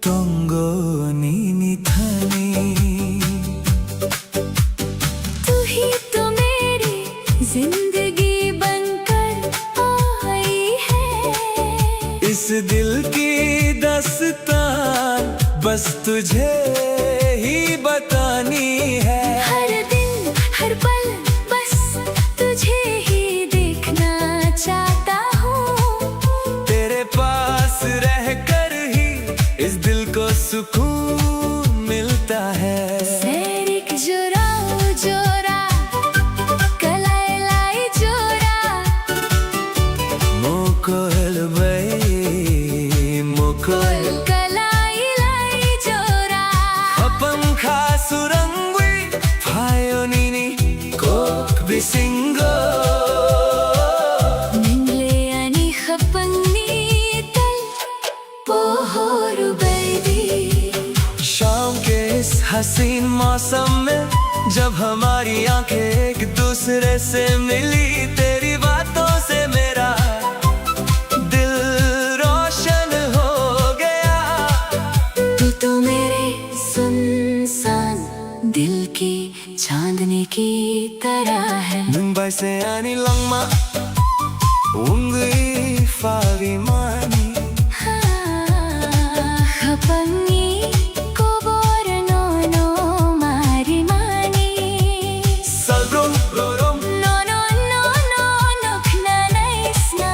तुंगो नीनी थानी। तू ही तो मेरी जिंदगी बनकर आई है। इस दिल की दास्तान बस तुझे ही बतानी है। हर दिन हर पल बस तुझे ही देखना चाहता हूँ। तेरे पास रहकर ही इस दिल को सुकून मिलता है। सैरिक जोरा जोरा कलाई लाई जोरा मोकोल बई मोकोल कलाई लाई जोरा पंखा सुरंगवी फायोनीनी कोक बिसिंगो निंगले आणि खपंगनी तल पोहोरु बैदी। शाम के इस हसीन मौसम में जब हमारी आंखें एक दूसरे से मिली, तेरी बातों से मेरा दिल रोशन हो गया। तू तो मेरे सुनसान दिल की चांदनी की तरह है। मुंबई से आनी लंगमा उंगली फावी मानी। खपंगी को बोरनो नो मारी मानी। Salrum rorum No no no no no khna naisna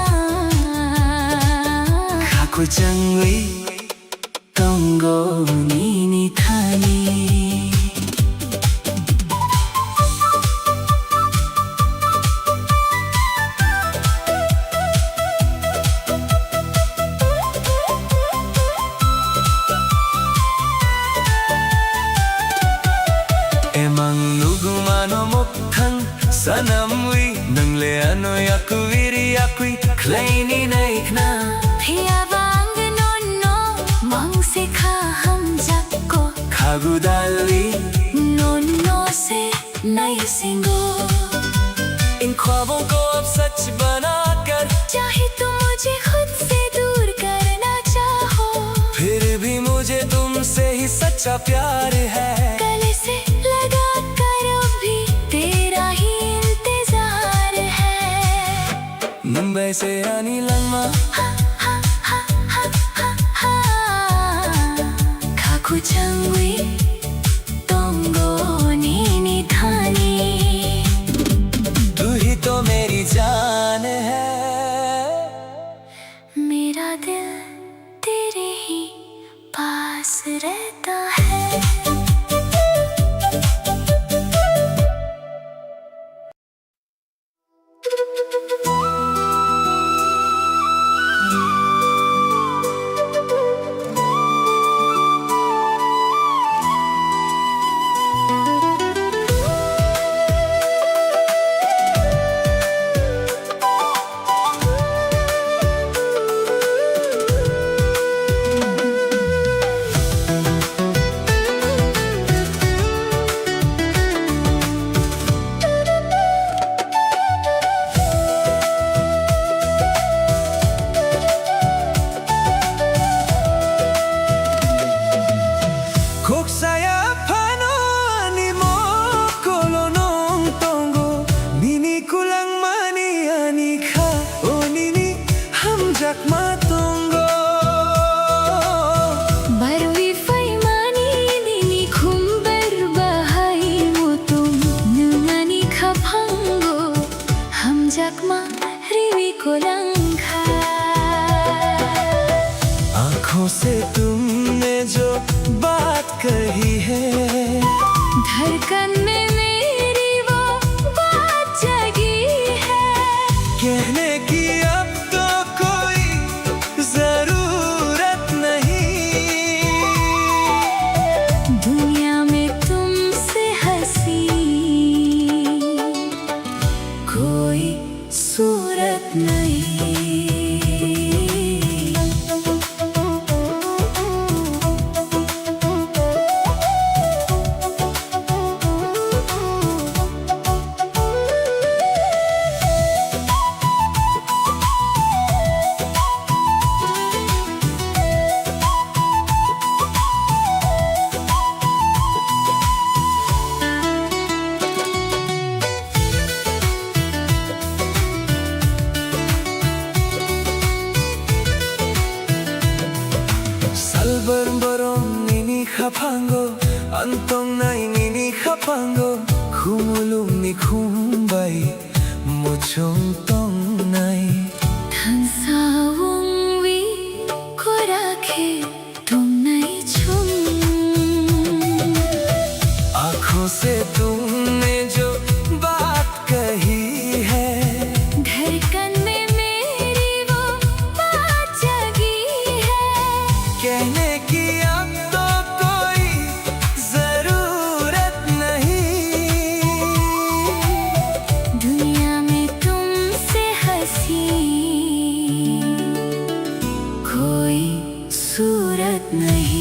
kaku changwi tongo nini thani। Emang lugumano mokthang sanamwi nangle ano yakuviri yakui kleini naikna। थिया वांग नो नो मांग से खा हम जको Kagudali नो नो से नई सिंगो। इन ख्वाबों को अब सच बनाकर चाहे तुम मुझे खुद से दूर करना चाहो, फिर भी मुझे तुमसे ही सच्चा प्यार है। गले से लगा कर भी तेरा ही इंतजार है। मुंबई से आनी लंगमा खाकु चंगवी तोंगो नीनी थानी। तू ही तो मेरी जान है। मेरा दिल तेरे ही पास रहता है। Koksaya pano ani mo kolonong tongo nini kulang mani ani ka o nini hamjak matongo। बरवी फैमानी दिनी खुम्बर बहाई वो तुम नुंगानी खफंगो हम जकमा रिवी कोलंखा। आँखों से तुमने जो बात कही है, धड़कन में मेरी वो बात जगी है। कहने की अब तो कोई जरूरत नहीं। दुनिया में तुमसे हंसी कोई सूरत नहीं। Sabar-barong nini-kapango Antong na'y nini-kapango Kumulong ni kumbay Mochong tong na'y tansaung वी को रखे तुम नहीं छुम आँखों से तुमने जो बात कही है धड़कन में मेरी वो बात जगी है कहने की अब तो कोई जरूरत नहीं दुनिया में तुमसे हंसी कोई सूरत नहीं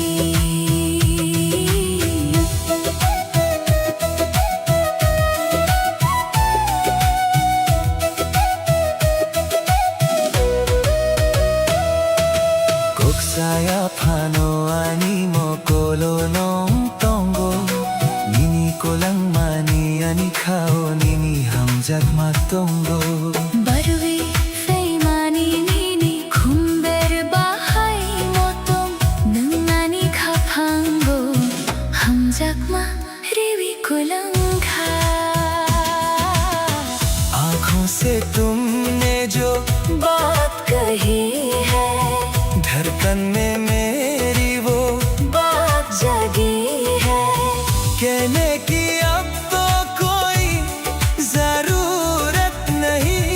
Saya pano ani mo kolo nong tongo Nini ko lang mani ani kao nini hamjak matongo बरुवी फेमानी नीनी खुम्बेर बाहाई मोतों नंगानी खापांगो हम जगमा रिवी कुलंगा आँखों से तुमने जो बात कही है धड़कन में मेरी वो बात जगी है कहने की अब तो कोई जरूरत नहीं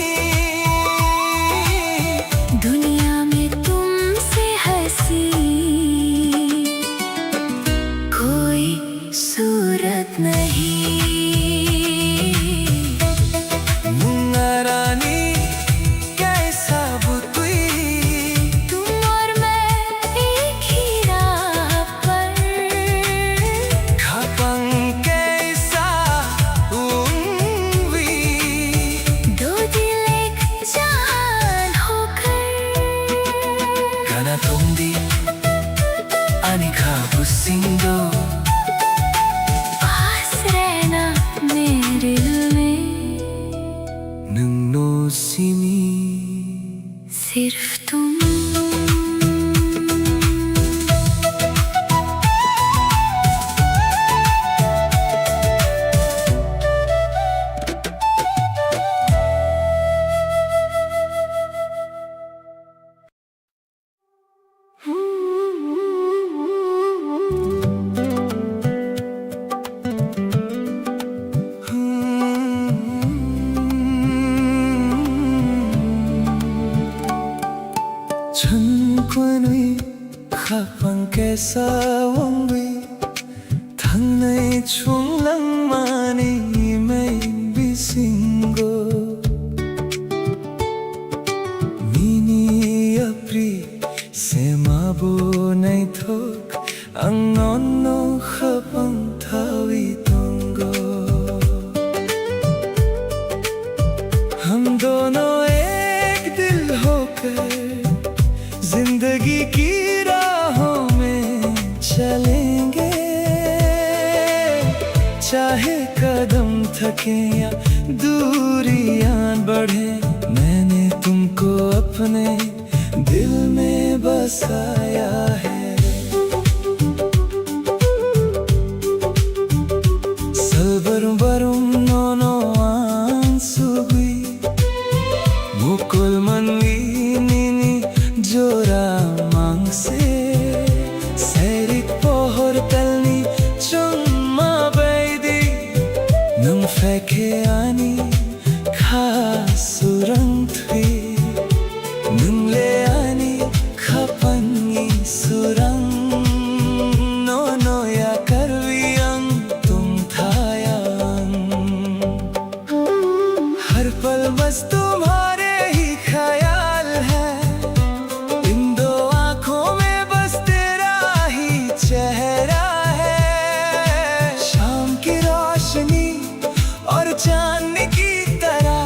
दुनिया में तुमसे हंसी कोई सूरत नहीं मुंगारानी कैसा बुतुई तुम और मैं एक ही राह पर खपंग कैसा उम्वी दो दिल एक जान होकर Kana tundi ani kabusindo पास रहना मेरे दिल में nung no simi सिर्फ तुम 천권의 khapang kesa wangwi thangnai chunglang mani mai bisingo mini apri semabo nai thok angonno khapang thawi tongo हम दोनों एक दिल होकर जिंदगी की राहों में चलेंगे चाहे कदम थके या दूरियां बढ़े मैंने तुमको अपने दिल में बसाया है Salbarum-barum nono ansugui Mukul manwi nini jora mangse Serik pohor talni chumma baidi Nang feke ani khasurang thui Nang le ani khapangi surang Nono ya karviyang tum thayang हर पल बस तुम्हारे ही ख्याल है इन दो आँखों में बस तेरा ही चेहरा है शाम की रोशनी और चांद की तरह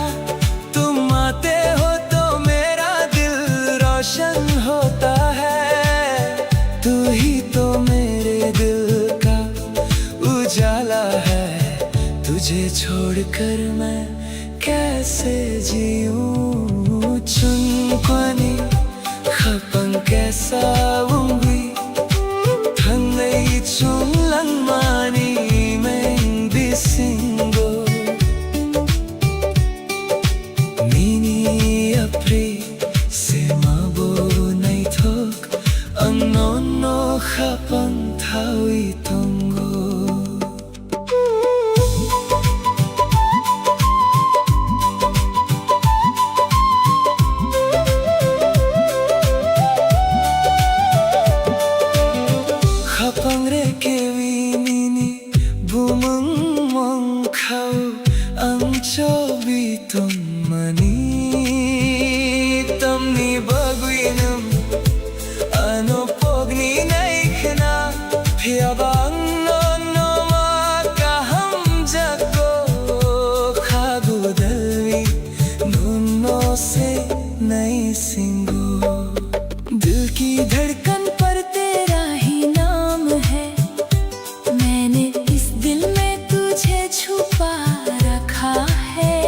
तुम आते हो तो मेरा दिल रोशन होता है तू ही तो मेरे दिल का उजाला है तुझे छोड़कर मैं कैसे जीऊं चुनक्वानी खपंग कैसा उंगली nono habang tao'y tunggo. Habang rekewi nini bumang kau ang chobitong mani tamni baguinam ano pogni naikna piabang nono makaham jago khabu dalwi nono se nai singo दिल की धड़कन पर तेरा ही नाम है मैंने इस दिल में तुझे छुपा रखा है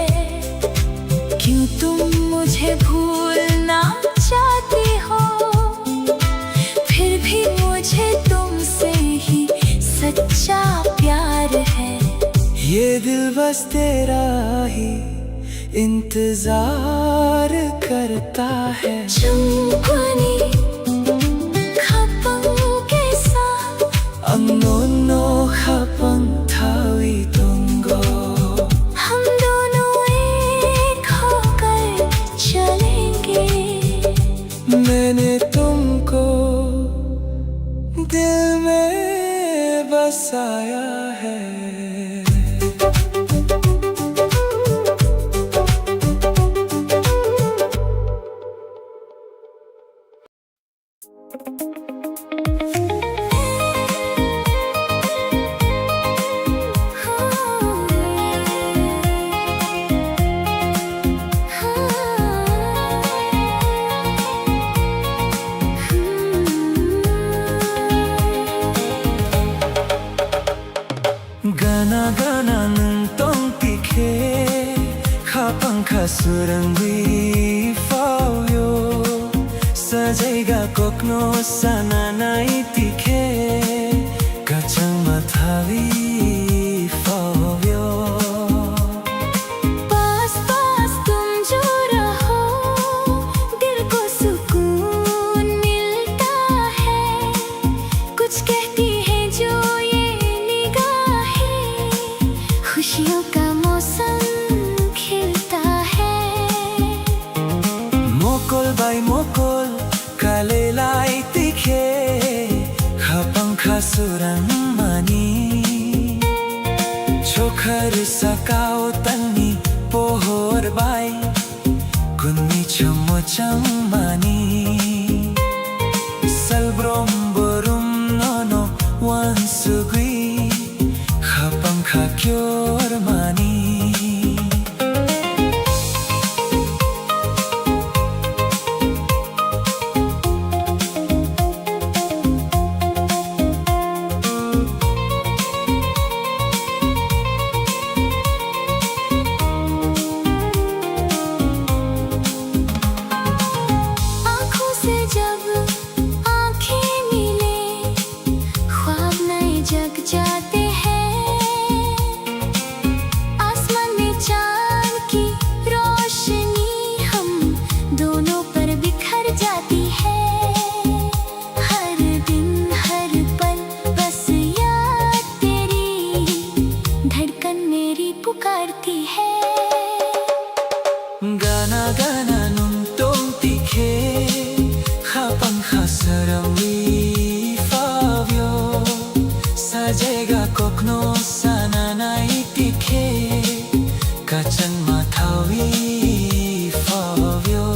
क्यों तुम मुझे भूलना चाहती हो फिर भी मुझे तुमसे ही सच्चा प्यार है ये दिल बस तेरा ही इंतजार करता है चुंबनी खपंग के साथ ang nono habang tao'y tunggo हम दोनों एक होकर चलेंगे मैंने तुमको दिल में बसाया है Gana-gana nentong tikhe Khapang khasurangwi fawyo Sajaiga kokno sananai tikhe Kachang mathawi fawyo पास पास तुम जो रहो दिल को सुकून मिलता है कुछ कहती है जो ये निगाहें खुशियों का मौसम खिलता है मोकोल by मोकोल kalelai tikhe khapang khasurang mani chokhar sakao tanni pohor bai kunni chomochang mani salbrom borum nono wansugui khapang khakyor mani आँखों से जब आँखें मिले ख्वाब नए जग जाते हैं आसमान में चाँद की रोशनी हम दोनों पर बिखर जाती है हर दिन हर पल बस याद तेरी धड़कन मेरी पुकारती है Gana gana nuntong tikhe khapang khasarawi fawyo sajega kokno sananai tikhe kachang mathawi fawyo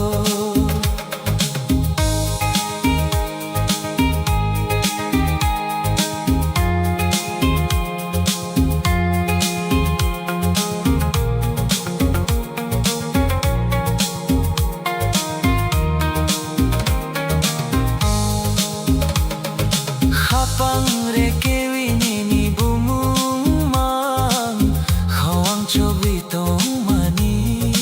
Khapang rekewi nini bumumang khawang chobitong mani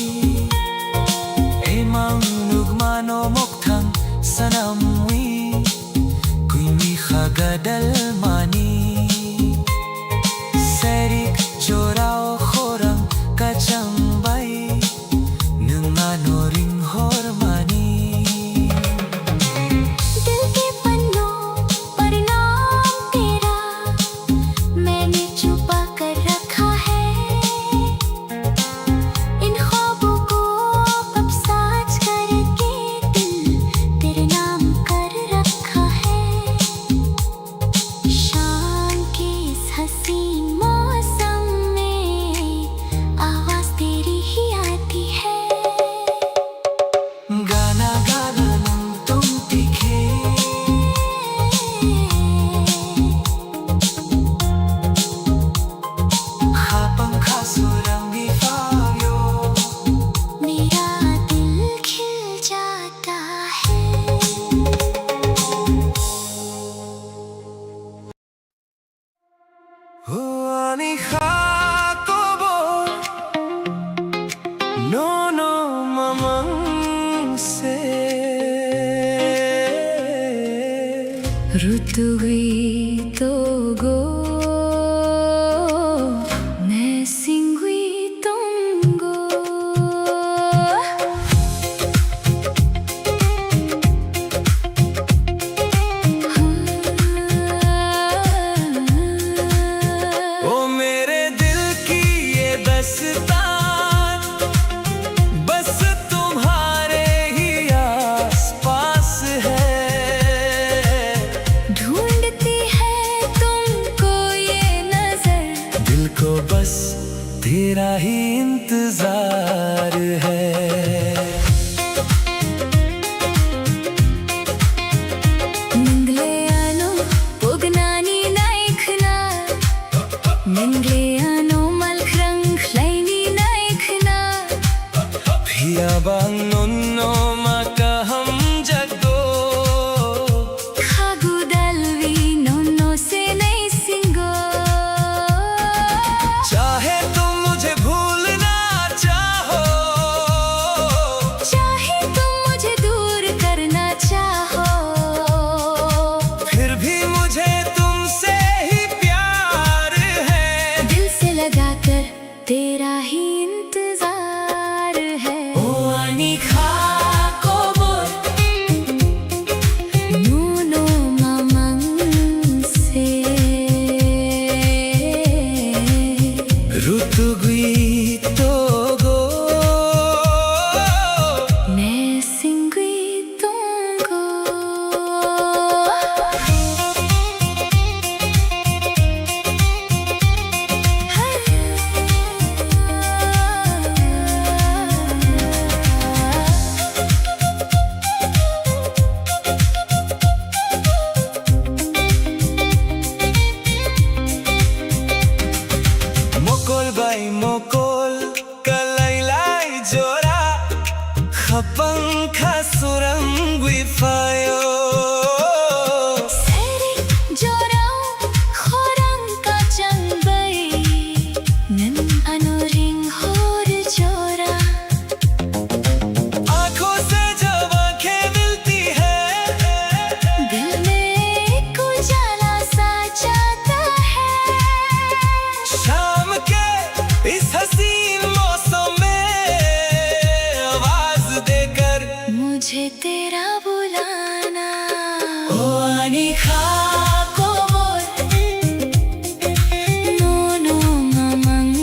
emang nugmano moktang sanamwi kuimi khagadal mani serik chorao khorang kachang bai nungano ring hormani दिल के पन्नों Rutuito 내 싱귀 동고 ओ मेरे दिल की ये दस्तान बस तुम्हारे ही आसपास है। ढूंढती है तुमको ये नजर दिल को बस तेरा ही इंतजार है। Nangleano pognani naikhna Nangleano malkrang hlaini naikhna Biyabang nonno makaham jago Khagudalvi nonno se nai singo चाहे तुम मुझे भूलना चाहो चाहे तुम मुझे दूर करना चाहो फिर भी मुझे तुमसे ही प्यार है। दिल से लगाकर तेरा ही इंतजार है। ओ अनिखा को बोल Nuno mamang se ऋतुगीत गो ne singwi tongo Mokol bay mokol kalaylay jora khapang khasurang wifayo Seri jorau khorang ka changbai Nan anuring hor jora आंखों से जब आंखें मिलती है दिल में एक उजाला सा जाता है शाम के इस हसीन मौसम में आवाज देकर मुझे तेरा बुलाना ओ अनिखा को बोल Nuno mamang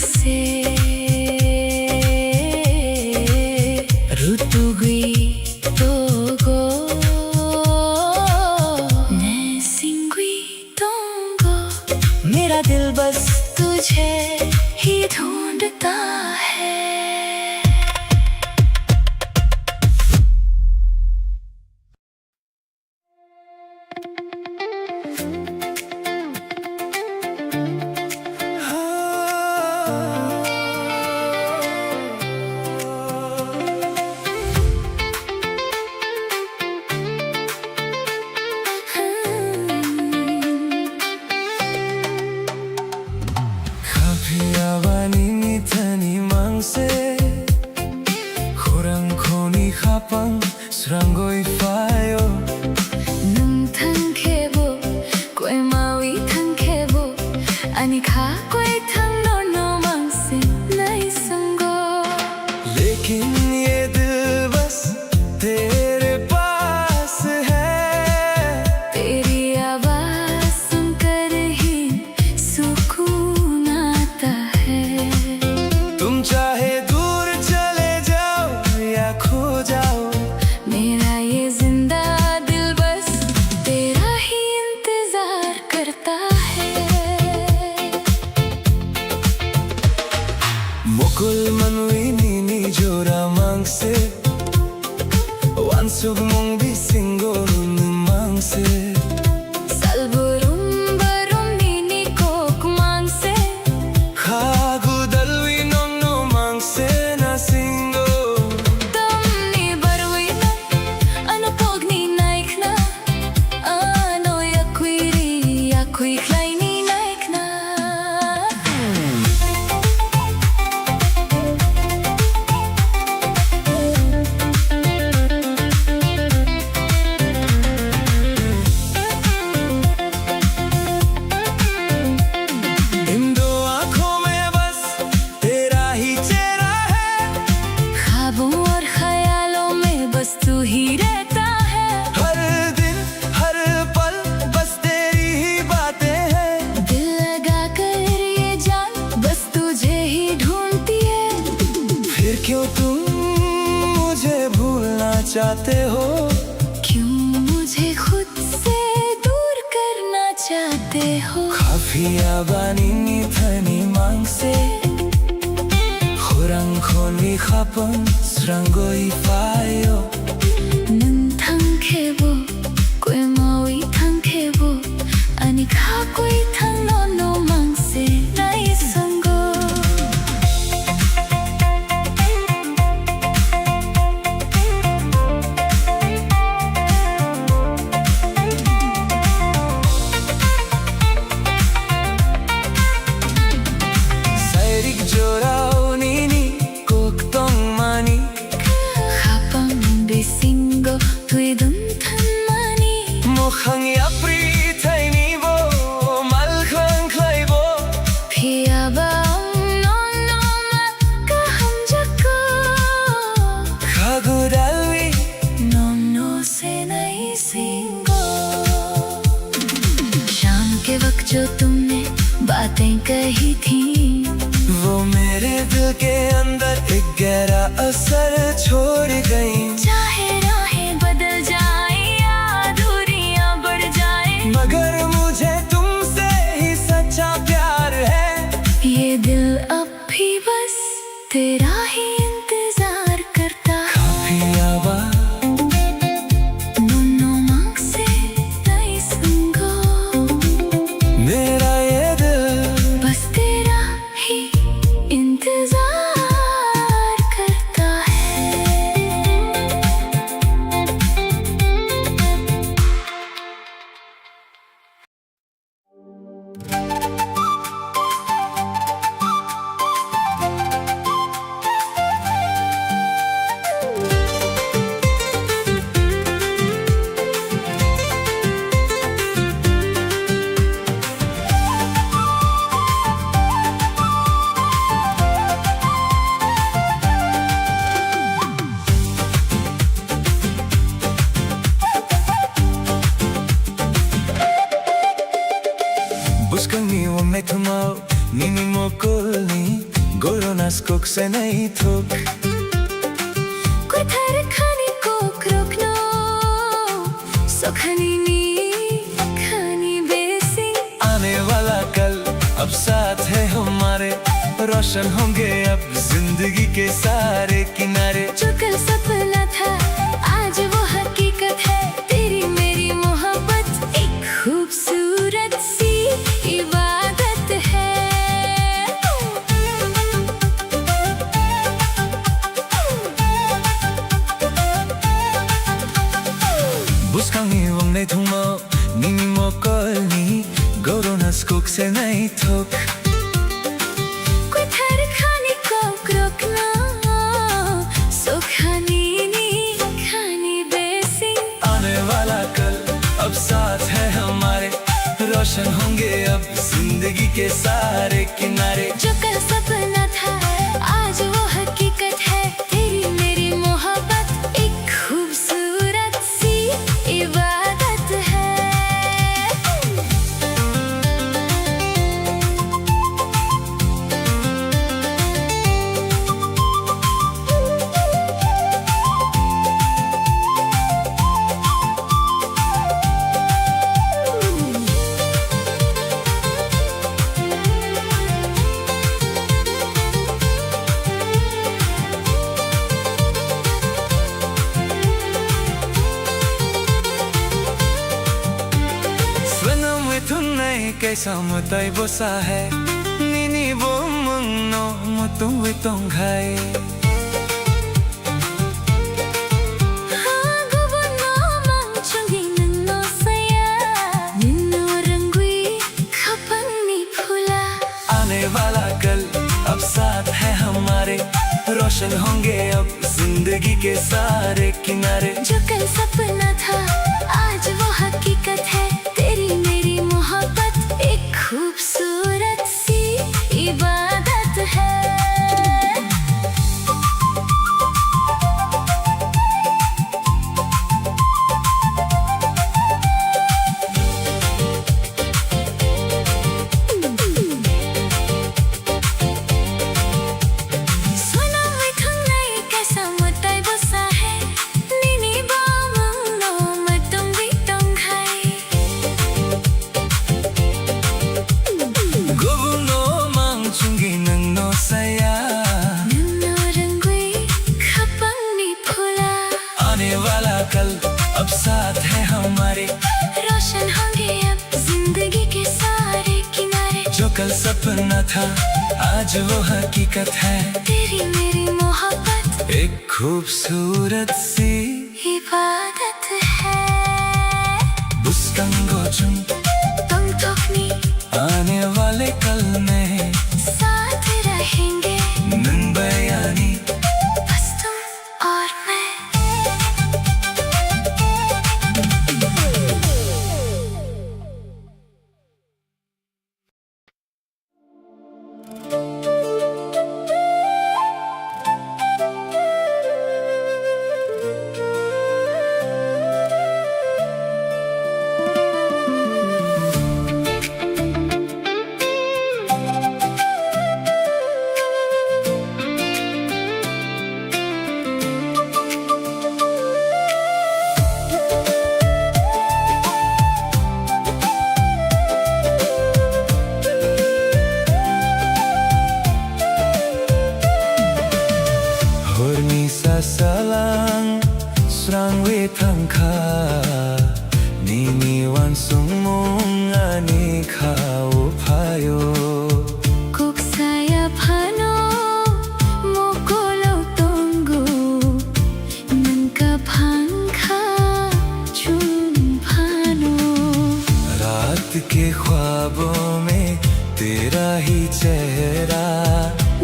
se Rutuguito go ne singwi tongo मेरा दिल बस तुझे ही ढूंढता है। Kapiawani nitani mangse चाहते हो? क्यों मुझे खुद से दूर करना चाहते हो? Kafia banini thani mangse Khurang khoni khapon srangoi fayo Nung thang khebo koi maui thang khebo ani kha koi thang no no mangse nai sango Sairik jorao nini kok tong mani khapang besingo tui dun than mani Mokhang yapri thai ni bo mal khang khlai bo phia ba no no ma ka ham jako Khagudalwi no no se nai singo शाम के वक्त जो तुमने बातें कही थी वो मेरे दिल के अंदर एक गहरा असर छोड़ गई चाहे राहें बदल जाए या दूरियां बढ़ जाए मगर मुझे तुमसे ही सच्चा प्यार है ये दिल अब भी बस तेरा ही इंतजार करता है Kafia ba नो मांग से नहीं संगो मेरा ये दिल बस तेरा ही इंतजार करता है Buscan mi me thumao nini mokolni goronas kok se nahi thok कोई थर खाने को रोकना सुखनी नी खानी बेसी आने वाला कल अब साथ है हमारे रोशन होंगे अब जिंदगी के सारे किनारे जो कल सपना था आज वो हकीकत है तेरी मेरी मोहब्बत एक खूबसूरत सी इबादत है Buscangi wongne thumo nini mokolni goronas kok se nahi thok कोई थर खाने को रोकना सुखनी नी खानी बेसी आने वाला कल अब साथ है हमारे रोशन होंगे अब जिंदगी के सारे किनारे जो कल सपना था आज वो हकीकत है तेरी मेरी मोहब्बत एक खूबसूरत सी इबादत है कैसा mutai bosa hai nini bo mung no mutung we tong ghai आने वाला कल अब साथ है हमारे रोशन होंगे अब जिंदगी के सारे किनारे जो कल सपना था आज वो हकीकत है तेरी मेरी मोहब्बत एक खूबसूरत सी इबादत है सुना मैं थंग नहीं कैसा मुताई बसा है नीनी सपना था आज वो हकीकत है। तेरी मेरी मोहब्बत एक खूबसूरत सी इबादत है। बुस्कन गोचुन तुम तोकनी आने वाले कल में साथ रहेंगे नन बयानी बस तुम और मैं। Salang srang we thangkha nimi wan sumung ani khao phayo Kuk saya phano mokolo tongo nanka phangkha chum phano। रात के ख्वाबों में तेरा ही चेहरा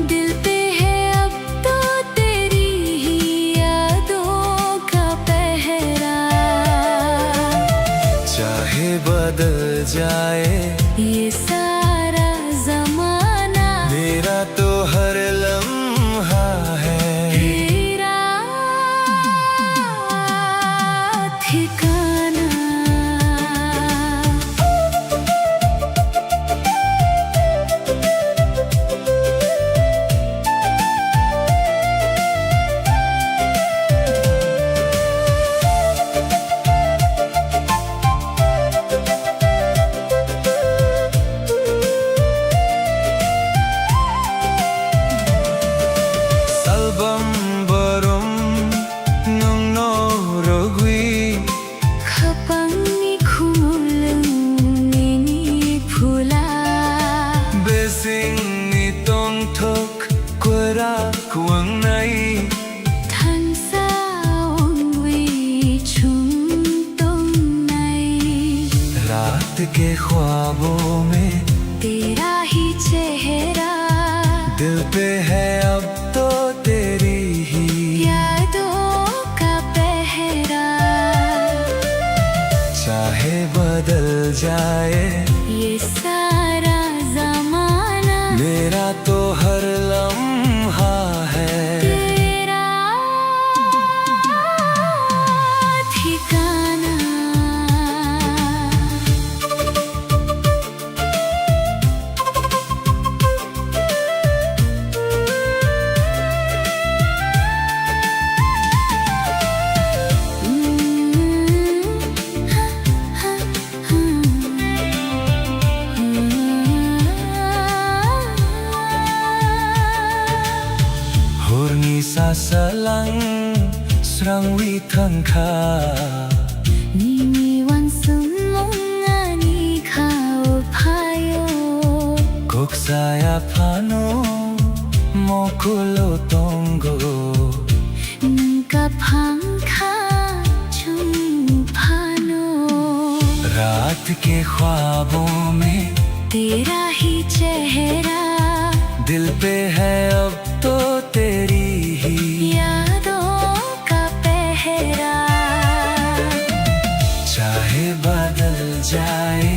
दिल पे है अब तो तेरी ही यादों का पहरा। चाहे बदल जाए ये सारा जमाना मेरा तो हर लम्हा है तेरा ठिकाना। रात के ख्वाबों में तेरा ही चेहरा दिल पे है अब तो तेरी ही यादों का पहरा। चाहे बदल जाए ये सारा जमाना मेरा तो हर लम्हा है तेरा ठिकाना। Salang srang wi thangkha Nimi wan sumong ani khao phayo kok saya phano mokulo tongo nangka phangkha chum phano। रात के ख्वाबों में तेरा ही चेहरा दिल पे है अब तो तेरी ही यादों का पहरा। चाहे बदल जाए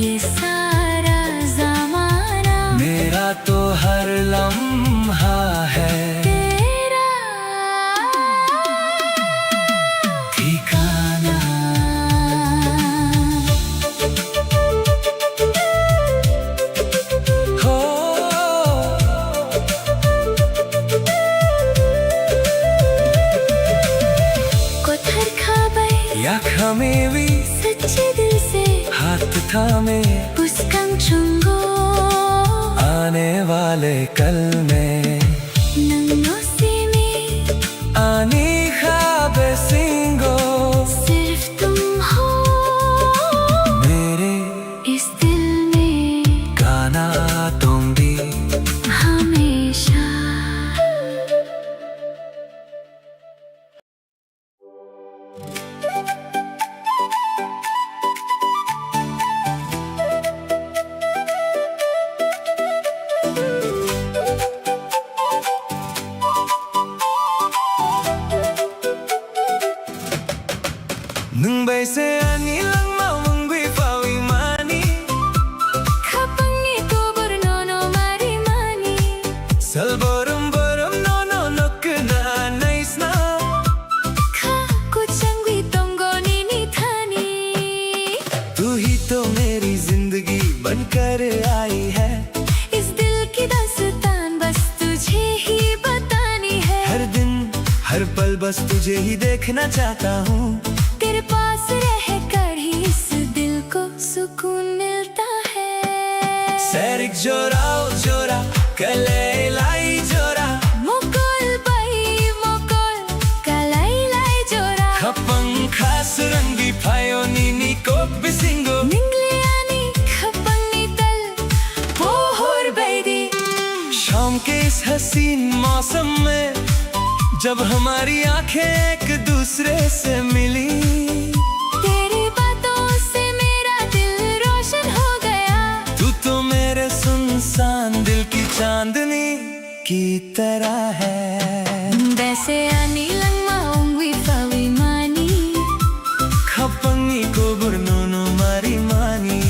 ये सारा जमाना मेरा तो हर लम्हा है तेरा ठिकाना। हो कोथर खाबै या खमेवी सच्चे दिल से हाथ थामे बुस्कन चुंगो आने वाले कल में नन्नो सीने आनी ख्वाबे सिंगो सिर्फ तुम हो मेरे इस दिल में गाना तो बनकर आई है। इस दिल की दास्तान बस तुझे ही बतानी है। हर दिन हर पल बस तुझे ही देखना चाहता हूँ। तेरे पास रह कर ही इस दिल को सुकून मिलता है। सैरिक जोरा ओ जोरा कले लाई जोरा मोकोल बाई मोकोल kalai lai jora खपंग खास रंगी फायो नीनी को बिसिंगो ningliani khapangni tal pohor baidi। शाम के इस हसीन मौसम में जब हमारी आंखें एक दूसरे से मिली, तेरी बातों से मेरा दिल रोशन हो गया। तू तो मेरे सुनसान दिल की चांदनी की तरह है। Bese ani langma ungwi fawi mani खपंगी को बुरनोनो मारी मानी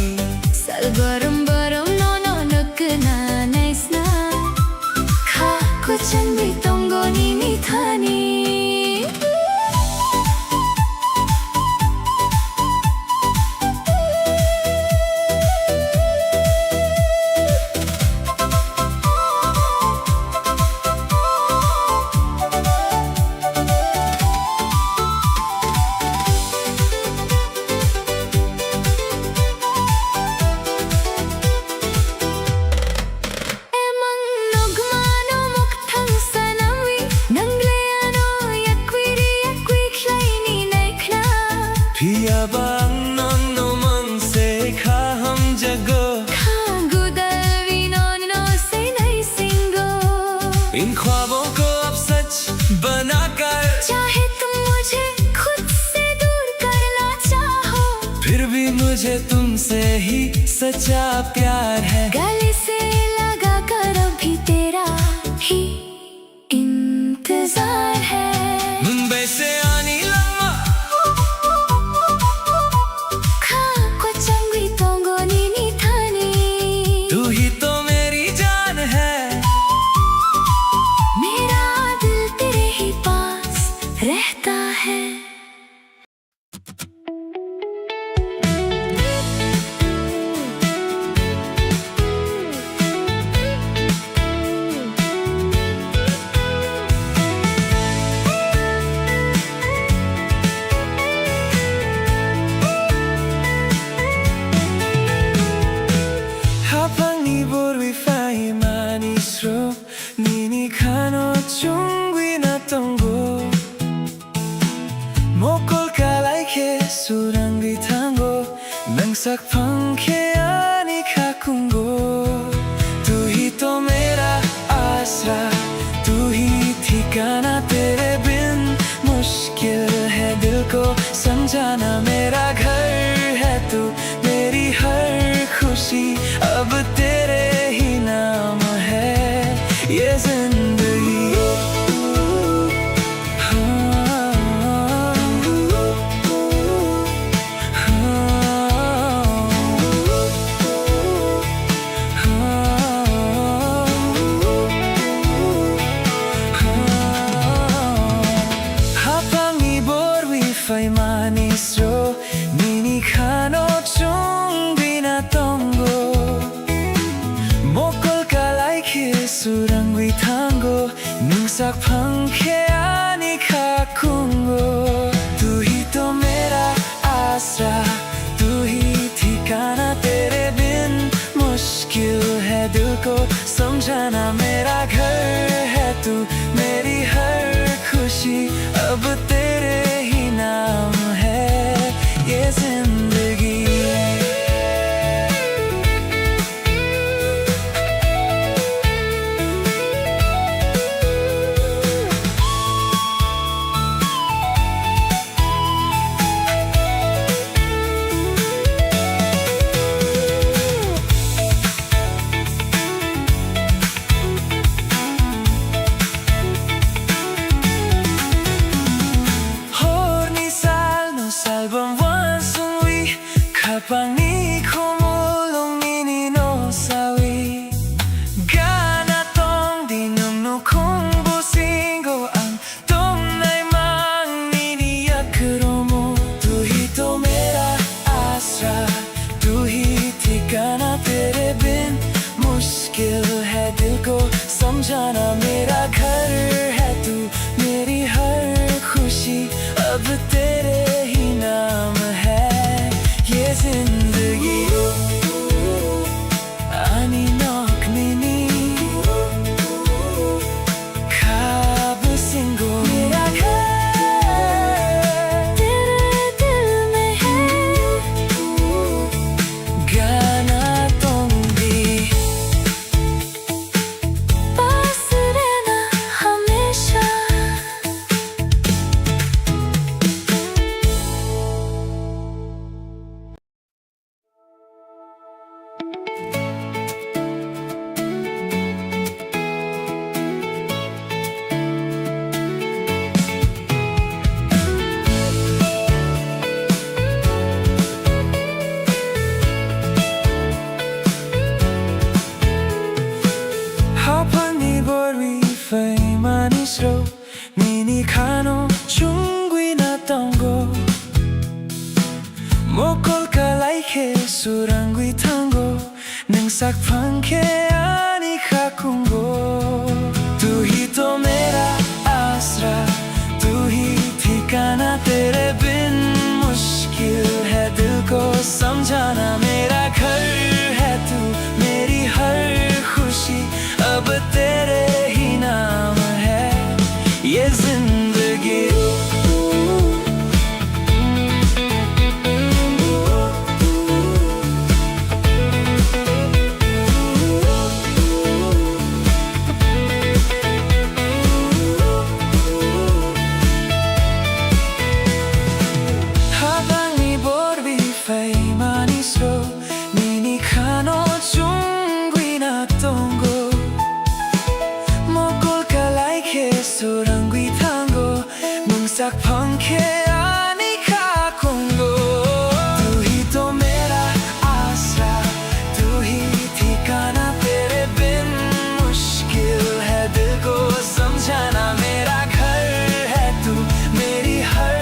sal barum barum no no nukna naisna kha kuchan bi tongo ni ni thani। Pia bang non no mang se kha hum jago इन ख्वाबों को अब सच बनाकर चाहे तुम मुझे खुद से दूर करना चाहो, फिर भी मुझे तुमसे ही सच्चा प्यार है। गले से लगा कर अभी तेरा ही इंतजार है। मुंबई से आनी लम्मा खा को चंगी तोंगो नीनी थानी। तू ही तो मेरी जान है। मेरा दिल तेरे ही पास रहता है। 하팡니 보르위 파이 많이 스로 니니 카노 중위 났던 곳 모콜 깔라이케 수랑비 탄고 맹삭 펑케 아니 카쿤고 तू ही तो मेरा आसरा तू ही ठिकाना तेरे बिन मुश्किल है दिल को समझाना। मेरा घर है तू मेरी हर खुशी अब तेरे ही नाम है ये जिंदगी। 하팡이 보르위 파이 많이 스로 니니 카노 중비 났던 곳 모콜 깔라이케 수랑위 탄고 능삭 펑케 아니 카쿤고 तू ही तो मेरा आसरा तू ही ठिकाना तेरे बिन मुश्किल है दिल को समझाना। मेरा घर है तू मेरी हर खुशी अब तेरे ही नाम है ये जिंदगी। समझाना। मेरा घर है तू, मेरी हर खुशी अब तेरे ही नाम है। ये जिंदगी आनी नौकनी ख्वाब सिंगो। मेरा घर तेरे दिल में है, गाना तुम भी पास रहना हमेशा। 하판이 벌위 페이만이 스로 미니 카노 충분히 났던 거 모콜카 라이케 수랑귀 탄고 능삭 판케 아니 카쿤고 तू ही तो मेरा आसरा, तू ही ठिकाना, तेरे बिन मुश्किल है दिल को समझाना। मेरा घर है तू, मेरी हर खुशी अब तेरे ही नाम है। ये जिंदगी 하방이 보르비 페이만이 스로 미니 카노 충분히 났던 곳 모골카 라이케 수랑귀 탄고 뭉삭 펑케 아니 카콩고 तू ही तो मेरा आसरा, तू ही ठिकाना, तेरे बिन मुश्किल है दिल को समझाना। मेरा घर है तू, मेरी हर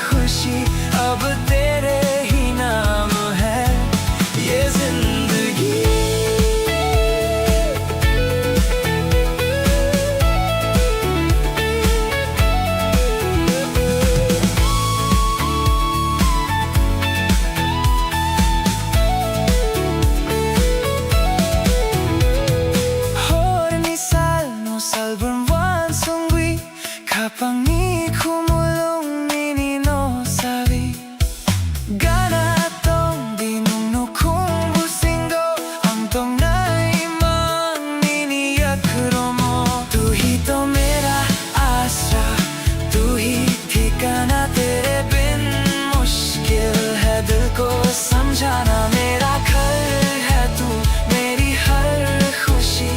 खुशी अब तेरे ही नाम है। ये जिंदगी 호르니 살노 살분 완성귀 가방니 쿠물롱 미니 너 사비 가나 똥디 눅눅 콩부 싱고 엉덩 나이만 미니 야크로모 तू ही तो मेरा आसरा, तू ही ठिकाना, तेरे बिन मुश्किल है दिल को समझाना। मेरा घर है तू, मेरी हर खुशी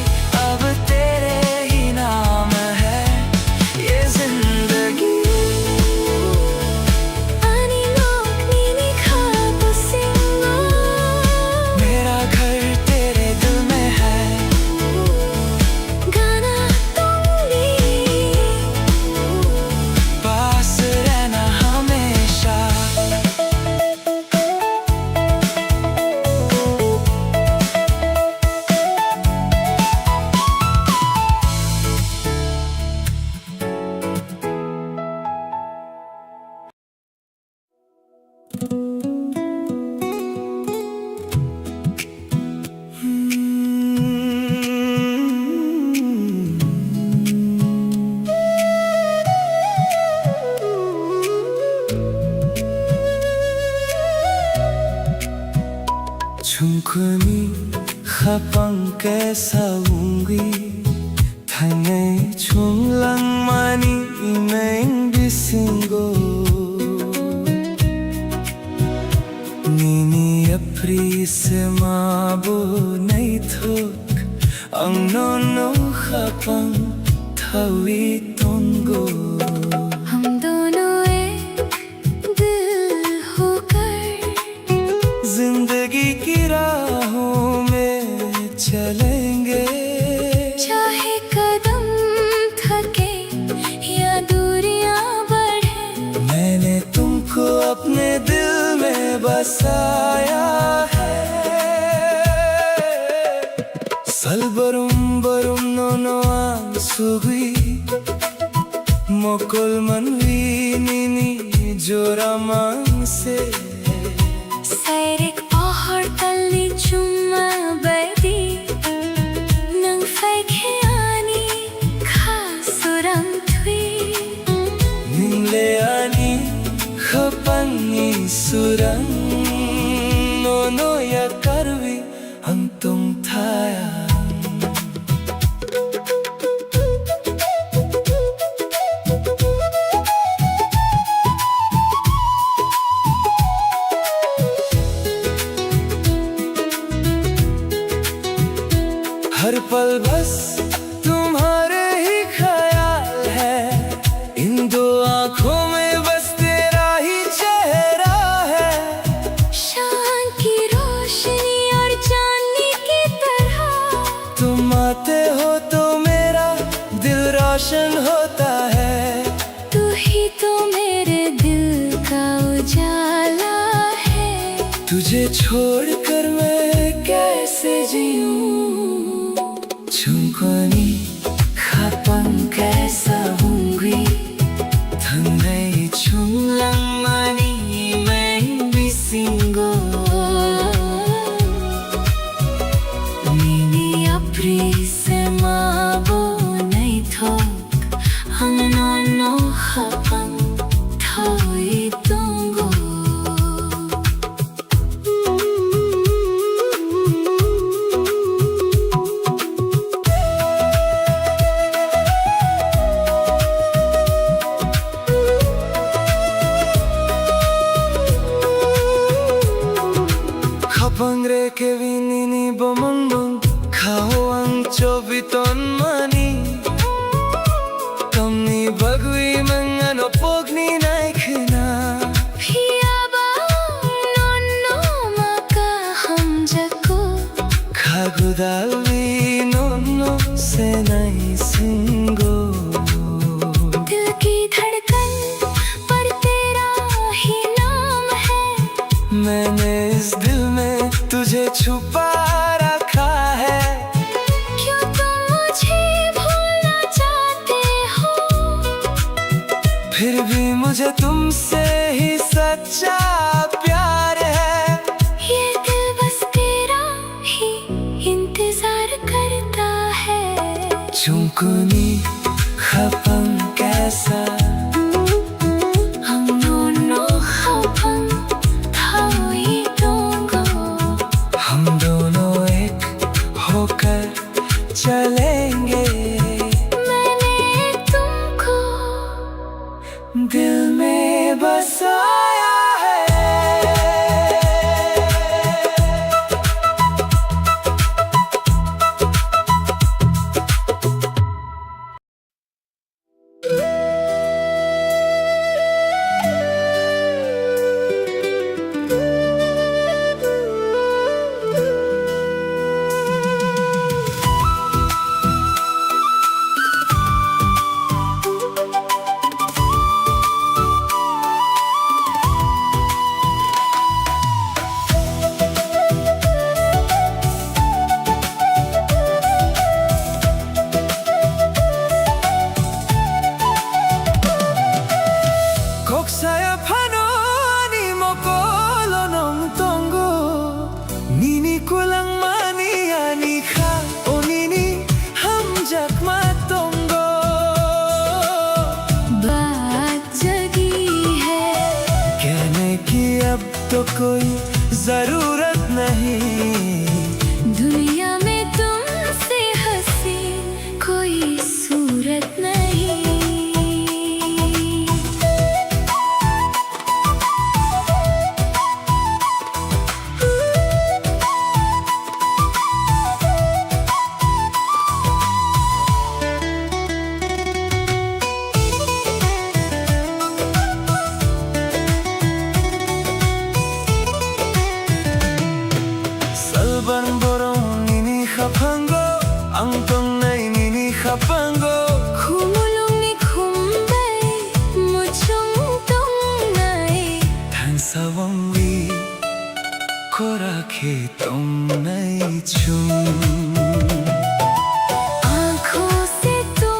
अब तेरे ही नाम है। ये जिंदगी आनी नौकनी ख्वाब सिंगो। मेरा घर तेरे दिल में है, गाना तुम भी पास रहना हमेशा। 충분히 하방께 사운기 당의 총랑만이 맹비신고 니니 프리스마보 네이톡 엉노노 하방 타위 돈고 हम दोनों एक दिल होकर जिंदगी की राहों में चलेंगे। चाहे कदम थके या दूरियां बढ़े, मैंने तुमको अपने दिल में बसाया है। Salbarum barum no no sugui mokol manvi nini jora mangse Sairik pohor tali chuma badi nang faike ani khasurang thui ningle ani khapani surang no ya karvi antung thaya हर पल बस तुम्हारे ही ख्याल है इन दो आंखों में बस तेरा ही चेहरा है शान की रोशनी और चांदनी की तरह तुम आते हो तो मेरा दिल रोशन होता है तू ही तो मेरे दिल का उजाला है तुझे छोड़कर मैं कैसे जीऊं Chungkoni khapang kaisa hungry Thanai chunglang mani main bisingo Nini apri se mabo nai thok Hang no khapang thoi tungo Bangre ke vinini bomong khao ang chobiton mani Kamni bagui mangano pogni nai khna Phiyaba no maka hum jako Khagudalvi no se nai singo दिल की धड़कन पर तेरा ही नाम है मैंने इस दिल में तुझे छुपा रखा है क्यों तुम मुझे भूलना चाहते हो फिर भी मुझे तुमसे ही सच्चा प्यार है ये दिल बस तेरा ही इंतजार करता है Chungkuni khapang kaisa हम दोनों खपन थोई दूंगा हम दोनों एक होकर चलेंगे मैंने तुमको दिल में बसाया है Koksaya pano ni mokolo nong tongo Nini kulang mani ani kha o nini ham jak matongo बात जगी है कहने की अब तो कोई जरूरत नहीं दुनिया में तुमसे हंसी कोई सूरत नहीं Salban borong nini khapango ang tong nai nini khapango Khumulong ni khumbay muchong tong nai than sawang wi खोराखे तुम नहीं छूं आँखों से तुम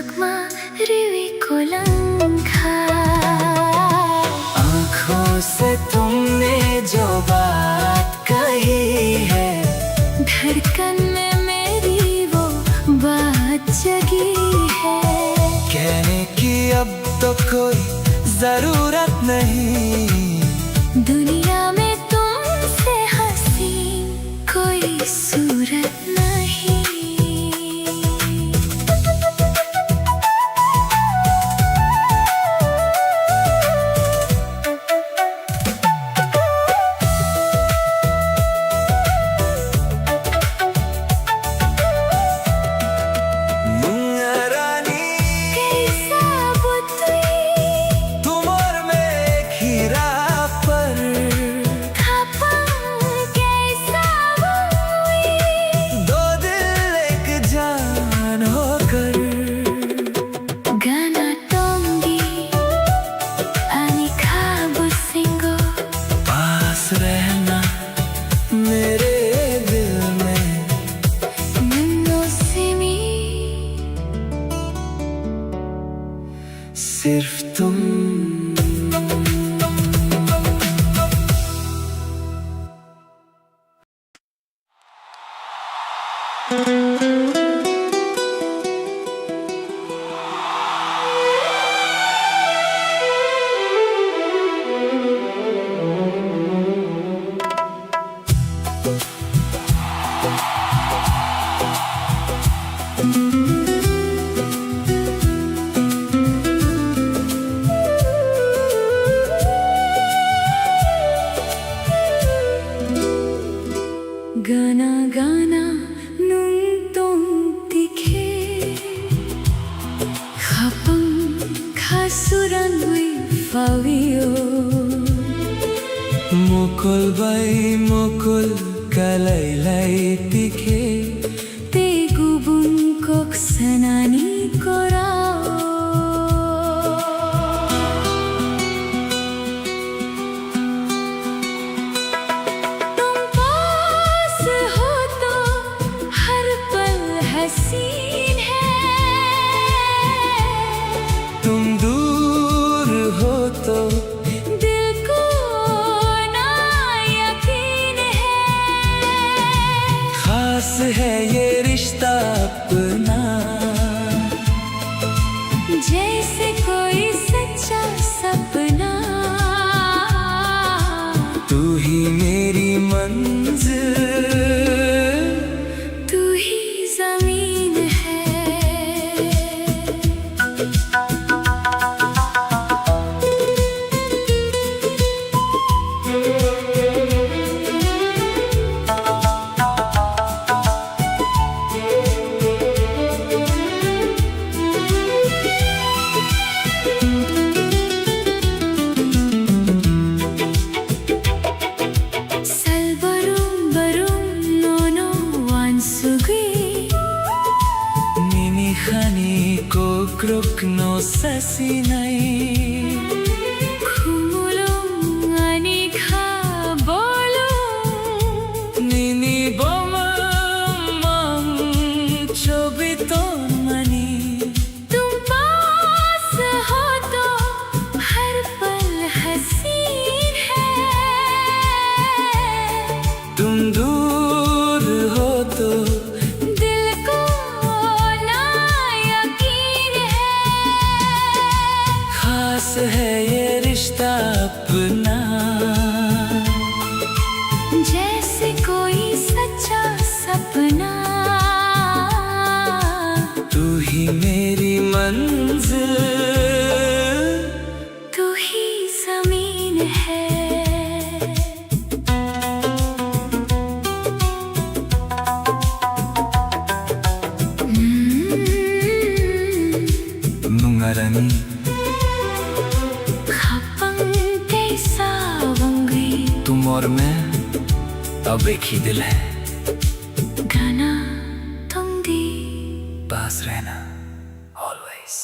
जगमा रिवी को लंघा। आँखों से तुमने जो बात कही है, धड़कन में मेरी वो बात जगी है। कहने की अब तो कोई जरूरत नहीं, दुनिया में तुमसे हसीन कोई सूरत नहीं। रहना मेरे दिल में, सिर्फ तुम। गाना गाना nung tong tikhe khapang khasuran wi fawio मुकुल बाई मुकुल कलाइलाई तिखे te gubun kok sanani korao tum paas ho to har pal हसीन है तुम दूर हो तो दिल को ना यकीन है खास है ये रिश्ता अपना, जैसे कोई सच्चा सपना। तू ही मेरी मंजिल, तू ही जमीन है। Salbarum barum nono wansugi Nini khani ko kruk no sasinai khumulum ani kha bolum Nini bomam chobito mani तुम पास हो तो हर पल हसीन है तुम दूर हो तो दिल को ना यकीन है खास है ये रिश्ता अपना, जैसे कोई सच्चा सपना। तू ही मेरी मंजिल, तू ही जमीन है। nungarani खपंग के सावंगी तुम और मैं अब एक ही दिल है, गाना तुम दी पास रहना always।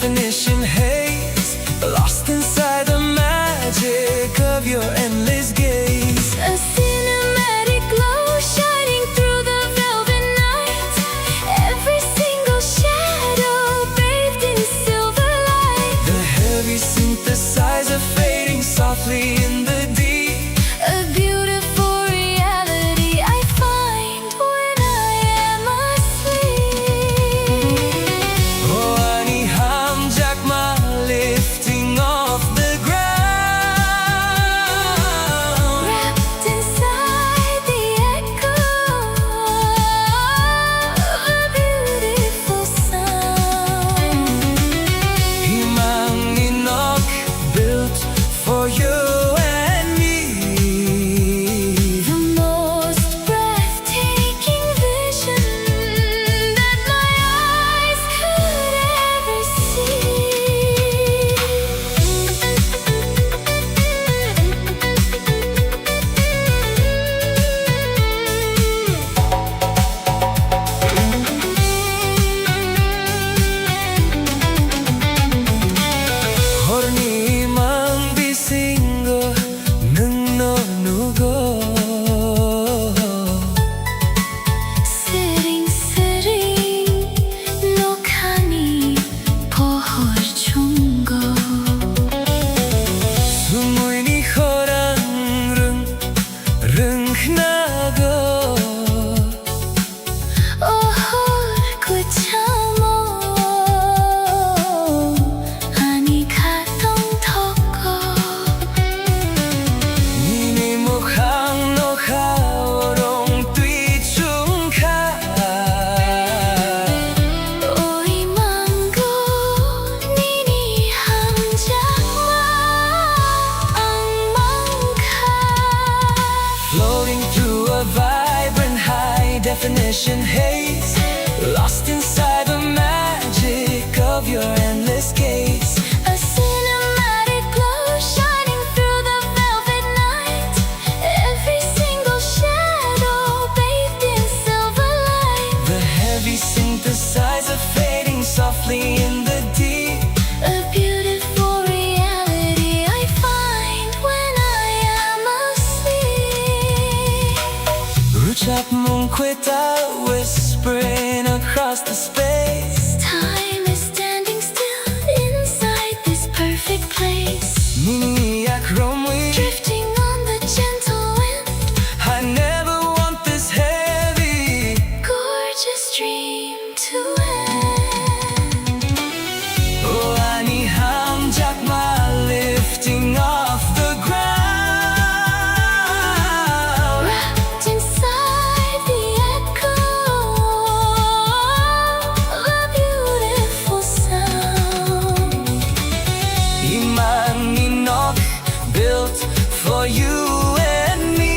definition haze, lost inside the magic of your endless gaze. A cinematic glow shining through the velvet night. Every single shadow bathed in silver light. The heavy synthesizer fading softly in the deep. A beautiful reality I find when I am asleep. Oh, ani ham jakma lifting off the ground. Wrapped inside the echo of a beautiful sound. Himang inok built for you and me. The most breathtaking vision that my eyes could ever Horni mang bisingo nung no nugo. Sering-sering nokhani pohor chunggo. Sumuy ni khorang rung rung nago. Ohor ko chamo ani khatong thoko. Nini mukhang no khaorong tui chung kha. Oi manggo nini ham jakma ang mangkha. Floating through a vibrant high definition haze, lost inside the magic of your endless gaze. A cinematic glow shining through the velvet night. Every single shadow bathed in silver light. The heavy synthesizer fading softly in the deep. A beautiful reality I find when I am asleep. Ruchak mong kweta whispering across the space. Time is standing still inside this perfect place. Nini yak romwi, Drifting on the gentle wind. I never want this heavy. Gorgeous dream to end. Oh, ani ham jakma lifting off the ground. Wrapped inside the echo of a beautiful sound. Imang inok built for you and me.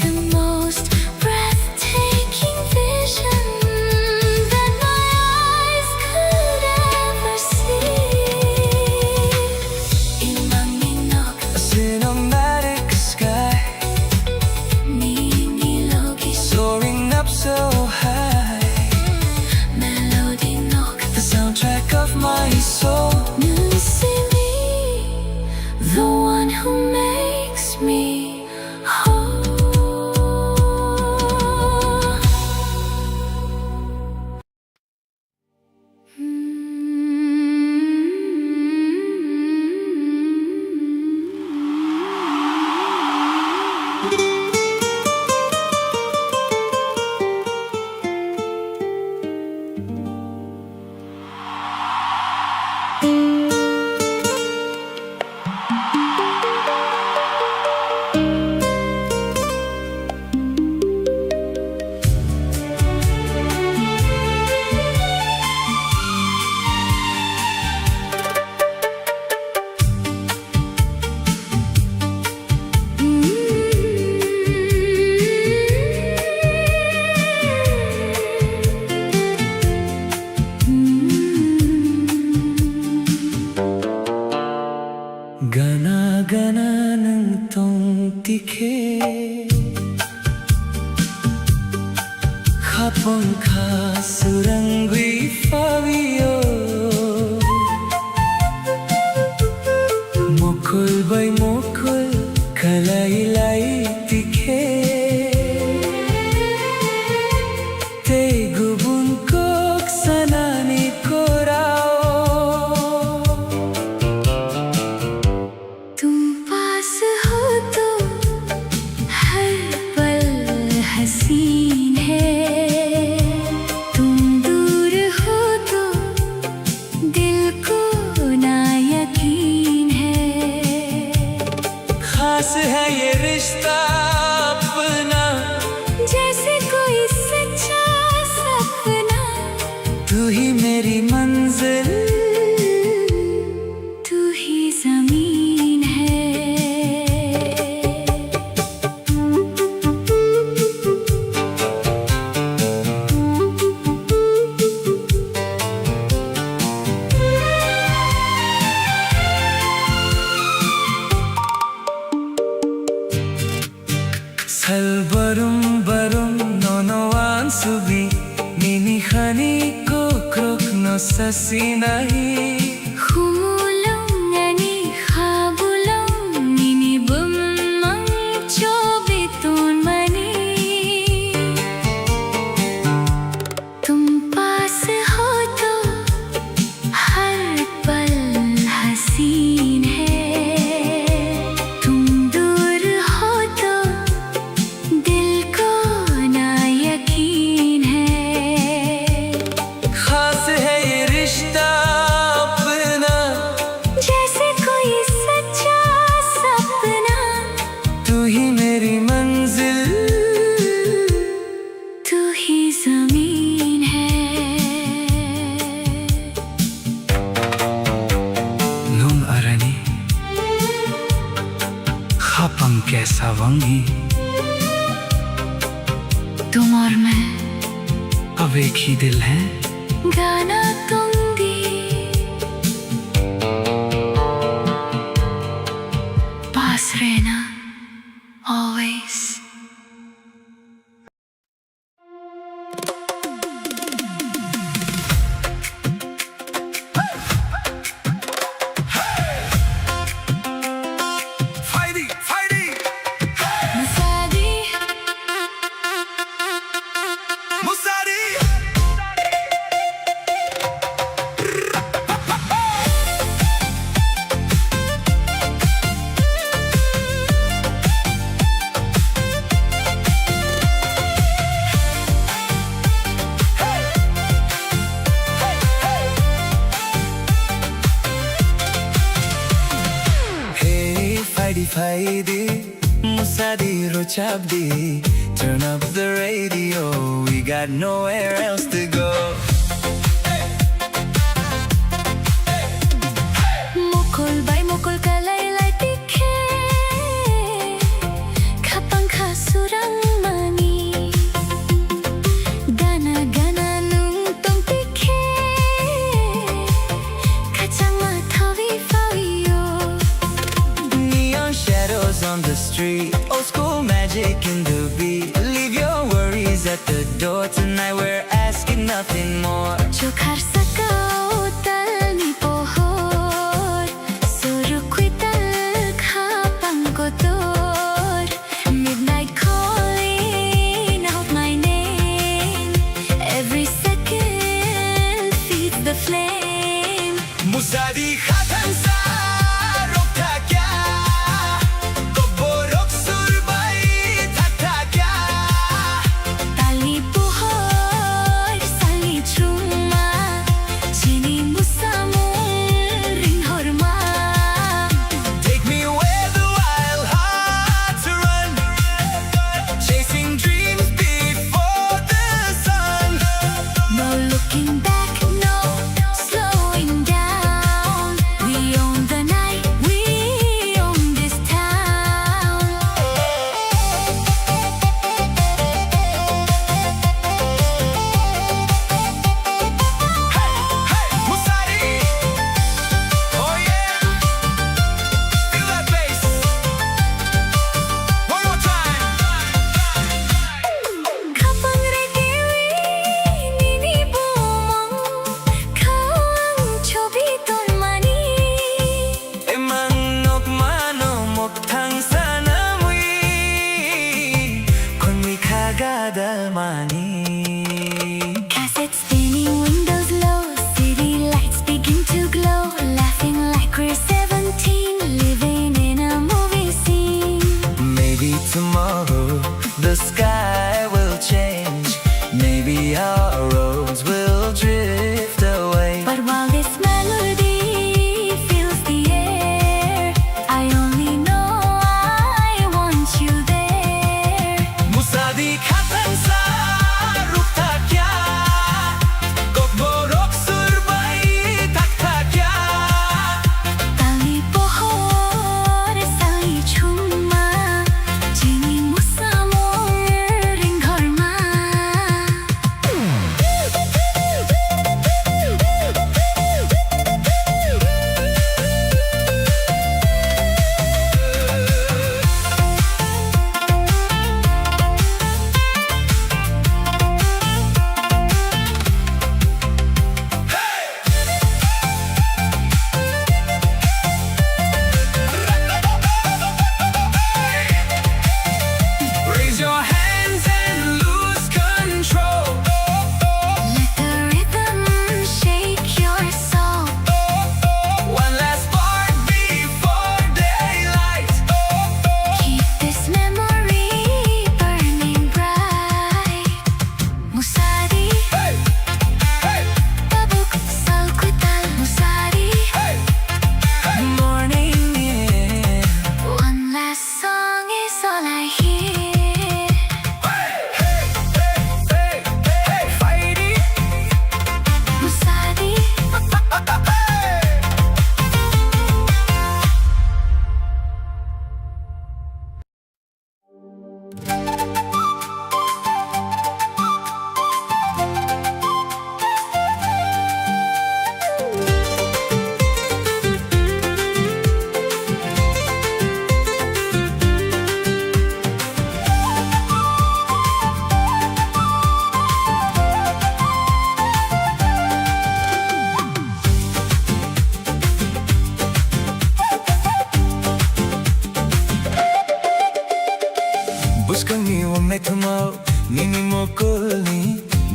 The most breathtaking vision that my eyes could ever see. Imang minok, A cinematic sky ninilogi soaring up so high. melody nok. The soundtrack of my soul. Nunsimi, the one who makes me whole. Gana ng tong tike Kapon ka surangwi fabio Te gubun kok sanani korao तुम पास हो तो हर पल हसीन है, तुम दूर हो तो दिल को ना यकीन है। खास है ये रिश्ता अपना, जैसे कोई सच्चा सपना, तू ही मेरी मंजिल, तू ही जमीन है। Salbarum barum nonoan subi Nini khani ko krok no sasinahi Humulong ani habulong nini bumang chobitun mani, तुम पास हो तो हर पल हसीन है, तुम दूर हो तो दिल को ना यकीन है। खास है ये रिश्ता अपना, जैसे कोई सच्चा सपना, तू ही मेरी मंजिल, तू ही जमीन है। Nung arani khapang kaisa wangi तुम और मैं अब एक ही दिल है गाना तुम दी, पास रहना always। Fighting, fighting, मुसादी Musadi Hey, fighty, fighty, Musadi Rochabdi. Turn up the radio, we got nowhere else to go. mukul bay mukul kalaylay tikhe, kapang kasurang mani, gana gana nung tong tikhe, kachang mathawi fawiyo. Neon shadows on the street, old school magic in the beat. Leave your worries at the door tonight, we're asking nothing more. Chokar sakao tal ni pohor, surukwi tal kapang kotor. Midnight calling out my name, every second feeds the flame. Musadi khatan sa rokta kya, to borok surbai thakta kya. Tali pohor, sali chuma,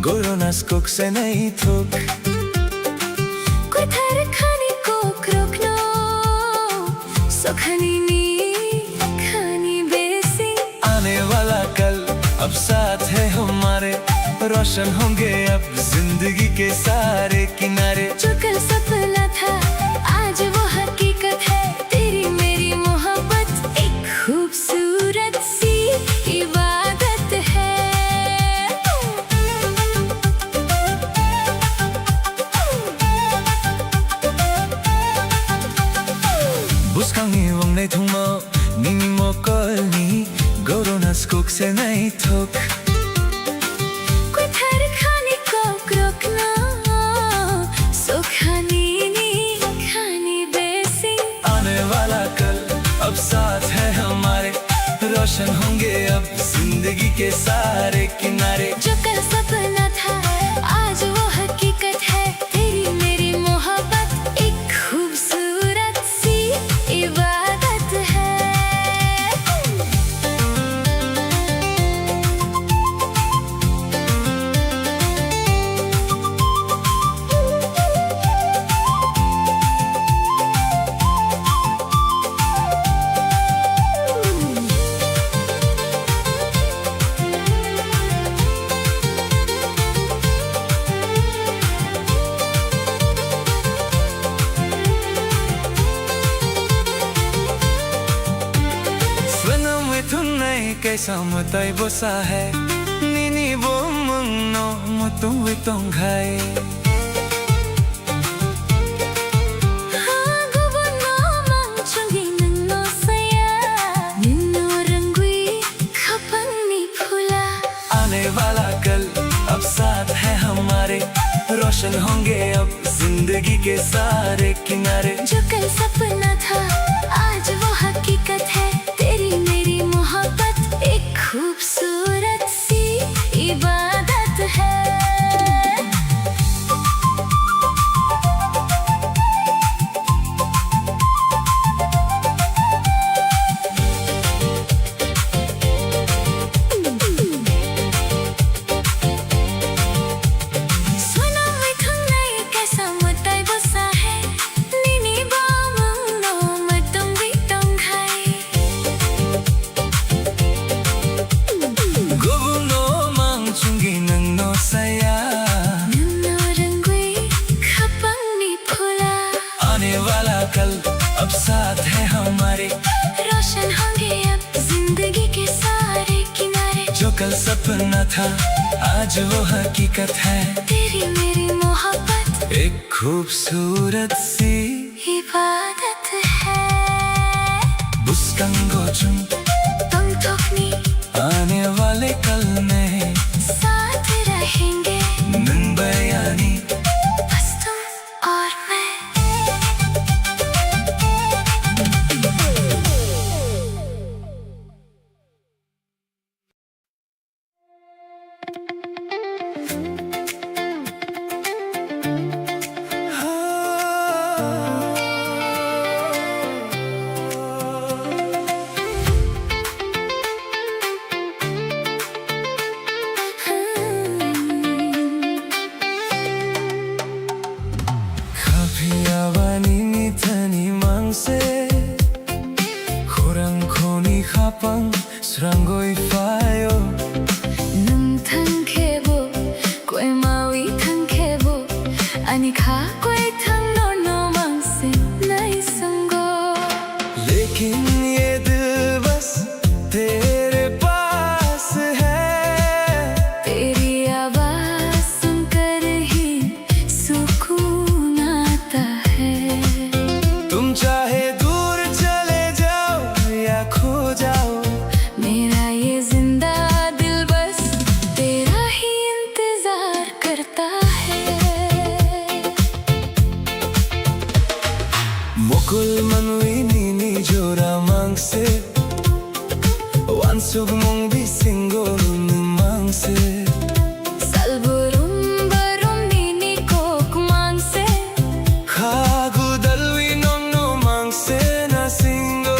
गोरोनास कुक से नहीं थूक कुथर खाने को रोकनो सुखानी नी खानी बेसी आने वाला कल अब साथ है हमारे रोशन होंगे अब जिंदगी के सारे किनारे जो कल सपना था आज वो हकीकत है तेरी मेरी मोहब्बत एक खूबसूरत सी इबादत है Buskangi wong nei thungmo nini mo kolni Goronas cook se nahi thuk कुथर खाने को रोकना सुखानी नी खानी बेसी आने वाला कल अब साथ है हमारे रोशन होंगे अब जिंदगी के सारे किनारे जो कल सपना था आज वो हकीकत है तेरी मेरी मोहब्बत एक खूबसूरत सी इबादत है कैसा मताई बोसा है निनी वो मुन्नो मुतुवे तोंगाई गुबुनो 망충이 너 사야 निन्नो रंगवी खपनी फूला आने वाला कल अब साथ है हमारे रोशन होंगे अब जिंदगी के सारे किनारे जो कल सपना था आज वो हकीकत है तेरी मेरी मोहब्बत एक खूबसूरत सी इबादत है कल अब साथ है हमारे रोशन होंगे अब जिंदगी के सारे किनारे जो कल सपना था आज वो हकीकत है तेरी मेरी मोहब्बत एक खूबसूरत सी इबादत है बुस्कंगो चुन तुम तोकनी आने वाले कल में साथ रहेंगे नंबयानी बस तुम और मैं Srangoi fayo Nung thang khebo Koi mawi thang khebo Ani kha koi thang no no mang se nai sango लेकिन ये दिल बस तेरे पास है तेरी आवाज सुनकर ही सुकून आता है तुम चाहे दूर चले जाओ या खो जाओ मेरा ये जिंदा दिल बस तेरा ही इंतजार करता है मुकुल मनवी नीनी जोरा मांग से वांसुग मोंग भी सिंगो मांग से Salburum barum nini kok mang se खागु दलवी नोंग नो मांग से ना सिंगो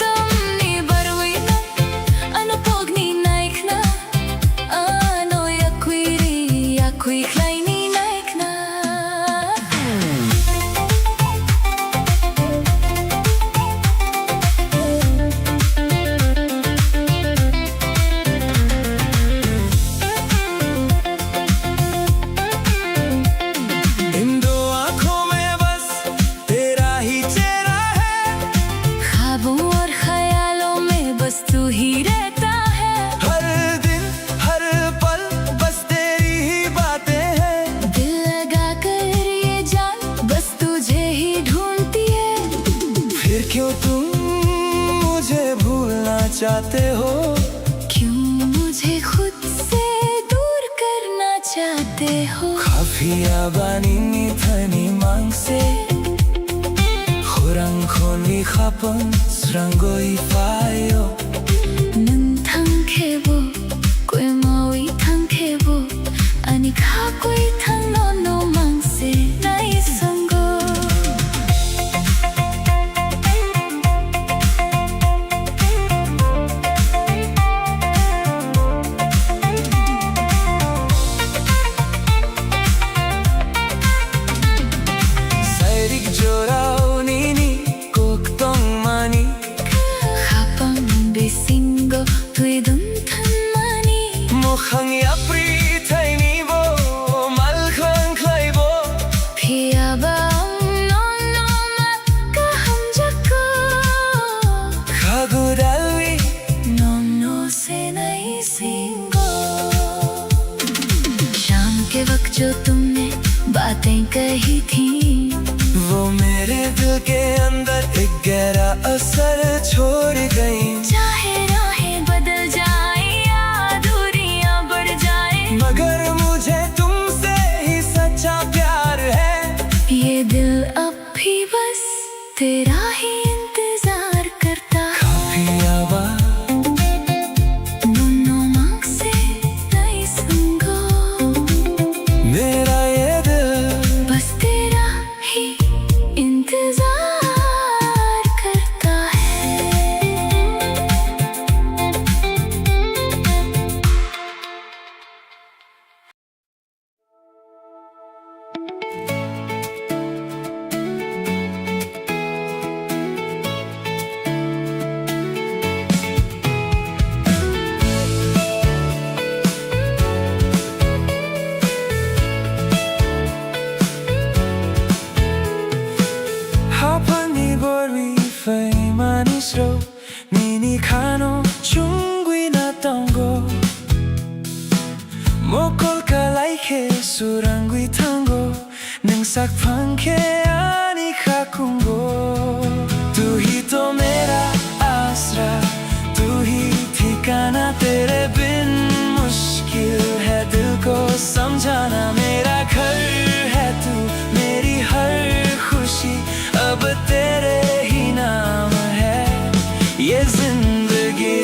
Tamni barwi na ano pog ni naik na ano yakwiri चाहते हो? क्यों मुझे खुद से दूर करना चाहते हो? Kafia banini thani mangse Khurang khoni khapan srangoi fayo Nang thang khebo koi maui thang khebo ani kha koi thang no mangse nai sango Sairik jorao nini koktong mani khapang besingo tui dum than mani Mukhang yapri thaini bo mal khang khlai bo phia ba no ma ka ham jako Khagurawi no se nai singo शाम के वक्त जो तुमने बातें कही थी वो मेरे दिल के अंदर एक गहरा असर छोड़ गई चाहे राहें बदल जाए या दूरियां बढ़ जाए मगर मुझे तुमसे ही सच्चा प्यार है ये दिल अब भी बस तेरा ही इंतजार करता Kafia ba नो मांग से नहीं संगो मेरा ये दिल बस तेरा ही इंतजार करता है Hapani borwi fai manisro Nini kano chungwi na tongo Mokol kalai ke surangwi tango Nang sak pangke ani kakungo Tu hi to mera asra Tu hi ठिकाना तेरे बिन मुश्किल है दिल को समझाना मेरा घर है तू मेरी हर खुशी अब तेरे ही नाम है ये जिंदगी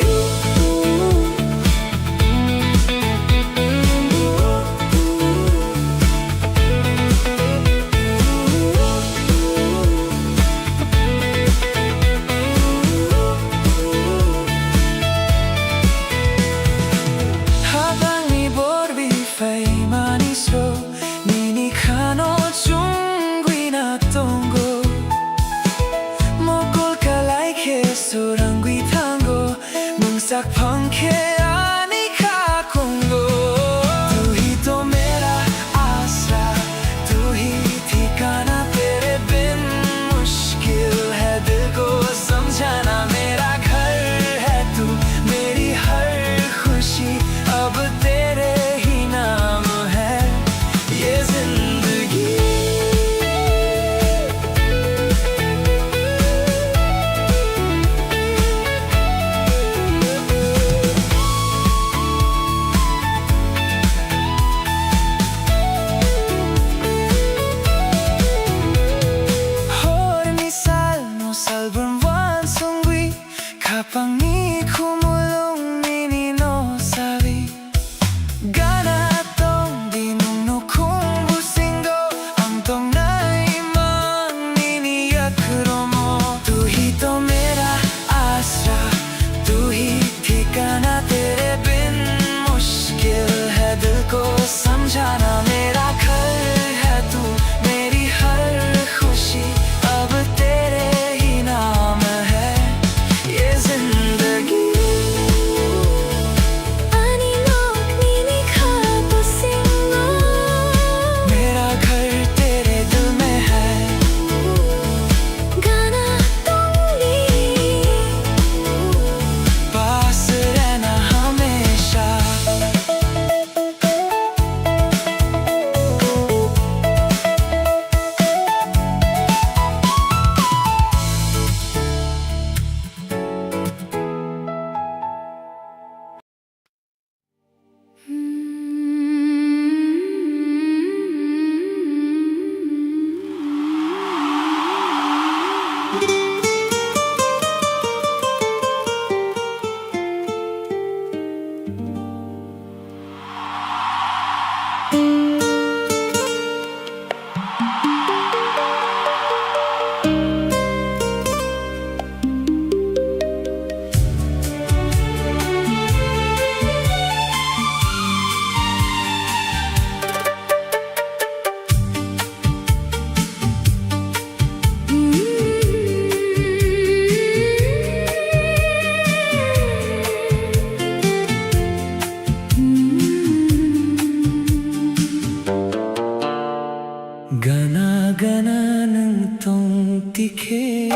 gana ng tongtike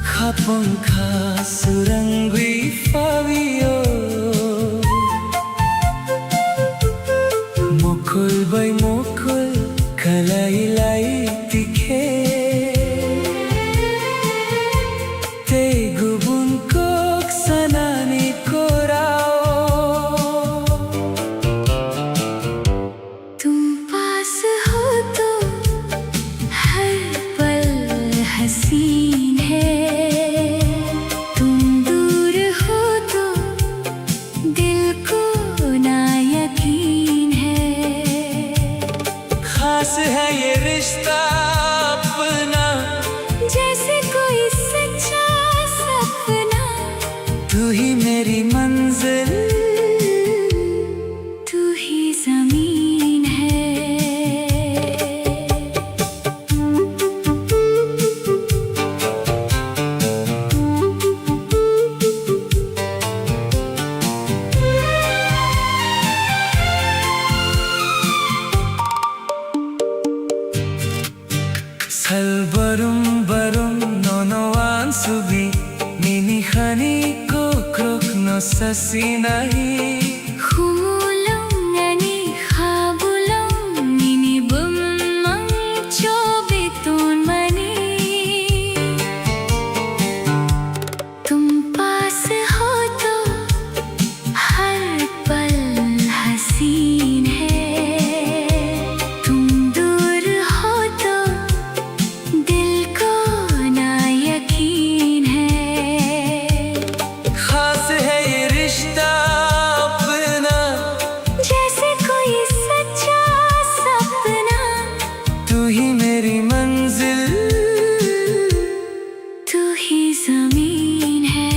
Kapang kasurangwi fabio Mokol bay mokol kalay-lay tike Te gubun kok sanani korao तुम पास हो तो हर पल हसीन है तुम दूर हो तो दिल को ना यकीन है खास है ये रिश्ता अपना जैसे कोई सच्चा सपना तू ही मेरी मंजिल तू ही जमीन है Salbarum barum nonoan subi Nini khani ko krok no sasinahi Humulong ani habulong nini bumang chobitun mani तुम पास हो तो हर पल हसीन है तुम दूर हो तो दिल को ना यकीन है खास है ये रिश्ता अपना जैसे कोई सच्चा सपना तू ही मेरी मंजिल तू ही जमीन है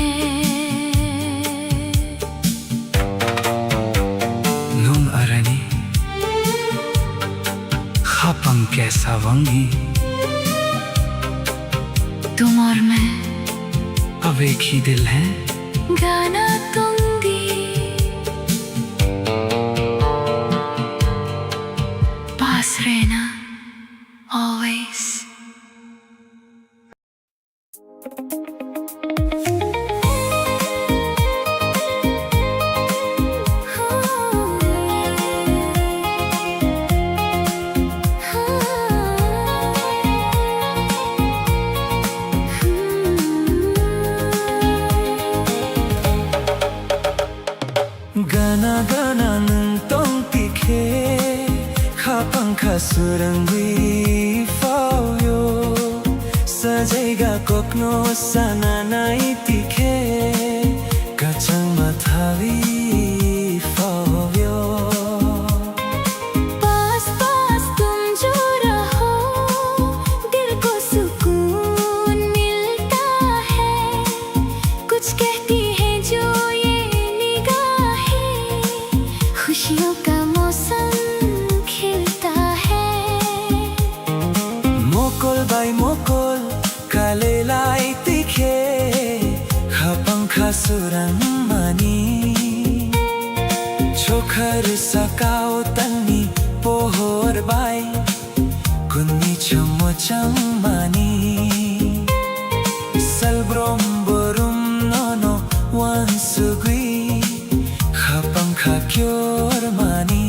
Nung arani Khapang kaisa wangi तुम और मैं अब एक ही दिल है गाना तुम भी पास रहना always Gana gana ng tongtike Kapang kasurangwi fauyo Sajaiga kokno sana naitike Kachang mathavi fauyo पास पास तुम जो रहो दिल को सुकून मिलता है कुछ कहती है जो ये निगाहें खुशियों का मौसम खिलता है Mokol bay mokol kalelay tike Kapang kasurang mani Chokhar sakao tani pohor bay Kunni chamochang mani Salbrom borum nono wansugui Kapang kakyor mani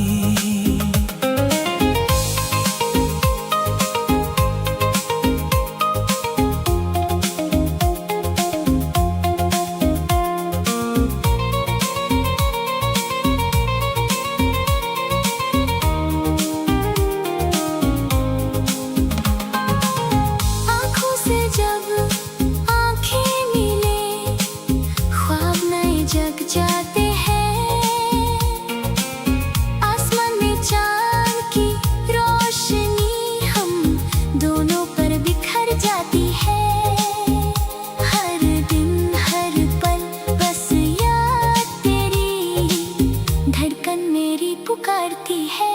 आँखों से जब आँखें मिले ख्वाब नए जग जाते हैं आसमान में चाँद की रोशनी हम दोनों पर बिखर जाती है हर दिन हर पल बस याद तेरी धड़कन मेरी पुकारती है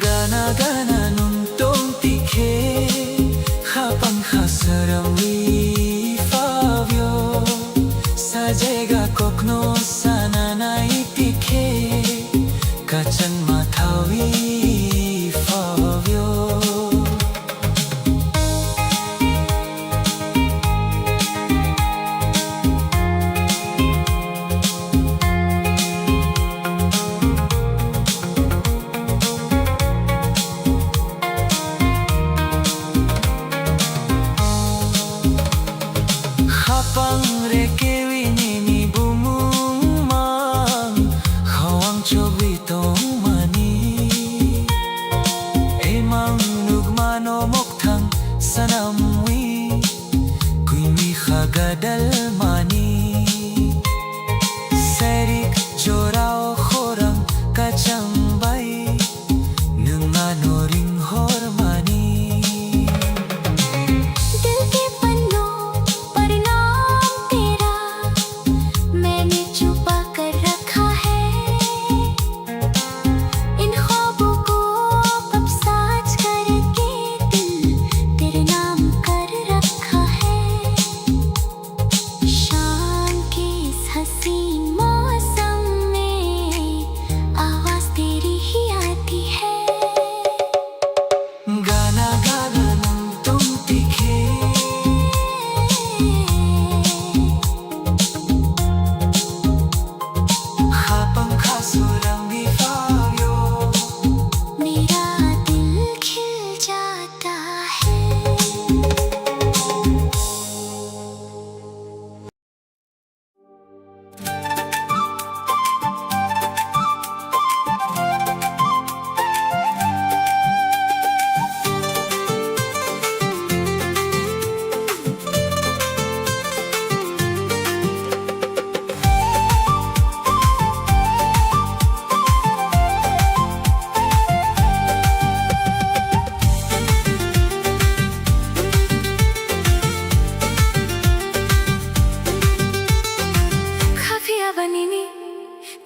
Gana gana nung tongtike Kapang kasurangwi fauyo Sajaiga kokno sana naitike Kachan mathaw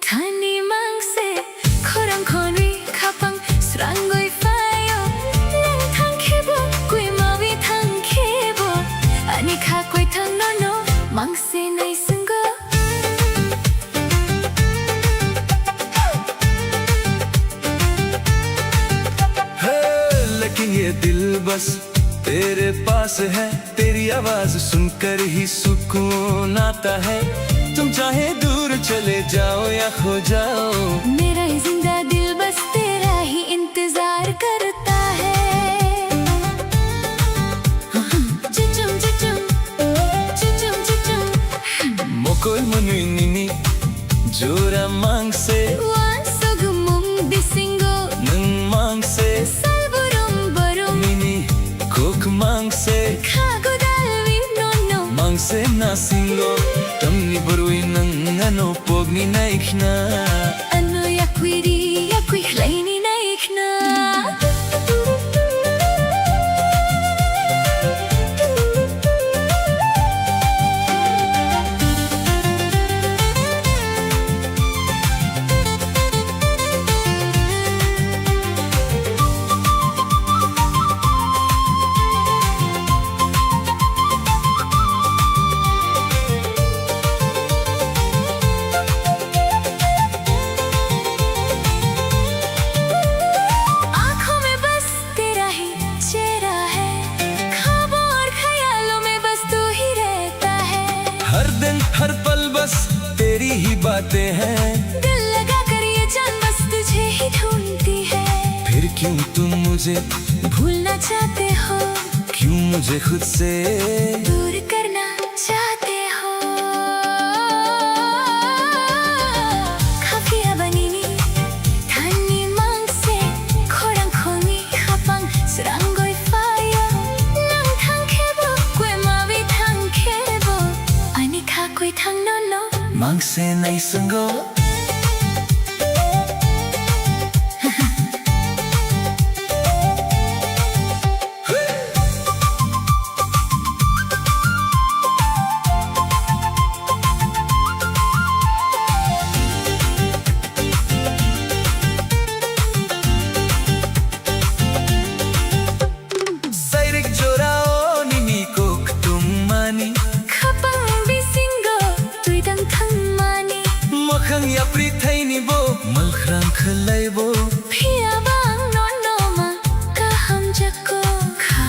Tani mangse korang konri kapang srangoi fayo nang thang khebo kui mawi thang khebo ani kha koi thang no no mangse nai sungo लेकिन ये दिल बस तेरे पास है, तेरी आवाज सुनकर ही सुकून आता है। तुम चाहे दूर चले जाओ या खो जाओ, मेरा ये जिंदा दिल बस तेरा ही इंतजार करता है। चुचुम चुचुम चुचुम चुचुम मोकोल मुनुई निनी जोरा मांग से wan sogumum bisingo नंग मांग से salburum barum निनी कोक मांग से khagodalwi no no मांग से ना सिंगो तमनी बरुई नंग अनो पोगनी नाइखना ano yakwiri yakwi hlaini naikna आँखों में बस तेरा ही चेहरा है, ख्वाबों और ख्यालों में बस तू ही रहता है। हर दिन हर पल बस तेरी ही बातें हैं, दिल लगा कर ये जान बस तुझे ही ढूंढती है। फिर क्यों तुम मुझे भूलना चाहते हो, क्यों मुझे खुद से दूर करना चाहते हो। Kafiya banini Tani mangse Korang kongi khapang Serangoi fayo Nang thang khebo Kwe mawi thang khebo Ani kha koi thang no no मांग से नहीं संगो Sairik jorao nini kok tum mani Khapang bisingo Tui dang thang mani Makhang ya pri thai ni bo Malkhrang khalai bo Pia bang no no ma Kaham jako Kha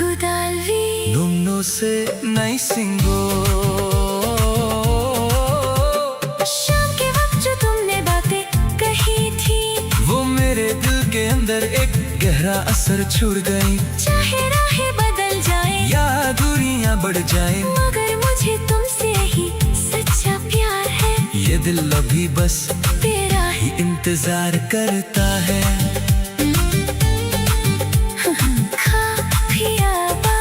gudalvi Num no se नहीं सिंगो शाम के वक्त जो तुमने बातें कही थी वो मेरे दिल के अंदर एक गहरा असर छोड़ गई, चाहे राहें बदल जाए या दूरियां बढ़ जाए, मगर मुझे तुमसे ही सच्चा प्यार है। ये दिल अभी बस तेरा ही इंतजार करता है। खा पिया बा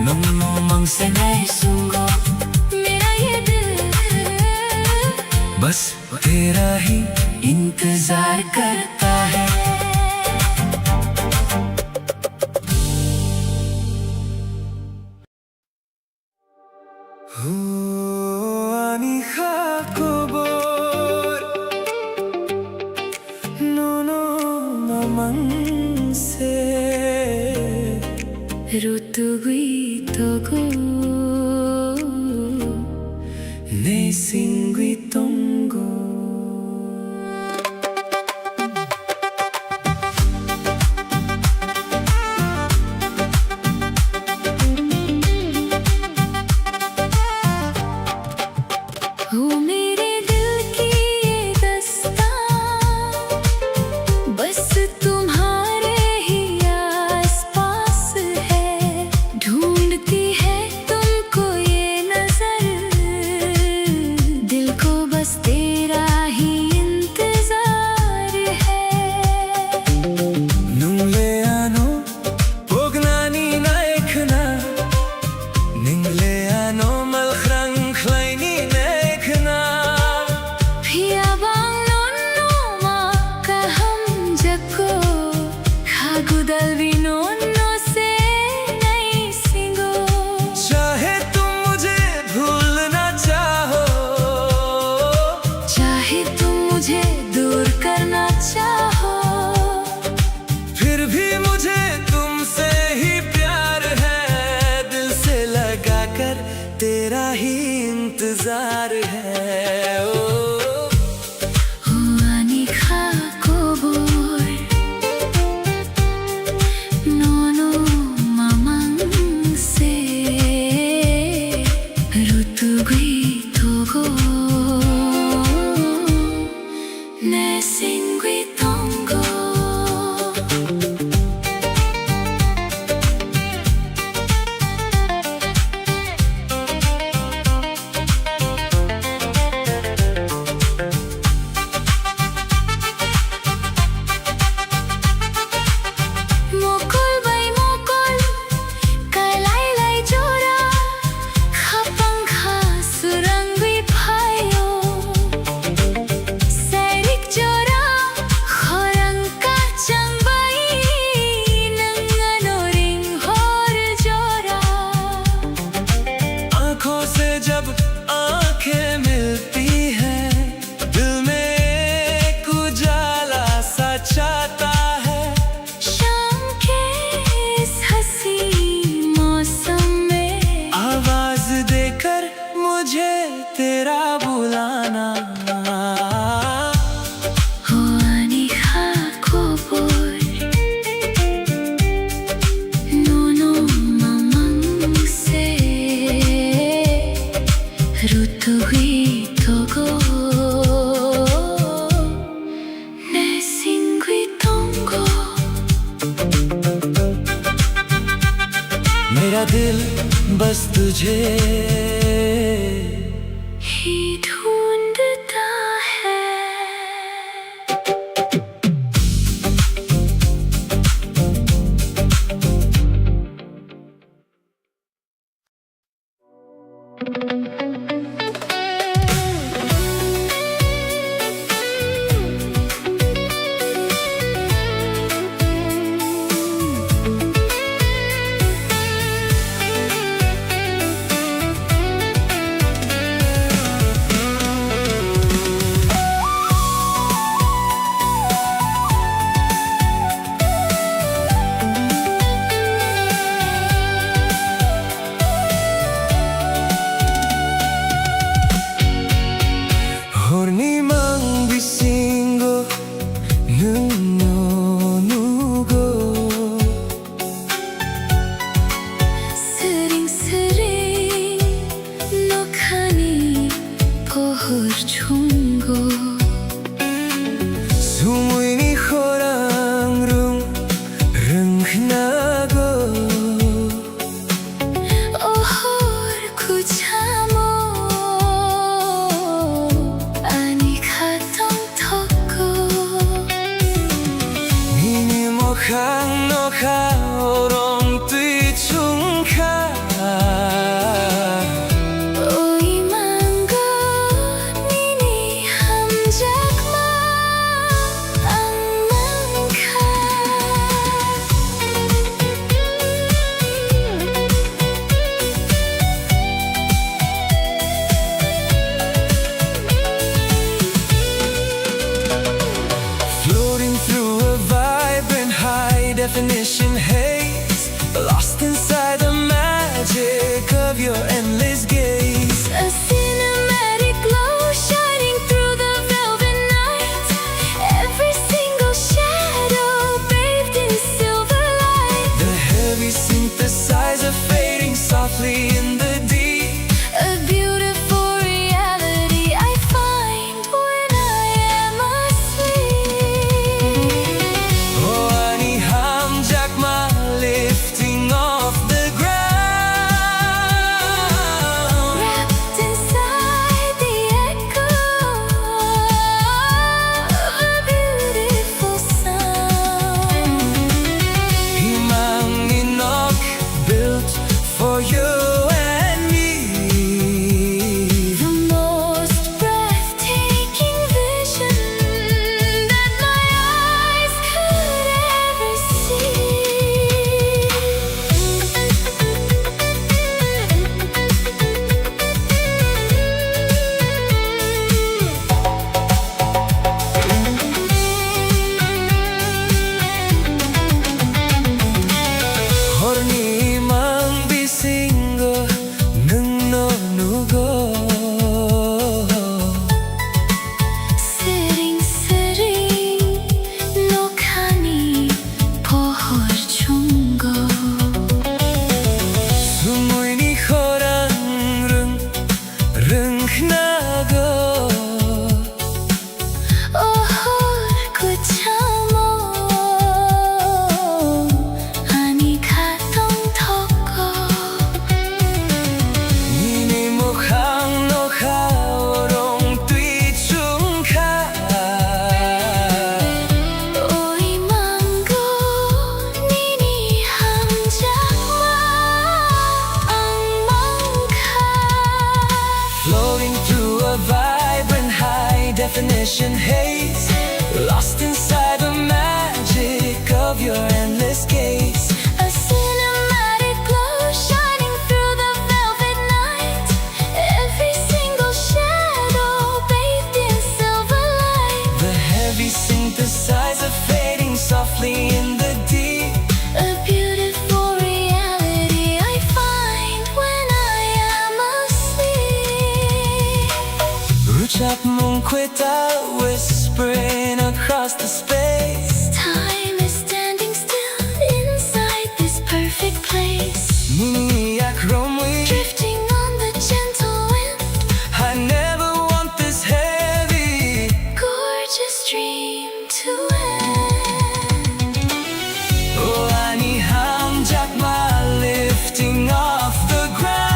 नन्नो मंग से नहीं सुंगो मेरा ये दिल बस तेरा ही इंतजार करता है। Ani khakobor no no mamang se रुतुगुई तो गो ne singui tongo हो मेरे दिल की ये दास्तां बस तुम्हारे ही आसपास है। ढूंढती है तुमको ये नजर बस तुझे ही ढूंढता है। Hornimang bisingo nugo 스링스링 녹하니 pohor chungo Sumuini horang rung nago ohor kuchamo ani khatong thoko Nini mokhang no kha orong tui chung kha oi mango nini hamjakma ang mangkha Floating through a vibrant high-definition haze, lost inside the magic of your endless gaze. A cinematic glow shining through the velvet night. Every single shadow bathed in silver light. The heavy synthesizer fading softly in the deep. A beautiful reality I find when I am asleep. Oh, ani hamjakma lifting off the ground. Wrapped inside the echo of a beautiful sound. Himang inok built for you and me. The most breathtaking vision that my eyes could ever Hornimang bisingo nugo 스링스링 녹하니 pohor chungo Sumuini horang rung nago ohor kuchamo ani khatong thoko Nini mokhang no kha orong tui chung kha oi mango nini hamjakma ang mangkha Floating through a vibrant high-definition haze, lost inside the magic of your endless gaze. A cinematic glow shining through the velvet night. Every single shadow bathed in silver light. The heavy synthesizer fading softly in the deep. A beautiful reality I find when I am asleep. Ruchap mong kweta whispering across the space. Time is standing still inside this perfect place. Nini yak romwi Drifting on the gentle wind. I never want this heavy. Gorgeous dream to end. Oh, ani hamjakma lifting off the ground.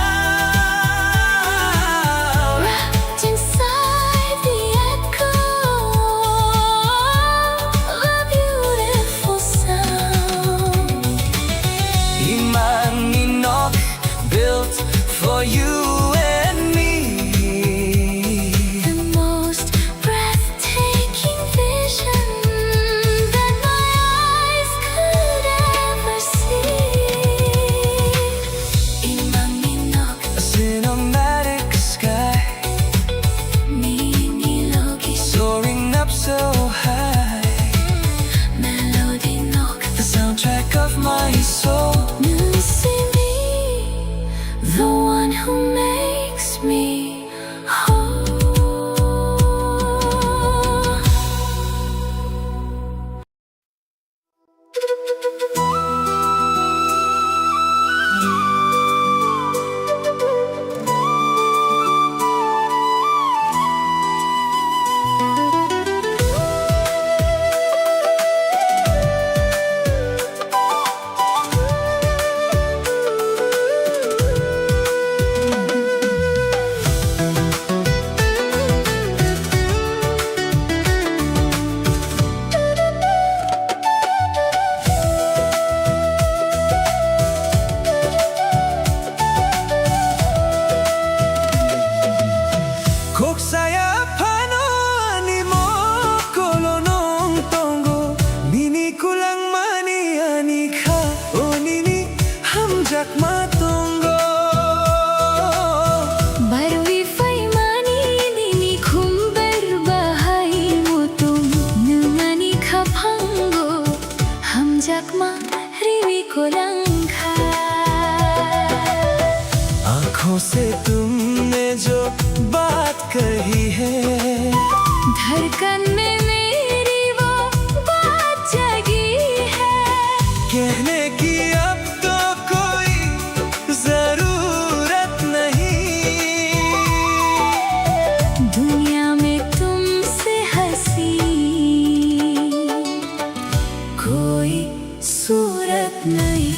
Hamjakma riwi ko रंखा आँखों से तुमने जो बात कही है, धड़कन में मेरी वो बात जगी है। कहने की अब तो कोई जरूरत नहीं, दुनिया में तुमसे हंसी कोई सूरत नहीं।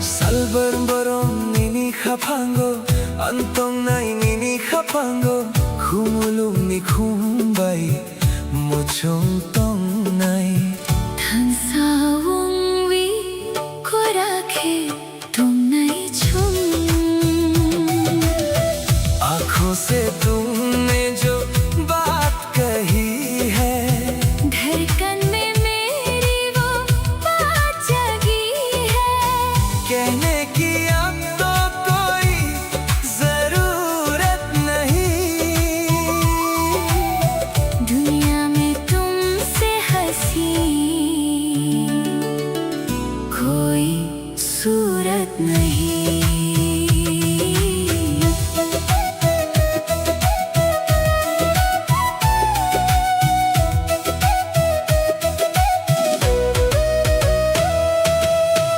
Salbar-barong nini kapango, antong nai nini kapango, khumulong ni khumbay, mochong tong nai. धनसावुं वी को राखे तुम नहीं छुम। आँखों से तुमने जो बात कही है, धड़कन में मेरी वो बात जगी है। कहने की अब तो कोई जरूरत नहीं, दुनिया में तुमसे हंसी कोई सूरत नहीं।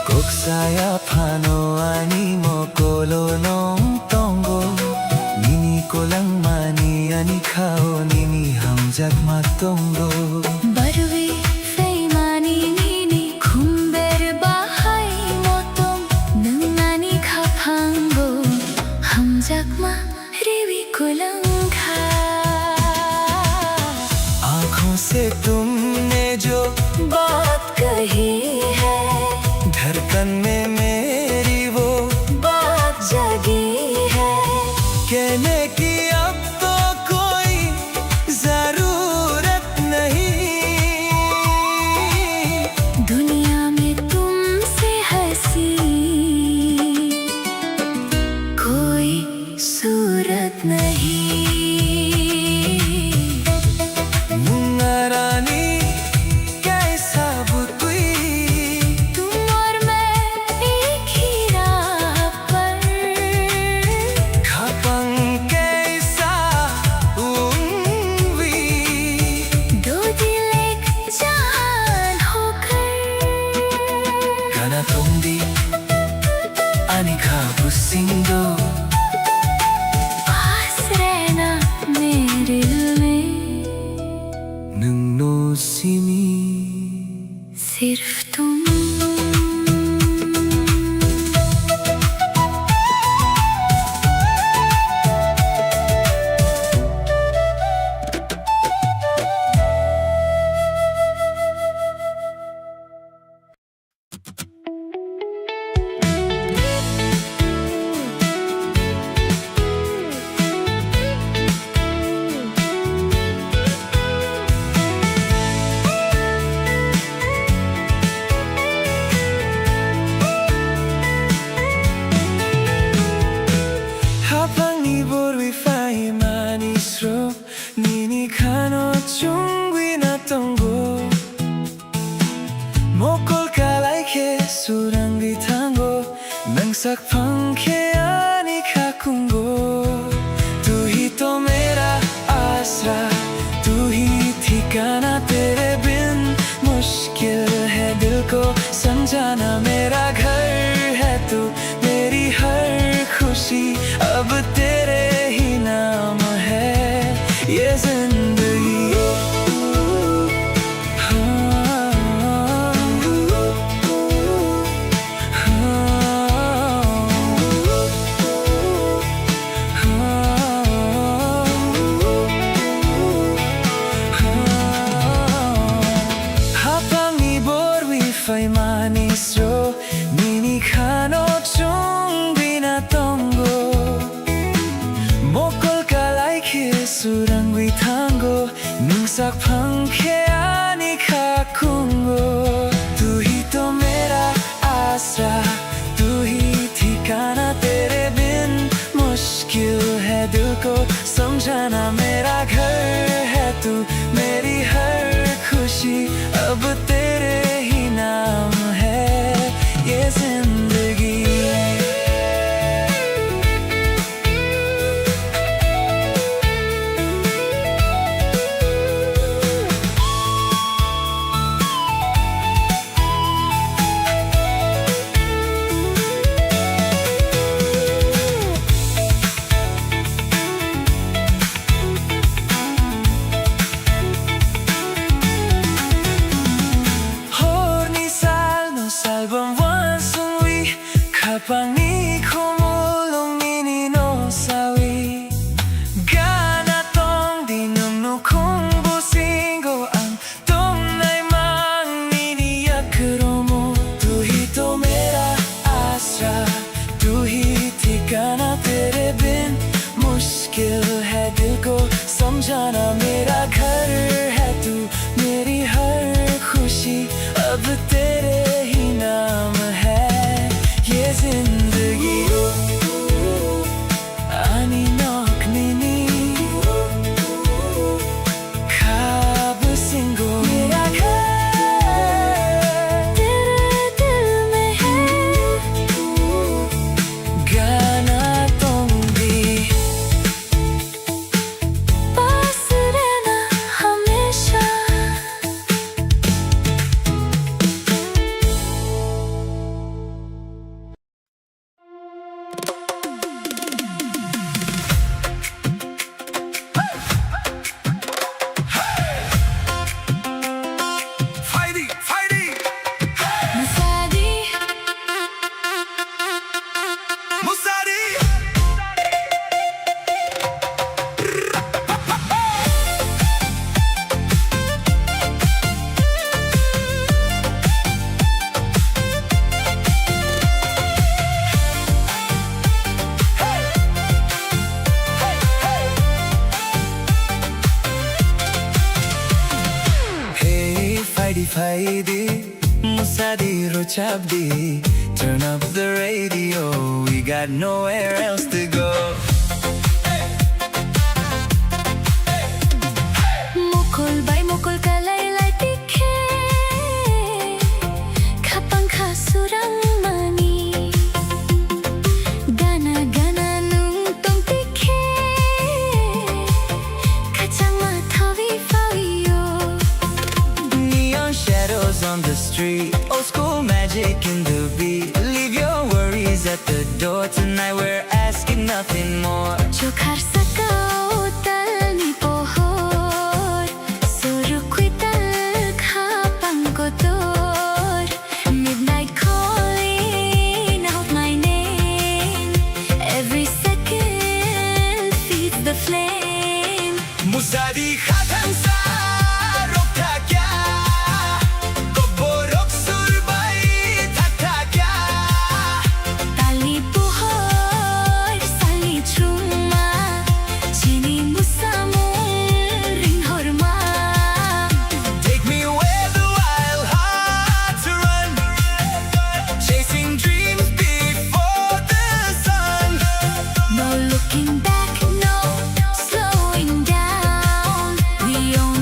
Koksaya pano ani mo kolo nong tongo, nini ko lang mani ani kao nini hamjak matongo. बरुवे फेमानी नीनी खुम्बेर बाहाई मोतोम नंगानी खाफांगो हमजाकमा रिवी कुलंखा। आँखों से तुमने जो बात कही है, धड़कन में मेरी वो बात जगी है। कहने की अब तो कोई जरूरत नहीं, दुनिया में तुमसे हंसी कोई सूरत नहीं। मुंगारानी कैसा बुतुई, तुम और मैं एक ही राह पर, खपंग कैसा उम्वी, दो दिल एक जान होकर। Kana tongdi ani kabusindo, पास रहना मेरे दिल में, nung no simi. सिर्फ तुम। Habang iborwi fai manisro, nini kano chungwi na tongo, mokol kalay ke surangi tango, nang sakpang ke ani kakungo. Tu hi to mera asra, tu hi ठिकाना तेरे बिन मुश्किल है दिल को समझाना। मेरा घर है तू, मेरी हर खुशी अब तेरे ही नाम है ये जिंदगी। surangi tango nung sak pankhe ani khakungo tu hi to mera आसरा तू ही ठिकाना तेरे बिन मुश्किल है दिल को समझाना मेरा घर है तू मेरी हर खुशी अब तेरे ही नाम है ये जिंदगी Pangi kumulong nini no sawi Gana tong di nung no kung busingo ang tong nai mang nini yakromo Tu hi to mera आसरा तू ही ठिकाना तेरे बिन मुश्किल है दिल को समझाना मेरा घर है तू मेरी हर खुशी अब तेरे ही नाम है ये जिंदगी आनी नौक निनी ख्वाब सिंगो मेरा घर तेरे दिल में है गाना तुम भी पास रहना हमेशा Faidi, Musadi Rochabdi, turn up the radio, we got nowhere else to go. Mukul bay mukul kalay lay tikhe, kapang kasurang mani, gana gana nung tong tikhe, kachang mathawi fawiyo. Shadows on the street, old school magic in the beat. Leave your worries at the door. Tonight we're asking nothing more. Jo khar sakao tal ni pohor, surukui tal khapang ko tor. Midnight calling out my name. Every second feeds the flame. Musadi khatang sa Looking back, no slowing down. We only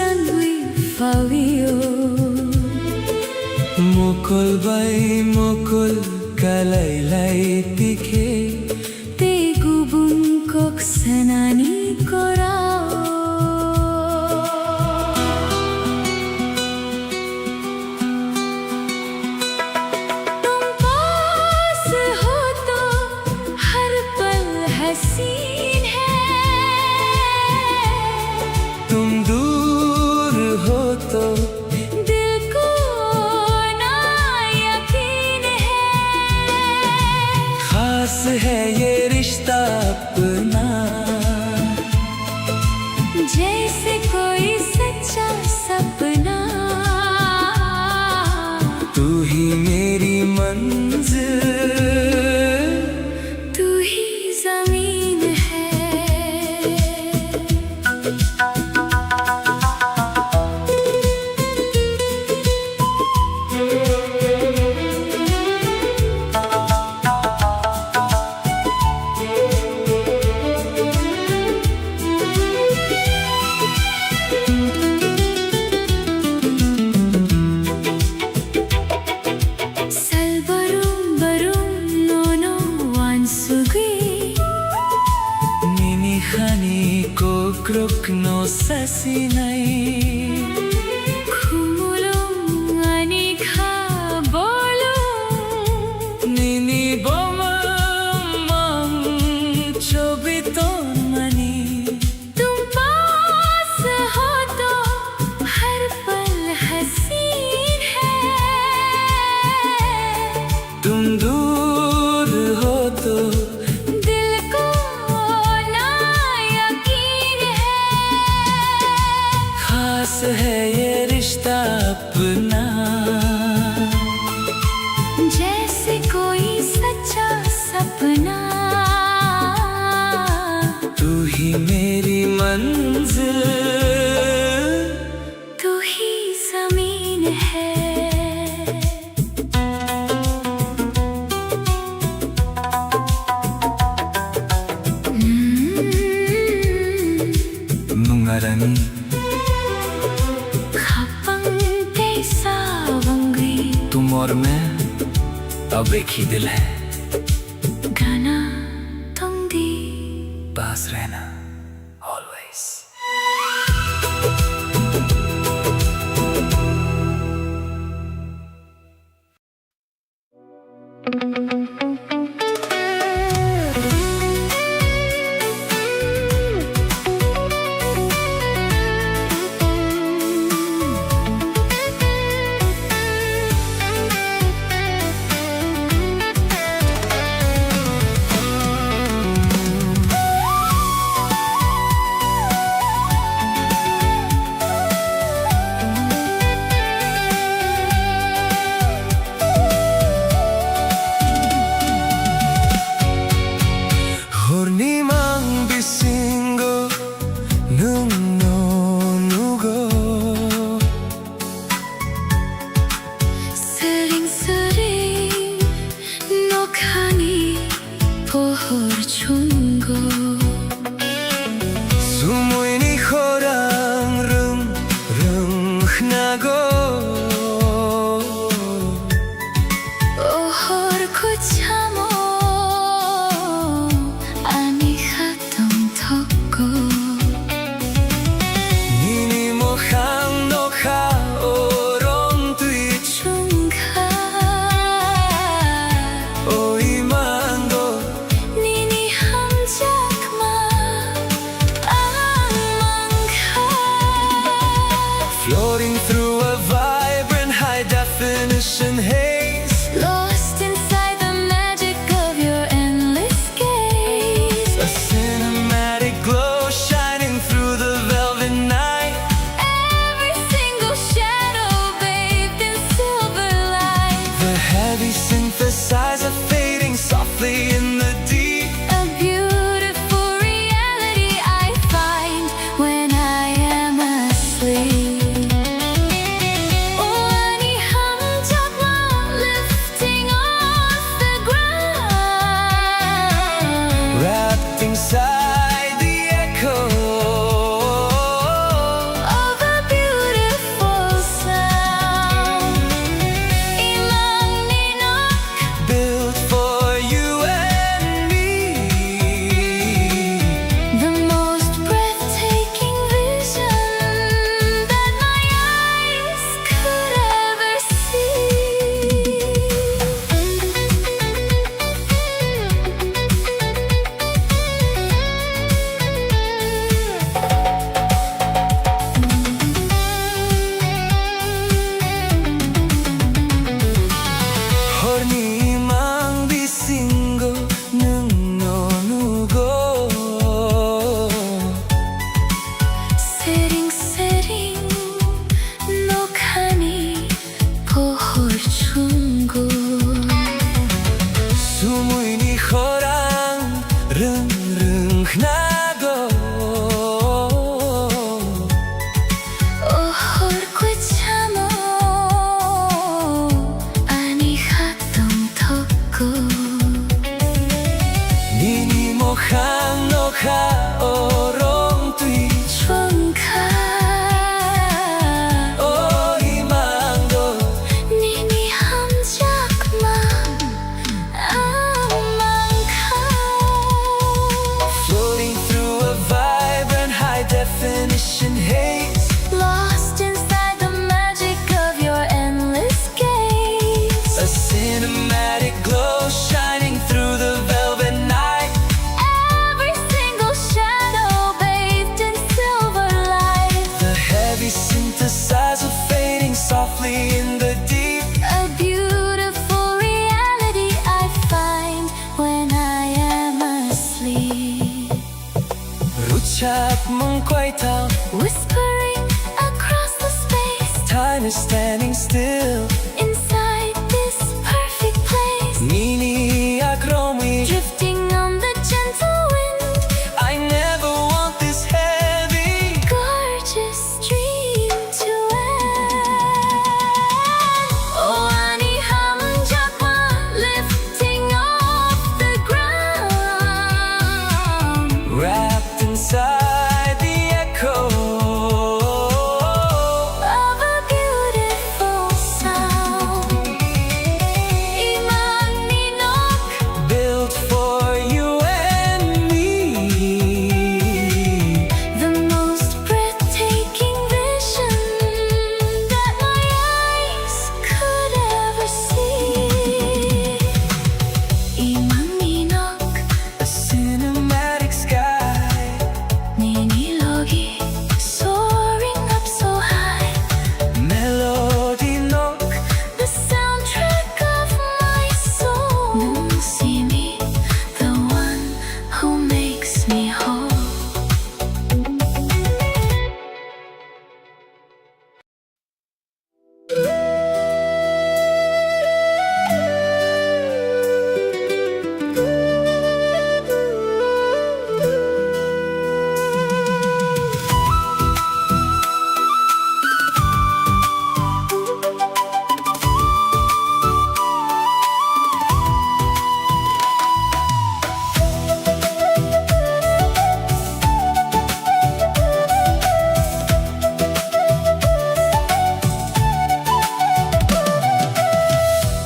ranui fawio Mukul bay mukul kalaylay tikhe te gubung kok sanani korao तुम पास हो तो हर पल हसीन है तुम दूर हो तो दिल को ना यकीन है खास है ये रिश्ता अपना जैसे कोई सच्चा सपना तू ही मेरी मंजिल तू ही जमीन है Salbarum barum nono wansugi Nini khani ko kruk no sasinai Khumulum ani kha bolum Nini bomam chobiton mani तुम पास हो तो हर पल हसीन है तुम दूर हो तो दिल को ना यकीन है खास है ये रिश्ता अपना जैसे कोई सच्चा सपना तू ही मेरी मंजिल तू ही जमीन है Nungarani खपंग ते सावंगी तुम और मैं अब एक ही दिल है गाना तुम दी पास रहना always Hornimang bisingo nung no nugo 스링스링 녹하니 보홀 충고 Sumuy ni khorang rung rung nago 오홀 고참오 아니 하동 덕고 Nini mo khang no kha orong tui 중가 oi mango 니니 함작마 안망가 Floating through a vibrant high definition haze Lost inside the magic of your endless gaze A cinematic glow shining through the velvet night Every single shadow bathed in silver light The heavy synthesizer fading softly in the deep A beautiful reality I find when I am asleep time is standing still inside this perfect place. Nini akromi, Drifting on the gentle wind. I never want this heavy. Gorgeous dream to end. Oh, ani hamon jakma, lifting off the ground. Wrapped inside the echo Of a beautiful sound. Imang ninok, built for you and me. the most breathtaking vision that my eyes could ever see. Imang ninok, A cinematic sky, ninilogi, soaring up so high. melody nook, The soundtrack of my soul. Nung see me, the one who makes me whole.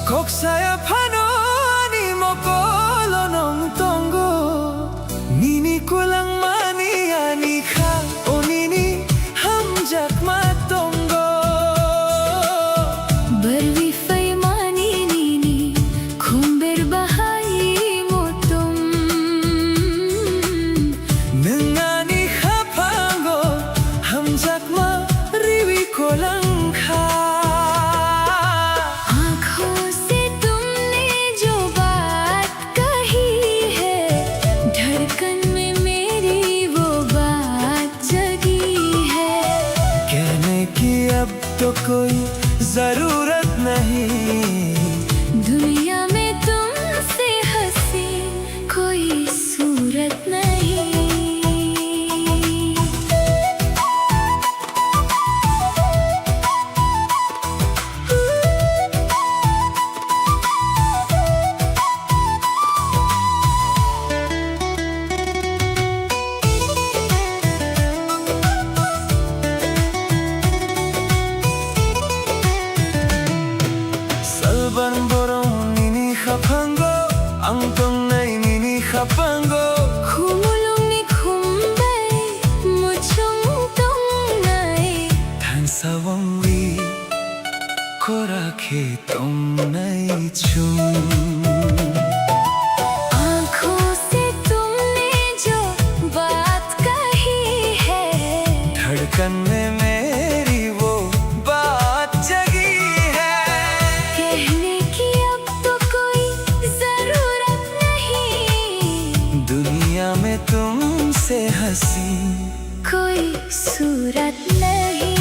Koksaya pano ani mokolo nong tongo. Nini kulang mani ani ka o nini hamjak matongo. Barwi fay mani nini, kumber bahai mo tum. Nangani hapango hamjak ma riwi kolang ka. आँखों से तुमने जो बात कही है, धड़कन में मेरी वो बात जगी है। कहने की अब तो कोई जरूरत नहीं। दुनिया में तुमसे हंसी कोई सूरत नहीं। Salban borong nini hapango, ang tong nay nini hapango. Khumulong ni khumbay, muchong tungnay. Than sawang wi, korake tong nay chung. आँखों से तुमने जो बात कही है, धड़कन में मेरी वो बात जगी है। कहने की अब तो कोई जरूरत नहीं। दुनिया में तुमसे हंसी कोई सूरत नहीं।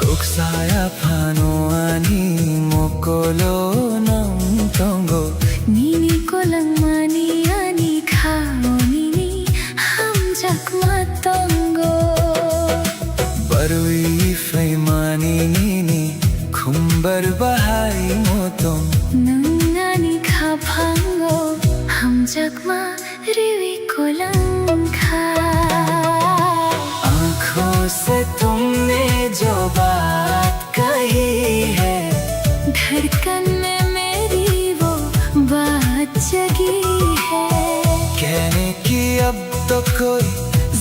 Koksaya pano ani mokolo nong tongo. Nini ko lang mani ani khao nini hamjak matongo. Barwi fay mani nini khumbar bahai motong. Nung ani khapango hamjak ma riwi ko lang kha. आँखों से तुमने जो बात कही है, धड़कन में मेरी वो बात जगी है। कहने की अब तो कोई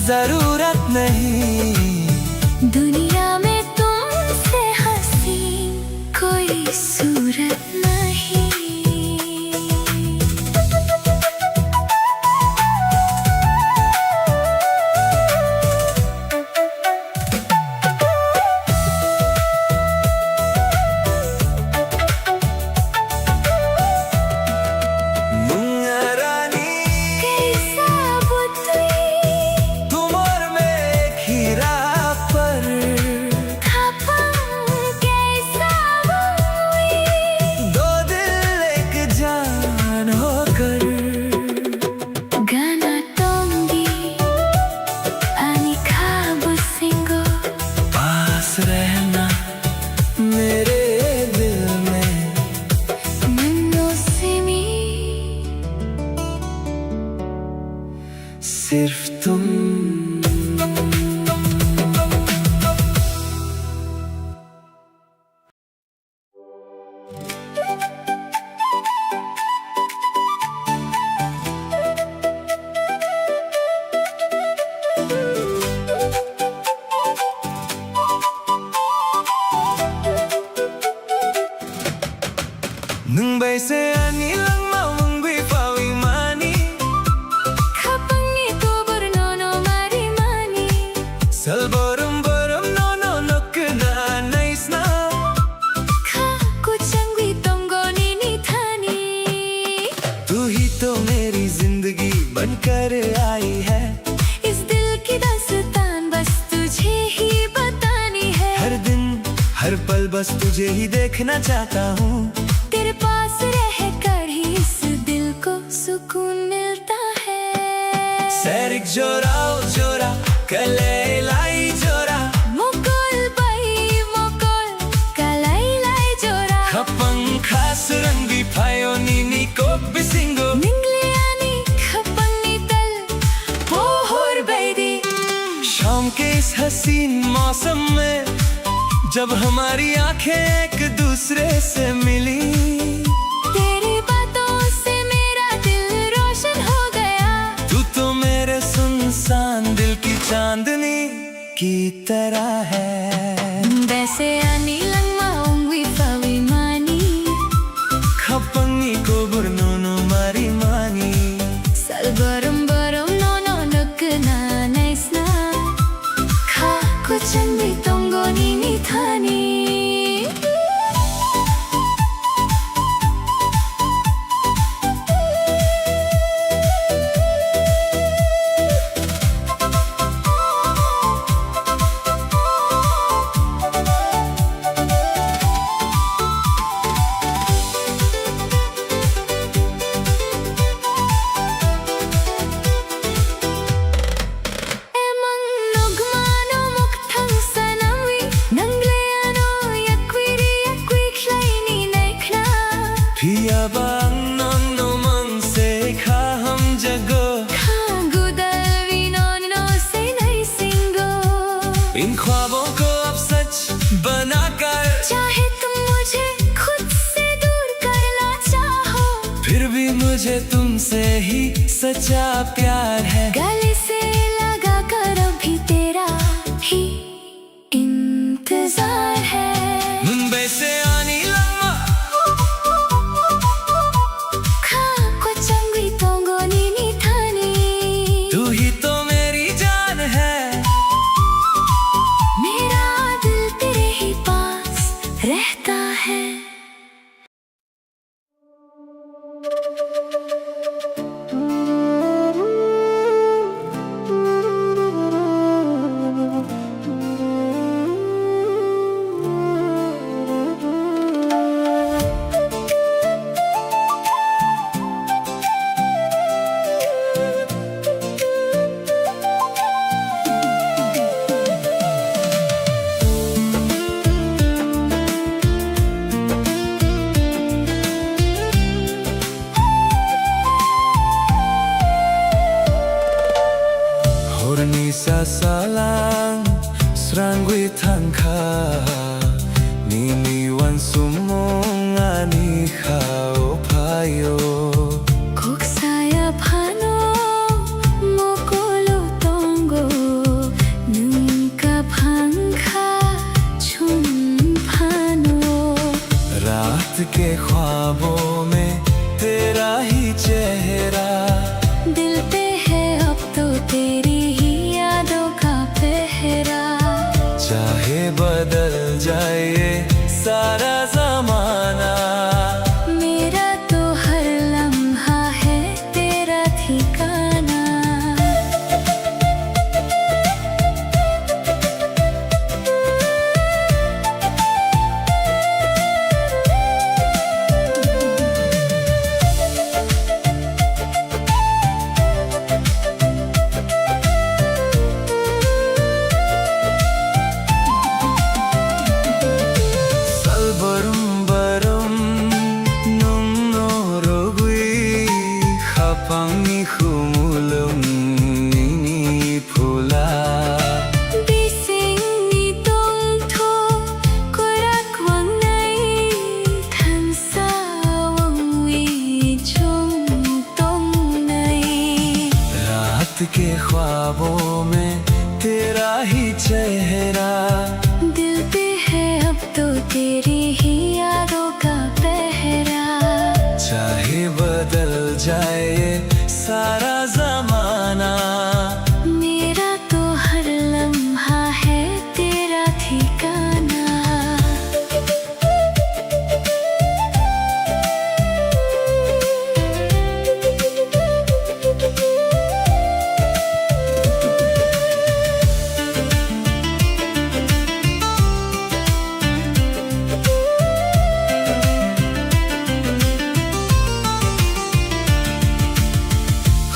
जरूरत नहीं। दुनिया में तुमसे हंसी कोई सूरत 능베세 아니랑 마음이 파위 많이 가방에 도보를 넣어 말이 많이 살버름 너너 너그나 나이스나 खाको चंगी तंगोनी निठानी तू ही तो मेरी जिंदगी बनकर आई है इस दिल की दास्तान बस तुझे ही बतानी है हर दिन हर पल बस तुझे ही देखना चाहता हूँ तेरे पास रहकर ही इस दिल को सुकून मिलता है सैरिक जोरा कले लाई जोरा मोकोल बाई मोकोल कलाई लाई जोरा खपंग खास रंगी फायो नीनी को बिसिंगो निंगलियानी खपंगनी तल पोहोर बैदी शाम के इस हसीन मौसम में जब हमारी आंखें एक दूसरे से मिली तेरी बातों से मेरा दिल रोशन हो गया तू तो मेरे सुनसान दिल की चांदनी की तरह है वैसे आनी लंगमा उंगवी फवी मानी खपंगी को बुरनोनो मारी मानी सल बरम बरम नो नो नकना नाइसना खा कुचंगी तंगोनी निठानी Emang nugmano muktang sanawi nangleano yakwiri yakwi klaini naikna पिया बांग नो मंग से खा हम जगो खागुदलवी नोनो से नहीं सिंगो इन ख्वाबों को अब सच बनाकर चाहे तुम मुझे खुद से दूर करना चाहो फिर भी मुझे तुमसे ही सच्चा प्यार है गले से लगा कर अभी तेरा ही इंतजार है मुंबई से आनी लम्मा खाको चंगी तंगोनी निठानी तू ही तो मेरी जान है मेरा दिल तेरे ही पास रहता है Hornisa salang Srangwi tangka Nini wan sumong ani khao payo Kok saya phano mokolo tongo nunka phangkha chun phano रात के ख्वाबों में तेरा ही चेहरा दिल पे है अब तो तेरी ही यादों का पहरा चाहे बदल जाए ये सारा जमाना मेरा तो हर लम्हा है तेरा ठिकाना ख्वाबों में तेरा ही चेहरा। दिल पे है अब तो तेरी ही यादों का पहरा। चाहे बदल जाए सारा जमाना, मेरा तो हर लम्हा है तेरा ठिकाना।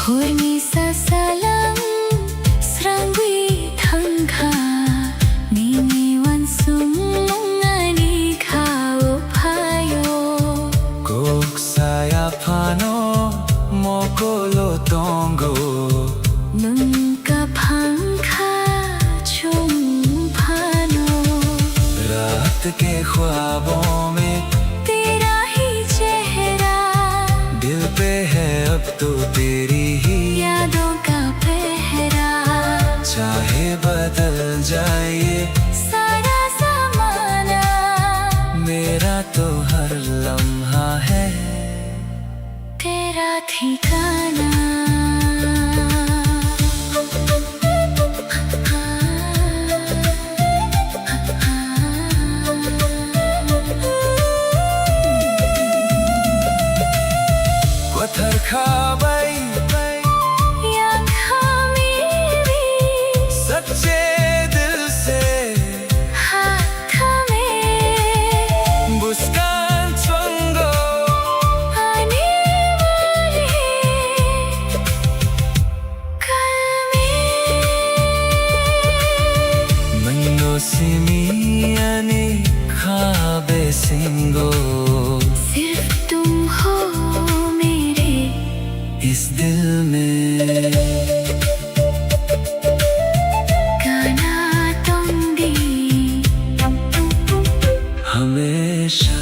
Hormisa salam srangui thangkha niniwan sumungani khao phayo. Kok saya pano mokolo tongo, Nungka phangkha chung phano. रात के ख्वाबों में तेरा ही चेहरा। दिल पे है अब तो तेरी ही यादों का पहरा। चाहे बदल जाए सारा ज़माना, मेरा तो हर लम्हा है तेरा ठिकाना। पत्थर खाबाई yang khamiri सच्चे दिल से हाथ में मुस्कान चंगो आने वाले कल में। मनो सिमियाने खाबे सिंगो, सिर्फ तुम हो मेरे इस दिल में गाना तोंगी हमेशा।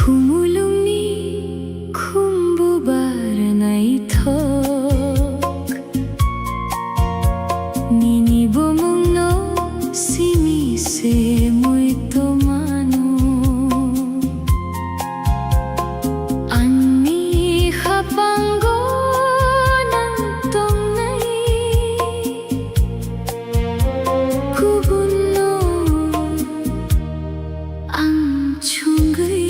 humulungi khumbubar naithok nini bomungno simi se muito mano anni khapango nang tong nai kubunno ang chungai।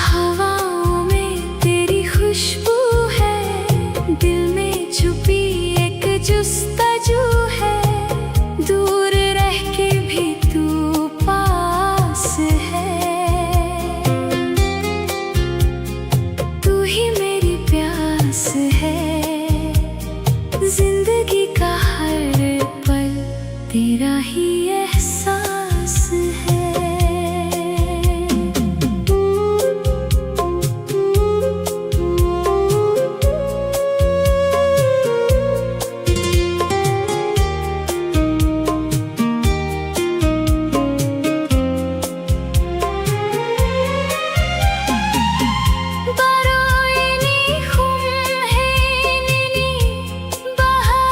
हवाओं में तेरी खुशबू है, दिल में छुपी एक जुस्ताजू है। दूर रह के भी तू पास है। तू ही मेरी प्यास है। जिंदगी का हर पल तेरा ही एहसास है। Baroy ni khum hai nini bahar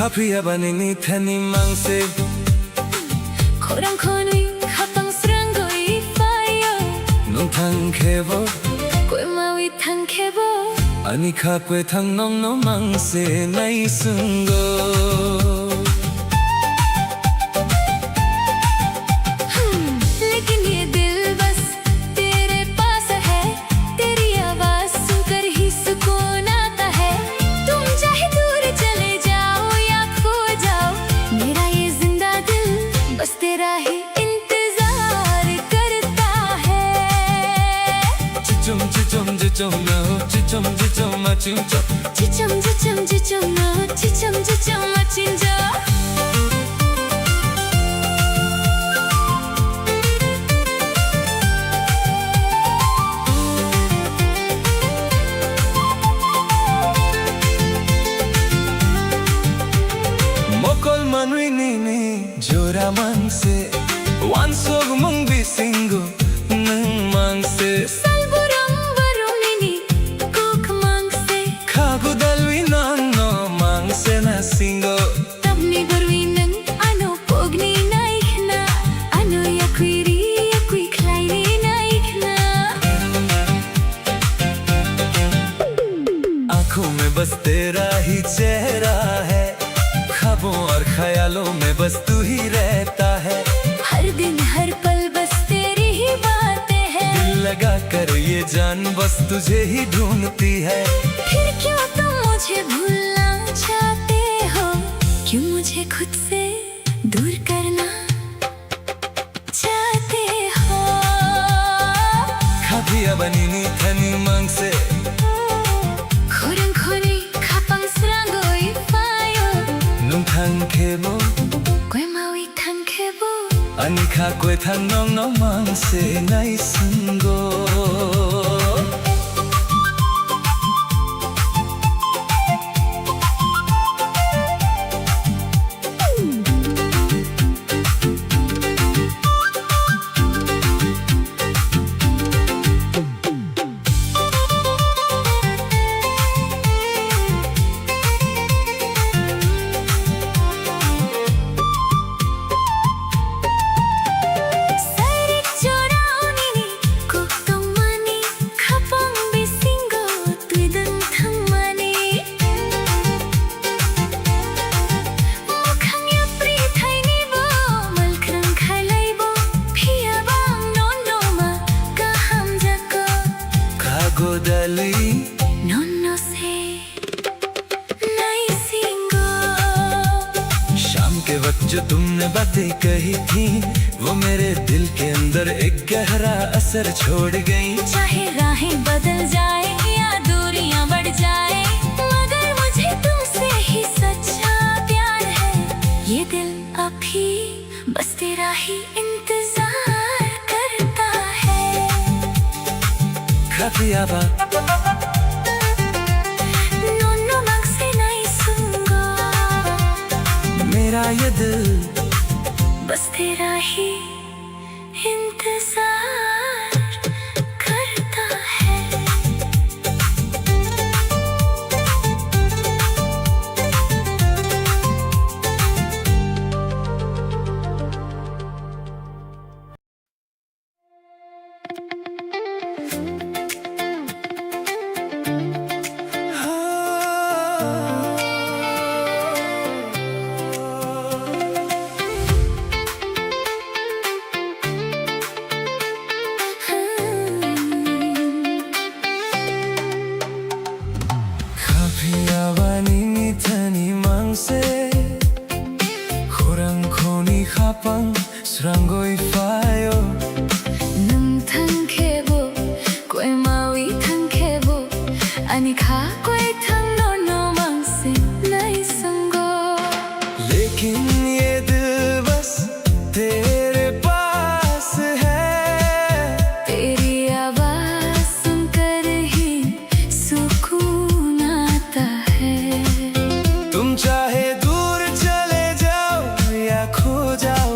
커피야 바니니 테니 망세 코랑코니 합방스런 거이 파이어 농탕 케보 꿀마위 탕케보 아니 카페 탕 넘노 망세 나이 쓴거 लेकिन ये दिल बस तेरे पास है तेरी आवाज सुनकर ही सुकून आता है तुम चाहे दूर चले जाओ या खो जाओ मेरा ये जिंदा दिल बस तेरा ही इंतजार करता है 지좀 지좀 지좀 너 지좀 지좀 마침 저 지점 지점 지점 너 지점 지점 마친 저 목걸 만위니니 조라 망세 완속 뭉비 싱고 능 망세 살부랑 바로니니 꼭 망세 가구 달위 넌너 망세 나 싱고 Tapni barwinang ano pogni naikna ano yakwiri yakwi klaini naikna आंखों में बस तेरा ही चेहरा है ख्वाबों और ख्यालों में बस तू ही रहता है हर दिन हर पल बस तेरी ही बातें हैं दिल लगा कर ये जान बस तुझे ही ढूंढती है फिर क्यों तुम मुझे भूलना चाहते हो क्यों मुझे खुद से दूर करना चाहते हो खाबिया बनीनी थनी मांग से खोरंखोरी खापांसरांगोई 파요 นุ่งทางเคโบ 꿰마위 탕케보 아니 카고에 탕 너 망세 나이 쓴고 사릭 조라오니니 꼭동마니 카봉비 싱고 뛰든 탕마니 무캉야 프리타이니보 말크랑 칼라이보 피아방 노노마 까함자코 카고 달리 노노세 나이 싱고 शाम के वक्त जो तुमने बातें कही थी वो मेरे दिल के अंदर एक गहरा असर छोड़ गई चाहे राहें बदल जाए या दूरियां बढ़ जाए मगर मुझे तुमसे ही सच्चा प्यार है ये दिल अभी बस तेरा ही इंतजार करता है खाबिया बा नोनो मांग से नहीं सुनगा मेरा ये दिल बस तेरा ही इंतजार करता है 카비야 바니니 테니 망세 호랑코니 하방 수랑고이 파요 능 탕케보 꿰마위 탕케보 아니 가quay 탕 노노 망세 나이 संगो लेकिन ये दिल बस तेरे पास है तेरी आवाज सुनकर ही सुकून आता है तुम चाहे दूर चले जाओ या खो जाओ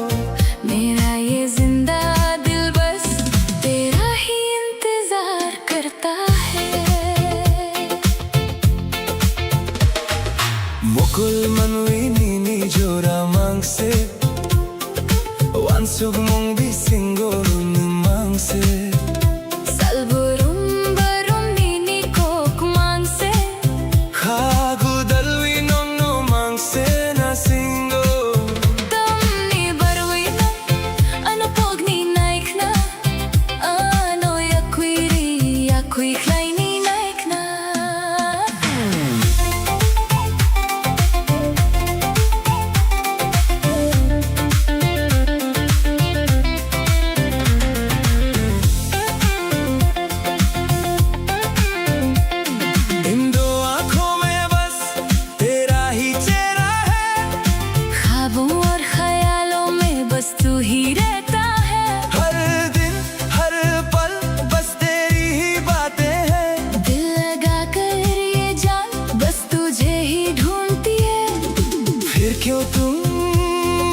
मेरा ये जिंदा दिल बस तेरा ही इंतजार करता है Mukul मनवीनी mangse wan sug mong bisingo nu mangse salburum barum nini kok mangse khagu dalwi nong nu mangse na singo tamni barwi na ano pogni naik na ano yakui klai ni naik na इन दो आंखों में बस तेरा ही चेहरा है ख्वाबों और ख्यालों में बस तू ही रहता है हर दिन हर पल बस तेरी ही बातें हैं दिल लगा कर ये जान बस तुझे ही ढूंढती है फिर क्यों तुम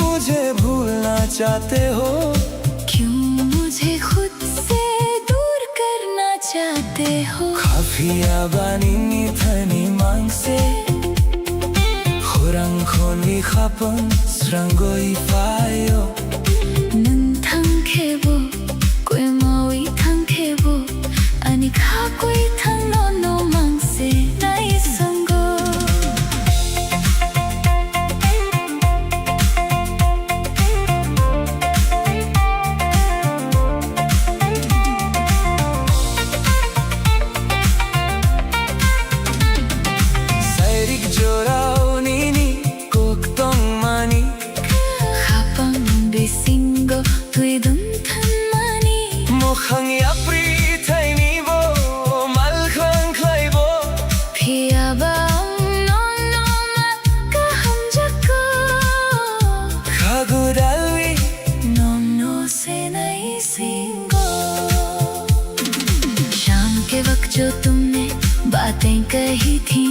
मुझे भूलना चाहते हो क्यों मुझे खुद से दूर करना चाहते हो Kafia bani ni thani mangse Khurang khoni khapon srangoi payo nun thang khebo koi mawi thang khebo ani kha koi thang no mangse nai sango Sairik jorao nini kok tong mani khapang bisingo tui dun than mani Mokhang yapri thai ni bo mal khang khlai bo phia ba no ma ka ham jako Khagu dalwi no से नहीं सींगो शाम के वक्त जो तुमने बातें कही थी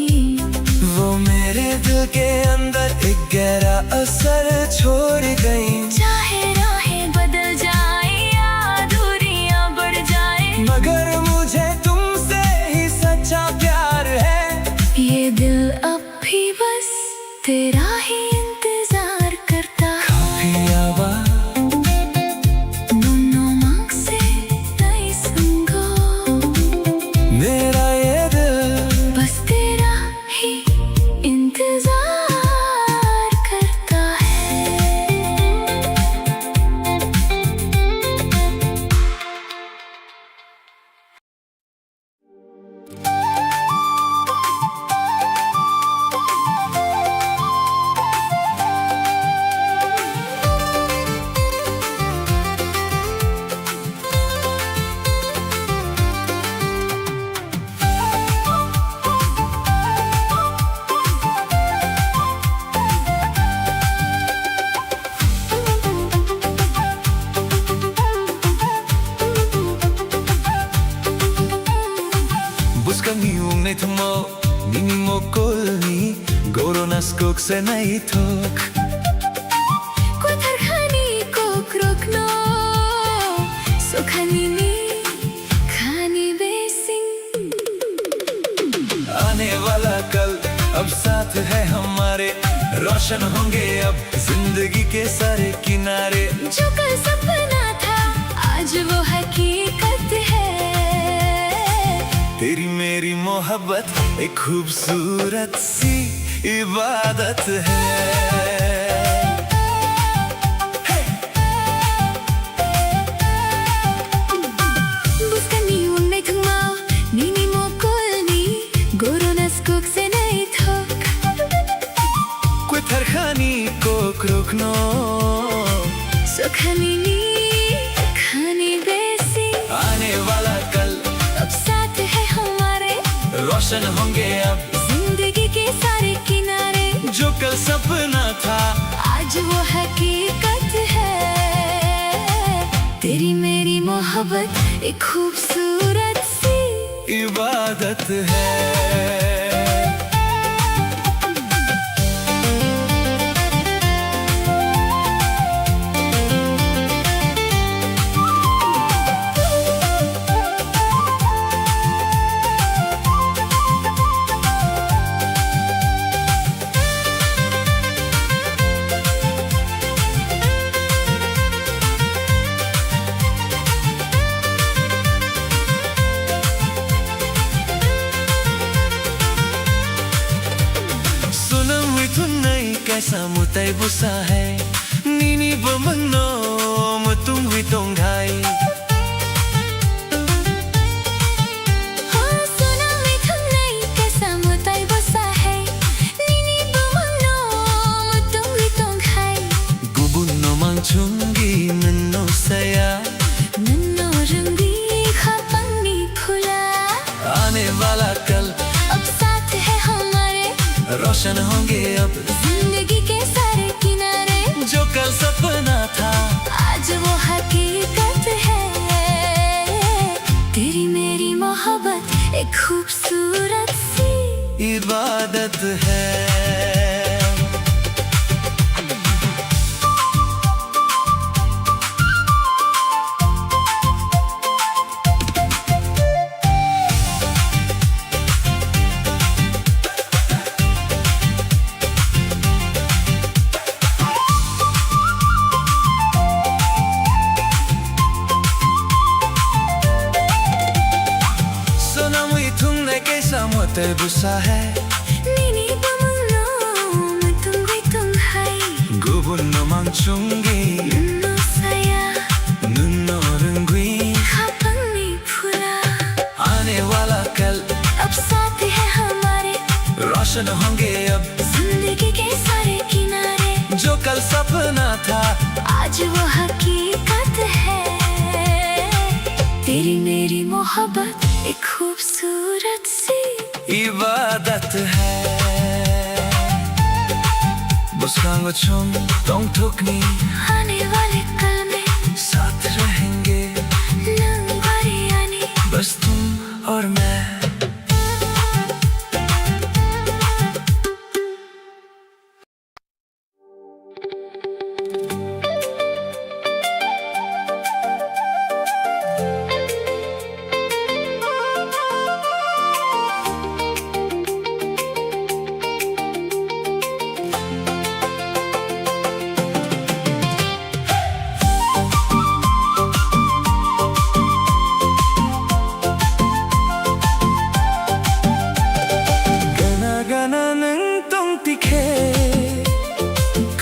वो मेरे दिल के अंदर एक गहरा असर छोड़ गई चाहे राहें बदल जाए या दूरियां बढ़ जाए मगर मुझे तुमसे ही सच्चा प्यार है ये दिल अब भी बस तेरा ही इंतजार करता है Kafia ba नो मांग से नहीं संगो मेरा ये दिल बस तेरा ही इंतजार करता है Buscan ni un netmo ni ni mokolni Goronas kok se nahi thok कोई थरखानी को क्रोकनो सुखानी नी खानी बेसिंग आने वाला कल अब साथ है हमारे रोशन होंगे अब जिंदगी के सारे किनारे जो कल सपना था आज वो हकीकत है तेरी मेरी मोहब्बत एक खूबसूरत सी इबादत है बुस्कानी उन्ने थुमा नीनी मोकोलनी गोरोनास कुक से नहीं थोक कोई थरखानी को क्रोकनो सुखानी नी खानी बेसिंग आने वाला कल अब साथ है हमारे रोशन होंगे अब जिंदगी के सारे किनारे जो कल सपना था आज वो हकीकत है तेरी मेरी मोहब्बत एक खूबसूरत सी इबादत है samutay busahay Nini bumano matung witong hai Gubun no mang chungi nano saya Nanno रंगी खापंगी फुला आने वाला कल अब साथ है हमारे रोशन होंगे अब जिंदगी के सारे किनारे जो कल सपना था आज वो हकीकत है तेरी मेरी मोहब्बत एक खूबसूरत सी इबादत है Te busa hai Nini bumuno matungi tung hai Gubun no mang chungi Nanno saya Nunno rungui खापंगी फुला आने वाला कल अब साथ है हमारे रोशन होंगे अब जिंदगी के सारे किनारे जो कल सपना था आज वो हकीकत है तेरी मेरी मोहब्बत एक खूबसूरत सी इबादत है बुस्कांगो चुम तोंग ठुकनी आने वाले कल में साथ रहेंगे लंबारी आनी बस तुम और मैं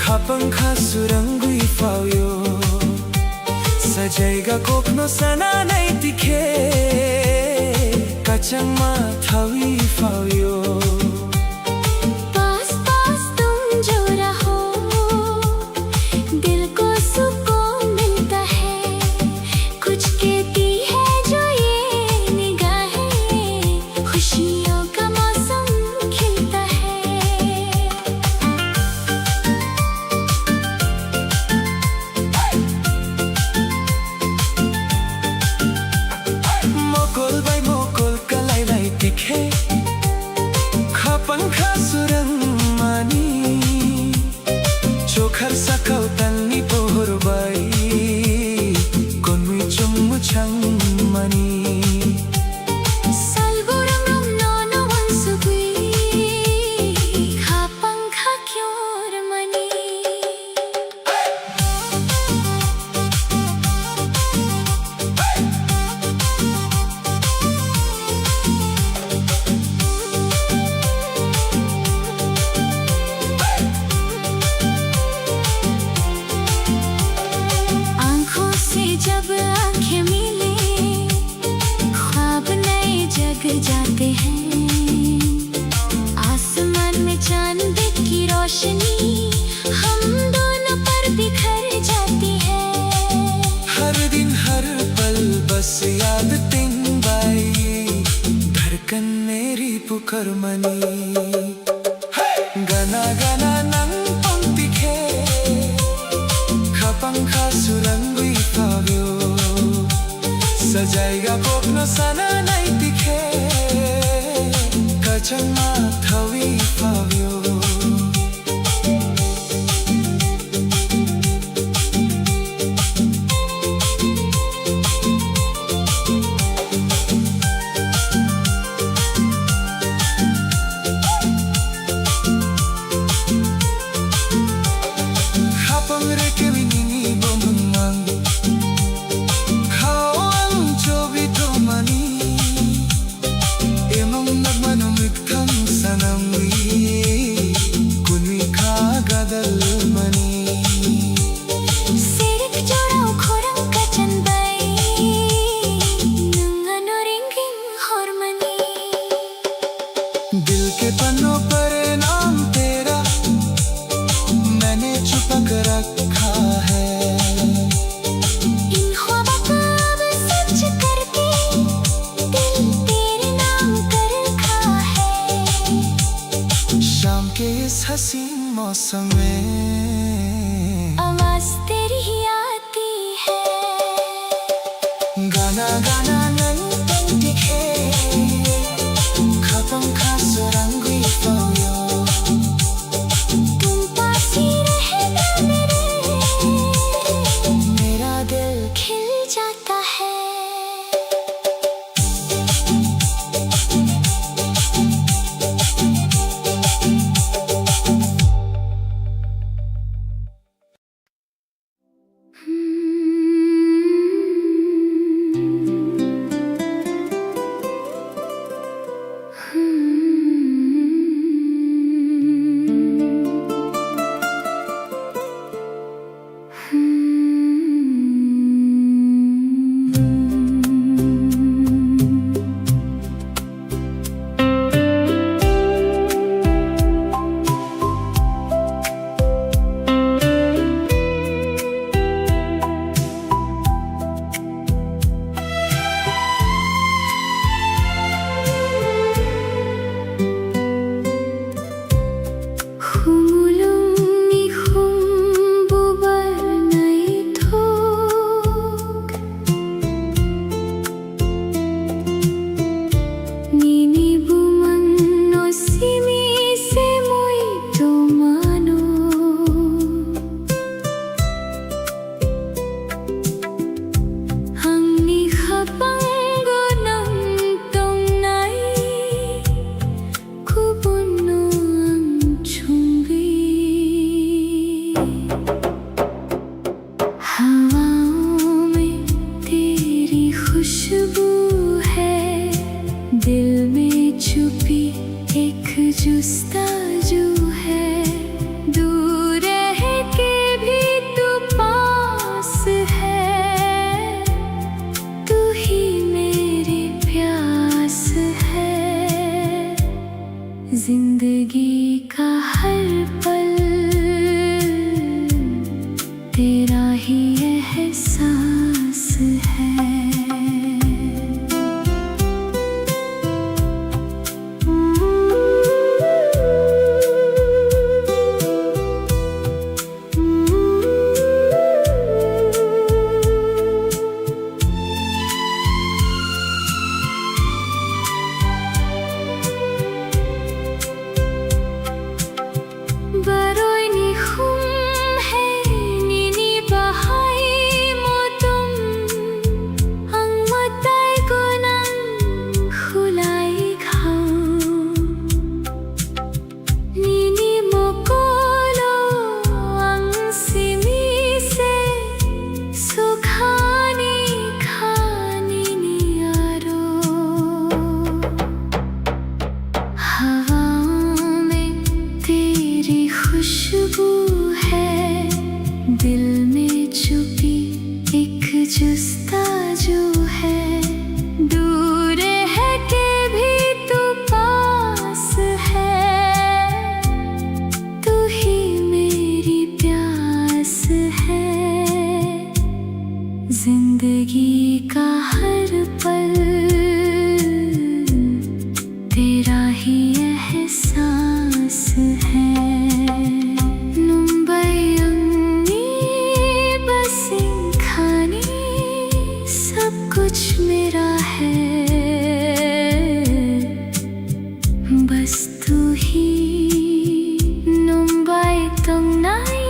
Kapangka surangui fauyo Sajaiga kopno sana nai tikhe Kachang ma thawi fauyo पास पास तुम जो रहो दिल को सुकून मिलता है कुछ कहती है जो ये निगाहें खुशियों का मौसम खिलता है Mokol bai mokol kalai lai tikhe Kapangka surang mani Chokhar sakau tanni pohor bai Konmui chummu chang mani Salgurang nono wansugui Kapangka kyor mani आँखों से जब आँखें मिले ख्वाब नए जग जाते हैं आसमान में चांद की रोशनी हम दोनों पर बिखर जाती है हर दिन हर पल बस याद तिन बाई धड़कन मेरी पुकार मनी गना गना नंग पंक्ति खे Kapangka surangui fauyo Sajaiga kopno sana nai tikhe Kachang ma thawi fauyo Kapang reke winini bomang Kau ang jobi domani Emang nagmanumik tang sa हसीन मौसम में आवाज तेरी ही आती है। गाना गाना नंतन दिखे खपम खास रंगी पायो तुम पास ही रहना मेरा दिल खिल जाता है। खुशबू है दिल में छुपी एक जुस्ताजू है दूर रह के भी तू पास है तू ही मेरी प्यास है जिंदगी का हर पल तेरा ही एहसास है। खुशबू है दिल में छुपी एक जुस्ताजू है दूर है के भी तू पास है तू ही मेरी प्यास है जिंदगी का हर पल तेरा ही एहसास है। कुछ मेरा है बस तू ही मुंबई तंगनाई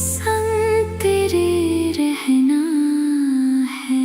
संग तेरे रहना है।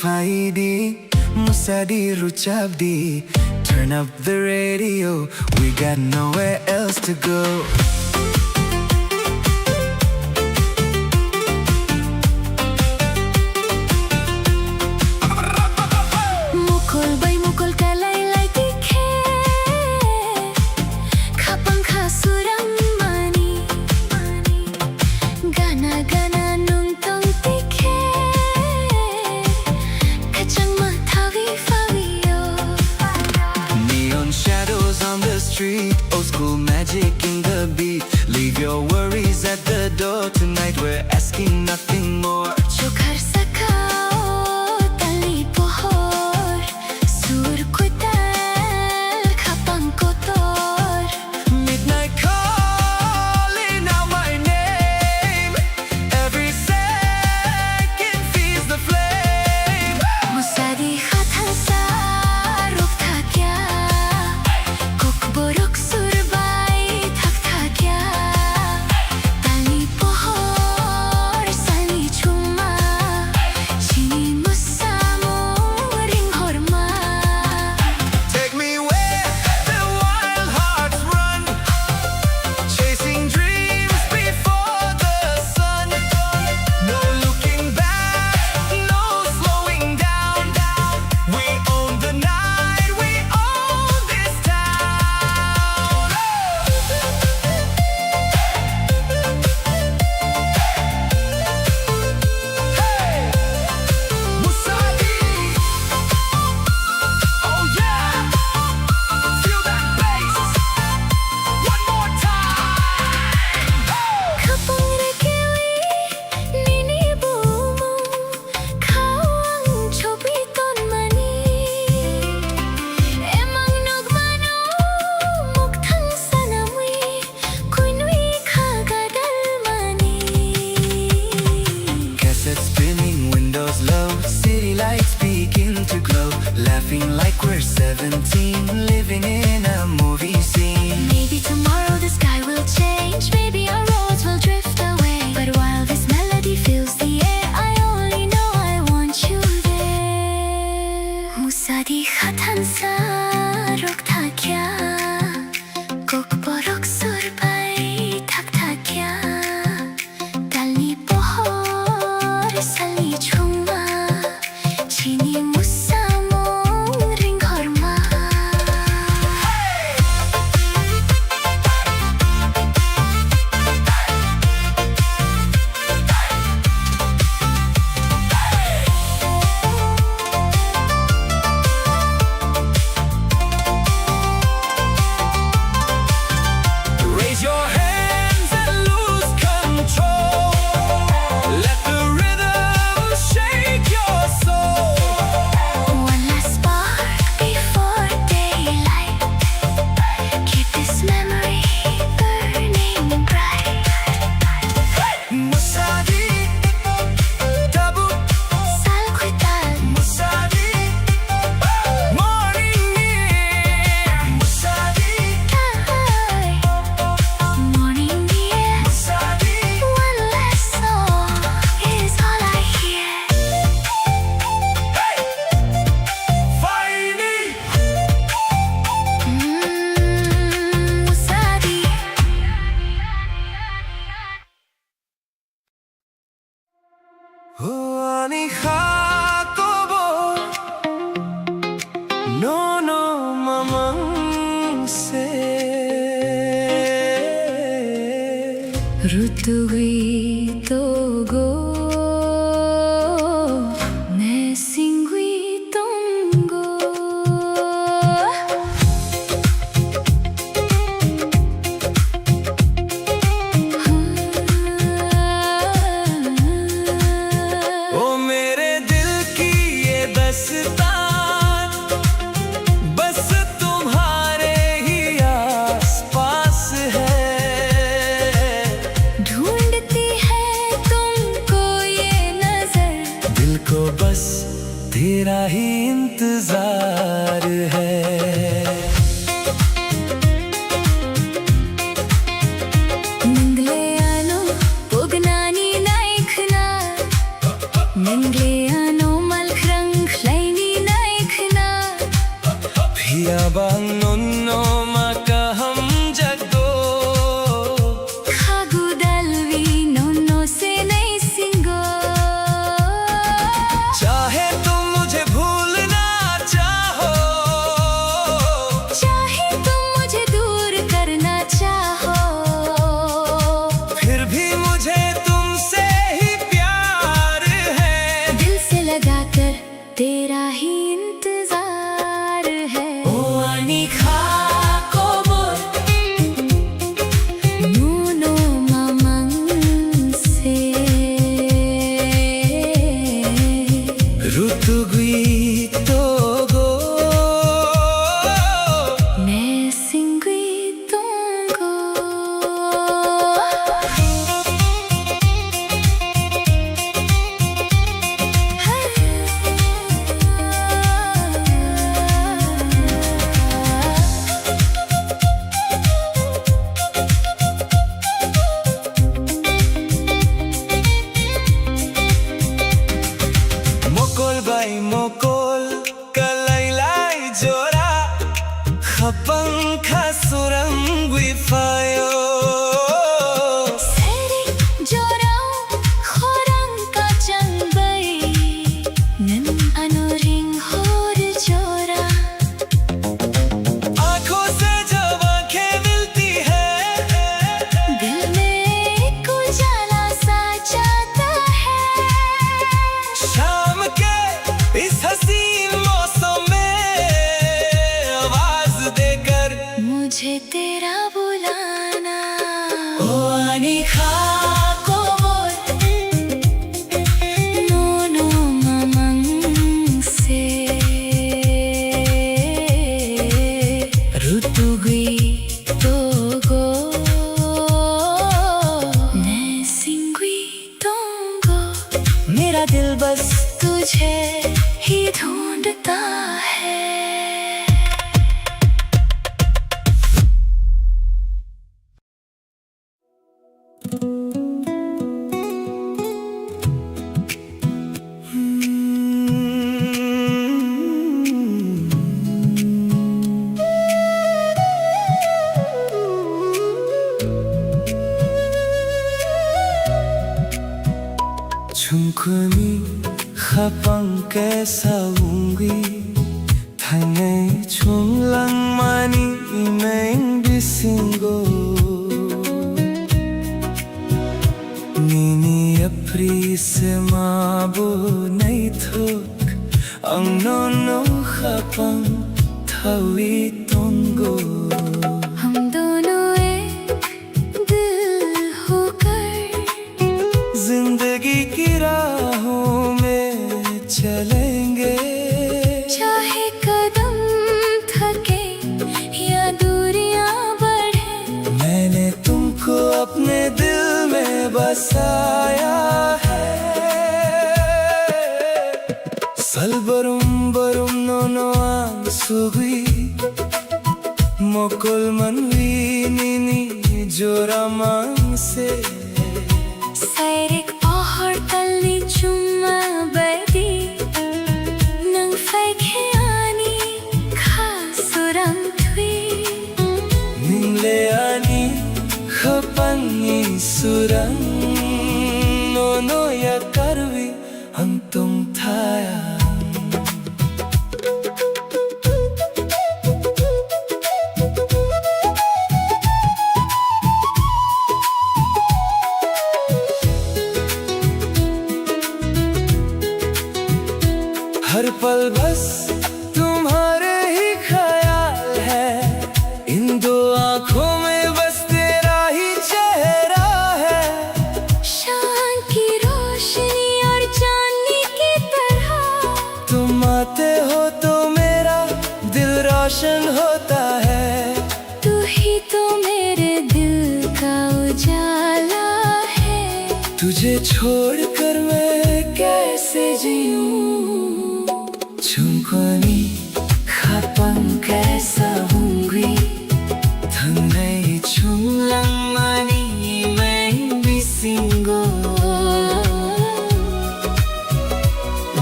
Fighty, Musadi, Ruchabdi. Turn up the radio, we got nowhere else to go. Mukol bay mukol kalaylay tikhe Kapang kasurang mani Gana gana nung tong tikhe Kachang matawi fawiyo Neon shadows on the street, old school magic in the beat. Leave your worries at the door, tonight we're asking nothing more. Chokar sakao tali pohor Sur koy tal kapang kotor Midnight calling out my name, every second feeds the flame. Musadi khatan sa rok thakya Kok borok surbay thak thakya Tali pohor sali chuma Chini musamo ring horma Take me where the wild hearts run, chasing dreams before the sun. No looking back, no slowing down. We own the night, we own this town. Hey, Musadi. Oh yeah, feel that bass. One more time. Kapang rekewi nini bumu Kawang chobi ton mani Emang nogmano mukthang sanamwi Kuinwi khagadal mani Cassette spinning, windows low, city lights begin to glow. Laughing like we're 17, living in a movie scene. Maybe tomorrow the sky will change Maybe our roads will drift away But while this melody fills the air I only know I want you there Musadi khatan sa rok thakya Kok borok surbay thak thakya Tali pohor sali chuma Chini musamo ring horma Raise your hands and lose control. Let the rhythm shake your soul. One last spark before daylight Keep this memory burning bright Musadi, tabu, Sal koy tal Musadi, morning near. Musadi, tay Morning dear Musadi, One last song is all I hear Faini. Musadi Ani khatobo no no mamang se Rutugui togo Ne singui tongo ओ मेरे दिल की ये दस्तान बस तुम्हारे ही आसपास है। ढूंढती है तुमको suram wifayo Seri jorau khorang ka changbay Nan anuring hor jora आंखों से जब आंखें मिलती है दिल में एक उजाला सा जाता है शाम के इस हसीन मौसम में आवाज देकर मुझे तेरा बुलाना ओ आनी खा को बोल nono mamang se rutugui togo nesingui tongo मेरा दिल बस तुझे ही ढूंढता है 충분히 합방 깨사운기 당의 총랑만이 맹비신고 니니 앞리세 마보 나이톡 앙노노 합방 타위 동고 हम दोनों एक दिल होकर जिंदगी की राहों में चलेंगे चाहे कदम थके या दूरियां बढ़े मैंने तुमको अपने दिल में बसाया है सलबरुम बरुम नोनो आंसुगी मोकुल मनवी निनी जोरा मांसे Sairik pahar tali cuma badi Nang faikhiani khasuram thui Ningle ani khapangi surang Nono ya karvi ang tung thaya हर पल बस तुम्हारे ही ख्याल है इन दो आँखों में बस तेरा ही चेहरा है शाम की रोशनी और चांदनी की तरह तुम आते हो तो मेरा दिल रोशन होता है तू ही तो मेरे दिल का उजाला है तुझे छोड़कर मैं कैसे जीऊं 충분히 합방 깨사운기 당의 총랑만이 맹비신고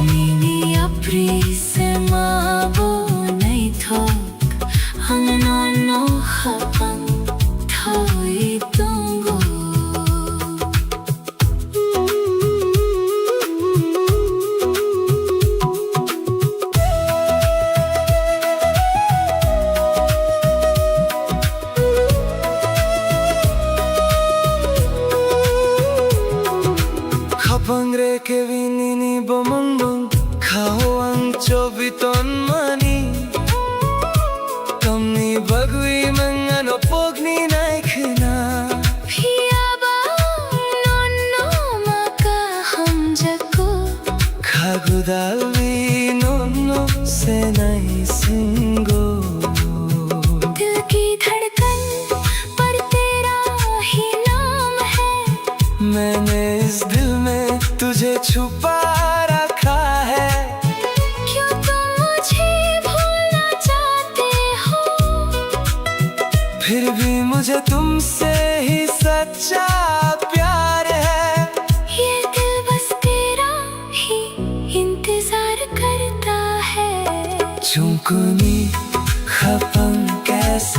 Nini apri se mabo nei thok ang nono hapang thoi tongo Kapangre ke vinini bomondong Kao ang chobiton mani Kamni bagui mangano pogni naikna Piyaba nono maka hum jako Kagudalvi nono se nai singo दिल की धड़कन पर तेरा ही नाम है मैंने इस दिल में तुझे छुपा रखा है क्यों तुम मुझे भूलना चाहते हो फिर भी मुझे तुमसे ही सच्चा प्यार है ये दिल बस तेरा ही इंतजार करता है 충분히 합방 깨사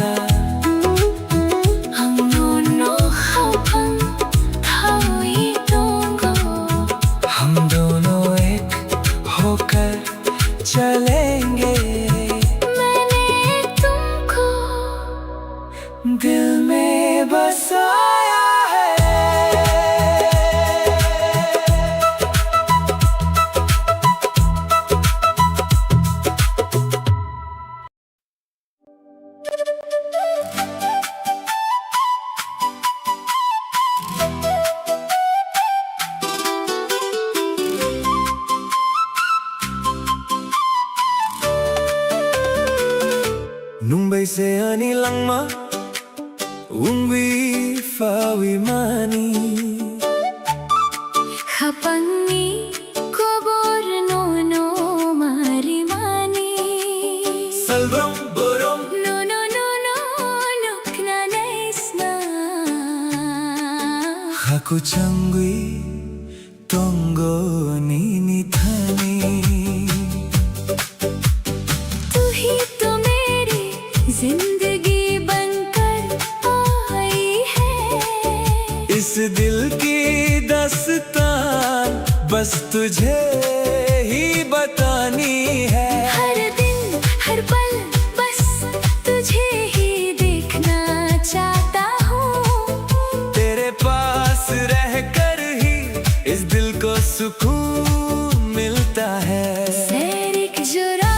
दिल में बसाया है। Nung bay ani lang ma ungwi fawi mani Hapangi kobor no marimani Salbong borong No knanais na Haku changwi tongo nini thani जिंदगी बनकर आई है। इस दिल की दास्तान बस तुझे ही बतानी है। हर दिन हर पल बस तुझे ही देखना चाहता हूँ। तेरे पास रहकर ही इस दिल को सुकून मिलता है। सैरिक जोरा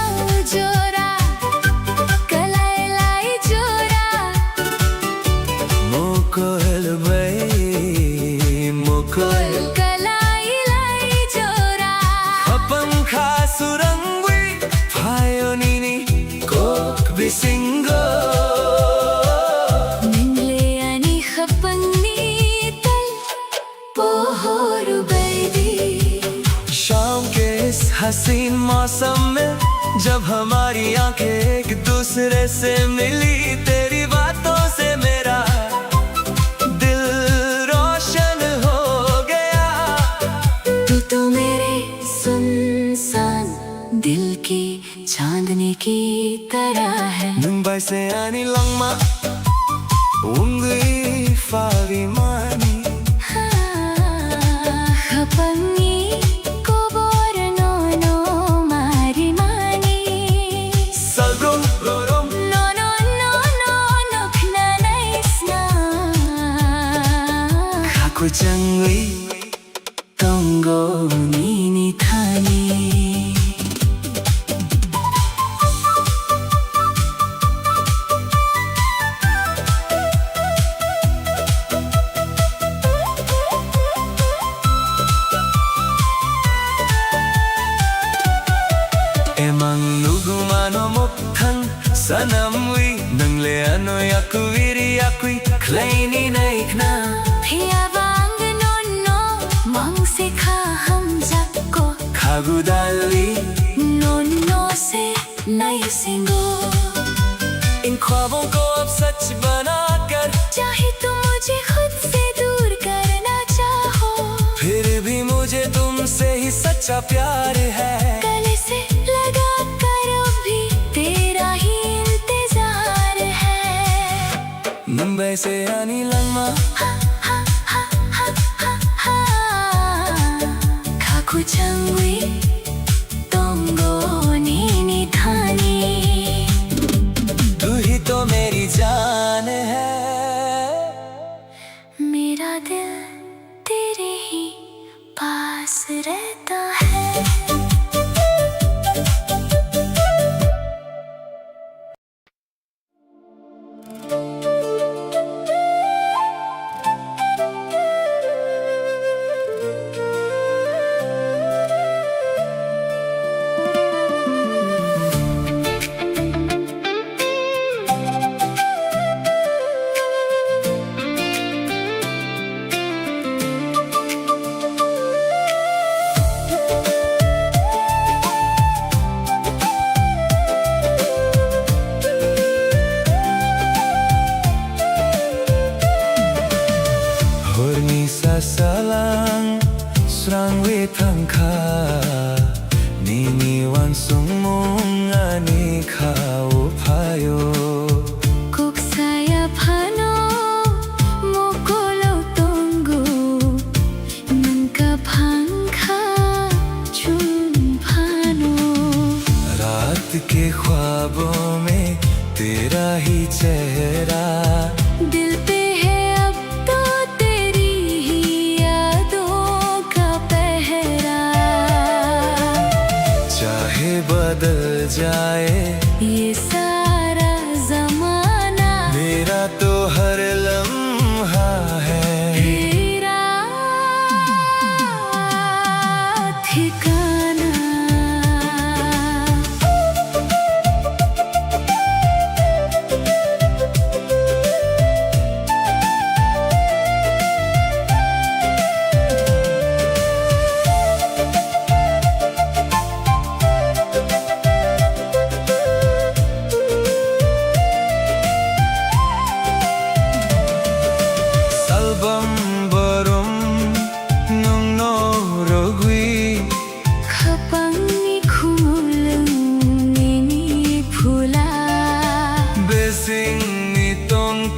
Singo Ningle ani khapani tal pohor baby शाम के इस हसीन मौसम में जब हमारी आंखें एक दूसरे से मिली तेरी बातों से मेरा दिल रोशन हो गया। तू तो मेरे सुनसान दिल की चांदनी की तरह है। Nung bay ani lang ma ungwi fawi mani Hapangi kobor no marimani Salbong borong No knanais na Haku changwi tongo nini thani Emang lugumano moktang sanamwi nangle ano yakuviri yakui kleini naikna Phiyawang no mang sikha hum sabko khagudali no से नई सिंगो इन ख्वाबों को अब सच बनाकर चाहे तुम मुझे खुद से दूर करना चाहो फिर भी मुझे तुमसे ही सच्चा प्यार है। गले से लगा कर भी तेरा ही इंतजार है। मुंबई से आनी लंगमा खाकु चंगवी तोंगो नीनी धानी तू ही तो मेरी जान है। मेरा दिल तेरे ही पास रहता है। Salang srang wetang ka nini wan sung mong ani ka upayo Kuk saya phano mokolo tongo manka phangkha chun phano रात के ख्वाबों में तेरा ही चेहरा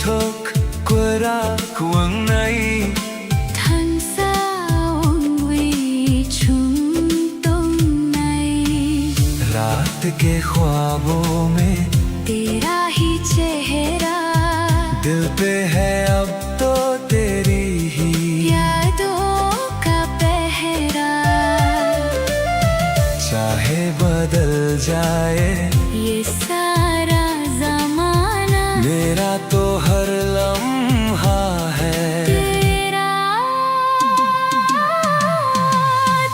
thok quera kuang nai thân sao vì chúng tung này रात के ख्वाबों में तेरा ही चेहरा दिल पे है अब तो तेरी ही यादों का पहरा चाहे बदल जाए ये सारा जमाना मेरा तो हर लम्हा है तेरा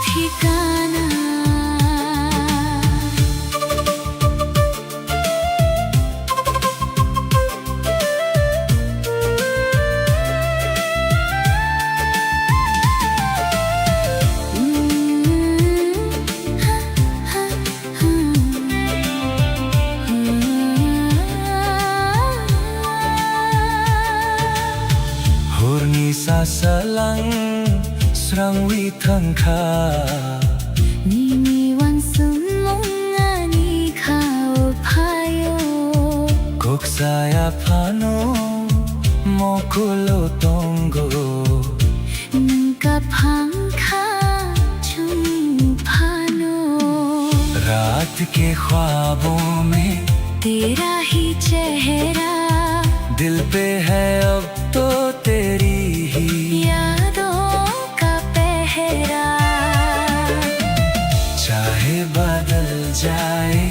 ठिकाना Hurni sa salang srang wi thang kha Nini wan sum ani khao phayo Kok saya phano mokulo tongo Nangka phang kha chung phano रात के ख्वाबों में तेरा ही चेहरा दिल पे है अब तो तेरी ही यादों का पहरा चाहे बदल जाए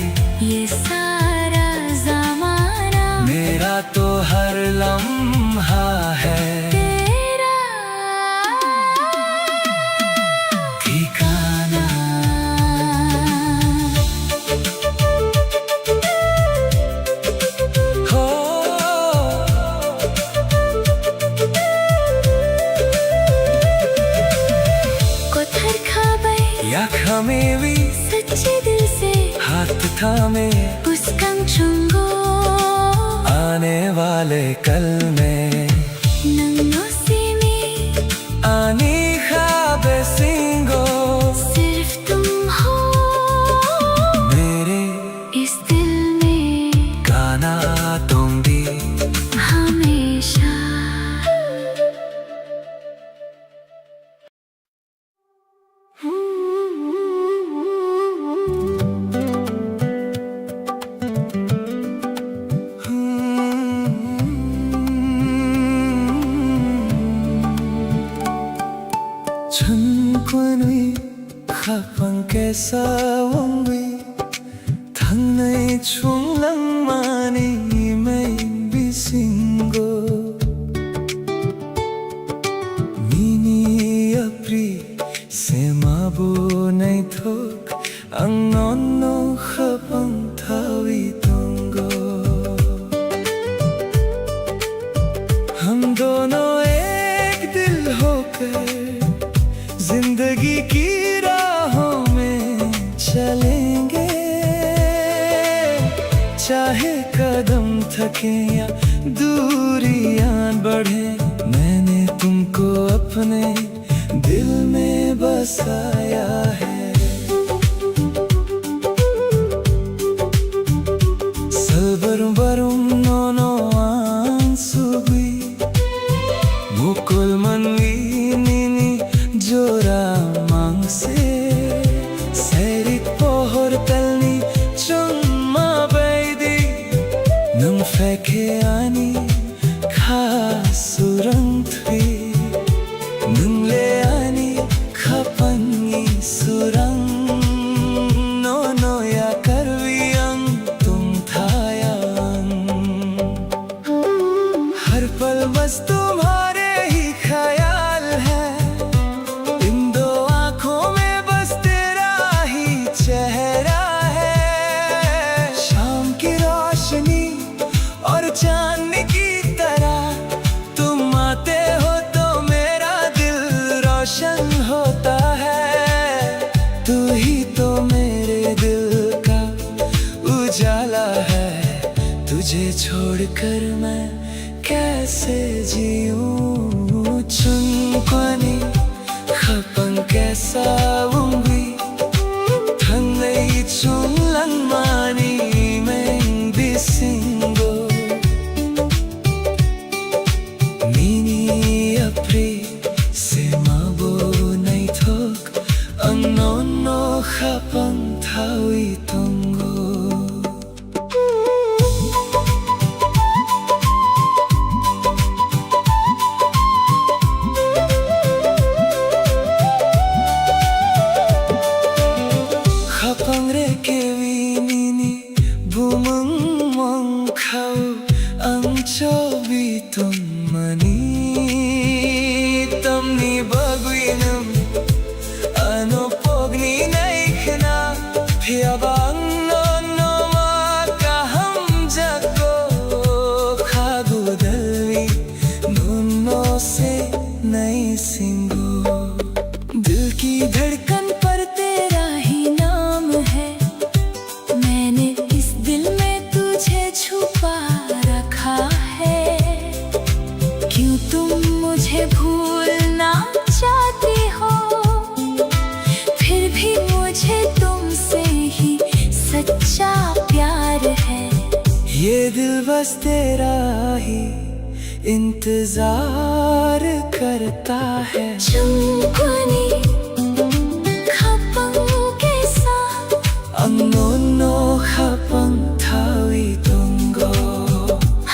ये सारा जमाना मेरा तो हर लम्हा है तेरा ठिकाना हो कोथर खाबै या खमेवी सच्चे दिल से हाथ थामे पुस्कंग चुंगो आने वाले कल में नंगो सीमी आनी ख्वाबे सिंगो सिर्फ तुम हो मेरे इस दिल में गाना तुम भी हमेशा 천권의 가방께서 원위 당나의 총랑만이 매인 비신고 미니 앞리 세마보 나이톡 앙넌노 가방 타위 동고 हम दोनों एक दिल होकर जिंदगी की राहों में चलेंगे चाहे कदम थके या दूरियां बढ़े मैंने तुमको अपने दिल में बसाया है Salbarum nono ansubui Mukul manwi nini jora mangse Serik pohor talni chumma baidi Nang feke ani khasurang thui Nang le ani khapangi surang Nono ya karviang tum thayang हर पल बस तुम्हारे ही ख्याल है इन दो आँखों में बस तेरा ही चेहरा है शाम की रोशनी और चांदनी की तरह तुम आते हो तो मेरा दिल रोशन होता है तू ही तो मेरे दिल का उजाला है तुझे छोड़कर मैं कैसे जीऊं 춘권이 가방 कैसा 웅비 당내 총랑만이 맹비신고 Tummani tamni bagwinam ano pogni naikhna phiabang no no ma kaham jago khagudalvi nunno se nai singu दिल की धड़कन पर तेरा ही नाम है मैंने इस दिल में तुझे छुपा रखा है क्यों तुम मुझे भूलना चाहती हो फिर भी मुझे तुमसे ही सच्चा प्यार है ये दिल बस तेरा ही इंतजार करता है चुमकुनी खपंग के साथ अंगोनो खपंग थावी तुंगो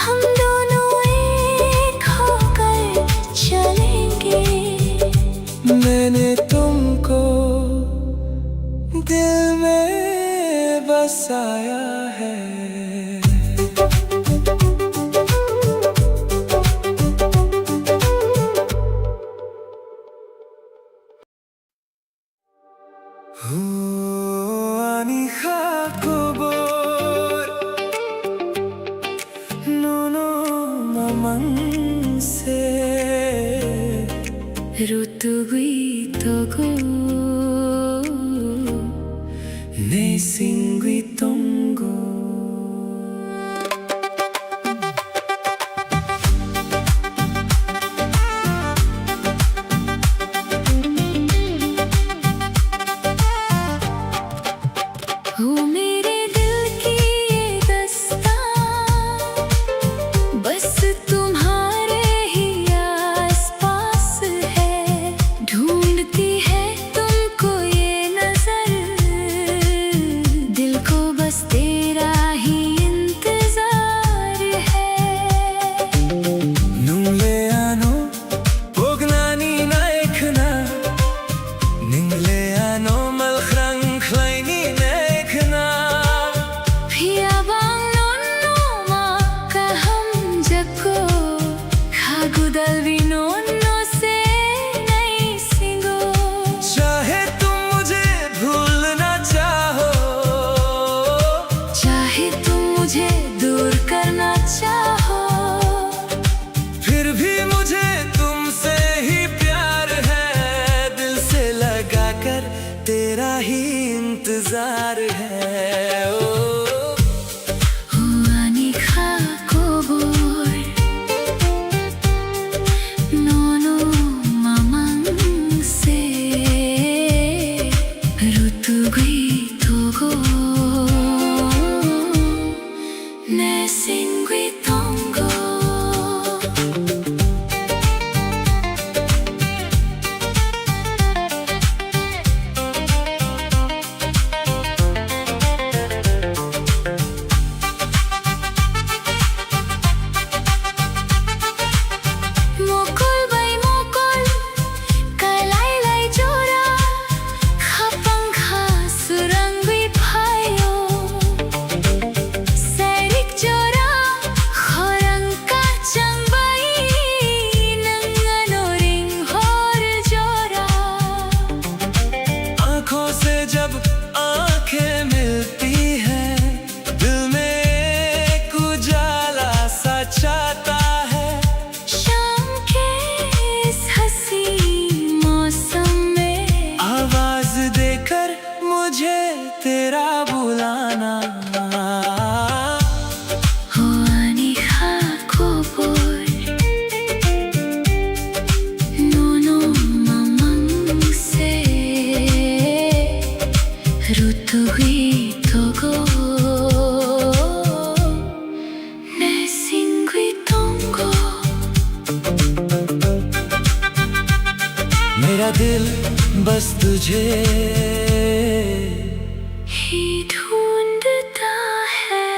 हम दोनों एक होकर चलेंगे मैंने तुमको दिल में बसाया है Ani khakobor nono mamang se rutugui togo ne singui tongo मेरे दिल की ये दास्तां बस तुम्हारे ही आसपास है ढूंढती है तुमको ये नजर दिल को बस तेरा ही इंतजार है नुंगले आनो पोगनानी नायकना निंगले आनो मलखरंग खलाइनी चाहे तुम मुझे भूलना चाहो चाहे तुम मुझे दूर करना चाहो फिर भी मुझे तुमसे ही प्यार है दिल से लगाकर तेरा ही इंतजार है जब आंखें मिलती हैं दिल में एक उजाला सा छाता है शाम के इस हंसी मौसम में आवाज देकर मुझे तेरा बुलाना मेरा दिल बस तुझे ही ढूंढता है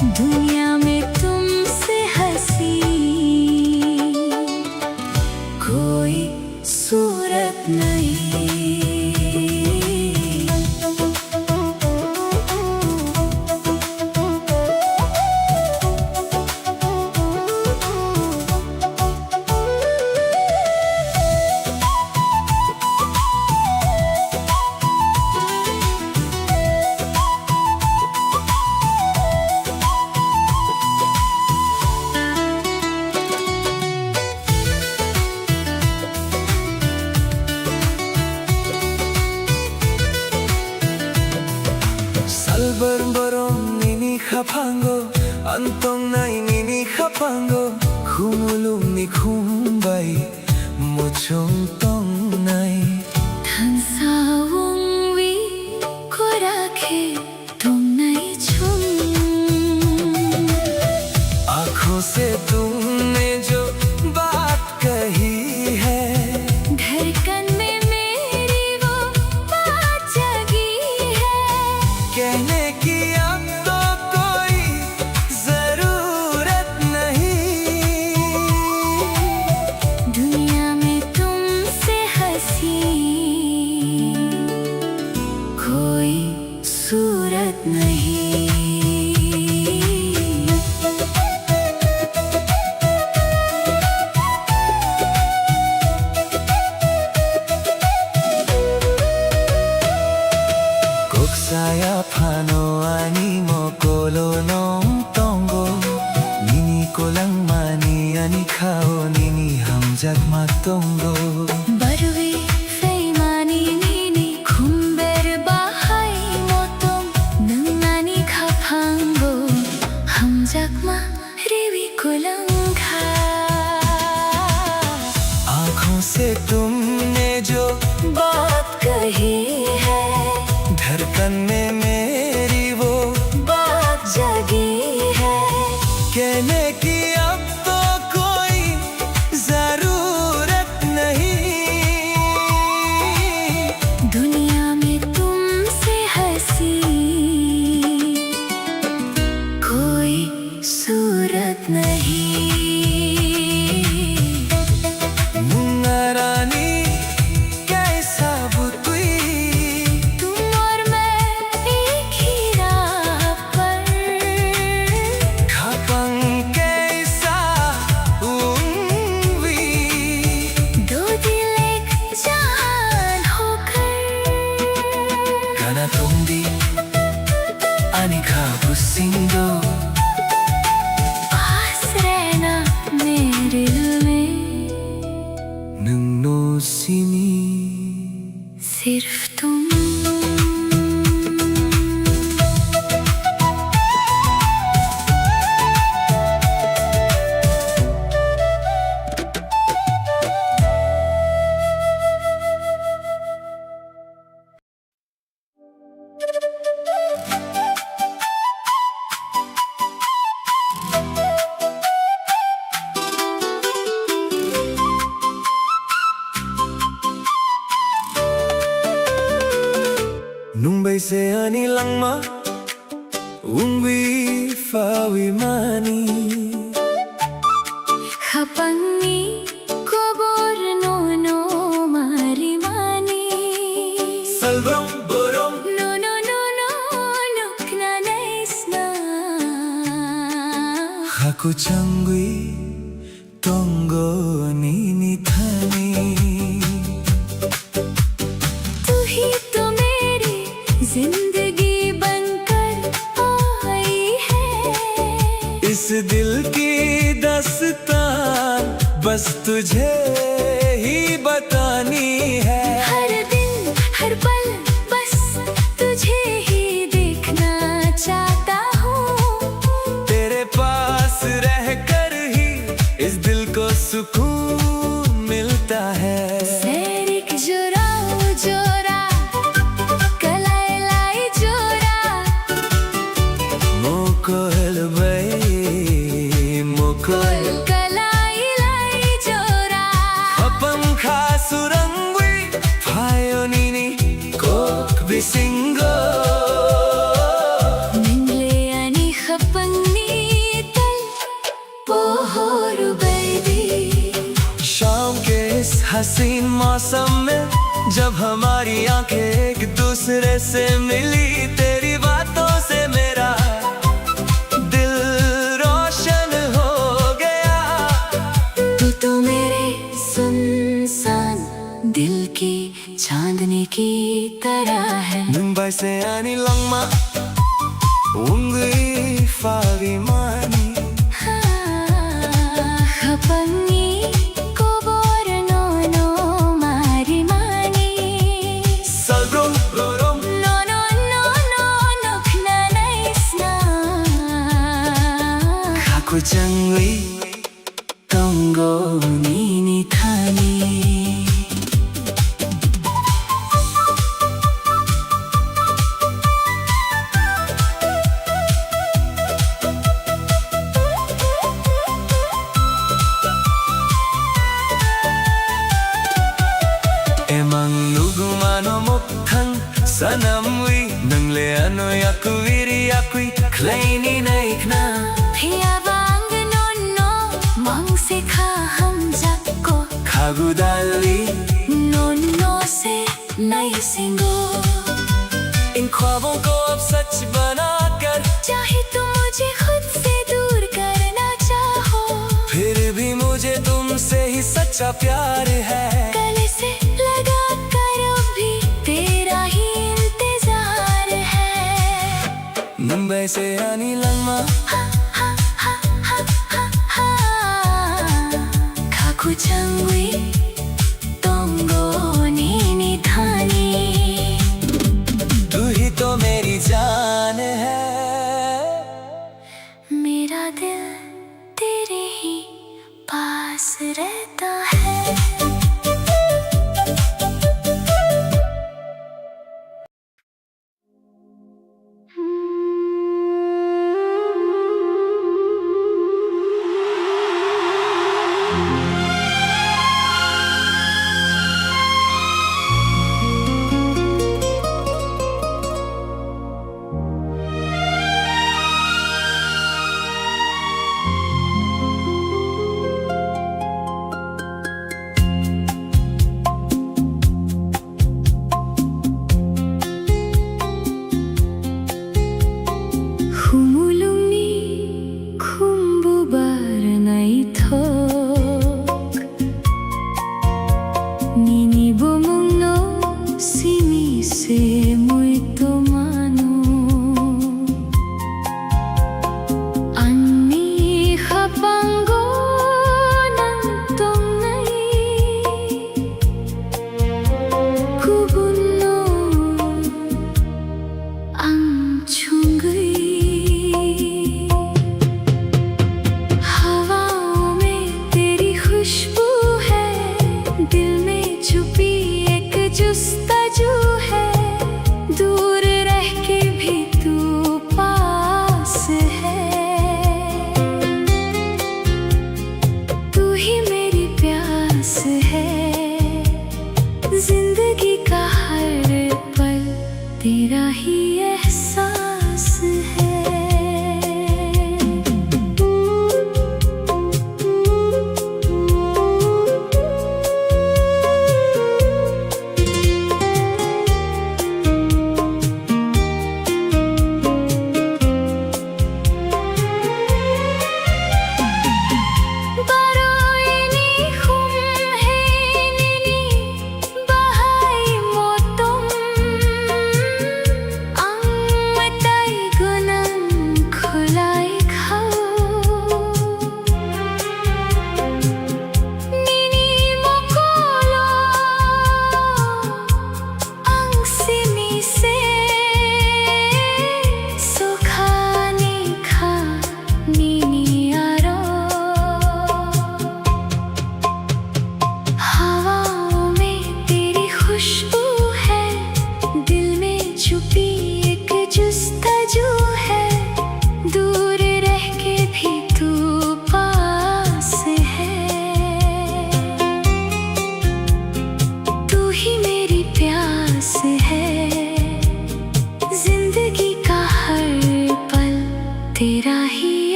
दुनिया में तुमसे हंसी कोई सूरत नहीं। Salbar-barong nini-kapango Antong na inini-kapango Khumulong ni khumbay Mochong tong nay धनसाओं वी को रखे तुम नहीं छुम। आँखों से तुमने जो बात कही है धड़कन में मेरी वो बात जगी है। कहने की अब तो कोई जरूरत नहीं। दुनिया में तुमसे हंसी कोई सूरत नहीं। Koksaya pano ani mo kolo nong tongo Nini ko lang mani ani kao nini hamjak matongo बरुवे फेमानी नीनी खुम्बेर बाहाई मोतोम नंगानी खापांगो हम जगमा रेवी कुलंगा। आँखों से तुमने जो बात कही है धड़कन में मेरी वो बात जगी है। कहने की अब तो कोई जरूरत नहीं। दुनिया में तुमसे हंसी कोई सूरत नहीं। मुंगारानी कैसा बुतुई तुम और मैं एक ही राह पर खापंग कैसा उंगवी दो दिल एक जान होकर Kana tongdi ani kabusindo पास रहना मेरे दिल में nung no sini सिर्फ तुम। nung bay se ani langma ungwi fawi mani खपंगी को बोरनो नो मारी मानी salbrom borom नो नो नो नो नुकना नैसना haku changwi tongo nini thani तू ही तो मेरी जिंदगी बनकर आई है। इस दिल की दास्तान बस तुझे ही बतानी है हर दिन हर पल बस तुझे ही देखना चाहता हूँ। तेरे पास रहकर ही इस दिल को सुकून मिलता है सैरिक जोरा जोरा कलाई लाई जोरा मोकोल bay मोकोल कलाई लाई जोरा अपम खा सुरंग हसीन मौसम में जब हमारी आंखें एक दूसरे से मिली, तेरी बातों से मेरा दिल रोशन हो गया। तू तो मेरे सुनसान दिल की चांदनी की तरह है। मुंबई से आनी लंगमा उंगली फावी मानी Hapangi ko borno no mari mani Salbrom lorom no no no no no kna naisna Kaku changli tongo ni thani Emang lugumano mokhang sanamwi nangle ano yakuviri yakui kleini naikna Phiya bang no no mang se kha hum jakko Khagudali no no se nahi singo इन ख्वाबों को अब सच बनाकर चाहे तुम मुझे खुद से दूर करना चाहो फिर भी मुझे तुमसे ही सच्चा प्यार है गले से लगा कर भी तेरा ही इंतजार है। मुंबई से आनी लंगमा Kaku changwi tongo ni thani तू ही तो मेरी जान है मेरा दिल तेरे ही पास रहता है।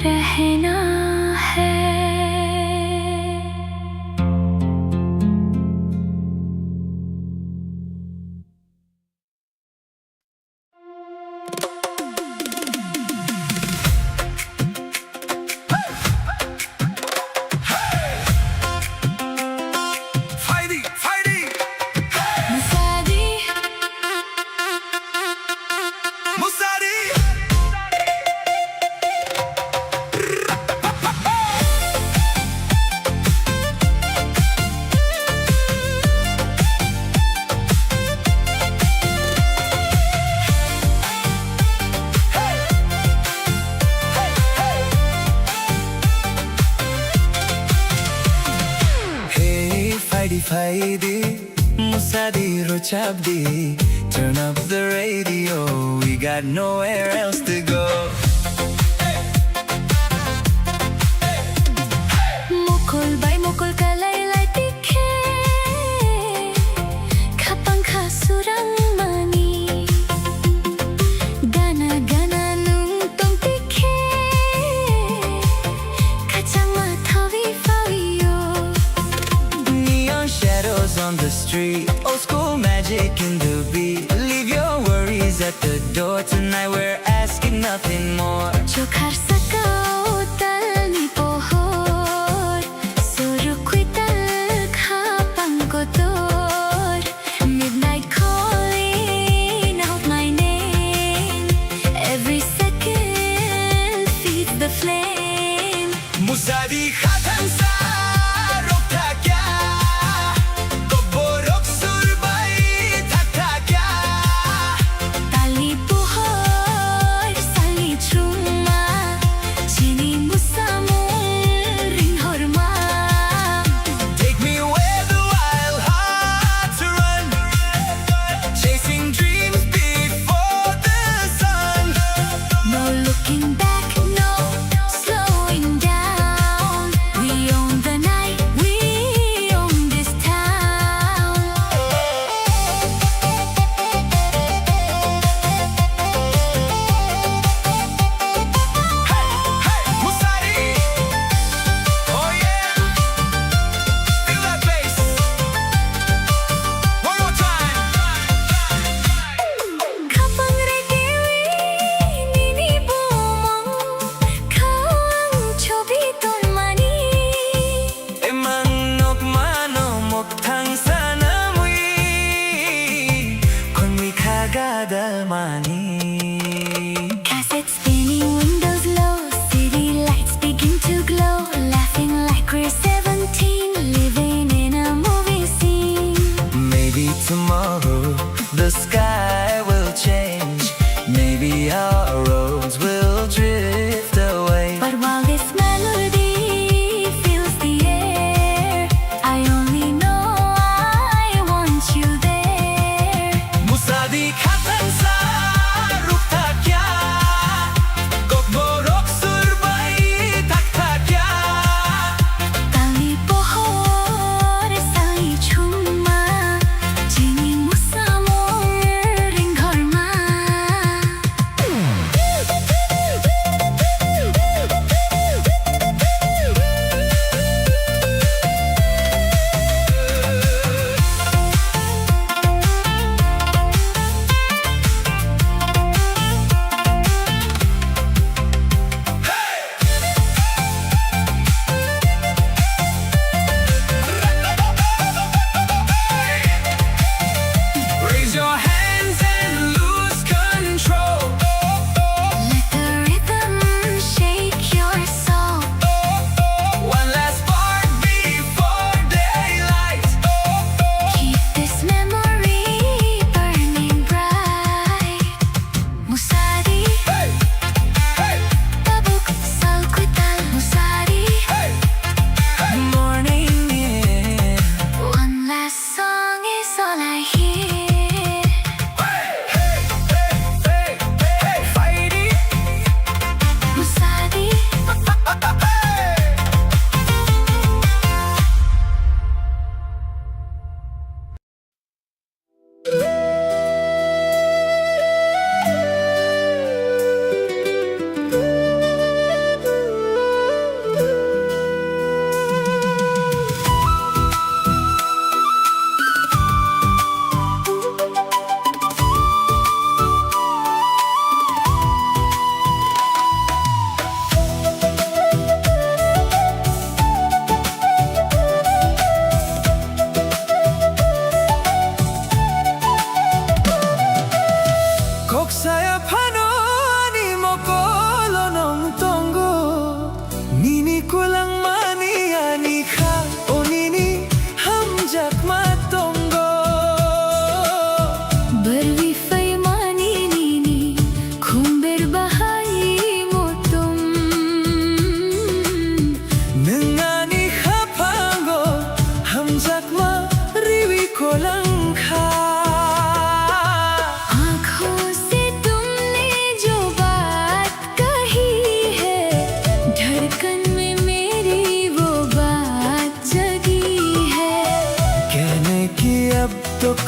रहना है। Faidi, Musadi Rochabdi, turn up the radio, we got nowhere else to go. Mukul bay mukul kalay tikhe, kapang kasurang mani, gana gana nung tong tikhe, kachang mathawi fawiyo. Shadows on the street, old school magic in the beat. Leave your worries at the door, tonight we're asking nothing more. Chokhar sakao tal ni pohor, surukui tal khapang kotor. Midnight calling out my name, every second feeds the flame. Musadi khatan sa rokta kya,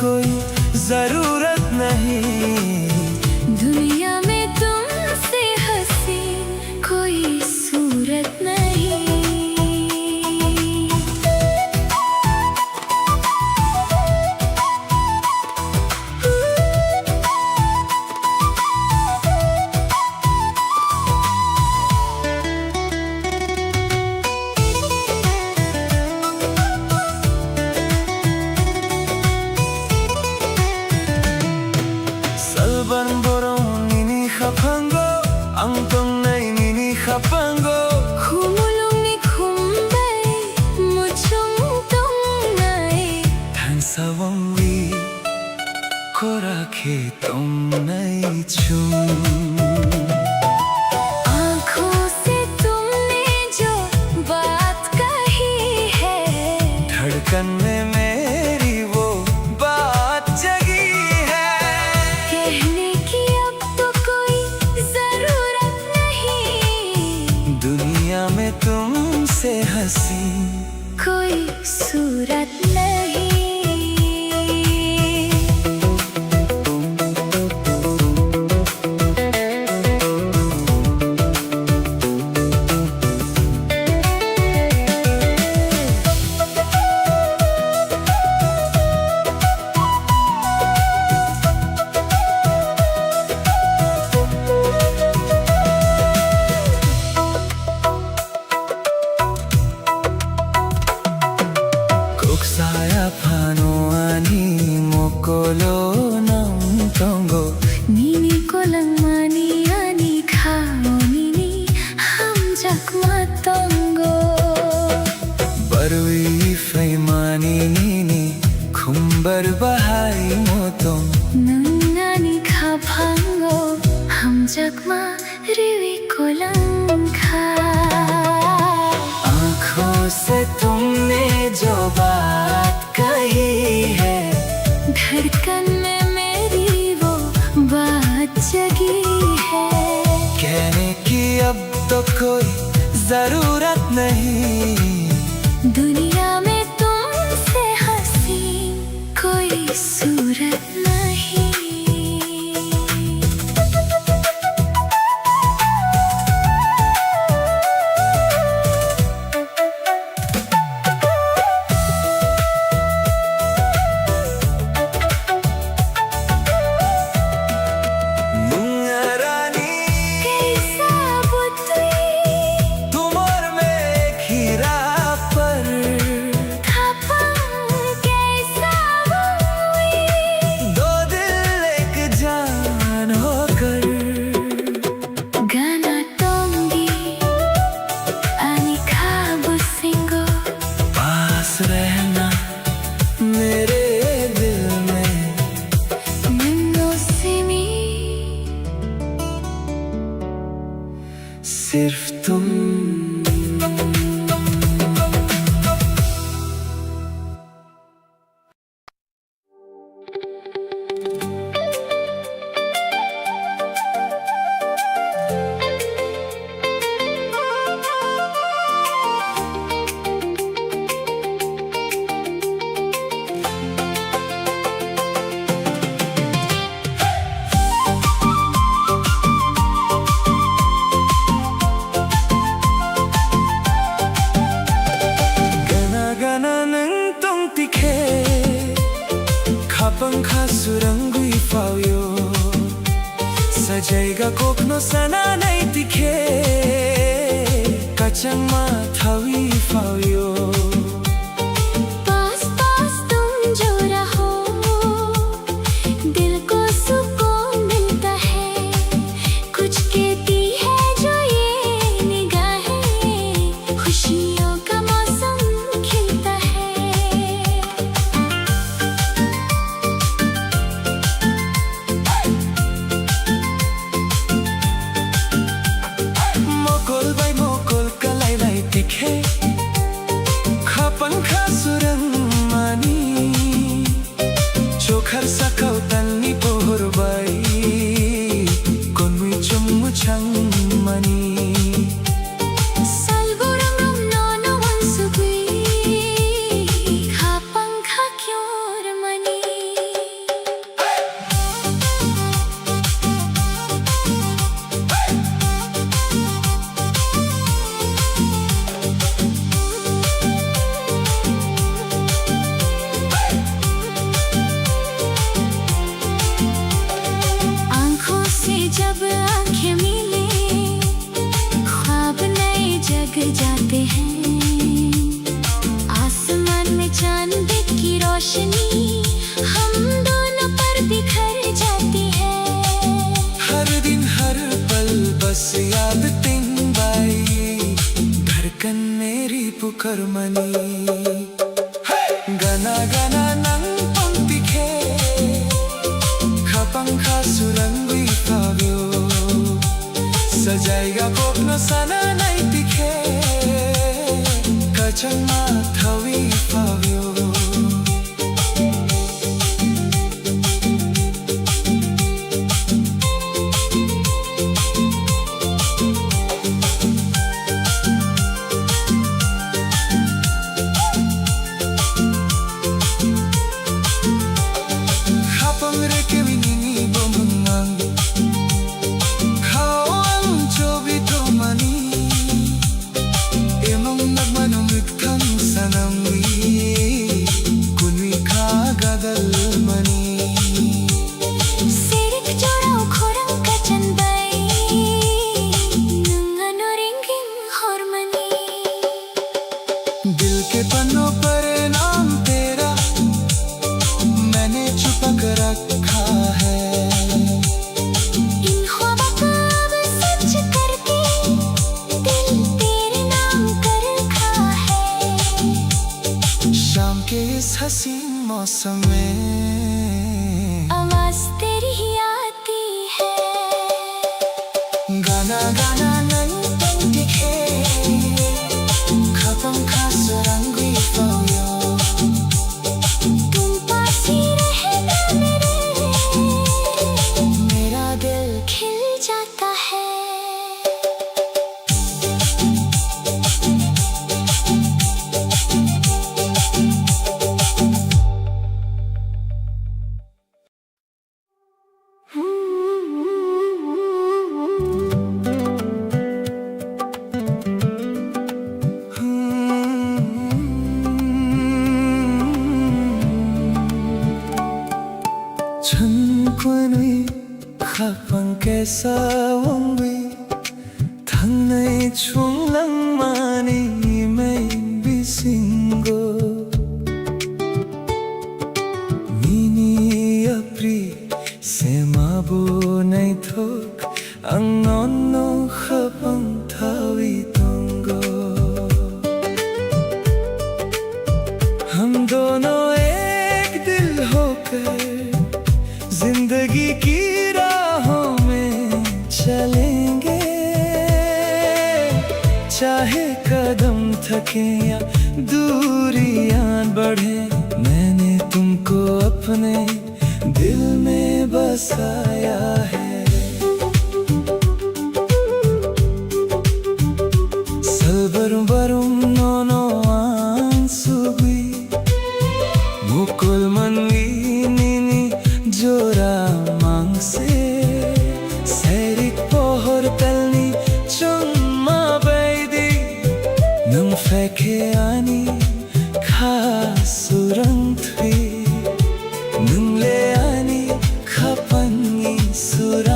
कोई जरूरत नहीं। दुनिया में तुमसे हसीन कोई सूरत नहीं। Salban borong nini khapango ang tong nay nini khapango Humulong ni kumbay mo chung tong nay than sawang wi ko rakhe tong nay chung। आँखों से तुमने जो बात कही है धड़कन में मेरी वो बात जगी है। कहने की अब तो कोई जरूरत नहीं। दुनिया में तुमसे हंसी कोई सूरत नहीं। Saya pano ani mokolo nang tongo Nini ko lang mani ani khao nini ham jakma tongo barwi faimani nini khumbar bahai motong nangani kha bhango ham jakma riwi ko lang kha। आँखों से तुमने जो बात कही है धड़कन में मेरी वो बात जगी है। कहने की अब तो कोई जरूरत नहीं। दुनिया में तुमसे हसीन कोई सूरत नहीं। कैसा बुद्धि तुम और मैं एक ही राह पर थपन कैसा हुई दो दिल एक जान होकर गाना टोंगी ani khabu singo पास रहना मेरे दिल में minno simi सिर्फ तुम। Kapangka surangui fauyo sajaiga kokno sana nai tikhe kachang ma thawi fauyo पास पास तुम जो रहो दिल को सुकून मिलता है। कुछ कहती है जो ये निगाहें खुशियों का मौसम खिलता है। mokol bai mokol kalai lai tikhe जाते हैं। आसमान में चांद की रोशनी हम दोनों पर बिखर जाती है। हर दिन हर पल बस याद तिन बाई, धड़कन मेरी पुकार मनी। गना गना नंग पंक्ति खे खपंखा सुरंगी पाव्यो, सजाएगा कोकनो सना नहीं दिखे कचमा थवी पाव्यो। दिल के पन्नों पर नाम तेरा मैंने छुपा कर रखा है। इन ख्वाबों को अब सच करके दिल तेरे नाम कर रखा है। शाम के इस हसीन मौसम में आवाज तेरी ही आती है। गाना गाना नहीं दिखे खपंखा सुरंगी पाव्यो, तुम पास ही रहना मेरा दिल खिल जाता है। 천권의 가방께서 원비 당나의 총랑만이 매인 비신고 미니 앞리 세마보 나이톡 앙넌노 가방 타위 동고 हम दोनों एक दिल होकर जिंदगी की राहों में चलेंगे, चाहे कदम थके या दूरियां बढ़े। मैंने तुमको अपने दिल में बसाया है। सलबरुं बरुं नोनो आंसुगी मुकुल मनवी जोरा मांगसे 세릭 포호르달니 좀마 베이디 능 페케 아니 카수랑트리 능레 아니 카판니 수랑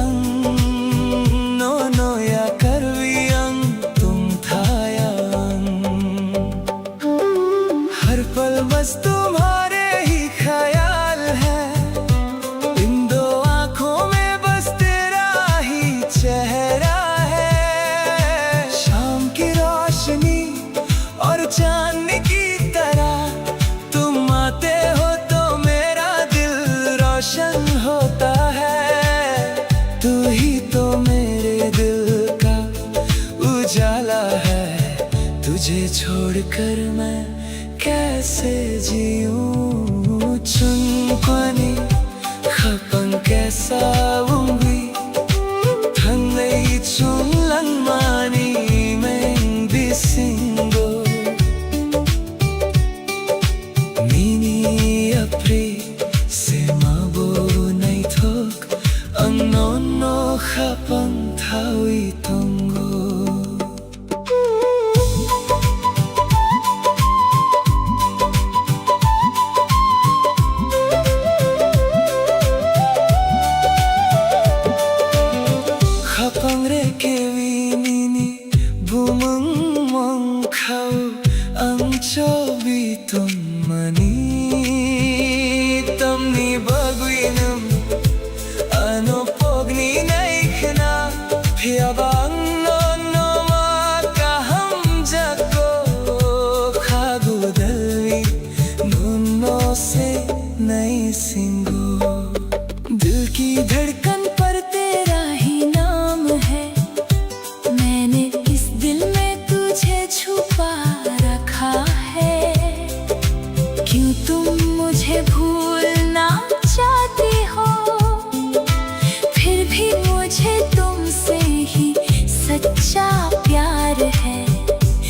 노노야 करवियं तुम थायं हर पल बस तुम्हारे ही ख्याल है। चेहरा है शाम की रोशनी और चांद की तरह तुम आते हो तो मेरा दिल रोशन होता है। तू ही तो मेरे दिल का उजाला है, तुझे छोड़कर मैं कैसे जीऊं। चुनकोनी खपन कैसा उंगली 당내 총랑만이 맹비신고 미니 앞리 세마보 나이톡 앙노노 하방 타위 동고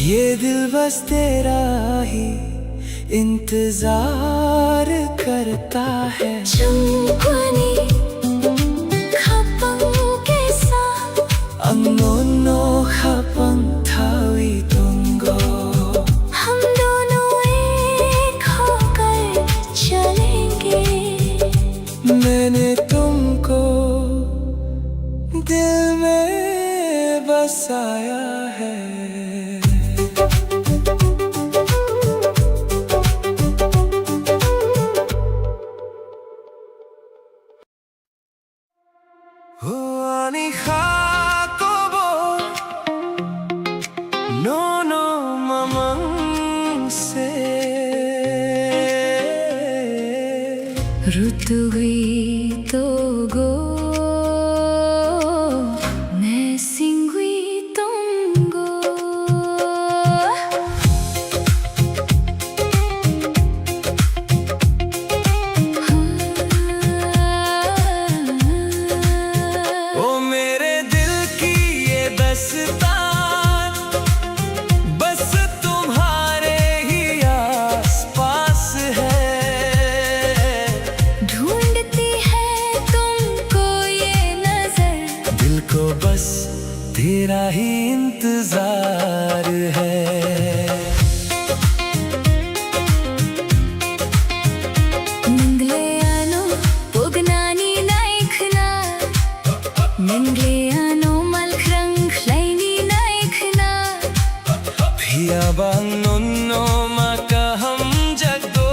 ये दिल बस तेरा ही इंतजार करता है. Jungkwani Kapang kesa Ang nono habang tawi tunggo. हम दोनों एक होकर चलेंगे. मैंने तुमको दिल में बसाया है. Ani hakobo nono mamang se. ऋतु हुई तो गो मैं सिंगुई तुमगो. ओ मेरे दिल की ये दस्तान बस तुम्हारे ही आसपास है. ढूंढती है तुमको ये नजर. दिल को बस तेरा ही इंतजार है. Ningleano pognani naikhna Ningleano malkrang khlaini naikhna Biyabang nono makaham jagdo.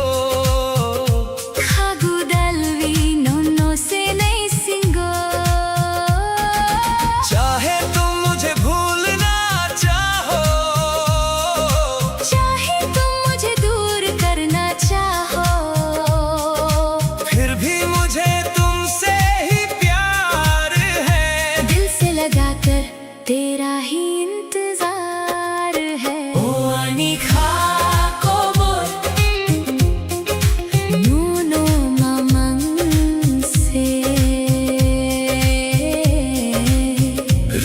Khagu dalvi nono se nahi singo. चाहे तुम मुझे भूलना चाहो, चाहे तुम मुझे दूर करना चाहो, फिर भी मुझे तुमसे ही प्यार है. दिल से लगाकर तेरा ही इंतजार है. ओ अनिखा को बोल Nuno mamang se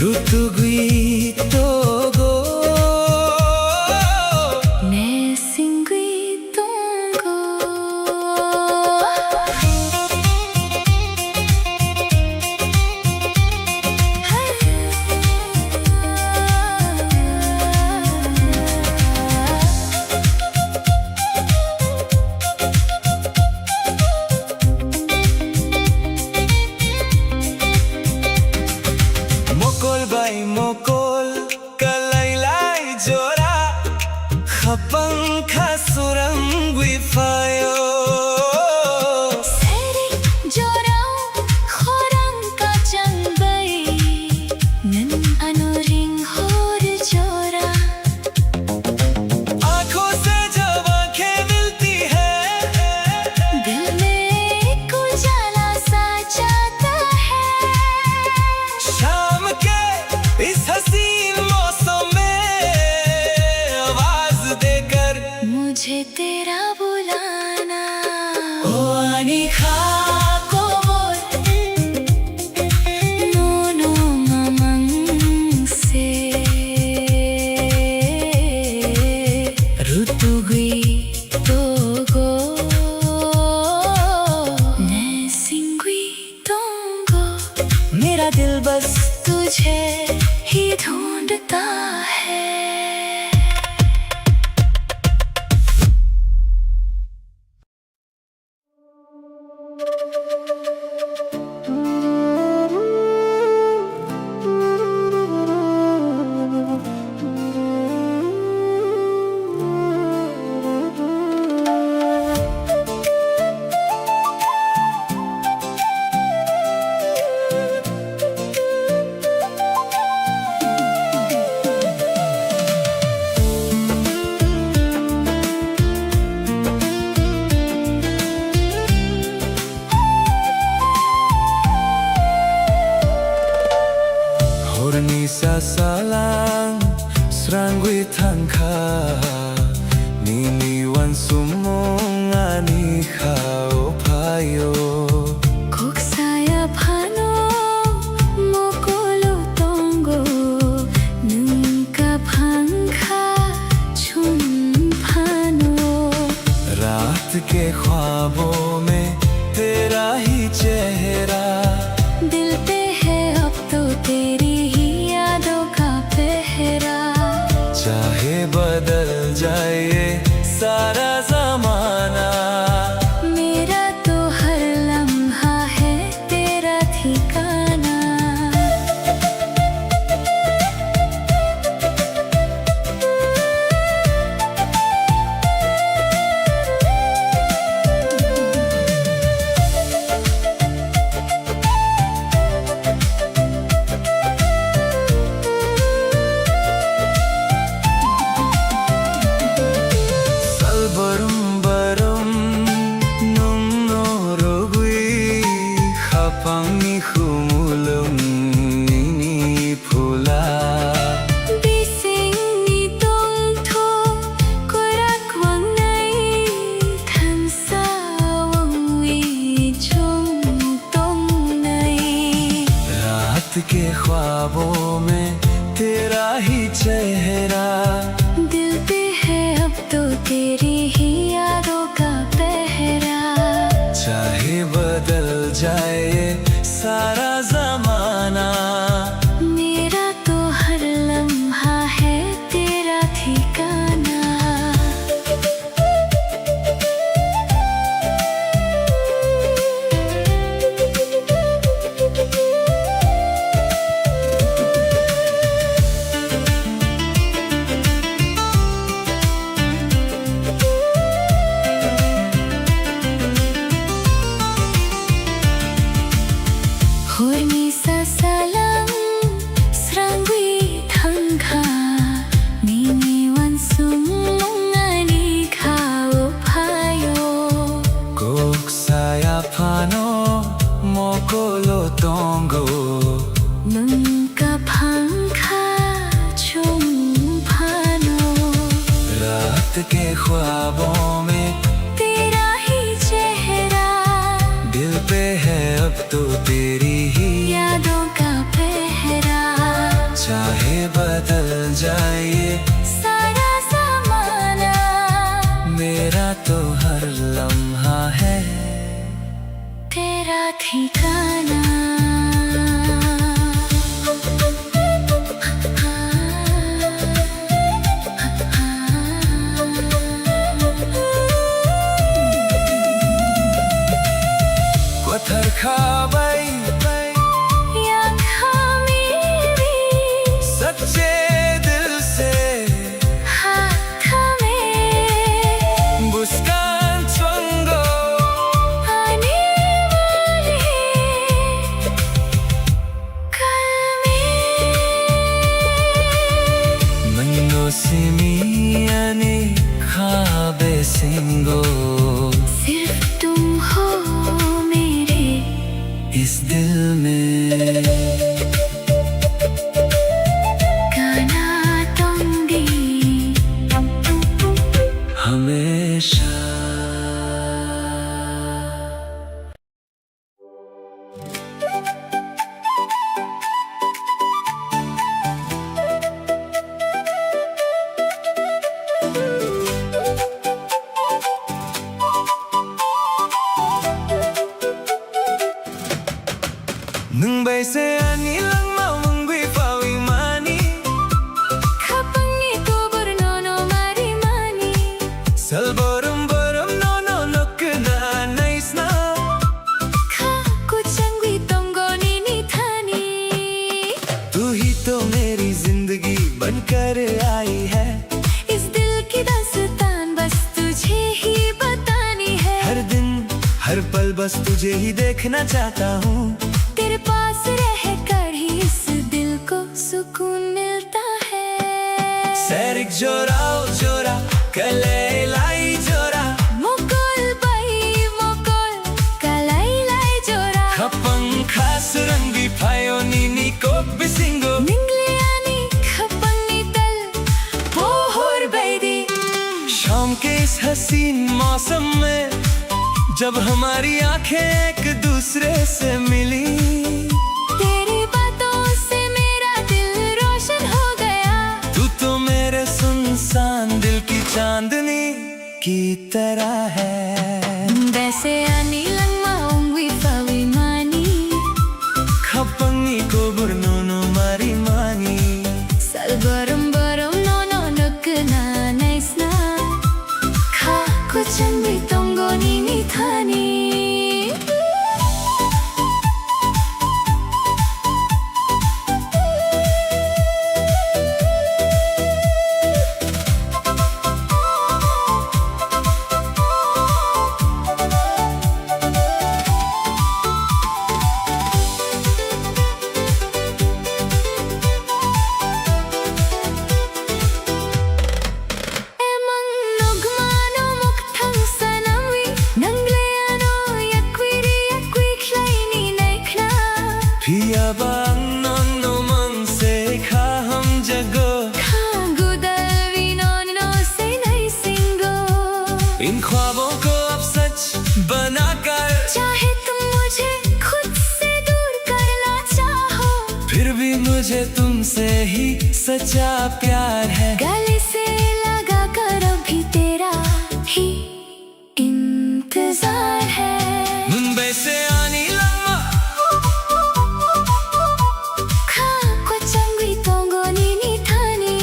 ऋतु गई तो गो. मैं सिंगुई तुमको. Mokol bay mokol kalaylay jora khapang khasurang wifayo. Seri jorau khorang ka changbay nan anoring hor jora. आंखों से जब आंखें मिलती है, दिल में एक उजाला सा जाता है. शाम के इस हसीन मौसम में आवाज देकर मुझे तेरा बुलाना. ओ अनिखा को बोल Nuno mamang se ऋतु हुई तो गो मैं सिंगुई तुमको. मेरा दिल बस तुझे ही ढूंढता है. sasalang srangwi tangka nini wan sumong ani khao payo Kok saya phano mokolo tongo nung ka phangkha के ख्वाबों में तेरा ही चेहरा, दिल पे है अब तो तेरी ही यादों का पहरा। चाहे बदल जाए ये सारा जमाना, मेरा तो हर लम्हा है तेरा ठिकाना। Pangi khumulung nini phula, Bising ni tong tho korak wang nai, than sa wang wi chung tong nai। रात के ख्वाबों में तेरा ही चेहरा, दिल पे है अब तो तेरी ही यादों का पहरा। चाहे बदल जाए सारा जमाना, मेरा तो हर लम्हा है तेरा ठिकाना। Hormi sa salang srangwi thangkha, nini wan sumungani khao phayo। Kok saya phano mokolo tongo, Nungka phangkha chung phano। रात के ख्वाबों में तेरा ही चेहरा, दिल पे है अब तो तेरी ही, यादों का पहरा। चाहे बदल जाए सारा ज़माना, मेरा तो हर लम्हा है तेरा ठिकाना। पत्थर खाबाई yang khamiri सच्चे दिल से हाथ में मुस्कान चंगो आने वाले कल में। मन्नो सिमियाने खाबे सिंगो, सिर्फ तुम हो मेरे इस दिल में गाना तोंगी हमेशा। Nung bay se ani lang mawangwi pawi mani, kapangi ko burnono mari mani। salborum borum no no nok na nice na, ka kuchangwi tongo nini thani। तू ही तो मेरी जिंदगी बनकर आई है, इस दिल की दास्तान बस तुझे ही बतानी है। हर दिन हर पल बस तुझे ही देखना चाहता हूँ। तेरे पास रहकर ही इस दिल को सुकून मिलता है। सैरिक जोरा जोरा कले लाई जोरा, मोकोल बाई मोकोल kalay lay jora। खपंग खास रंगी फायो नीनी को बिसिंगो, Ningliani kapangi tal pohor baidi। शाम के इस हसीन मौसम में जब हमारी आंखें एक दूसरे से मिली, तेरी बातों से मेरा दिल रोशन हो गया। तू तो मेरे सुनसान दिल की चांदनी की तरह है। Beseani lang maungwi fawimani Kapangi ko burnono marimani Salbaram-baram no nukna nice na Ka kuchanwi tongo nini thani Pia bang non no mang se kha hum jago Gudavi non no se nahi singo इन ख्वाबों को अब सच बनाकर चाहे तुम मुझे खुद से दूर करना चाहो फिर भी मुझे तुमसे ही सच्चा प्यार है गले से लगा कर अभी तेरा ही इंतजार है मुंबई से आनी लम्बा खा को चंगी तोंगो नीनी थानी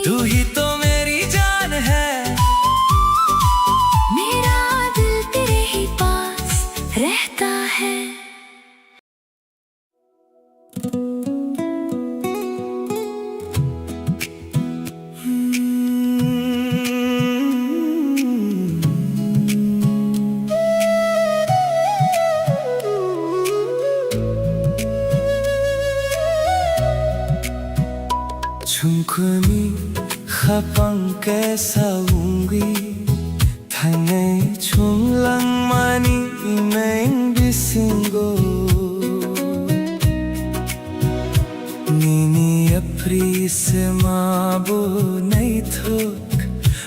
तू ही तो मेरी जान है मेरा दिल तेरे ही पास रहता है Chungkumi khapang ke saungi Thangai chung lang mani imeng bisingo Nini apri se mabo nai thok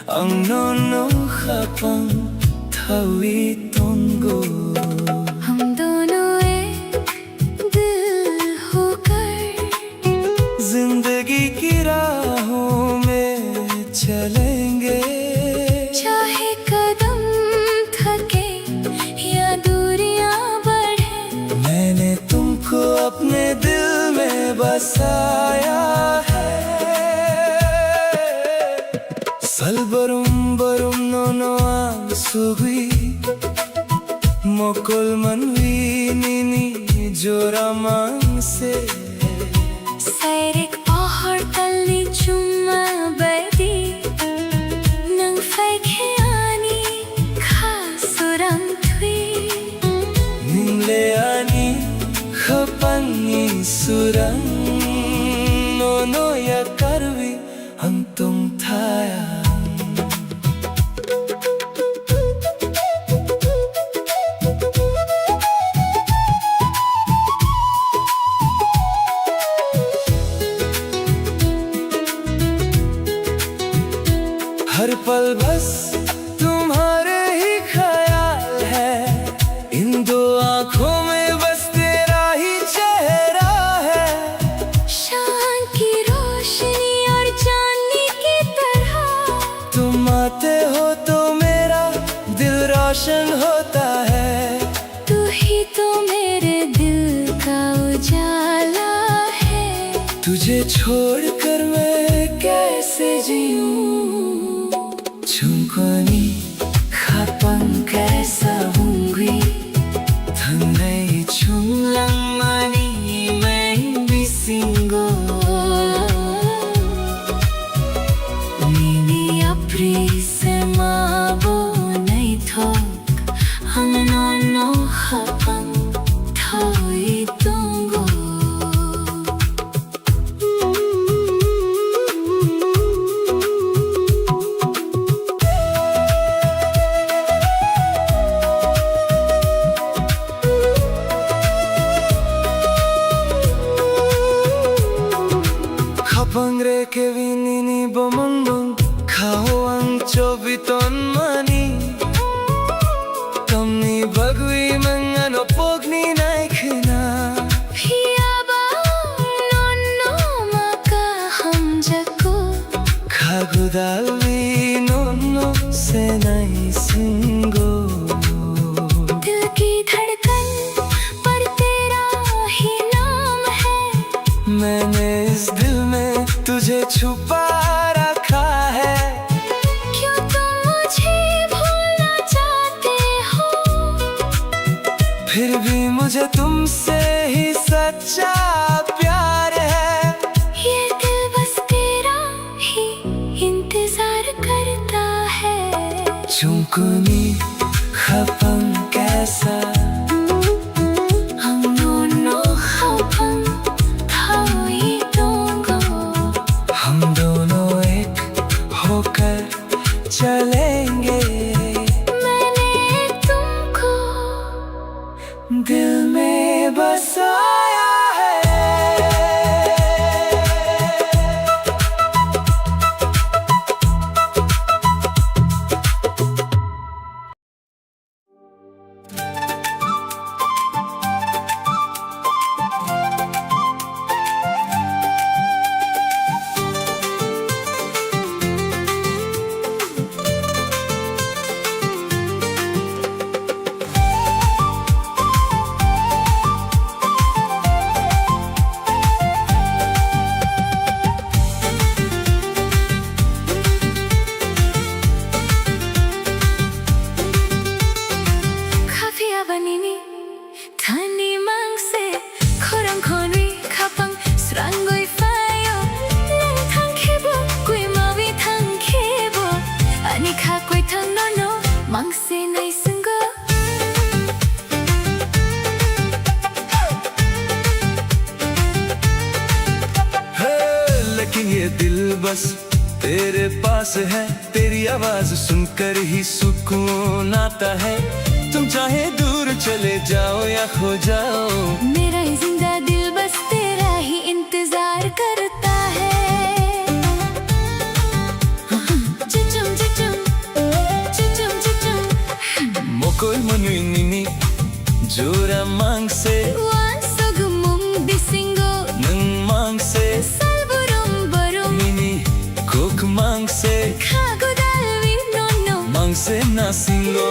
Ang nono khapang thawi tongo हम दोनों एक दिल होकर जिंदगी की राहों में चलेंगे चाहे कदम थके या दूरियां बढ़े मैंने तुमको अपने दिल में बसाया है Salbarum barum nono ang sugui Mokol manwi nini joramang se Sairik pahar tali chuma badi Nang faikhiani khasurang thui Ningle ani khapangi surang Nono ya karvi ang tong thayang हर पल बस तुम्हारे ही ख्याल है इन दो आँखों में बस तेरा ही चेहरा है शान की रोशनी और चांदनी की तरह तुम आते हो तो मेरा दिल रोशन होता है तू ही तो मेरे दिल का उजाला है तुझे छोड़कर मैं कैसे जीऊं Chungkoni khapang kaisa hungri Thangai chung lang mani main bisingo Nini apri se mabo nai thok Ang nono khapang thawi tongo Bangre ke vinini bomondong khao ang chobiton mani Kamni bagwi mangano pogni nai khna Pia ba nono maka ham jako Khagudalvi nono se nai singo मुझे छुपा रखा है। क्यों तुम मुझे भूलना चाहते हो, फिर भी मुझे तुमसे ही सच्चा प्यार है। ये दिल बस तेरा ही इंतजार करता है। चुंकुनी खपम कैसा हम दोनों खपम थाई दोंगो, हम दोनों एक होकर चलेंगे। मैंने तुमको दिल में बसाया है। 카피아 바니니 타니 망세 코랑코니 카팡 스랑고이 파요 난 탕케보 꾸이 마위 탕케보 아니 카꾸이 탕노노 망세 나이슨거 लेकिन ये दिल बस तेरे पास है। तेरी आवाज सुनकर ही सुकून आता है। तुम चाहे दूर चले जाओ या खो जाओ, मेरा ये जिंदा दिल बस तेरा ही इंतजार करता है। चिचुम चिचुम चिचुम चिचुम मोकोल मनुइनिनी जोरा मांग से wan sogumum disingo नंग मांग से salburum barum मिनी कोक मांग से kagudalvi no no मांग से नासिंगो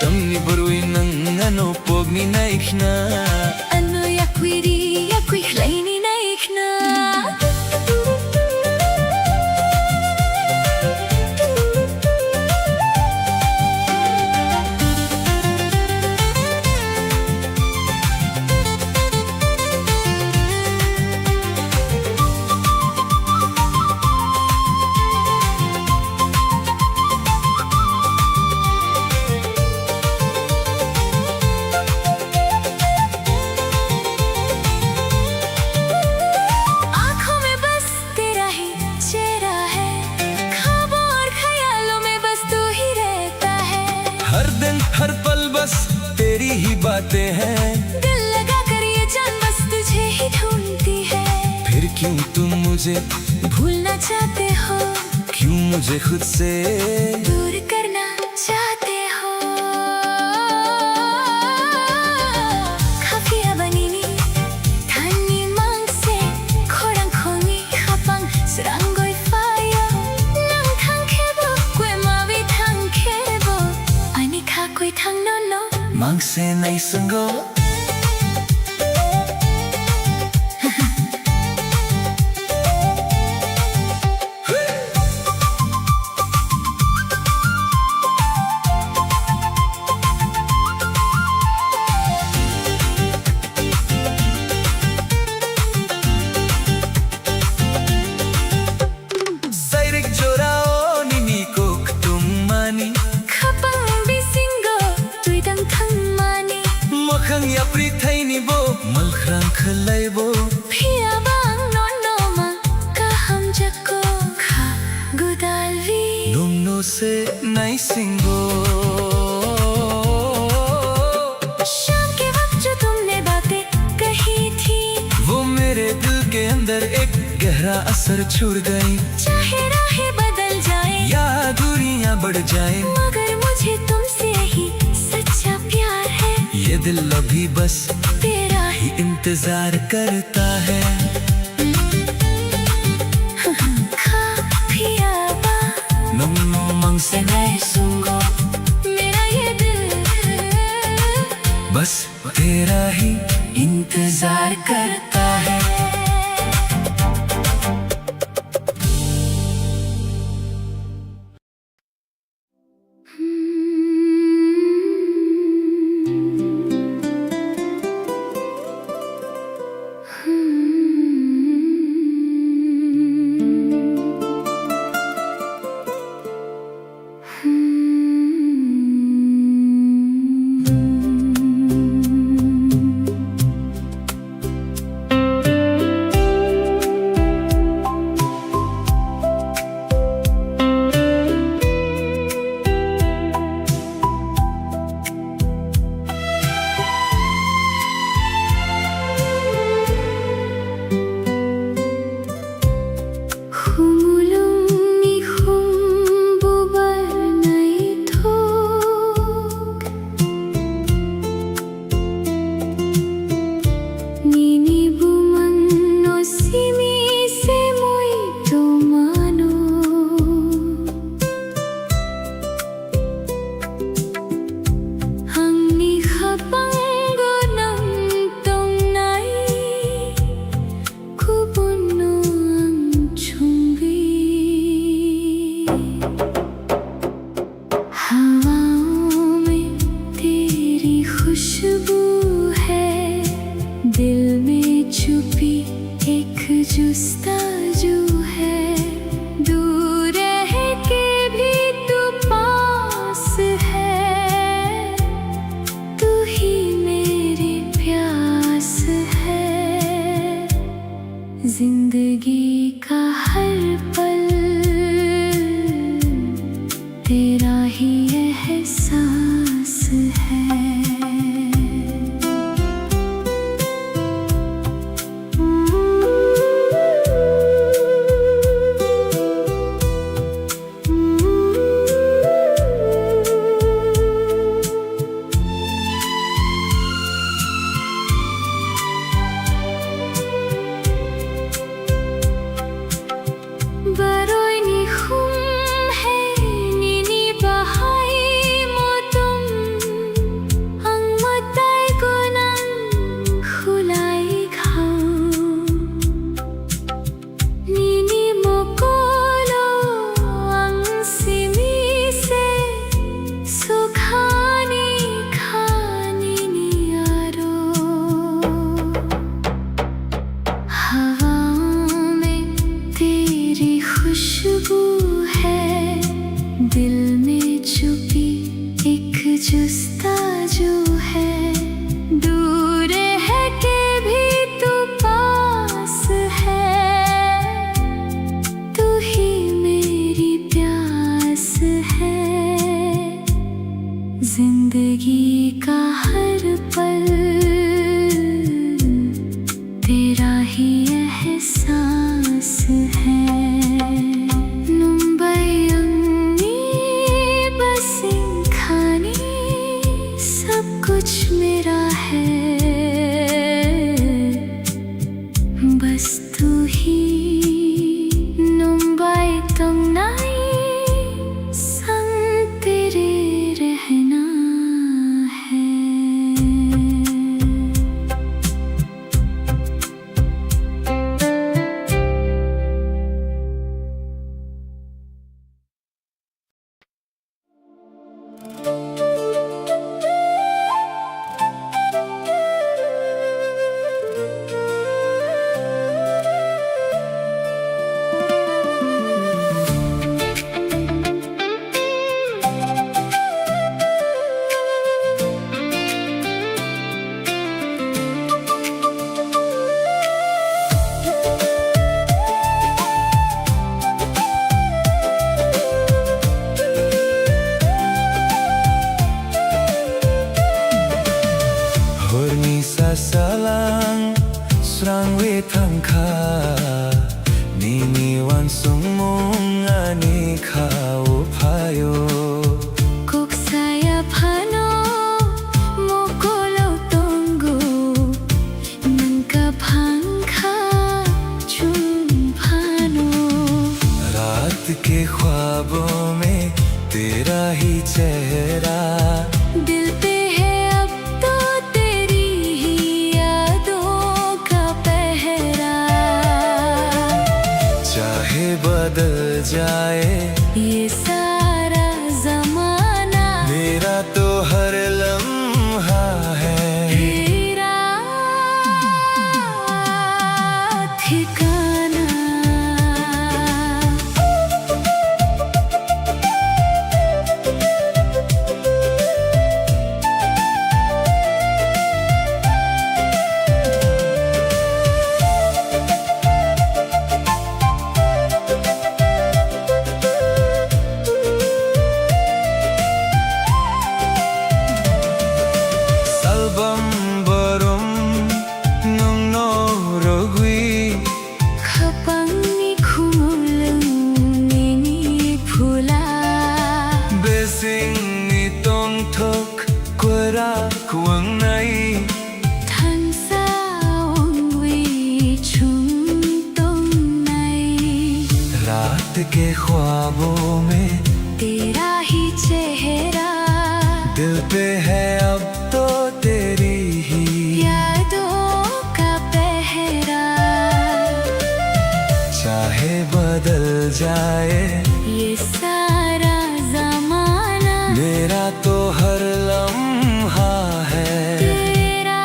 तमनी बरुई नंग अनो पोगनी नाइखना। ano yakwiri yakwi hlaini naikna आँखों में बस तेरा ही चेहरा है, ख्वाबों और ख्यालों में बस तू ही रहता है। हर दिन हर पल बस तेरी ही बातें हैं। दिल लगा कर ये जान बस तुझे ही ढूंढती है। फिर क्यों तुम मुझे भूलना चाहते हो, क्यों मुझे खुद से दूर करना चाहते हो। 카피아 바니니 타니 망세 코랑코니 카팡 스랑고이 파요 난 탕케보 꽤 마비 탕케보 아니 카꾸이 탕노노 मांग से नहीं संगो। साइरिक जोराओ निनी कोक तुम मानी 카팡 비싱고 तुइदङ 탕마니 मखंग या प्रीथैनी बो मलखरां खलाइबो 피아방 노노마 काहम जको खागुदाल्वी नुमनो से नहीं सिंगो। शाम के वक्त जो तुमने बातें कही थी, वो मेरे दिल के अंदर एक गहरा असर छोड़ गई। चाहे राहें बदल जाए या दूरियां बढ़ जाए, मगर मुझे तुमसे ही सच्चा प्यार है। ये दिल अभी बस तेरा ही इंतजार करता है। 카피아 바 नुमनो मंग से नहीं सुंगो मेरा ये दिल बस तेरा ही इंतजार करता है। जिंदगी का हर पल तेरा ही एहसास है। मुंबई बसिंग खानी सब कुछ मेरा है, बस तू ही मुंबई तुम नहीं संग तेरे रहना है। Salang serang wetangka nini wan sumung ani kau payo Kok saya pano mokolo tunggu nangkapangka chumpano रात के ख्वाबों में तेरा ही चेहरा दिल पे है अब तो तेरी ही यादों का पहरा। चाहे बदल जाए ये सारा जमाना मेरा तो हर लम्हा है तेरा ठिकाना। Album barum nung no rogui Kapag ni kumulong ni pula besing ni tong thok kwara kuang nai Thân sao wi chung tông này रात के ख्वाबों में तेरा ही चेहरा दिल पे है अब तो तेरी ही यादों का पहरा। चाहे बदल जाए ये सारा जमाना मेरा तो हर लम्हा है तेरा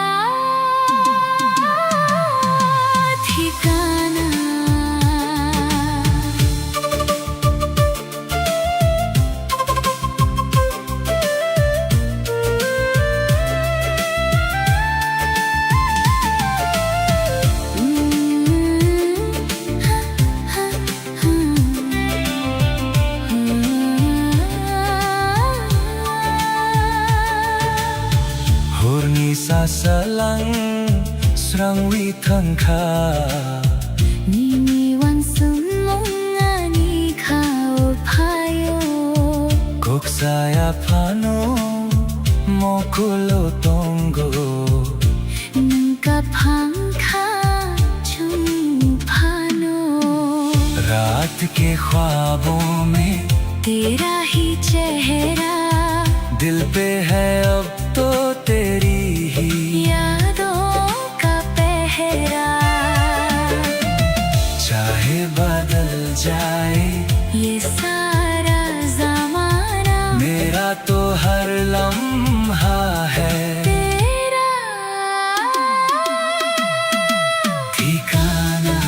ठिकाना। Hurni sa salang serang witangka Nini wan sumong ani kau payo kok saya pano mokulo tonggo nangkapangka chumpano रात के ख्वाबों में तेरा ही चेहरा दिल पे है अब तो तेरी ही यादों का पहरा। चाहे बदल जाए ये सारा जमाना मेरा तो हर लम्हा है तेरा ठिकाना।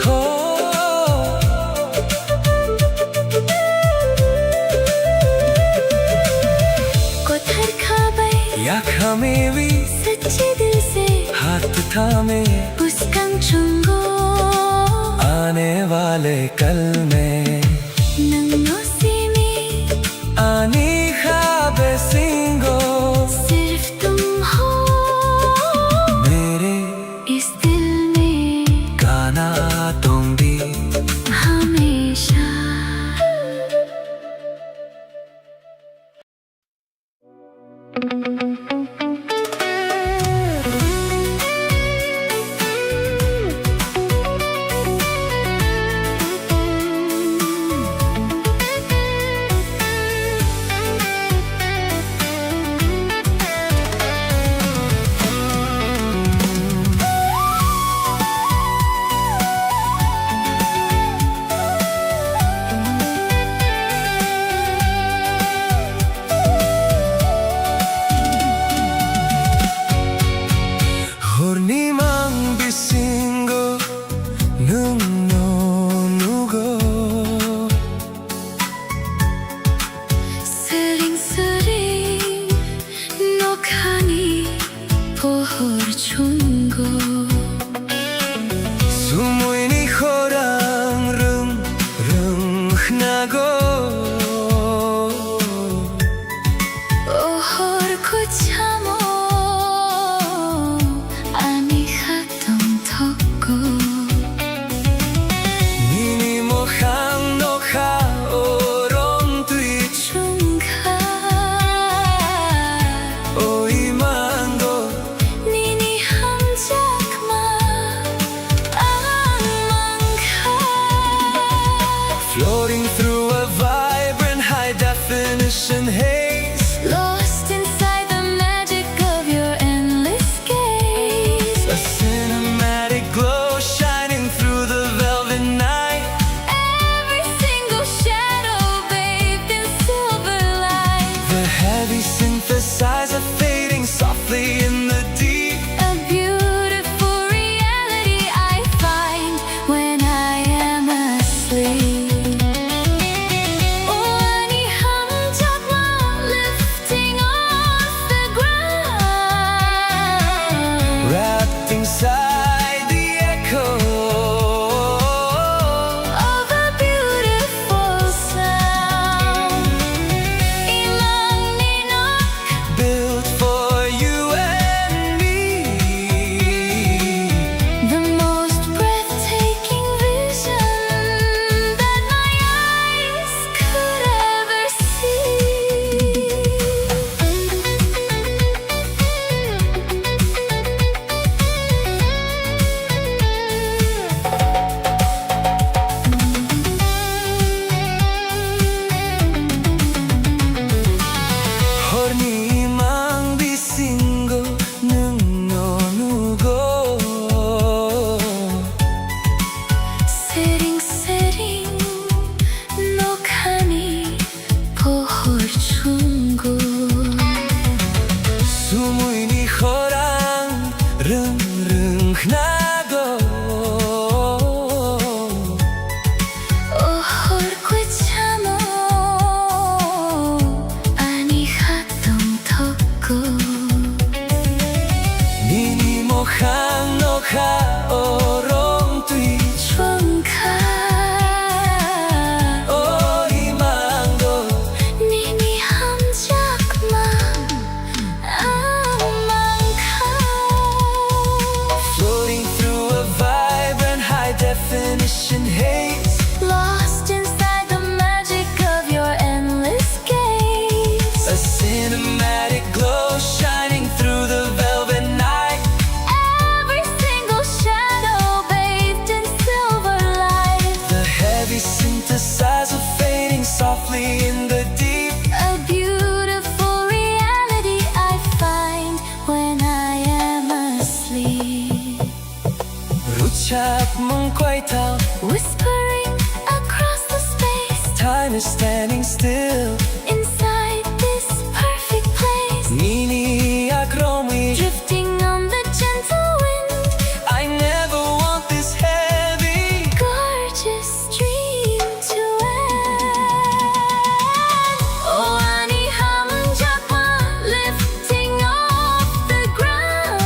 हो वाले कल में nang nosimi आनी ख्वाबे सिंगो सिर्फ तुम हो मेरे इस दिल में गाना तुम भी हमेशा Hornimang bisingo nung no nugo 스링스링 녹하니 보호를 준거 Sumuini horang rung rung nago 오호를 고참어 아니 하던 덕고 Nini mo hang no ha orong tui 중가 oi mango 니니 함작마 안망가 Floating through a vibrant high definition haze Lost inside the magic of your endless gaze A cinematic glow shining through the velvet night Every single shadow bathed in silver light The heavy synthesizer fading softly in the deep A beautiful reality I find when I am asleep 원이 함정만 lifting off the ground Wrapped inside the echo of a beautiful sound 이망니노 built for you and me The most breathtaking vision that my eyes could ever Hornimang bisingo nung no nugo 스링스링 녹하니 보호를 준거 Sumuini horang rung rung nago 오호를 고참어 아니 하던 덕고 Nini mo hang no ha orong tui 중가 oi mango 니니 함작마 안망가 Floating through a vibrant high definition haze Lost inside the magic of your endless gaze A cinematic glow shining through the velvet night Every single shadow bathed in silver light The heavy synthesizer fading softly in the deep A beautiful reality I find when I am asleep Ruchap mong quay tao Whispering across the space Time is standing still Inside this perfect place Nini akromi Drifting on the gentle wind I never want this heavy Gorgeous dream to end Oh 아니 함정만 lifting off the ground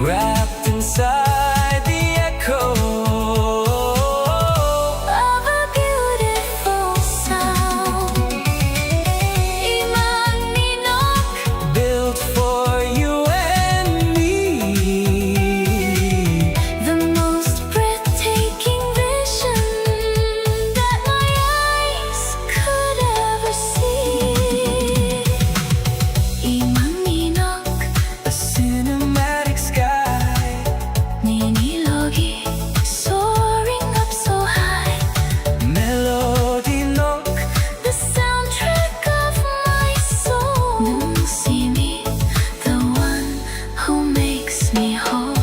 Wrapped inside the echo 기억이 soaring up so high. 멜로디 노 The soundtrack of my soul. Nung see me, the one who makes me whole.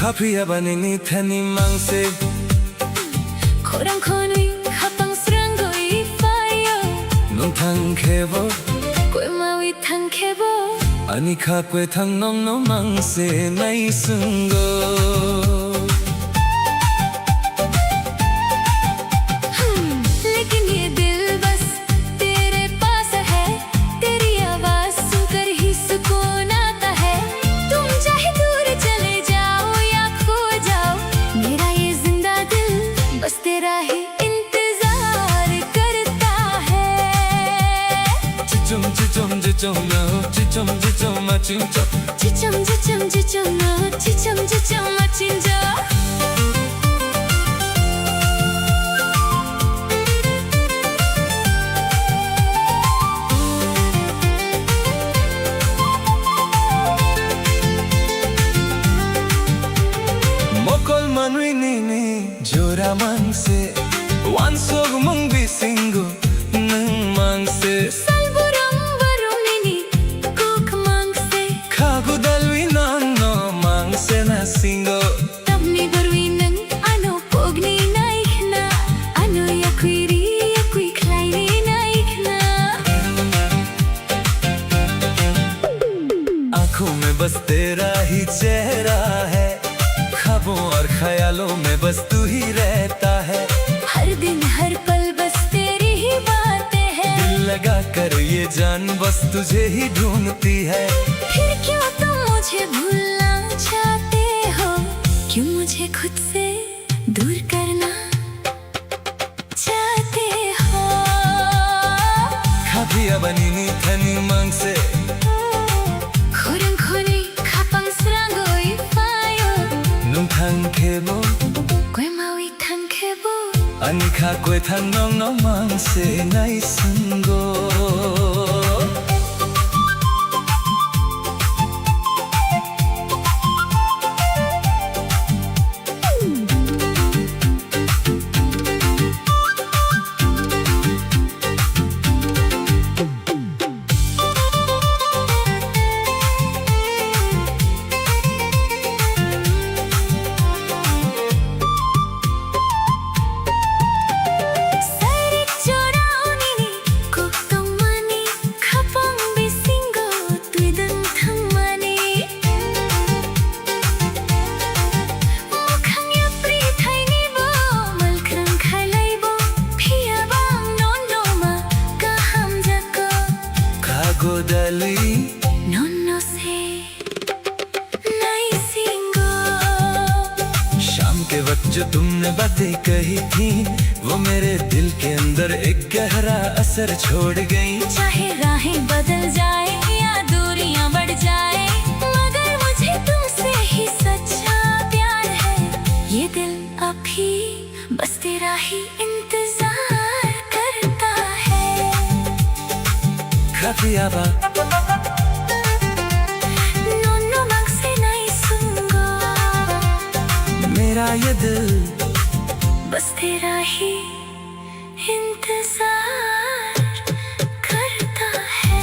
커피야 바니니 테니 망세 코랑코니 합방스런 거이 fire. 논탕 케보 꿰마위 탕케보. 아니 카que 탕 넘노 망세 나이 순고 लेकिन ये दिल बस तेरे पास है. तेरी आवाज सुनकर ही सुकून आता है. तुम चाहे दूर चले जाओ या खो जाओ, मेरा ये जिंदा दिल बस तेरा ही इंतजार करता है. 지좀 너 지좀 맞춘 척 지점 너 지점 마친 적. 모콜 만위니니 조라 망세 완속 몽비 싱고 능 망세 살부랑 바로니니 꼭 망세. 카고 달위 난노 망세 나 싱고 Tapni barwinang ano pogni naikna. Ano yakui klaini naikna. आंखों में बस तेरा ही चेहरा है ख्वाबों और ख्यालों में बस तू ही रहता है हर दिन हर पल बस तेरी ही बातें हैं. दिल लगा कर ये जान बस तुझे ही ढूंढती है फिर क्यों तुम मुझे भूलना चाहते हो? क्यों मुझे खुद से दूर करना चाहते हो? खाबिया बनीनी थनी मांग से 코랑코니 합방스랑고이 fire. 눔탕 케보 꿰마위 탕케보. 아니 카que 탕 넘노 망세 나이 순고 사리 쪼라오니니 꼭동마니 가방 비싱고 뛰던 탕마니. 무캉야 프리타이니보 말크랑 칼라이보 피아방 노노마 가함자고 카고 달위 노노세 나이싱고. शाम के वक्त जो तुमने बातें कही थी वो मेरे दिल के अंदर एक गहरा असर छोड़ गई चाहे राहें बदल जाए या दूरियां बढ़ जाए, मगर मुझे तुमसे ही सच्चा प्यार है. ये दिल अभी बस तेरा ही इंतजार करता है. खाबिया बा नोनो मांगसे नहीं सुनगो. मेरा ये दिल बस तेरा ही इंतजार करता है.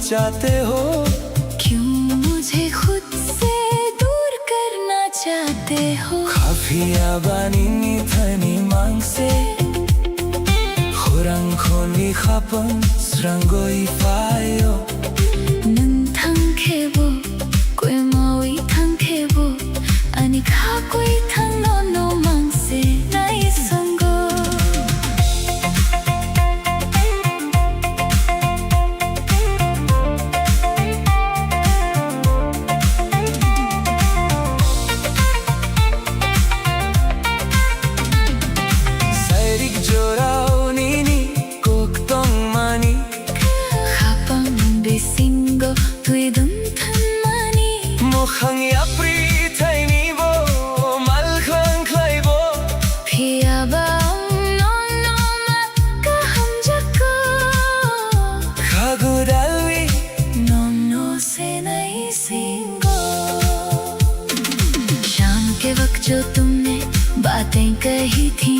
चाहते हो? क्यों मुझे खुद से दूर करना चाहते हो? Kafia banini thani mangse Khurang khoni khapan srangoi fayo Nung thangkhebo koi mawi thangkhebo ani kha koi thang no mangse nai sango Sairik jorao nini koktong mani khapang besingo tui dun than mani Mukhang yapri thai ni bo mal khang khlai bo phia ba no ma ka ham jako Khagudalwi no se nai singo शाम के वक्त जो तुमने बातें कही थी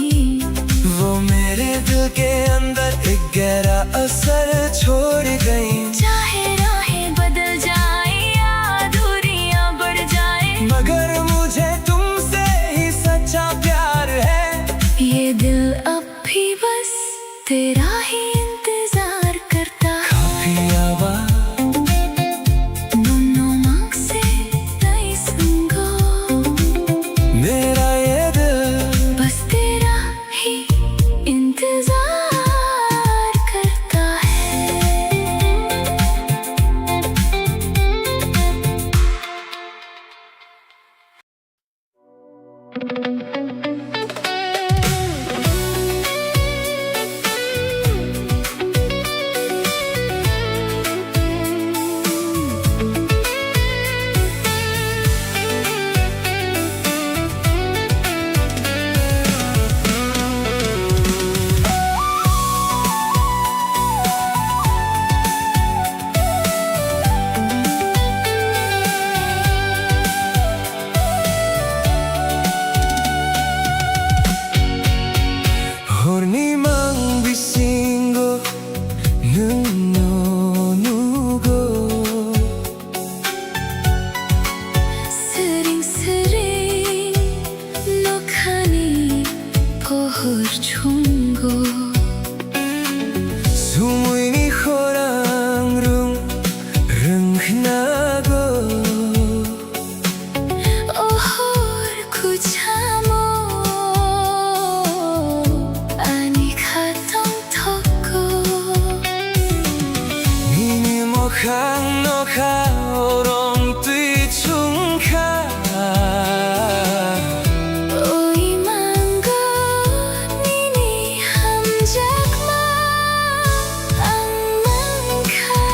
वो मेरे दिल के अंदर एक गहरा असर छोड़ गई चाहे राहें बदल जाए या दूरियां बढ़ जाए मगर मुझे तुमसे ही सच्चा प्यार है ये दिल अब भी बस तेरा ही इंतजार करता है Kafia ba no मांगसे नहीं संगो मेरा ये दिल बस तेरा ही इंतजार करता है Horni mang bisingo nuno nugo Sering no khani pohor chungo Sumui ni khorang rung rung khnago ohor kuchamo ani khatong thoko Nini mokhang no kha orong tui chung kha oi mango nini ham jakma ang mangkha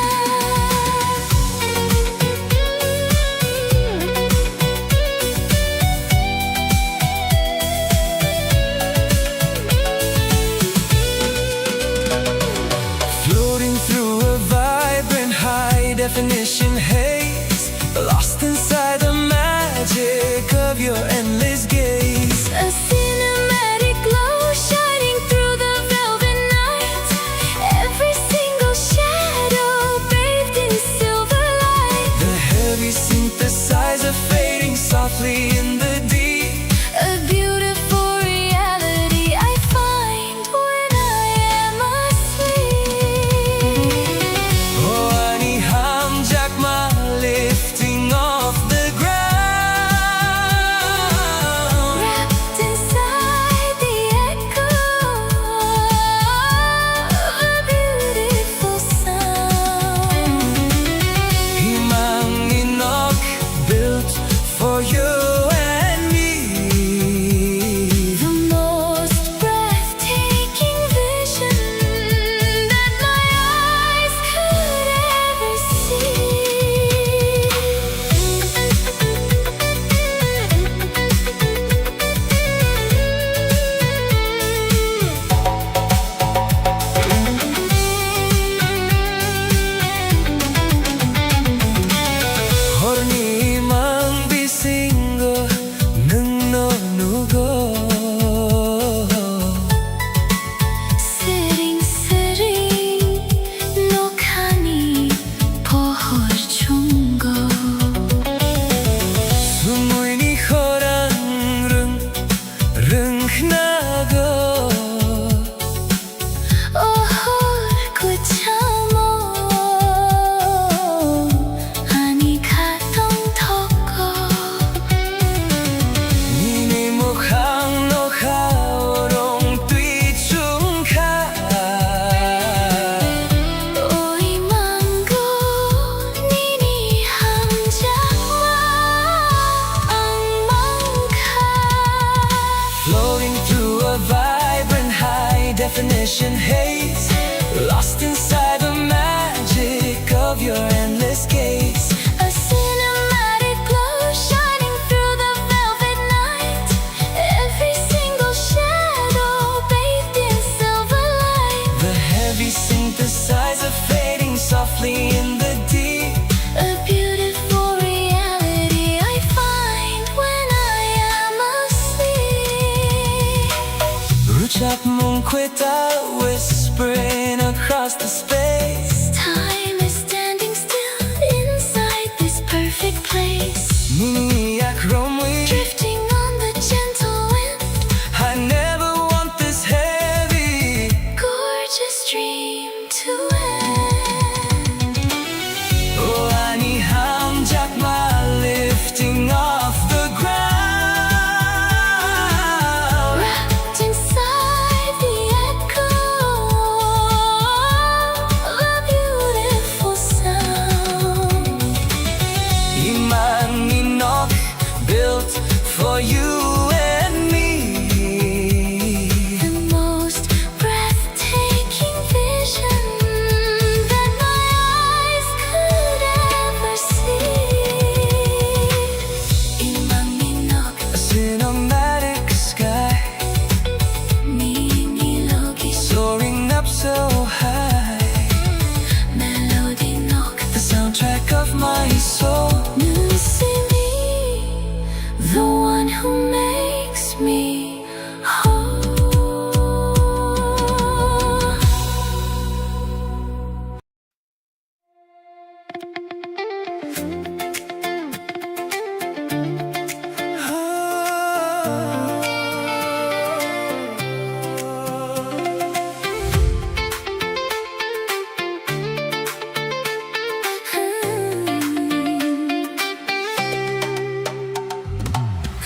Floating through a vibrant high definition haze Lost inside the magic of your endless gaze A cinematic glow shining through the velvet night. Every single shadow bathed in silver light. The heavy synthesizer fading softly in the deep A beautiful reality I find when I am asleep. Oh, ani ham jakma lifting off the ground Wrapped inside the echo of a beautiful sound. Himang inok built for you and me The most breathtaking vision that my eyes could ever Horni mang bisingo nungno nugo Sering no khani definition haze, lost inside the magic of your endless gaze. A cinematic glow shining through the velvet night. Every single shadow bathed in silver light. The heavy synthesizer fading softly in the deep. A beautiful reality I find when I am asleep. Ruchak Munkwita whispering across the space. Time is standing still inside this perfect place. Maniac Romwe, Drifting on the gentle wind. I never want this heavy. Gorgeous dream to end. Oh, Ani Hamjak ma lifting off the ground. Wrapped inside the echo of a beautiful sound. Iman Minok built for you and me. The most breathtaking vision that my eyes could ever see. Imanginog, A cinematic sky Ninilogi, soaring up so high. melody nog, The soundtrack of my soul. Nusimi, the one who makes me whole.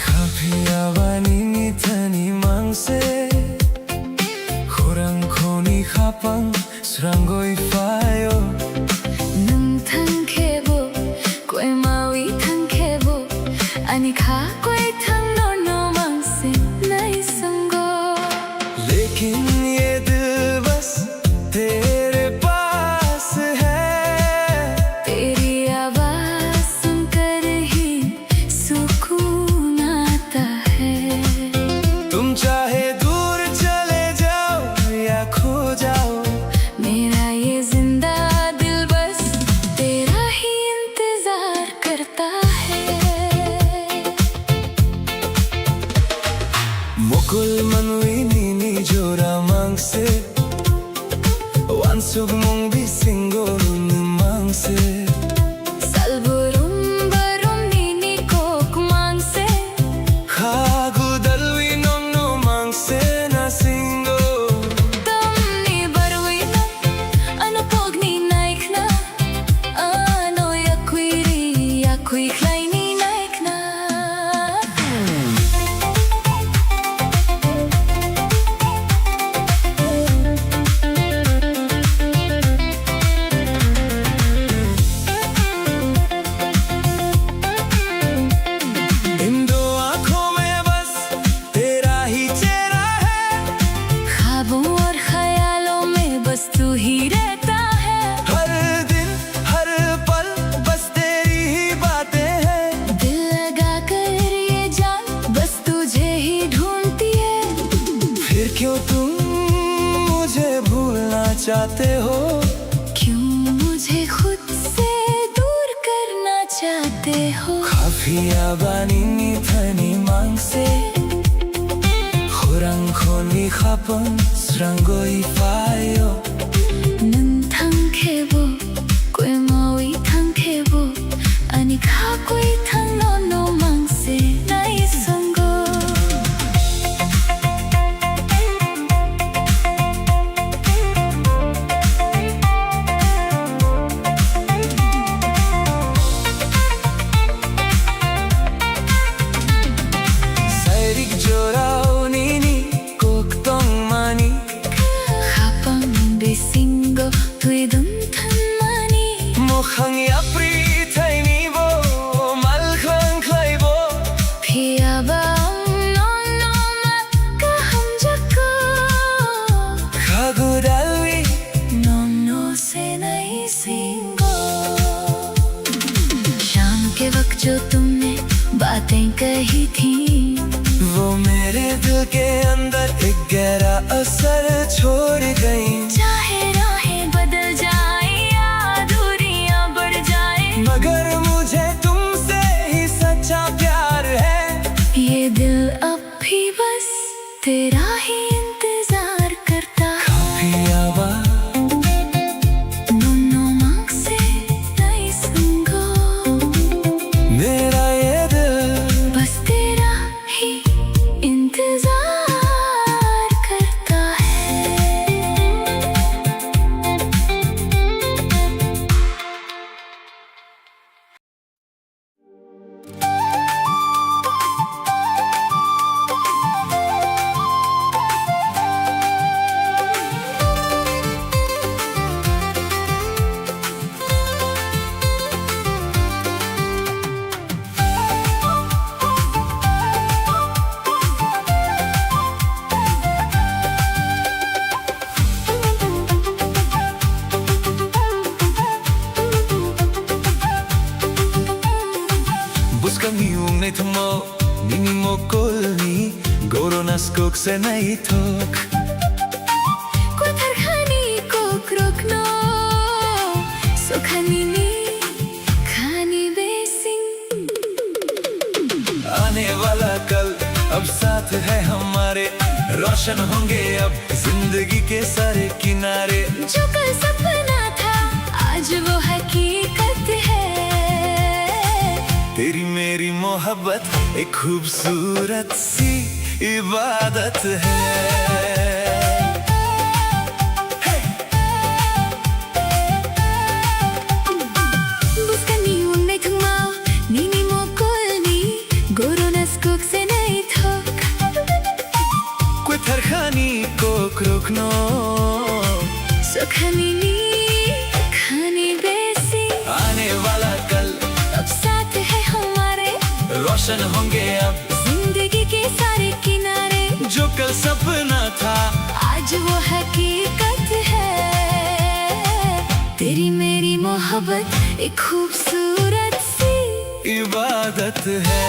Kapiawani ni thani mangse, khurang khoni khapang srangoi fayo. Nung thangkhebo, koi mawi thangkhebo, ani kha koi thang no no mangse nai sango. लेकिन ये दिल बस तेरे पास है. तेरी आवाज सुनकर ही सुकून आता है. तुम चाहे दूर चले जाओ या खो जाओ. मेरा ये जिंदा दिल बस तेरा ही इंतजार करता है. Mukul manwini ni jora mangse, wansug mong bisingo nu mangse. Salburum barum nini kok mangse. Khagu dalwi nong no mangse na singo. Tamni barwi na, ano pog ni naik na, ano yakui klay ni naik na. इन दो आँखों में बस तेरा ही चेहरा है. ख्वाबों और ख्यालों में बस तू ही रहता है. हर दिन हर पल बस तेरी ही बातें हैं. दिल लगा कर ये जान बस तुझे ही ढूंढती है. फिर क्यों तुम मुझे भूलना चाहते हो. क्यों मुझे खुद से दूर करना चाहते हो. Kapiawani ni thani mangse, khurang khoni khapang srangoi fayo. Nung thangkhebo, koi mawi thangkhebo, ani kha koi thang no no mangse nai sango. Sairik jorao nini koktong mani. Khapang दिल के अंदर एक गहरा असर छोड़ गई। चाहे राहें बदल जाए या दूरियां बढ़ जाए, मगर मुझे तुमसे ही सच्चा प्यार है। ये दिल अब भी बस तेरा ही इंतजार करता है। काफी आवाज No मांग से नहीं सुनगो, मेरा ये दिल बस तेरा ही इंतजार करता है। Busca mi unetmo, minimo kolni, goronas kok se naitok. Kuthar khani ko krokno, sukhani ni khani besing. आने वाला कल अब साथ है हमारे, रोशन होंगे अब जिंदगी के सारे किनारे। जो कल सपना था आज वो हकीकत है। तेरी मेरी मोहब्बत एक खूबसूरत सी इबादत है। Buskani unetmo, minimo kolni, goronas kok se nahi thok. Kuthar khani ko krokno, Sukhani ni khani besing. आने वाला कल अब साथ है हमारे, रोशन होंगे अब जिंदगी के सारे किनारे। जो कल सपना था आज वो हकीकत है। तेरी मेरी मोहब्बत एक खूबसूरत सी इबादत है।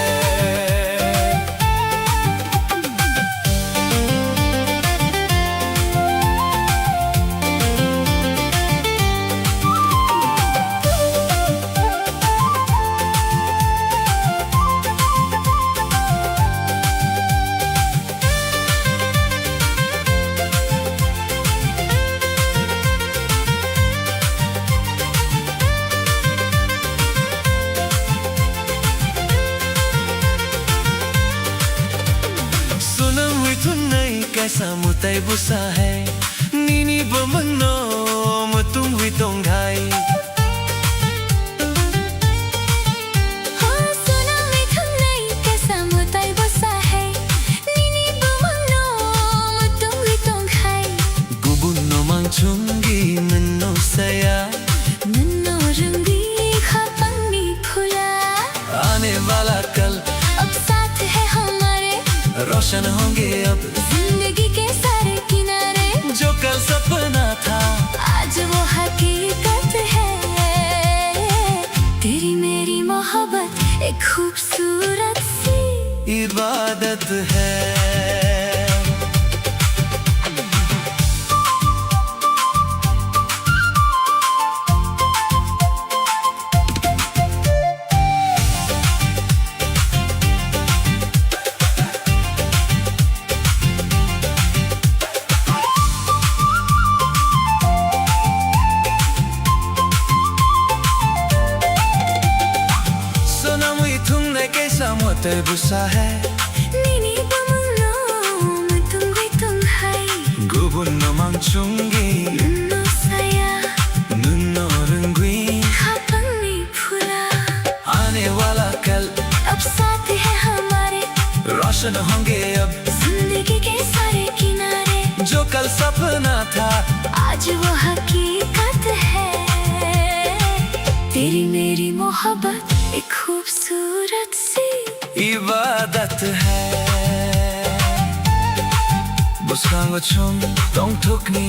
कैसा मुताई बुसा है नीनी बमनो मुतुम हुई तोंगाई। हाँ सुना मैं तुम नहीं कैसा मुताई बुसा है नीनी बमनो मुतुम हुई तोंगाई। गुबुनो मांगचुंगी नन्नो सया नन्नो रंगी खापंगी फुला। आने वाला कल अब साथ है हमारे, रोशन होंगे अब जिंदगी के सारे किनारे। जो कल सपना था आज वो हकीकत है। तेरी मेरी मोहब्बत एक खूबसूरत सी इबादत है। मोते बुसा है नीनी बमनो मुतुम हुई तोंगाई। गुबुनो मांगचुंगी नन्नो सया नन्नो रंगी खापंगी फुला। आने वाला कल अब साथ है हमारे, रोशन होंगे अब जिंदगी के सारे किनारे। जो कल सपना था आज वो हकीकत है। तेरी मेरी मोहब्बत एक खूबसूरत सी इबादत है। बुस्कांगो चुम तोंग ठुकनी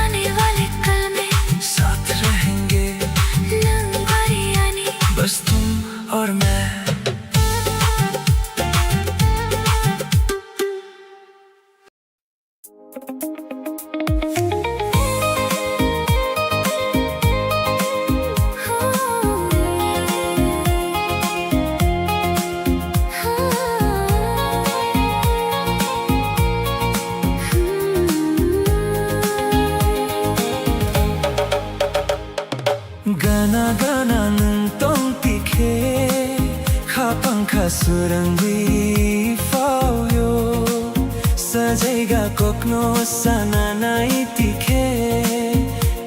आने वाले कल में साथ रहेंगे लंबारियानी बस तुम और मैं। Gana-gana ng tong tikhe Kapang kasurangi fauyo Sajaiga kokno sana nai tikhe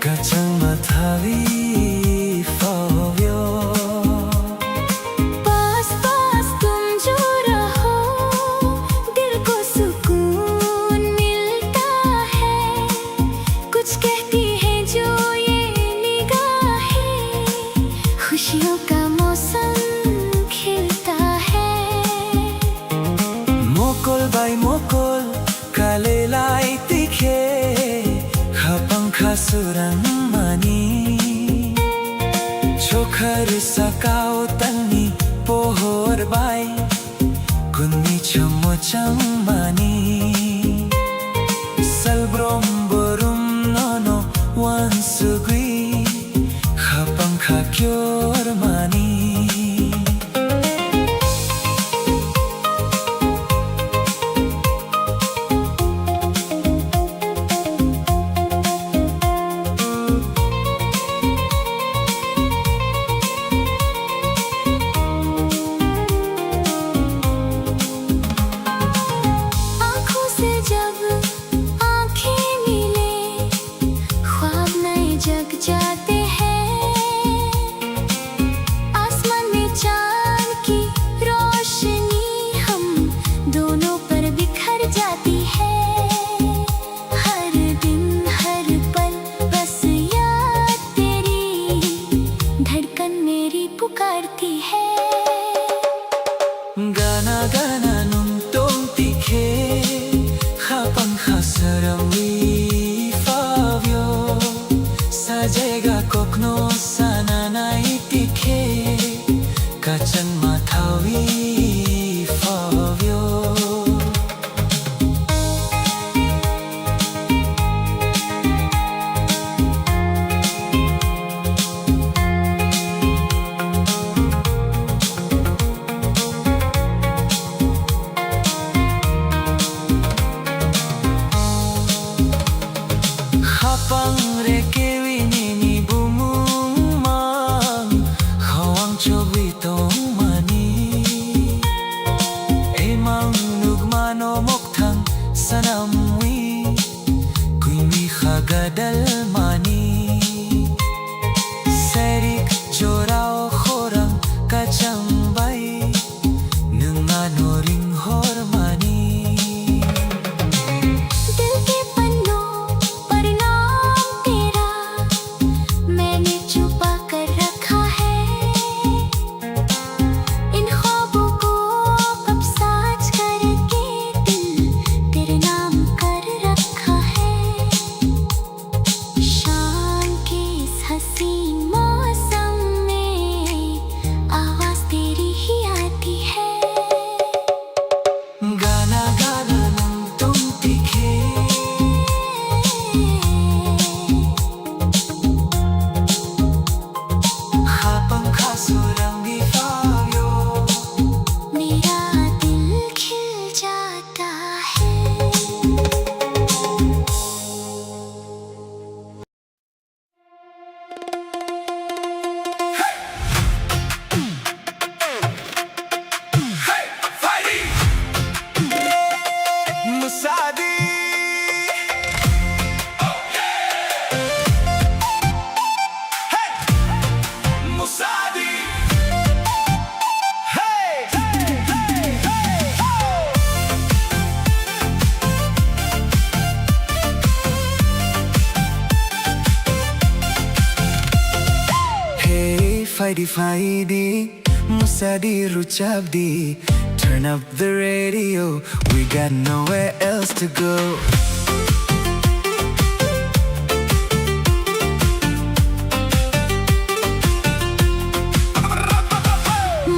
Kachang mathavi fauyo पास पास तुम जो रहो दिल को सुकून मिलता है कुछ कहती है जो ये निगाहें खुशियों का मौसम खिलता है Mokol by mokol kalelai tikhe Kapang kasurang mani Chokhar sakao tani pohor bai Kunni chamochang mani Salbrom borum nono wansugui Kapang kakyor mani आँखों से जब आँखें मिले ख्वाब नए जग जाते हैं आसमान में चाँद की रोशनी हम दोनों पर बिखर जाती है हर दिन हर पल बस याद तेरी धड़कन मेरी पुकारती है Gana-gana nung tong tikhe Kapang kasarangi fauyo Sajaiga kokno sana nai tikhe Kachang mathavi fauyo Kapang rekewi nini bumumang Hawang chobitong mani Emang nugmano moktang sanamwi Kuimi khagadal mani Serik chorao khorang kachang bai Nungano ring hormani दिल के पन्नों पर नाम तेरा मैंने छुपा कर रखा है इन ख्वाबों को अब साज करके दिल तेरे नाम कर रखा है शाम के इस हसीन मौसम में आवाज तेरी ही आती है Gana-gana ng tong tikhe Kapang kasurangi fauyo मेरा दिल खिल जाता है Musadi Hey Musadi Hey Hey Fighty Fighty Musadi Ruchabdi Turn up the radio We got nowhere else to go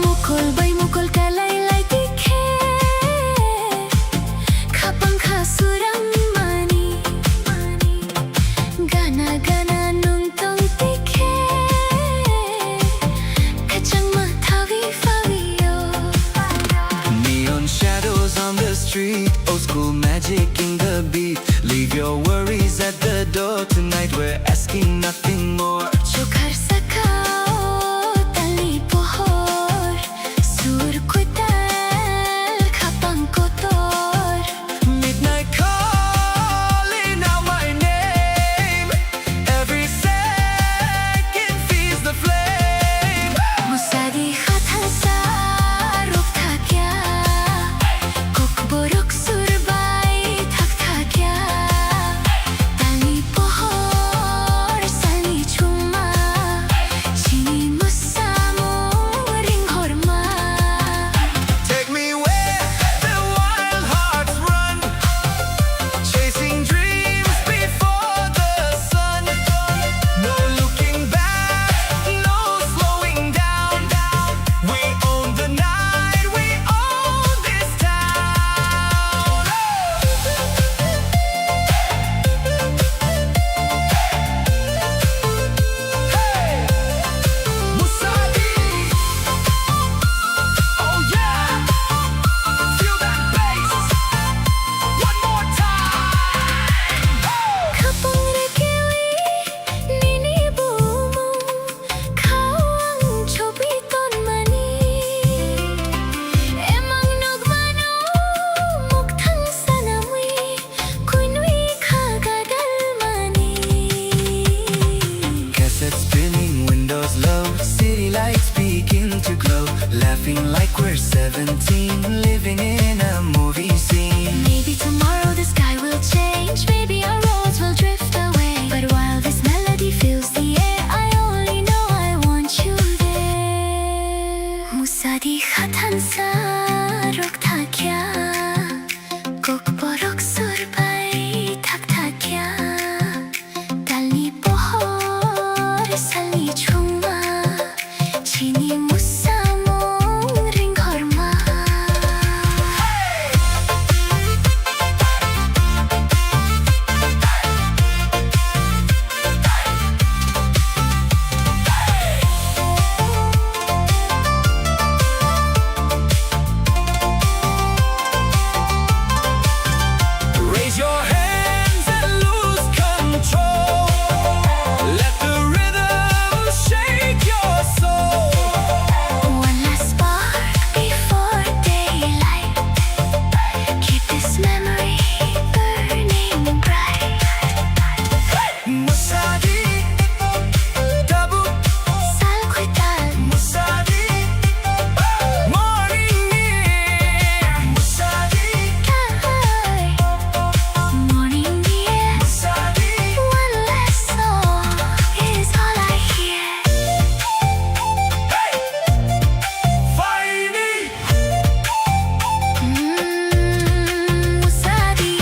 Mukul बै मुकुल कलाइलाई तिखे खपङ खसुरङ मानी cool magic in the beat. Leave your worries at the door. Tonight we're asking nothing more. Chokar sakao tali pohor sur kutal kapang kotor. Midnight calling out my name. Every second feeds the flame. Musadi khatan sa rok thakya kok borok surbai thak thakya tali pohor sali chuma chini musamo ring horma. Take me where the wild hearts run, chasing dreams before the sun. No looking back, no slowing down. We own the night, we own this town. Hey, Musadi. Oh yeah, feel that bass. One more time. Kapang rekewi nini bumu kawang chobi ton mani emang nogmano mukthang sanamwi kunwi khagadal mani. Cassette spinning, windows low, city lights begin to glow. Laughing like we're 17, living in a movie scene. Maybe tomorrow the sky will change, maybe our roads will drift away. But while this melody fills the air, I only know I want you there. Musadi khatan sa rok thakya kok borok surbai thak thakya tali pohor sali chuma chini musamo ring horma. Raise your hands and lose control. Let the rhythm shake your soul. One last spark before daylight. Keep this memory burning bright. Musadi, double Salquital, Musadi, morning near. Musadi, Kai, morning dear. Musadi, One last song is all I hear. Faini. Musadi.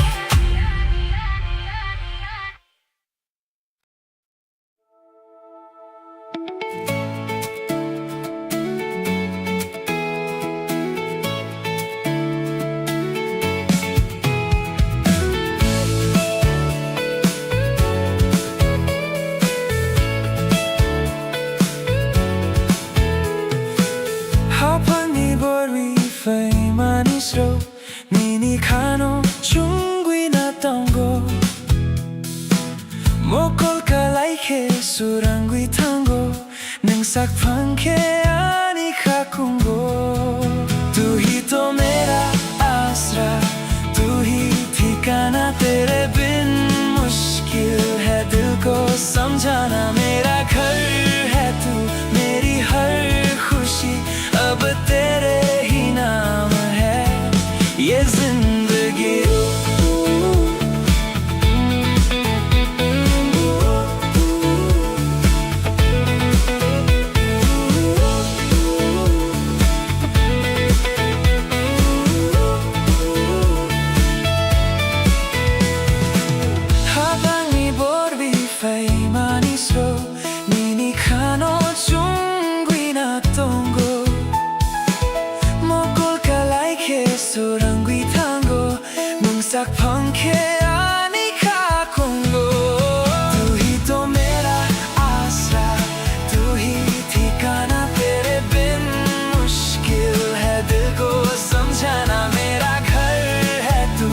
Hapani borwi fai manisro nini khano chungwi na tango mokol kalai khe surangwi tango nang sak phankhe ani khakungo. Tu hi to mera asra, tu hi ठिकाना तेरे बिन मुश्किल है दिल को समझाना. मेरा घर है तू, मेरी हर खुशी अब तेरे ही नाम है ये जिंदगी. Habangi borbi fai manisro nini khano chungwi na tongo mokol kalai khe surangwi tango nung sak phankhe ani khakungo. Tu hi to mera asra, tu hi ठिकाना तेरे बिन मुश्किल है दिल को समझाना. मेरा घर है तू,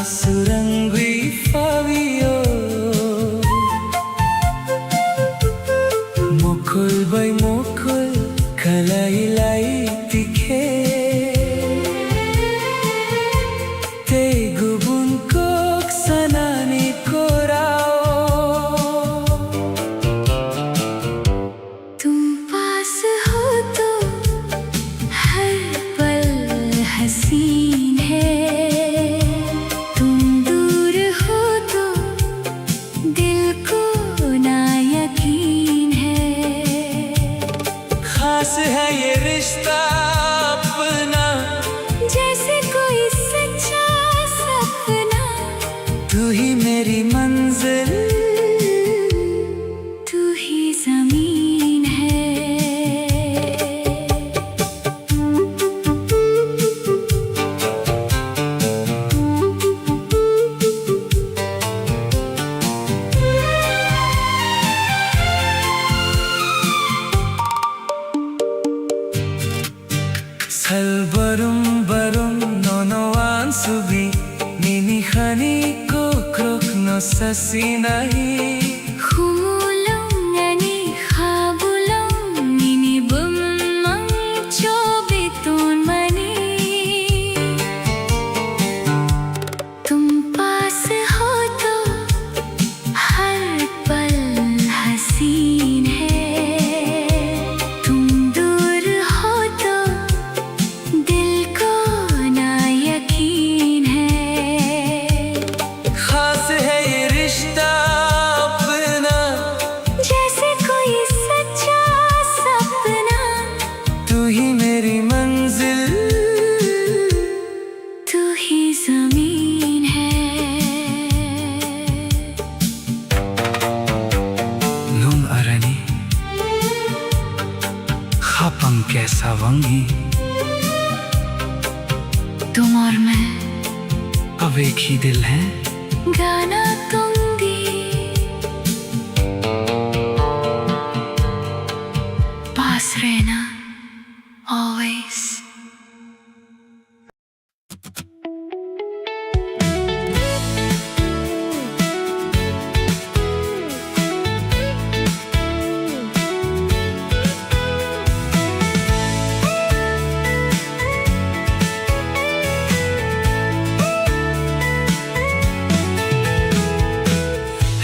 सुरंगी फावियो मुकुल बै मुकुल कलाइलाई तिखे ते गुबुन कोक सनानी कोराओ तुम पास हो तो हर पल हसीन है, तुम दूर हो तो दिल को ना यकीन है। खास है ये रिश्ता अपना, जैसे कोई सच्चा सपना, तू ही मेरी मंजिल, तू ही जमीन है। 살버름 버름 노노한 수비 니니 하니 코크록 노사시나히 Humulong ani habulong nini bumang chobitun mani, तुम पास हो तो हर पल हसीन है, तुम दूर हो तो दिल को ना यकीन है। खास है ये रिश्ता अपना, जैसे कोई सच्चा सपना, तू ही मेरी मंजिल, तू ही जमीन है। नुम अरनी खापंग कैसा वंगी, तुम और मैं अब एक ही दिल है। गाना दूंगी, पास रहना always।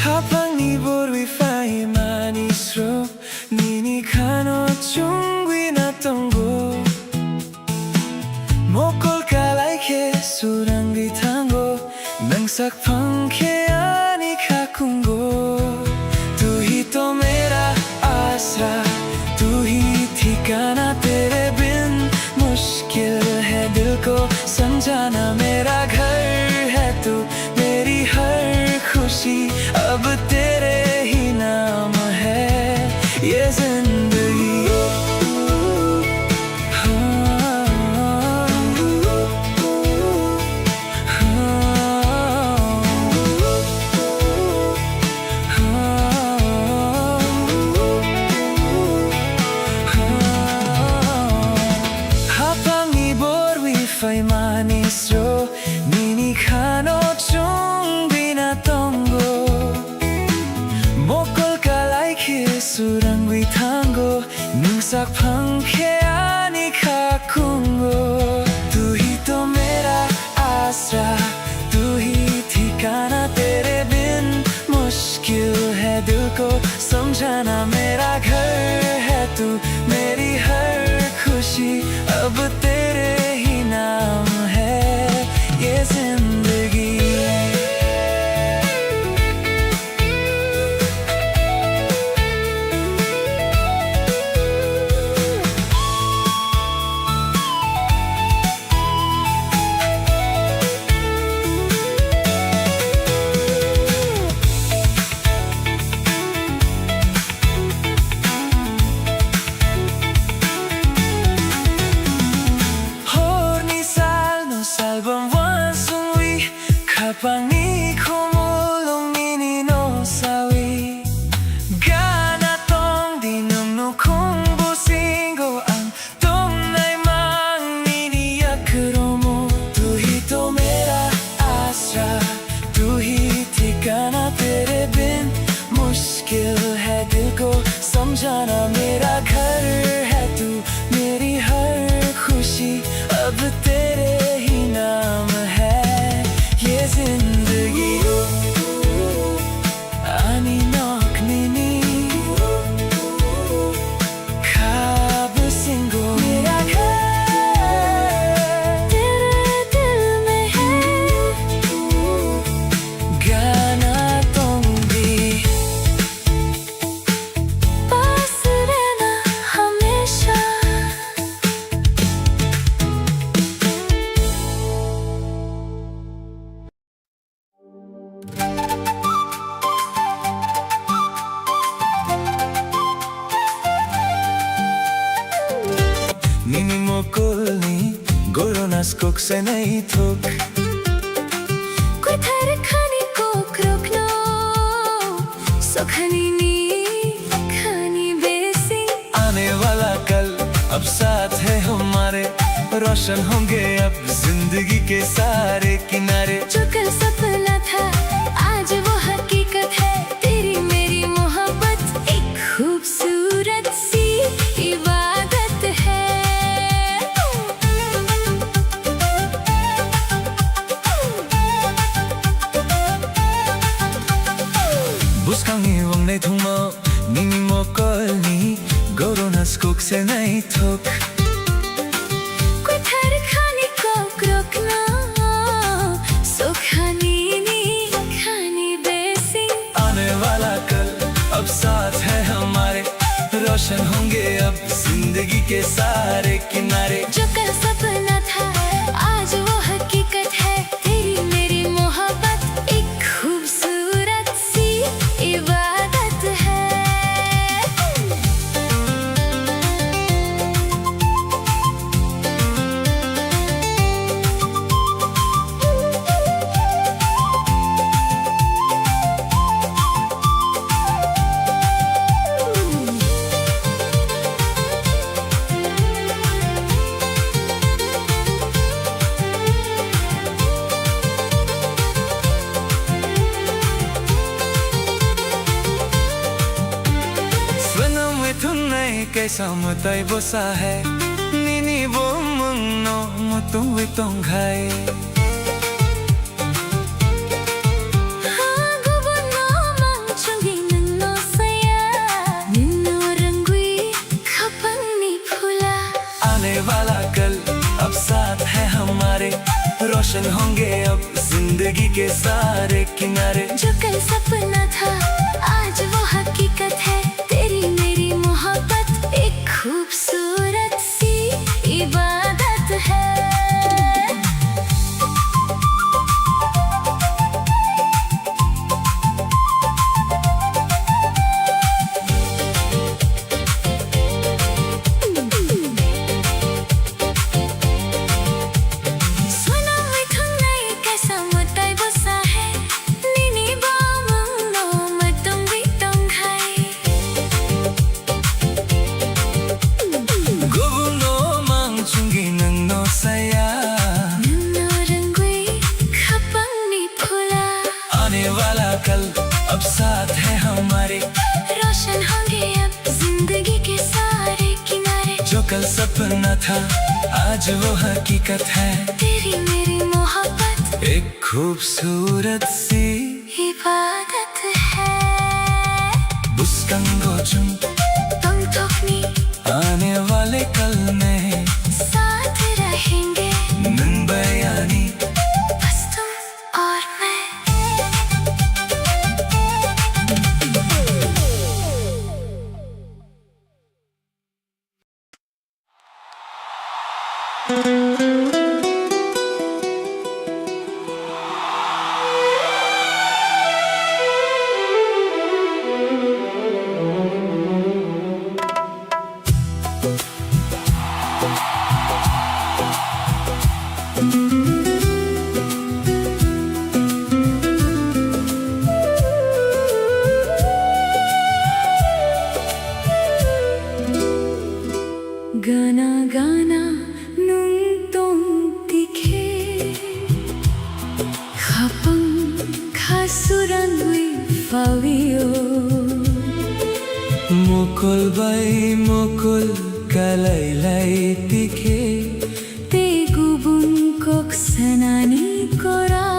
Habang iborwi fai manisro nini kano chungwi na tongo mokol kalai ke surangi tango nangsak phang ke ani kakungo tu hi to mera आसरा तू ही ठिकाना तेरे बिन मुश्किल है दिल को समझाना मेरा घर है तू मेरी हर खुशी अब तेरे ही नाम है ये जिंदगी Fai manisro nini kano chungbi na tongo mokol kalai ke surangwi tango nungsak phang ke ani kakungo tu hi to mera आसरा तू ही ठिकाना तेरे बिन मुश्किल है दिल को समझाना मेरा घर है तू मेरी हर खुशी अब तेरे ही नाम है ये जिंदगी Kapang ni kumulong nini no sawi Gana tong dinum no kung busingo ang tong nai mang nini yakuromo Tu hi to mera asra तू ही ठिकाना तेरे बिन मुश्किल है दिल को समझाना। मेरा घर है तू, मेरी हर खुशी अब तेरे ही नाम है। ये जिंदगी आनी नौकनी खाब सिंगो। मेरा घर तेरे दिल में है, गाना तुम भी पास रहना हमेशा। Nini mo kulni goro nas kok se nahi thok। कोई थर खानी को रोकना सुखानी नी खानी बेसी। आने वाला कल अब साथ है हमारे, रोशन होंगे अब जिंदगी के सारे किनारे। जो कल सपना था आज वो हकीकत है, तेरी मेरी मोहब्बत एक खूबसूरत सी इबादत है। Buskangi wang nei thungmo nini mo kolni goro nas kok se nahi thok। कोई थर खाने को रोकना सुखानी नी खानी बेसी। आने वाला कल अब साथ है हमारे, रोशन होंगे अब जिंदगी के सारे किनारे। जो कल सपना था आज वो हकीकत है, तेरी मेरी मोहब्बत एक खूबसूरत सी इबादत है। कैसा मताई बोसा है निनी बो मंगनो मतुं वे तोंघाई। आने वाला कल अब साथ है हमारे, रोशन होंगे अब जिंदगी के सारे किनारे। जो कल सपना था आज वो हकीकत है, तेरी मेरी मोहब्बत एक खूबसूरत सी इबादत है। कल अब साथ है हमारे, रोशन होंगे अब जिंदगी के सारे किनारे। जो कल सपना था आज वो हकीकत है, तेरी मेरी मोहब्बत एक खूबसूरत सी इबादत है। बुस्कंगो चुन तुम थोकनी आने वाले कल में साथ रहेंगे, नंबयानी बस तुम और मैं। kasurangui fawio mukul bay mukul kalaylay tikhe te gubun kok sanani korao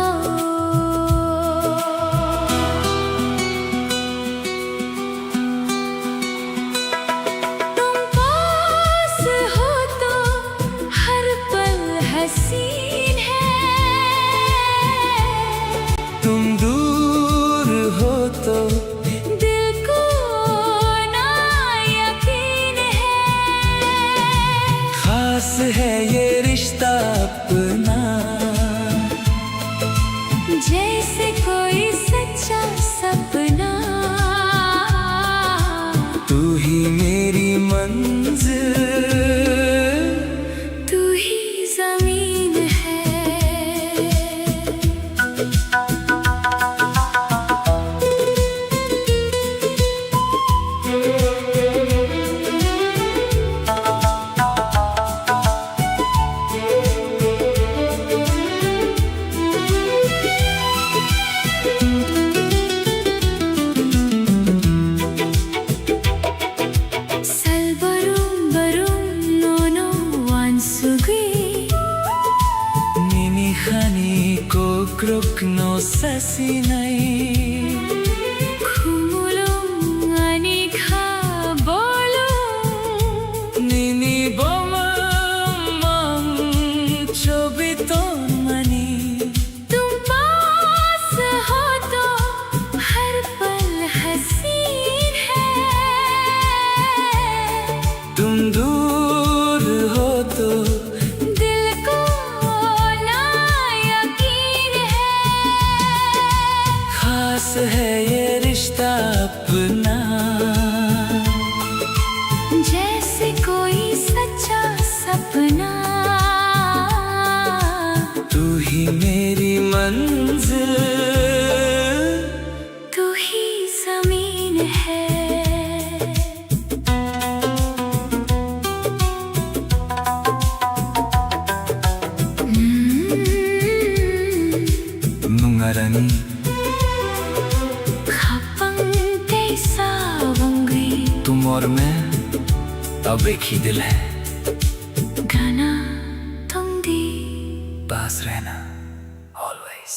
तुम पास हो तो हर पल हसीन है तुम दूर हो तो दिल को ना यकीन है खास है ये रिश्ता अपना जैसे कोई सच्चा सपना तू ही मेरी मंजिल तू ही जमीन है Salbarum barum nono wansugui nini khani ko kruk no sasinai Khumulung ani kha bolung nini bomam chobito mani तुम पास हो तो हर पल हसीन है तुम दूर हो तो दिल को ना यकीन है खास है ये रिश्ता अपना जैसे कोई सच्चा सपना तू ही मेरी मंजिल तू ही जमीन है nungarani खपंग ते सावंगी तुम और मैं अब एक ही दिल है घना तुम दी पास रहना ऑलवेज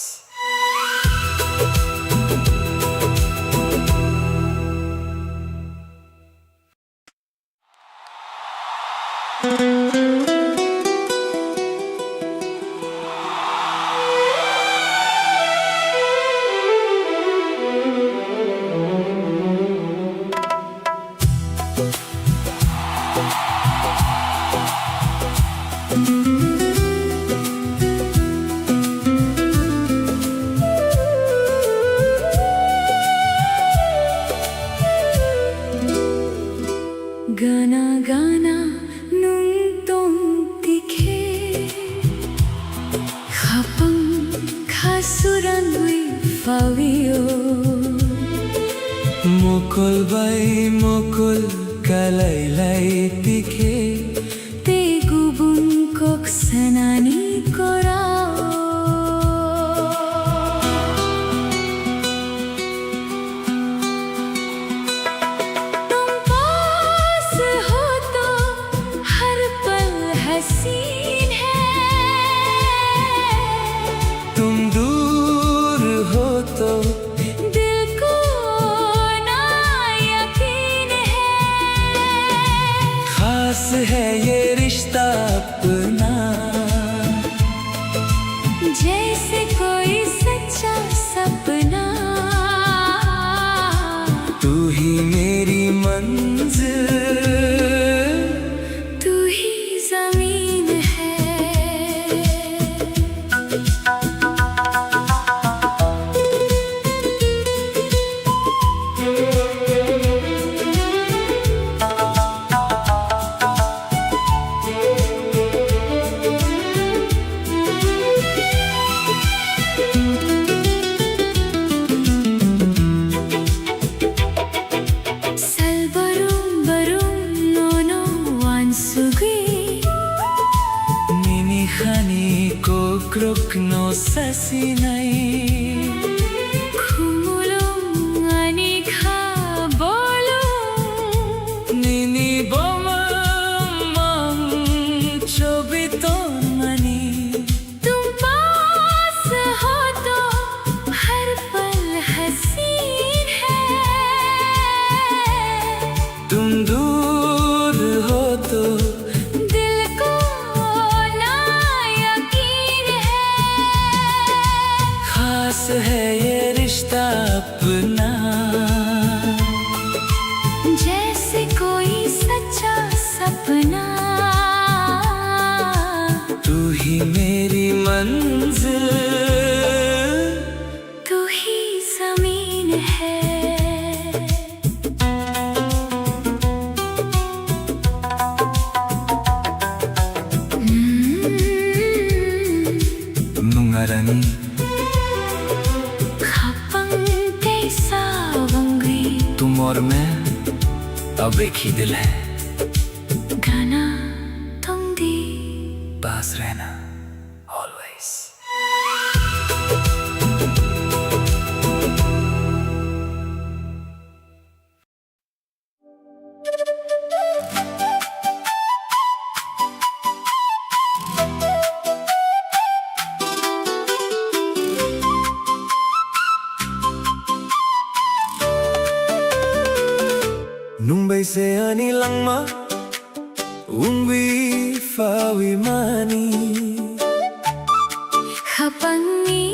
गाना गाना nung tong tikhe khapang khasurangui fawio mukul bay mukul kalaylay tikhe te gubun kok sanani korao तुम पास हो तो हर पल हसीन है तुम दूर हो तो दिल को ना यकीन है खास है खास है ये रिश्ता अपना, जैसे कोई सच्चा सपना। तू ही मेरी मंजिल, तू ही ज़मीन है। Nungarani तुम और मैं अब एक ही दिल है, गाना तुम दी पास रहना always। Nung bay se ani langma ungwi fawi mani Hapangi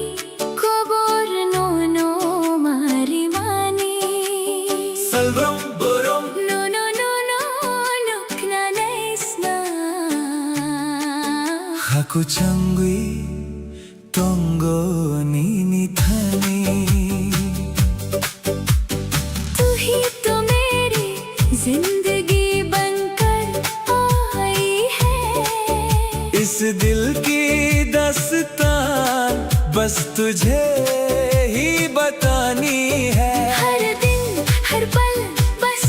kobor no mari mani salbrom borom no nukna naisna haku changwi tongo nini thani। जिंदगी बनकर आई है, इस दिल की दास्तान बस तुझे ही बतानी है। हर दिन हर पल बस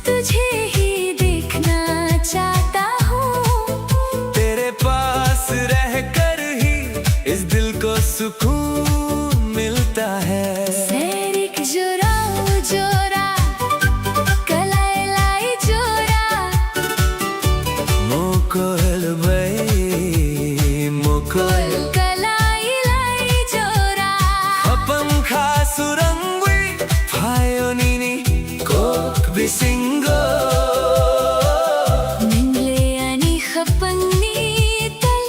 तुझे ही देखना चाहता हूँ। तेरे पास रहकर ही इस दिल को सुकून मिलता है। सैरिक जोरा जोरा Mokol bay mokol kalai lai jora apam khasurangwi phayonini kok bisingo mingle ani khapangni tal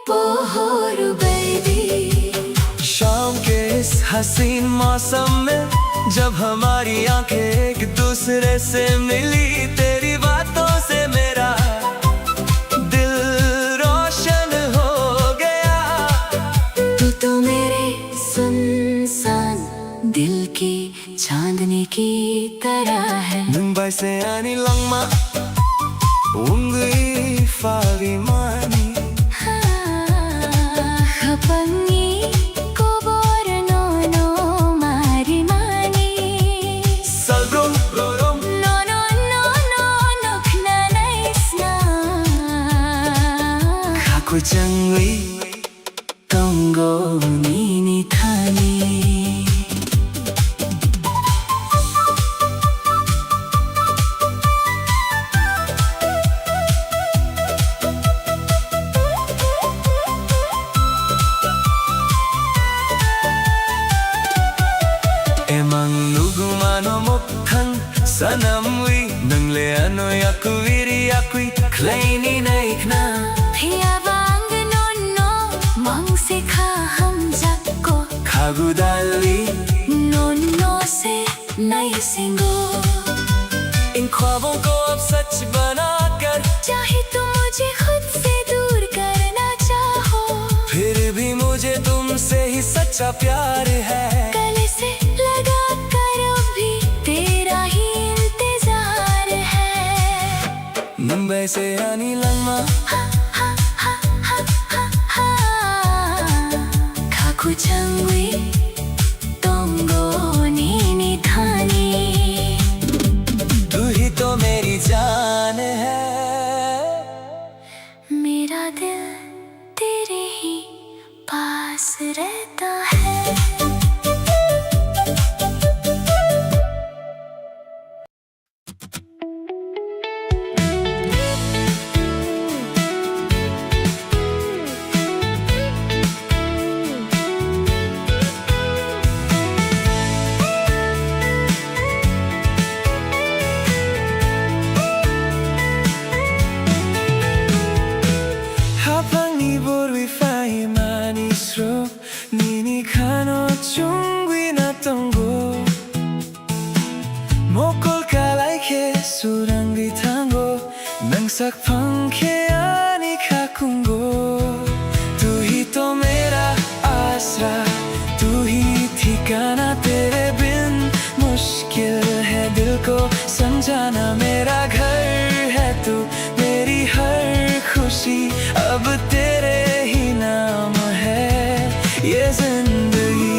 pohor baby। शाम के इस हसीन मौसम में जब हमारी आंखें एक दूसरे से मिली, तेरी बातों से मेरा दिल रोशन हो गया। तू तो मेरे सुनसान दिल की चांदनी की तरह है। मुंबई से आनी लंगमा ungwi fawi mani Hapangi kobor no mari mani salbrom borom no nukna naisna haku changwi tongo nini thani। Emang nugumano mokhang sanamwi nangle ano yakuviri yakui kleini naikna Phiyawang no mang sikha hum jakko khagudali no से नए सिंगो। इन ख्वाबों को अब सच बनाकर चाहे तुम मुझे खुद से दूर करना चाहो, फिर भी मुझे तुमसे ही सच्चा प्यार है। गले से लगा कर भी तेरा ही इंतजार है। मुंबई से आनी लंगमा खाकु चंगवी तोंगो नीनी थानी। तू ही तो मेरी जान है, मेरा दिल तेरे ही पास रहता है। chung na tongo mokol kalai ke surangi tango nang sak phang ke ani kakungo तू ही तो मेरा आसरा तू ही ठिकाना तेरे बिन मुश्किल है दिल को समझाना मेरा घर है तू मेरी हर खुशी अब तेरे ही नाम है ये जिंदगी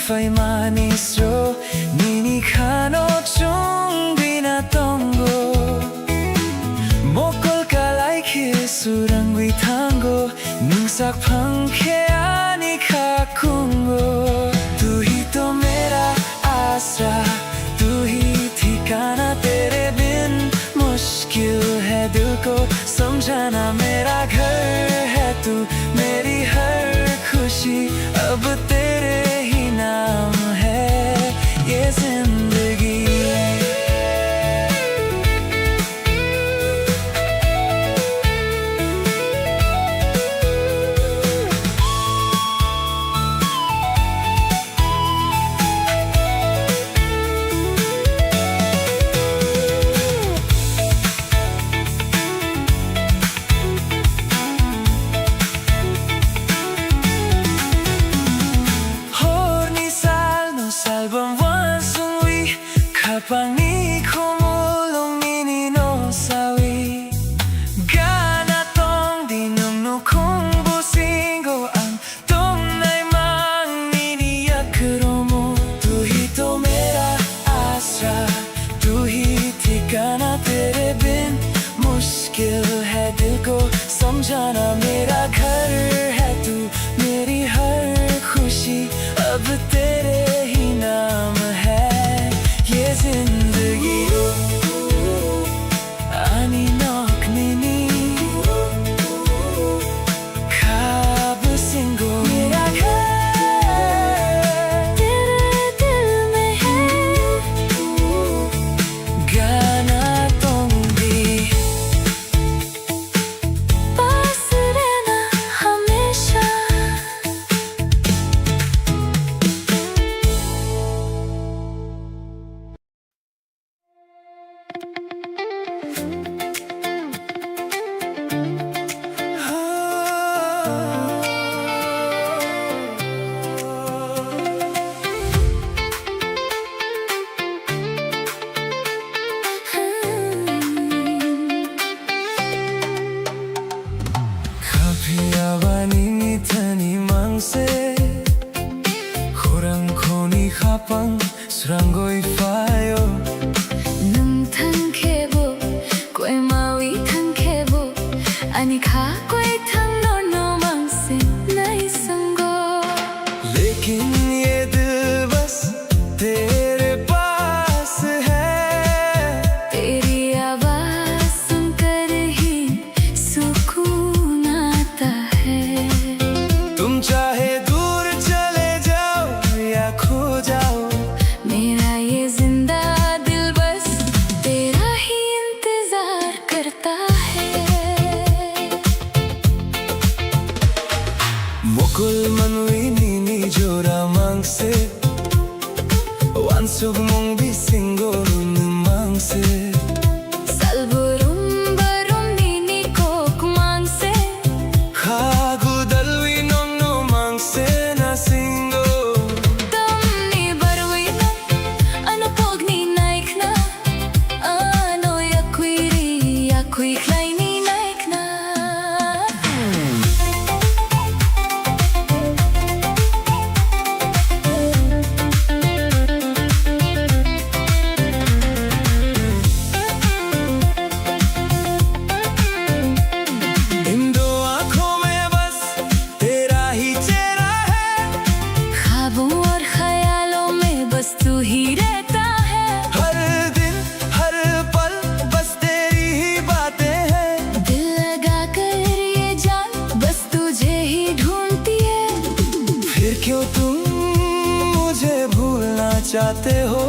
Fai manisro nini kano chung bina tongo mokol kalai ke surangui tango nungsak phang ke ani kakungo तू ही तो मेरा आसरा तू ही ठिकाना तेरे बिन मुश्किल है दिल को समझाना मेरा घर है तू मेरी हर खुशी अब तेरे नाम है ये जिंदगी Pangi kumulong nini no sawi Gana tong dinum no kung busingo ang tong nai mang nini yakromo तू ही तो मेरा आसरा तू ही ठिकाना तेरे बिन मुश्किल है दिल को समझाना मेरा घर है तू मेरी हर खुशी अब तेरे ही नाम है ये जिंदगी ani nok nini ख्वाब सिंगो मेरा घर तेरे दिल में है गाना तुम भी पास रहना हमेशा Surangoi fayo nung thang khebo koi mawi thang khebo ani kha koi thang no mang se nai sango लेकिन ये दिल बस तेरे पास है तेरी आवाज सुनकर ही सुकून आता है तुम चाहे दूर चले जाओ या खो जाओ मेरा ये जिंदा दिल बस तेरा ही इंतजार करता है Mokol manui nini jora mangse Wansug mong bisingo mangse salburum barum nini kok mangse Khagu dalwi nong no mangse na singo Tamni barwi na ano pogni naik na ano yakui klai ni naik na क्यों तुम मुझे भूलना चाहते हो?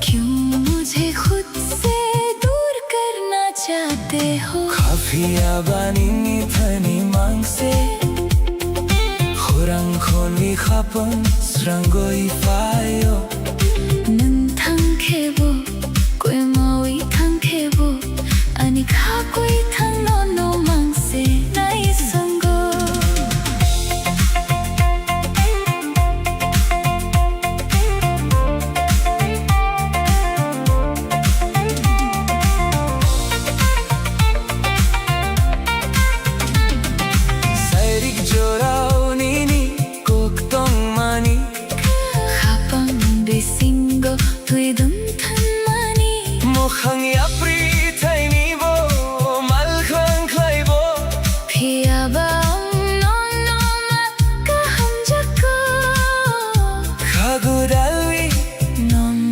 क्यों मुझे खुद से दूर करना चाहते हो? Kafia banini thani mangse Khurang khoni khapon srangoi fayo Nang thang khebo koi mawi thang khebo ani kha koi thang no mangse nai sango Khang ya pri thai ni bo mal khang khlai bo Phia ba no ma ka ham jako khagudalwi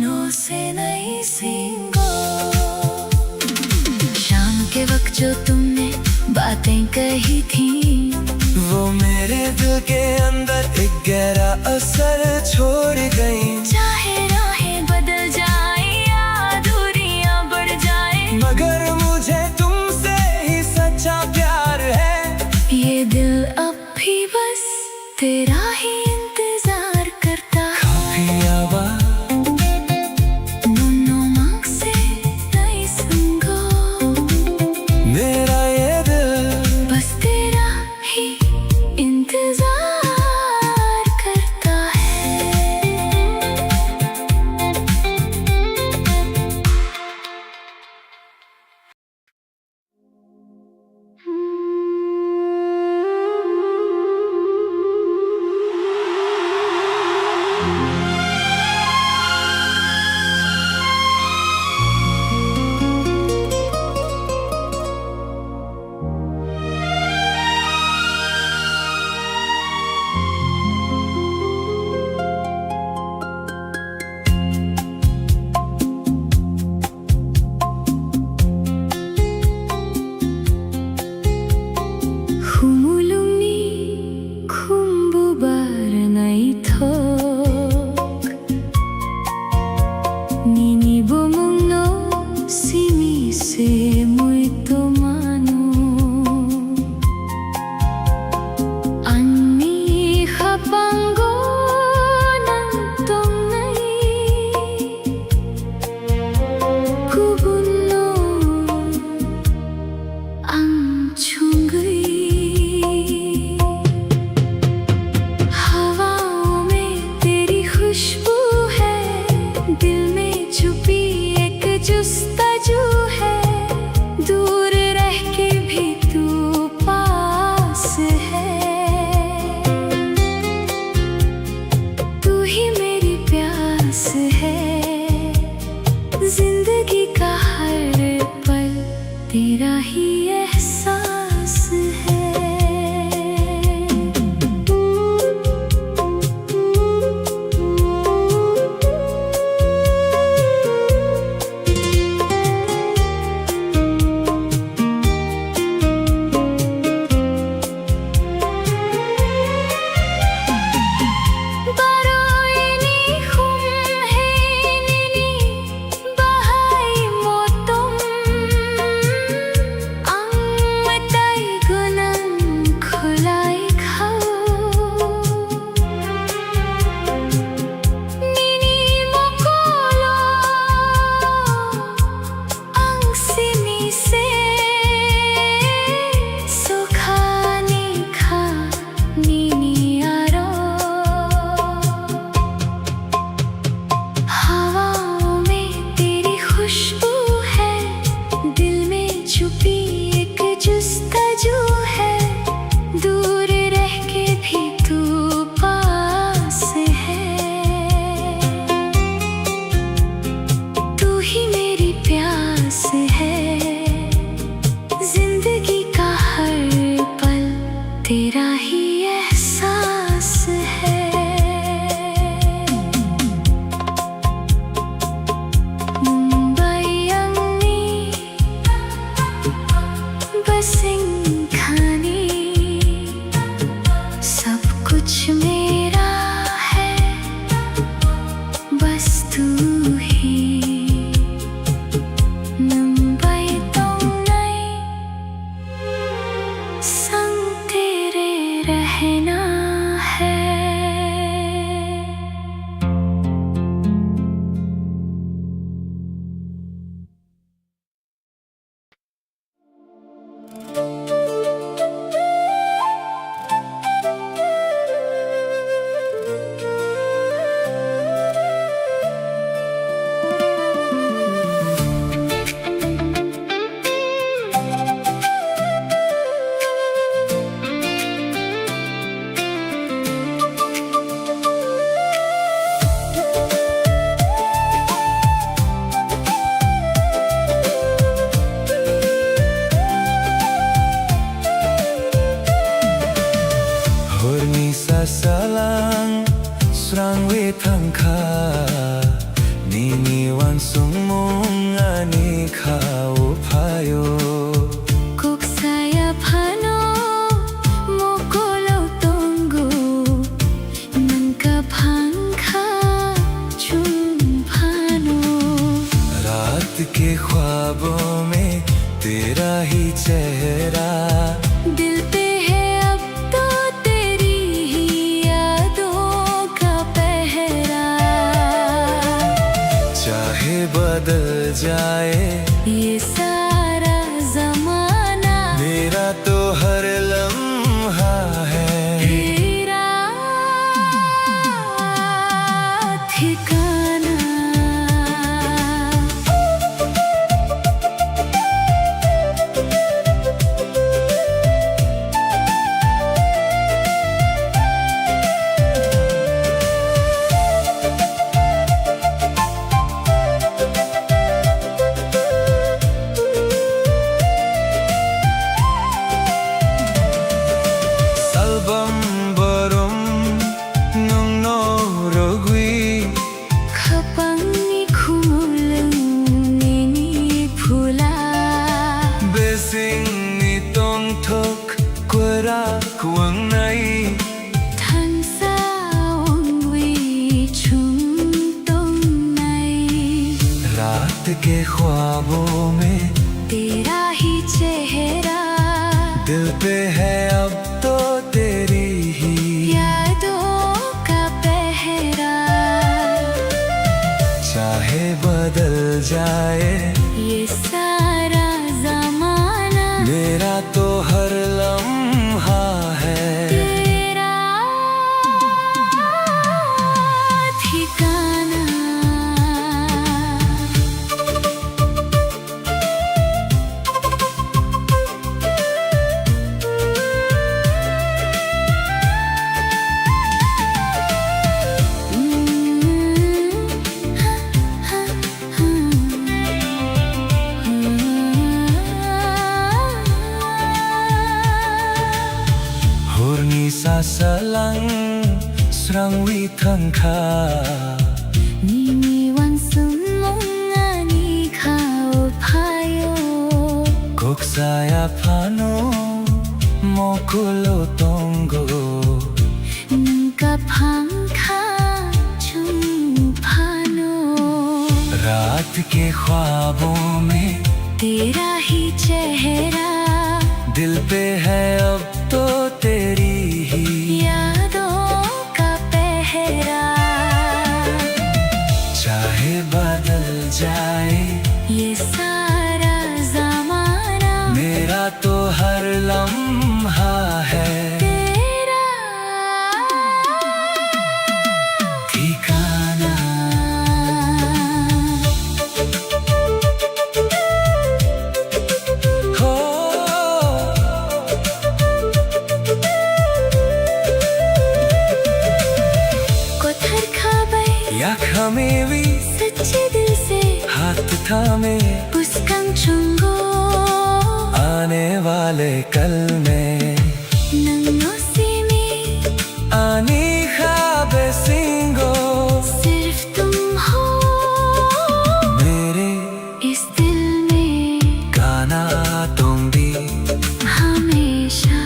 no se nahi singo शाम के वक्त जो तुमने बातें कही थी वो मेरे दिल के अंदर एक गहरा असर छोड़ गई चाहे राहें बदल जाए मगर मुझे तुमसे ही सच्चा प्यार है ये दिल अब भी बस तेरा ही इंतजार करता है Kafia ba no mangse nai sango मेरा ये दिल बस तेरा ही इंतजार करता है सब कुछ मेरा कहना है। Horni sasalang srang we thangkha Nini wan sung mong ani kha upayo Kuk saya phano mokolo tongu Nanka phangkha chum phano रात के ख्वाबों में तेरा ही चेहरा दिल पे है अब तो तेरी ही यादों का पहरा चाहे बदल जाए ये सारा जमाना मेरा तो हर लम्हा है तेरा ठिकाना। Album barum nung no rogui Khapang ni khumulung ni phula besing ni tong thok kwara kuang nai Than sa ong wi chung tong nai रात के ख्वाबों में तेरा ही चेहरा दिल पे है अब तो तेरी ही यादों का पहरा चाहे बदल जाए ये सारा जमाना मेरा तो हर लम्हा है तेरा ठिकाना। Horni sasalang srang wi thangkha Nini wan sung mong ani khao phayo kok saya phano mokulo tongo Nanka phangkha chum phano रात के ख्वाबों में तेरा ही चेहरा दिल पे है अब तो तेरी ही यादों का पहरा चाहे बदल जाए ये सारा जमाना मेरा तो हर लम्हा है तेरा ठिकाना हो कोथर खाबै याक हमें भी सच्चे दिल से हाथ थामे पुस्कंग चुंगो आने वाले कल में नंगो सीमी आनी ख्वाबे सिंगो सिर्फ तुम हो मेरे इस दिल में गाना तुम भी हमेशा।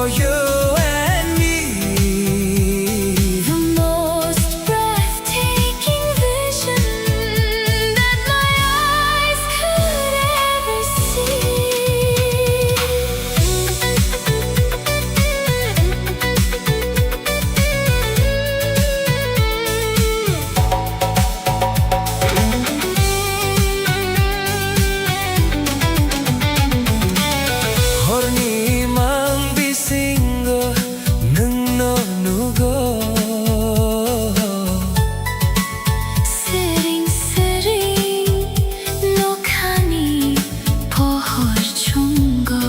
for you and me. The most breathtaking vision that my eyes could ever Horni mang bisingo nung no nugo. Sering no kani pohor chungo.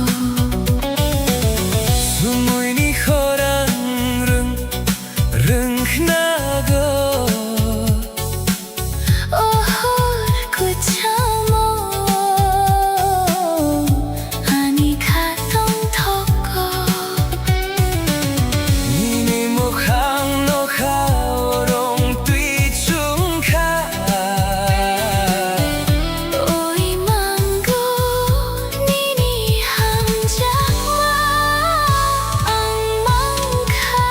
Sumuy ni khorang rung nago. Ohor ko chamo ani khatong thoko. Nini mukhang no khaorong tui chung kha. Oi mango nini ham jakma ang mangkha.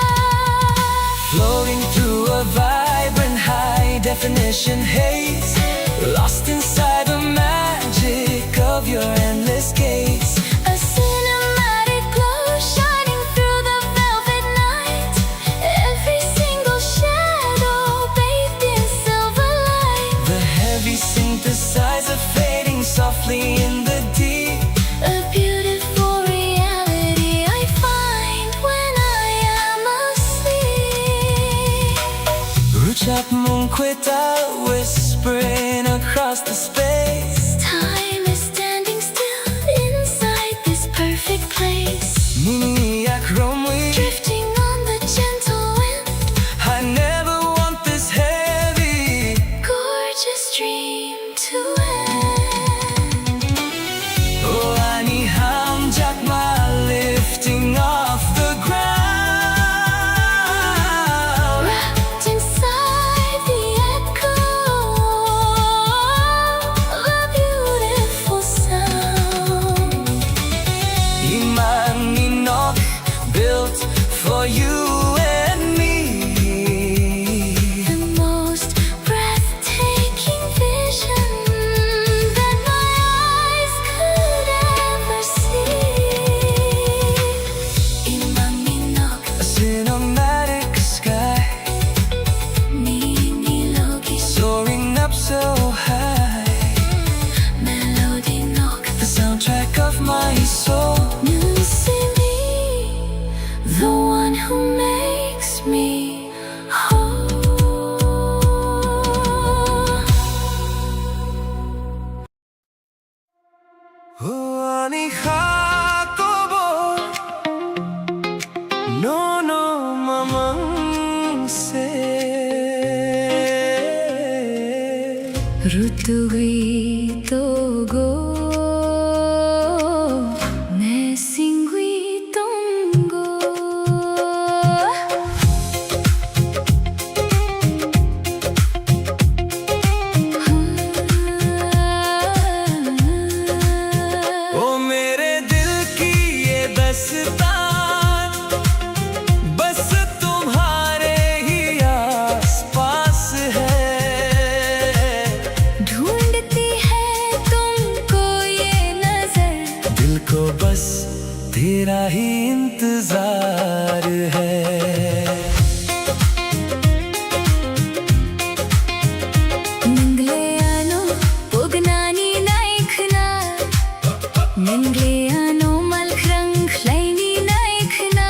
Floating through a vibrant high definition haze, lost inside the magic of your endless gaze. A cinematic glow shining through the velvet night. Every single shadow bathed in silver light. The heavy synthesizer fading softly in the deep. A beautiful reality I find when I am asleep. Ruchak mung kweta whispering across the space. Time is standing still inside this perfect place. Nini yak romwi, Drifting on the gentle wind. I never want this heavy. Gorgeous dream to end. Oh, ani ham jakma lifting off the ground. Wrapped inside the echo of a beautiful sound. Imang ninok built for you and me. The most breathtaking vision that my eyes could ever see. Imang minok A cinematic sky ninilogi soaring up so high. melody nok The soundtrack of my soul. Nusimi, the one who makes me whole. Oh, ani hakobo no mamang se. Rutugui togo ne singui tongo. ओ मेरे दिल की ये दस्तान बस तुम्हारे ही आसपास है। ढूंढती है तुमको ये नजर. दिल को बस तेरा ही इंतजार है। Nangleano pognani naikhna. Nangleano malkrang hlaini naikhna.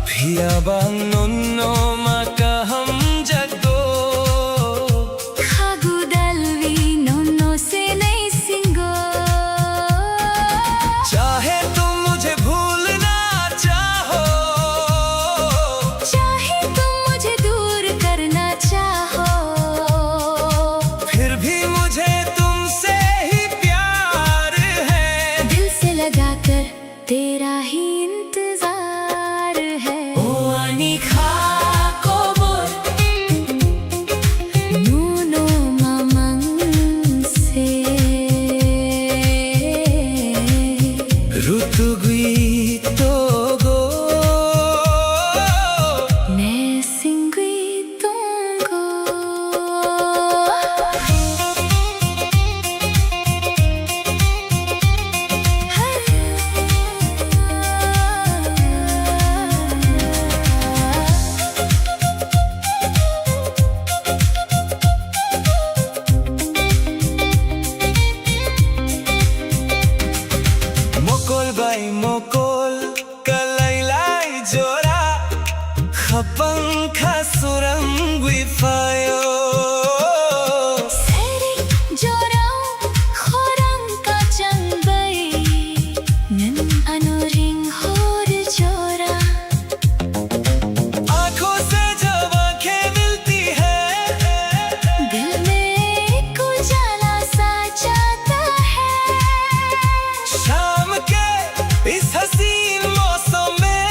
Piyabang nonno makaham jagdo. Khagudalvi nonno se nai singo. चाहे तुम मुझे भूलना चाहे kapang kasurang wifayo. Seri jorao khorang kacang bay nan anuring hor jora. आंखों से जब आंखें मिलती है, दिल में एक उजाला सा जाता है। शाम के इस हसीन मौसम में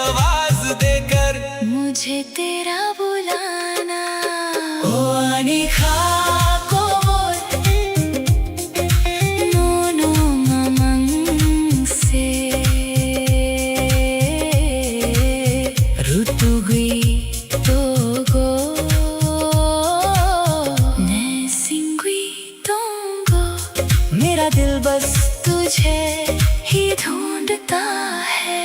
आवाज देकर मुझे तेरा बुलाना ओ आनी खा को बोल nono mamang se rutugui togo nesingui tongo मेरा दिल बस तुझे ही ढूंढता है।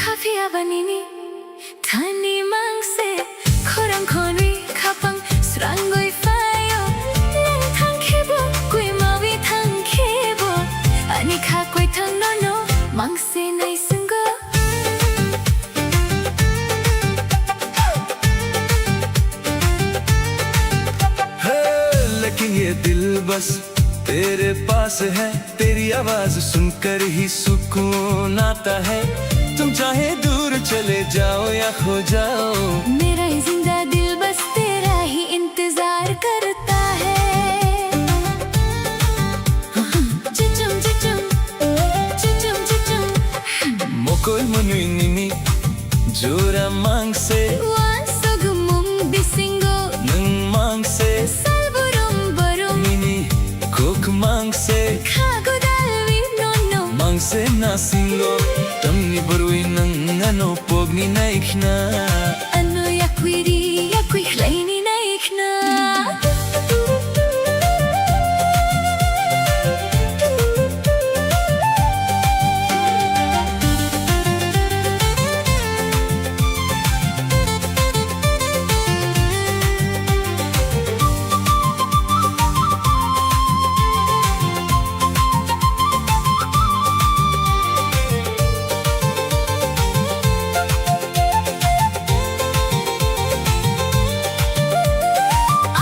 Khafia banini thani mangse khorang khonwi khapang srangoi fayo lang thang khebo kui mawi thang khebo ani kha koi thang no mangse nai sungo है, लेकिन ये दिल बस तेरे पास है। तेरी आवाज सुनकर ही सुकून आता है। तुम चाहे दूर चले जाओ या खो जाओ, मेरा ये जिंदा दिल बस तेरा ही इंतजार करता है। चिचुम चिचुम चिचुम चिचुम मोकोy munuy nini jura mangse wan sogumum bisingo nang mangse salburum barum nini kok mangse khagudalwi nono mangse nasingo tamni barui nang ano pogni naikna ano yakwiri yakwi hlaini naikna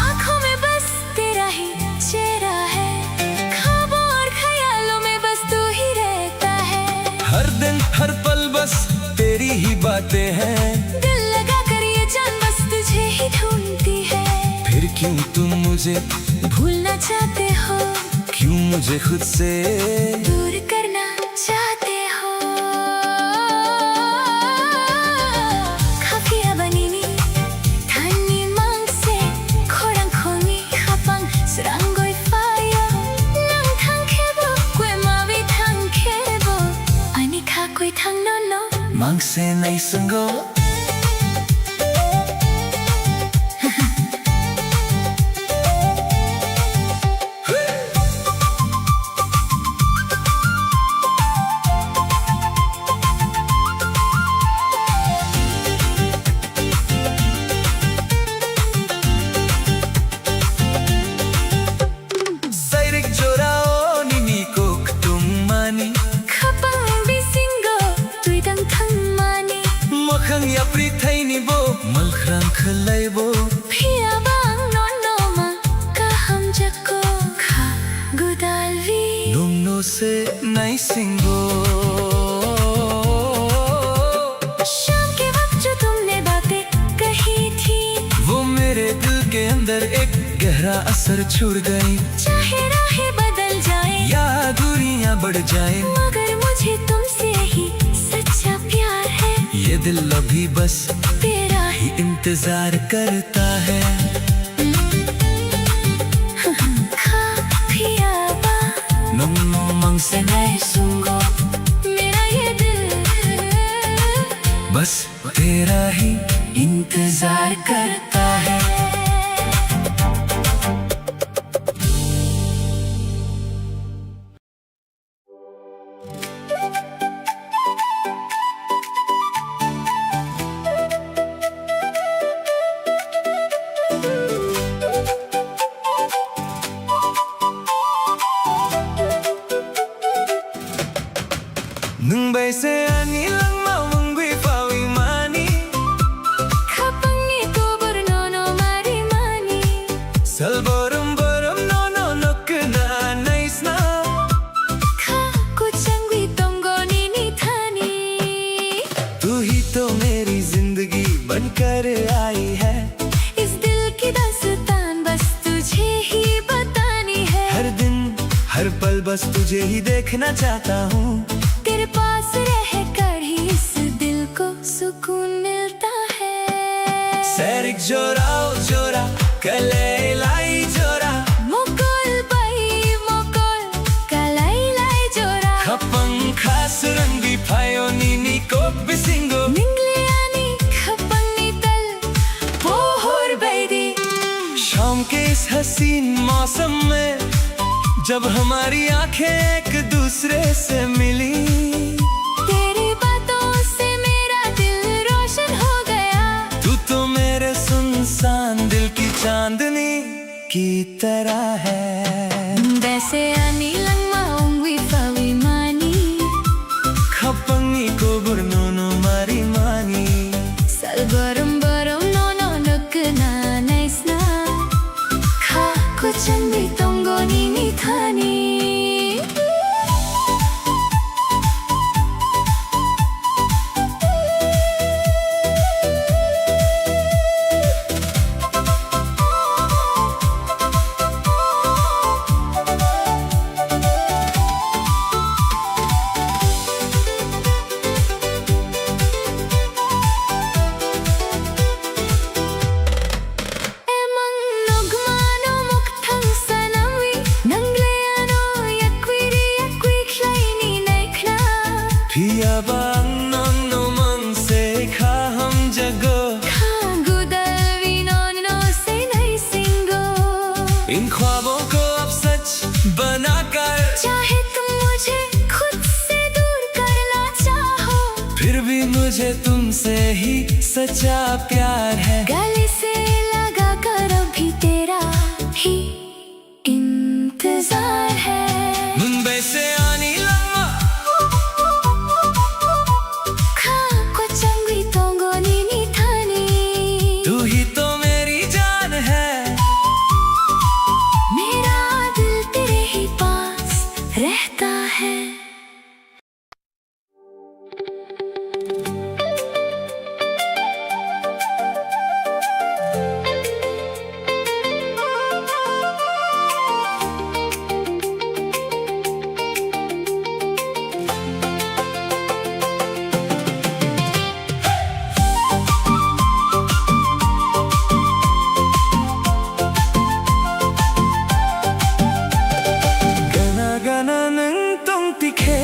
आँखों में बस तेरा ही चेहरा है, ख्वाबों और ख्यालों में बस तू ही रहता है। हर दिन हर पल बस तेरी ही बातें हैं। दिल लगा कर ये जान बस तुझे ही ढूंढती है। फिर क्यों तुम मुझे भूलना चाहते हो, क्यों मुझे खुद से दूर करना चाहते हो। Khafia banini thani mangse khorang khonwi khapang srangoi fayo lang thang khebo kwe mawi thang khebo ani kha koi thang no मांग से नहीं संगो Sairik jorao nini kok tum mani khapang bisingo tuidang thang mani makhang ya pri thai ni bo malkhrang khlai bo phia bang no ma ka ham jako kha gudalvi num no se नहीं सिंगो शाम के वक्त जो तुमने बातें कही थी वो मेरे दिल के अंदर एक गहरा असर छोड़ गई। चाहे राहें बदल जाए या दूरियां बढ़ जाए मगर मुझे तुमसे ही सच्चा प्यार है। ये दिल अभी बस तेरा ही इंतजार करता है। खा पिया बा Nanno Nung bay se ani lang mawang bifawi mani Kapangi ko burnono mari mani Salborum borum no no look na nice na Ka kuchangwi tongo nini thani तू ही तो मेरी जिंदगी बनकर आई है इस दिल की दास्तान बस तुझे ही बतानी है हर दिन हर पल बस तुझे ही देखना चाहता हूँ तेरे पास रहकर ही इस दिल को सुकून मिलता है Serik jorao jora kale lai jora Mokol bai mokol kalai lai jora Kapang khas rangi phayo nini ko bisingo Ningliani kapangi tal pohor baidi शाम के इस हसीन मौसम में जब हमारी आंखें एक दूसरे से मिली तेरी बातों से मेरा दिल रोशन हो गया तू तो मेरे सुनसान दिल की चांदनी की तरह है Bese ani lang maungwi fawi mani खपंगी को burnono mari mani Salbaram baram no no look na nice na Ka kuchangwi tongo nini thani Emang nugmano mukthang sanawi Nangleano yakwiri yakwi klaini naikna पिया बांग no मन से खा हम जगो Kagudalvi no no say nahi singo इन ख्वाबों को अब सच बनाकर चाहे तुम मुझे खुद से दूर करना चाहो फिर भी मुझे तुमसे ही सच्चा प्यार है गले से लगा कर अभी तेरा ही इंतजार है मुंबई से आनी लम्बा खा कुचंगी तोंगो नीनी थानी तू ही तो मेरी जान है मेरा दिल तेरे ही पास रहता है गना गना नंग तोंग तिखे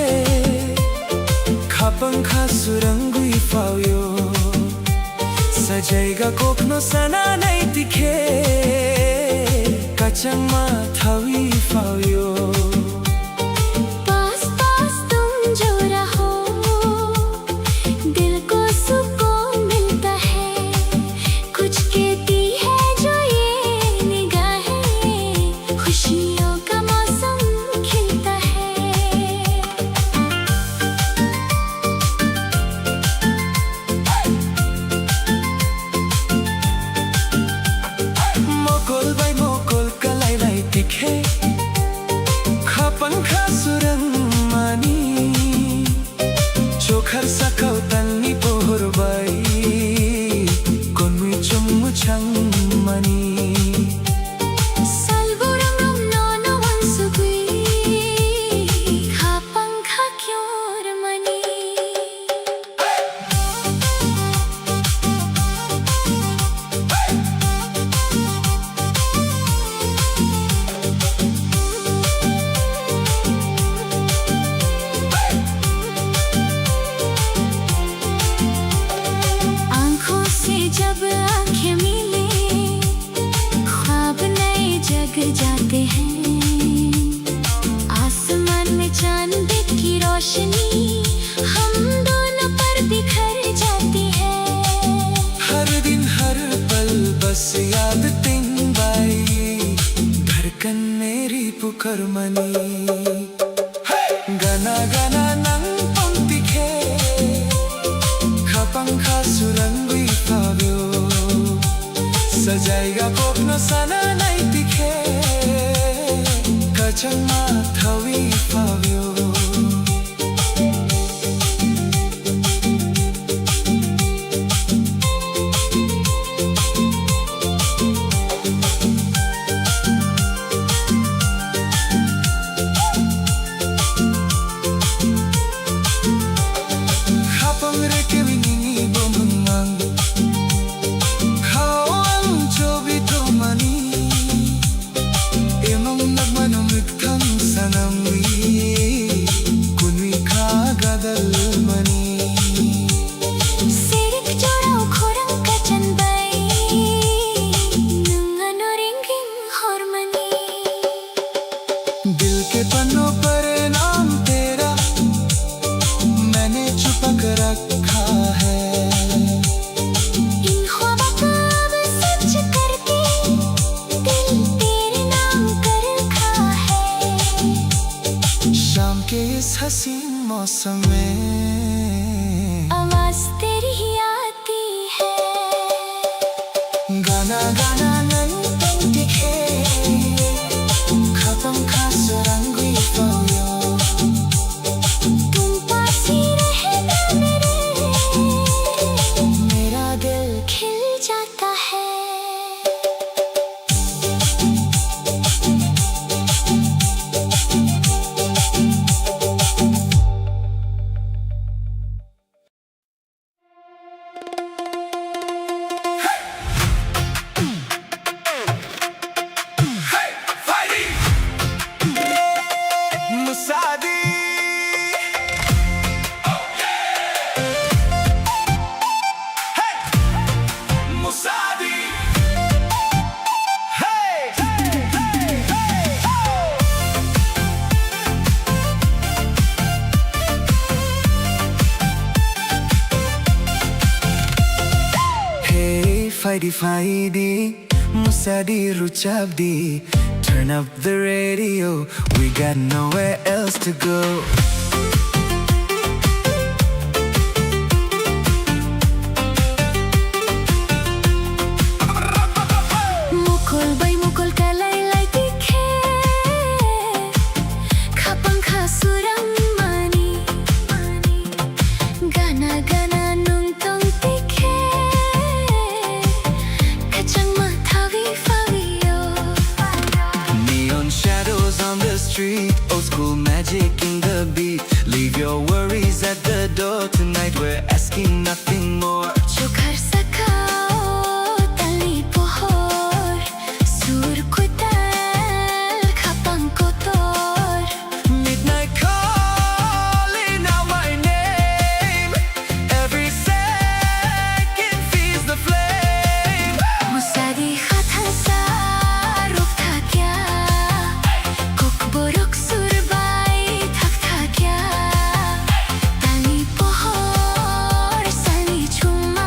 खापंग खासुरंगुई फायो सजाएगा कोकनो सना नहीं तिखे कचंग मा थावी फायो पास पास तुम जो रहो दिल को सुकून मिलता है कुछ कहती है जो ये निगाहें खुशियों का मौसम खिलता है मोकोल बाई मोकोल कलाई लाई तिखे खापंग खासुरंग मानी चोखर सकौ तन्नी पोहर बाई कोन्मुई चुम्मु छंग मनी Salburang no no wansugui Kapang kakyor mani आँखों से जब आँखें मिले ख्वाब नए जग जाते हैं आसमान में चांद की रोशनी हम दोनों पर बिखर जाती है हर दिन हर पल बस याद तिंग बाई धड़कन मेरी पुकार मनी गना गना नंग पंक्ति sa jayga kopno sana nai tikhe kachang ma thawi pavyo हसीन मौसम में आवाज तेरी ही आती है गाना गाना नहीं तुम दिखे खत्म खास रंग पायो तुम पास ही रहना मेरा दिल खिल जाता है Fighty fighty, Musadi Ruchabdi. Turn up the radio, we got nowhere else to go. Mukul bay mukul kalay lay tikhe khapang khasurang mani gana gana nung tong tikhe kachang ma thawi fawiyo Neon shadows on the street, old school magic in the beat. Leave your worries at the door tonight, we're asking nothing more. Chokar sakao tali pohor sur kotal khapang kotor Midnight calling out my name, every second feeds the flame. Musadi khatha sa ruk tha kya kok borok surbai thak tha kya tali pohor sani chuma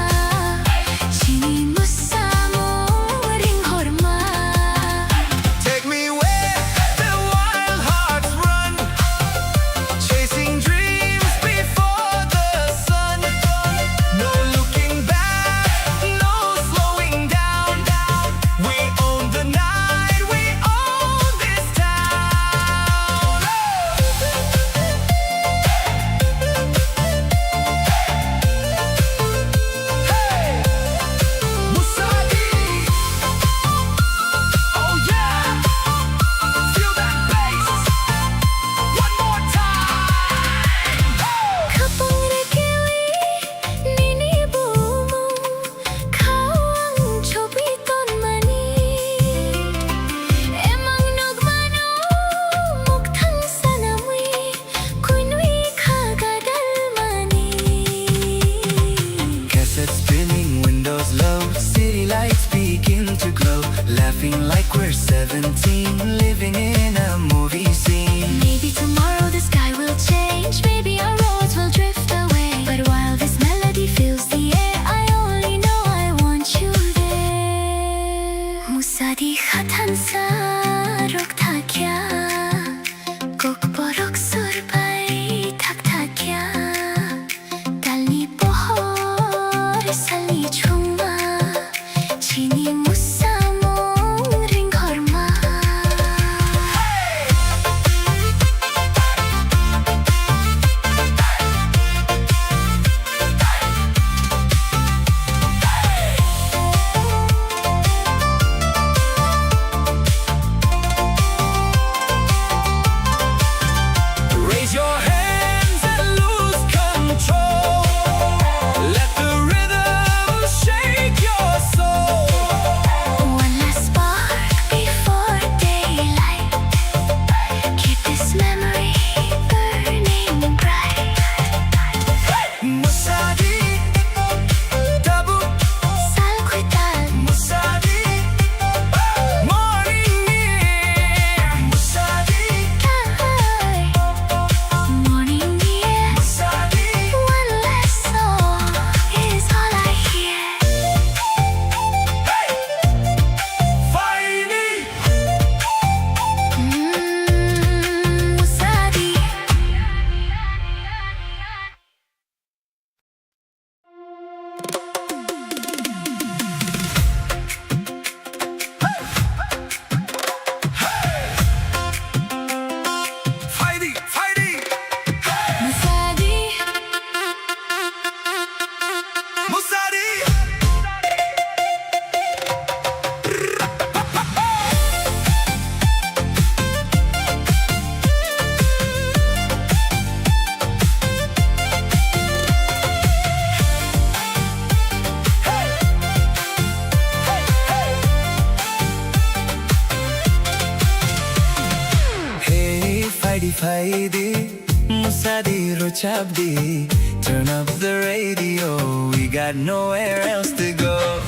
Faidi Musadi Rochabdi. Turn up the radio, we got nowhere else to go.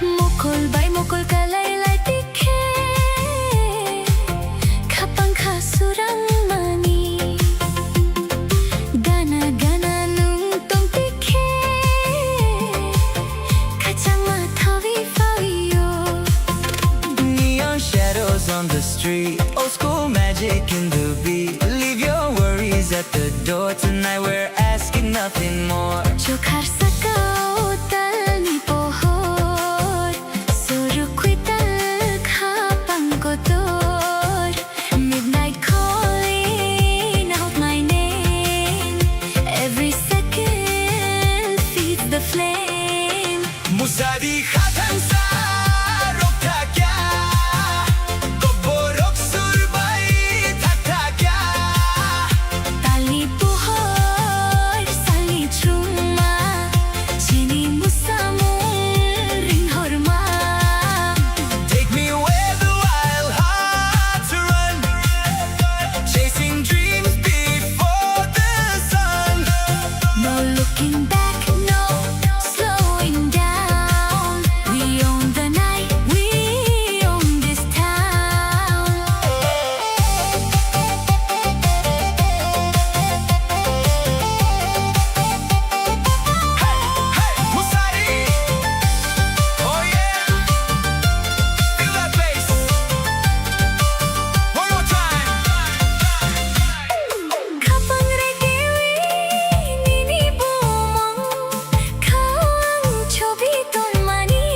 Mukul bay mukul kalaylay tikhe Kapang kasurang mani Gana gana nung tong tikhe Kachang mathawi fawiyo Neon shadows on the street, old school magic in the beat. Leave your worries at the door, tonight we're asking nothing more. Chokhar sakao tal ni pohor Surukwi tal kapang kotor Midnight calling out my name Every second feeds the flame Musadi khatan sa rokta kya Koborok surbai thakta kya Tali pohor sali chuma Chini musamul ring horma Take me where the wild hearts run, chasing dreams before the sun. No looking back, no slowing down. We own the night, we own this town. Musadi, oh yeah, feel that bass. One more time. Kapang regiwi nini bumong Kawang chobi ton mani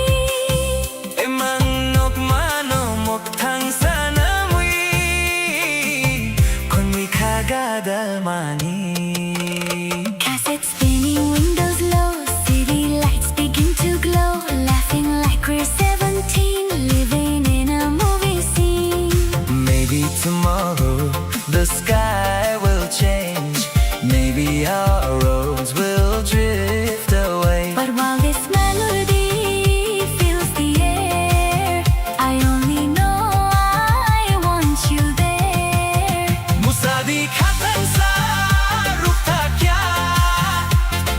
Emang nok mano mok thang sana mui Kon mui kagada mani. Cassette spinning, windows low, city lights begin to glow. Laughing like we're 17, living in a movie scene. Maybe tomorrow the sky will change. Maybe our roads will drift away. But while this melody fills the air, I only know I want you there. Musadi khatan sa rukta kya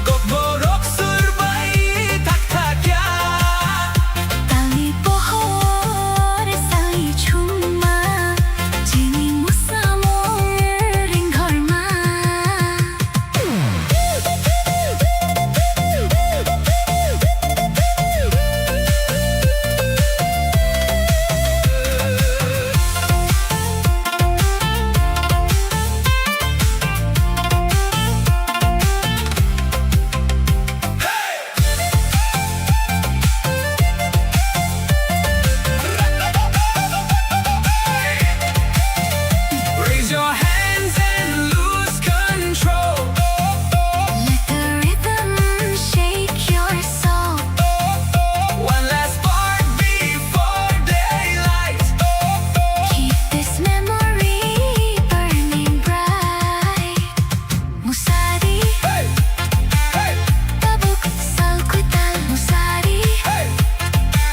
Kokborok surbai thakta kya Tali pohor sali chuma Chini musamol ring horma Raise your hands and lose control. Let the rhythm shake your soul. One last spark before daylight. Keep this memory burning bright. Musadi, Hey, hey, tabuk salkutal musadi. hey,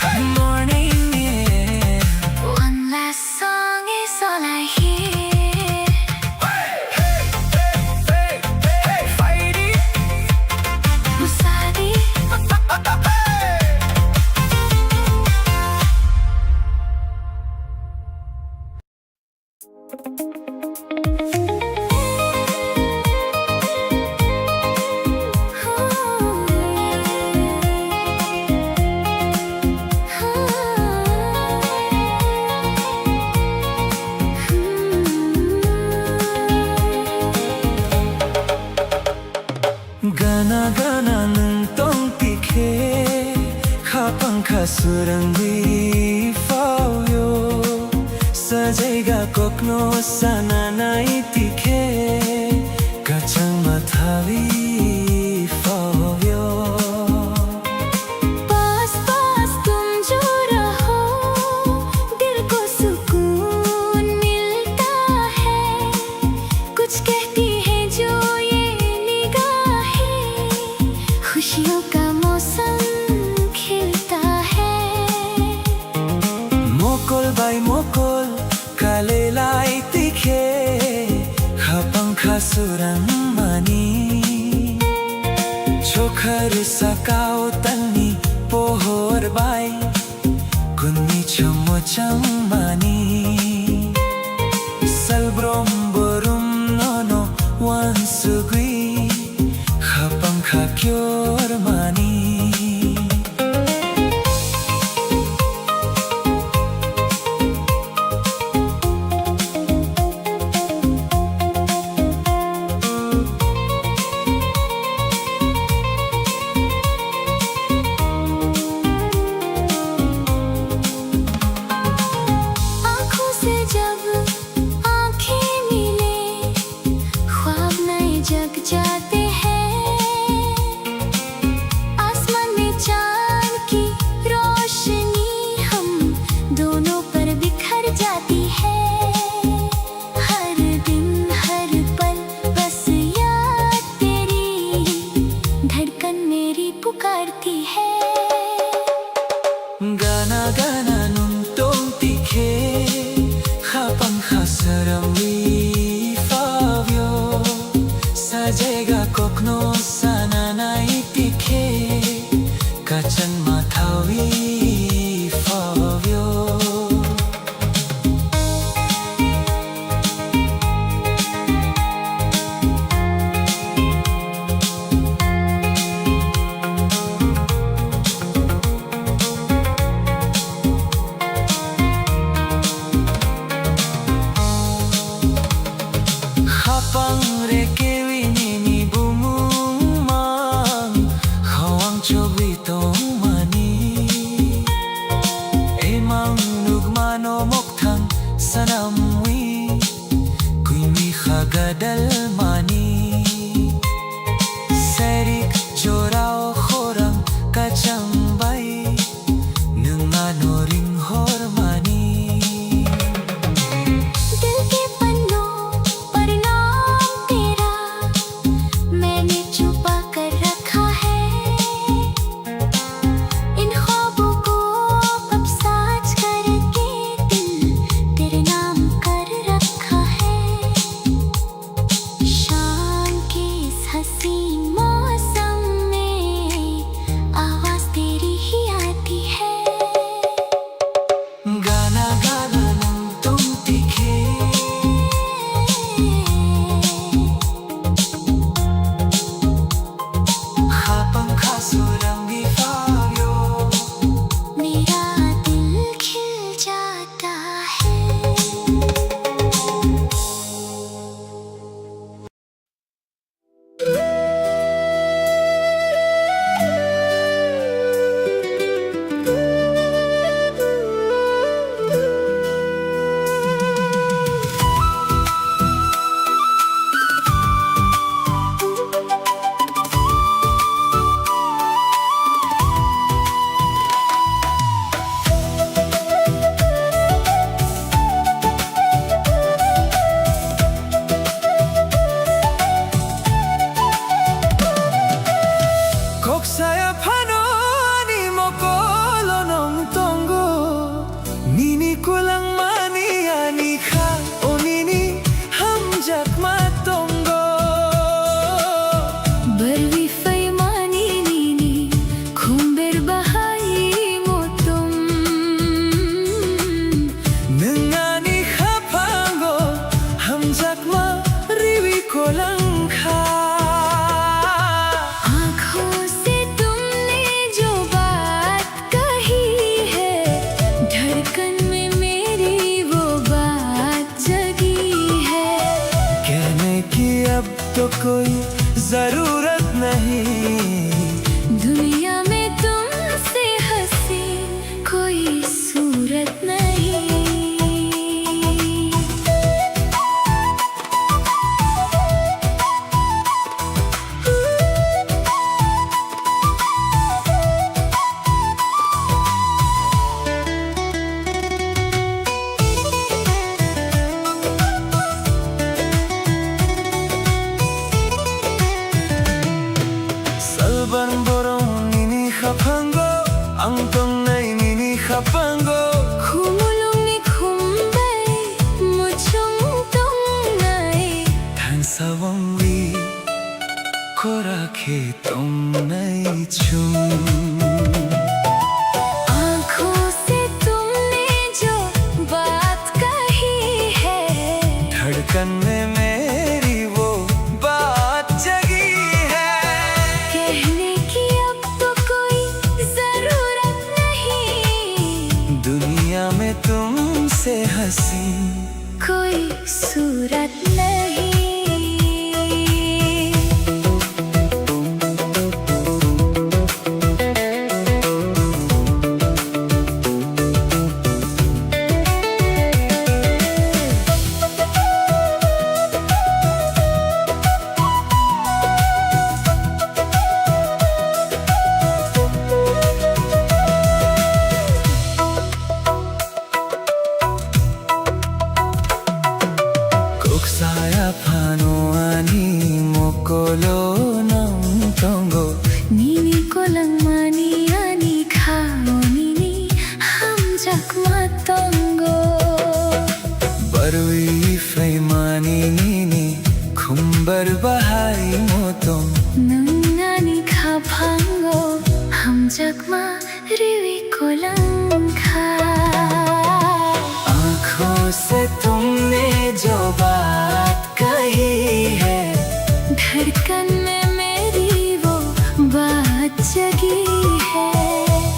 hey. Morning, yeah. One last song is all I hear. Hey, hey, hey, hey, hey, Faidi. Musadi, Gana gana nung tong tikhe Kapang kasurangi fauyo Sajaiga kokno sana nai tikhe Kachang mathavi fauyo पास पास तुम जो रहो दिल को सुकून मिलता है कुछ कहती है जो ये निगाहें खुशियों का मौसम खिलता है Mokol bay sa kautan ni pohor bay kunni chomocham mani salbrom borum nono wansugui khapang khakyor mani Gana gana nuntong tikhe khapang khasarami favyo sajega kokno sananai tikhe kachan mathawi favyo Khapang rekewi nini bumumang khawang chobi tong mani emang nugmano mokthang sanamwi kuimi khagadal mani serik jorao khorang kachang bai nungano ring hor mani Saya phano ani mokolo nong tongo nini kulang mani ani kha o nini hamjak matongo barwi fai mani nini khumber bahai motum nangani khapango hamjak ma riwi kolang kha तो कोई जरूरत नहीं दुनिया में तुमसे हंसी कोई सूरत नहीं Salban borong nini khapango ang tong nai nini khapango khumulong दुनिया में तुमसे हंसी कोई सूरत नहीं। Saya pano ani mokolo ng tongo Nini ko lang mani ani kao nini hamjak matongo barui fay mani nini khumbar bahai motong nangani kha bhango hamjak ma riwi ko lang kha आँखों से तुमने जो बात कही है धड़कन में मेरी वो बात जगी है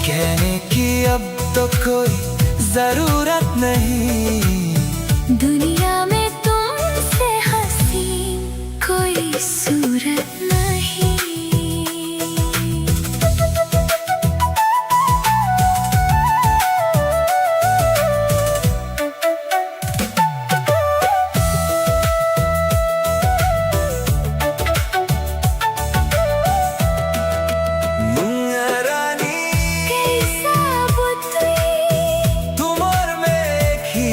कहने की अब तो कोई जरूरत नहीं दुनिया में तुमसे हंसी कोई सूरत नहीं। तुम और मैं एक ही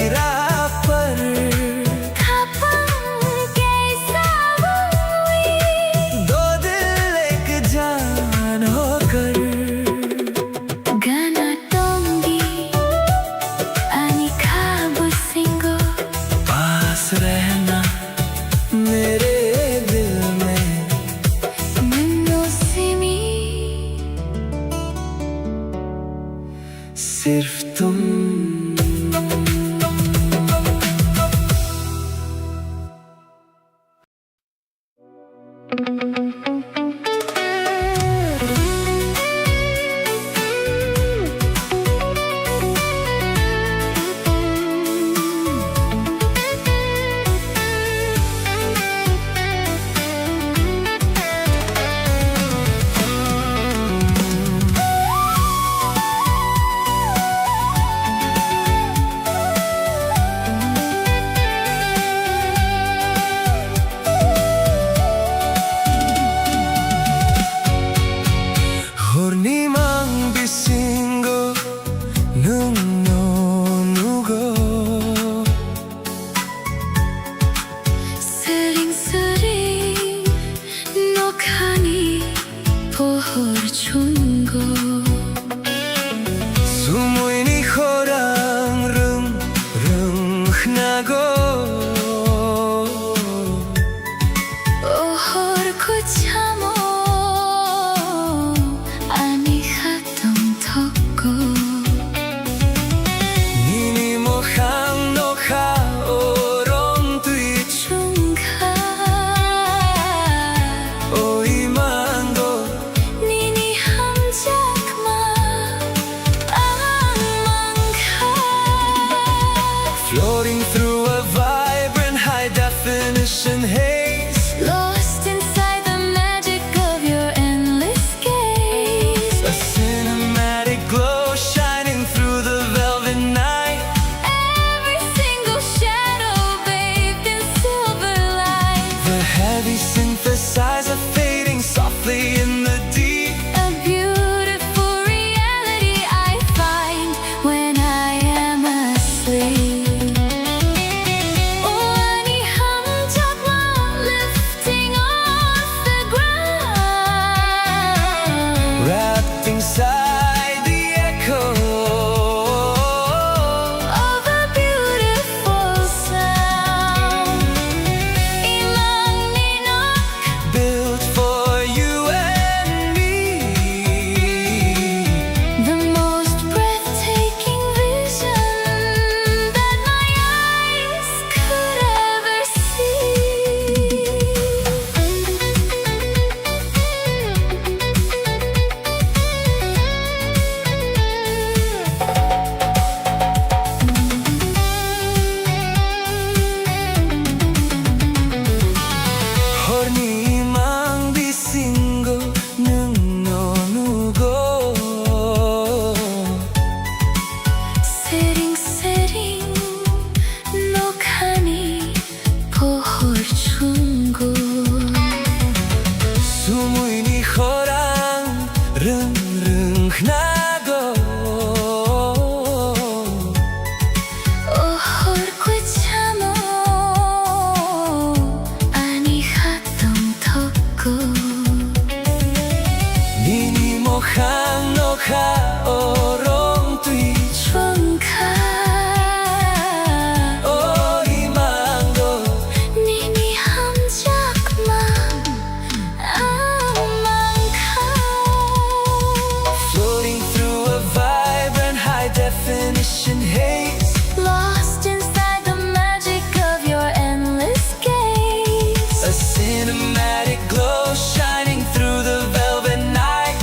golden haze, lost inside the magic of your endless gaze. a cinematic glow shining through the velvet night.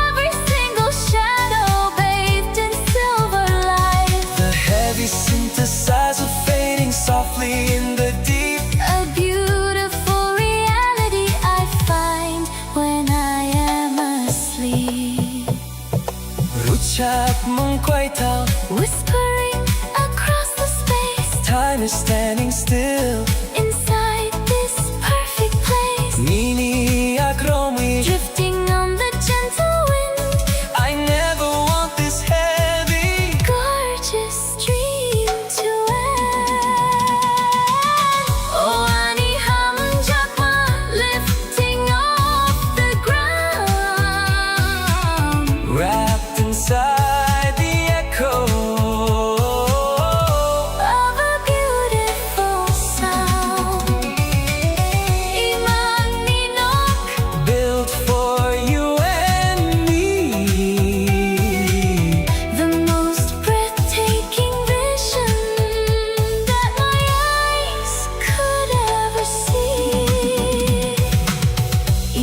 Every single shadow bathed in silver light. The heavy synthesizer fading softly in the deep. A beautiful reality I find when I am asleep. Ruchak mong quay thao, Whispering across the space. time is standing still. Inside this perfect place. Nini akromi, Drifting on the gentle wind. I never want this heavy. Gorgeous dream to end. Oh, ani hamon jakma, lifting off the ground. Wrapped inside the echo Of a beautiful sound. Imang ninok, built for you and me. the most breathtaking vision that my eyes could ever see.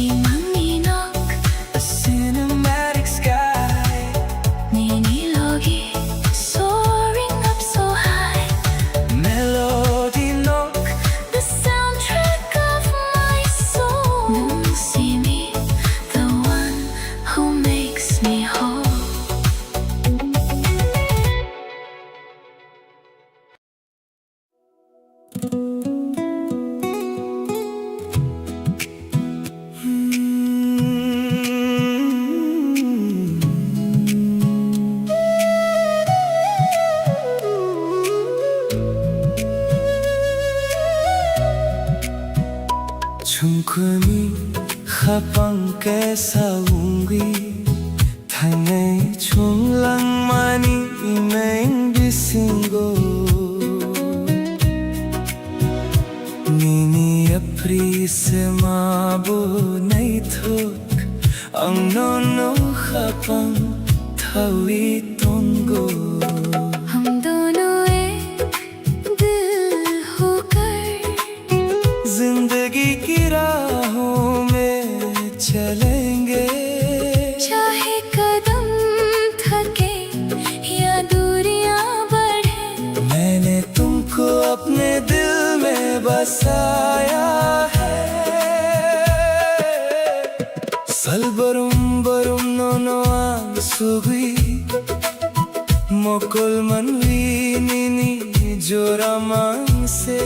Imang ninok, A cinematic sky, ninilogi, soaring up so high. melody nook, The soundtrack of my soul. Nung see me, the one who makes me whole. 춤꾼이 합방 깨사운기 당의 총랑만이 맹비신고 Nini apri mabo nay thok ang nono hapang thawi tongo. हम दोनों एक दिल होकर जिंदगी की राहों में चलेंगे. चाहे कदम थके या दूरियां बढ़े. मैंने तुमको अपने दिल में बसाया है. Salbarum barum nono ang sugui mokol manwi nini joramang se.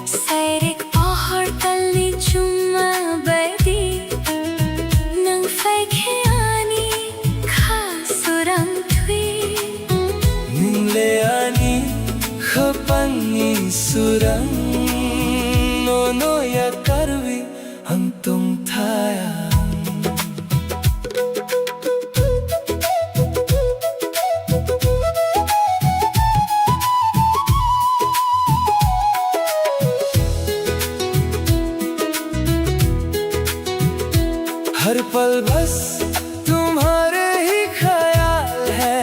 Sairik pahar tali chuma badi nang faikhiani khasurang thui. Ningle ani khapangi surang nono ya karvi ang tong thaya. हर पल बस तुम्हारे ही ख्याल है.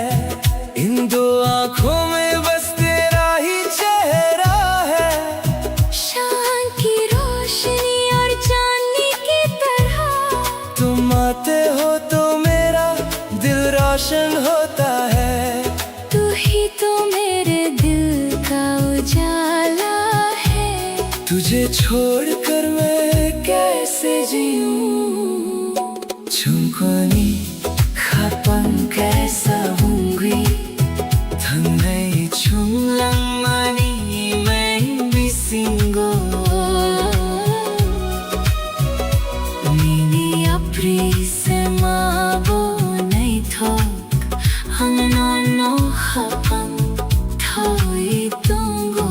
इन दो आंखों में बस तेरा ही चेहरा है. शान की रोशनी और चांदनी की तरह. तुम आते हो तो मेरा दिल रोशन होता है. तू ही तो मेरे दिल का उजाला है. तुझे छोड़कर मैं कैसे जीऊं. 춤꾼이 합방 깨사운기 당의 총랑만이 맹비신고. Nini apri se mabo nay thok ang nono hapang thawi tongo.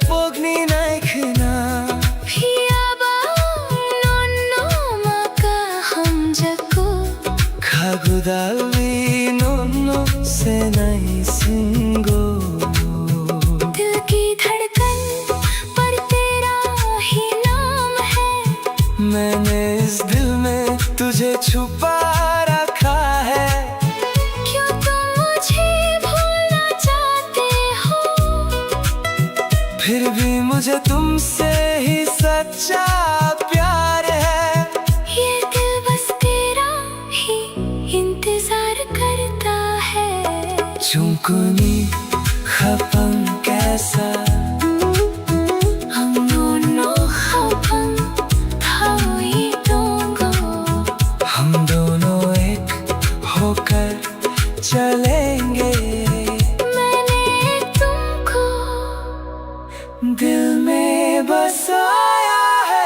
पोगनी नाइखना फियाबा नोनो मका हम जको खागुदावी नोनो से नहीं सिंगो दिल की धड़कन पर तेरा ही नाम है मैंने इस दिल में तुझे छुपा रखा है क्यों तुम मुझे भूलना चाहते हो फिर भी मुझे तुमसे ही सच्चा प्यार है ये दिल बस तेरा ही इंतजार करता है चुंकुनी खपम कैसा हम दोनों खपम थाई दोंगो हम दोनों एक होकर चलेंगे मैंने तुमको दिल में बसाया है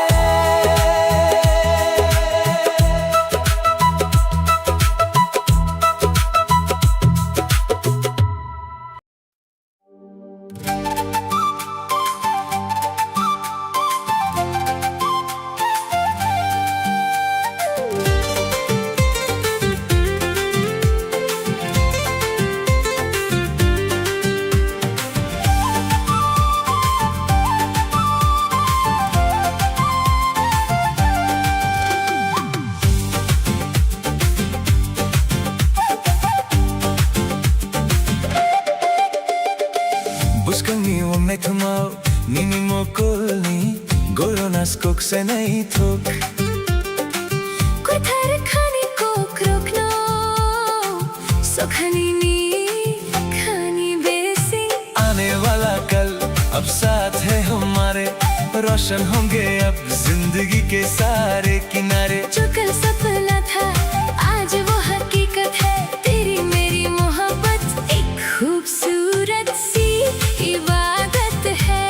Buscando un metamau, nini mokolni, goronas kok se नहीं थोक कोई थर खाने को रोकना सुखानी नी खानी बेसी आने वाला कल अब साथ है हमारे रोशन होंगे अब जिंदगी के सारे किनारे जो कल सपना था आज वो हकीकत है तेरी मेरी मोहब्बत एक खूबसूरत सी इबादत है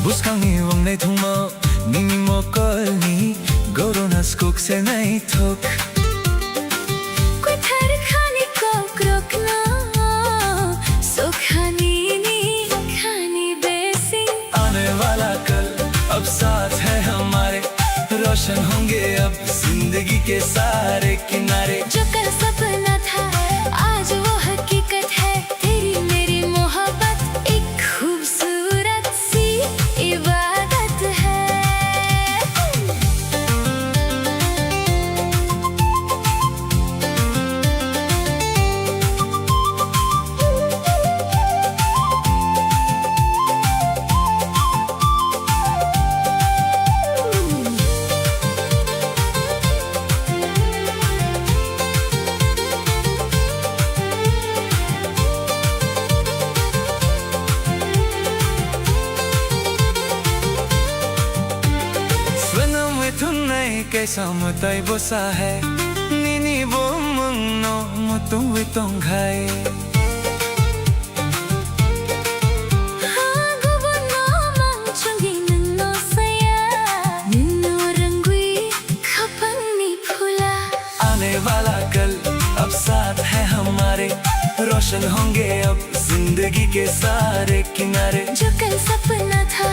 Buscando un netumo, nini mokolni, goronas kok se नहीं थोक कोई थर खाने को रोकना सुखानी नी खानी बेसी आने वाला कल अब साथ है हमारे रोशन होंगे अब जिंदगी के सारे किनारे जो कल सपना था आज वो हकीकत है तेरी मेरी मोहब्बत एक खूबसूरत सी इबादत है कैसा मताई बोसा है निनी बो मंगनो मुतुम वितों घाए आने वाला कल अब साथ है हमारे रोशन होंगे अब जिंदगी के सारे किनारे जो कल सपना था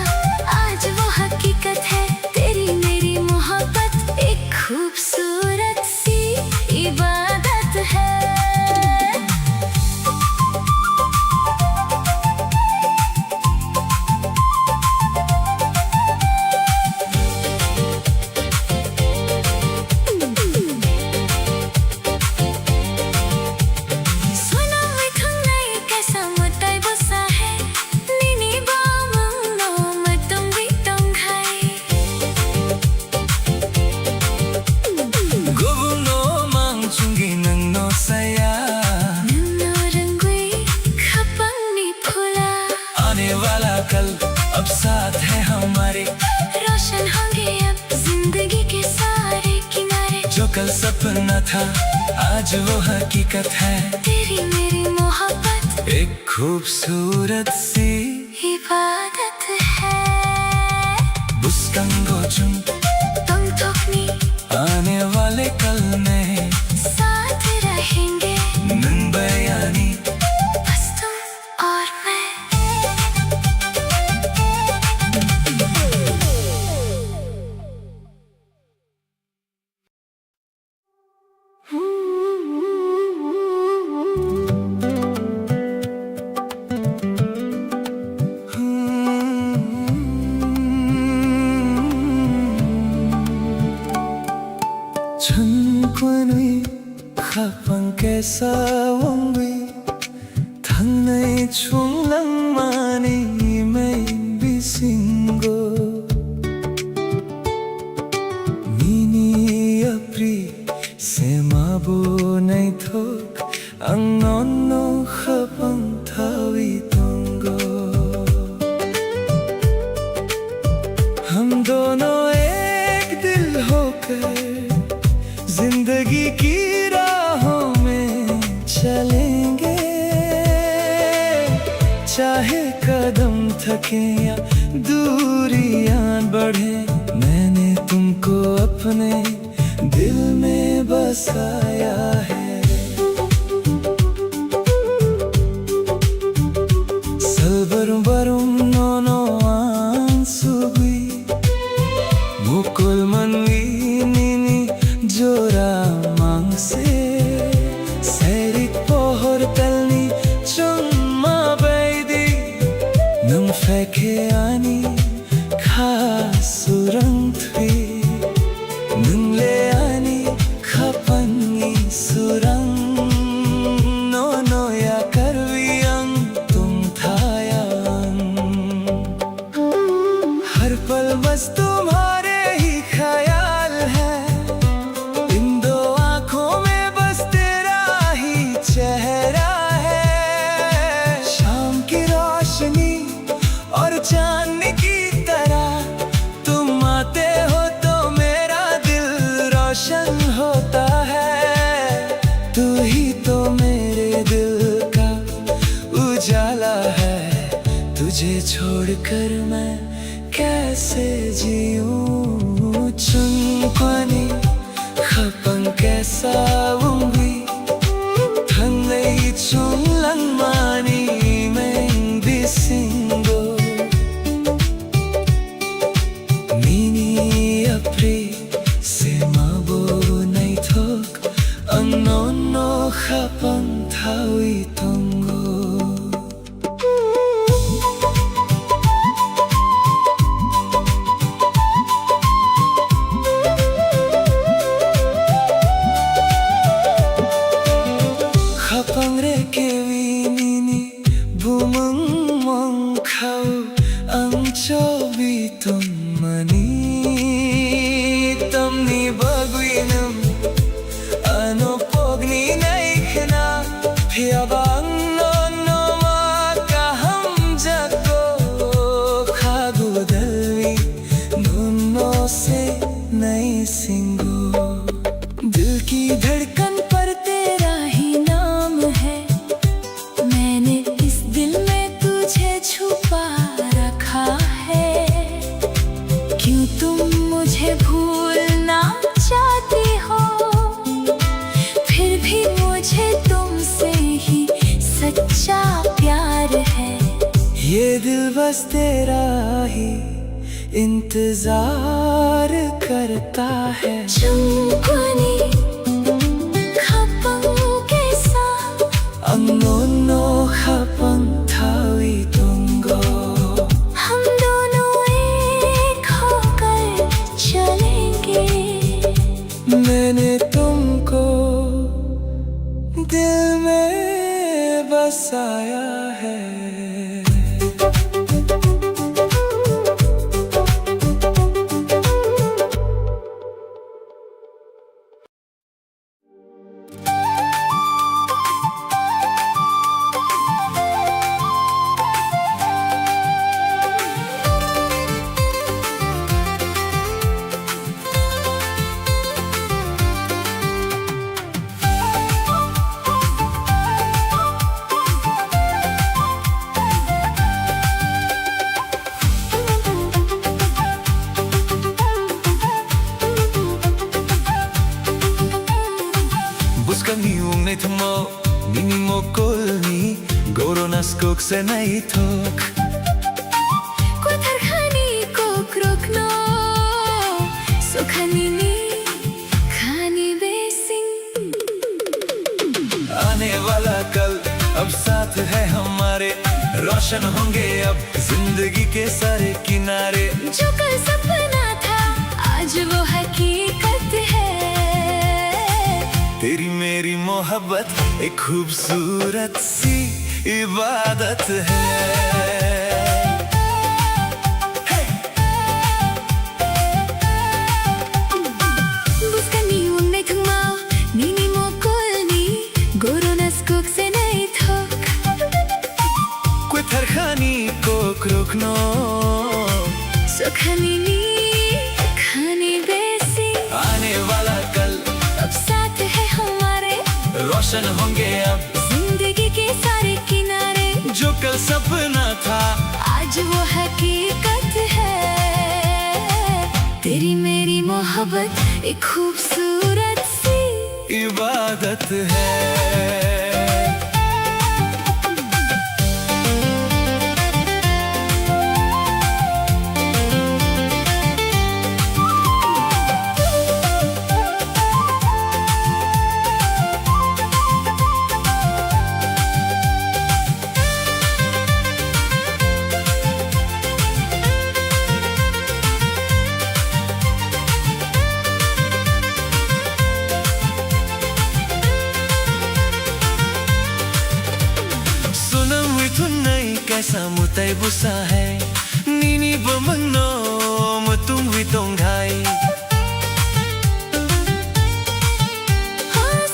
आज वो हकीकत है तेरी मेरी मोहब्बत एक खूबसूरत सी इबादत है कल अब साथ है हमारे रोशन होंगे अब जिंदगी के सारे किनारे जो कल सपना था आज वो हकीकत है तेरी मेरी मोहब्बत एक खूबसूरत सी इबादत है बुस्कंगो चुन तुम तोकनी आने वाले कल में Kapangkesa wangwi Thangnai chunglang mani mai bisingo Mini apri sema bo nai thok ang nonno khapang thawi tongo हम दोनों एक दिल होकर जिंदगी की राहों में चलेंगे चाहे कदम थके या दूरियां बढ़े मैंने तुमको अपने दिल में बसाया है Salbarum barum nono ansugui Mukul manwi nini jora mangse Serik pohor talni chumma baidi Nam feke ani khasurang thui Nungle ani khapangi surang Nono ya karviyang tum thayang हर पल बस तुम्हारे ही ख्याल है इन दो आँखों में बस तेरा ही चेहरा है शाम की रोशनी और चांद की तरह तुम आते हो तो मेरा दिल रोशन होता है तू ही तो मेरे दिल का उजाला है तुझे छोड़कर मैं कैसे जीऊं चुनक्वानी kapangkesa wangwi Thangnai chunglang mani mai bisingo Mini apri sema bo nai thok ang nonno khapang thawi tongo Kapangre kewi nini bumang mong khau ang chobi tumani tamni bagwinam ano pogni naikhna phiabang no ma kaham jago khagu dalwi nunno se nai singo दिल की धड़कन पर तेरा ही नाम है मैंने इस दिल में तुझे छुपा रखा है क्यों तुम मुझे भूलना चाहती हो फिर भी मुझे तुमसे ही सच्चा प्यार है ये दिल बस तेरा ही इंतजार करता है चुनक्वानी kapangkesa ang nonno khapang thawi tongo हम दोनों एक होकर चलेंगे मैंने तुमको दिल में बसाया है Buskangiung thmo nini mokolni goronas kok se nai thok kothar khani kok rokno sokhani ni khani besing आने वाला कल अब साथ है हमारे रोशन होंगे अब जिंदगी के सारे किनारे जो कल सपना था आज वो हकीकत है तेरी मेरी मोहब्बत एक खूबसूरत सी इबादत है। खाने बेसी आने वाला कल अब साथ है हमारे, रोशन होंगे अब जिंदगी के सारे किनारे। जो कल सपना था आज वो हकीकत है। तेरी मेरी मोहब्बत एक खूबसूरत सी इबादत है। कैसा mutai busa hai nini bamangno matung witong hai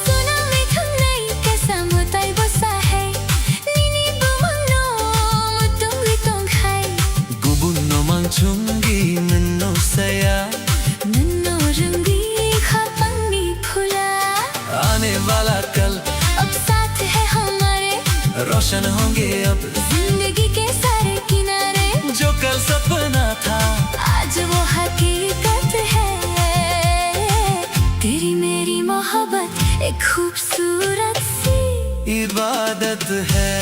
सुना मैं तुम नहीं कैसा मुताई बुसा है nini bamangno matung witong hai gubun no mangchungi nanno saya nanno रंगी खापंगी फुला आने वाला कल अब साथ है हमारे, रोशन होंगे अब जिंदगी के सारे किनारे। जो कल सपना था आज वो हकीकत है। तेरी मेरी मोहब्बत एक खूबसूरत सी इबादत है।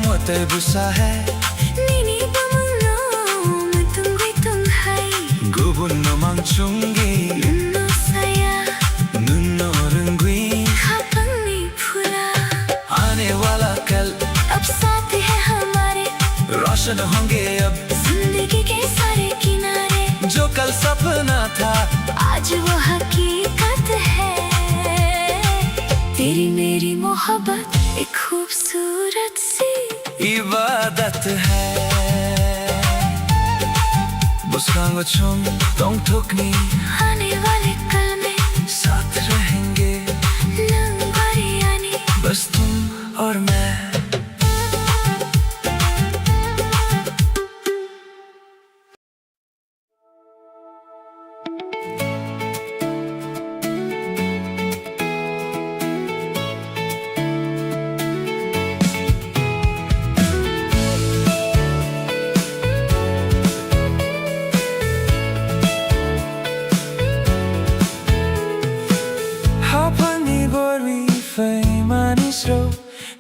मुताई बुसा है nini bamangno matung witong hai gubun no mangchungi nanno saya nanno rangui खापंगी फुला आने वाला कल अब साथ है हमारे, रोशन होंगे अब जिंदगी के सारे किनारे। जो कल सपना था आज वो हकीकत है। तेरी मेरी मोहब्बत एक खूबसूरत सी इबादत है। बुसकांगो चुम तोंग ठुकनी आने वाले कल में साथ रहेंगे लंबारी आने बस तुम और मैं।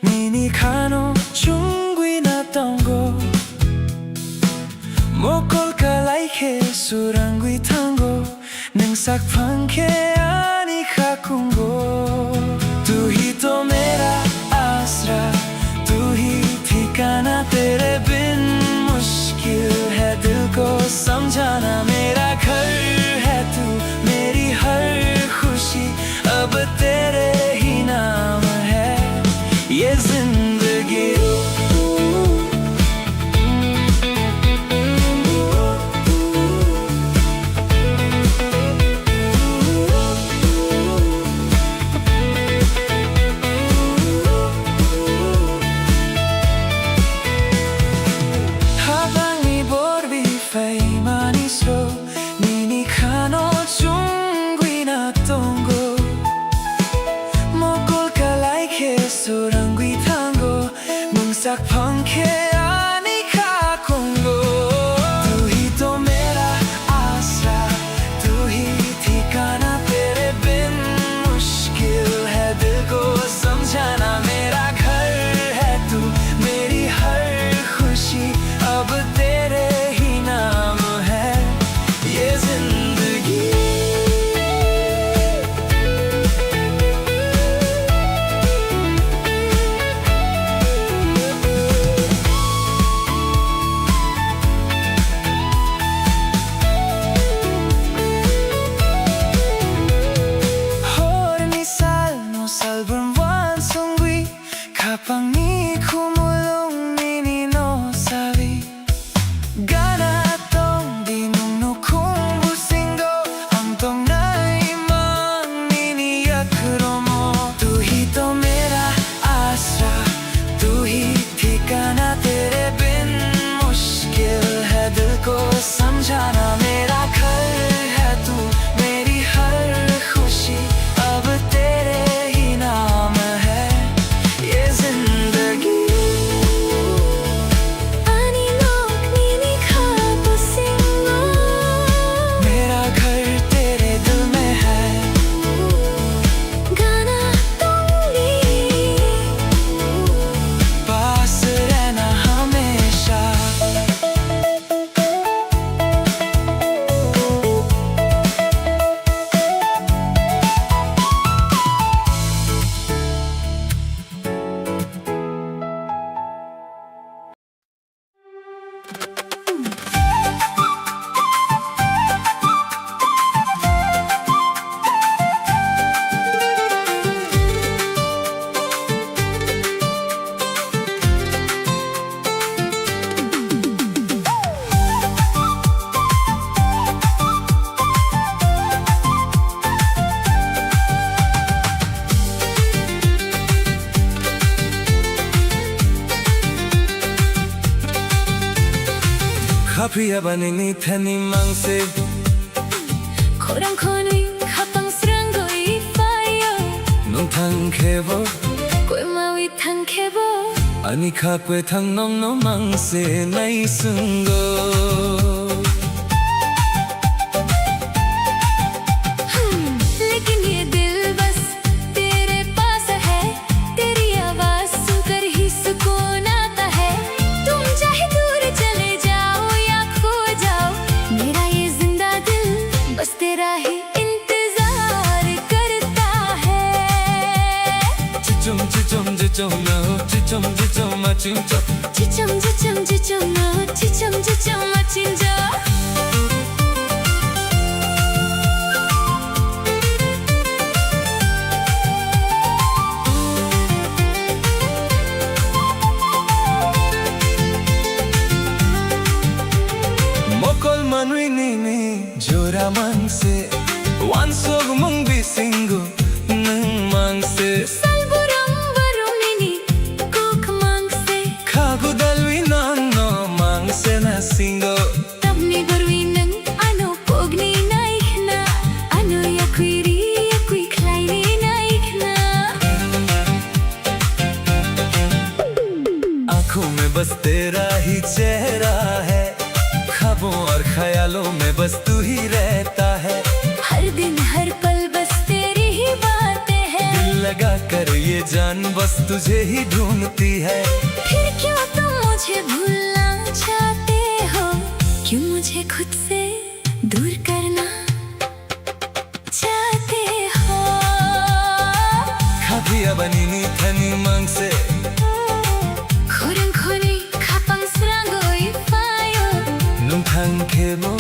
Nini kano chungwi na tongo mokol kalai ke surangwi tango nang sak pangke ani khakungo tu hi to mera asra tu hi ठिकाना तेरे बिन मुश्किल है दिल को समझाना मेरा घर है तू मेरी हर खुशी अब तेरे ही नाम है ये जिंदगी। Habangi borbi fei maniso nini kano chungwi na tongo mokol kalai ke surangwi tango mungsak pangke ani khakungo tu hi to mera asra tu hi ठिकाना तेरे बिन मुश्किल है दिल को समझाना मेरा घर है humulong nininosabi Ganatong dinunukong busingo Hangtong naimang niniyakro mo Tu hi to mera आसरा तू ही ठिकाना तेरे बिन मुश्किल है दिल को समझाना मेरा घर है तू मेरी हर खुशी अब तेरे ही नाम है ये जिंदगी Ani lok nini khapo singo मेरा घर तेरे दिल में है Gana tongni पास रहना हमेशा Kapıya banini tani mangse Korang khoni khapang srango ifayo Nung thang khebo Koi mawi thang khebo Ani kha kwe thang nom no mangse nai sungo लेकिन ये दिल बस तेरे पास है तेरी आवाज सुनकर ही सुकून आता है तुम चाहे दूर चले जाओ या खो जाओ मेरा ये जिंदा दिल बस तेरा ही इंतजार करता है Chichum chichum chichum no Chichum chichum machincho 지점 지점 지점 너 지점 지점 마친 저 Mokol manui nini jora mangse Wansog mung bisingo nung mangse 살보랑 바로니니 꼭 망세 Kagu dalwi no mangse na singo Tapni barwinang ano pogni naikna Ano yakwiri yakwi klaini naikna आँखों में बस तेरा ही चेहरा है ख्वाबों और ख्यालों में बस तू ही रहता है हर दिन हर पल बस तेरी ही बातें हैं दिल लगा कर ये जान बस तुझे ही ढूंढती है फिर क्यों तुम मुझे भूलना चाहते हो क्यों मुझे खुद से दूर करना चाहते हो खाबिया बनी नी थनी मांग से खोरंग खोरी खापंग srango ifayo nung thang khebo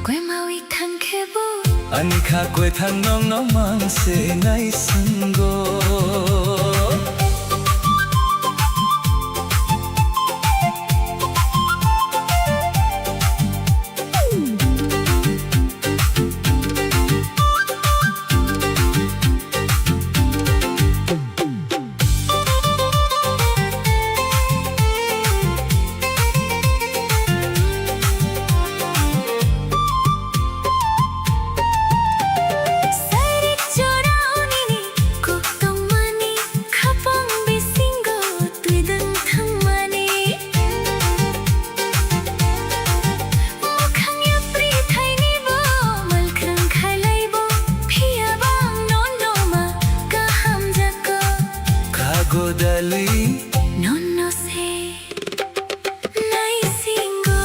Koi mawi thang khebo ani kha kwe thang nong no mang se nai sungo Sarik choraonini kokong mani khapang bisingo tuidang thangmani Mukhang yapri thaini bo malkrang khalaibo phiyabang nonno ma kaham jako kago dali nonno se nai singo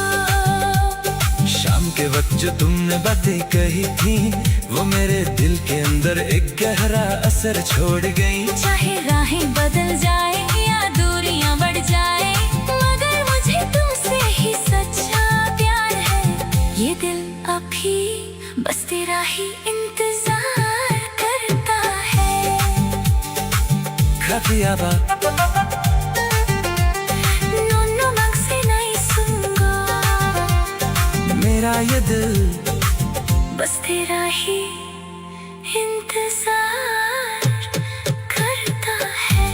शाम के वक्त जो तुमने बातें कही थी वो मेरे दिल के अंदर एक गहरा असर छोड़ गई चाहे राहें बदल जाए या दूरियां बढ़ जाए मगर मुझे तुमसे ही सच्चा प्यार है ये दिल अभी बस तेरा ही इंतजार करता है खाबिया बा ये दिल बस तेरा ही इंतजार करता है।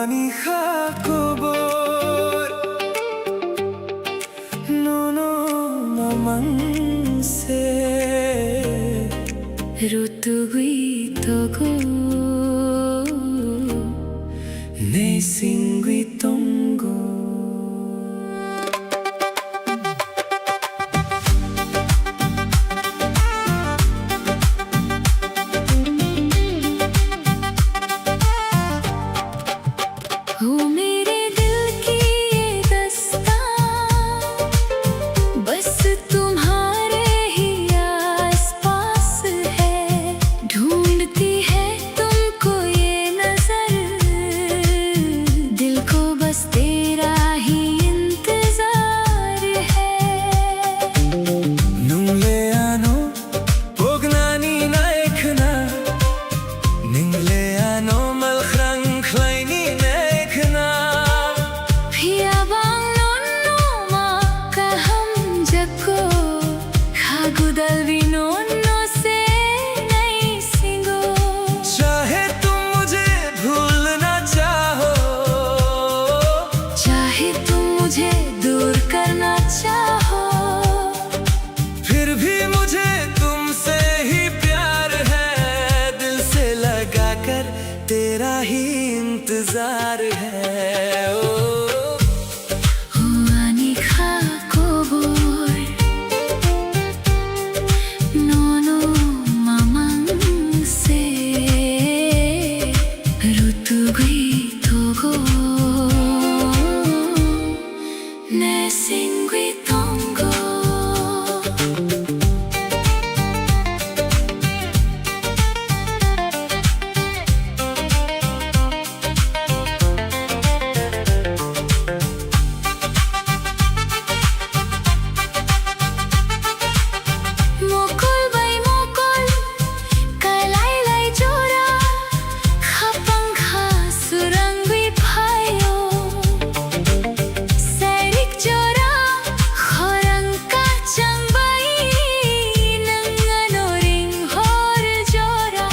Ani khakobor nono naman se Rutugui togo ne singui tongo हो मेरे दिल की ये दास्तां बस तुम्हारे ही आसपास है। ढूंढती है तुमको ये नजर, दिल को बस तेरा ही इंतजार है। nungle ano pognani na ekna ningle ano malkhrang khlaini ekna Piyabang nono makaham jako khagudal vinono se nahi singo चाहे तुम मुझे भूल ना चाहो चाहे तुम मुझे दूर करना चाहो फिर भी मुझे तुमसे ही प्यार है। दिल से लगा कर तेरा ही इंतजार है ओ Ani khakobor nono mamang se rutugui togo ne singui tongo Mokol bay mokol kalai lai jora khapang kha surangui phayo Sairik jora khorang ka changbai nangano ring hor jora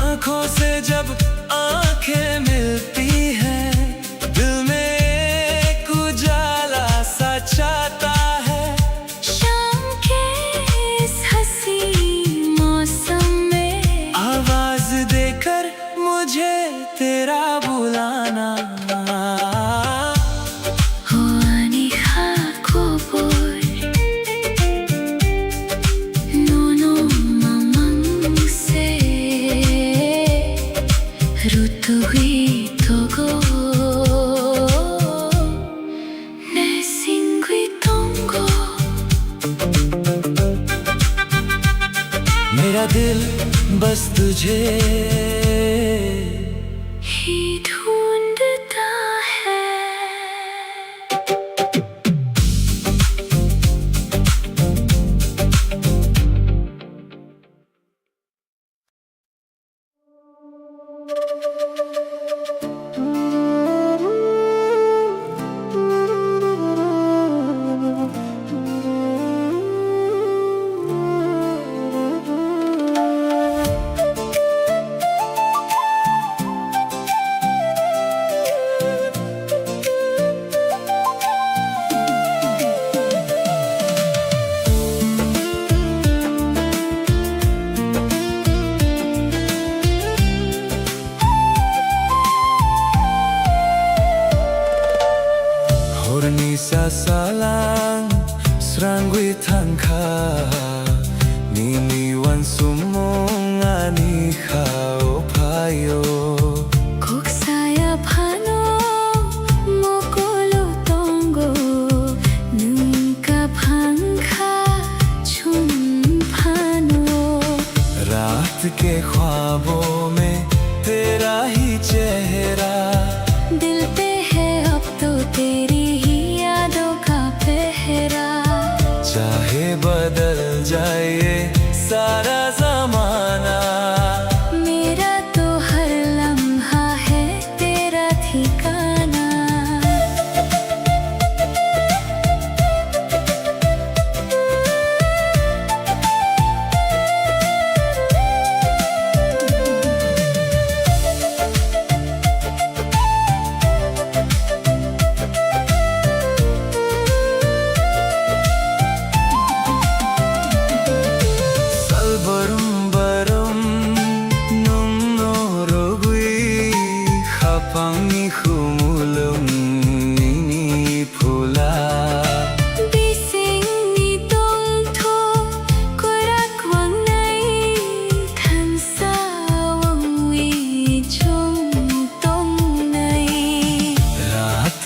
आंखों से जब आंखें मिलती हैं दिल में एक उजाला सा छाता है। शाम के इस हंसी मौसम में आवाज देकर मुझे तेरा बुलाना हो ani khakobor nono mamang se rutugui togo ne singui tongo मेरा दिल बस तुझे ही ढूंढता है। Hornisa salang srangwi tangka niniwan sumong ani khao payo Kok saya phano mokolo tongo nunka phangkha chum phano रात के ख्वाबों में तेरा ही चेहरा दिल पे है अब तो तेरी ही यादों का पहरा चाहे बदल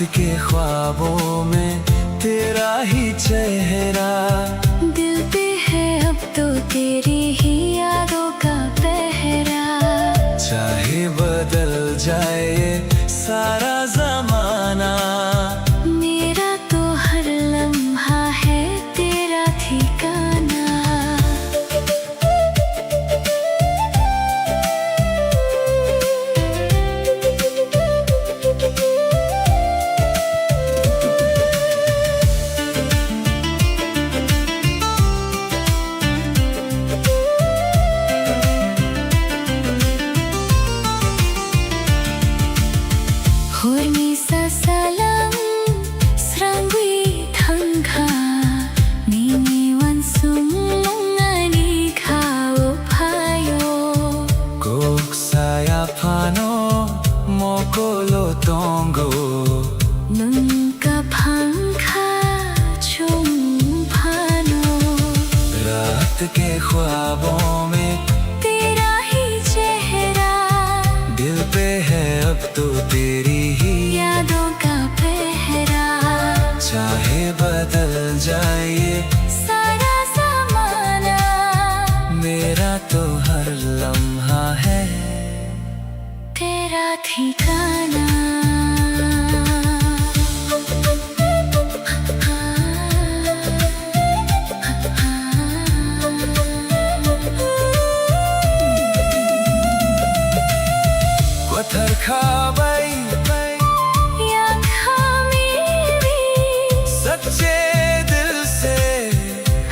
के ख्वाबों में तेरा ही चेहरा, दिल पे है अब तो तेरी ही यादों का पहरा। चाहे बदल जाए सारा जमाना, मेरा तो हर लम्हा है तेरा ठिकाना। Horni sa salam srangui thangkha niniwan sumungani khao phayo. Kok saya pano mokolo tongo, Nunka phangkha chung phano. रात के ख्वाबों में तेरा ही चेहरा, दिल पे है अब तो तेरी ही, यादों का पहरा। चाहे बदल जाए सारा ज़माना, मेरा तो हर लम्हा है तेरा ठिकाना। पत्थर खाबाई या खामेरी सच्चे दिल से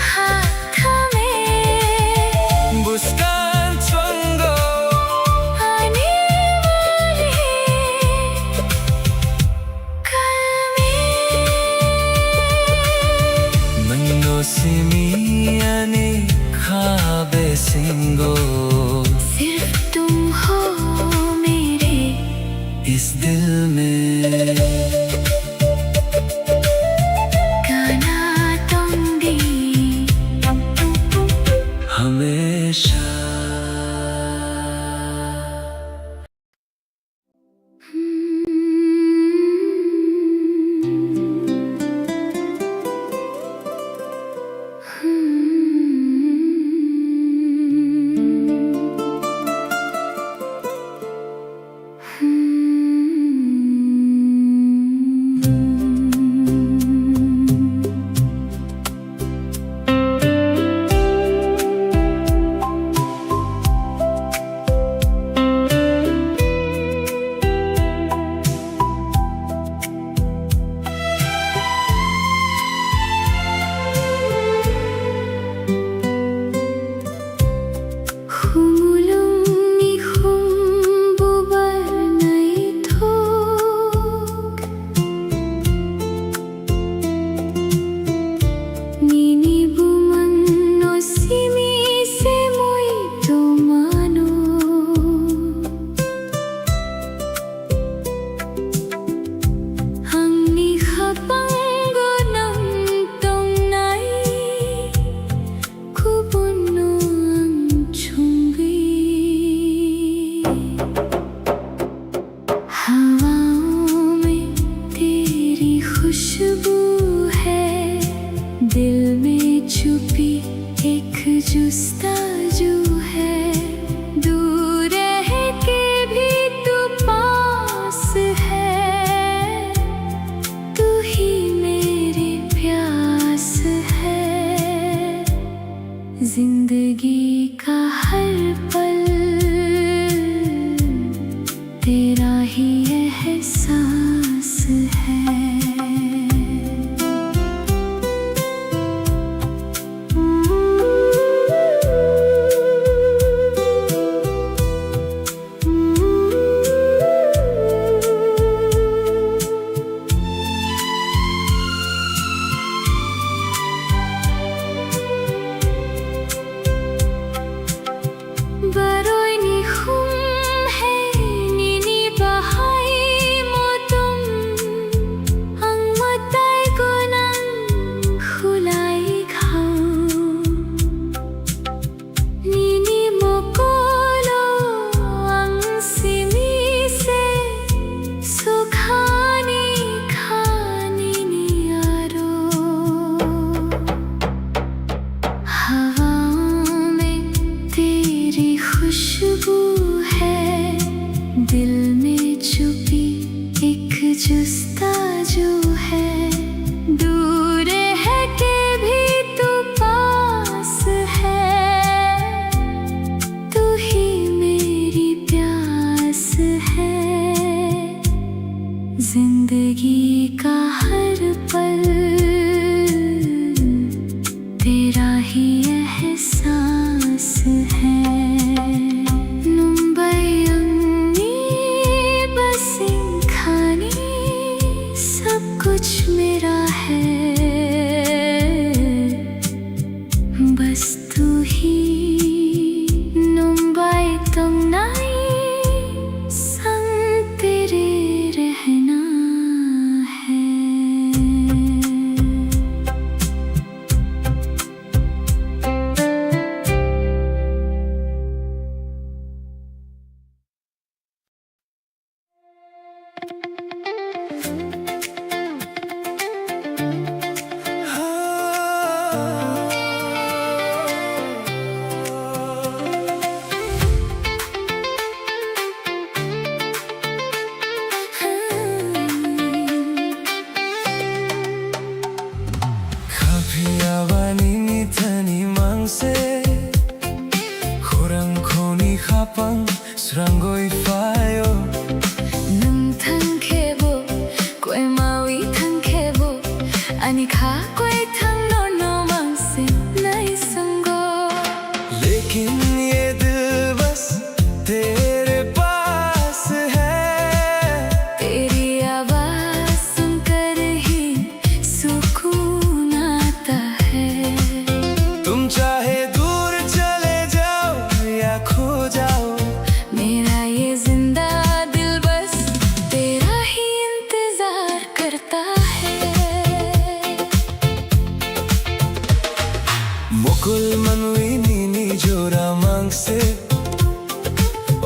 हाथ में मुस्कान चंगो आने वाले कल में। मनो सिमियाने खाबे सिंगो, सिर्फ तुम हो मेरे इस दिल में गाना तोंदी हमेशा। का हर पल तेरा ही एहसास है। मुंबई बसी खानी सब कुछ मेरा है, बस तू ही मुंबई तुम नहीं संग तेरे रहना है। Kapiawani mitani mangse Khurang khoni khapang srangoi fayo Nung thang khebo koi mawi thang khebo ani kha koi thang no no mang se nai sango। लेकिन ये दिल बस तेरे पास है, तेरी आवाज सुनकर ही सुकून आता है। तुम चाहे दूर चले जाओ या खो जाओ, मेरा ये जिंदा दिल बस तेरा ही इंतजार करता है। Mukul manui nini jora mangse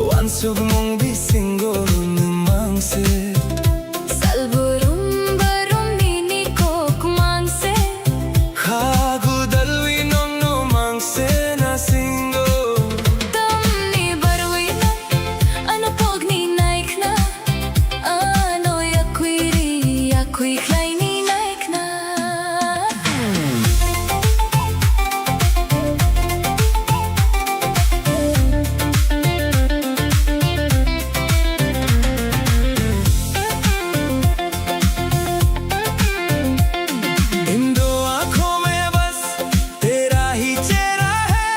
Wansug mong bisingo mangse Salburum barum nini kok mangse Khagu dalwi nong no mangse na singo Tamni barwi na ano pogni naik na ano yakui klay ni naik na। इन दो आँखों में बस तेरा ही चेहरा है,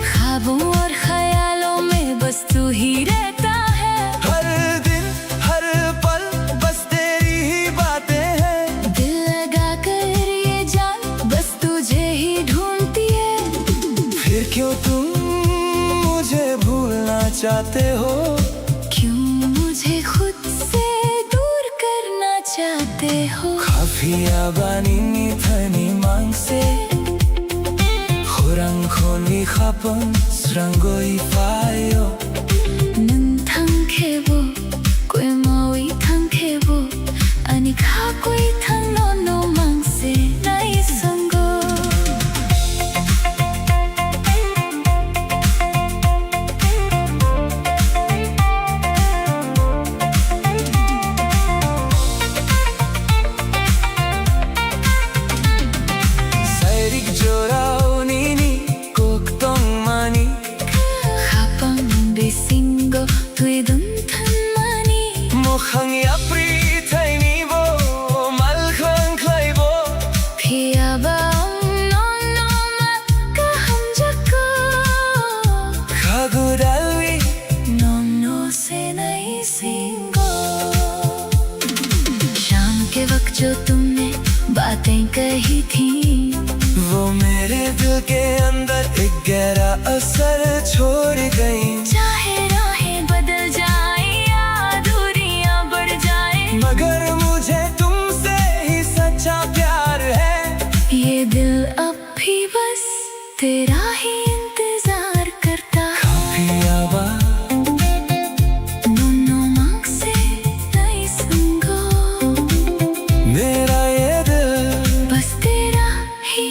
ख्वाबों और ख्यालों में बस तू ही रहता है। हर दिन हर पल बस तेरी ही बातें हैं, दिल लगा कर ये जान बस तुझे ही ढूंढती है। फिर क्यों तुम मुझे भूलना चाहते हो, क्यों मुझे खुद से दूर करना चाहते हो। Kapiawani mitani mangse Khurang khoni khapang srangoi fayo Nung thang khebo koi mawi thang khebo ani kha koi thang no no mang se nai sango। Sairik jorao nini koktong mani Khapang bisingo tui dun than mani Mukhang yapri thay ni bo malkhang khlai bo Phia bang no no ma ka hum jako Khagu dalwi no no se nai singo। शाम के वक्त जो तुमने बातें कही थी वो मेरे दिल के अंदर एक गहरा असर छोड़ गई, चाहे राहें बदल जाए या दूरियां बढ़ जाए मगर मुझे तुमसे ही सच्चा प्यार है। ये दिल अब भी बस तेरा ही इंतजार करता है। Kapiawani no no mang se nai sango। मेरा ये दिल बस तेरा ही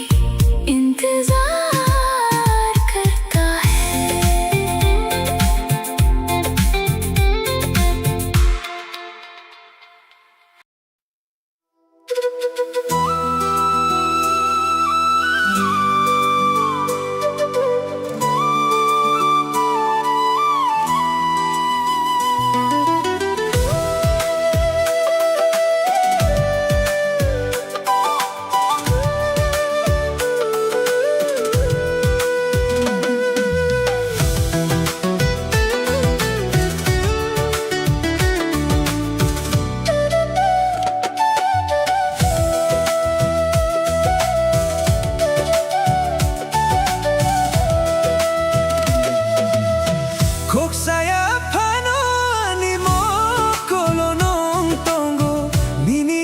इंतजार करता है।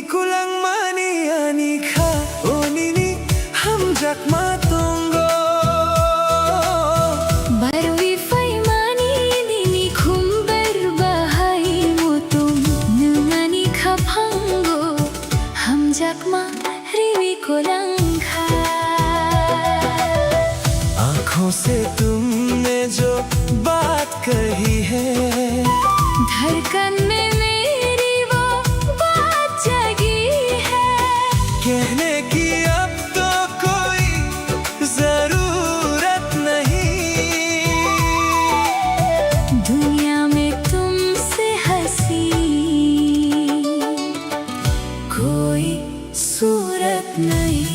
ko lang maniani ka o nini hamjak matungo. Barwi fai mani nini khumbar bahai mutum nungani khapango hamjak ma riwi ko langkha. आँखों से तुमने जो बात कही है, धड़कन में मेरी वो बात जगी है। कहने की अब तो कोई जरूरत नहीं, दुनिया में तुमसे हंसी कोई सूरत नहीं।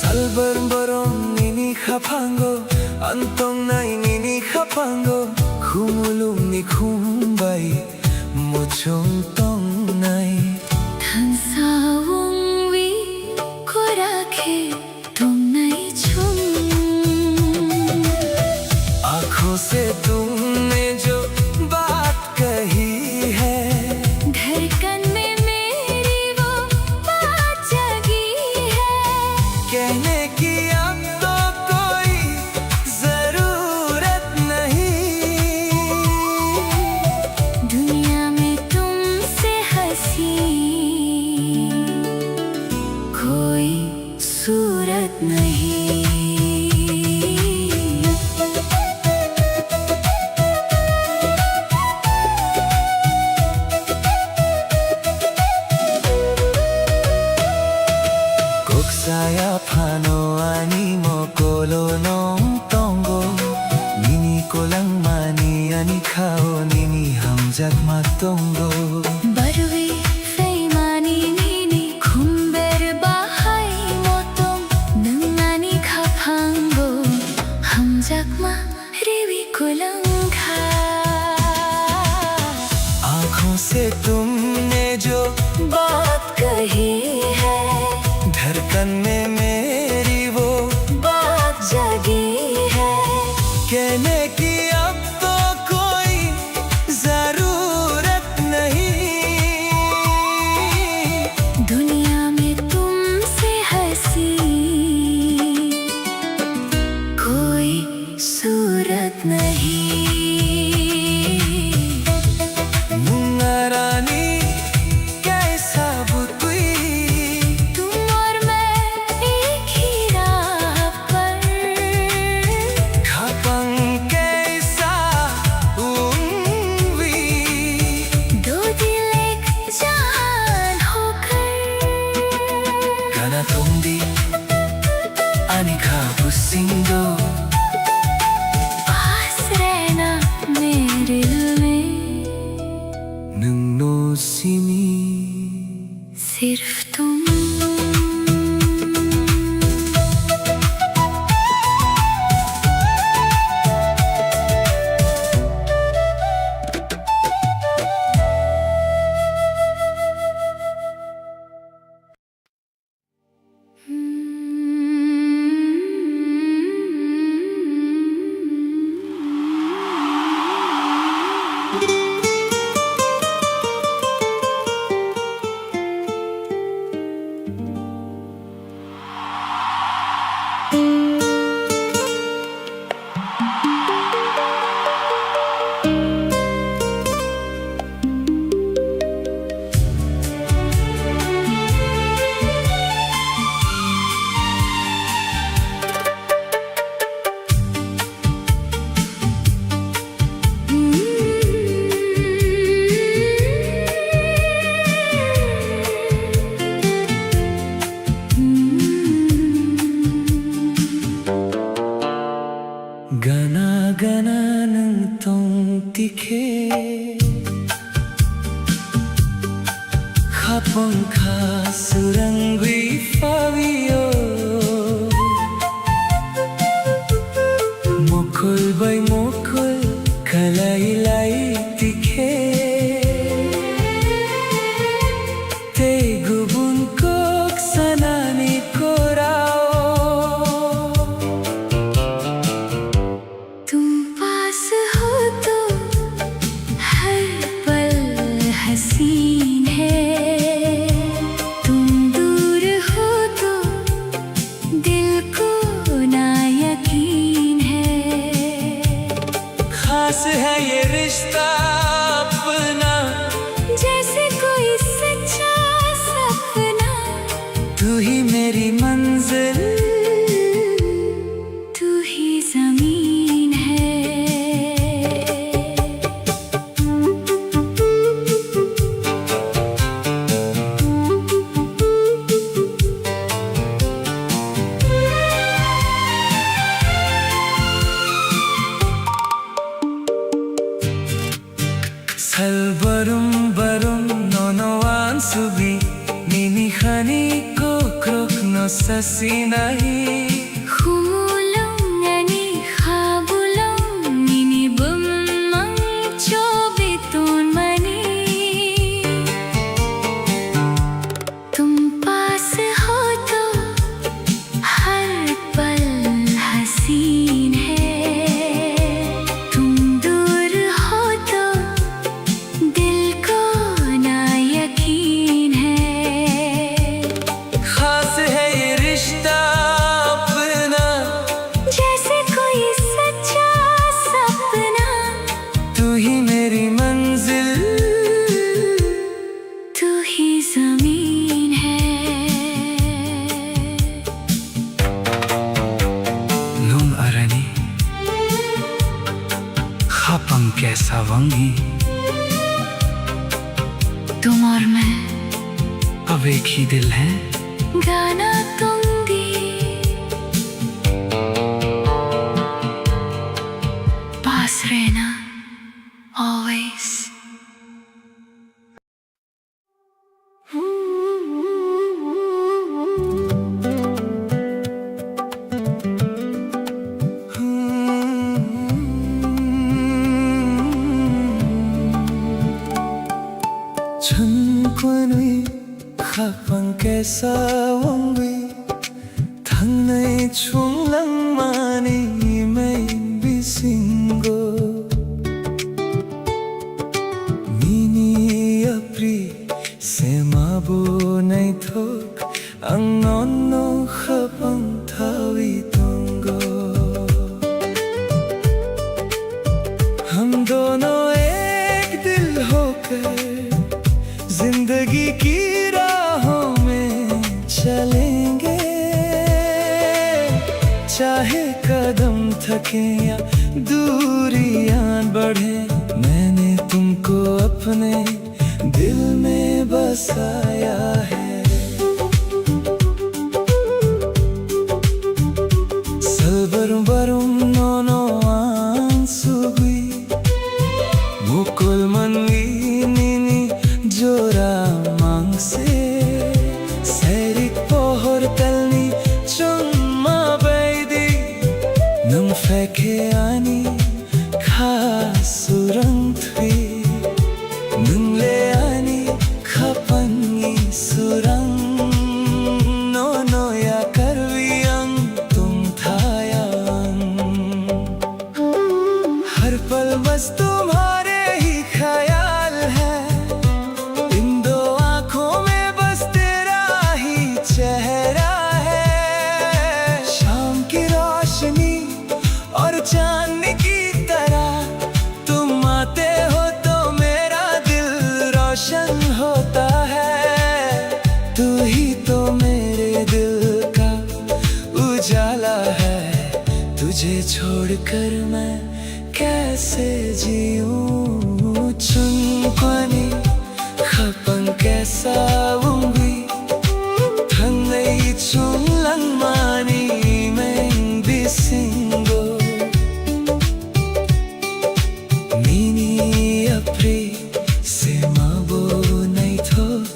Salbarong nini kapango, antong nai nini kapango, kumulong ni kumbay, mochong tong nai. धनसावुं वी को राखे तुम नहीं छुम। आँखों से तुमने जो बात कही है, धड़कन में मेरी वो बात जगी है। कहने की अब तो कोई जरूरत नहीं, दुनिया में तुमसे हंसी कोई सूरत नहीं। Koksaya pano ani mo kolo nong tongo, nini ko lang mani ani kao nini hamjak matongo. Barwi fai mani nini khumber bahai motom nungani khapango hamjak ma riwi ko langkha. आँखों से तुमने जो बात कही है, धड़कन में मेरी वो बात जगी है। कहने की अब तो कोई जरूरत नहीं, दुनिया में तुमसे हंसी कोई सूरत नहीं। मुंगारानी कैसा बुतुई, तुम और मैं एक ही राह पर, खपंग कैसा उम्वी, दो दिल एक जान होकर। गाना तुंदी अनिका बुसिंगो, पास रहना मेरे दिल में, नंगनो सिनी सिर्फ तुम। Kapangka surangwi fabio Mokol bay mokol kalay-lay tikhe Te gubun kok sanani korao तुम पास हो तो हर पल हसीन है तुम दूर हो तो दिल को ना यकीन है खास है ये रिश्ता अपना जैसे कोई सच्चा सपना तू ही मेरी मंजिल तू ही जमीन है Salbarum barum nonoan subi Nini khani ko krok no sasinahi Humulong ani khabulong nini bumang chobitun mani तुम पास हो तो हर पल हसीन है तुम दूर हो तो दिल को ना यकीन है खास है ये रिश्ता अपना जैसे कोई सच्चा सपना तू ही मेरी मंजिल तू ही जमीन है Nung arani Khapang kaisa wangi तुम और मैं अब एक ही दिल है गाना तुम दी पास रहना always Chunkwani khapang kaisa wangi Thangnai chunglang mani mai bisingo Mini apri semabo nai thok ang nonno khapang thawi tongo हम दोनों एक दिल होकर जिंदगी की राहों में चलेंगे चाहे कदम थके या दूरियां बढ़े मैंने तुमको अपने दिल में बसाया है Salbarum barum nono ansugui Mukul manwi nini jora mangse Serik pohor talni chumma baidi Nang feke ani khasurang thui Nang le ani khapangi surang Nono ya karviyang tum thayang हर पल बस तुम्हारे ही ख्याल है इन दो आँखों में बस तेरा ही चेहरा है शाम की रोशनी और चांद की तरह तुम आते हो तो मेरा दिल रोशन होता है तू ही तो मेरे दिल का उजाला है तुझे छोड़कर मैं कैसे जीऊं chunkwani khapang kaisa wangi Thangnai chunglang mani mai bisingo Mini apri semabo nai thok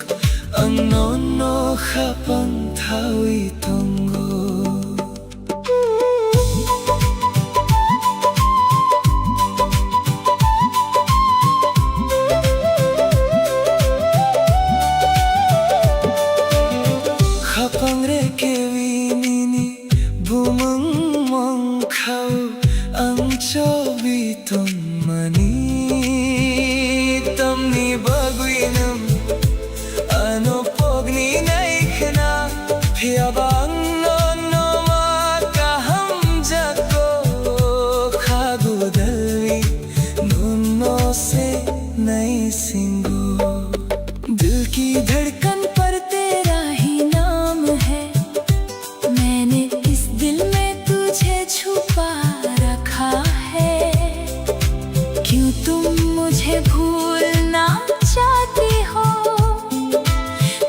की धड़कन पर तेरा ही नाम है। मैंने इस दिल में तुझे छुपा रखा है। क्यों तुम मुझे भूलना चाहती हो,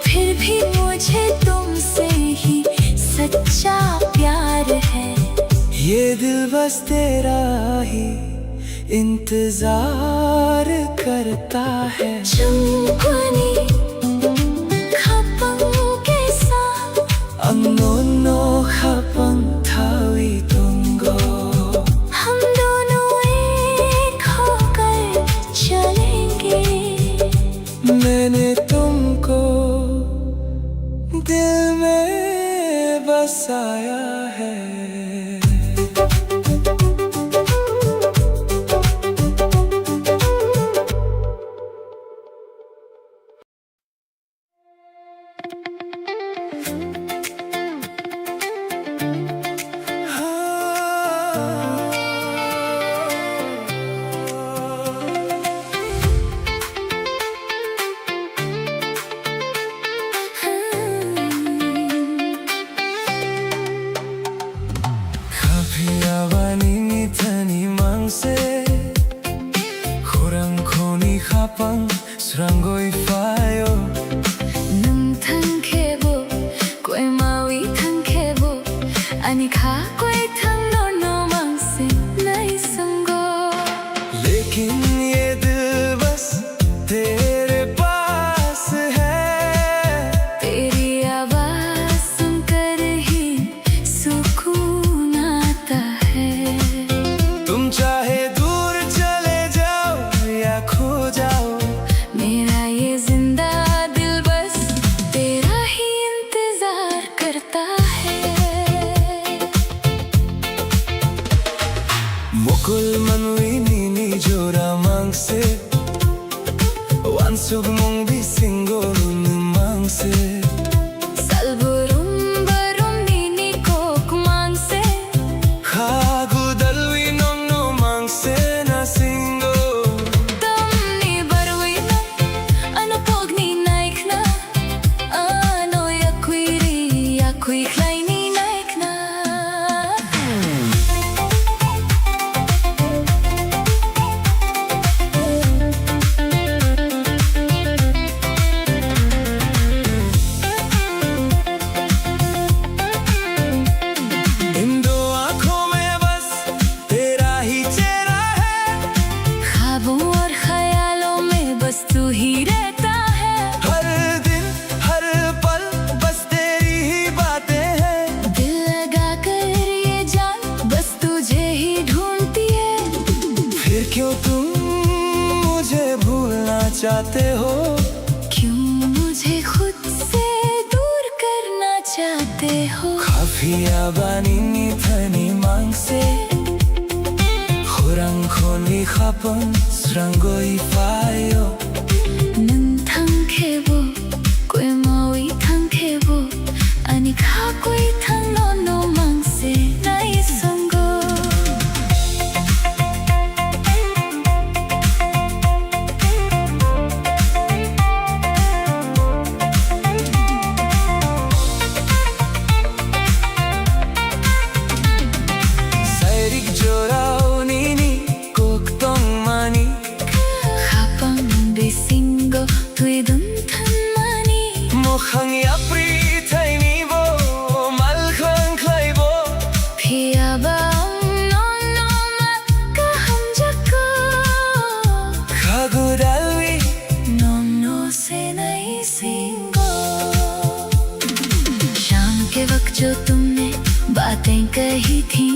फिर भी मुझे तुमसे ही सच्चा प्यार है। ये दिल बस तेरा ही इंतजार करता है। चुंकुनी खपंग के साथ अंगोनो खपंग थावी तुंगो, हम दोनों एक होकर चलेंगे। मैंने तुमको दिल में बसाया है। Srangoi fayo nung thang khebo koi mawi thang khebo ani kha koi thang no mang se nai sango। लेकिन ये दिल बस तेरे पास है। तेरी आवाज सुनकर ही सुकून आता है। तुम चाहे दूर चले जाओ या खो जाओ, मेरा ये जिंदा दिल बस तेरा ही इंतजार करता है। मुकुल मनवी नीनी जोरा मांग से वांसुग मुंग भी सिंगोल मांग से salburum barum nini kok mang se खागु दलवी नोंग नो मांग से ना सिंगो। tamni barwi na ano pogni naik na ano yakui klai ni naik na। इन दो आँखों में बस तेरा ही चेहरा है। ख्वाबों और ख्यालों में बस तू ही रहता है। हर दिन हर पल बस तेरी ही बातें हैं। दिल लगा कर ये जान बस तुझे ही ढूंढती है। फिर क्यों तुम मुझे भूलना चाहते हो, क्यों मुझे खुद से दूर करना चाहते हो। खाफिया बानी थनी मांग से खुरंग खोनी खापन स्रंगोई फायो nung thang khebo koi mawi thang khebo ani kha koi thang no mang se nai sango। Ceric जोराओ नीनी Coke तोंग मानी khapang besingo tui dun than mani मोखंग या प्री थैनी वो मल खंग खलाई वो phia bang no ma ka ham jako खागु Dalvi no se nai singo। शाम के वक्त जो तुमने बातें कही थी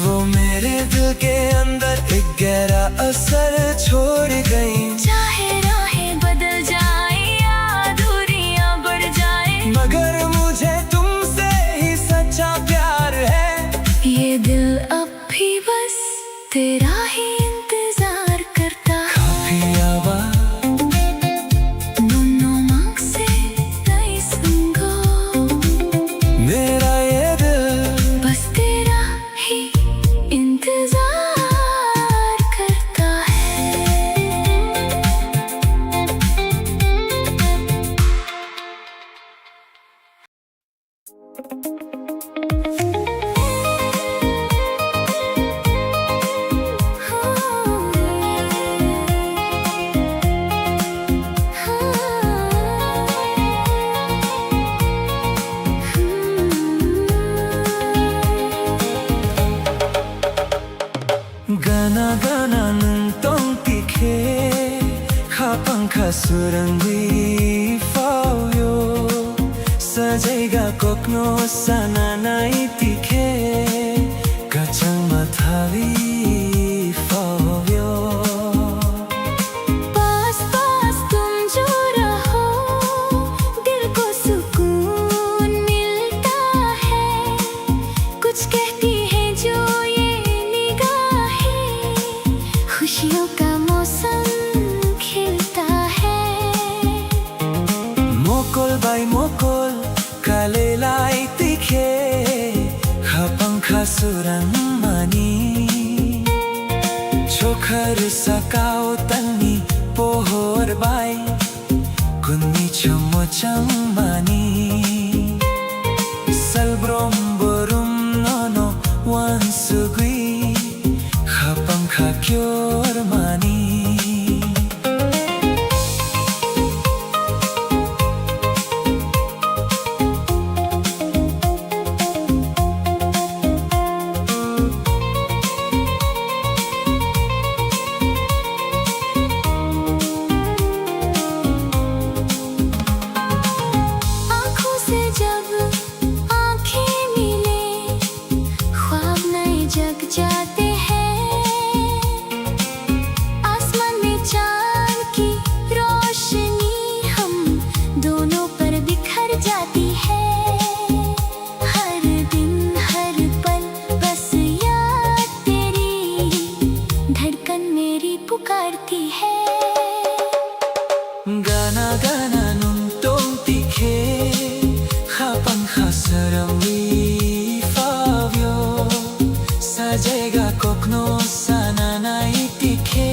वो मेरे दिल के अंदर एक गहरा असर छोड़ गई। चाहे राहें बदल जाए या दूरियां बढ़ जाए मगर मुझे तुमसे ही सच्चा प्यार है। ये दिल अब भी बस तेरा ही इंतजार करता है। खाफिया बा no mang se nai sango। मेरा ये दिल बस तेरा ही इंतजार करता है। sorangi fawyo sajaiga kokno sananai tikhe kachang mathavi fawyo पास पास तुम जो रहो दिल को सुकून मिलता है कुछ कहती है जो ये निगाहें खुशियों का मौसम खिलता है mokol bai mokol kalelai tikhe khapang khasuran mani chokhar sakao tani pohor bai kunni chomochang mani salbrom borum nono wansugui khapang khakyor mani आँखों से जब आँखें मिले ख्वाब नए जग जाते हैं आसमान में चाँद की रोशनी हम दोनों पर बिखर जाती है हर दिन हर पल बस याद तेरी धड़कन मेरी पुकारती है Gana gana nung tong tikhe khapang khasarami fawyo sajaiga kokno sananai tikhe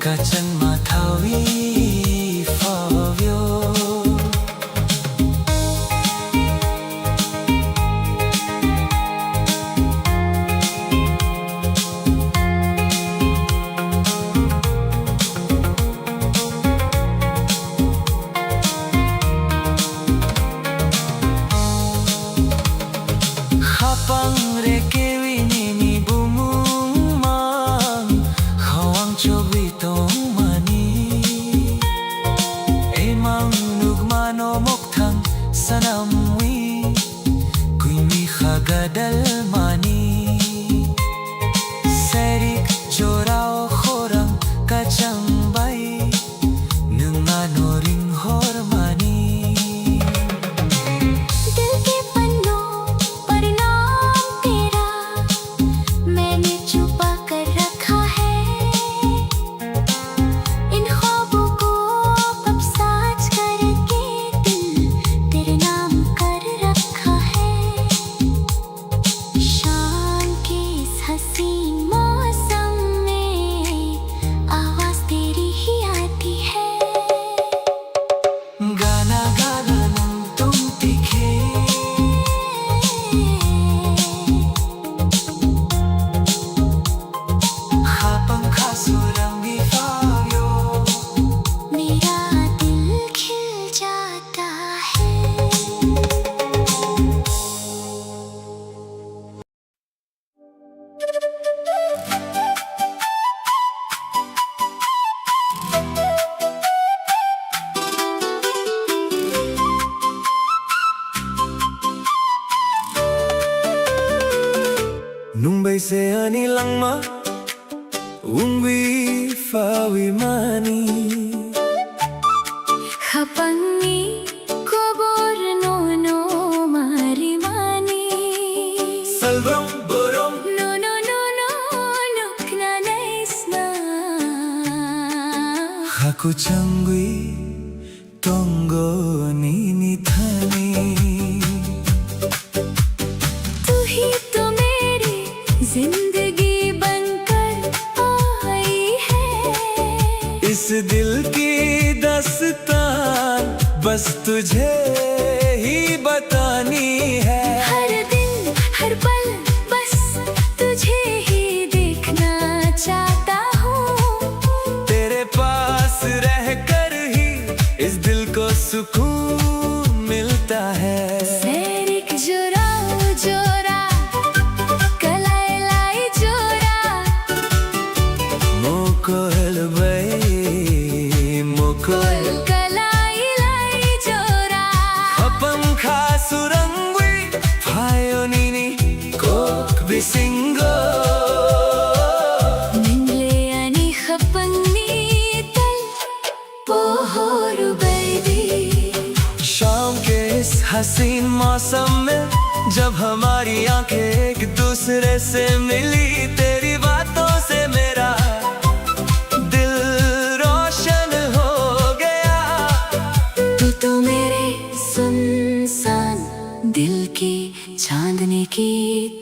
kachan mathavi fawyo Hapang rekewi nini bumumang hawang chobitong mani emang nugmano moktang sanamwi kuimi khagadal mani serik jorao khorang kachang bai nungano ring hor mani दिल के पन्नों पर नाम तेरा मैंने छुपा कर रखा है इन ख्वाबों को अब साज करके दिल तेरे नाम कर रखा है शाम के इस हसीन मौसम में आवाज तेरी ही आती है Gana gana nung tung tikhe khapang khasurangi fawyo मेरा दिल खिल जाता है nung bay se ani langma ungwi fawi mani खपंगी को बोर नो नो मारी मानी salbrom borom नो नो नो नो नुकना नैस्ना haku changui tongo nini thani तू ही तो मेरी जिंदगी बनकर आई है इस दिल की दस्तान बस तुझे ही बतानी है हर दिन हर पल बस तुझे ही देखना चाहता हूँ तेरे पास रहकर ही इस दिल को सुकून मिलता है सेरिक जोरा जोरा कलाई लाई जोरा मोकोल bai मोकोल kalay-lay jora Hapangka surangwi Payonini Kok bisingo Ningle ani hapang-nital Pohoru baby शाम के इस हसीन मौसम में जब हमारी आंखें एक दूसरे से मिली तेरी बातों से मेरा दिल रोशन हो गया तू तो मेरे सुनसान दिल की चांदनी की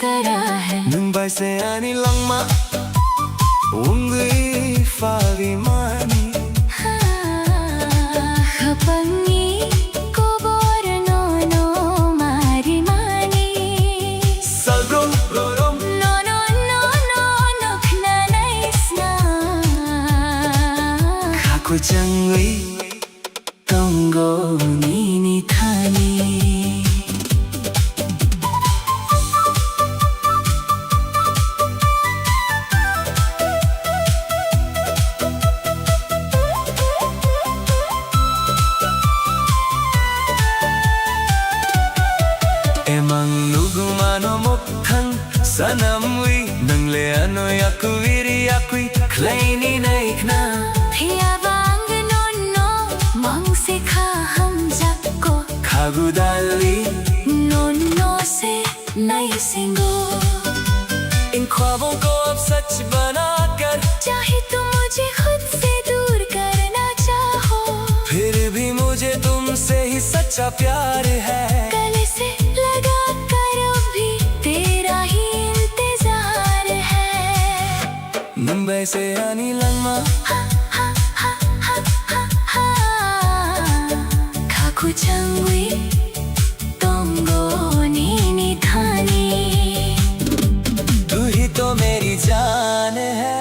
तरह है Mumbai से आनी लंगमा उंगली फावी मानी Hapangi ko borno no marimani Salgom lorom No no no no no knanais na Kako changwi Tongo nini thani Emang lugumano mokhang sanamwi Nangle ano yakuviri yakui Kleini naikna Phiyabang no no mang se kha hum jakko Khagudali No no se nahi singo इन ख्वाबों को अब सच बनाकर चाहे तुम मुझे खुद से दूर करना चाहो फिर भी मुझे तुमसे ही सच्चा प्यार है गले से लगा कर भी तेरा ही इंतजार है मुंबई से आनी लंगमा खाकु चंगवी तोंगो नीनी थानी तू ही तो मेरी जान है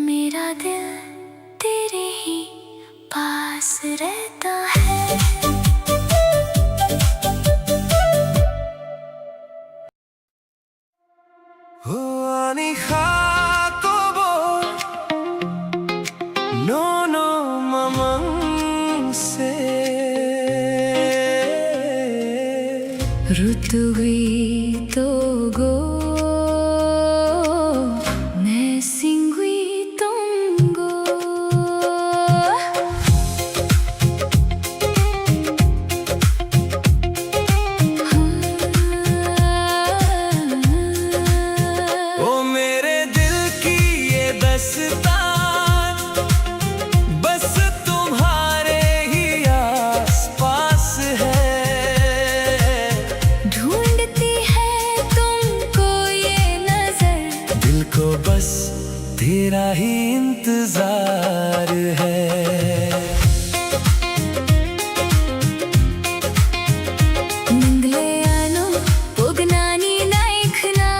मेरा दिल तेरे ही पास रहता है हो आनी खाकोबो नो नो mamang se ऋतुवी तोगो मैं सिंगवी तोंगो ओ मेरे दिल की ये दस्तान बस तुम्हारे ही आसपास है ढूंढती है तुमको ये नजर दिल को बस तेरा ही इंतजार है निंगले आनो पुगनानी नाइखना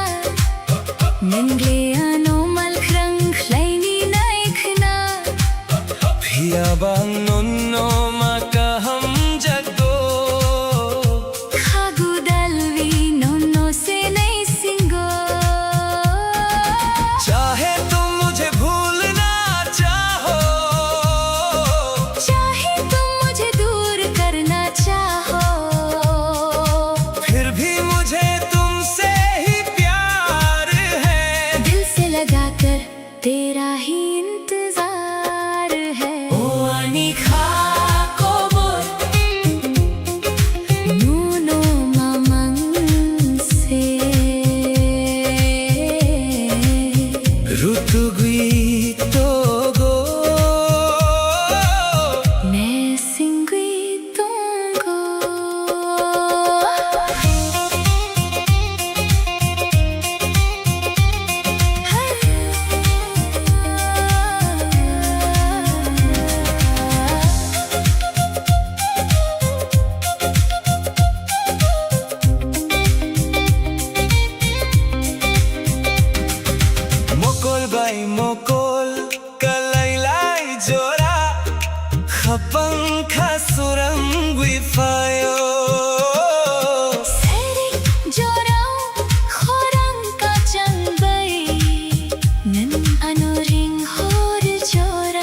निंगले आनो मलखरंग लाइनी नाइखना Pia bang nonno makaham jago खागु Dalvi नोनो से नहीं सिंगो चाहे तुम मुझे भूलना चाहो चाहे तुम मुझे दूर करना चाहो फिर भी मुझे तुमसे ही प्यार है दिल से लगाकर तेरा ही इंतजार है ओ आनी खाकोबो नूनो मामंग से ऋतुगुई तोगो मैं सिंगवी तोंगो Mokol bay mokol kalaylay jora Khapang khasurang wifayo 세리 조라오 호랑 까짱바이 는 아노링 호를 조라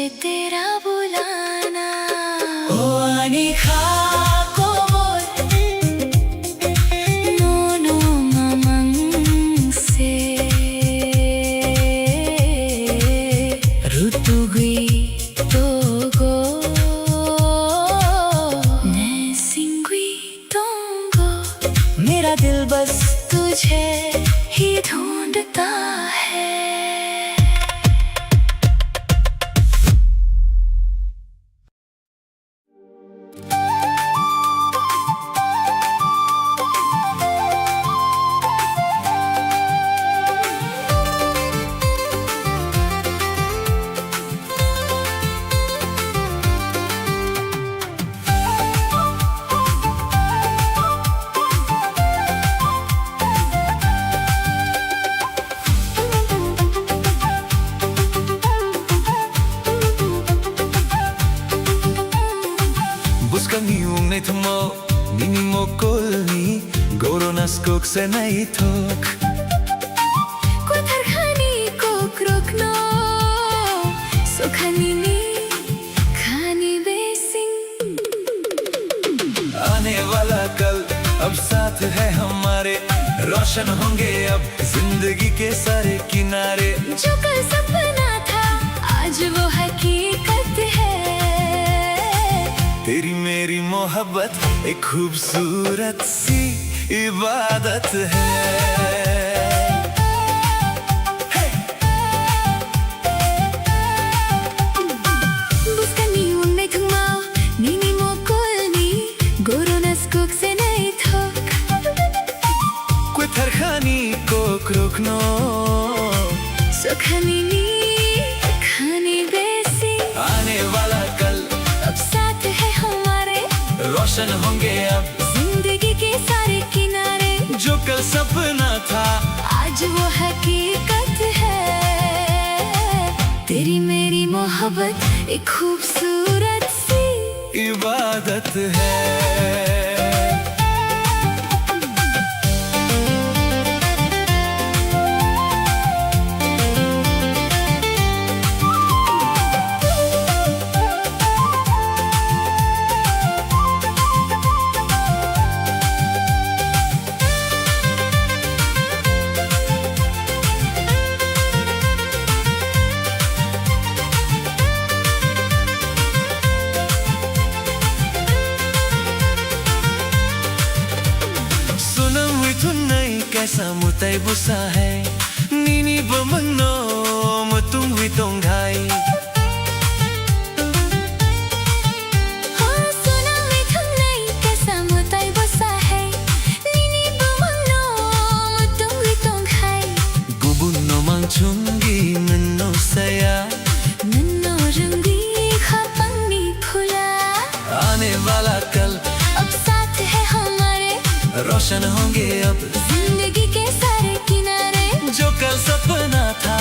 मुझे तेरा बुलाना। ओ अनिखा को बोल नोनो mamang से रुतुगुई तोगो नेसिंगुई तोंगो। मेरा दिल बस तुझे ही ढूंढता है। Buscan ni un etmo, ni ni mokolni, goronas kok se naitok. कोथरखानी को क्रोकनो सुखानी नी खानी बेसिंग। आने वाला कल अब साथ है हमारे, रोशन होंगे अब जिंदगी के सारे किनारे। जो कल सपना था आज वो हकीकत है। तेरी मेरी मोहब्बत एक खूबसूरत सी इबादत है। Buskani unai thungmao nini mokolni goronas kok se nai thok। Kuitharkhani ko krokno Sukhani नी खानी बेसिंग। आने वाला कल अब साथ है हमारे, रोशन होंगे अब जिंदगी के सारे किनारे। जो कल सपना था आज वो हकीकत है। तेरी मेरी मोहब्बत एक खूबसूरत सी इबादत है। कैसा मुताई बुसा है नीनी बमनो मतुम हुई तोंगाई। हाँ सुना मैं तुमने कैसा मुताई बसा है नीनी बमनो तुम भी तुम खाई। गुबुनो मांगचुंगी नन्नो सया नन्नो रंगी खापंगी फुला। आने वाला कल अब साथ है हमारे, रोशन होंगे अब जिंदगी के सारे किनारे। जो कल सपना था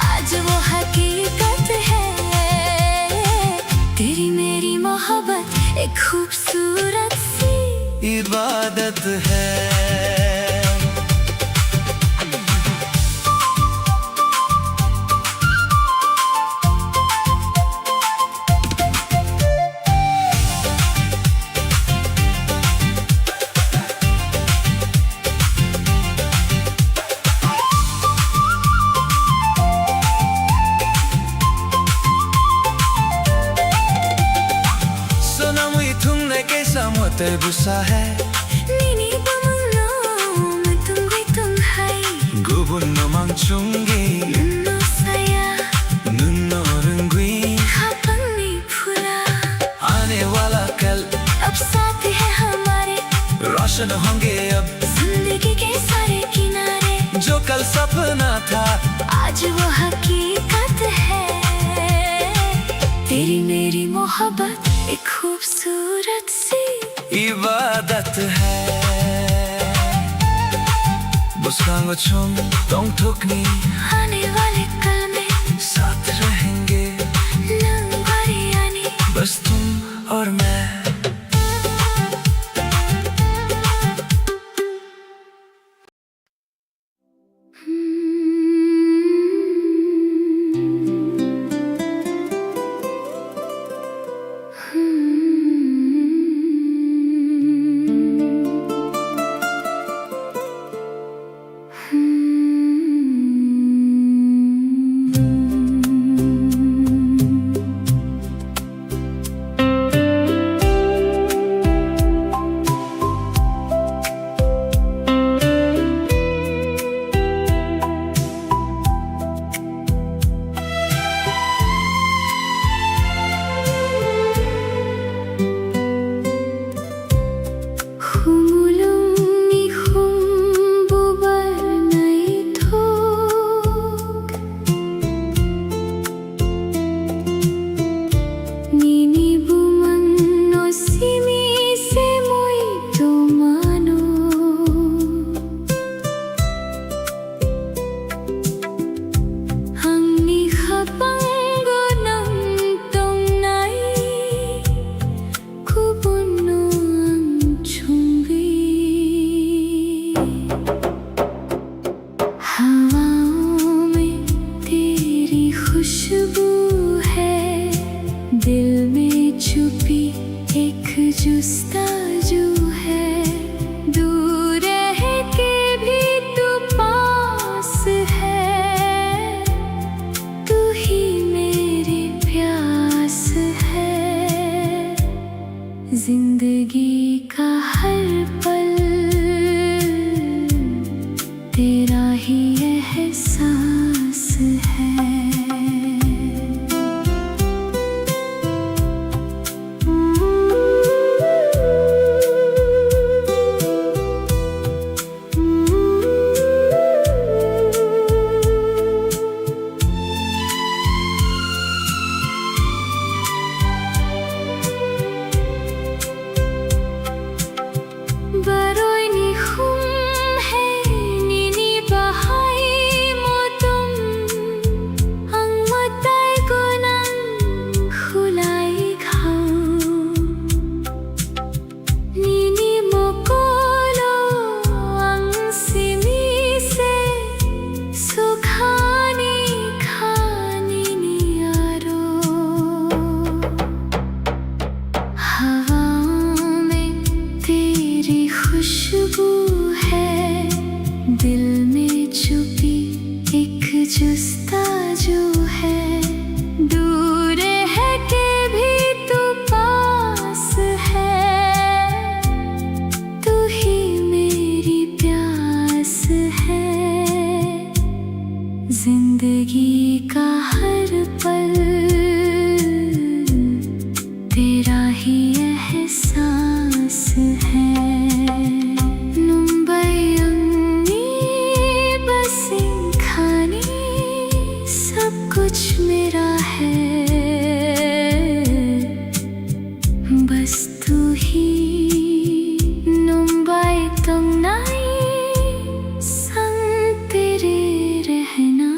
आज वो हकीकत है। तेरी मेरी मोहब्बत एक खूबसूरत सी इबादत है। मुताई बुसा है नीनी बमनो तुम भी तुम खाई। गुबुनो मांगचुंगी नन्नो सया नन्नो रंगी खापंगी फुला। आने वाला कल अब साथ है हमारे, रोशन होंगे अब जिंदगी के सारे किनारे। जो कल सपना था आज वो हकीकत है। तेरी मेरी मोहब्बत एक खूबसूरत सी इबादत है। बुस्कांगो चुम तोंग थुकनी आने वाले कल में साथ रहेंगे लंगरियानी बस तुम और मैं। खुशबू है, दिल में छुपी एक जुस्ताजू है। दूर रह के भी तू पास है, तू ही मेरी प्यास है। जिंदगी का हर पल तेरा ही एहसास है। Baroy ni khum hai nini bahai motum ang matay ko nang khulay khau nini mo kolo ang simi se sukhani khani ni aro हवा में तेरी खुशबू है, दिल में छुपी एक जुस्ताजू है। दूर है के भी तू पास है, तू ही मेरी प्यास है। जिंदगी का हर पल तेरा ही एहसास है। नुम्बई बसिंग खानी सब कुछ मेरा है, बस तू ही नुम्बई तुम नहीं संग तेरे रहना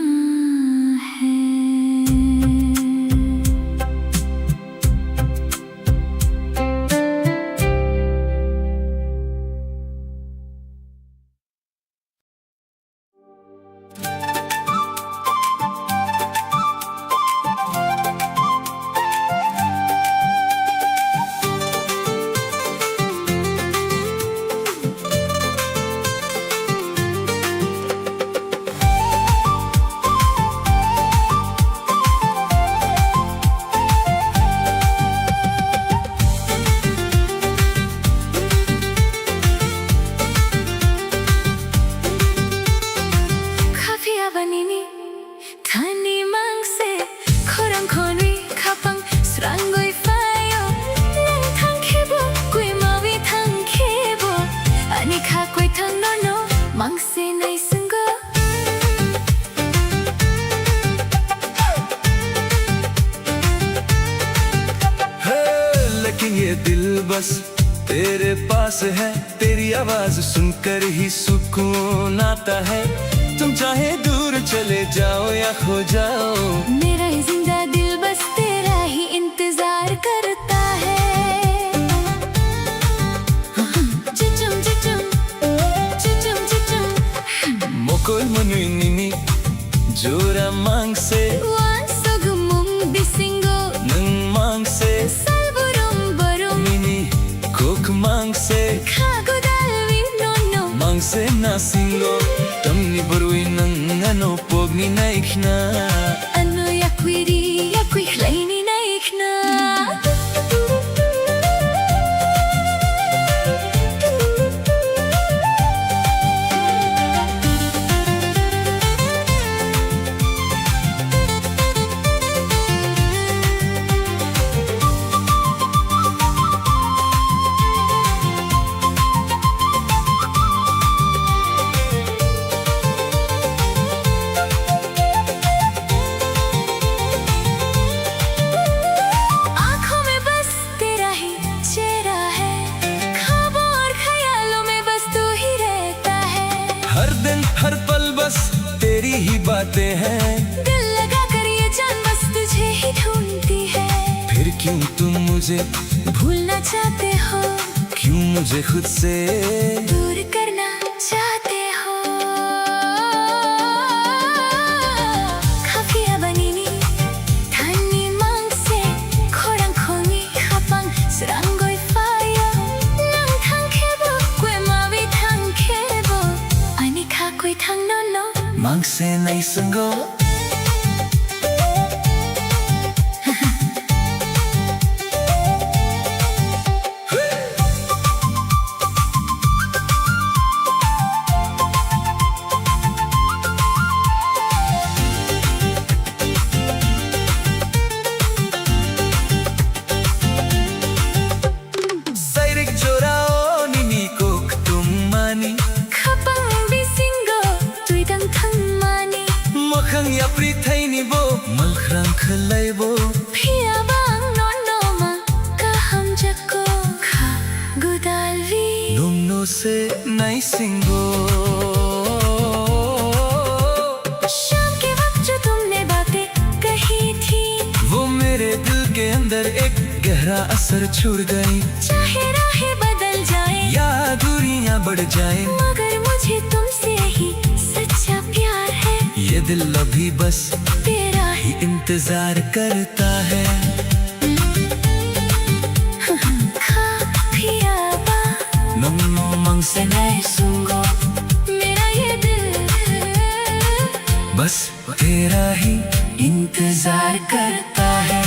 है। Kafia banini thani mangse khorang khori khapang srangoi fayo nang thang khebo kui mawi thang khebo ani kha koi thang no mangse nai sungo है लेकिन ये दिल बस तेरे पास है, तेरी आवाज सुनकर ही सुकून आता है। तुम चाहे दूर चले जाओ या खो जाओ, मेरा ये जिंदा दिल बस तेरा ही इंतजार करता है। चिचुम चिचुम चिचुम चिचुम mokol manui nini jura mangse wansugumung bisingo nang mangse salburum barum nini kok mangse khagodal no mangse na singo tamni barui nang ano pogni naikna ano yakwiri yakwi hlaini naikna आँखों में बस तेरा ही चेहरा है, ख्वाबों और ख्यालों में बस तू ही रहता है। हर दिन हर पल बस तेरी ही बातें हैं, दिल लगा कर ये जान बस तुझे ही ढूंढती है। फिर क्यों तुम मुझे भूलना चाहते हो, क्यों मुझे खुद से दूर करना चाहते हो। खाफिया बनीनी से नहीं संगो या प्रिथैनी बो मलख्रां खलाइबो फिया बांग नोनमा कहम जको खा गुदालवी नुमनो से नहीं सिंगो शाम के वक्त जो तुमने बातें कही थी वो मेरे दिल के अंदर एक गहरा असर छोड़ गई। चाहे राहें बदल जाए या दूरियां बढ़ जाए मगर मुझे तुमसे ही सच्चा प्यार है। ये दिल अभी बस तेरा ही इंतजार करता है। खा पिया बा नमनो मंग से नहीं सुंगो मेरा ये दिल बस तेरा ही इंतजार करता है।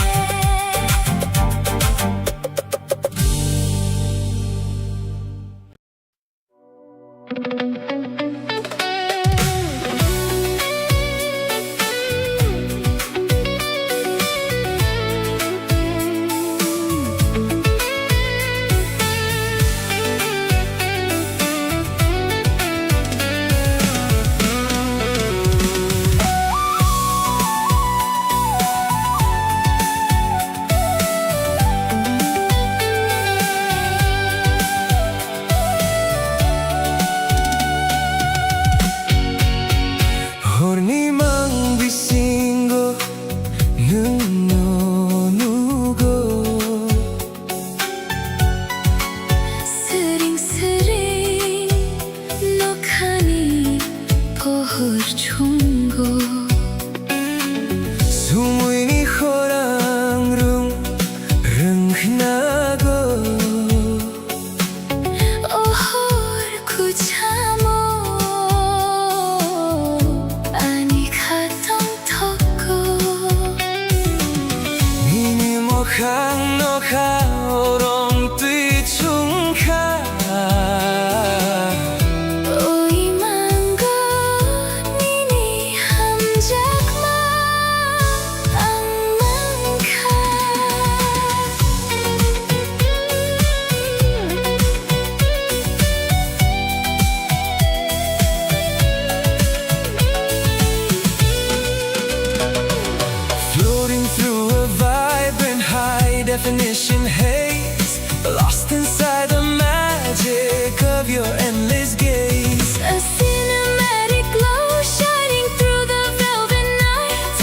Definition haze, lost inside the magic of your endless gaze. A cinematic glow shining through the velvet night.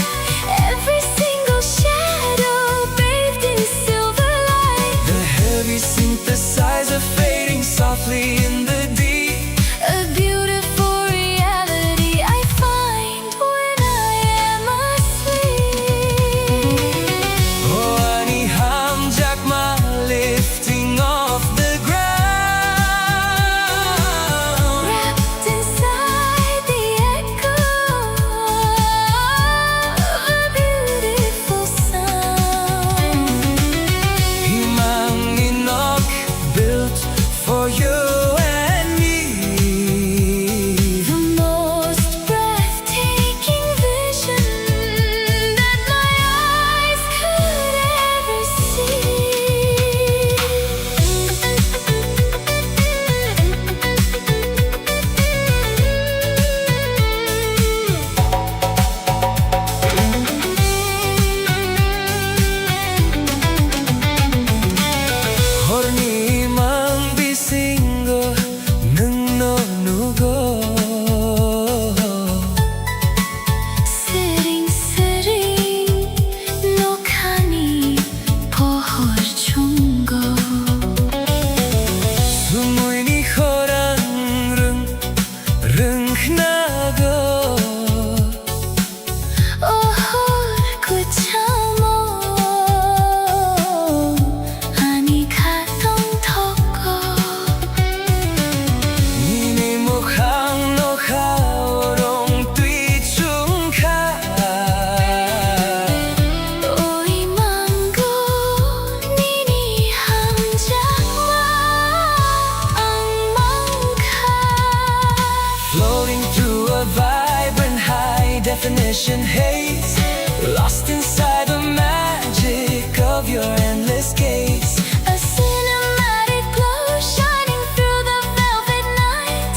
Every single shadow bathed in silver light. The heavy synthesizer fading softly in the deep. A beautiful reality I find when I am asleep. Oh, Ani ham jak ma suspicion haze, lost inside the magic of your endless gaze. A cinematic glow shining through the velvet night.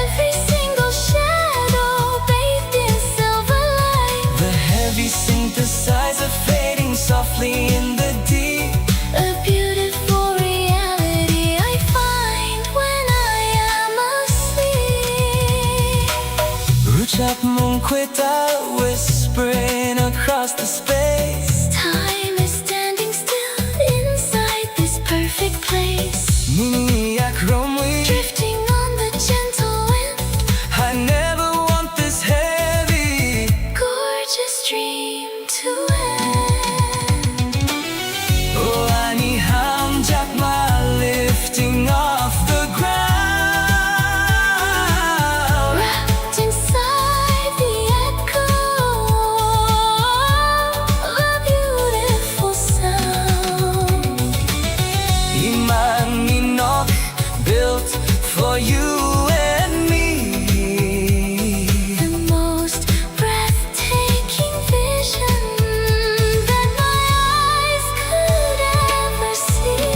Every single shadow bathed in silver light. The heavy synthesizer fading softly in the deep. A beautiful reality I find when I am asleep. Ruchak Munkwita whispering across the space. Time is standing still inside this perfect place. Niniyak Romwe, Drifting on the gentle wind. I never want this heavy. Gorgeous dream to end. Oh, Ani Hamjakma lifting off the ground. Wrapped inside the echo of a beautiful sound. Iman Minok built for you and me. The most breathtaking vision that my eyes could ever see.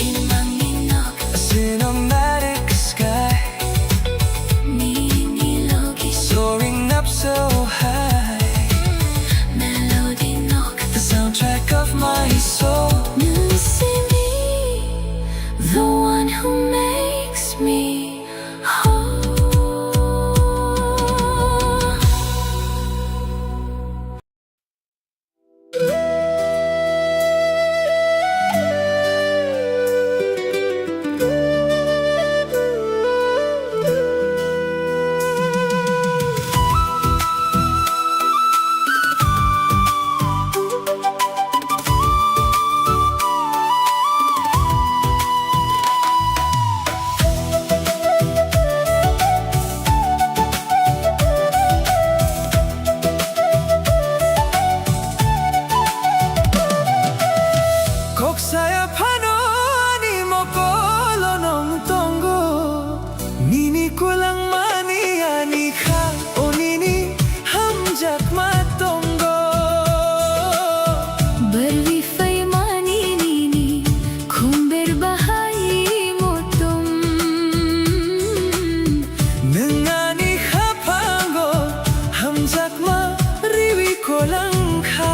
In Manginok, A cinematic sky Ninilogi, soaring up so high. Melody Nok, The soundtrack of my soul. Nusimi, the one who makes me whole. Koksaya pano ani mokolo nong tongo. Nini kulang mani ani ka o nini hamjak matongo. Barwi fai mani nini, khumber bahai motum. Nangani hapango hamjak ma riwi kolang ka.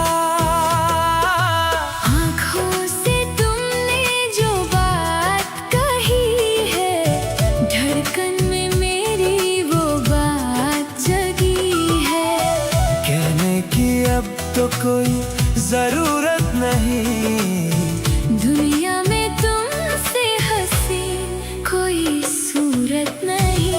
आँखों से तुमने जो बात कही है, धड़कन में मेरी वो बात जगी है। कहने की अब तो कोई जरूरत नहीं। दुनिया में तुमसे हंसी कोई सूरत नहीं।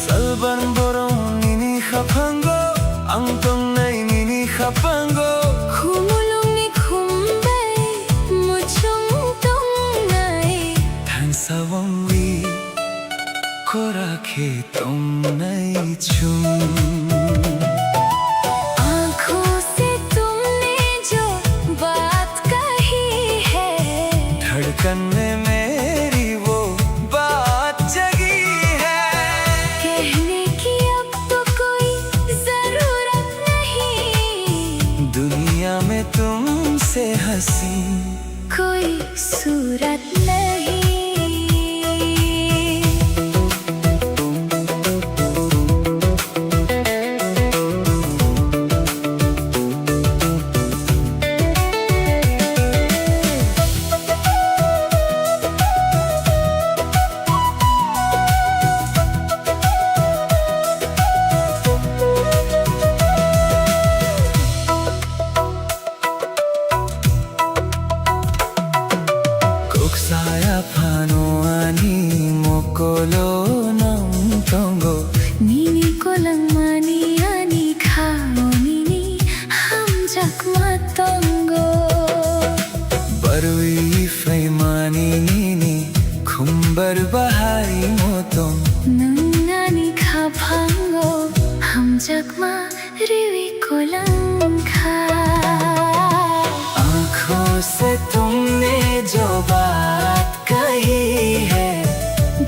Salban borong nini hapango, ang tong nay nini hapango. Khumulong ni khumbay, muchong tongay. Than sawang wi ko rakhe tong nay chum. आँखों से तुमने जो बात कही है, धड़कन में मेरी वो बात जगी है। कहने की अब तो कोई जरूरत नहीं। दुनिया में तुमसे हंसी कोई सूरत नहीं। Koksaya pano ani mokolo nong tongo. Nini ko lang mani ani kao nini hamjak matongo. Barwi Berbahari motong nungani khapango hamjakma riwi kolangka आँखों से तुमने जो बात कही है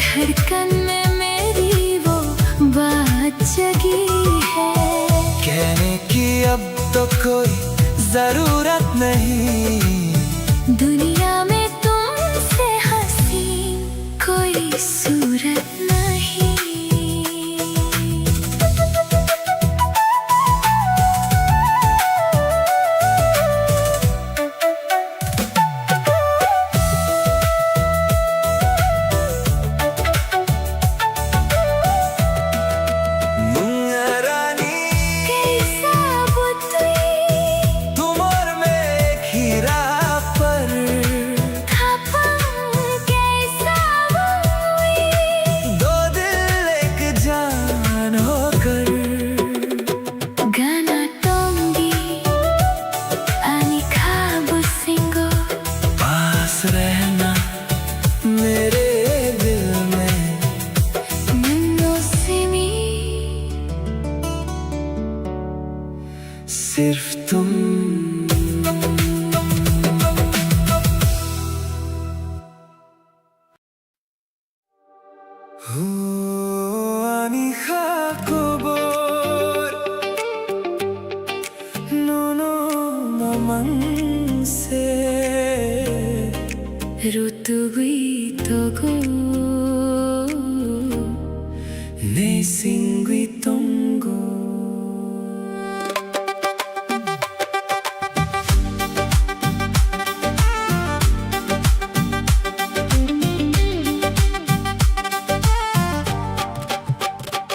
धड़कन में मेरी वो बात जगी है कहने की अब तो कोई जरूरत नहीं दुनिया में तुमसे हसीन कोई सूरत नहीं रहना मेरे दिल में सिर्फ तुम Rutugui togo ne singui tongo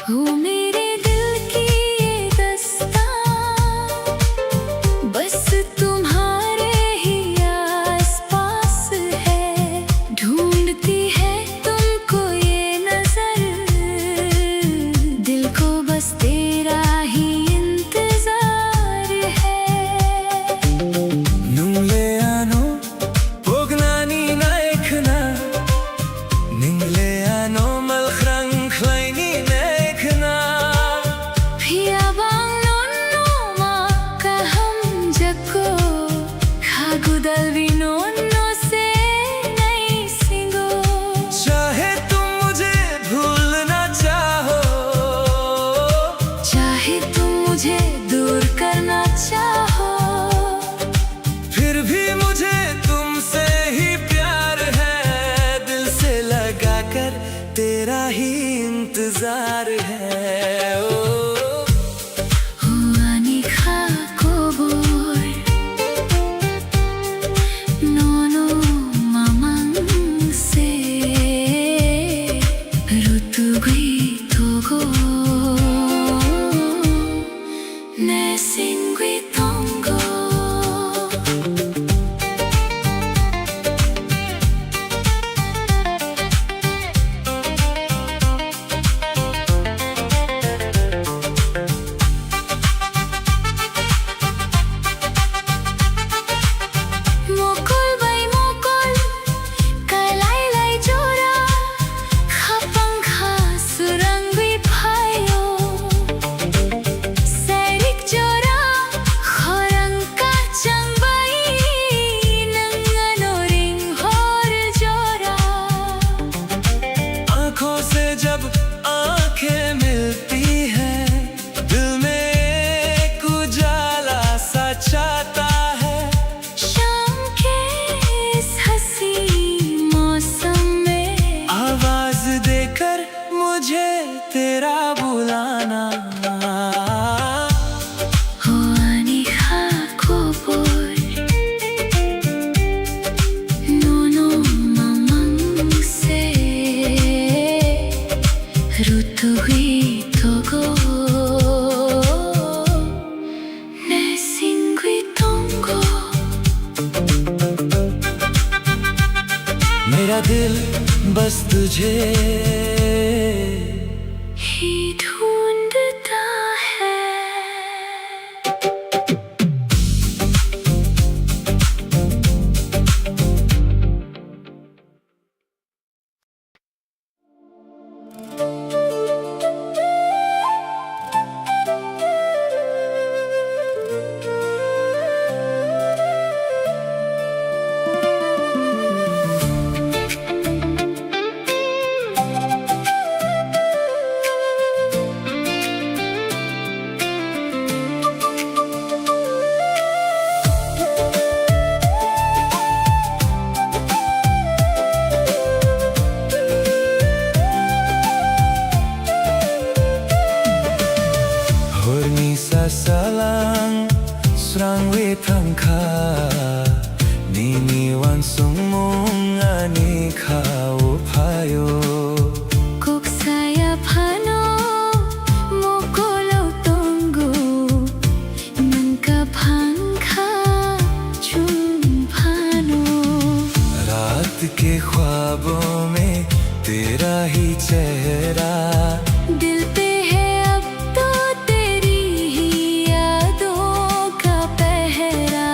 हो मेरे दिल की ये दास्तां बस तुम्हारे ही आसपास है ढूंढती है तुमको ये नजर दिल को बस तेरा ही इंतजार है Nungle ano pognani na ekna Ningle ano malkhrang kleini nekna Pia bang nonno ma kaham jako khagudal vinonno se nahi singo चाहे तुम मुझे भूलना चाहो चाहे तुम मुझे दूर करना चाहो फिर भी मुझे तुमसे ही प्यार है दिल से लगा कर तेरा ही इंतजार है ओ Huani khakobor nono mamang se rutugui togo ne singui tongo Mokol bay mokol kalai lai jora khapang kha surangui phayo Sarik jora khorang ka changbai nangano ring hor jora आँखों से जब आंखें मिलती हैं दिल में एक उजाला सा छाता है शाम के इस हंसी मौसम में आवाज देकर मुझे तेरा बुलाना Huani khakobor nono mamang se rutugui togo ne singui tongo मेरा दिल बस तुझे भायो Kok saya pano Mokolau tunggu Nangkapangka Chumpano रात के ख्वाबों में तेरा ही चेहरा दिल पे है अब तो तेरी ही यादों का पहरा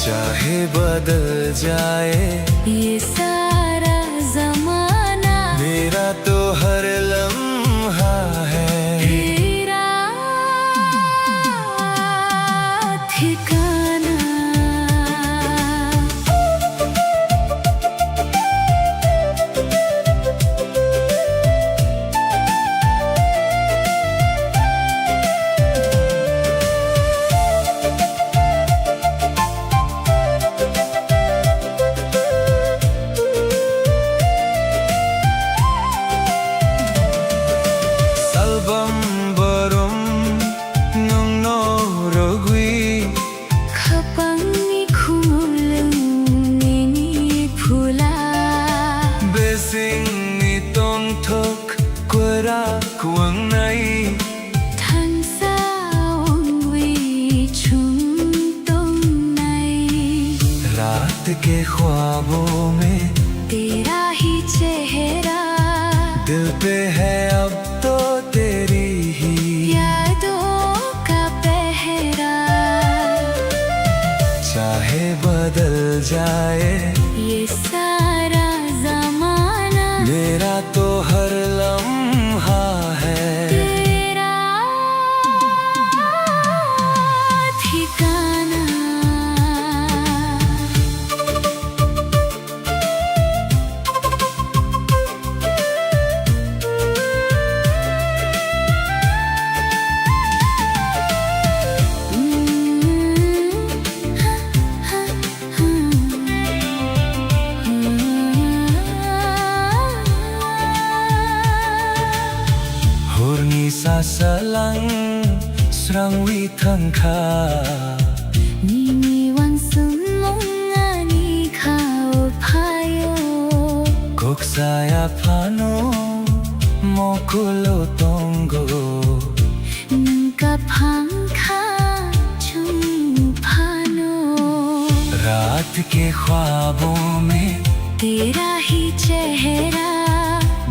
चाहे बदल जाए ये सारा जमाना मेरा तो हर लम्हा है तेरा ठिकाना Album barum nung no rogui Kapag ni kumulong ni pula besing ni tong thok kwara kuang nai Thang sa ong wi chung tong nai रात के ख्वाबों में तेरा ही चेहरा दिल पे है अब तो तेरी ही यादों का पहरा चाहे बदल जाए ये सारा जमाना मेरा तो हर लम्हा है तेरा ठिकाना Hurni sa salang srang wi thang kha Nini wan sum mong ani khao phayo kok saya phano mokulo tongo Nangkapangka chumpano रात के ख्वाबों में तेरा ही चेहरा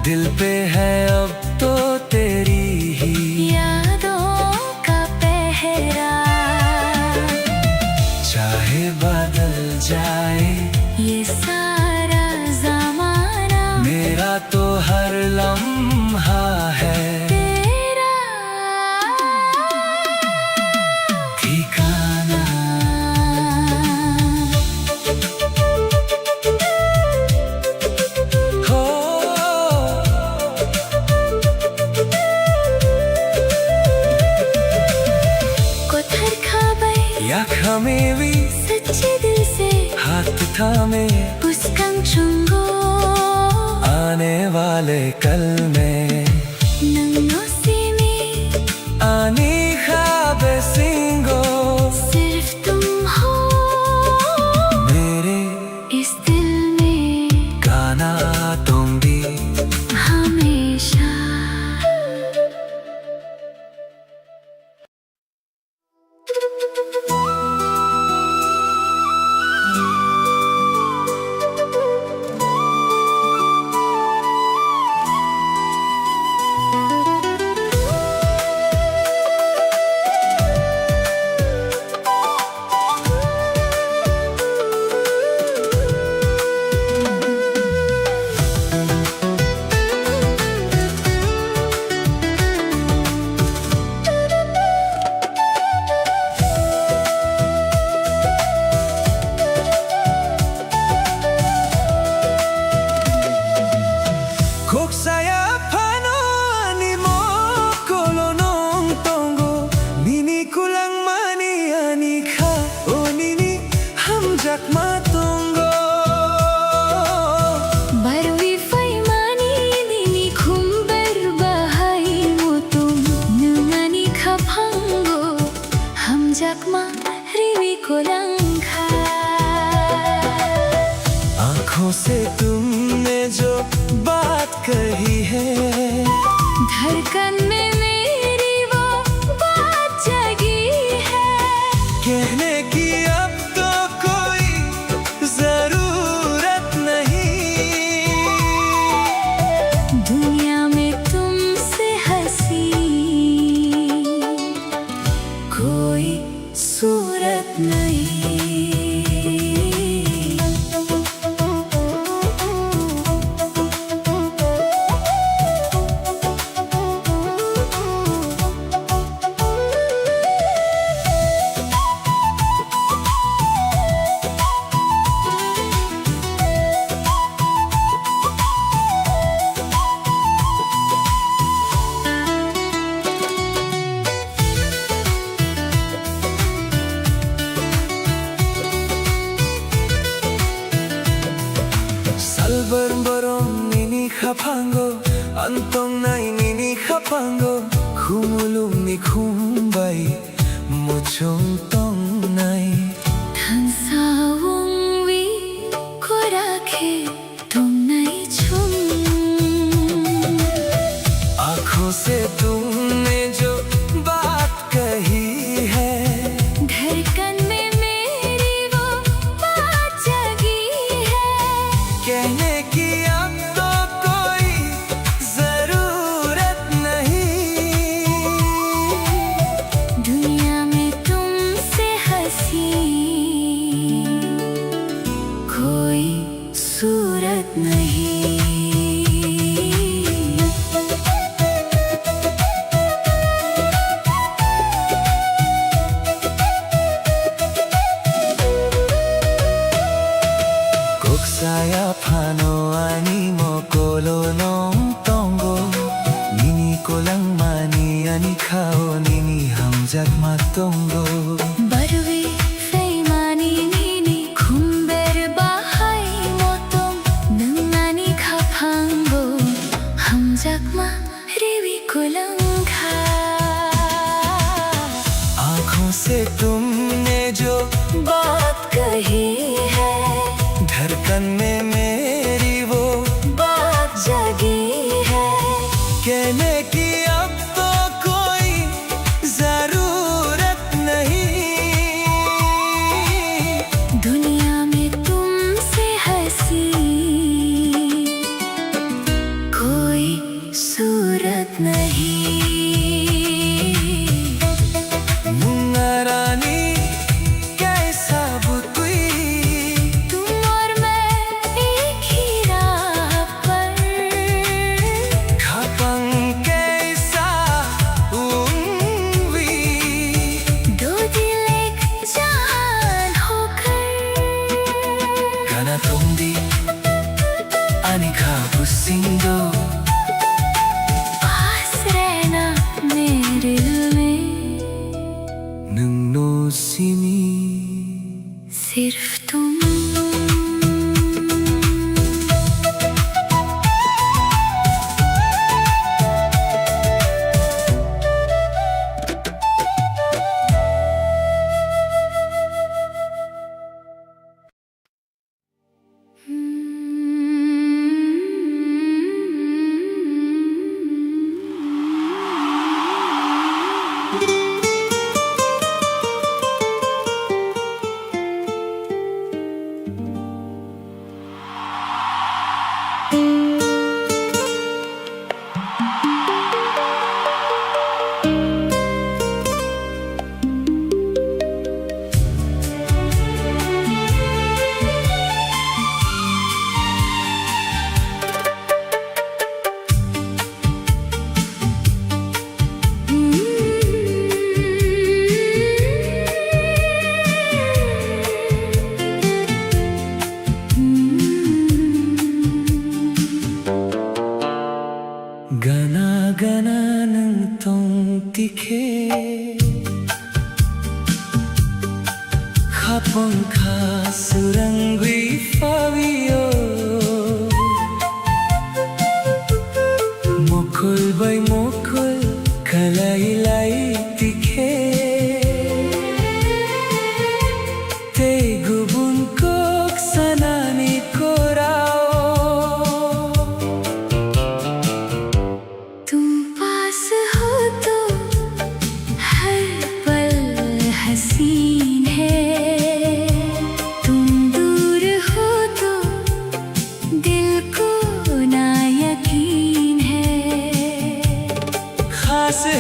दिल पे है अब तो तेरी ही यादों का पहरा चाहे बदल जाए ये सारा जमाना मेरा तो हर लम्हा है तेरा ठिकाना हो कोथर खाबै या खमेवी सच्चे दिल से हाथ थामे पुस्कंग चुंगो आने वाले कल में नंगनो सीमी आनी ख्वाबे सिंगो सिर्फ तुम हो मेरे इस दिल में गाना तुम भी हमेशा कही है। धड़कन में मेरी वो बात जगी है, कहने की अब तो कोई जरूरत नहीं, दुनिया में तुमसे हंसी कोई सूरत नहीं। Salbarong nini kapango, antong nai nini kapango, kumulum ni kumbay, muchong tong nai. हंसाऊं वी को रखे तुम नहीं छुम, आँखों से तुमने जो बात कही है, धड़कन में मेरी वो बात जगी है, कहने की अब तो कोई जरूरत नहीं, दुनिया में तुमसे हंसी कोई सूरत नहीं। Koksaya pano ani mo kolo nong tongo, nini ko lang mani ani kao nini hamjak matongo. बरुवे फेमानी नीनी खुम्बेर बाहाई मोतों नंगानी खापांगो हम जगमा रेवी कुलंगा। आँखों से तुमने जो बात कही है, धड़कन में मेरी वो बात जगी है, कहने की अब तो कोई जरूरत नहीं, दुनिया में तुमसे हंसी कोई सूरत नहीं। मुंगारानी कैसा बुतुई, तुम और मैं एक ही राह पर, खपंग कैसा उंगवी, दो दिल एक जान होकर, गाना तुम दी अनिखा बुसिंगो, पास रहना मेरे दिल में, नंगनो सिनी सिर्फ तुम।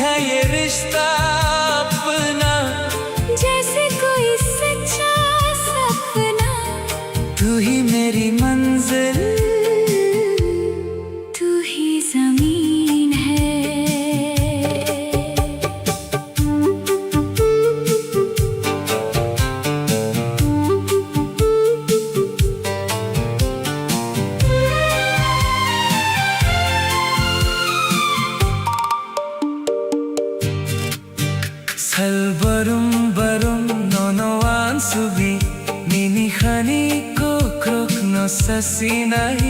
है ये रिश्ता अपना, जैसे कोई सच्चा सपना। तू ही मेरी मंजिल, तू ही जमीन है। 살버름버름 너너와 안수비 미니하니 코크록 너 사시나이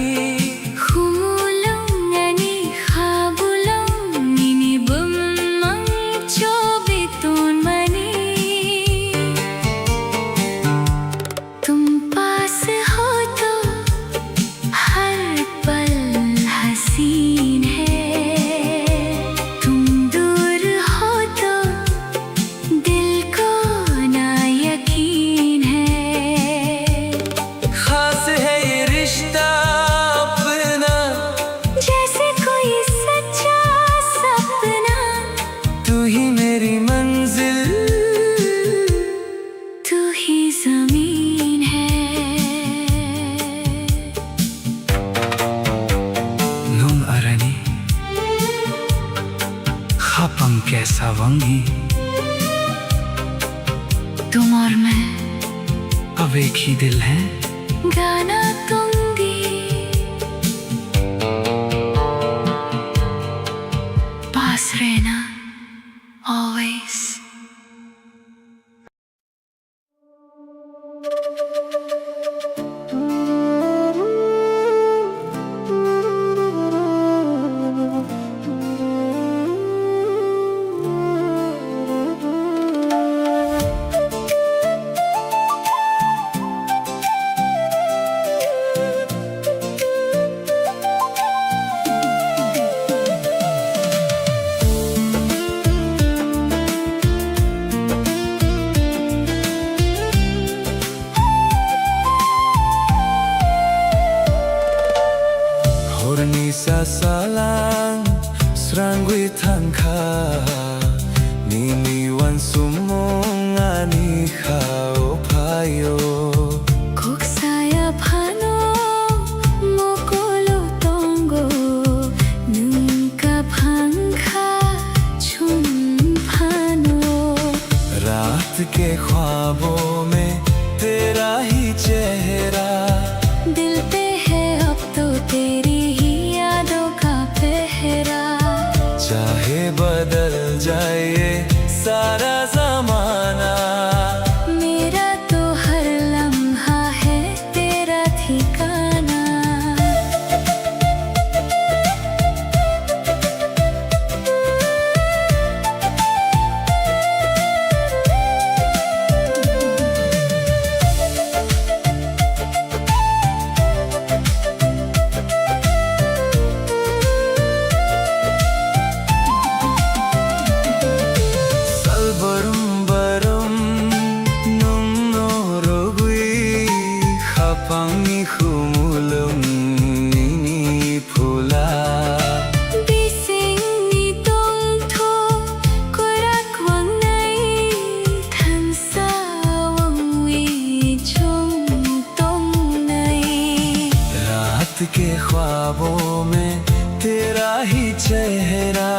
Humulong ani habulong ninibumang chobitun mani। तुम पास हो तो हर पल हसीन है, तुम दूर हो तो दिल को ना यकीन है। खास है ये रिश्ता अपना, जैसे कोई सच्चा सपना। तू ही मेरी मंजिल, तू ही जमीन है। nung arani khapang kaisa wangi, तुम और मैं अब एक ही दिल है। गाना तुम भी, पास रहना always। Hornisa salang srangwi thangkha nini wan sumong ani khao phayo Kok saya phano mokolo tongo nunca phangkha chum phano। रात के ख्वाबों में तेरा ही चेहरा, दिल पे है अब तो तेरी ही यादों का पहरा। चाहे बदल जाए ये सारा जमाना, मेरा तो हर लम्हा है तेरा ठिकाना। salbarum barum nung norogui khapangi khumulung nini phula Bising ni tong tho korak wang nai than sa wang wi chung tong nai। रात के ख्वाबों में तेरा ही चेहरा,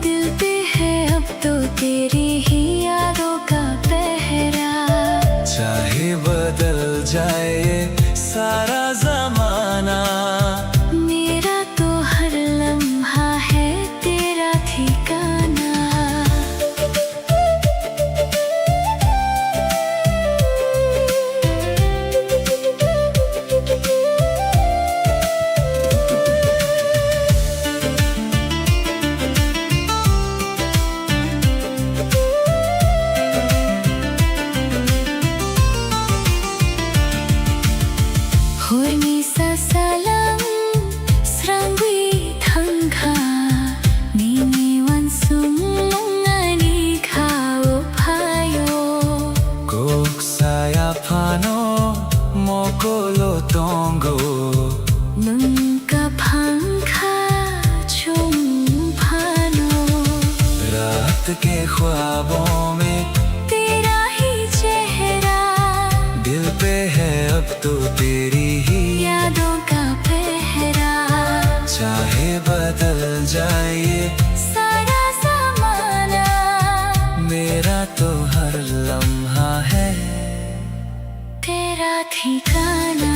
दिल पे है अब तो तेरी ही यादों का पहरा। चाहे बदल जाए ये सारा जमाना, मेरा तो हर लम्हा है तेरा ठिकाना। Hornisa salam srangwi thangkha nini wan sumong ani khao phayo kok saya phano mokolo tongo nunca phangkha chung phano। वक्त के ख्वाबों में तेरा ही चेहरा, दिल पे है अब तो तेरी ही यादों का पहरा। चाहे बदल जाए सारा ज़माना, मेरा तो हर लम्हा है तेरा ठिकाना।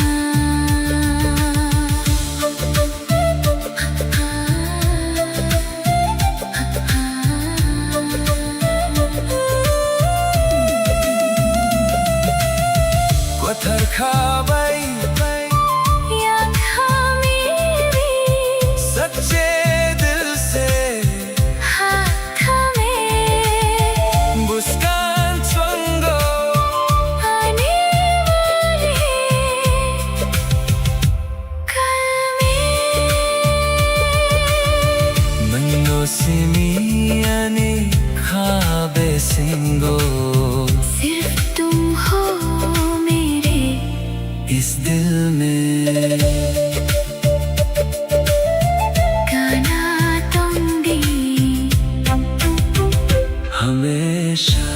पत्थर खाबाई या खामेरी सच्चे दिल से हाथ में मुस्कान चंगो आने वाले कल में। मनो सिमियाने खाबे सिंगो सिर्फ तुम हो मेरे इस दिल में गाना दूंगी हमेशा।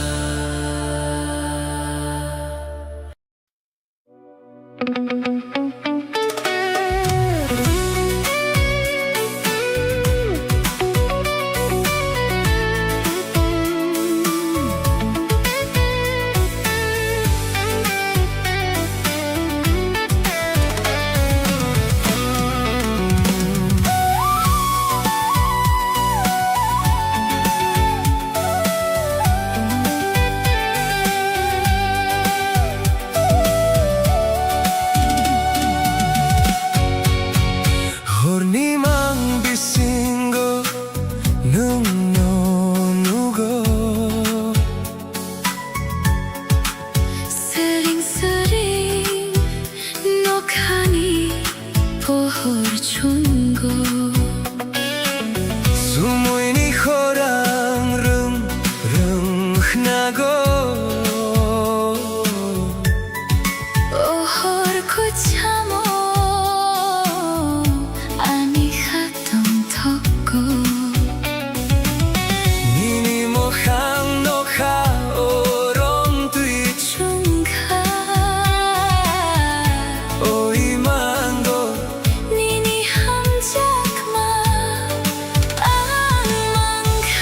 Hornimang bisingo nung nugo 스링스링 녹하니 보홀 준고 sumuini khorang rung rung nago 오홀 고참오 아니 하던 덕고 nini mo hang no kha orong tui 중가 oi mango 니니 함작마 안망가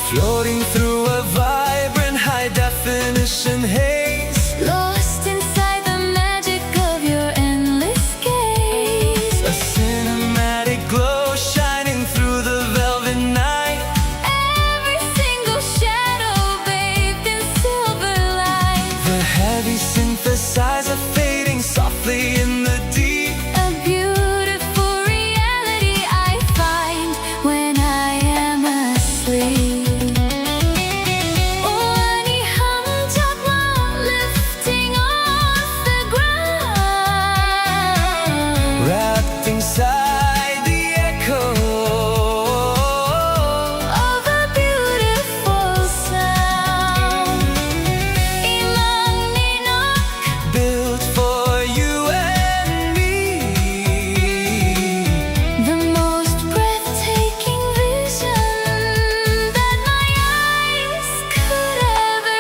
floating through a vibrant high definition haze. Lost inside the magic of your endless gaze. A cinematic glow shining through the velvet night. Every single shadow bathed in silver light. The heavy synthesizer fading softly in the deep. A beautiful reality I find when I am asleep. Wani hamjakma lifting off the ground. Wrapped inside the echo Of a beautiful sound. Imang ninok built for you and me. the most breathtaking vision that my eyes could ever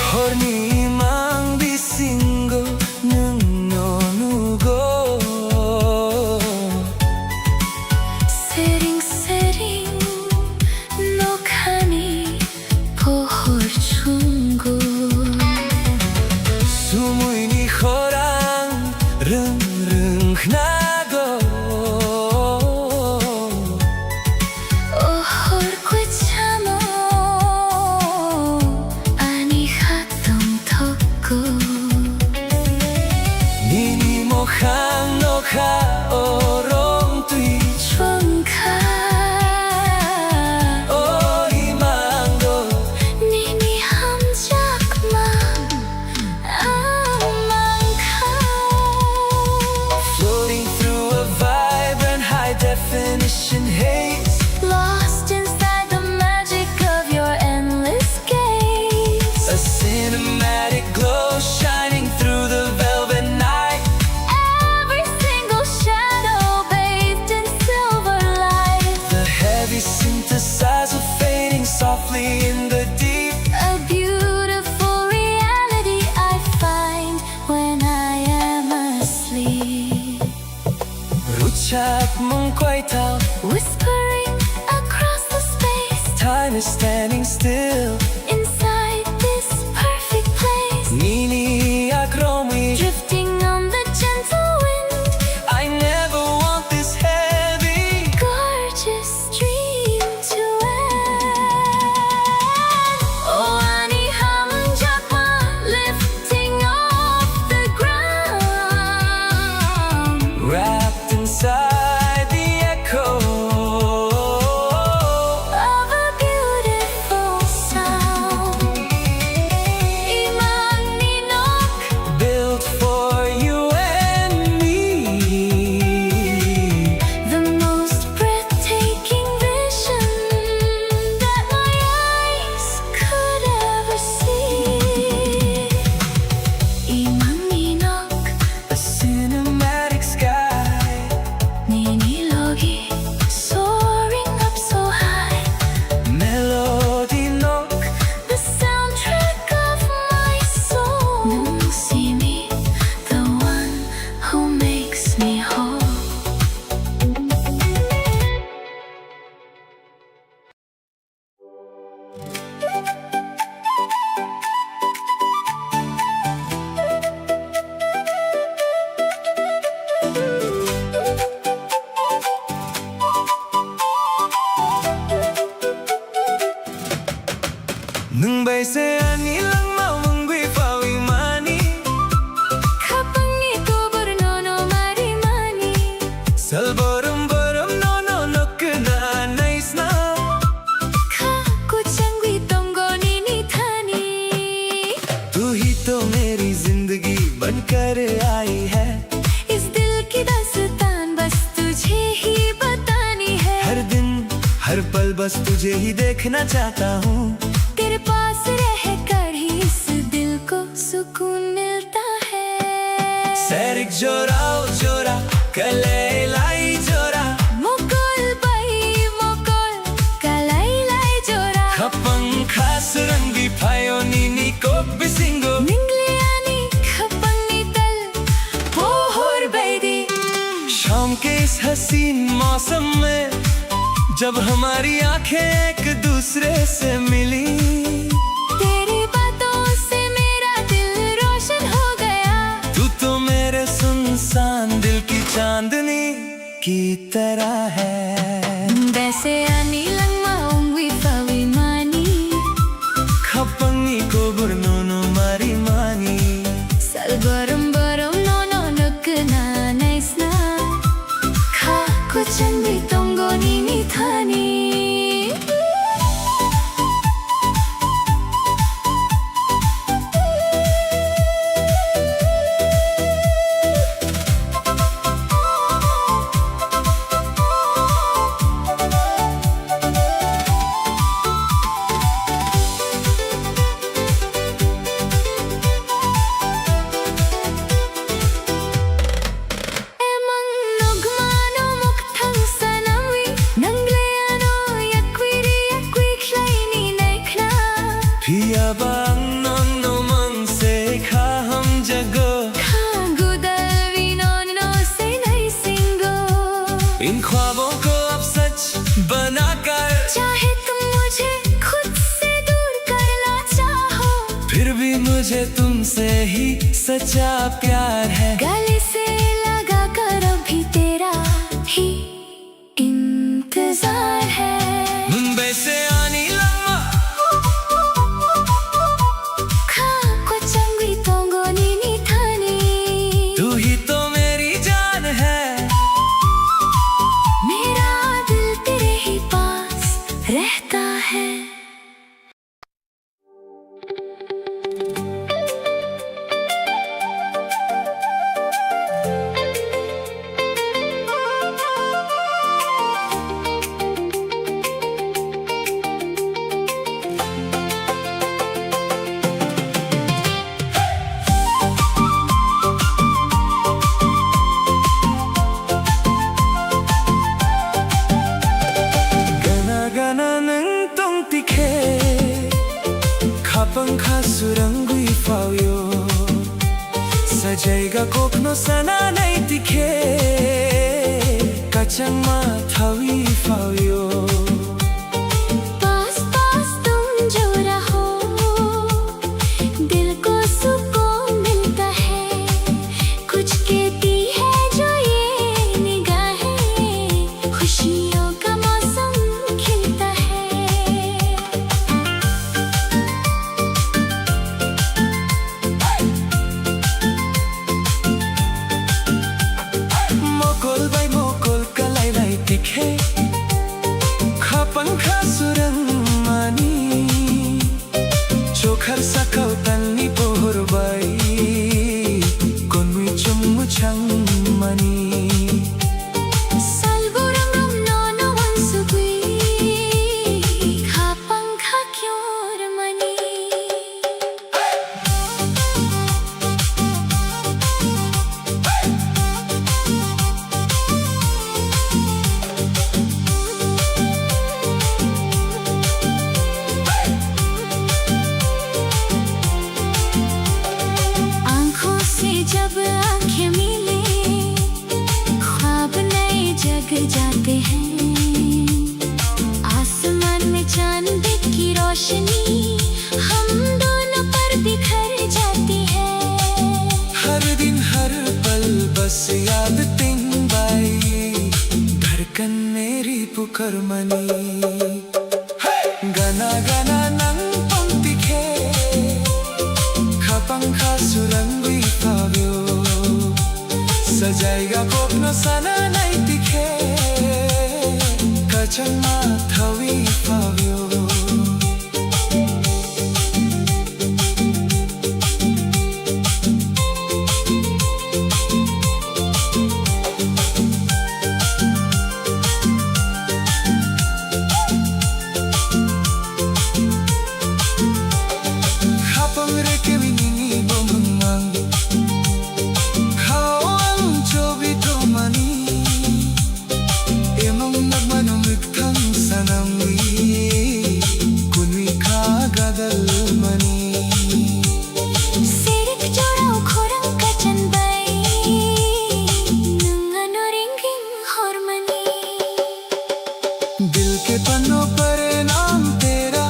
Hornimang bisingo nung nugo 세링세링 녹하니 보홀 준고 sumuini khorang rung rung nago 오홀 고참오 아니 하던 덕고 nini mo hang no kha orong tui 중가 oi mango 니니 함작마 안망가 floating through a vibrant high definition haze. chap mong quay thao, whispering across the space. time is standing still. Inside this perfect place, Nini akromi, drifting on the gentle wind. I never want this heavy. Gorgeous dream to end. Oh, ani hum jakma, lifting off the ground. Wrapped inside the echo Of a beautiful sound. Imang ninok, built for you and me. the most breathtaking vision that my eyes could ever see. Imang ninok, A cinematic sky, ninilogi, soaring up so high. melody nok, The soundtrack of my soul. Nung see me, the one who makes me whole. nung bay se ani lang mau mong gui phao imani. Kapag ito no marimani. Salborum borum no no nok na nice na. Kako changwi tongo nini thani. तू ही तो मेरी जिंदगी बनकर आई है. इस दिल की दास्तान बस तुझे ही बतानी है. हर दिन हर पल बस तुझे ही देखना चाहता हूँ. तेरे पास रहकर ही इस दिल को सुकून मिलता है. Serik jora o jora, kale lai jora. Mukul bai mukul, kalai lai jora. Kapang khas rangi phayo nini ko bisingo. Ningliani kapang nital, pohor baidi. शाम के इस हसीन मौसम में जब हमारी आंखें एक दूसरे से मिली. तेरी बातों से मेरा दिल रोशन हो गया. तू तो मेरे सुनसान दिल की चांदनी की तरह है. Dese ani lang maungwi pawimani. Kapangi ko burno no marimani. Salbaram baram no nuk na nice na. Kako changwi tongo nini thani. Emang nugmano mukthang sanawi. Nangleano yakwiri yakwikhlaini naikna. पिया बांग no mang se kha हम जगो. Kagudalvi no se nai singo. इन ख्वाबों को अब सच बनाकर चाहे तुम मुझे खुद से दूर करना चाहो. फिर भी मुझे तुमसे ही सच्चा प्यार है. गले से लगा कर अभी तेरा ही इंतजार है. मुंबई से आनी लम्बा Kako changwi tongo nini thani. तू ही तो मेरी जान है. मेरा दिल तेरे ही पास रहता है. Sajaiga kokno sana naitike कचन Madhavi फायो पास पास तुम जो रहो दिल को सुकून मिलता है कुछ कहती है जो ये निगाहें खुशियों का मौसम खिलता है मोकोल बाई मोकोल कलाई लाई दिखे खपंखा सुरंग मानी चोखर सकौ तन्नी पोहर बाई कोन्मुई चुम्मु छंग मनी Salgurangam nono wansugui khapangkha kyor mani आँखों से जब आँखें मिले ख्वाब नए जग जाते हैं आसमान में चांद की रोशनी हम दोनों पर बिखर जाती है हर दिन हर पल बस याद तिंग बाई धड़कन मेरी पुकर मनी गना गना नंग पंक्ति खे खपंखा सुरंगी फाव्यो सजाएगा कोपनो सना नहीं दिखे कचन माथवी फाव्यो खपंग रे के विनिंगी बोमंग खाओं जो भी तो मनी एमंग नगमनो मिक्थंग सनंगी कुन्वी खा गदल money Sirik jorau khorang kacan bai nungano ringing hormani दिल के पन्नों पर नाम तेरा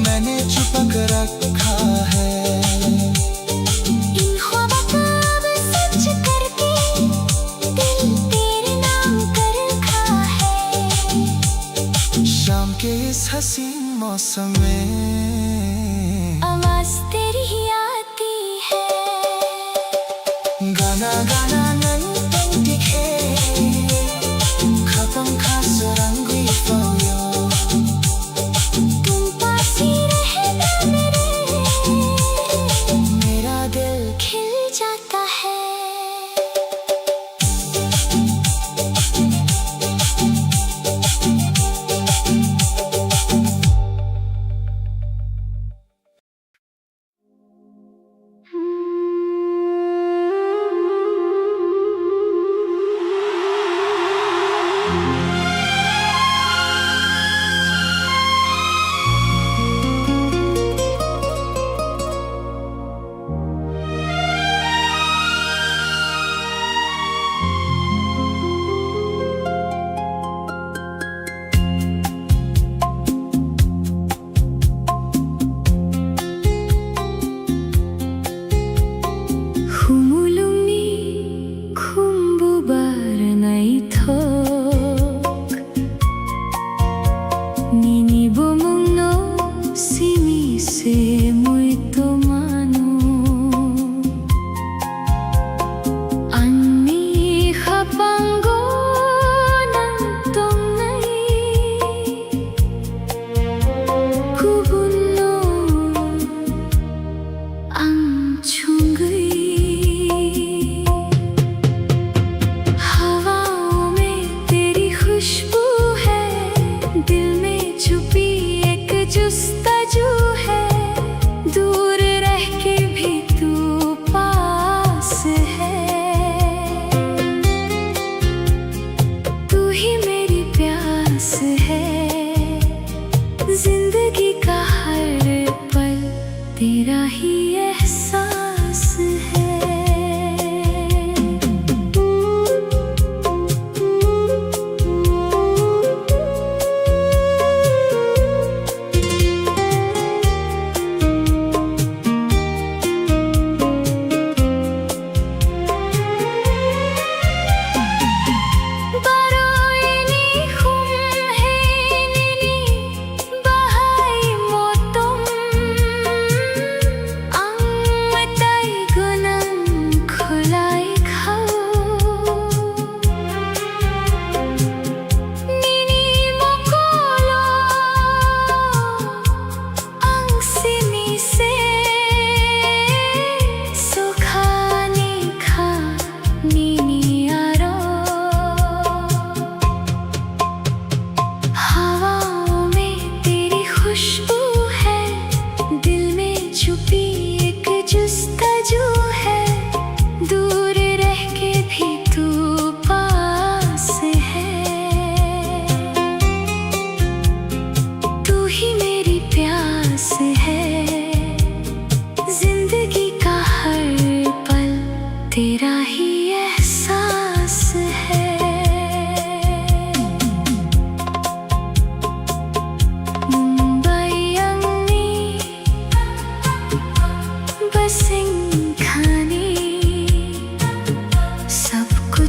मैंने छुपा कर रखा है इन ख्वाबों को अब सच करके दिल तेरे नाम कर रखा है शाम के इस हसीन मौसम में आवाज तेरी ही आती है गाना गाना नंग पंक्ति खे खपंखा सुरंगी फाव्यो तुम पास ही रहना मेरा दिल खिल जाता है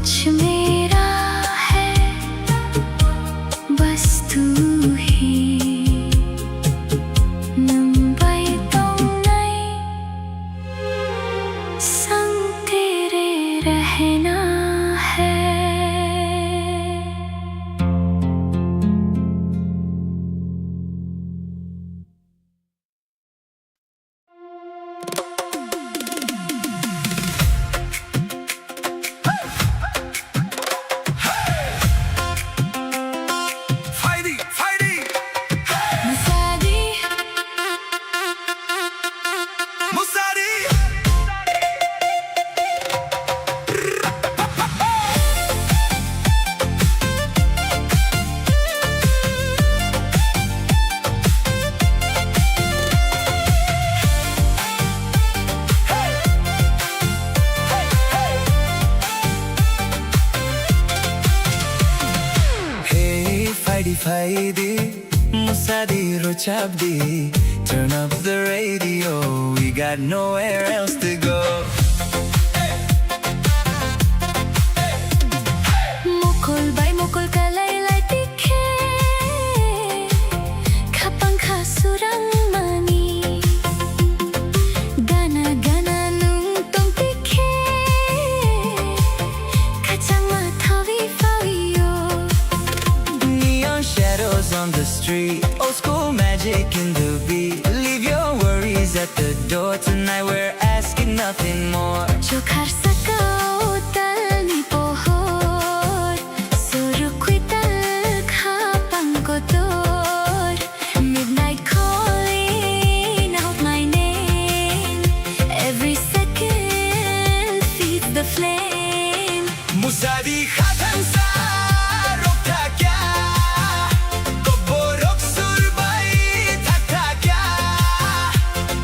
कुछ मेरा है बस तू ही मुंबई तोंगनाई संग तेरे रहना है Fighty, fighty, मुसादी Musadi. Hey, fighty, fighty, Musadi, Rochabdi. Turn up the radio, we got nowhere else to go. mukul bay mukul kalay lay tikhe kapang kasurang mani gana gana nung tong tikhe kachang mathawi fawiyo Neon shadows on the street, old school magic in the beat. Leave your worries at the door tonight, we're asking nothing more. jo kharsa ka utal ni pohor surukui tal kapang kotor midnight calling out my name every second feeds the flame Musadi khatan sa rokta kya, to borok surbai thakta kya.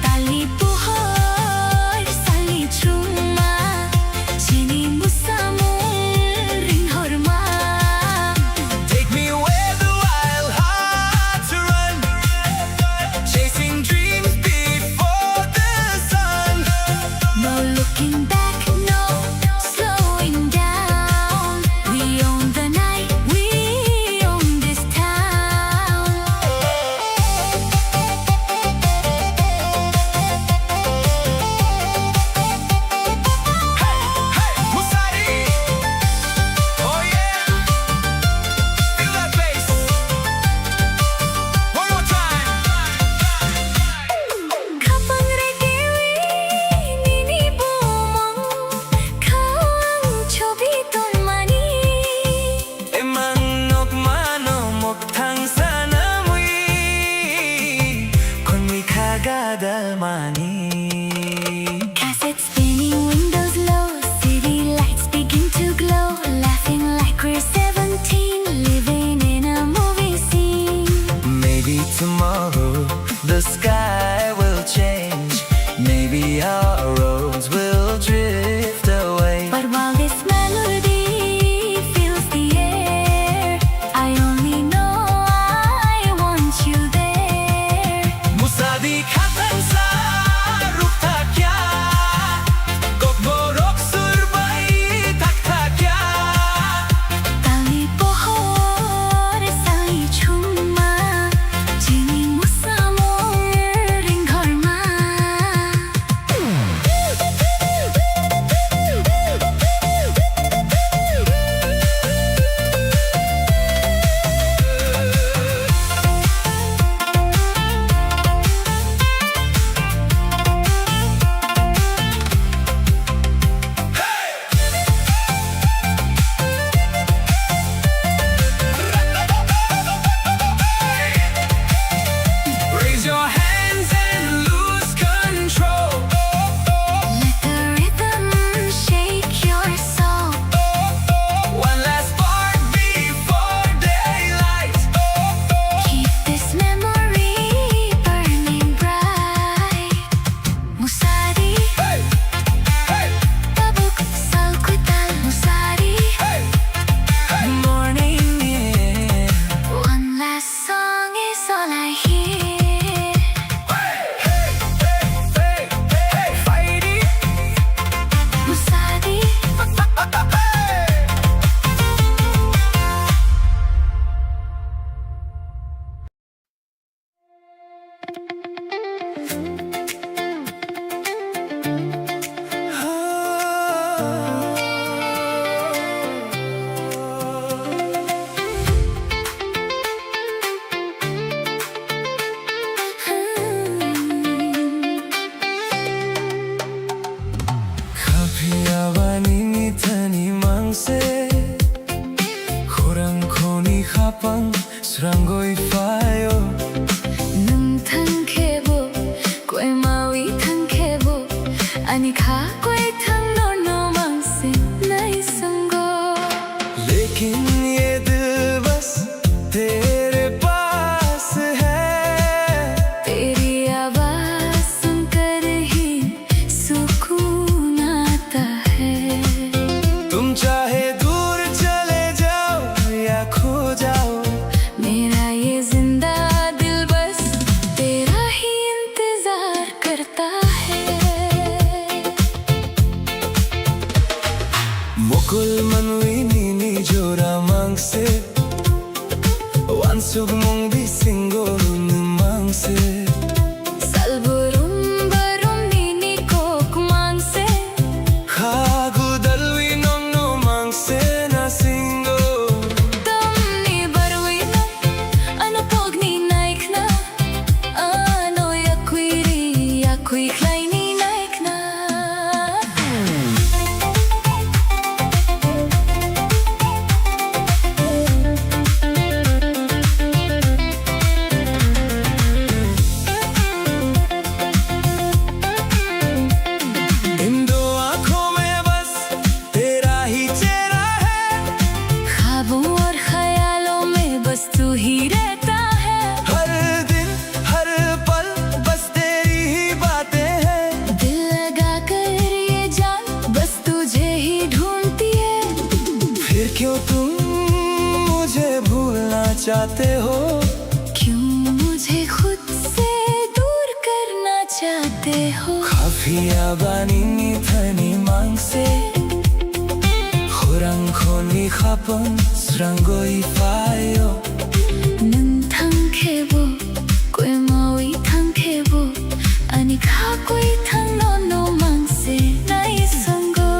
tali pohor sali chuma chini musamul ring horma Take me where the wild hearts run, chasing dreams before the sun. no looking back no slowing down Salmanwini jora mangse Wansug mong bisingo mangse Salburum barum nini kok mangse Khagudalwi nong no mangse na singo Tamni barwi na ano pog ni naik na Ano yakui klay ni naik na इन दो आंखों में बस तेरा ही चेहरा है ख्वाबों और ख्यालों में बस तू ही रहता है हर दिन हर पल बस तेरी ही बातें हैं दिल लगा कर ये जान बस तुझे ही ढूंढती है फिर क्यों तुम मुझे भूलना चाहते हो क्यों मुझे खुद से दूर करना चाहते हो Kafia banini thani mangse Khurang khoni khapon srangoi fayo Nung thang khebo koi mawi thang khebo ani kha koi thang no mangse nai sango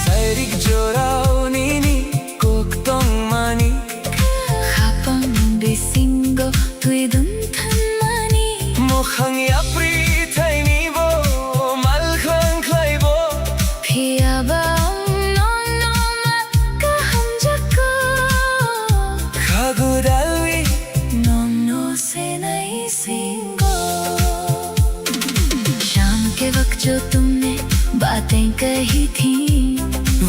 Sairik jorao nini koktong mani khapang bisingo tui dun than mani Mokhang yapri thai ni bo mal khang khlai bo Pia baong no ma ka hum jako Khagudalwi no से नहीं सीखो शाम के वक्त जो तुमने बातें कही थी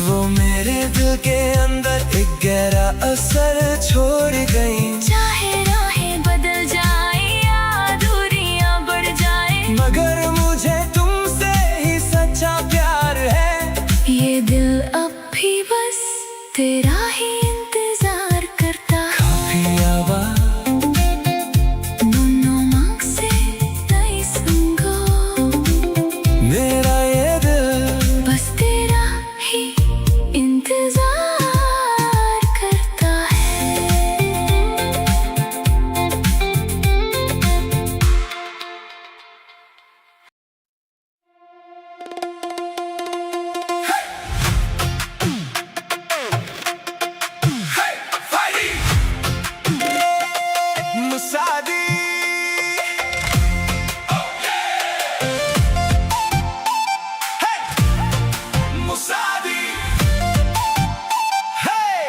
वो मेरे दिल के अंदर एक गहरा असर छोड़ गई चाहे राहें बदल जाए या दूरियां बढ़ जाए मगर मुझे तुमसे ही सच्चा प्यार है ये दिल अब भी बस तेरा ही इंतजार करता है Kafia ba नो मांग से नहीं संगो मेरा ये दिल बस तेरा ही इंतजार करता है Musadi Hey Musadi Hey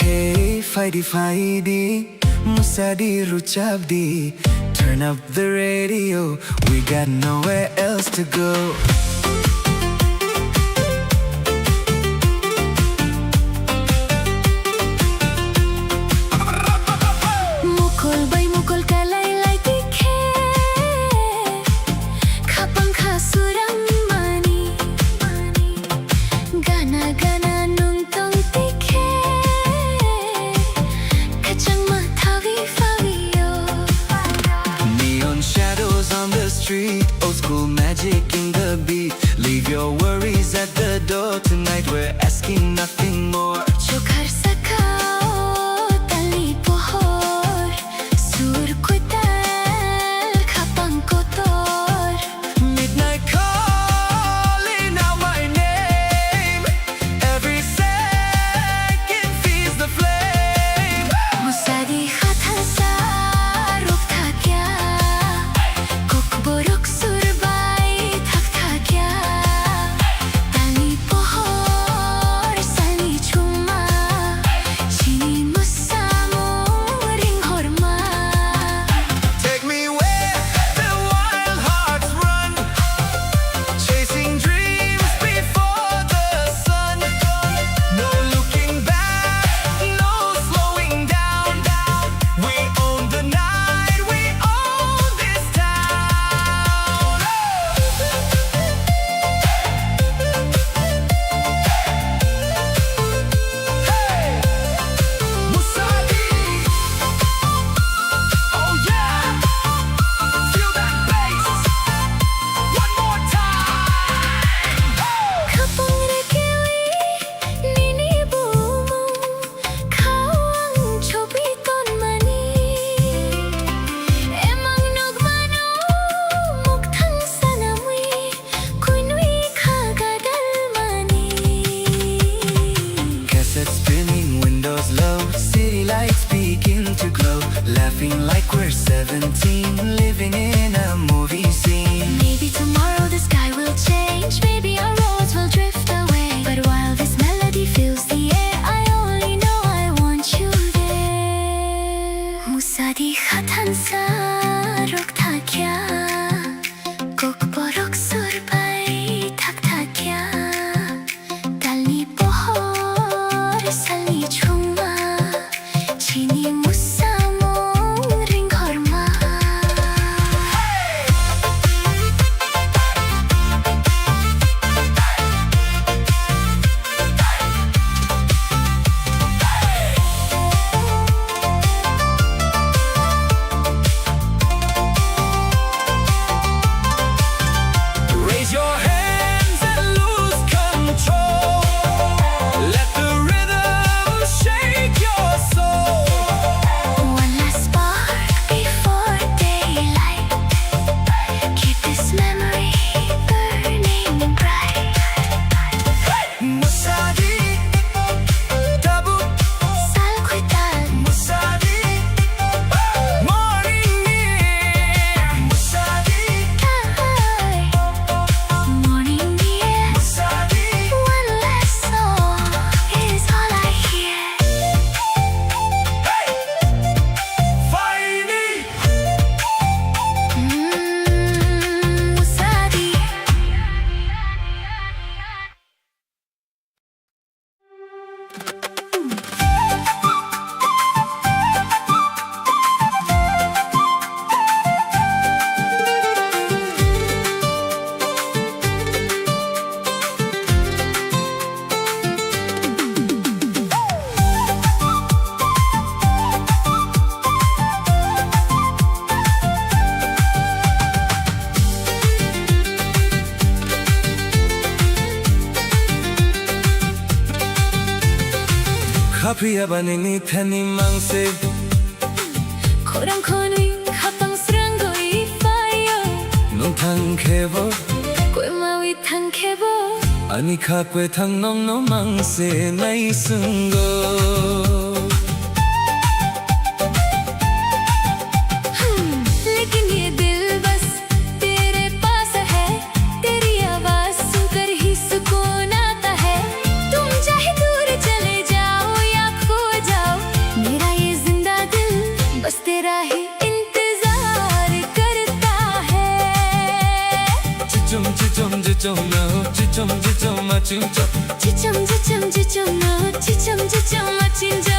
Hey Fighty Musadi Ruchabdi Turn up the radio, we got nowhere else to go. Mukol bay mukol kalay lay tikhe Khapang khasurang mani Gana gana nung tong tikhe Kachang mathawi fawiyo Neon shadows on the street, old school magic in the beat. Leave your worries at the door tonight, we're asking nothing more. Chokhar sakao tali pohor Sur ko tal khapang ko tor Midnight calling out my name, every second feeds the flame. Musadi khatha sa ruk tha kya Kok borok Feeling like we're 17, living in a movie scene. Maybe tomorrow the sky will change, maybe our roads will drift away. But while this melody fills the air, I only know I want you there. 무사디 핫한 사록 타kia, kokborok surbay tak takia, dalni pohor salni chuma, chini musamong ring korma. Raise your hands and lose control. Let the rhythm shake your soul. One last spark before daylight. Keep this memory burning bright. Musadi, tabu, 살구달 musadi, morning near. Musadi, 가을 morning dear. musadi, One last song is all I hear. fighting. 무사디. 커피야 바니니 테니 망세 고랑코니 합방스런 거이 fire. 눈탕 캐버 꿰마위 탕캐보. 아니 카페 탕 넘노 망세 나이 쓴거 लेकिन ये दिल बस तेरे पास है, तेरी आवाज सुनकर ही सुकून आता है। तुम चाहे दूर चले जाओ या खो जाओ, मेरा ये जिंदा दिल बस तेरा ही इंतजार करता है। 지좀 너 지좀 맞춤 저 지점 너 지점 멋진 저.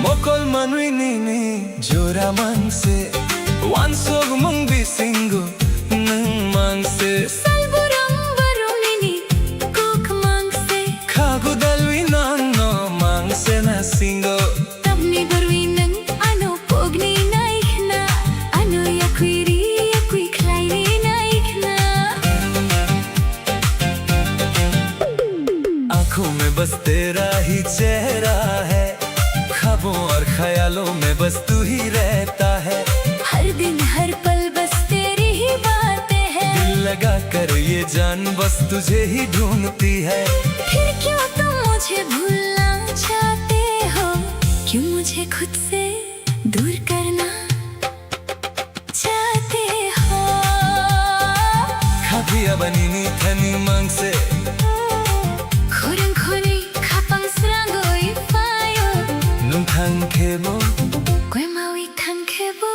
모콜 만위니니 조라 망세 완속 몽비 싱구 능 망세 살부랑 바로미니 꼭 망세. 카고 달위 난너 망세 나 싱고 Tapni barwinang ano pogni naikna, ano yakwiri yakwi klaini naikna. आंखों में बस तेरा ही चेहरा है ख्वाबों और ख्यालों में बस तू ही रहता है हर दिन हर पल बस तेरी ही बातें हैं। दिल लगा कर ये जान बस तुझे ही ढूंढती है फिर क्यों तुम मुझे भूलना चाहते हो, क्यों मुझे खुद से दूर करना चाहते हो। खाफिया बनीनी थनी मांग से 고랑코니 가방스런 거이 fire. 눈탕 캐보 꿰마위 탕캐보.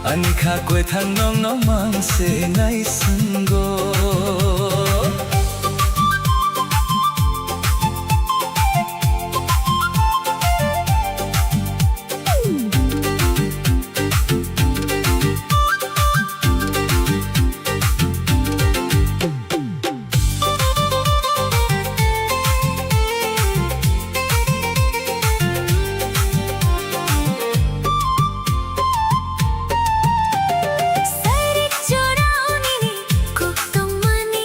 아니 카고에 탕 넘너 망세 나이 쓴거 사릭 조라오니니 꼭동만이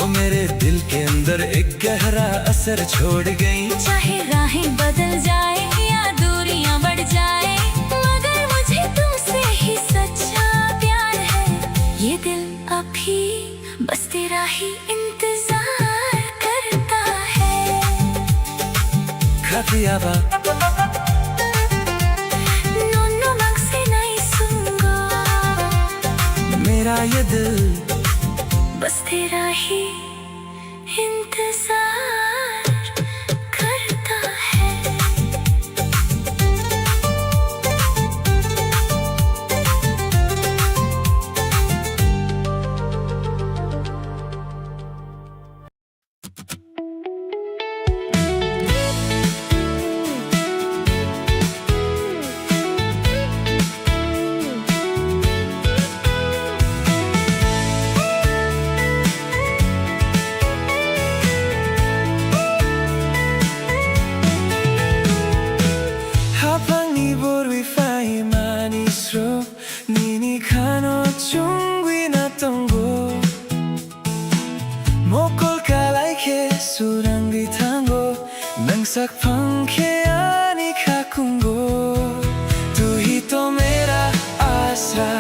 वो मेरे दिल के अंदर एक गहरा असर छोड़ गई। चाहे राहें बदल जाए या दूरियां बढ़ जाए, मगर मुझे तुमसे ही सच्चा प्यार है। ये दिल अभी बस तेरा ही इंतजार करता है। Kapiaba नोनो मांग से नहीं सुनगा, मेरा ये दिल बस तेरा ही इंतजार करता है। Habang iborwify manisro ninikano chungwi na tonggo mokol kalay ke surangi tango nang sakpang ke ani kakungo tu hi to mera asra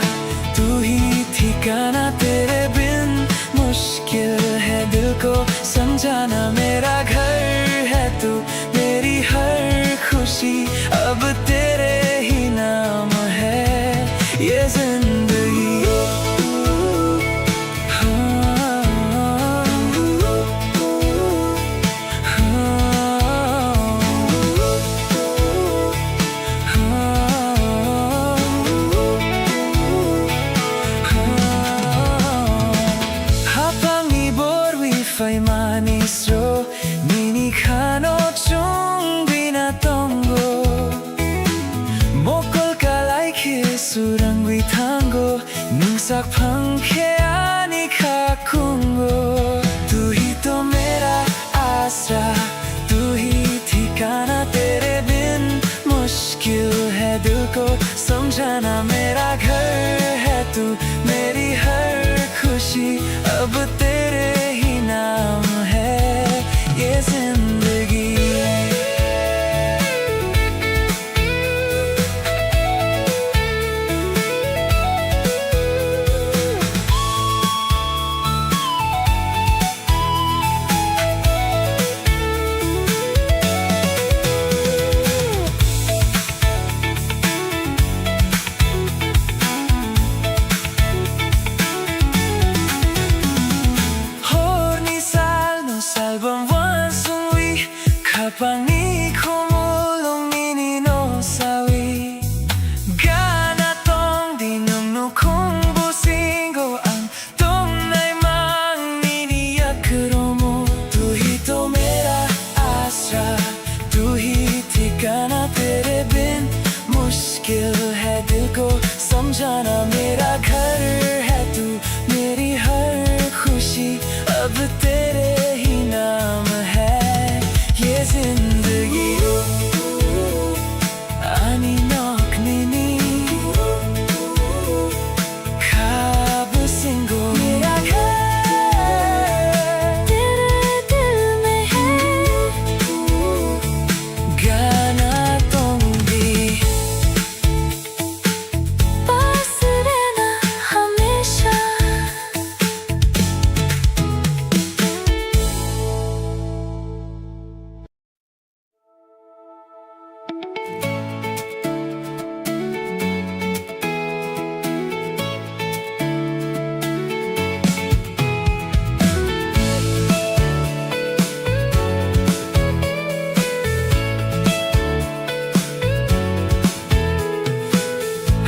tu hi ठिकाना तेरे बिन मुश्किल है दिल को समझाना मेरा घर है तू मेरी हर खुशी अब तेरे ही नाम है ये जिंदगी। Habang iborwify manisro ninikano chung binatonggo mokol kalay ke surangwi tango nung sakpang ke ani kakungo tu hi to mera asra tu hi ठिकाना तेरे बिन मुश्किल है दिल को समझाना मेरा घर है तू मेरी हर खुशी अब तेरे ही नाम है ये जिंदगी। Kapag ni kumulong nininosawi Gana tong dinumno kong businggo Ang tunay mang niniyakuro Tu hi to mera asra Tu hi ठिकाना तेरे बिन मुश्किल है दिल को समझाना मेरा घर है तू मेरी हर खुशी अब तेरे ही नाम है ये जिंदगी। Ani nok nini ख्वाब सिंगो मेरा घर तेरे दिल में है गाना तुम भी पास रहना हमेशा।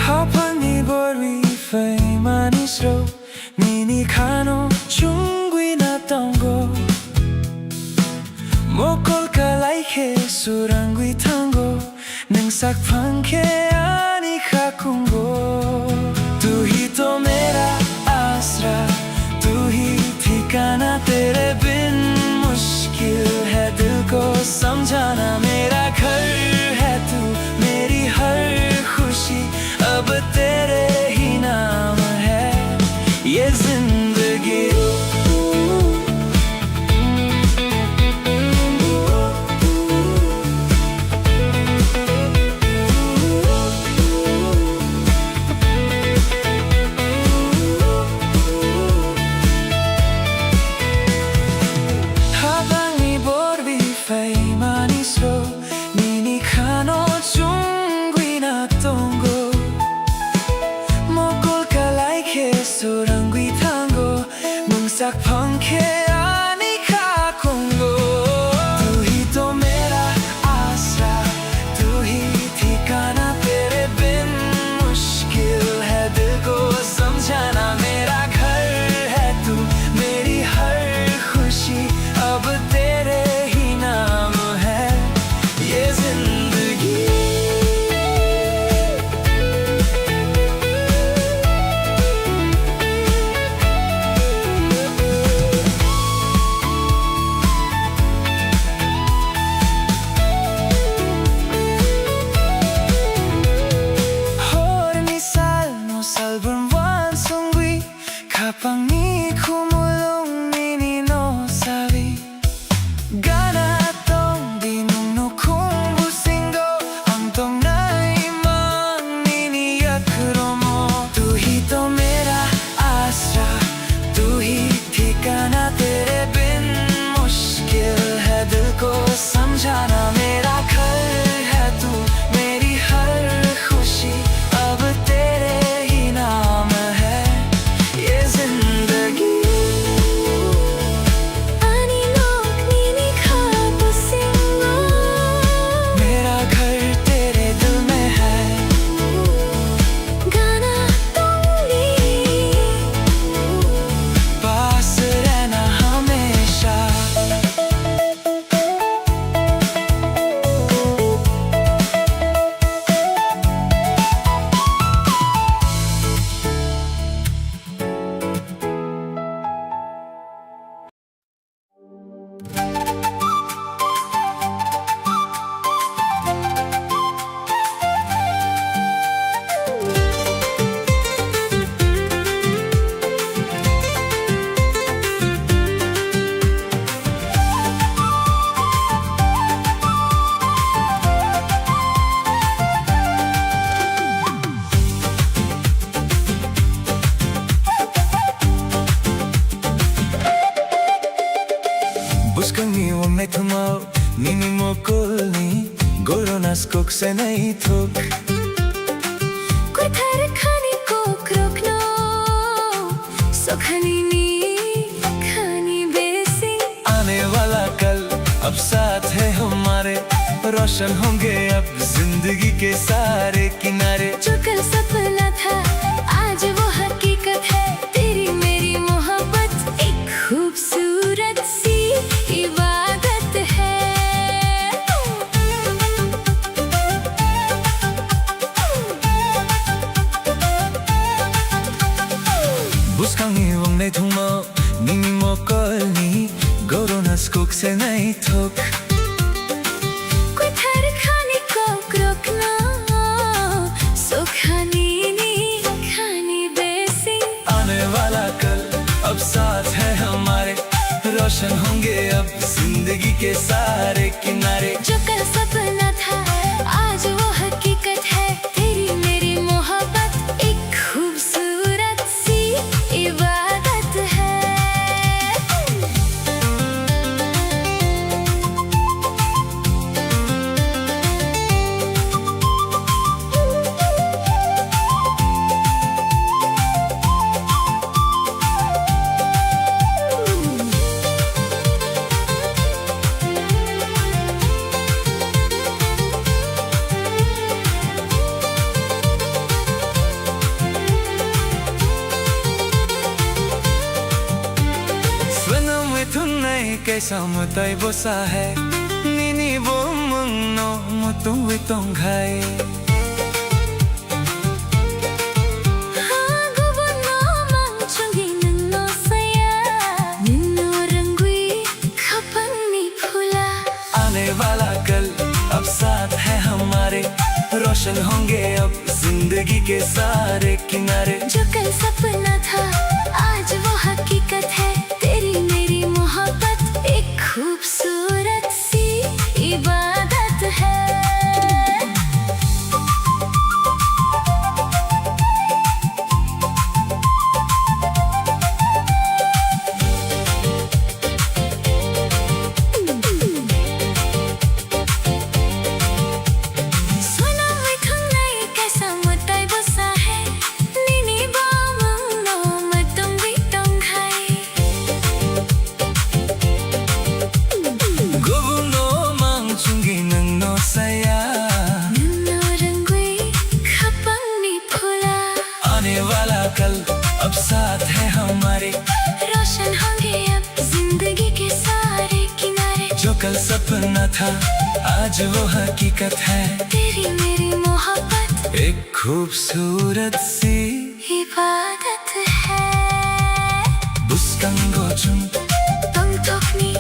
Habang iborwifay manisro ninikano chungwi na tonggo mokol kalay ke surangwi tango nang sakpang ke ani kakungo tu hi to mera asra tu hi ठिकाना तेरे बिन मुश्किल है दिल को समझाना मेरा घर है तू मेरी हर खुशी अब तेरे ही नाम है ये जिंदगी। जाना मेरा घर है तू, मेरी हर खुशी अब तेरे ही नाम है ये जिंदगी। Ani lok nini khabo singo, मेरा घर तेरे दिल में है, गाना दूंगी पास रहना हमेशा। Buscangi o metmo nini mo kulni goronas kok se nahi thok। कोई थर खाने को रोकना, सोखनी नी खानी बेसी। आने वाला कल अब साथ है हमारे, रोशन होंगे अब जिंदगी के सारे किनारे। जो कल सपना था आज वो हकीकत है, तेरी मेरी मोहब्बत एक खूबसूरत सी इबादत है। Buscangi o metmo nini mo kulni goronas kok se nahi thok। कोई थर खाने को रोकना, सोखनी नी खानी बेसी। आने वाला कल अब साथ है हमारे, रोशन होंगे अब जिंदगी के सारे किनारे। जो कल सपना था आज वो हकीकत है, तेरी मेरी मोहब्बत एक खूबसूरत सी इबादत है। कैसा मुताई बोसा है निनी वो मुन्नो मुतुवे तोंगाई। 하고보노 망청이는 너서야 निन्नो रंगुई खपनी फूला। आने वाला कल अब साथ है हमारे, रोशन होंगे अब जिंदगी के सारे किनारे। जो कल सपना था आज वो हकीकत है, तेरी मेरी मोहब्बत एक खूबसूरत सी इबादत है। सुना हुई थुनाई कैसा मुताई बोसा है, निनी बामंगनो मतुंगी तोंगाई। गुबुनो मांगचुंगी नंगनो साया, निन्नो रंगुई खपनी फूला। आने वाला कल अब साथ है हमारे, रोशन होंगे अब जिंदगी के सारे किनारे। जो कल सपना था आज वो हकीकत है, तेरी मेरी मोहब्बत एक खूबसूरत सी इबादत है। बुस्कंगो चुन तंगतोकनी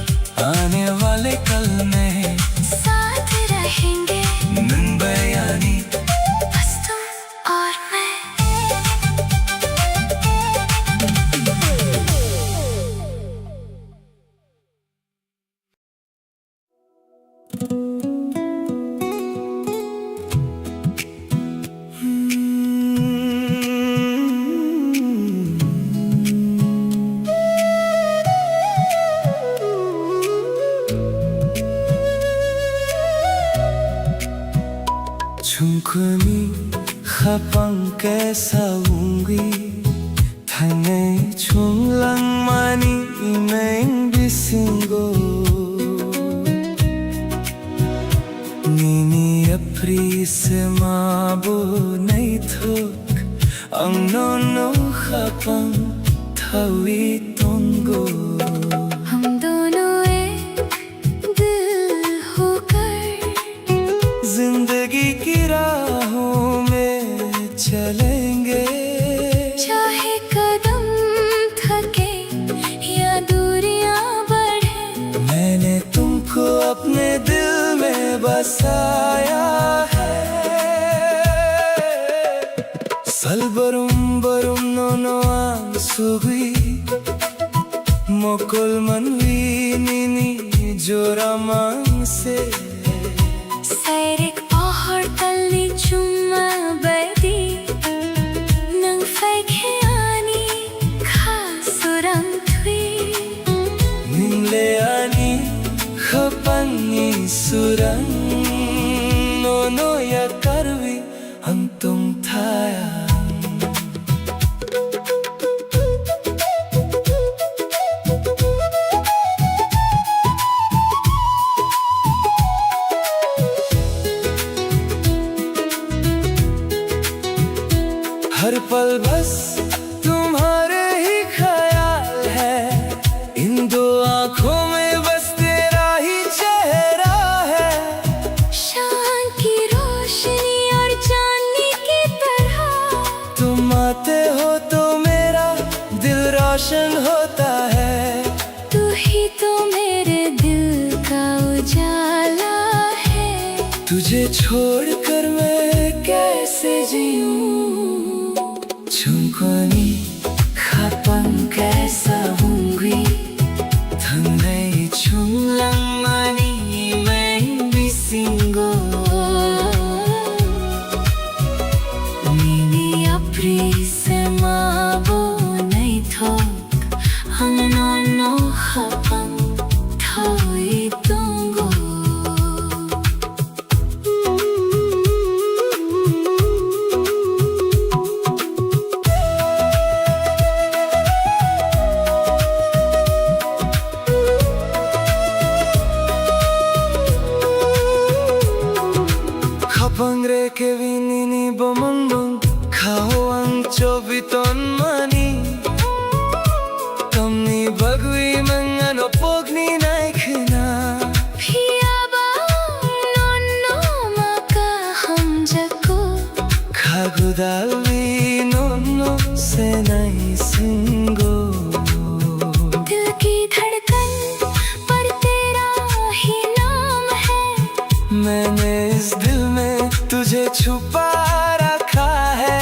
आने वाले कल में साथ रहेंगे, नंबयानी बस तुम और मैं। Chungkuni khapang kesaungi Thangai chunglang mani imeng bisingo Nini apri se mabo nai thok Ang nono khapang thawi tongo हम दोनों एक दिल होकर जिंदगी की राहों में चलेंगे चाहे कदम थके या दूरियां बढ़े मैंने तुमको अपने दिल में बसाया है Salbarum barum nono ansugui Mokol manvi nini joramang se Sairik pahar talni chumma badi Nang faikheani khasurang thui Ningle ani khapangi surang Nono ya karvi antung thaya हर पल बस तुम्हारे ही ख्याल है इन दो आँखों में बस तेरा ही चेहरा है शाम की रोशनी और चांदनी की तरह तुम आते हो तो मेरा दिल रोशन होता है तू ही तो मेरे दिल का उजाला है तुझे छोड़कर मैं कैसे जीऊं Chungkuni khapang kesaungi Thangai chunglang mani imeng bisingo Nini apri se mabo nai thok Ang nono khapang thawi tongo Khapangre ke vinini bomambong Khawang chobiton mani Tamni bagui mangano pogni naikhna Phiyaba nono maka hamjako Khagudalvi nono se nai singo दिल की धड़कन पर तेरा ही नाम है मैंने इस दिल में तुझे छुपा रखा है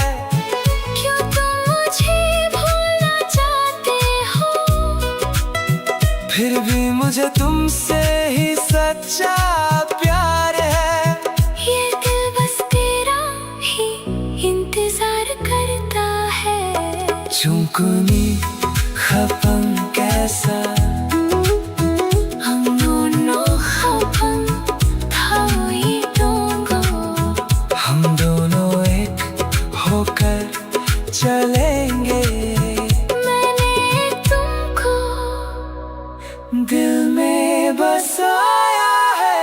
क्यों तुम मुझे भूलना चाहते हो फिर भी मुझे तुमसे ही सच्चा प्यार है ये दिल बस तेरा ही इंतजार करता है Chungkuni khapang kesa हम दोनों खपन thawi tongo हम दोनों एक होकर चलेंगे मैंने तुमको दिल में बसाया है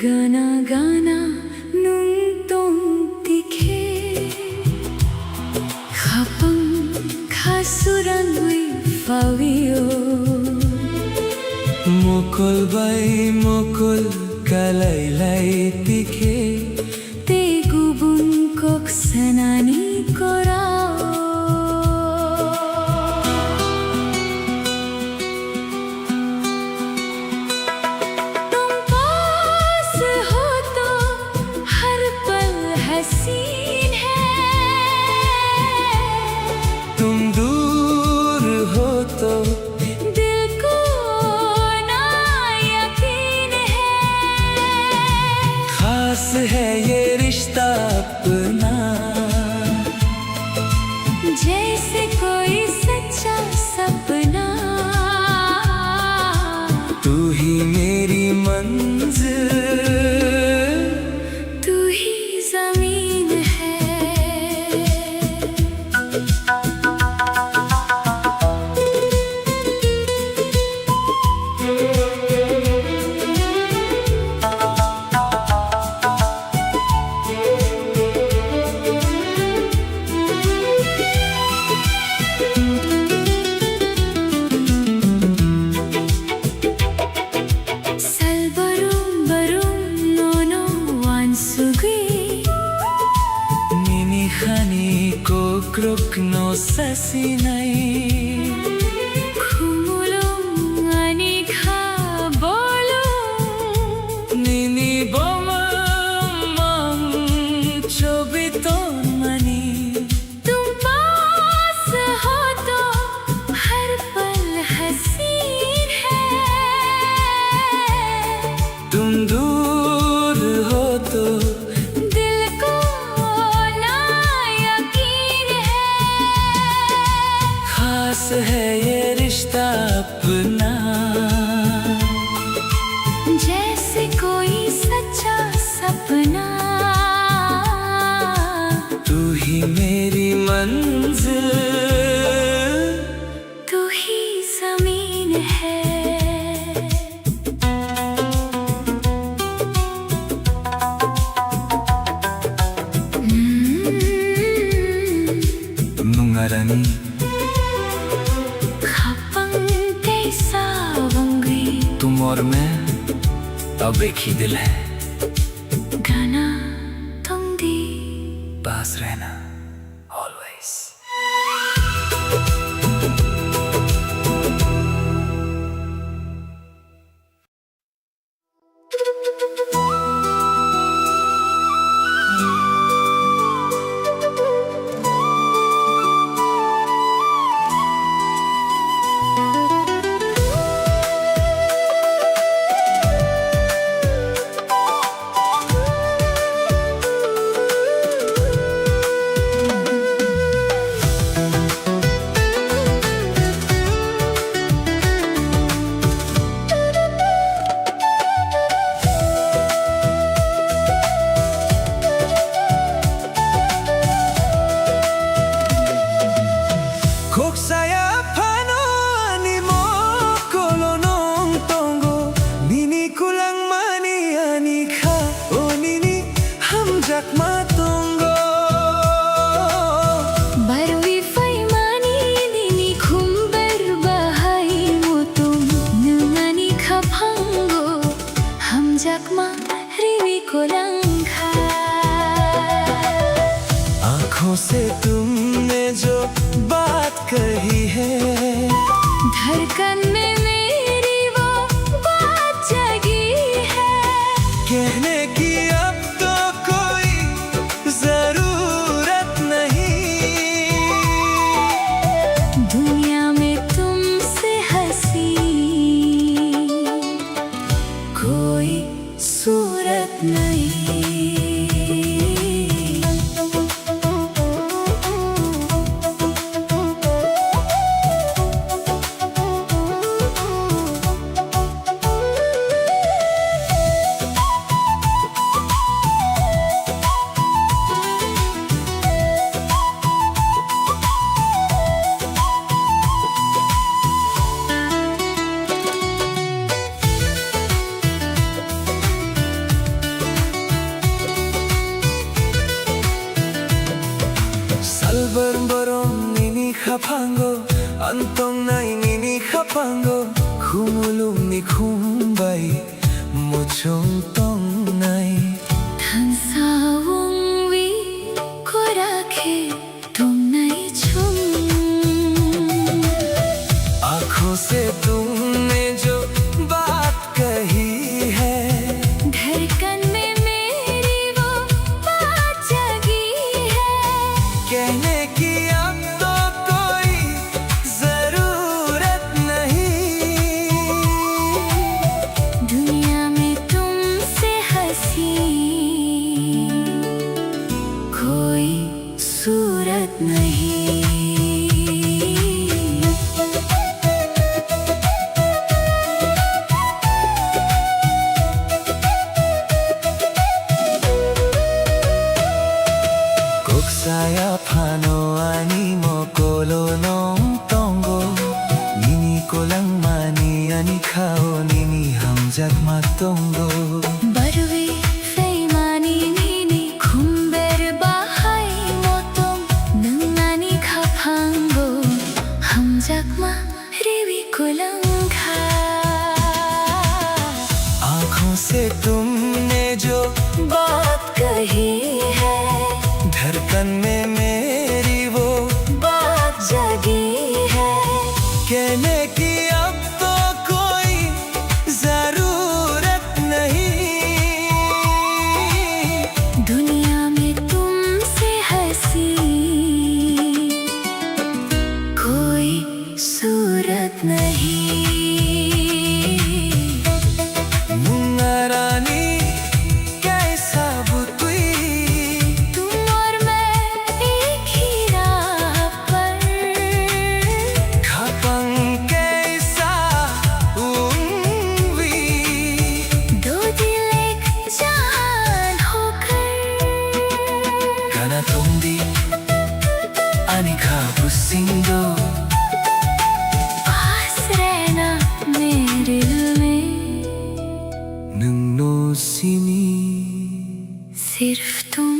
गाना गाना nung tong tikhe khapang khasuran wi fawio Mokol bai mokol kalai lai tikhe te gubun kok sanani korao हसीन है। तुम दूर हो तो दिल को ना यकीन है। खास है ये रिश्ता अपना, जैसे कोई सच्चा सपना। तू ही मेरी मंजिल, तू ही ज़मीन है। Krukno sasinai Khumulung ani kha bolung Nini bomam chobiton mani तुम पास हो तो हर पल हसीन है। तुम दूर हो तो दिल को ना यकीन है। खास है ये रिश्ता अपना, जैसे कोई सच्चा सपना। तू ही मेरी मंजिल, तू ही ज़मीन है। Nungarani खपंग कैसा बंगी तुम और मैं अब एक ही दिल है, गाना तुम दी पास रहना always। Koksaya pano ani mo kolonong tongo nini kulang mani ani kha o nini hamjak matongo Barwi faimani dini khumbar bahai mutum nungani khapango hamjakma riwi kolangkha। आँखों से तुमने जो बात कही है, धड़कन में मेरी वो बात जगी है। कहने की अब तो कोई जरूरत नहीं, दुनिया में तुमसे हंसी कोई सूरत नहीं। Salbarbaron nini khapango antong nai nini khapango khumulum ni khumbai mochong tong nai Tansawong wi ko rakhe tum nai chum आँखों से तुमने जो बात कही है, धड़कन में मेरी वो बात जगी सूरत नहीं। Kok saya pano ani mo kolo nong tongo Nini ko lang mani ani kao nini hamjak matongo Barwi feimani nini khumber bahai motom nangani khapango hamjak ma rewi kolangkha। आँखों से तुमने जो बात कही है धड़कन में मेरी वो बात जगी है। कहने की अब तो कोई जरूरत नहीं दुनिया में तुमसे हंसी कोई सूरत नहीं। मुंगारानी कैसा बुतुई तुम और मैं एक ही राह पर खपंग कैसा उम्वी दो दिल एक जान होकर Kana tundi ani kabusindo पास रहना मेरे दिल में nungno sini सिर्फ तुम।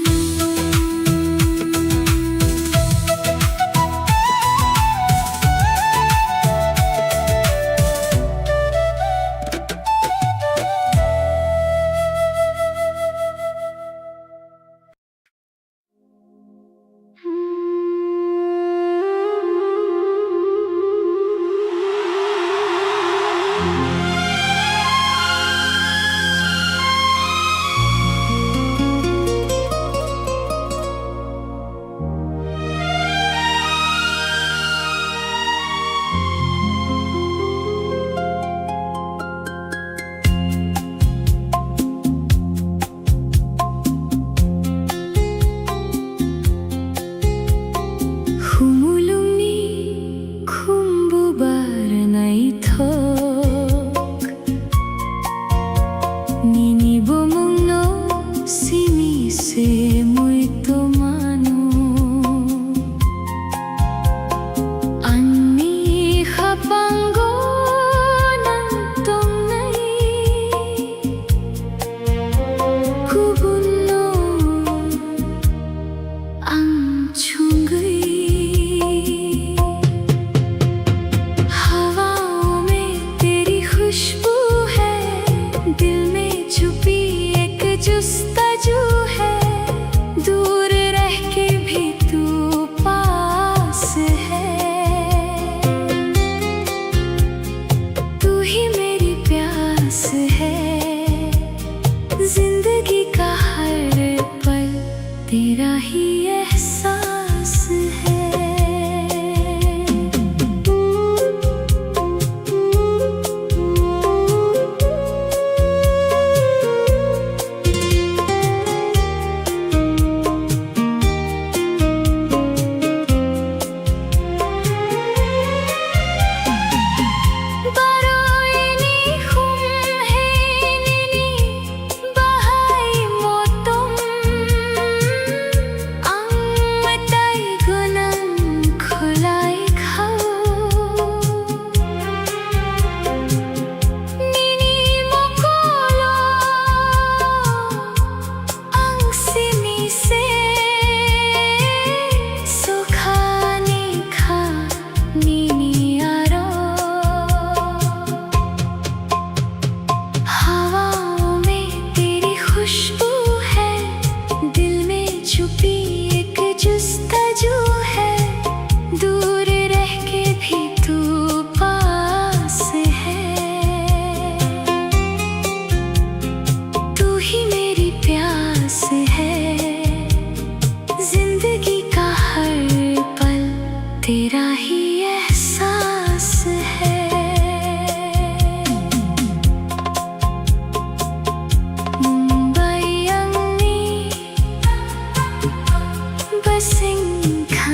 Humulungi khumbubar naitok Nini bumungno sini se muito mano Anni khapango nang tong nai Kubunno ang chungai हवाओं में तेरी खुशबू है दिल में छुपी एक जुस्ताजू है दूर रह के भी तू पास है तू ही मेरी प्यास है जिंदगी का हर पल तेरा ही एहसास है। Baroini hum hai nini bahai motom ang matay gunang khulay khao nini mokolo ang sinise sukhani kha nini aro हवाओं में तेरी खुशबू है दिल में छुपी एक जुस्ताजू है दूर रह के भी तू पास है तू ही मेरी प्यास है जिंदगी का हर पल तेरा ही एहसास है। Mumbai ang ni basing ka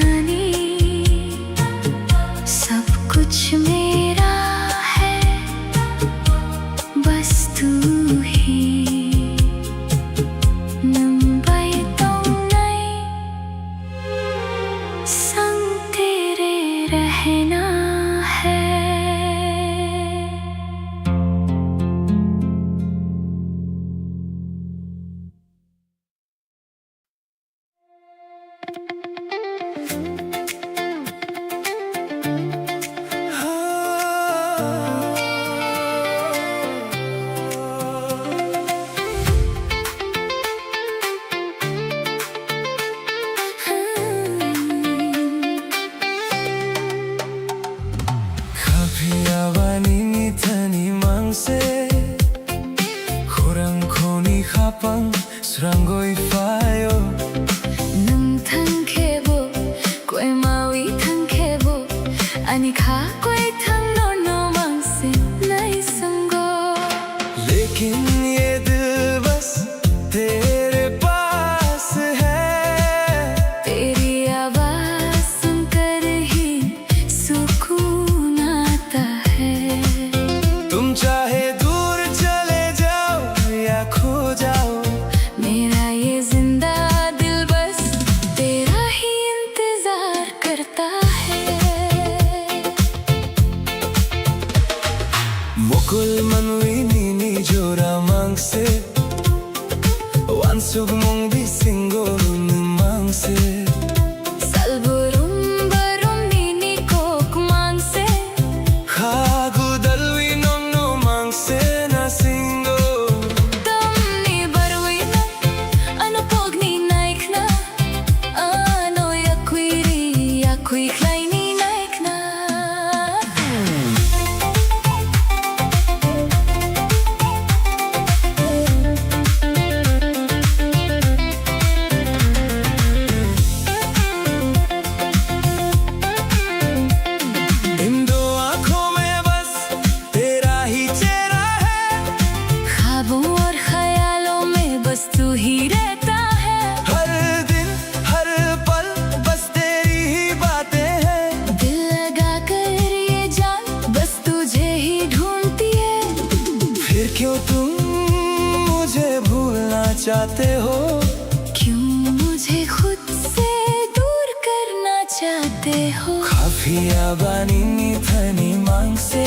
Piyabaning ithani mangse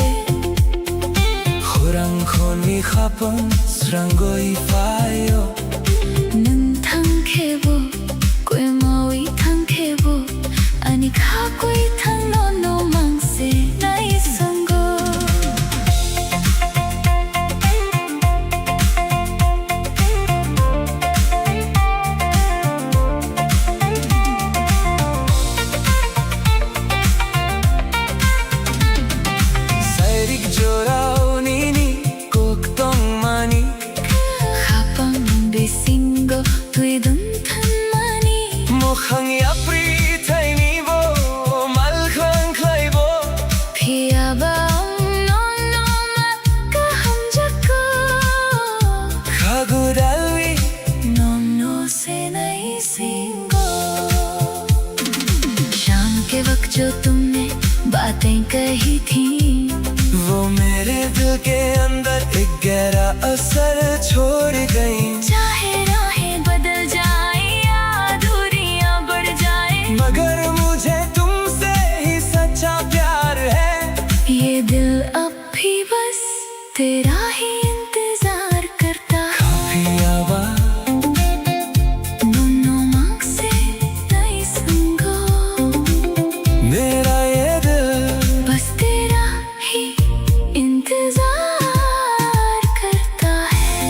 Khurang khoni khapon srangoi fayo Nung thang khebo Kwe mawi thang khebo Ani kha koi thang no no mangse Nai sango जो तुमने बातें कही थी वो मेरे दिल के अंदर एक गहरा असर छोड़ गई चाहे राहें बदल जाए या दूरियां बढ़ जाए मगर मुझे तुमसे ही सच्चा प्यार है ये दिल अब भी बस तेरा ही इंतजार करता Piyawa Nono mangse nai sango मेरा ये दिल बस तेरा ही इंतजार करता है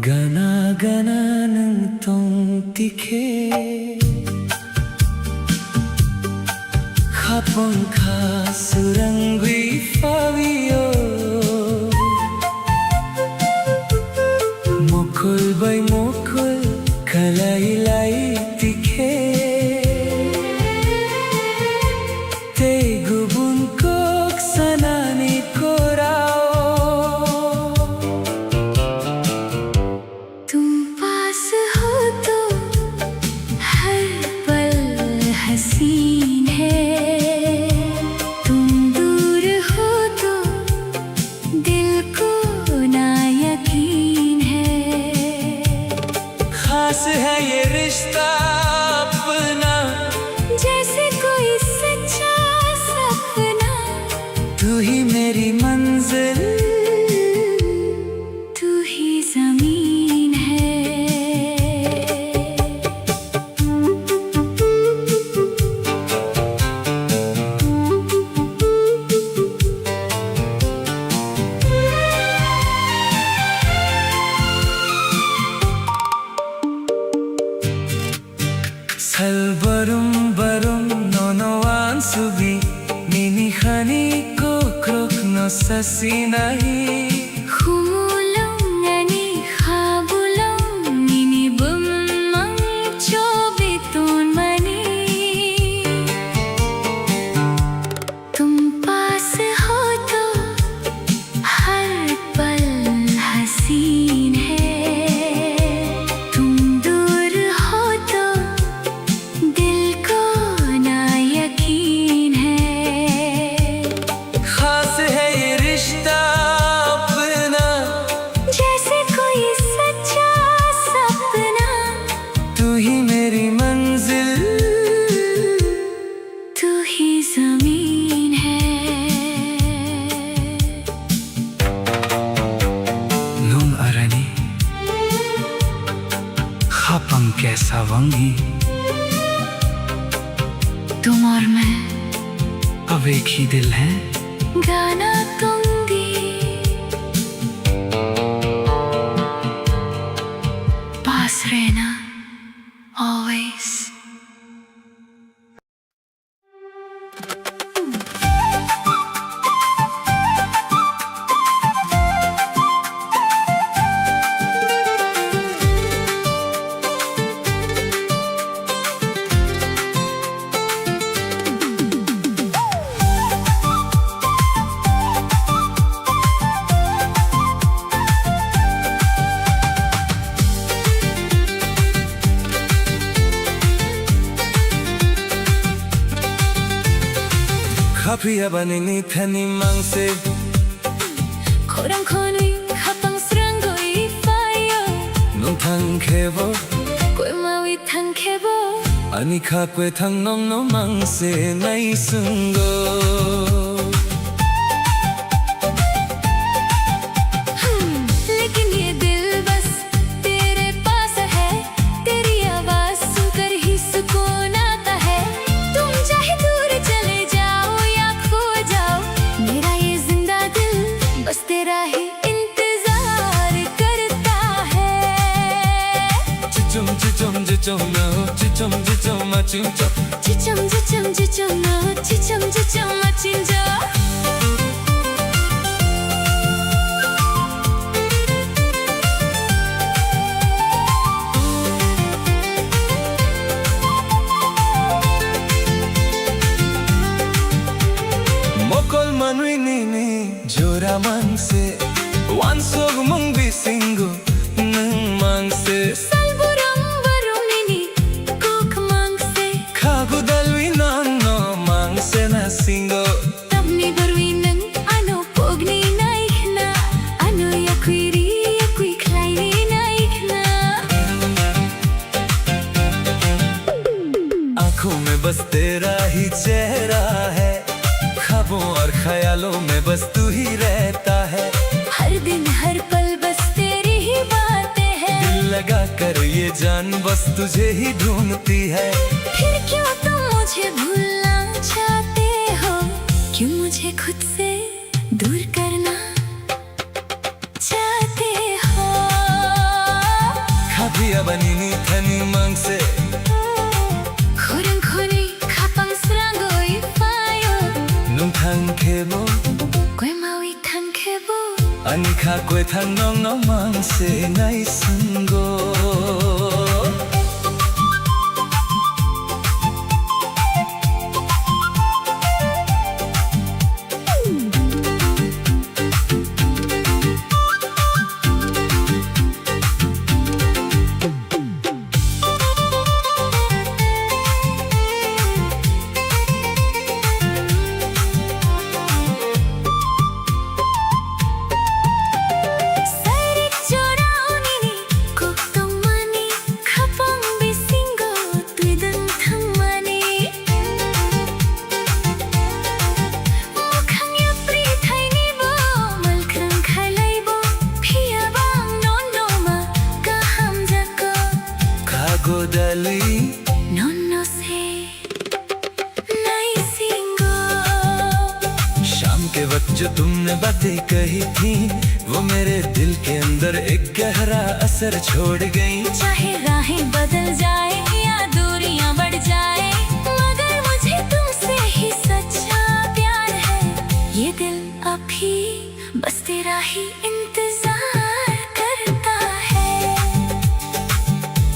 Gana gana nang tong tikhe Khapon kha surangui fawiyo Mokul bai mokul kalai lai tikhe Te gubun kok sanani korao तुम पास हो तो हर पल हसीन है तुम दूर हो तो दिल को ना यकीन है खास है ये रिश्ता अपना जैसे कोई सच्चा सपना तू ही मेरी मंजिल तू ही जमीन है Salbarum barum nono ansubi Nini khani ko krok no sasinahi Humulong ani khabulong nini bumang chobiton mani तुम पास हो तो हर पल हसीन है तुम दूर हो तो दिल को ना यकीन है खास है ये रिश्ता अपना जैसे कोई सच्चा सपना तू ही मेरी मंजिल तू ही जमीन है Nung arani Khapang kaisa wangi तुम और मैं अब एक ही दिल है गाना तुम 커피야 바니니 편히 망세 코랑코니 합방스런 거이 파이어 눈탕 개보 꿀마위 탕케보 아니 카que 탕 넘노 망세 나이 쓴거 लेकिन ये दिल बस तेरे पास है तेरी आवाज सुनकर ही सुकून आता है तुम चाहे दूर चले जाओ या खो जाओ मेरा ये जिंदा दिल बस तेरा ही इंतजार करता है 지좀 지좀 지좀 너 지좀 지좀 맞춤 저 지점 지점 지점 너 지점 지점 멋진 저 목걸 만위니니 조라 망세 완속 몽비 싱고 능 망세 살보랑 바롱니니 꼭 망세 카고 달위 난너 망세 나 싱고 Tapni barwinang ano pogni naikna ano yakwiri yakwi klaini naikna आंखों में बस तेरा ही चेहरा है ख्वाबों और ख्यालों में बस तू ही रहता है हर दिन हर पल बस तेरी ही बातें हैं दिल लगा कर ये जान बस तुझे ही ढूंढती है फिर क्यों तुम मुझे भूलना चाहते हो क्यों मुझे खुद से दूर करना चाहते हो खाबिया बनीनी थनी मांग से खोरंखोनी खापांसरांगोई 파요 뭉탕 개보 꿰마위 탕케보 아니 카que 탕 넘노 망세 나이 쓴고 사릭 조라오니니 꼭동마니 카뽕비 싱고 뛰든 탕마니 무캉야프리 타이니보 말캉 칼라이보 피아방 논노마 가함자고 카고 달리 논노세 나이 싱고 शाम के वक्त जो तुमने बातें कही थी वो मेरे दिल के अंदर एक गहरा असर छोड़ गई चाहे राहें बदल जाए या दूरियां बढ़ जाए मगर मुझे तुमसे ही सच्चा प्यार है ये दिल अभी बस तेरा ही इंतजार करता है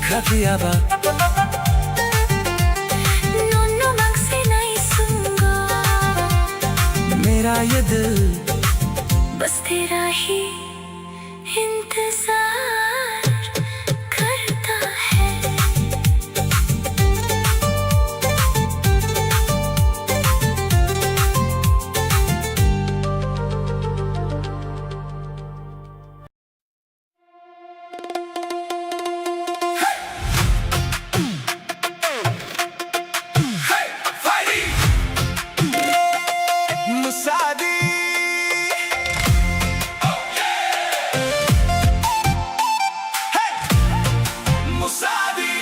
खाबिया बा नोनो मांग से नहीं सुनगो मेरा ये दिल बस तेरा ही इंतजार करता है मुसादी मुसादी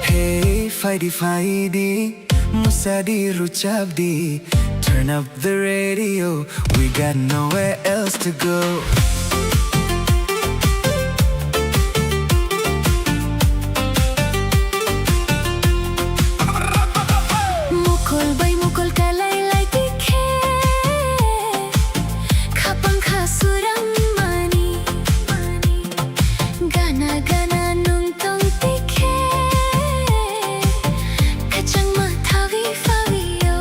Hey, fighty fighty, Musadi Ruchabdi. Turn up the radio, we got nowhere else to go. Mukol bay mukol kalaylay tikhe Kapang kasurang mani Gana gana nung tong tikhe Kachang mathawi fawiyo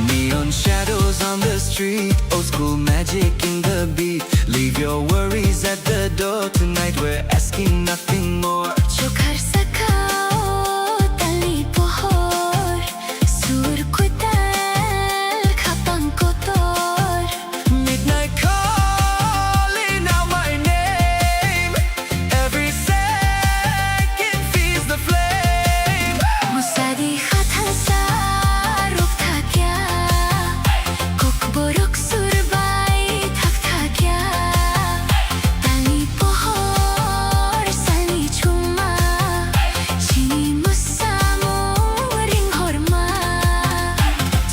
Neon shadows on the street. cool magic in the beat. Leave your worries at the door. Tonight we're asking nothing more. Chokar sakao tali pohor sur kutal kapang kotor. Midnight calling out my name. Every second feeds the flame. Musadi khatan sa ruk thakya kok borok surbai thak thakya tali pohor sali chuma chini musamo ring horma.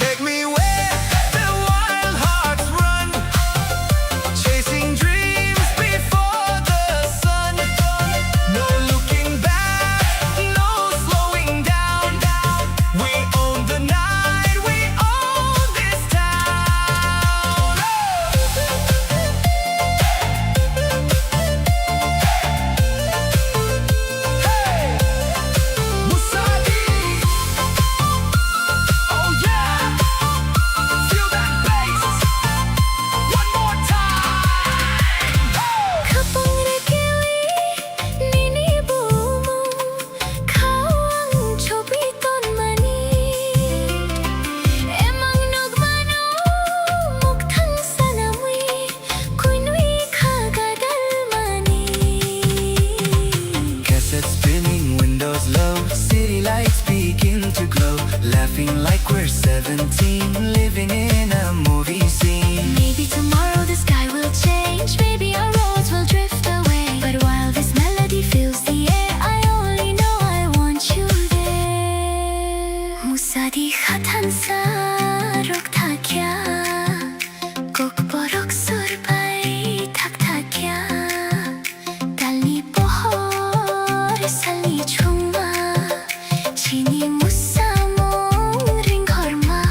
Take me where the wild hearts run, chasing dreams before the sun. No looking back, no slowing down. We own the night, we own this town. Hey! Musadi! Oh yeah! Feel that bass! One more time! Kapang rekewi nini bumu kawang chobi ton mani emang nogmano mukthang sanamui kuinui khagadal mani. Cassette spinning, windows low, city lights begin to glow. Laughing like we're 17, living in a movie scene. Maybe tomorrow the sky will change, maybe our roads will drift away. But while this melody fills the air, I only know I want you there. Musadi khatan sa rok thakya kok borok surbai thak thakya tali pohor sali chuma chini musamo ring horma.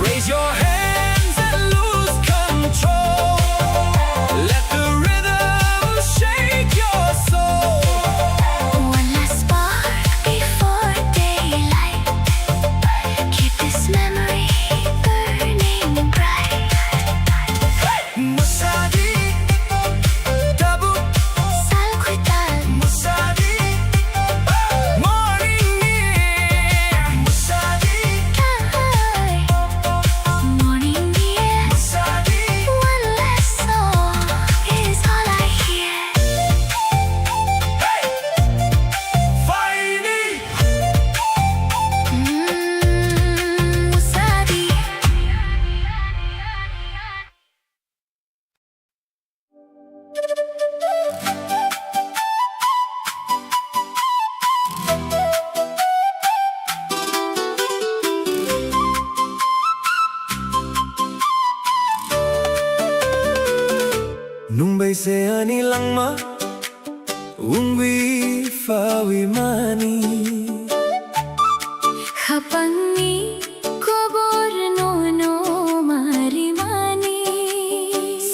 Raise your hands and lose control. Let the rhythm shake your soul. One last spark before daylight. Keep this memory burning bright. Musadi, tabu, Salkuital, Musadi, morning near. Musadi, Kai, morning near. Musadi, One last song is all I hear. Faini. Musadi. Nung bay se ani langma ungwi fawi mani Hapangi kobor no marimani.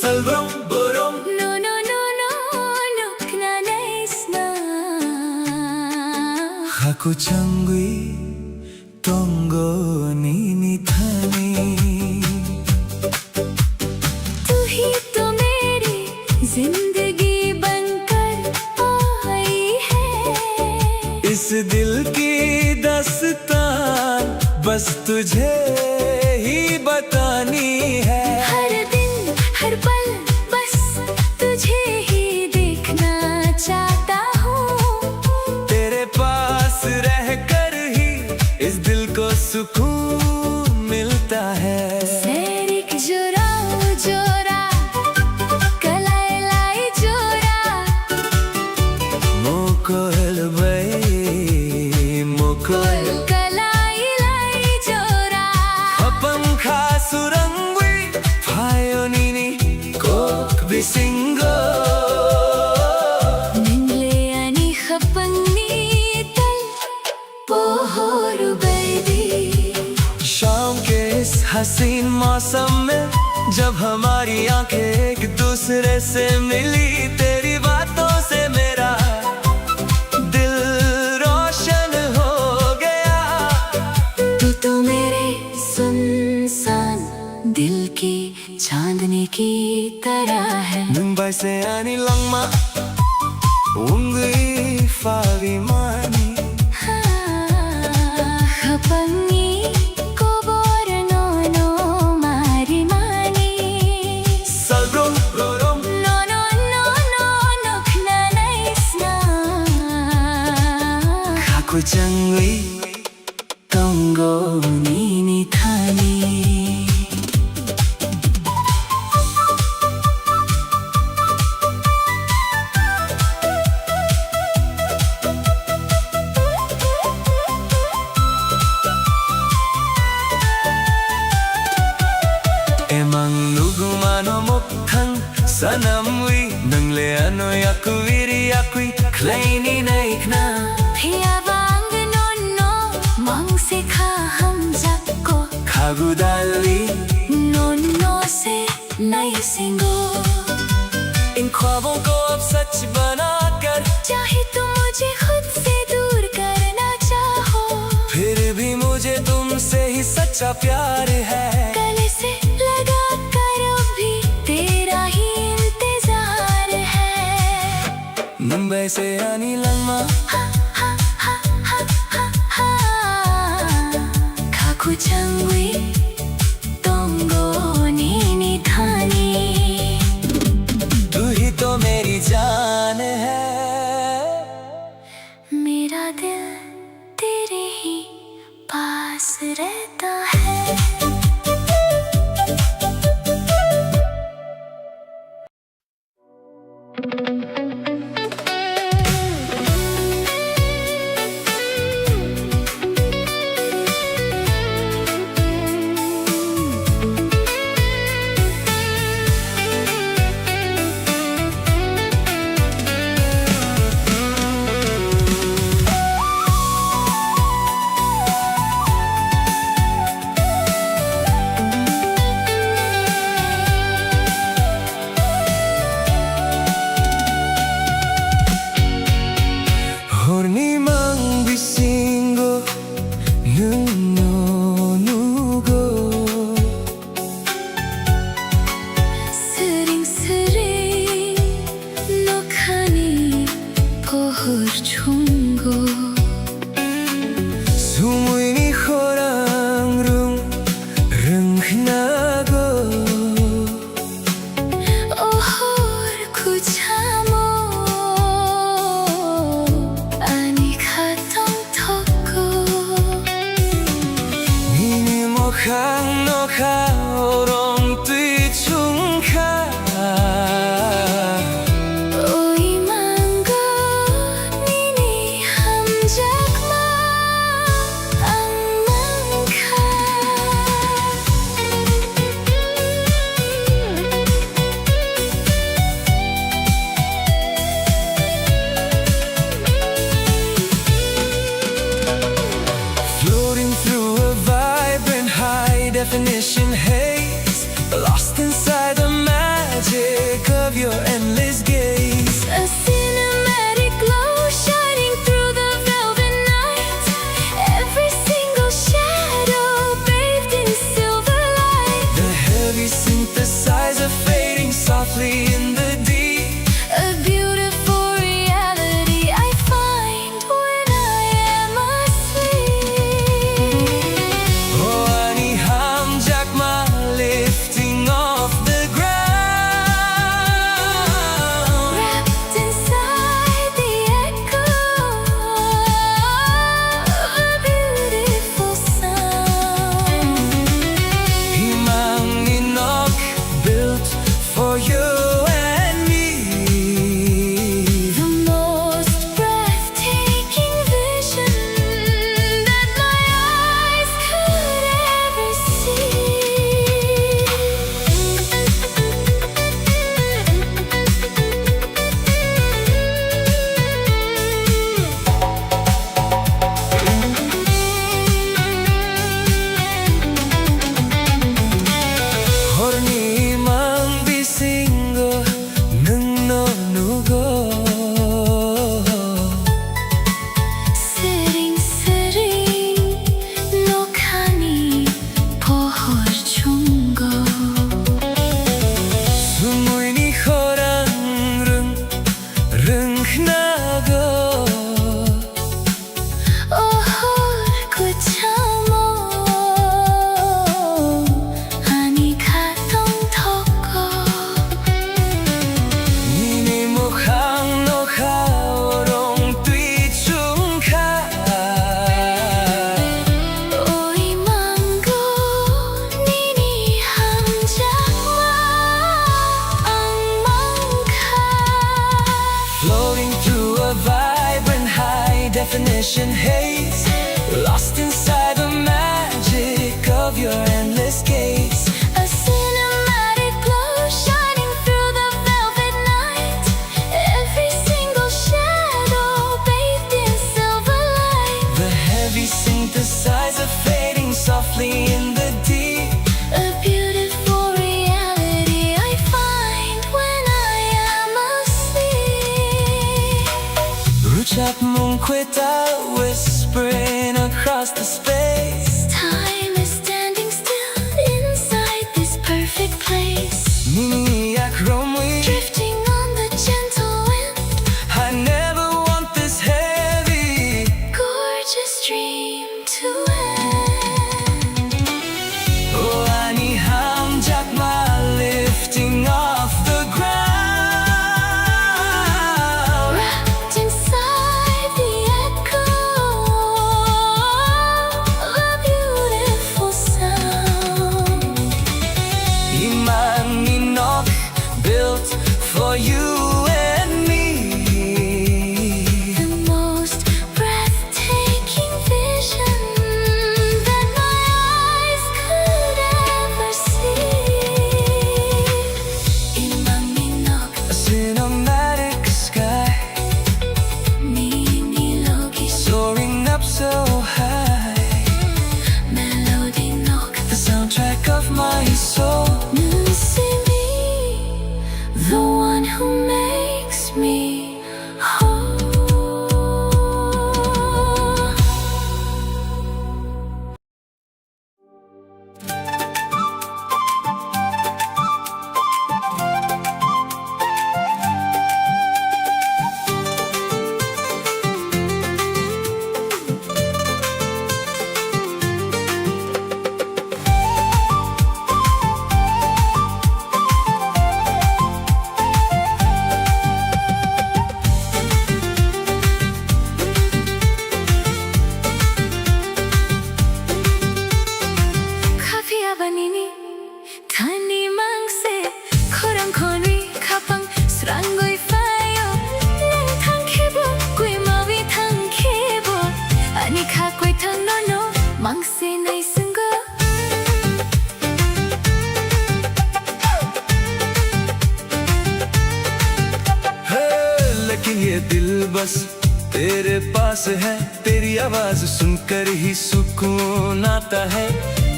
salbrom borom No, nukna naisna. haku changwi tongo nini thani तू ही तो मेरी जिंदगी बनकर आई है. इस दिल की दस्तान बस तुझे ही बतानी है हर दिन हर पल बस तुझे ही देखना चाहता हूँ. तेरे पास रहकर ही इस दिल को सुकून मिलता है Serik jora jora kalai lai jora. Mokol bay mokol Kalai lai jora. Hapam kha surangwi phayo bisingo Ningle ani khapang nital pohor baby हसीन मौसम में जब हमारी आंखें एक दूसरे से मिली, तेरी बातों से मेरा दिल रोशन हो गया। तू तो मेरे सुनसान दिल की चांदनी की तरह है। मुंबई से आनी लंगमा उंगली फावी मानी Hapangi ko borno no mari mani Salbrom rorom no no no no no kna naisna Kakui changui tongo ni ni thani Emang nugumano mokhang sanamui nangle ano yakuviri yakui kleini naikna Phia bang no no mang se kha hum jakko khagudali no no se nai singo इन ख्वाबों को अब सच बनाकर चाहे तुम मुझे खुद से दूर करना चाहो फिर भी मुझे तुमसे ही सच्चा प्यार है गले से लगा कर भी तेरा ही इंतजार है मुंबई से आनी लंगमा Kaku changui tongo ni ni thani तू ही तो मेरी जान है मेरा दिल तेरे ही पास रहता है Horni mang bisingo nuno nugo Sering sering no khani pohor chungo Sumui ni khorang rung rung nago ohor kuchamo ani khatong thoko Nini mokhang no kha orong tui chung kha oi mango nini ham jakma ang mangkha Floating through a vibrant high definition haze Lost inside the magic of your endless gaze A cinematic glow shining through the velvet night Every single shadow bathed in silver light The heavy synthesizer fading softly in the deep A beautiful reality I find when I am asleep Oh, ani ham jakma ocean haze, lost inside the magic of your endless gaze. A cinematic glow shining through the velvet night. Every single shadow bathed in silver light. The heavy synthesizer fading softly in the deep. A beautiful reality I find when I am asleep. Ruchak Munkweta whispering across the space. Time is standing still inside this perfect place. Niniyak Romwe, Drifting on the gentle wind. I never want this heavy. Gorgeous dream to end. Oh, Ani Hamjakma lifting off the ground. Wrapped inside the echo of a beautiful sound. Iman Minok built for you and me. The most breathtaking vision that my eyes could ever see. Imang Minok, A cinematic sky Nini Logi, soaring up so high. Melody Nok, The soundtrack of my soul. Nusimi, the one who makes me whole. Kafia banini, tani mangse, korang koni kapang srangoi fayo. Nang thang khebo, kui mawi thang khebo. Ani kha koi thang no no, mangse nai sungo. है, लेकिन ये दिल बस तेरे पास है। तेरी आवाज सुनकर ही सुकून आता है।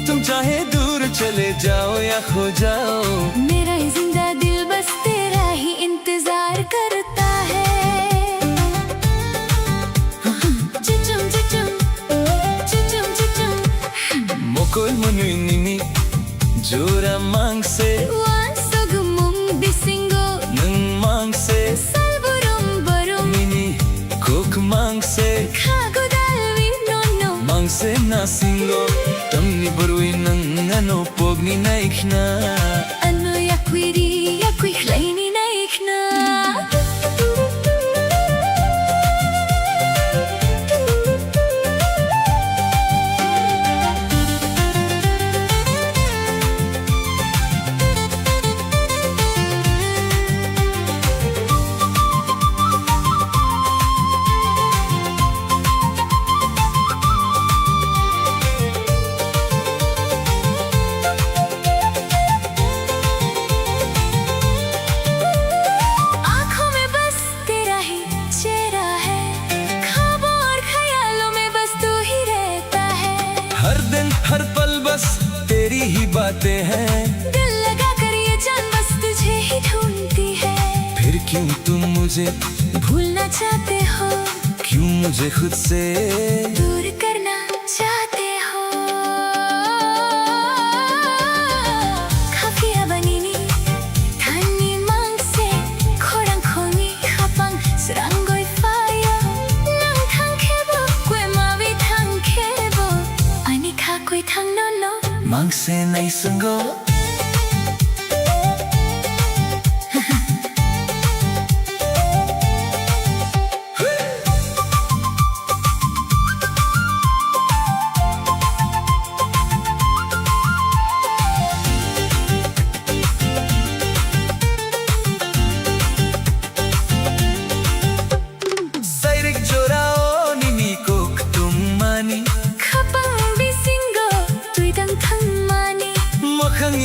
तुम चाहे दूर चले जाओ या खो जाओ, मेरा ये जिंदा दिल बस तेरा ही इंतजार करता है. Cucum cucum, cucum cucum. Mokol Manui Nini Jura Mangse Wan sugumung bisingo, Nang Mangse salburum barum. Nini Kok Mangse Kagudal winono, Mangse Nasingo Tamni Barui Nang Ano Pogni Naikna ano yakwiri yakwi hlaini naikna. आँखों में बस तेरा ही चेहरा है, ख्वाबों और ख्यालों में बस तू ही रहता है. हर दिन हर पल बस तेरी ही बातें हैं। दिल लगा कर ये जान बस तुझे ही ढूंढती है. फिर क्यों तुम मुझे भूलना चाहते हो, क्यों मुझे खुद से दूर करना चाहते हो. Kafia banini, tani mangse, korang koni kapang srangoi fayo. Nang thang khebo, kwe mawi thang khebo. Ani kha koi thang no no. Mangse Naisungo Sairik Jorao Nini ko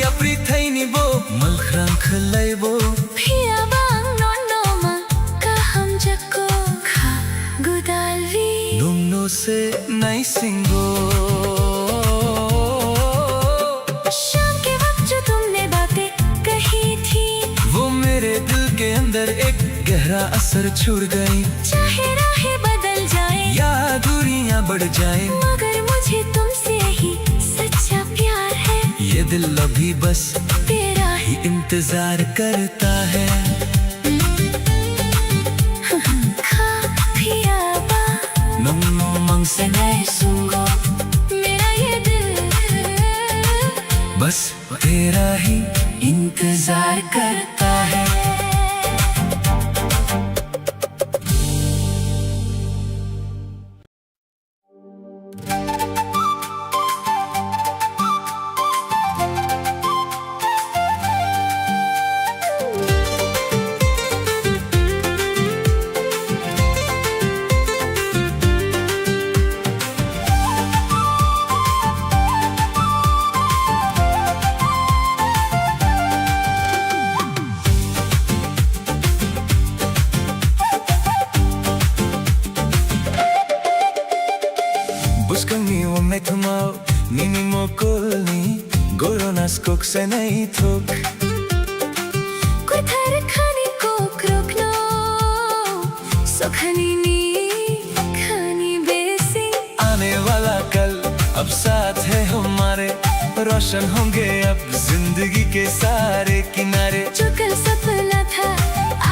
Apri thaini bo malkhrang khlaibo Phia bang non no ma kaham jako kha gudalvi Numno se nai singo शाम के वक्त जो तुमने बातें कही थी वो मेरे दिल के अंदर एक गहरा असर छोड़ गई चाहे राहें बदल जाए या दूरियां बढ़ जाए मगर मुझे तुमसे ही सच्चा प्यार है ये दिल अभी बस तेरा ही इंतजार करता है खा पिया बा नन्नो मंग से नहीं सुंगो मेरा ये दिल बस तेरा ही इंतजार करता है Buscami o me tomao Nini mo kolni Goronas kok se nahi thok कोई थर खाने को रोकना सुखानी नी खानी बेसी आने वाला कल अब साथ है हमारे रोशन होंगे अब जिंदगी के सारे किनारे जो कल सपना था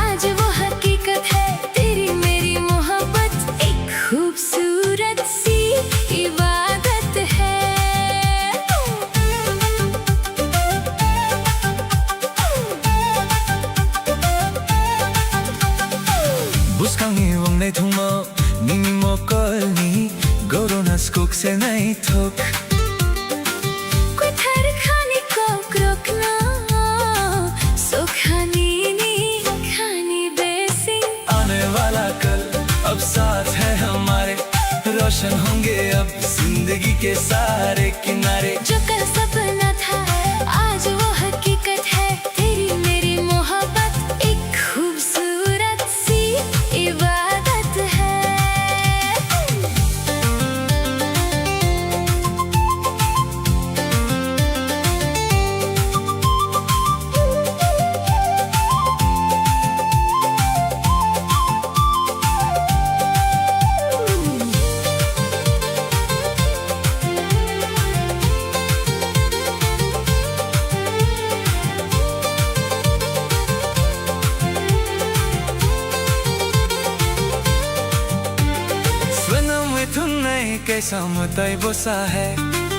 आज वो हकीकत है तेरी मेरी मोहब्बत एक खूबसूरत सी इबादत है Buscangi o me tomao Nini mo kolni Goronas kok se nahi thok कोई थर खाने को रोकना सुखानी नी खानी बेसी आने वाला कल अब साथ है हमारे रोशन होंगे अब जिंदगी के सारे किनारे जो कल सपना था आज वो हकीकत है तेरी मेरी मोहब्बत एक खूबसूरत सी इबादत है कैसा मताई बोसा है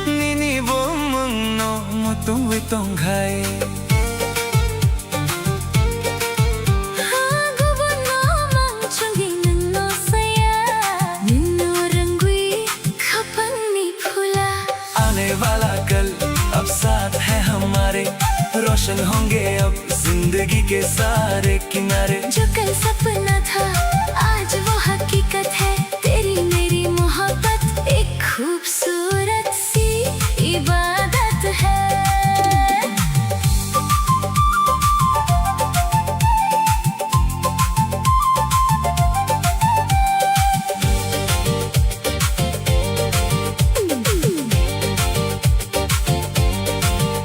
Nini bo mung no Mutu witong ghai Gubuno mang chungi nino saya Nino rangui kapang ni phula आने वाला कल अब साथ है हमारे रोशन होंगे अब जिंदगी के सारे किनारे जो कल सपना था आज वो हकीकत है तेरी मेरी मोहब्बत एक खूबसूरत सी इबादत है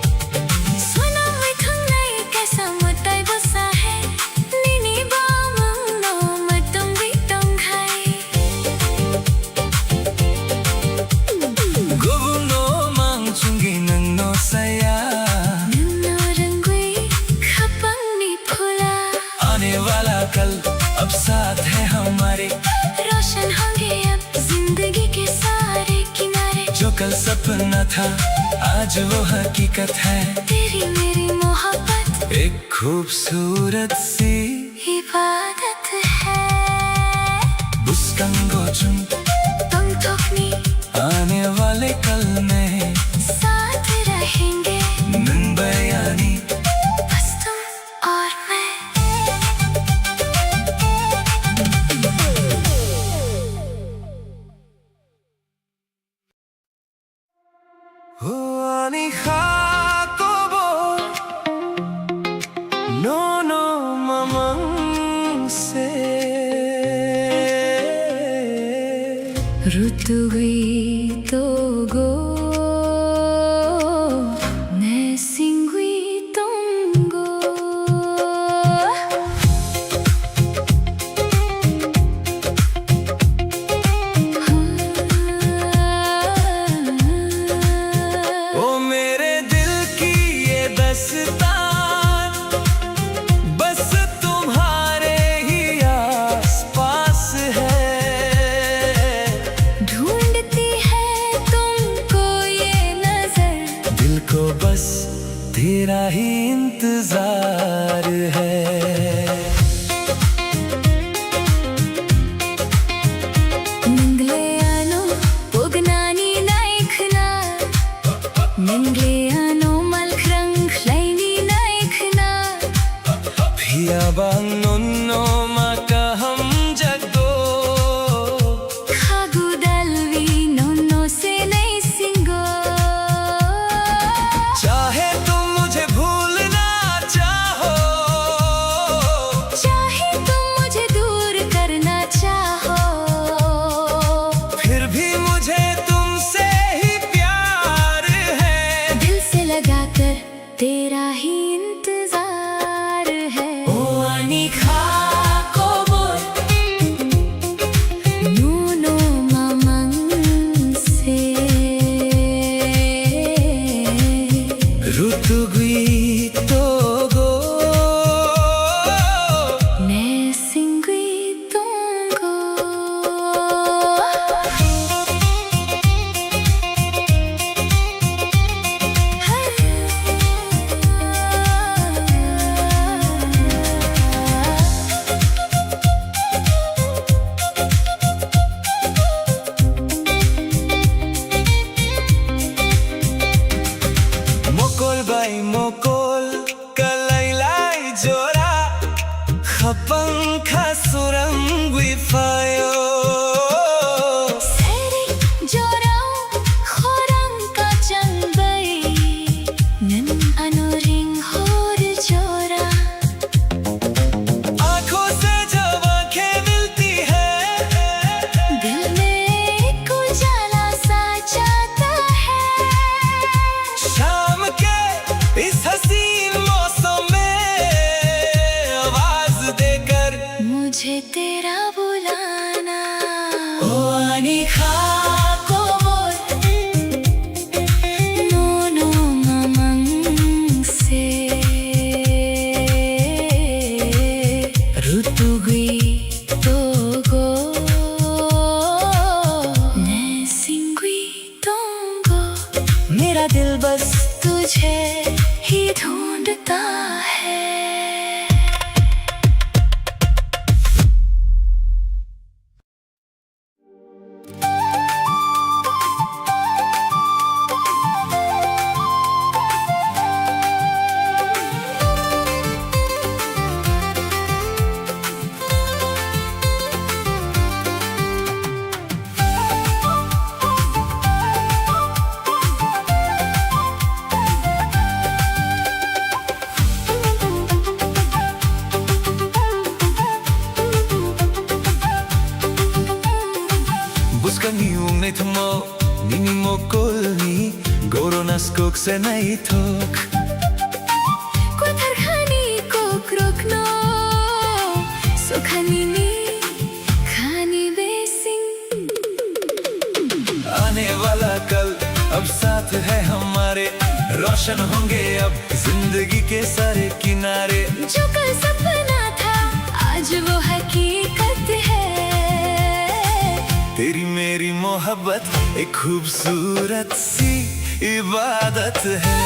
सुना मैं तुमने कैसा मुताई बसा है नीनी बामंग नो मतुम बितुम खाई Gubuno mang chungi nang no saya Nanno रंगुई खपंग नी फूला आने वाला कल अब साथ है हमारे रोशन होंगे अब जिंदगी के सारे किनारे जो कल सपना था आज वो हकीकत है तेरी मेरी मोहब्बत एक खूबसूरत सी इबादत है Buscango chun तुम तोकनी आने वाले कल में साथ रहेंगे नन बयानी बस तुम और मैं Huani ha kobo Rutuguitogo Nesinguitongo ओ मेरे दिल की ये दस्तान बस तुम्हारे ही आस पास है। ढूंढती है तुमको ये नजर दिल को बस तेरा ही इंतजार है। Ningleano pognani naikhna Ningleano malkrang kleini naikhna Piyabang nonno makaham jagdo Khagudalvi nonno se nai singo चाहे तुम मुझे भूलना चाहो चाहे तुम मुझे दूर करना चाहो फिर भी मुझे तुमसे ही प्यार है। दिल से लगाकर तेरा ही इंतजार है। ओ अनिखा को बोल Nuno mamang se Rutuguitogo Nesinguitongo Mokol bay mokol kalaylay jora khapang khasurang wifayo Seri jorau khorang kacang bay Nan anoring hor jora आंखों से जब आंखें मिलती है दिल में एक उजाला सा जाता है शाम के इस हसीन मौसम में आवाज देकर मुझे तेरा बुलाना ओ अनिखा को बोल Nuno mamang se Rutuguitogo Nesinguitongo मेरा दिल बस तुझे ही ढूंढता है। Buscan ni un etmo ni ni mokolni goronas kok se naitok Kotarkhani ko krokno Sokhanini khani besing आने वाला कल अब साथ है हमारे रोशन होंगे अब जिंदगी के सारे किनारे जो कल सपना था आज वो हकीकत है। तेरी मेरी मोहब्बत एक खूबसूरत सी इबादत है।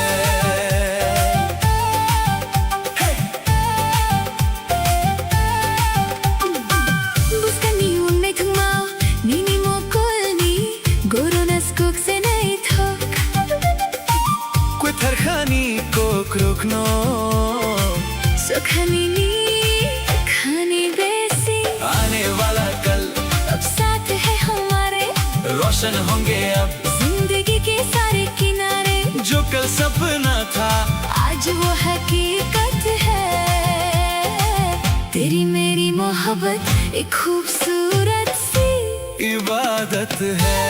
Buskani unai thungmao nini mokolni goronas kok se nai thok कोई थरखानी को क्रोकनो Sokhanini khani besing आने वाला कल अब साथ है हमारे रोशन होंगे अब जिंदगी के सारे किनारे जो कल सपना था आज वो हकीकत है। तेरी मेरी मोहब्बत एक खूबसूरत सी इबादत है।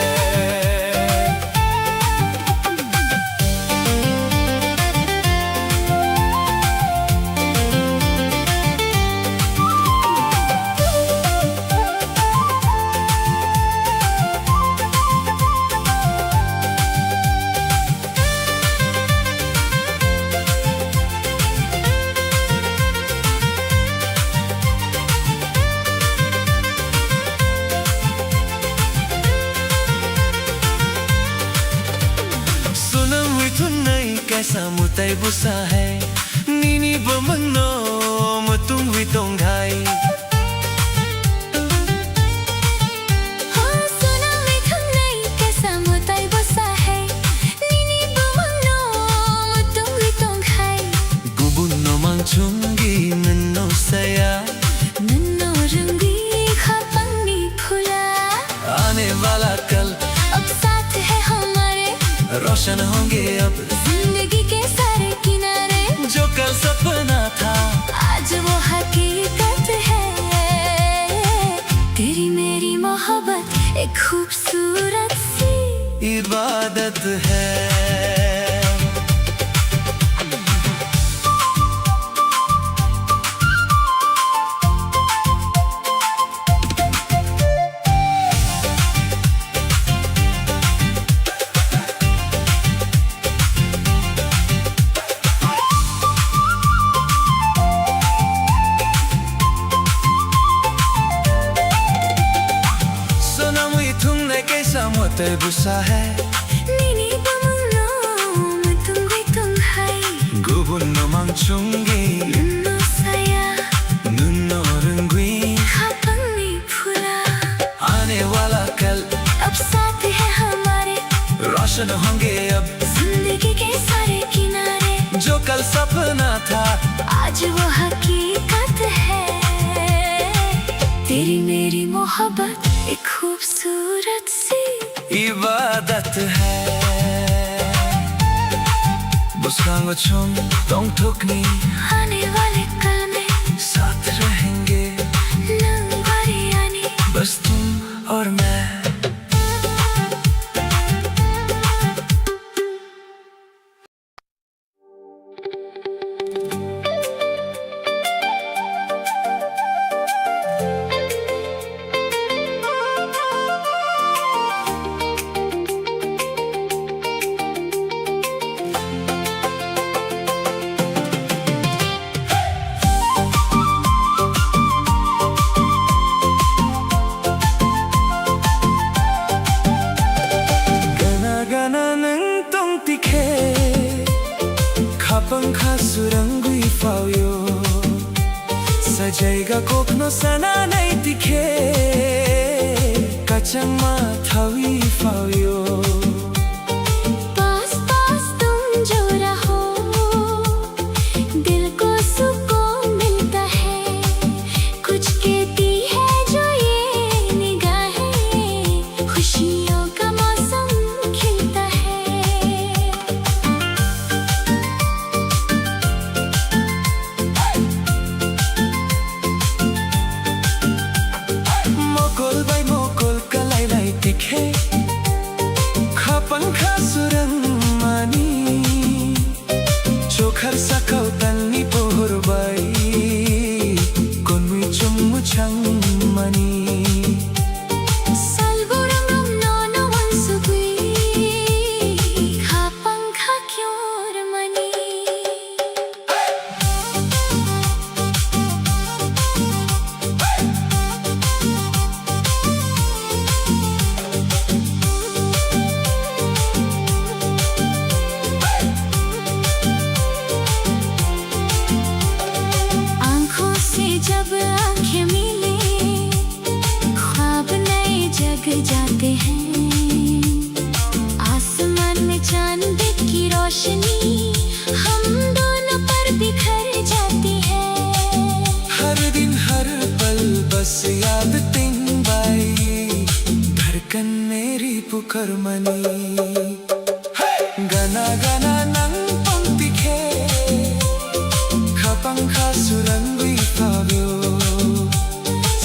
Kaysa mutay busa hai Nini bamano matung witong hai Sunang witong nai Kaysa mutay busa hai Nini bamano matung witong hai Gubun no mang chungi nano saya Nano रंगी खापंगी फुला आने वाला कल अब साथ है हमारे रोशन होंगे अब जिंदगी के सारे किनारे जो कल सपना था आज वो हकीकत है तेरी मेरी मोहब्बत एक खूबसूरत सी इबादत है। Mutay busa hai Nini bamano matung witong hai Gubun no mang chungi Nano saya Nunno rungwi खापंगी फुला आने वाला कल अब साथ है हमारे रोशन होंगे अब जिंदगी के सारे किनारे जो कल सपना था आज वो हकीकत है तेरी मेरी मोहब्बत एक खूबसूरत सी इबादत है। Buskango chum tong tukni आने वाले कल में साथ रहेंगे नंगारी आनी बस तुम और मैं। Kapangka surangui fauyo Sajaiga kokno sana nai tikhe Kachang ma thawi fauyo पास पास तुम जो रहो दिल को सुकून मिलता है कुछ कहती है जो ये निगाहें खुशियों का मौसम खिलता है Mokol bai mokol kalai lai tikhe Kapangka surang mani Chokhar sakau tanni pohor bai Konmui chummu chang mani Salburang nono wansugui Kapangka kyor mani आँखों से जब आँखें मिले ख्वाब नए जग जाते हैं आसमान में चांद की रोशनी हम दोनों पर बिखर जाती है हर दिन हर पल बस याद तिन बाई धड़कन मेरी पुकार मनी गना गना नंग पंक्ति खे Kapangka surangui fauyo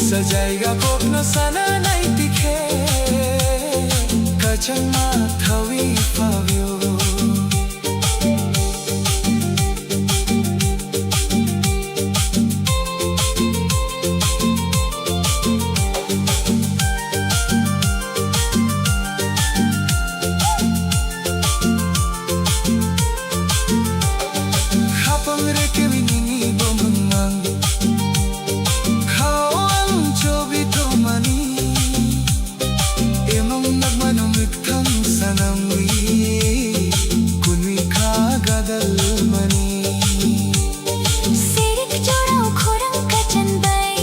Sajaiga kokno sana nai tikhe Changma thawi pavyo Hapang reke winini bomang Khao ang chobi to mani Emang nagmanumit kang sanamwi Kunwi ka gadal mani Sirik jorao khorang kacan bay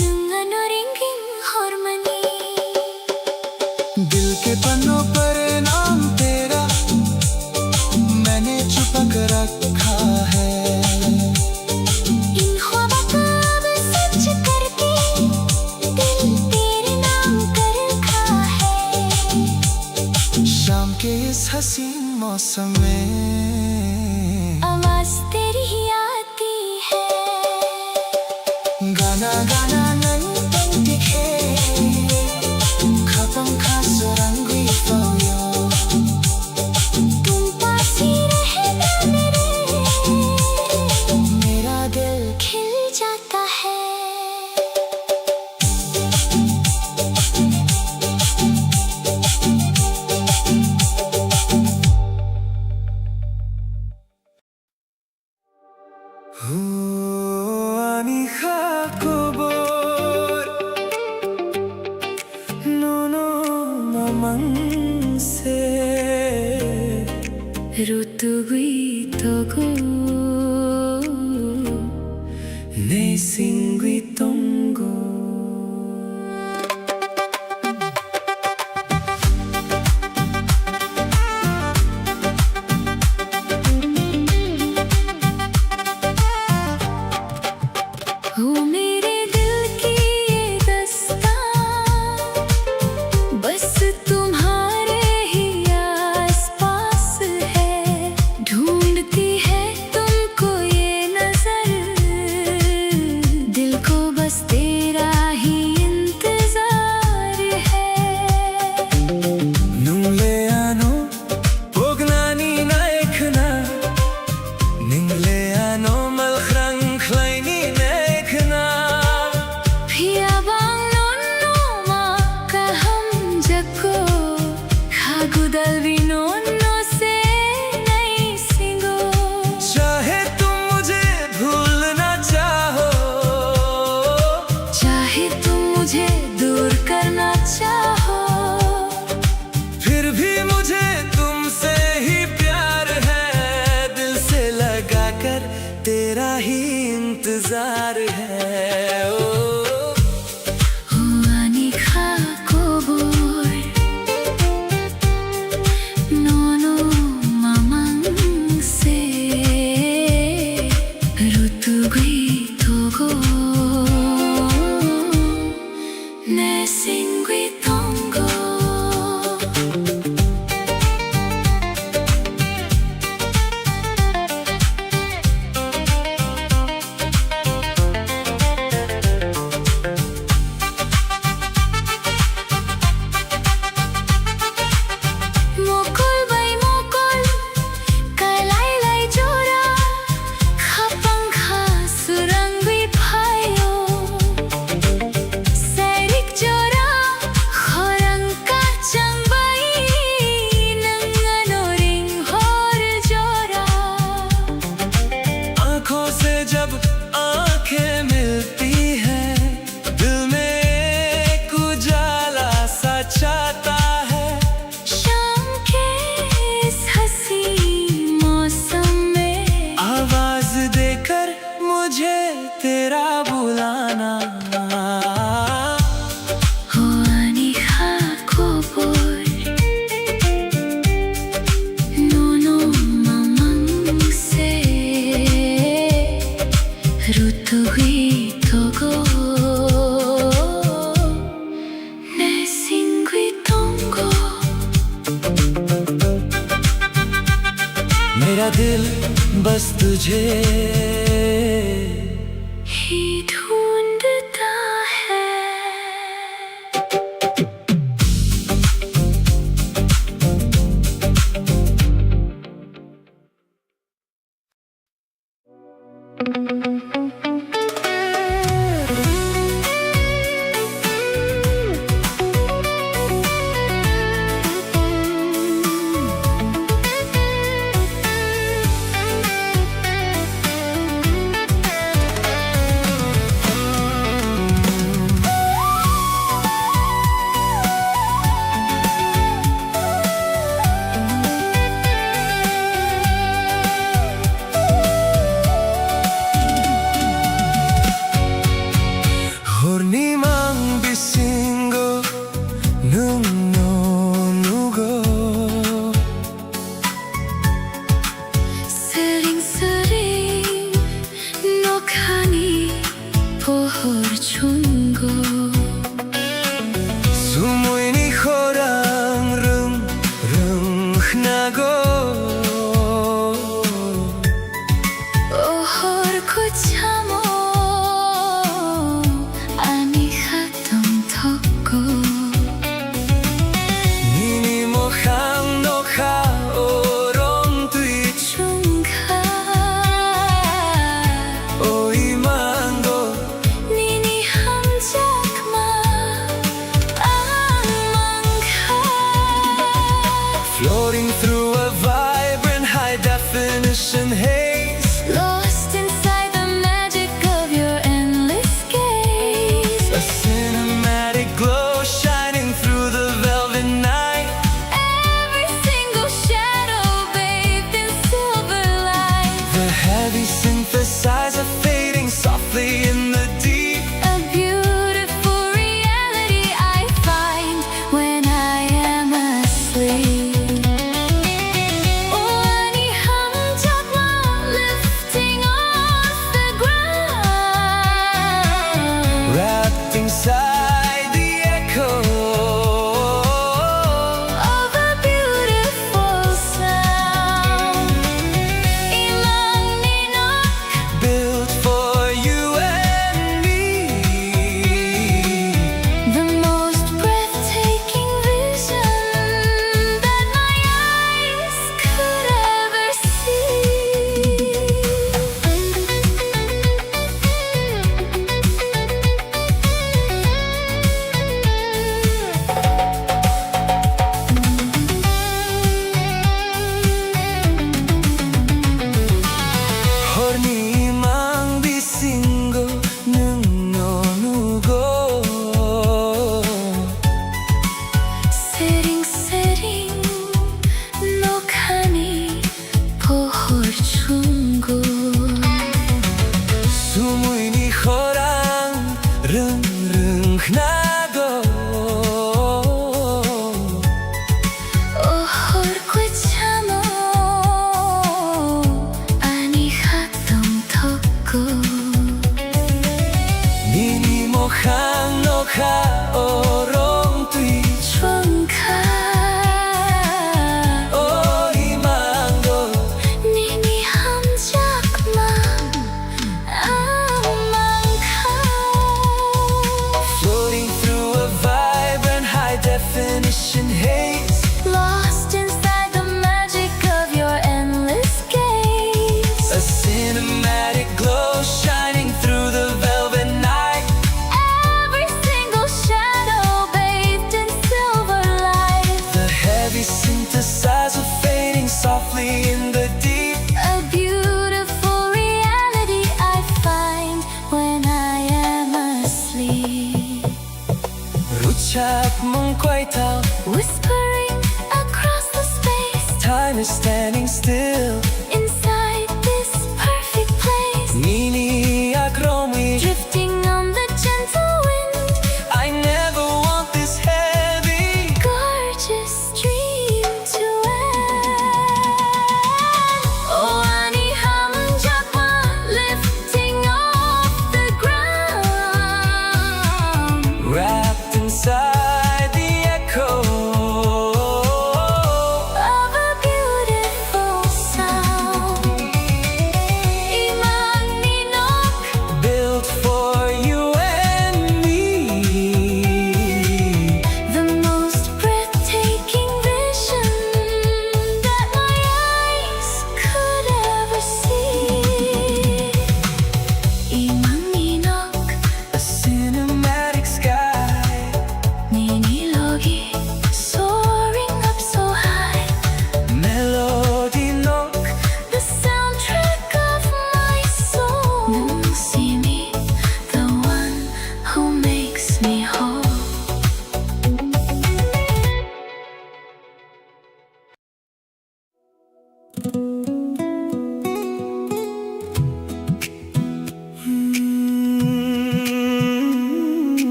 Nung ano ringing hormani दिल के पन्नों पर नाम तेरा मैंने छुपा कर रखा है इन ख्वाबों को अब सच करके दिल तेरे नाम कर रखा है शाम के इस हसीन मौसम में आवाज तेरी ही आती है गाना गाना नन तन दिखे खत्म खास रंगी पवियो तुम पास ही रहना मेरा दिल खिल जाता है Ani khakobor nono mamang se ऋतु गई तो गो ne singwi tongo हो मेरे दिल की ये दास्तां बस तुम्हारे ही आसपास है ढूंढती है तुमको ये नजर दिल को बस तेरा ही इंतजार है nungle ano pognani na ekna ningle ano malkhrang khlaini nekna Pia bang nonno ma kaham jako khagudal vinonno se nai singo चाहे तुम मुझे भूलना चाहो चाहे तुम मुझे दूर करना चाहो फिर भी मुझे तुमसे ही प्यार है दिल से लगा कर तेरा ही इंतजार है ओ Ani khakobor nono mamang se ऋतु गई तो गो ne singwi tongo Mokol bay mokol kalay lay jora khapang kha surangwi phayo Sairik jora khorang ka changbay nang ano ring hor jora आंखों से जब आंखें मिलती हैं दिल में एक उजाला सा छाता है शाम के इस हंसी मौसम में आवाज देकर मुझे तेरा बुलाना हो ani khakobor nono mamang se ऋतु गई तो गो ne singwi tongo मेरा दिल बस तुझे ही ढूंढता है me in the deep. A beautiful reality I find when I am asleep. Ruchak mong quay tao, Whispering across the space time is standing still. inside this perfect place. Nini akromi, Drifting on the gentle wind. I never want this heavy. Gorgeous dream to end. Oh, ani hum jakma lifting off the ground. Wrapped inside the echo Of a beautiful sound. Imang ninok. built for you and me. The most breathtaking vision that my eyes could ever see. Imang ninok. A cinematic sky. Ninilogi soaring up so high. Melody nok, The soundtrack of my soul. Nang see me, the one who makes me whole.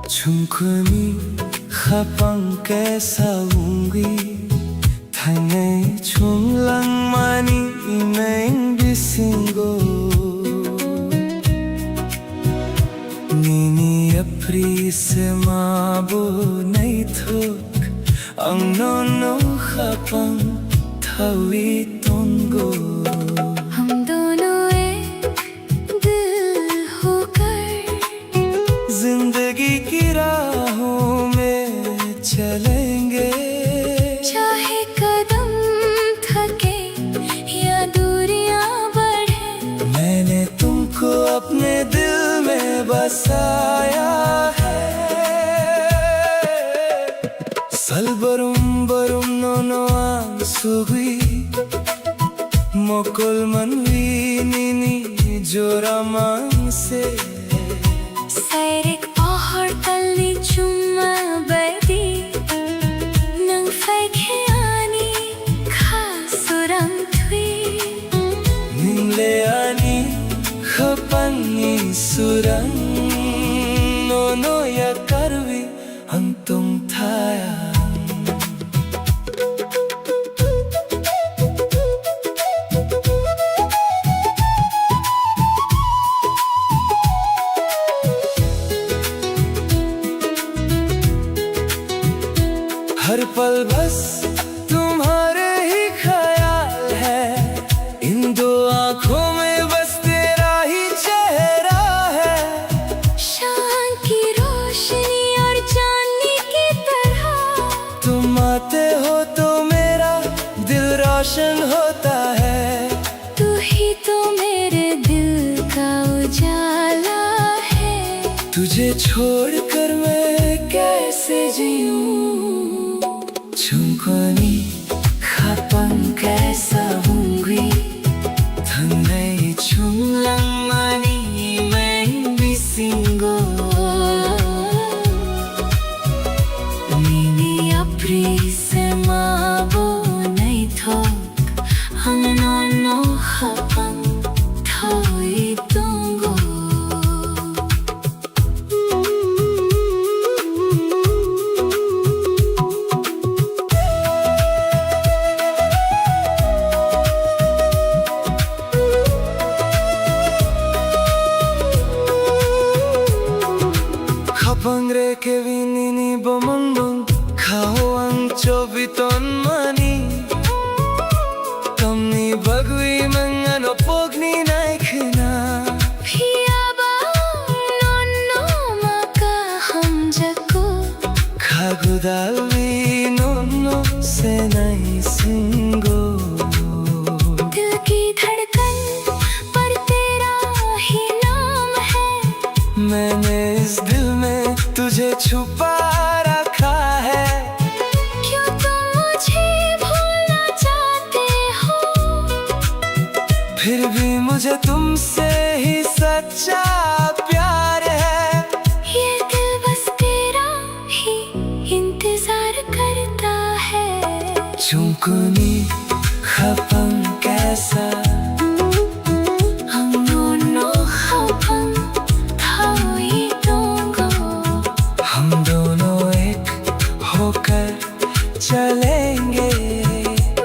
춤꾸미 합방 깨사운기 당의 총랑만이 맹비신고 니니 앞리세 마보 네이톡 앙노노 합방 타위 돈고 हम दोनों एक दिल होकर जिंदगी की राहों में चलेंगे चाहे कदम थके या दूरियां बढ़े. मैंने तुमको अपने दिल में बसाया है Salbarum barum nono ansugui Mokol manvi nini joramang se Sairik pahar tali chuma badi nang faikhiani khasurang thui. Ningle ani khapani surang Nono ya karvi antong thaya हर पल बस तुम्हारे ही ख्याल है इन दो आंखों में बस तेरा ही चेहरा है शान की रोशनी और चांदनी की तरह तुम आते हो तो मेरा दिल रोशन होता है तू ही तो मेरे दिल का उजाला है. तुझे छोड़कर मैं कैसे जीऊं Chungkoni khapang kaisa hungri Thanai chunglang mani main bisingo Nini apri se mabo nai thok hang no khapang thoi tungo. Khapangre ke vinini bomondong Khao ang chobiton mani Tomni bagui mangano pogni naikhna Phiyaba nonno maka hamjako Khagudalvi nonno se nai singo दिल की धड़कन पर तेरा ही नाम है. मैंने इस दिल में तुझे छुपा रखा है। क्यों तुम मुझे भूलना चाहते हो? फिर भी मुझे तुमसे ही सच्चा प्यार है। ये दिल बस तेरा ही इंतजार करता है। चुंकुनी खपन कैसा चलेंगे।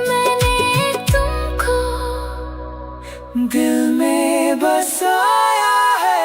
मैंने तुमको दिल में बसाया है।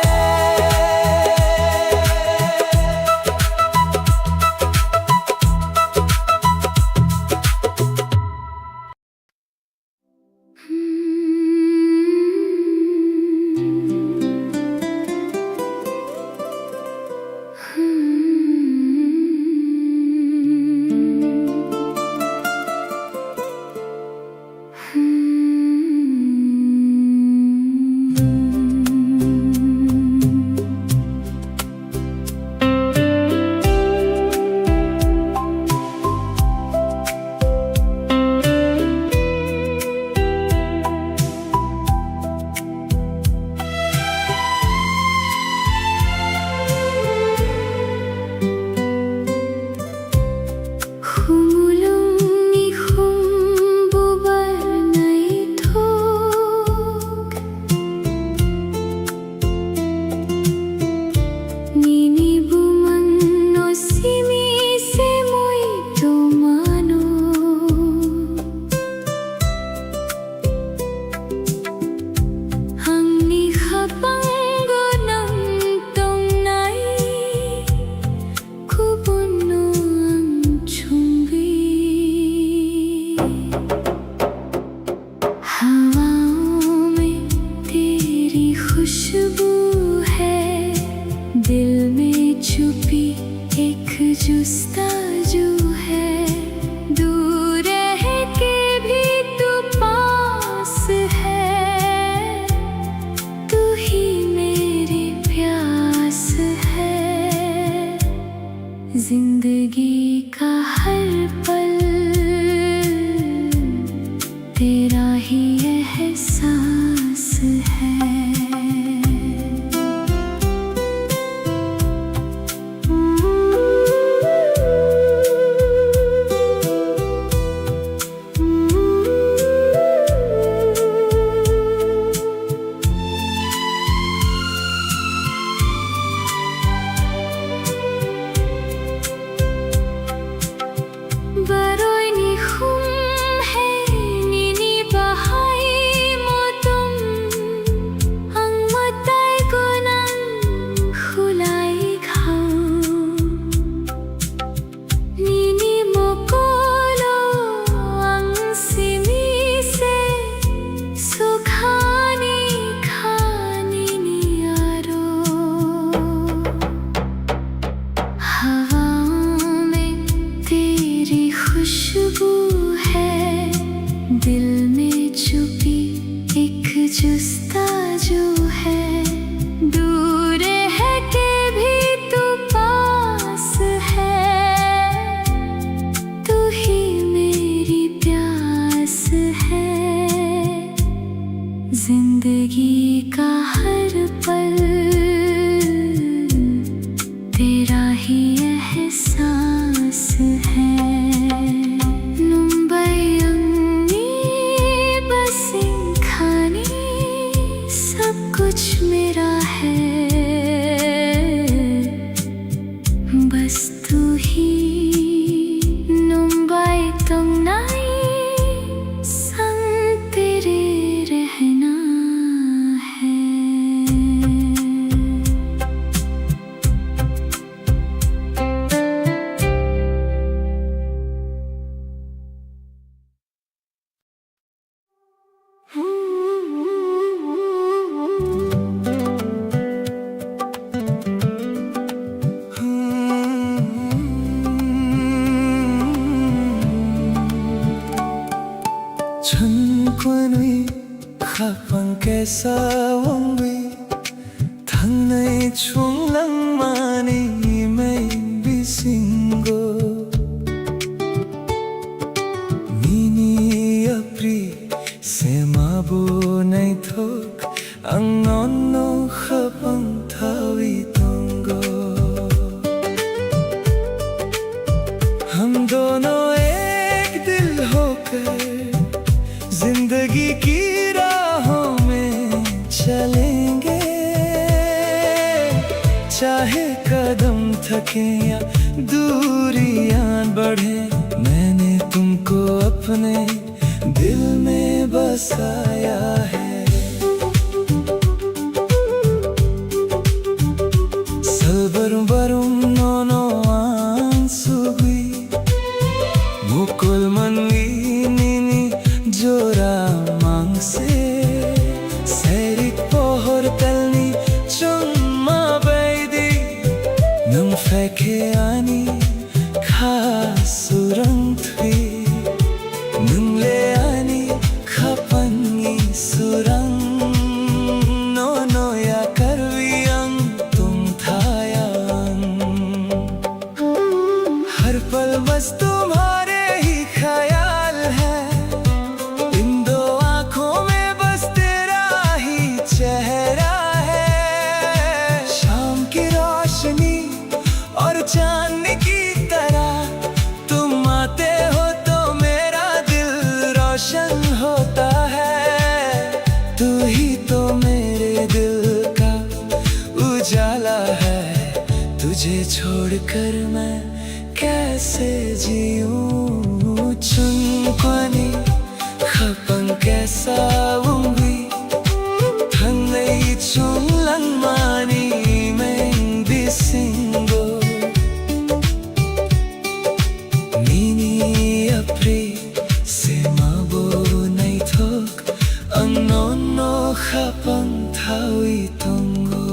जुस्ताजू है, दूर रह के भी तू पास है, तू ही मेरी प्यास है। जिंदगी का हर पल तेरा ही एहसास है। खुशबू है, दिल में छुपी एक जुस्ताजू है, दूर है के भी तू पास है, तू ही मेरी प्यास है। जिंदगी का हर पल तेरा ही एहसास है। कुछ मेरा है, बस तू ही मुंबई तंगनाई संग तेरे रहना है। 천권의 합방께서 원비 당나의 chung lang mani may bisingo Mini apri se mabo nai thok ang nono khapang thawi tongo हम दोनों एक दिल होकर जिंदगी की राहों में चलेंगे चाहे कदम थके या दूरियां बढ़े मैंने तुमको अपने दिल में बसाया है Salbarum barum nono ansugui Mukul manwi nini jora mangse Serik pohor telni chumma baidi Nung feke ani khasurang thui Nung le ani khapangi surang Nono ya karviyang tum thayang हर पल बस तुम्हारे ही ख्याल है इन दो आँखों में बस तेरा ही चेहरा है शाम की रोशनी और चांद की तरह तुम आते हो तो मेरा दिल रोशन होता है तू ही तो मेरे दिल का उजाला है तुझे छोड़कर मैं कैसे जीऊं चुनक्वानी खपंग कैसा उंगली थंगई चुनलंग मानी मैं बिसिंगो Mini apri se mabo nai thok ang nono khapang thawi tongo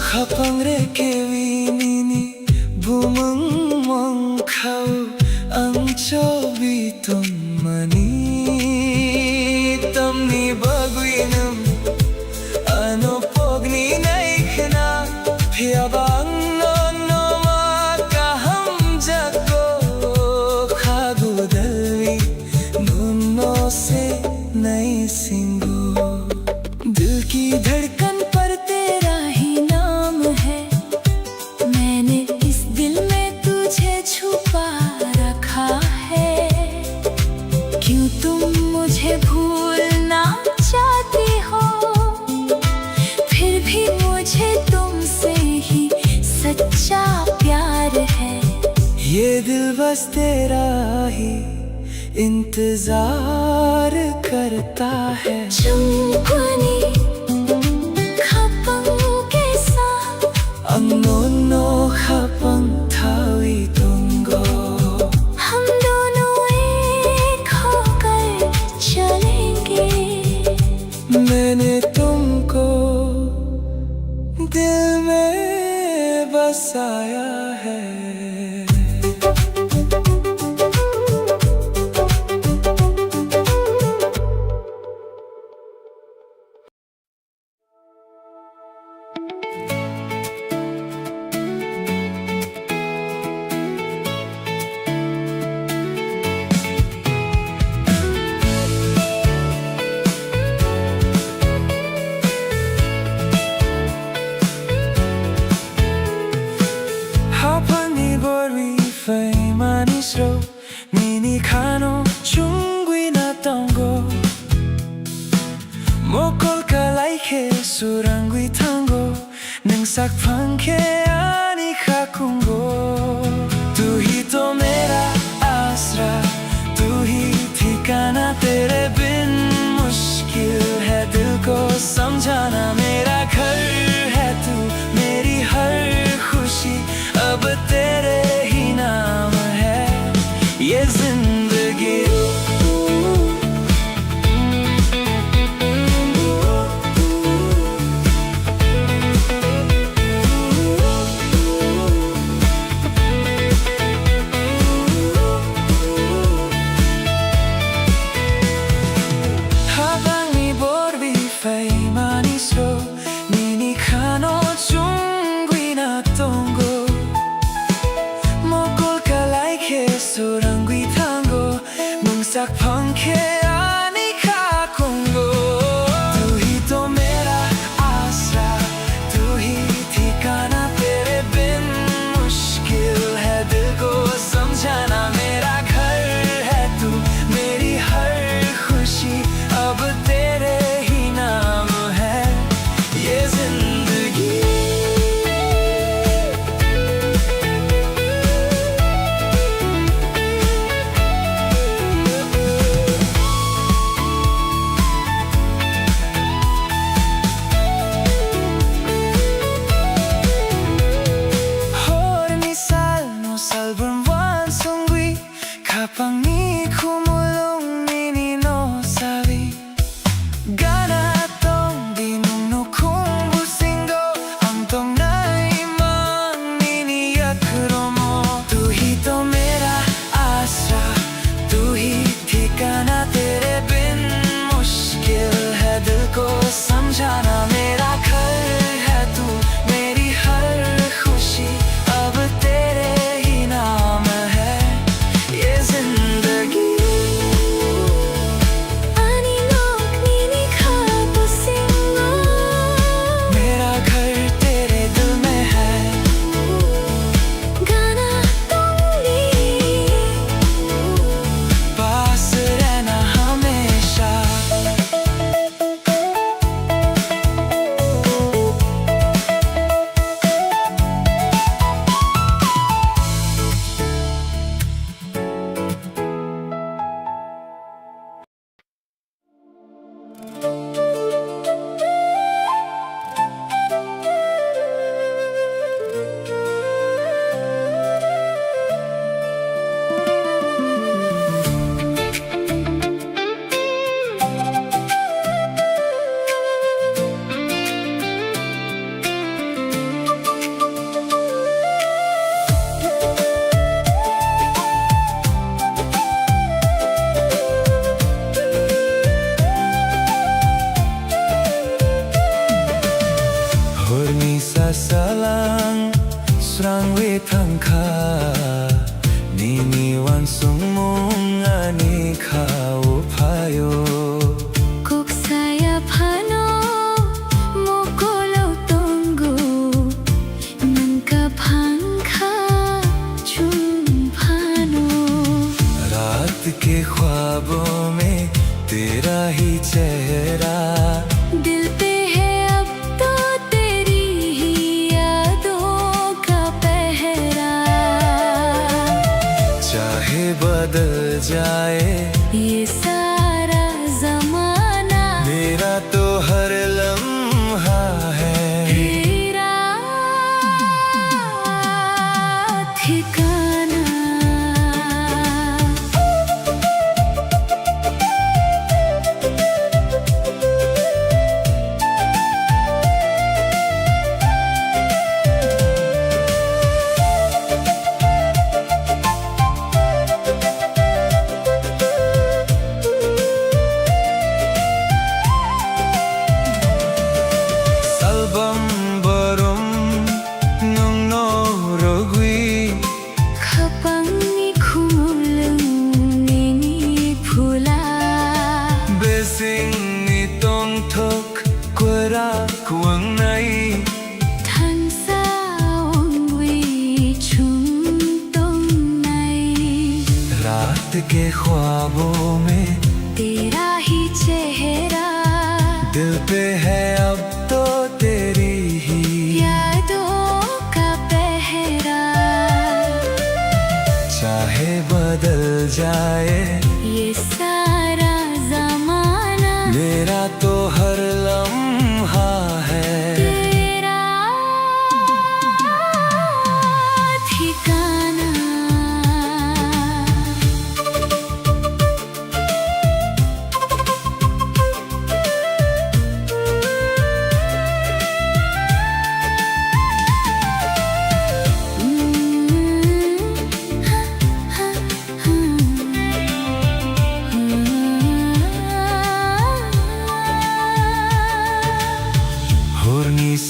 Khapangre kewi nini bumang mong khau ang chobi tumani tamni bagwinam ano pogni naikhna phiabang no ma kaham jago khagu dalwi nuno se nai singo दिल की धड़कन पर तेरा ही नाम है मैंने इस दिल में तुझे छुपा रखा है क्यों तुम मुझे भूलना चाहती हो फिर भी मुझे तुमसे ही सच्चा प्यार है ये दिल बस तेरा ही इंतजार करता है चुमकुनी खपंग के साथ ang nono khapang thawi tongo हम दोनों एक होकर चलेंगे मैंने तुमको दिल में बसाया है Hapani gorwi fai manisro Mini kano chungwi na tongo Mokol kalai ke surangwi tango Nang sak pangke ani khakungo Tu hi to mera asra Tu hi ठिकाना तेरे बिन मुश्किल है दिल को समझाना मेरा घर है तू मेरी हर खुशी अब तेरे ही नाम है ये जिंदगी आंखें आने का कुंगो तू ही तो मेरा आसरा तू ही ठिकाना तेरे बिन मुश्किल है दिल को समझाना मेरा घर है तू मेरी हर खुशी अब तेरे ही नाम है ये जिंदगी Kapag ni kumulong ninino sabi Ganatong binuno kong busindo Ang tong naimang niniyak mo Tu hi to mera आसरा Tu hi ठिकाना तेरे बिन मुश्किल है दिल को समझाना मेरा घर है तू मेरी हर खुशी अब तेरे ही नाम है ये जिंदगी Ani lok nini kha pusingo मेरा घर तेरे दिल में है Gana tongni पास रहना हमेशा Horni sasalang Srang wetangka Nini wansung mong ani ka upayo Kok saya phano mokolo tonggo Nangka phangkha chum phano रात के ख्वाबों में तेरा ही चेहरा दिल पे है अब तो तेरी ही यादों का पहरा चाहे बदल जाए ये सारा जमाना मेरा तो हर लम्हा है तेरा ठिकाना Album barum nung no rogui Kapag ni kumulong nini pula Besing itong thok kwara kuang nai Thân sao ongwi chung tong nai रात के ख्वाबों में तेरा ही चेहरा दिल पे है अब तो तेरी ही यादों का पहरा चाहे बदल जाए ये सारा जमाना मेरा तो हर लम्हा है तेरा ठिकाना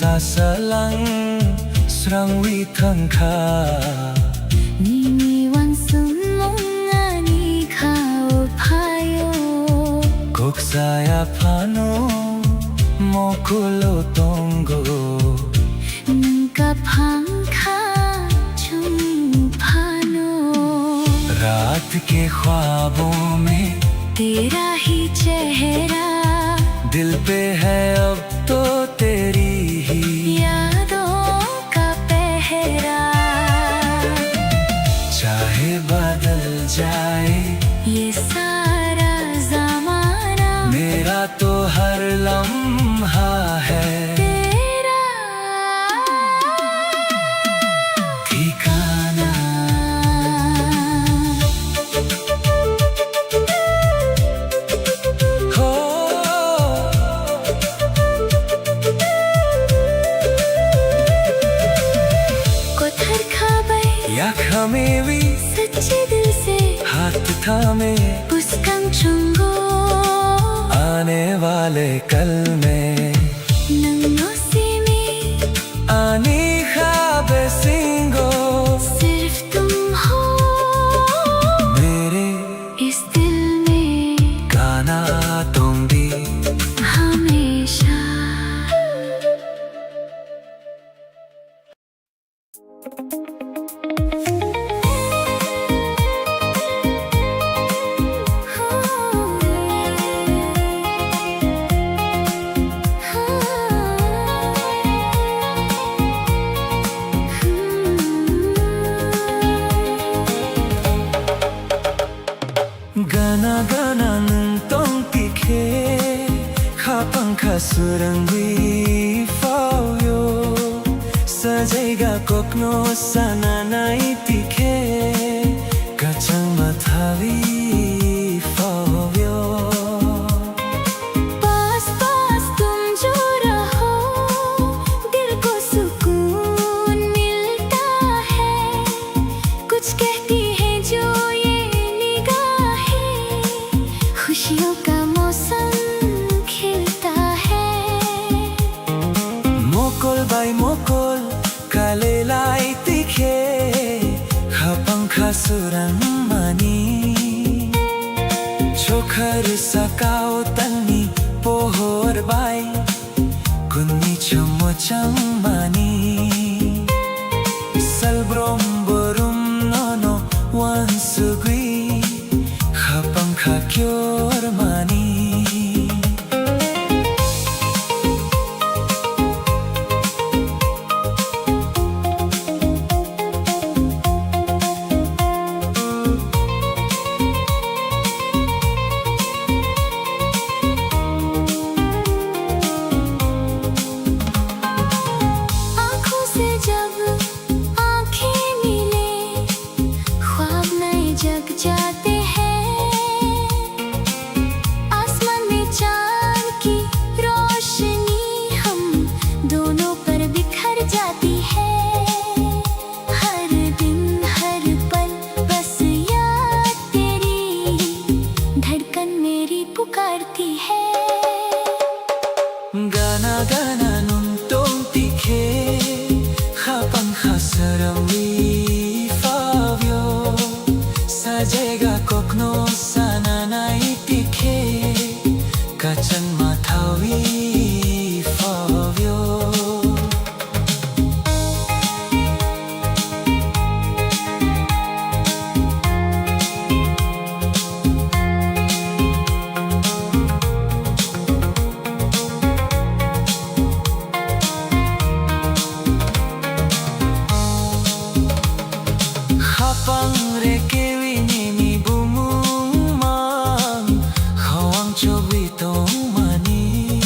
sasalang srang witangka Nini wansung mong ani ka upayo kulotonggo Nagkaphangkha छुपानो रात के ख्वाबों में तेरा ही चेहरा दिल पे है अब तो तेरी ही यादों का पहरा चाहे बदल जाए ये सारा ज़माना मेरा तो हर लम्हा है तेरा ठिकाना हो कोथर खाबै या खमेवी सच्चे दिल से हाथ थामे पुस्कंग चुंगो आने वाले कल में नंगो सीमी आनी ख्वाबे सिंगो सिर्फ तुम हो मेरे इस दिल में गाना तुम भी हमेशा Gana gana nung tikhe khapang khasurangwi fauyo sajaiga kokno sananai tikhe kachang mathavi fauyo पास पास तुम जो रहो दिल को सुकून मिलता है कुछ कहती है जो ये निगाहें खुशियों का मौसम खिलता है mokol bai mokol kalelai tikhe khapang khasurang mani chokhar sakao tani pohor bai kunni chomochang mani salbrom borum nono wansugui khapang khakyor mani आँखों से जब आँखें मिले ख्वाब नए जग जाते हैं आसमान में चाँद की रोशनी हम दोनों पर बिखर जाती है हर दिन हर पल बस याद तेरी धड़कन मेरी पुकारती है Gana gana nung tikhe khapang khasarawi favyo sajega kokno sananai tikhe kachan mathawi favyo Hapang rekewi nimi bumumang Hawang chobitong mani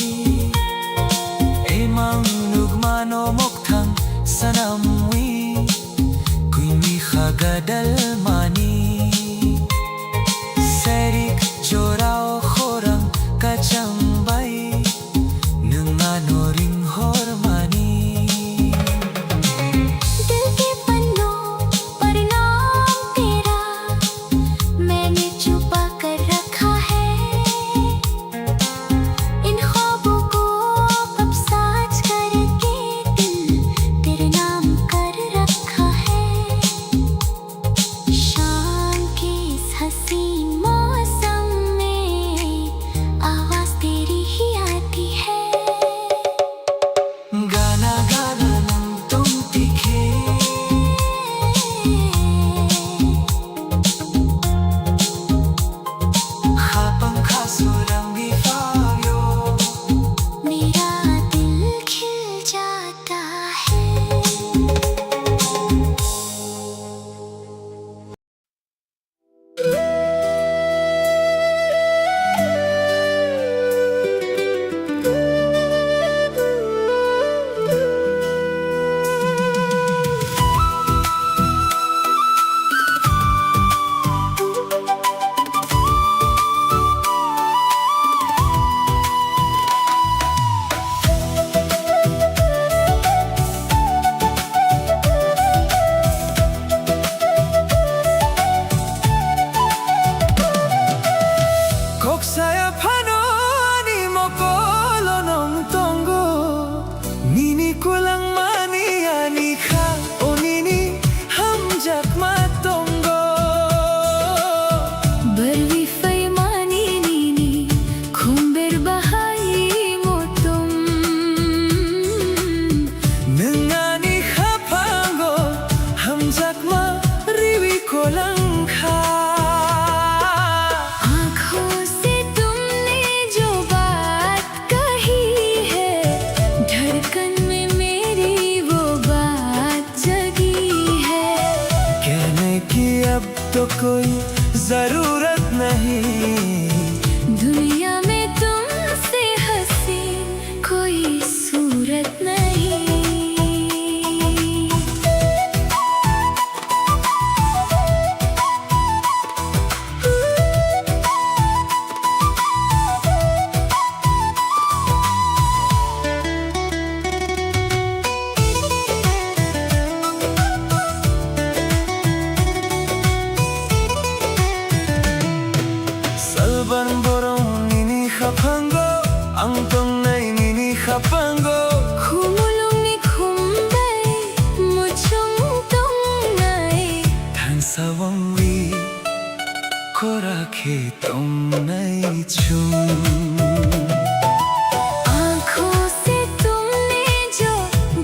Emang nugmano moktang sanamwi Kuimi khagadal mani Serik jorao khorang kachang bai Nungano ring hormani दिल के पन्नों पर नाम तेरा मैंने छुपा कर रखा है इन ख्वाबों को अब साज करके दिल तेरे नाम कर रखा है शाम कोलंखा। आँखों से तुमने जो बात कही है, धड़कन में मेरी वो बात जगी है। कहने की अब तो कोई जरूरत नहीं, दुनिया में तुमसे हंसी कोई सूरत नहीं। Salban borong nini khapango, ang tong nay nini khapango. Khumulong ni khumbay, muchong tong nay. Than sawang wi, korakhe tong nay chung. आँखों से तुमने जो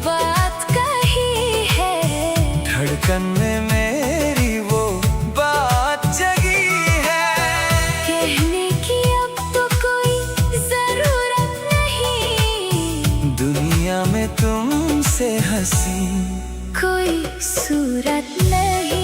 बात कही है, धड़कन में मेरी वो बात जगी है। कहने की अब तो कोई जरूरत नहीं, दुनिया में तुमसे हंसी कोई सूरत नहीं।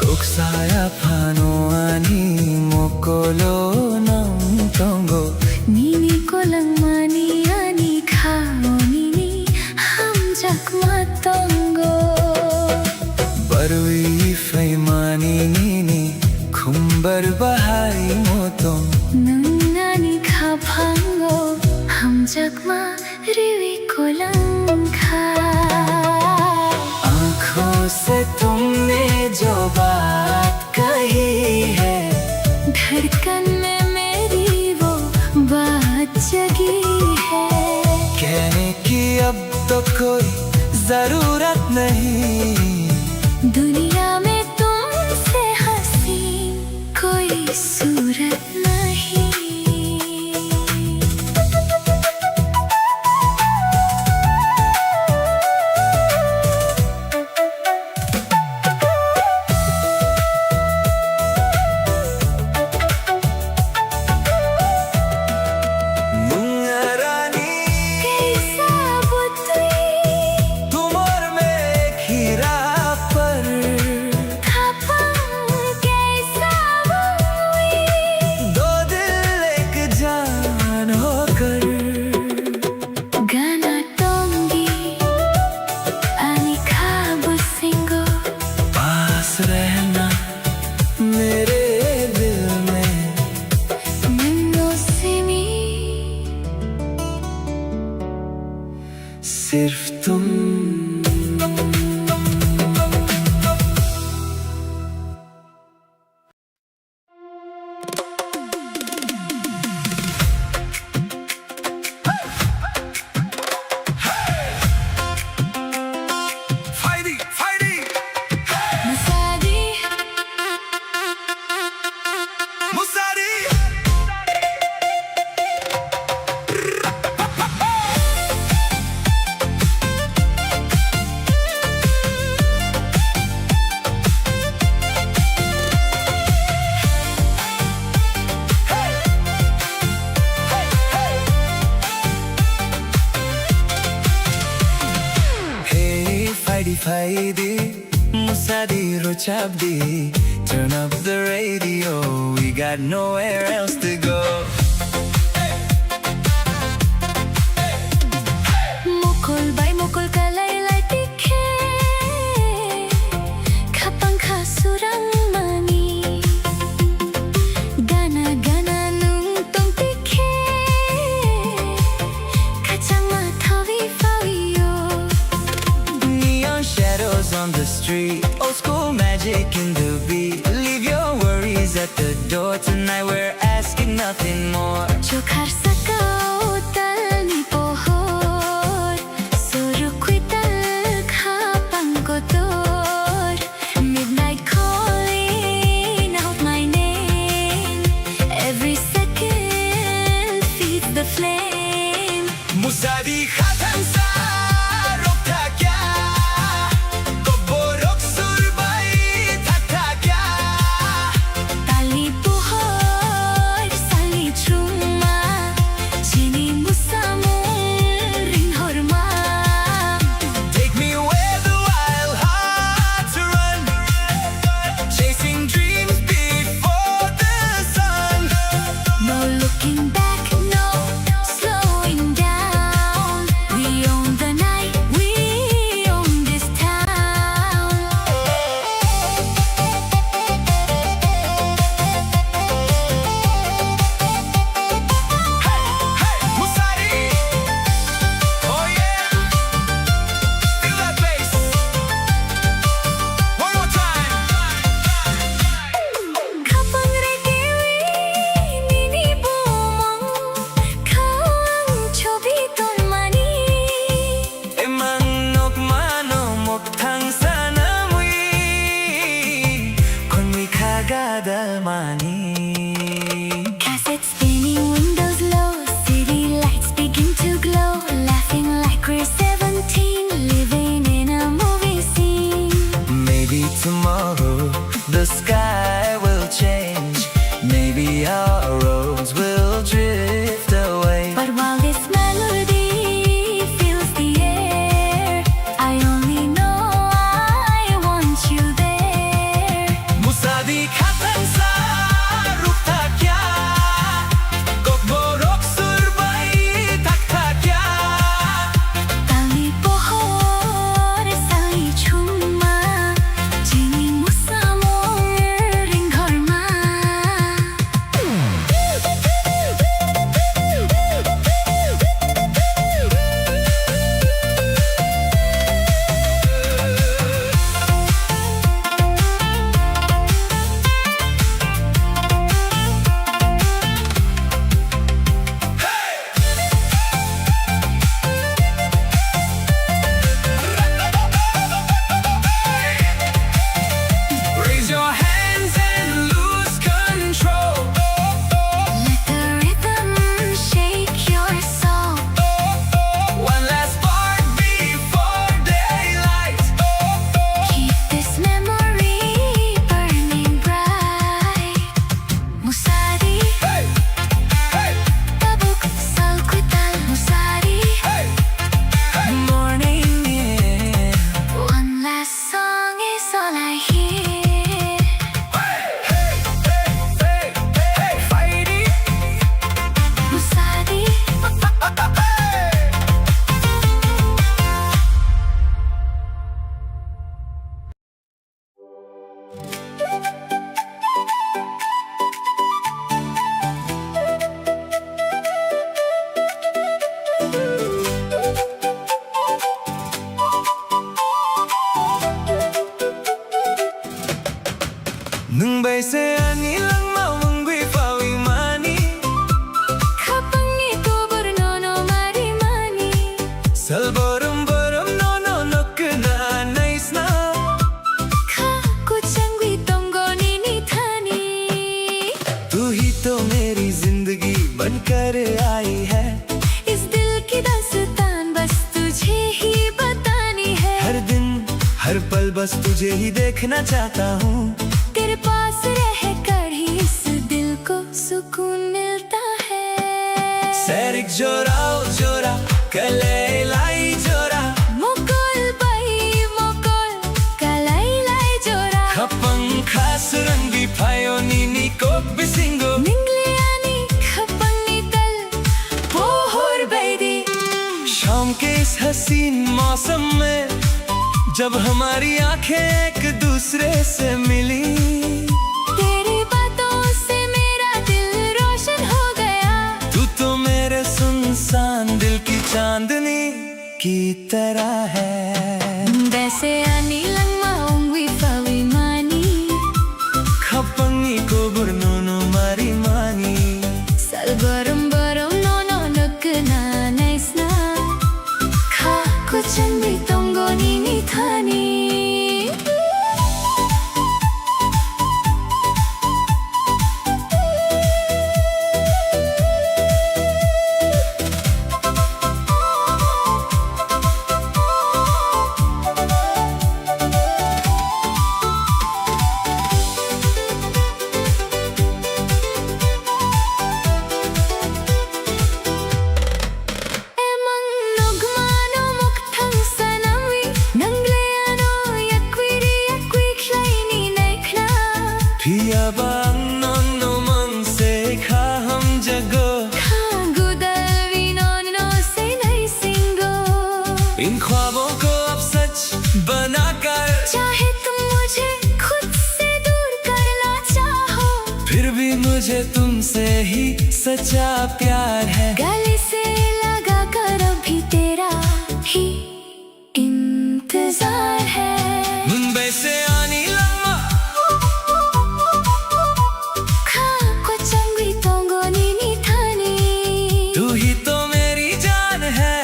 Koksaya pano ani mokolo nang tongo. Nini ko lang mani ani khao nini ham jak matongo. Barui fai mani nini khumbar bahai motong. Nung nani kha phango ham jak ma riwi ko lang kha. आँखों से तुमने जो बात कही है, धड़कन में मेरी वो बात जगी है। कहने की अब तो कोई जरूरत नहीं, दुनिया में तुमसे हंसी कोई सूरत नहीं। मुंगरानी कैसा बुद्धि तुम और मैं एक ही राह पर। खपन कैसा हुई, दो दिल एक जान होकर। गाना टोंगी ani खाब सिंगो। पास रहना मेरे दिल में, नन्नो सिमी सिर्फ तुम। Fighty, fighty, मसादी Musadi. Hey, fighty, fighty, Musadi, Rochabdi. Turn up the radio, we got nowhere else to go. mukul bay mukul kalay tikhe. Kapang kasurang mani. Gana gana nung tong tikhe. Kachang mathawi fawiyo. Neon shadows on the street, old school magic in the beat. Leave your worries at for tonight, we're asking nothing more. Chokar sakao tal ni pohor Surukui tal kapang kotor Midnight calling out my name Every second feeds the flame Musadi khatan sa rokta kya Koborok surbai thakta kya Tali pohor sali chuma Chini musamul ring horma Take me where the wild hearts run, chasing dreams before the sun. No looking back, no slowing down. We own the night, we own this town. Hey, Musadi! Oh yeah! Feel that bass! One more time! Kapag regiwi, nini bumong Kawang chobi ton mani Emanok manomok thang sanamui Kon mi kagada mani Cassette spinning, windows low City lights begin to glow Laughing like we're 17 Living in a movie scene Maybe tomorrow the sky will change. Maybe our roads will drift away. But while this melody fills the air, I only know I want you there. Musadi khatan sa rukta kya Kokborok surbai thakta kya Tali pohor sali chuma, chini musamong ring horma. Raise your hands and lose control. Let the rhythm shake your soul. One last spark before daylight. Keep this memory burning bright. Musadi, Hey, hey, tabuk salkutal musadi. hey, hey. Morning, yeah. One last song is all I hear. Hey, hey, hey, hey, fighting. Musadi, Nung bay se ani lang mawangwi pawi mani kapang ito burnono marimani. Salborum borum no no nok na nice na Kakuchangwi tongo nini thani. तू ही तो मेरी जिंदगी बनकर आई है इस दिल की दास्तान बस तुझे ही बतानी है. हर दिन हर पल बस तुझे ही देखना चाहता हूँ तेरे पास रहकर ही इस दिल को सुकून मिलता है. Serik jorao jora kalelai jora Mokol bai mokol kalay jora. Kapang khas rangi payo nini kok bisingo Ningliani kapang nital pohor baidi. शाम के इस हसीन मौसम में जब हमारी आंखें एक दूसरे से मिली तेरी बातों से मेरा दिल रोशन हो गया. तू तो मेरे सुनसान दिल की चांदनी की तरह है Dese ani lang maungwi pawi mani. Kapang iko burnono Piyabang nono mang se kha hum jago गुदलवी नौनों से नई सिंगो इन ख्वाबों को अब सच बनाकर चाहे तुम मुझे खुद से दूर करना चाहो फिर भी मुझे तुमसे ही सच्चा प्यार है गले से लगा कर अभी तेरा ही इंतजार है मुंबई से आनी लम्बा खा को चंगी तोंगो नीनी थानी तू ही तो मेरी जान है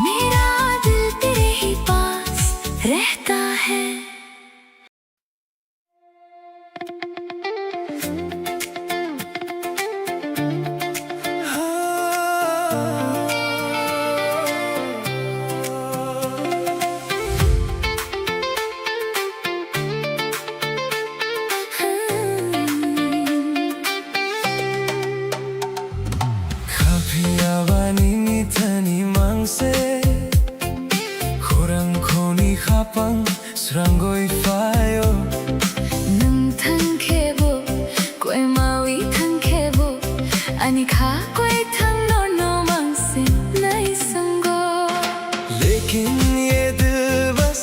मेरा दिल तेरे ही पास रहता है Kapiyawaning itani mangse Khurang khoni khapang srangoi fayo 능 탕케보 꿰마위 탕케보 아니 가quay thang nono mangse nai sango लेकिन ये दिल बस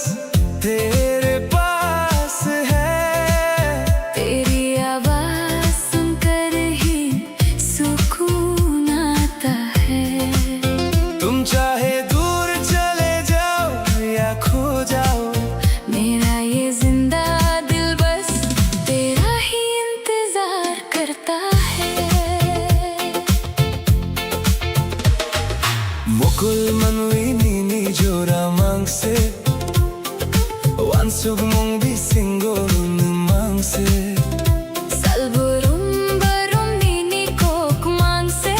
तेरे पास है तेरी आवाज सुनकर ही सुकून आता है तुम चाहे दूर चले जाओ या खो जाओ मेरा ये जिंदा दिल बस तेरा ही इंतजार करता है Mokul manui nini jora mangse Wansug mong bisingo nun mangse salburum barum nini kok mangse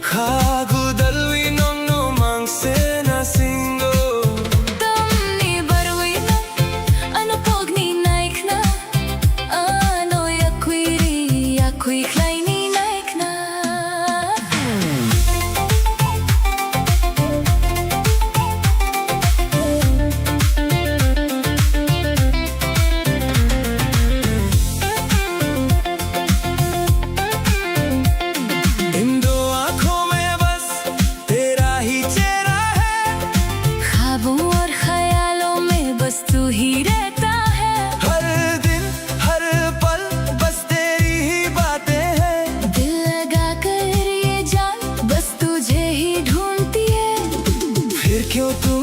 Khagu dalwi nong no mangse na singo Damni barwi na ano pog ni naik na ano yakui klay ni naik na इन दो आंखों में बस तेरा ही चेहरा है ख्वाबों और ख्यालों में बस तू ही रहता है हर दिन हर पल बस तेरी ही बातें हैं दिल लगा कर ये जान बस तुझे ही ढूंढती है फिर क्यों तुम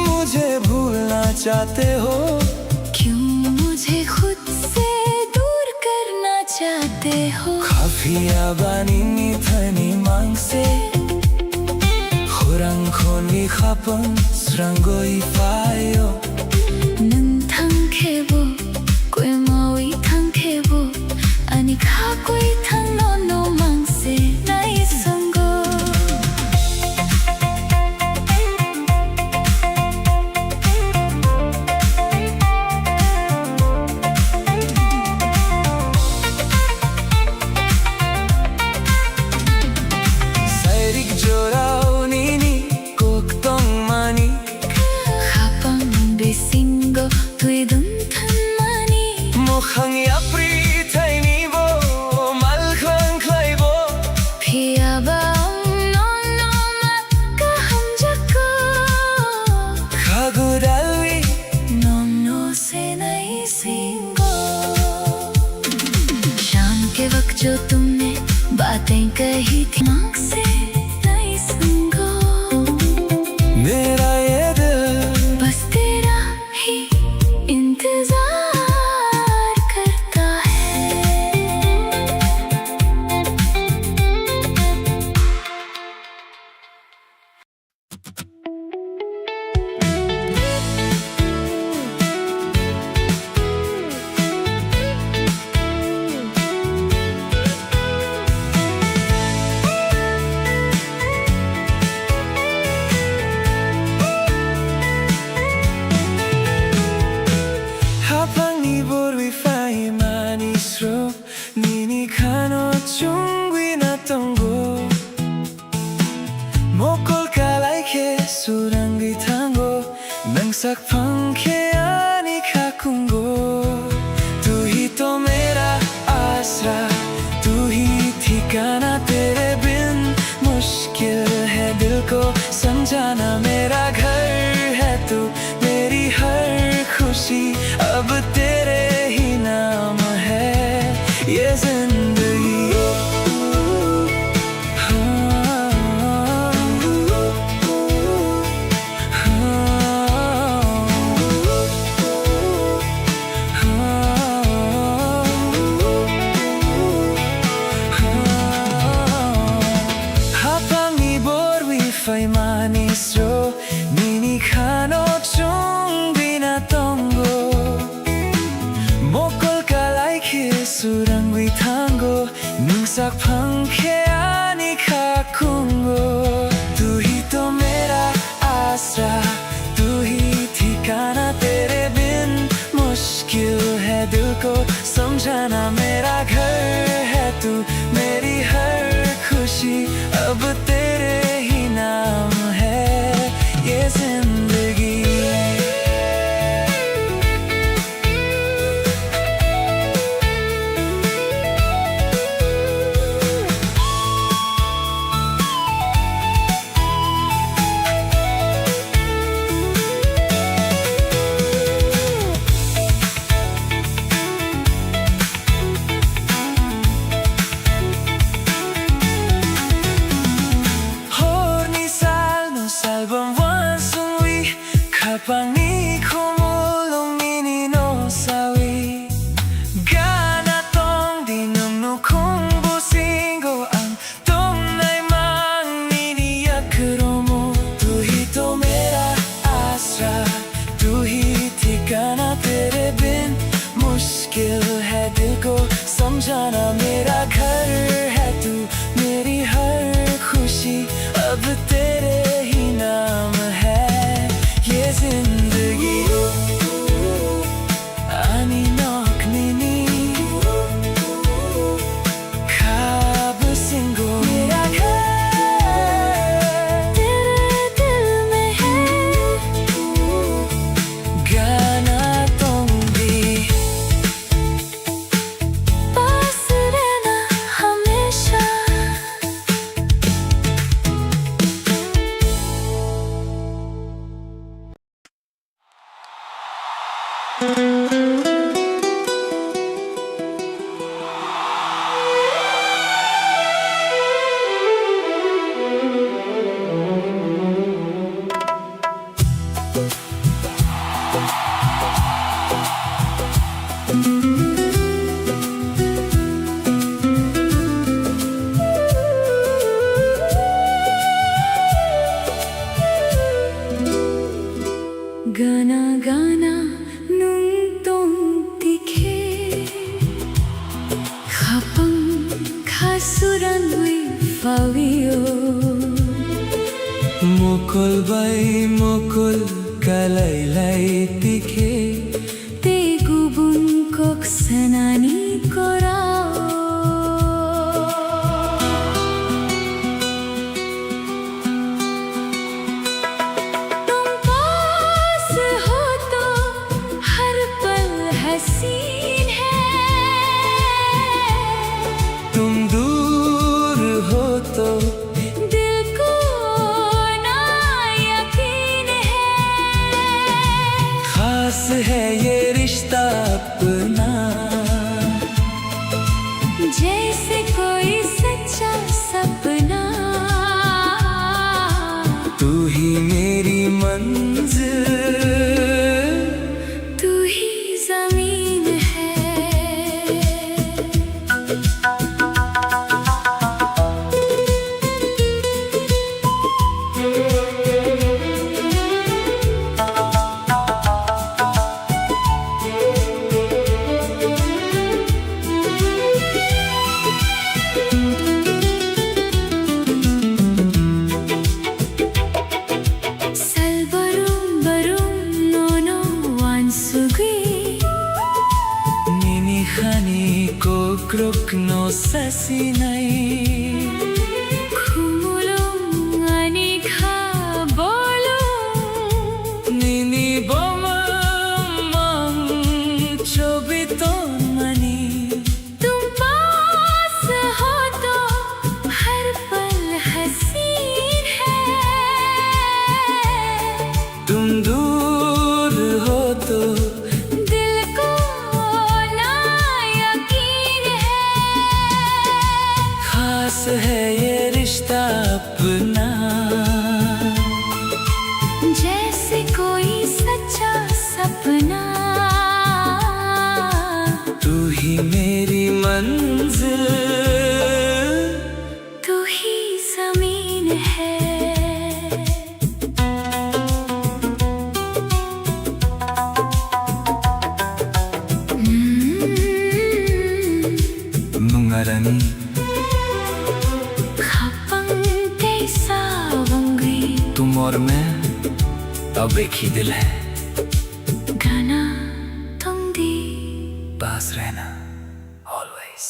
मुझे भूलना चाहते हो क्यों मुझे खुद से दूर करना चाहते हो Kapiyawaning itani mangse Khurang khoni khapang srangoi fayo 능 탕케보 꿰마위 탕케보 아니 가quay thang nono mangse nai sango Sairik jorao nini koktong mani habang bisingo tuy dun than mani Mukhang yapri thay ni bo malkhang khlai bo 피아바 nono makaham jako Khagu dalwi nono se nai singo शाम के वक्त जो तुमने बातें कही थी आँख से नई संगो मेरा ये दिल बस तेरा ही इंतजार करता है surango'y tango nung sakpangkeani kakungo तू ही तो मेरा आसरा तू ही ठिकाना तेरे बिन मुश्किल है दिल को समझाना मेरा घर है तू मेरी हर खुशी अब तेरे ही नाम है ये जिंदगी Kapag ni kumulong nininosawi Gana tong dinumno kong businggo Ang tunay mang niniyakuro mo Tu hi to mera asra Tu hi ठिकाना तेरे बिन मुश्किल है दिल को समझाना मेरा घर है तू मेरी हर खुशी अब तेरे ही नाम है ये जिंदगी आनी नौकनी ख्वाब सिंगो मेरा घर तेरे दिल में है गाना तुम भी पास रहना हमेशा गाना गाना nung tong tikhe khapang khasuran wi fawio mokol bai mokol kalailai tikhe te gubun kok sanani korao हसीन है तुम दूर हो तो दिल को ना यकीन है खास है ये रिश्ता अपना जैसे कोई सच्चा सपना तू ही मेरी मंजिल तू ही जमीन है Krokno sasinai Khumulong ani kha bolong Nini bomam chobiton mani तुम पास हो तो हर पल हसीन है तुम दूर हो तो दिल को ना यकीन है खास है ये रिश्ता अपना जैसे कोई सच्चा सपना तू ही मेरी मंजिल तू ही जमीन है धड़कन खपंग ते सावंगी तुम और मैं अब एक ही दिल है गाना तुम दी पास रहना always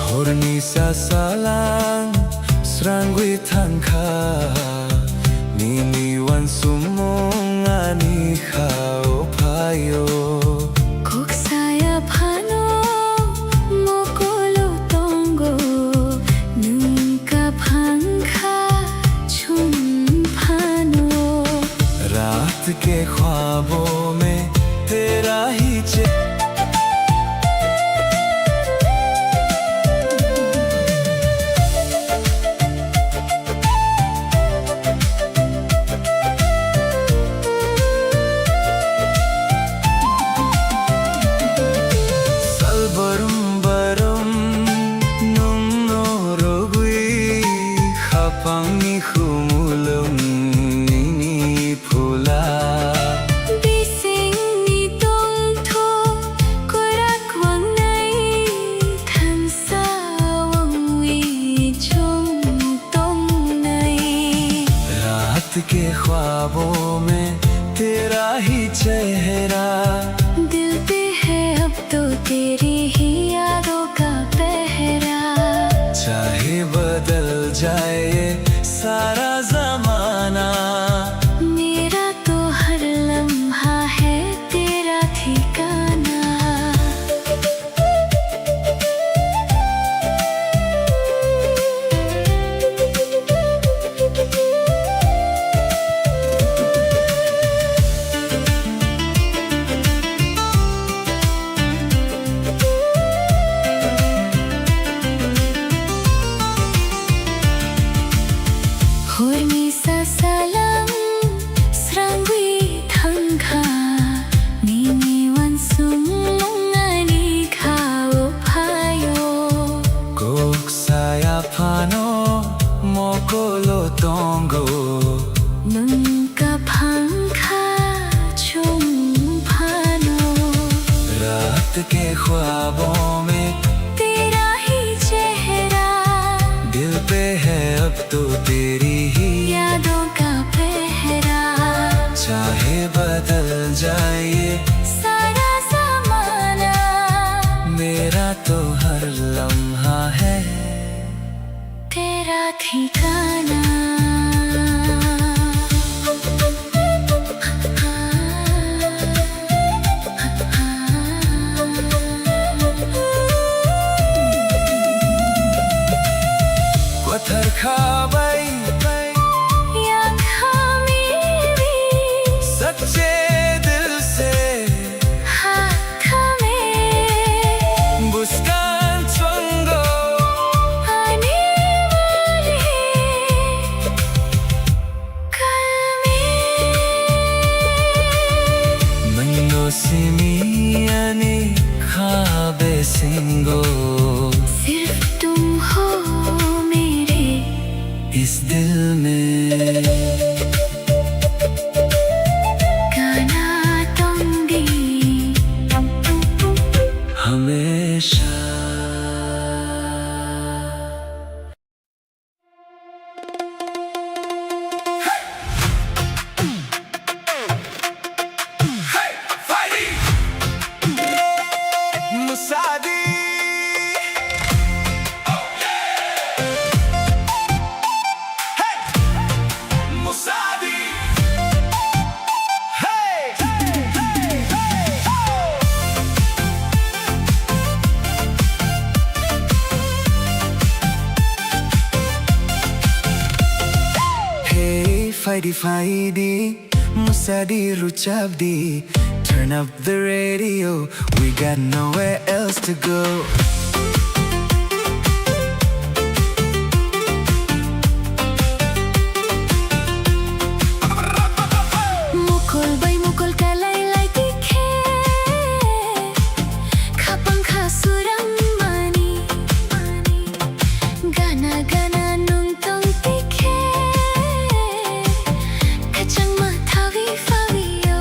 Hornisa salang Srangwi tangka Nini wan sumong ani khao payo Kok saya phano mokolo tongo nunca phangkha chum phano रात के ख्वाबों में तेरा ही चेहरा Pangi khumulung nini phula bising ni tong tho korak wang nai than sa wang wi chung tong nai रात के ख्वाबों में तेरा ही चेहरा दिल पे है अब तो तेरी ही यादों का पहरा चाहे बदल जाए सारा जमाना मेरा तो हर लम्हा है तेरा ठिकाना Hornisa salang Srangwi tangka Nini wan sumong ani khao payo Kok saya phano mokolo tongo Nunca phangkha chum phano रात के ख्वाबों में तेरा ही चेहरा दिल पे है अब तो तेरी ही यादों का पहरा चाहे बदल जाए सारा ज़माना मेरा तो हर लम्हा है तेरा ठिकाना पत्थर खाबाई या खामेरी सच्चे दिल से हाथ में मुस्कान चंगो आने वाले Fighty Musadi Ruchabdi. Turn up the radio, we got nowhere else to go. Mukul bay mukul kalay lay tikhe Kapang kasurang mani Gana gana nung tong tikhe Kachang matawi fawiyo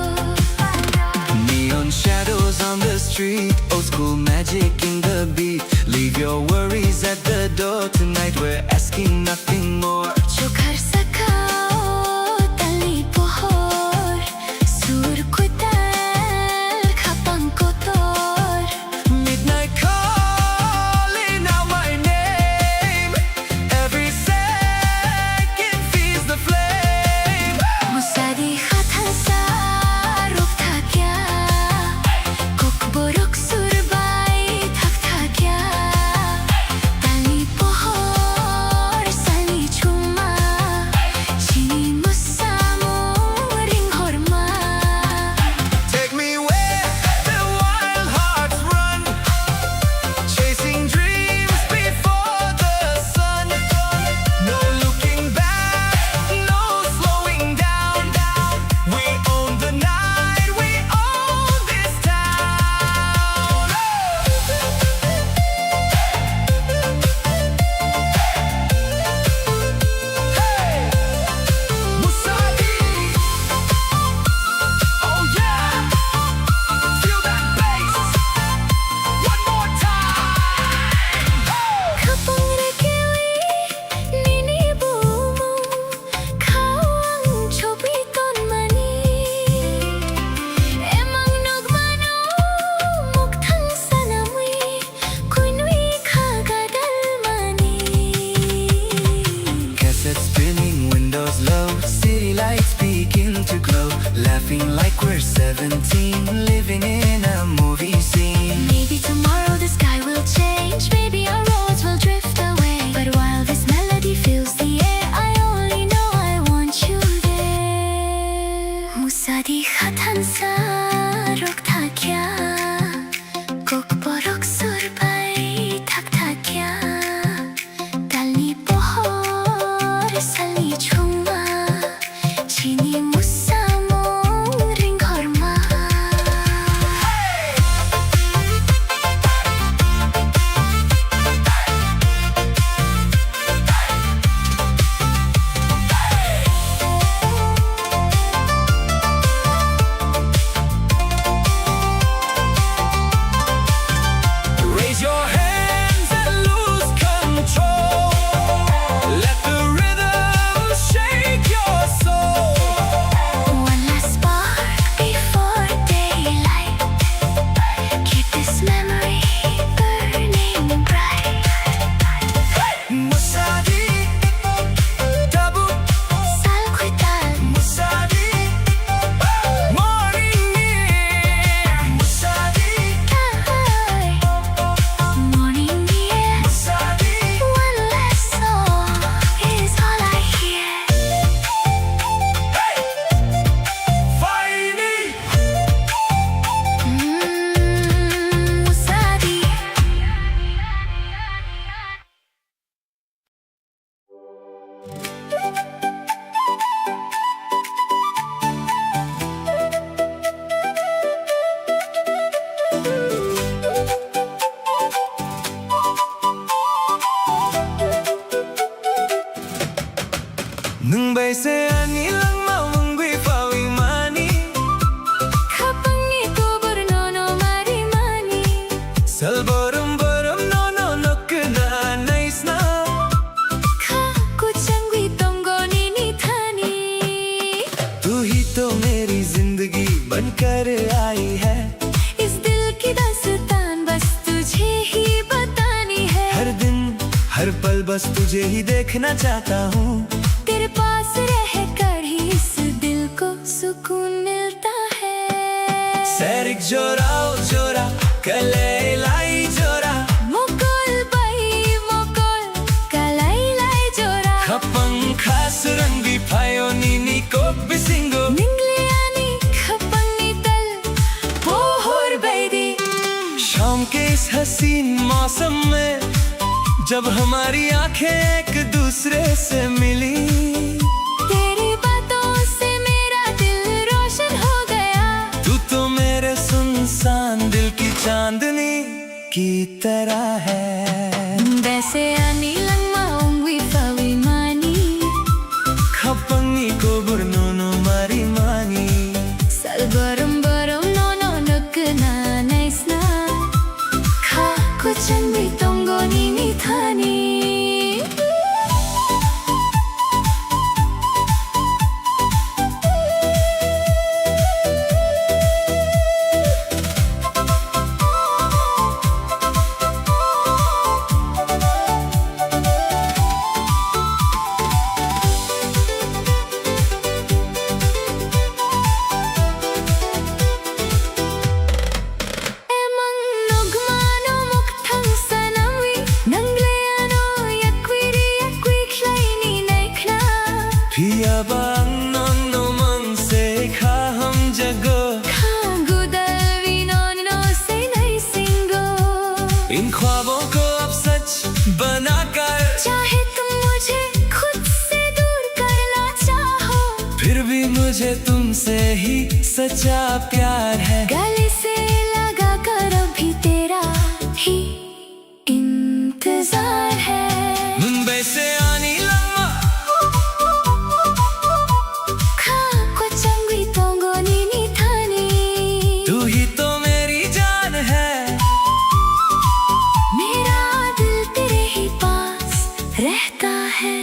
Neon shadows on the street, old school magic in the beat. Leave your worries at the door, tonight we're asking nothing more. Chokar sakao tali pohor Sur kutal kapang kotor Midnight calling out my name. Every second feeds the flame. Musadi khatan sa ruk thakya Kok borok surbay thak thakya Tali pohor sali chuma Chini musamo ring horma Take me where the wild hearts run, chasing dreams before the sun. No looking back, no slowing down. We own the night, we own this town. Hey, Musadi. Oh yeah, feel that bass. One more time. Kapang rekiwi nini bumu Kawang chobi ton mani Emang nagmano mukthang sanamwi Kunwi kagadal mani Cassette spinning, windows low, city lights begin to glow. Laughing like we're 17, living in a movie scene. Maybe tomorrow the sky will change Maybe our roads will drift away But while this melody fills the air I only know I want you there Musadi khatan sa rok thakya Kok borok surbay thak thakya Tali pohor sali chuma Chini musamo ring horma Raise your hands and lose control. Let the rhythm shake your soul. One last spark before daylight Keep this memory burning bright Musadi, Tabu, Sal kuital Musadi, morning near. Musadi, Kay Morning near Musadi, One last song is all I hear Fighting. Musadi Nung bay se ani lang mawangwi fawi mani. Kapang ito burnono marimani Salborum borum no no no na nice na. Kuchangwi tongo nini thani तू ही तो मेरी जिंदगी बनकर आई है. इस दिल की दास्तान बस तुझे ही बतानी है हर दिन हर पल बस तुझे ही देखना चाहता हूँ. तेरे पास रह कर ही इस दिल को सुकून मिलता है Serik jorao jora, kalelai jora. Mukul bay mukul kalay lay jora Kapang khas rangi payo nini जब हमारी आंखें एक दूसरे से मिली। तेरी बातों से मेरा दिल रोशन हो गया। तू तो मेरे सुनसान दिल की चांदनी की तरह है। Besean ilang maungwi pawimani, Kapangi ko burnono marimani. salbaram-baram nono nukna naisna, ka kuchan bitongo ni nithani. Pia bang nono mang se kha hum jago. इन ख्वाबों को अब सच बनाकर, चाहे तुम मुझे खुद से दूर करना चाहो, फिर भी मुझे तुमसे ही सच्चा प्यार है। गले से लगा कर अभी तेरा ही इंतजार है। मुंबई से आनी लम्मा, खाको चंगी तोंगो नीनी थानी, तू ही तो मेरी जान है। मेरा दिल तेरे ही पास रहता है।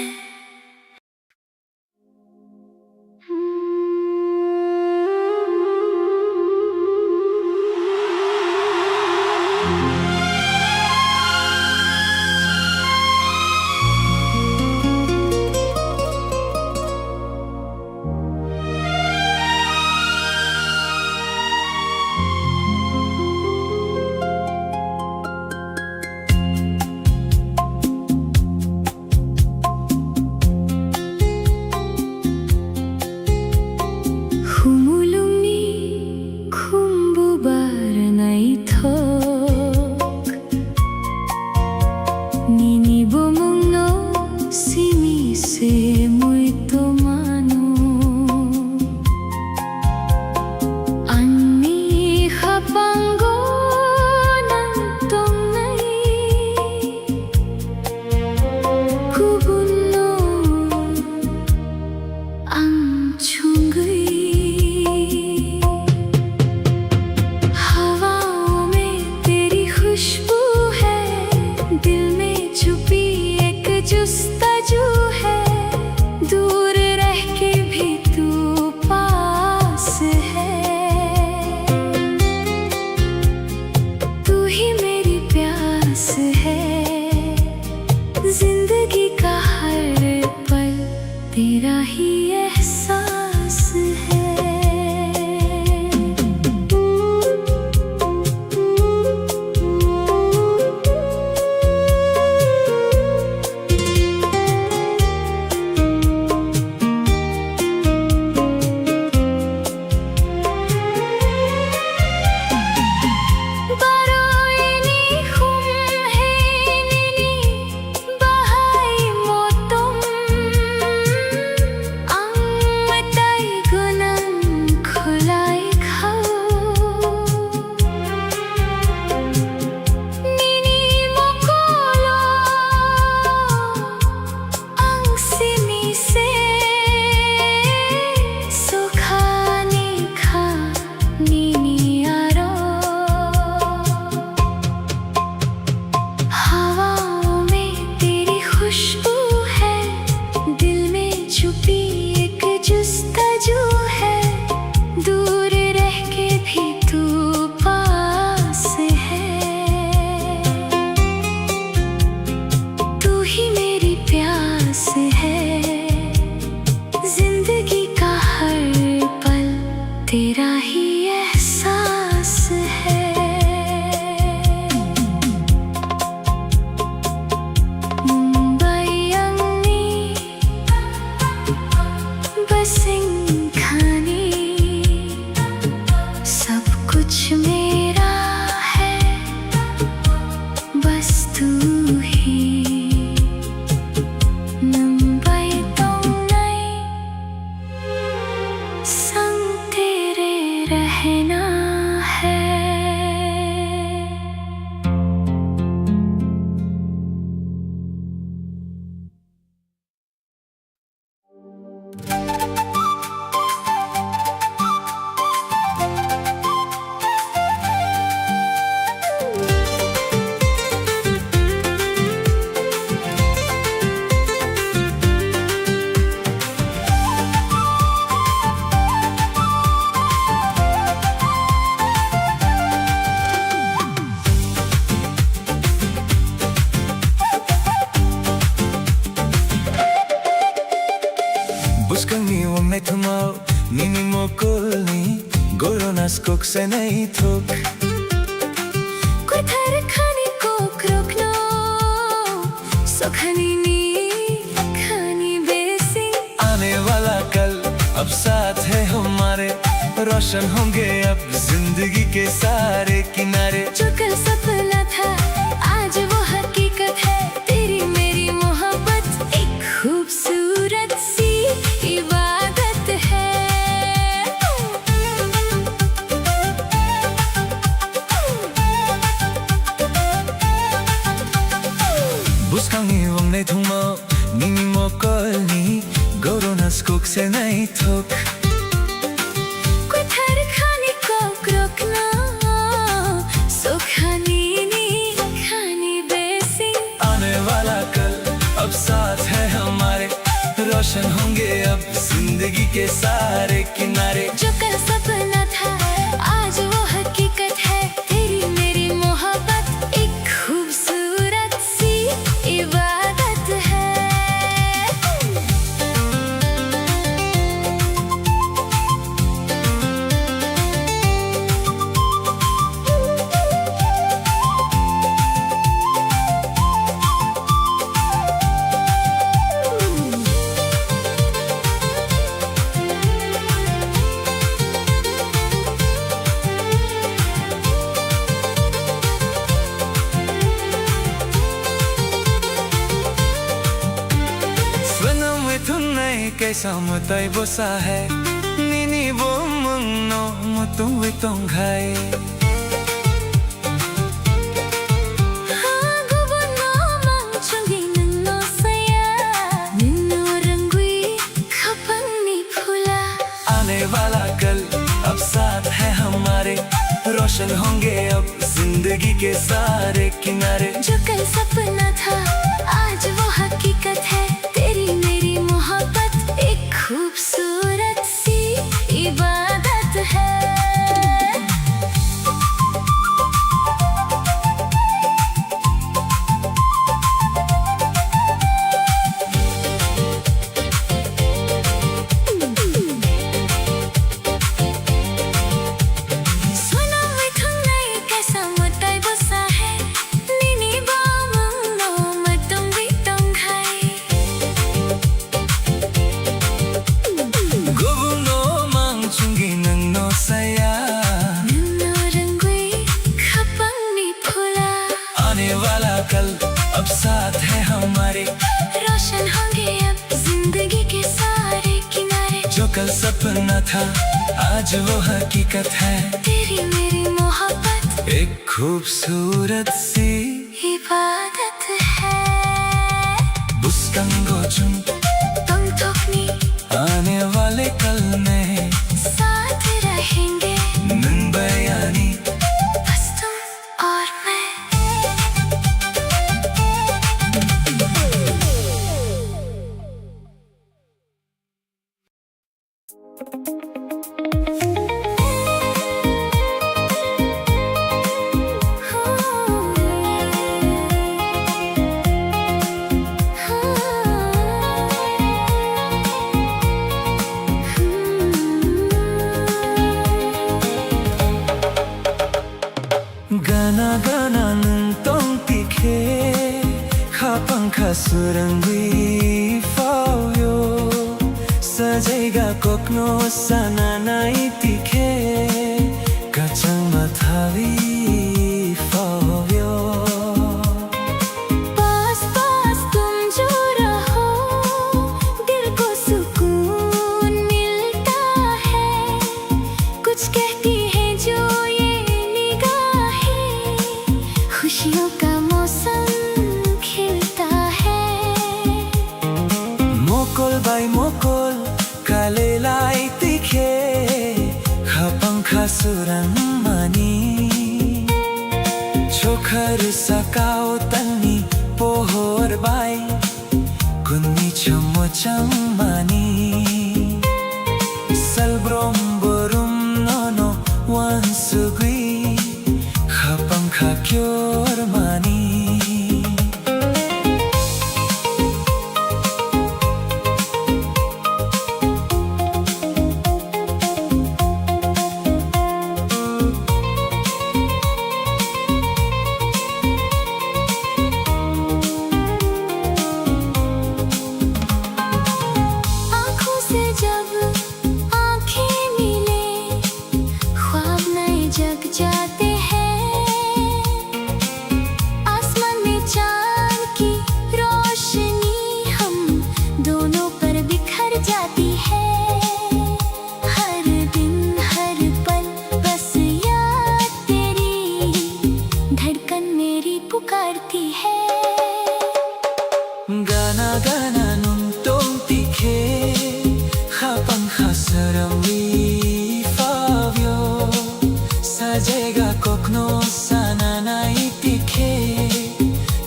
Humulungi kumbubar na itok, ninibomong no simise mo'y tumano. Ani kapanggo ng tongnay, kubuno ang chungay. हवाओं में तेरी खुशबू है, दिल में छुपी Nini mokolni Goronas kokse nahi thok कोई थर खाने को रोकना सोखनी नी खानी बेसी आने वाला कल अब साथ है हमारे रोशन होंगे अब जिंदगी के सारे किनारे जो कल सपना था आज वो हकीकत है तेरी मेरी मोहब्बत एक खूबसूरत सी इबादत है Buskangi wongne thungmo Nini mokolni Goronas kokse nahi thok कोई थर खाने को रोकना सोखनी नी खानी बेसी आने वाला कल अब साथ है हमारे रोशन होंगे अब जिंदगी के सारे किनारे जो कल सपना था आज वो हकीकत है तेरी मेरी मोहब्बत एक खूबसूरत सी इबादत है कैसा मुताई बोसा है Nini bo mung no mutung witong ghai Gubuno mangchungi nino saya Nino rangui khapang ni phula आने वाला कल अब साथ है हमारे रोशन होंगे अब जिंदगी के सारे किनारे जो कल सपना था आज वो हकीकत है तेरी मेरी मोहब्बत एक खूबसूरत सी इबादत है सुनो मिठुन नहीं कैसा मुताई बोसा है Nini bo mung no matung witong ghai Gubuno mangchungi nang no saya Nino rangui khapang ni phula आने वाला कल अब साथ है हमारे रोशन होंगे अब जिंदगी के सारे किनारे जो कल सपना था आज वो हकीकत है तेरी मेरी मोहब्बत एक खूबसूरत सी इबादत है बुस्कंगो चुन तुम थोकनी आने वाले कल में साथ रहेंगे नन बयानी बस तुम और मैं Gana gana nung tikhe Khapang khasurangui fauyo Sajaiga kokno sananai tikhe Kachang mathavi fauyo पास पास तुम जो रहो दिल को सुकून मिलता है कुछ कहती है जो ये निगाहें खुशियों का मौसम खिलता है Mokol by mokol kalelai tikhe Khapang khasurang mani Chokhar sakao tani pohor bai Kunni chamo chamani Salbrom borum nono wansugui Khapang khakyor mani Gana gana nung tong tikhe Khapang khasarami favyo Sajega kokno sana na itikhe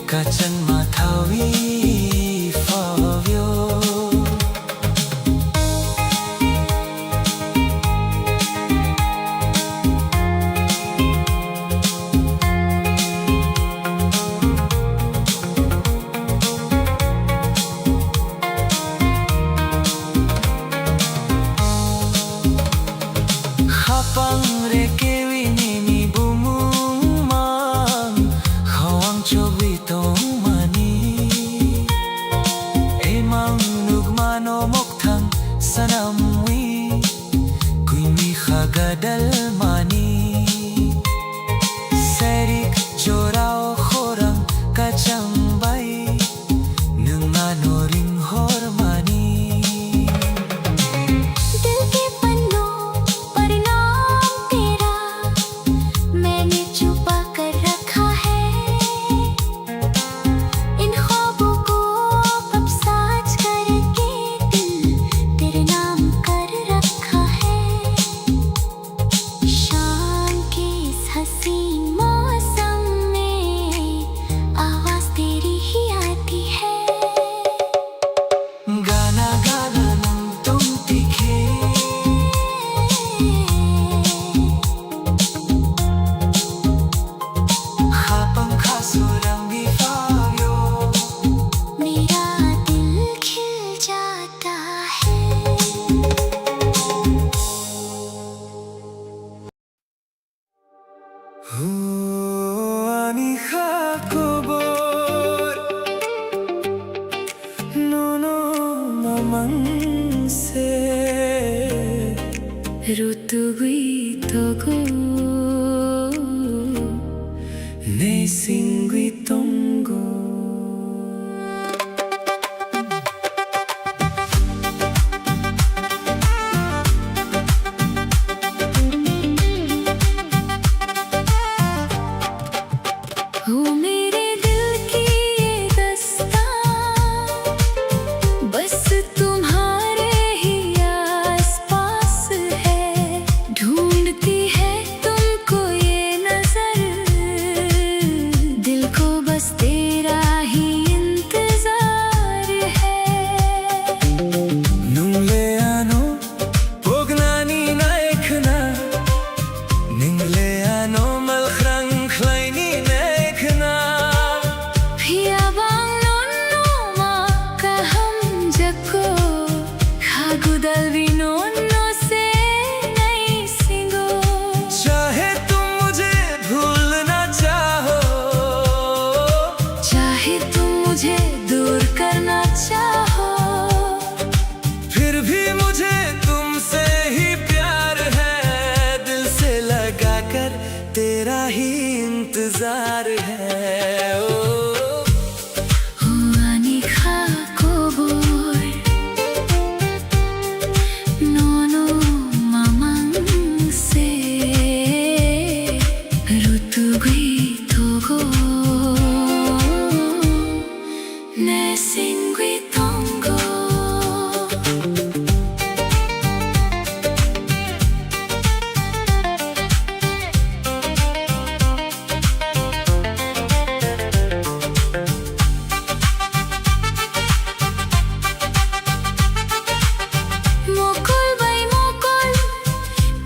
Kachan mathawi favyo Hapang rekewi nini bumumang Khawang chobi tong mani Emang nugmano mokthang sanamwi Kuimi khagadal mani Serik chorao khorang kachang bai Nungano ring hor mani Ani khakobor nono mamang se Rutugui togo ne singui tongo हो मेरे दिल की ये दास्तां बस तुम्हारे ही आसपास है ढूंढती है तुमको ये नजर दिल को बस तेरा ही इंतजार है Nungle ano pognani na ekna Ningle ano malkhrang khlaini चाहे तुम मुझे भूलना चाहो चाहे तुम मुझे दूर करना चाहो फिर भी मुझे तुमसे ही प्यार है दिल से लगा कर तेरा ही इंतजार है ओ Ani khakobor nono mamang se Rutugui togo ne singui tongo Mokol bai mokol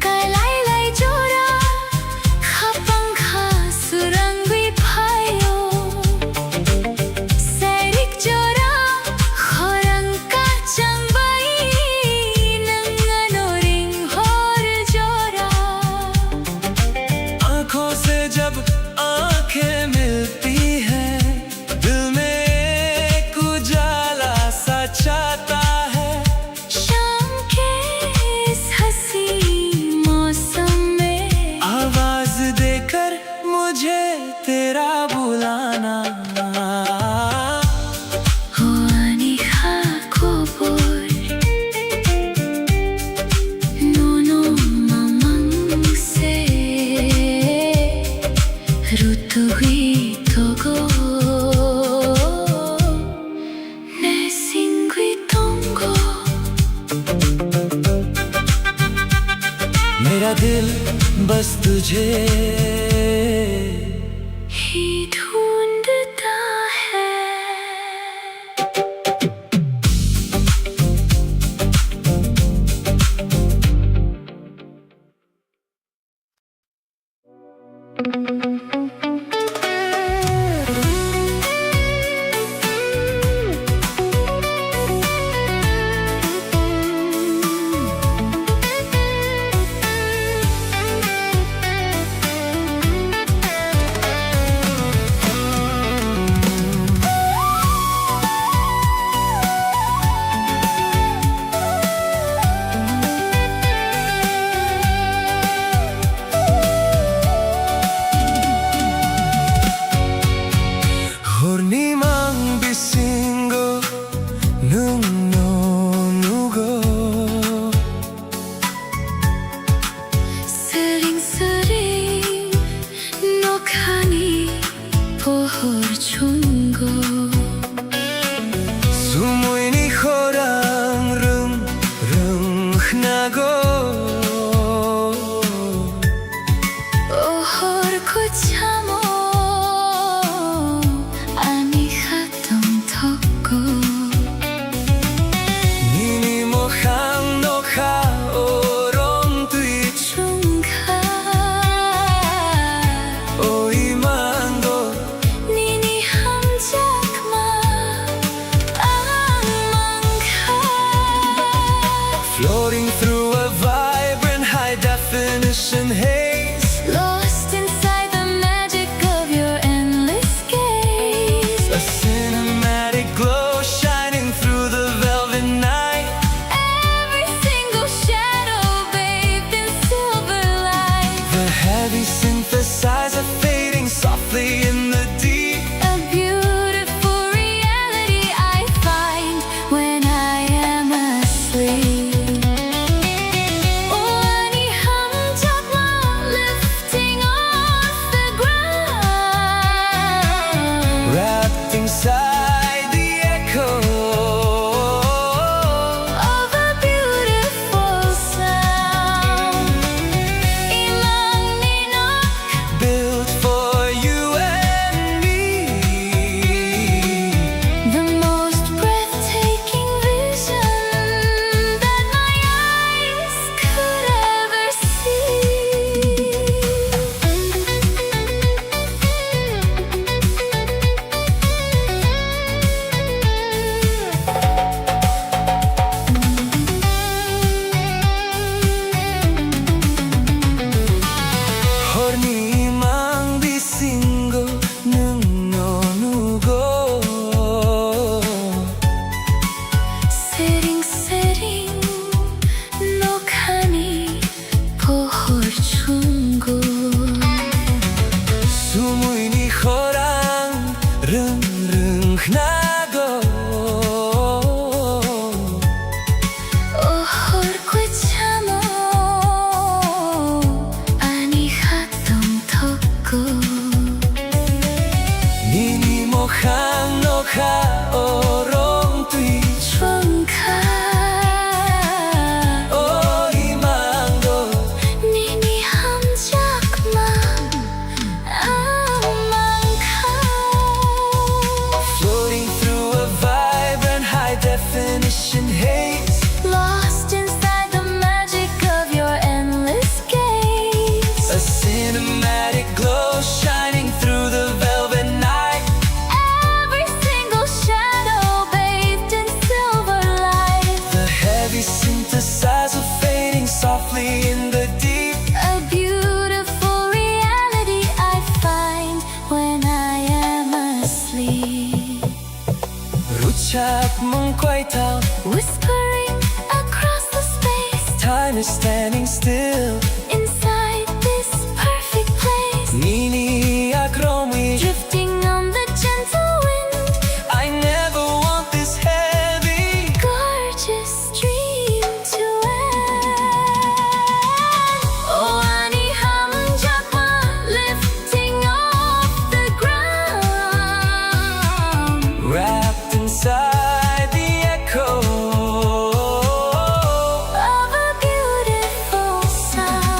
kalai lai jora khapang khasurangui phayo Serik jora बस तुझे ही ढूंढता है। Hornimang bisingo nung nonugo 스링스링 녹하니 보홀 충고 Sumuini horang rung hnago 오홀 고참오 아니 하동 덕고 Nini mohang nokha orong tui 중가 oi mango 니니 함작마 악망가 Floating through a vibrant high definition haze Lost inside the magic of your endless gaze A cinematic glow shining through the velvet night Every single shadow bathed in silver light The heavy synthesizer fading softly in the deep A beautiful reality I find when I am asleep 원이 함정만 lifting off the ground Wrapped inside the echo Of a beautiful sound 이망니노 Built for you and me The most breathtaking vision that my eyes could ever Hornimang bisingo nung nonugo 스링스링 녹하니 보홀 충고 Sumuini horang rung hnago 오홀 고참오 아니 하동 덕고 Nini mohang nokha orong tui 중가 oi mango 니니 함작마 악망가 Floating through a vibrant high definition haze Lost inside the magic of your endless gaze A cinematic glow shining through the velvet night Every single shadow bathed in silver light The heavy synthesizer fading softly in the deep A beautiful reality I find when I am asleep Ruchak mong quay tao Whispering across the space Time is standing still Inside this perfect place Nini akromi Drifting on the gentle wind I never want this heavy Gorgeous dream to end Oh, 아니 함정만 lifting off the ground Wrapped inside the echo Of a beautiful sound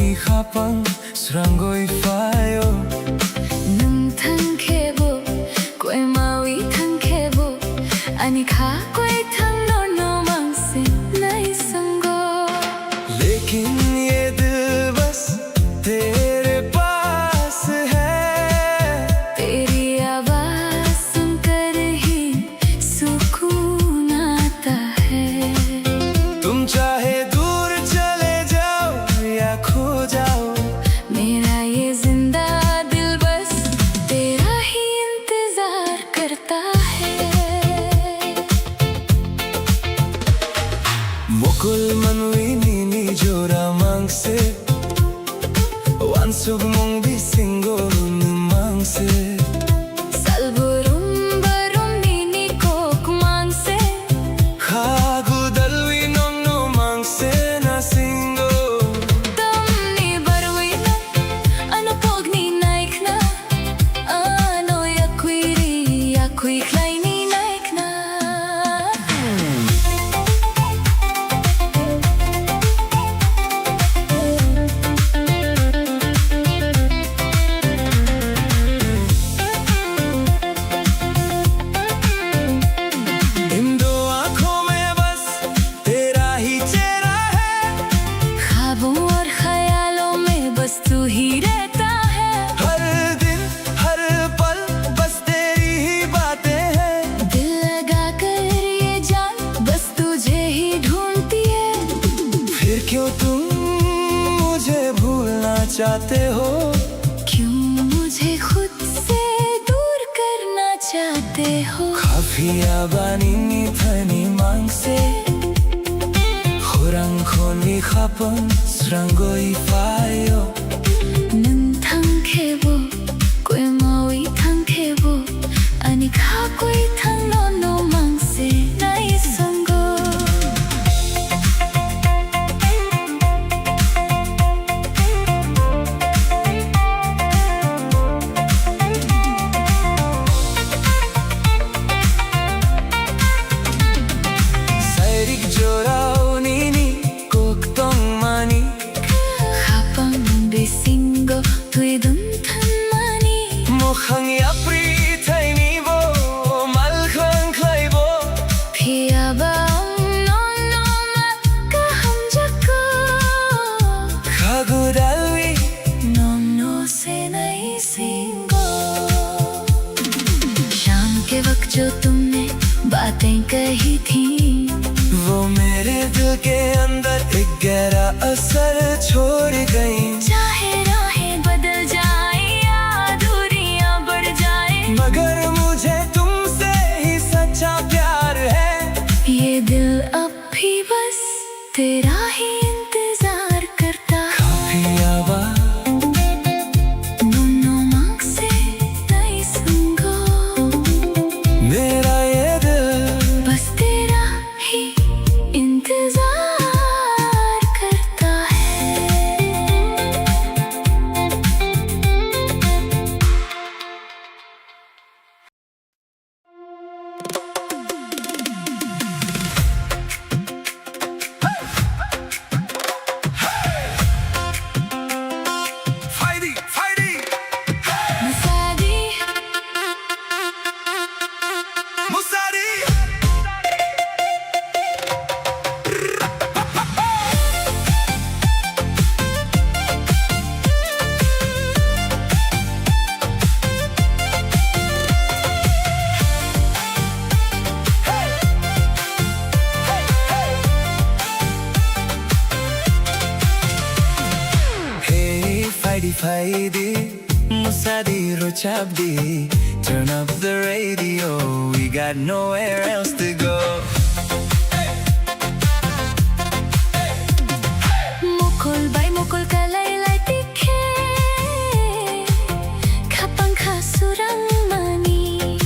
khoni khapang srangoi fayo nung thang khebo koi mawi thang khebo ani kha koi thang no no mang se nai sango लेकिन ये दिल बस तेरे पास है तेरी आवाज सुनकर ही सुकून आता है तुम चाहे दूर चले जाओ या खो जाओ मेरा ये जिंदा दिल बस तेरा ही इंतजार करता है Mukul manwini ni jora mangse Wansug mong bisingo mangse salburum barum nini kok mangse Khagu dalwi nong no mangse na singo dam ni barwi na ano pog ni naik na ano yakui klay ni naik na इन दो आंखों में बस तेरा ही चेहरा है ख्वाबों और ख्यालों में बस तू ही रहता है हर दिन हर पल बस तेरी ही बातें हैं दिल लगा कर ये जान बस तुझे ही ढूंढती है फिर क्यों तुम मुझे भूलना चाहते हो क्यों मुझे खुद से दूर करना चाहते हो Kafia bani ni thani mangse Khurang khoni khapang srangoi fayo nun thang khebo koi mawi thang khebo ani kha koi thang no no mang se nai sango Sairik jorao nini koktong mani khapang besingo tui dun than mani Mukhang yapri thaini bo mal khang khlai bo phia ba no no ma ka ham jako Khagu dalwi no no से नहीं सींगो शाम के वक्त जो तुमने बातें कही थी वो मेरे दिल के अंदर एक गहरा असर छोड़ गई चाहे राहें बदल जाए या दूरियां बढ़ जाए मगर मुझे तुमसे ही सच्चा प्यार है ये दिल अब भी बस तेरा ही इंतजार करता है Kafia ba no no मांग से नहीं संगो मेरा ये दिल बस तेरा ही इंतजार करता है Fighty, fighty, मसादी Musadi. Hey, fighty, fighty, Musadi, Rochabdi. Turn up the radio, we got nowhere else to go. mukul bay mukul kalay lay tikhe khapang khasurang mani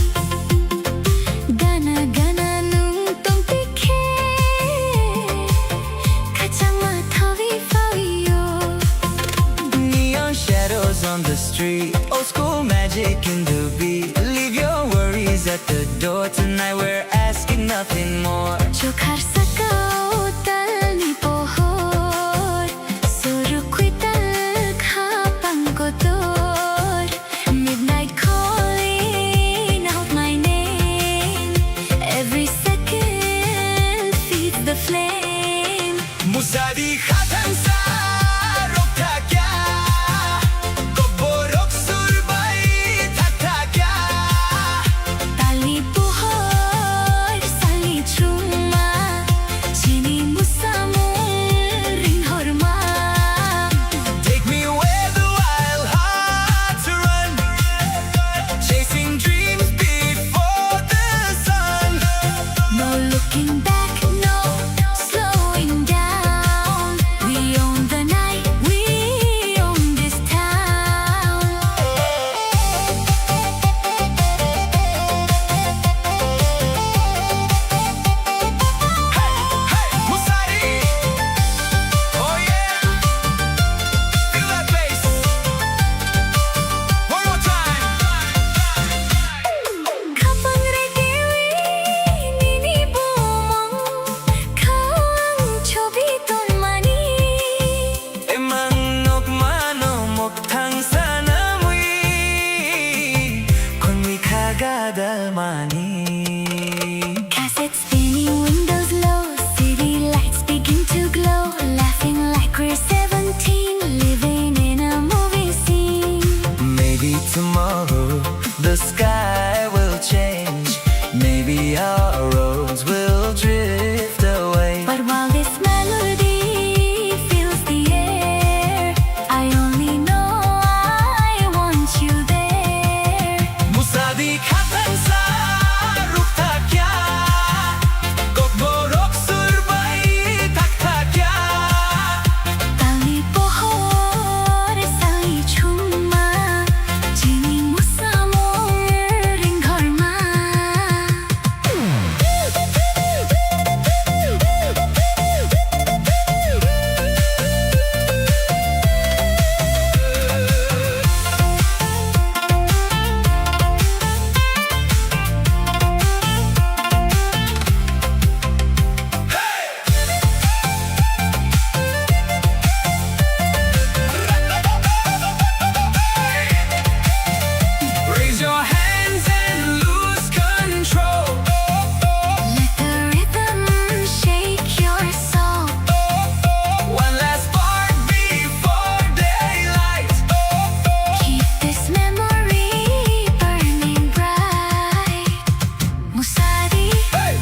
gana gana nung tong tikhe khachang ma thawi fawiyo Neon shadows on the street, old school magic in the beat. Leave your worries at the door tonight, we're asking nothing more. Chokar sakao tal ni pohor surukui tal tomorrow the sky will change. Maybe our roads will drift away. But while this melody fills the air, I only know I want you there. मुसादी खतन सा रुख था क्या, kokborok surbay tak था क्या. Tali pohor sali chuma, jini musamor ring gharma. Raise your hands and lose control. Let the rhythm shake your soul. One last spark before daylight. Keep this memory burning bright. Musari, Hey,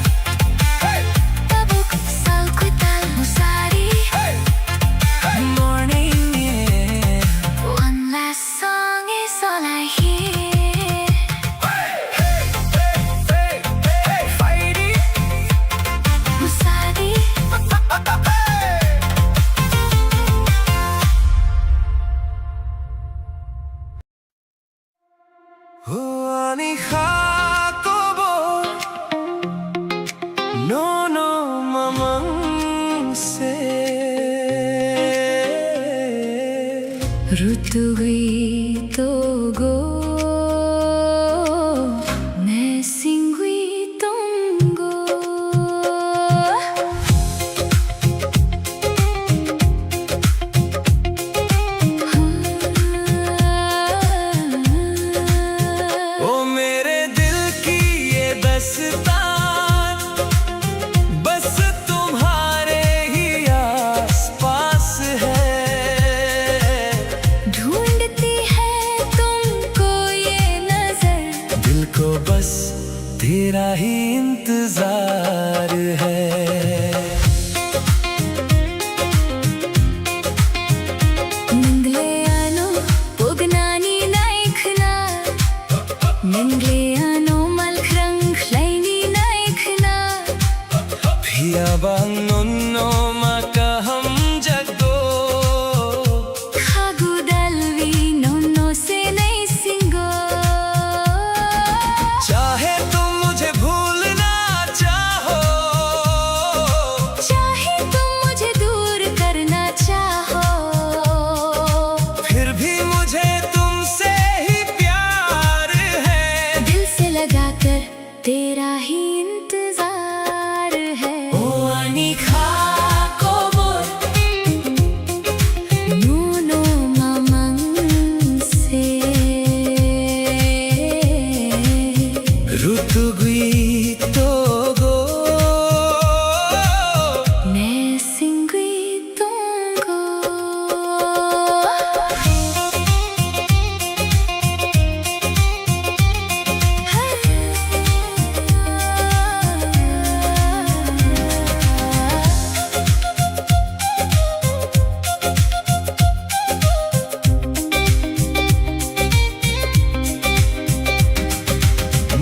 hey, tabuk salkutal musari. hey, hey. Morning, yeah. One last song is all I hear. Hey, hey, hey, hey, hey, fighting. Musari, Ani Jacobo, no mamang se. rutugui togo, ne singui tongo. ओ मेरे दिल की ये दस्तान बस तुम्हारे ही आसपास है. ढूंढती है तुमको ये नजर, दिल को बस तेरा ही इंतजार है. Ningleano pognani naikhna, Ningleano malkrang laini naikhna. Piyabang nonno makaham jago. Khagudalvi no se nai singo. चाहे तुम मुझे भूलना चाहो, चाहे तुम मुझे दूर करना चाहो, फिर भी मुझे तुमसे ही प्यार है. दिल से लगाकर तेरा ही इंतजार है. ओ Ani Jacobo, No mamang se. rutugui togo. Ne singui tongo.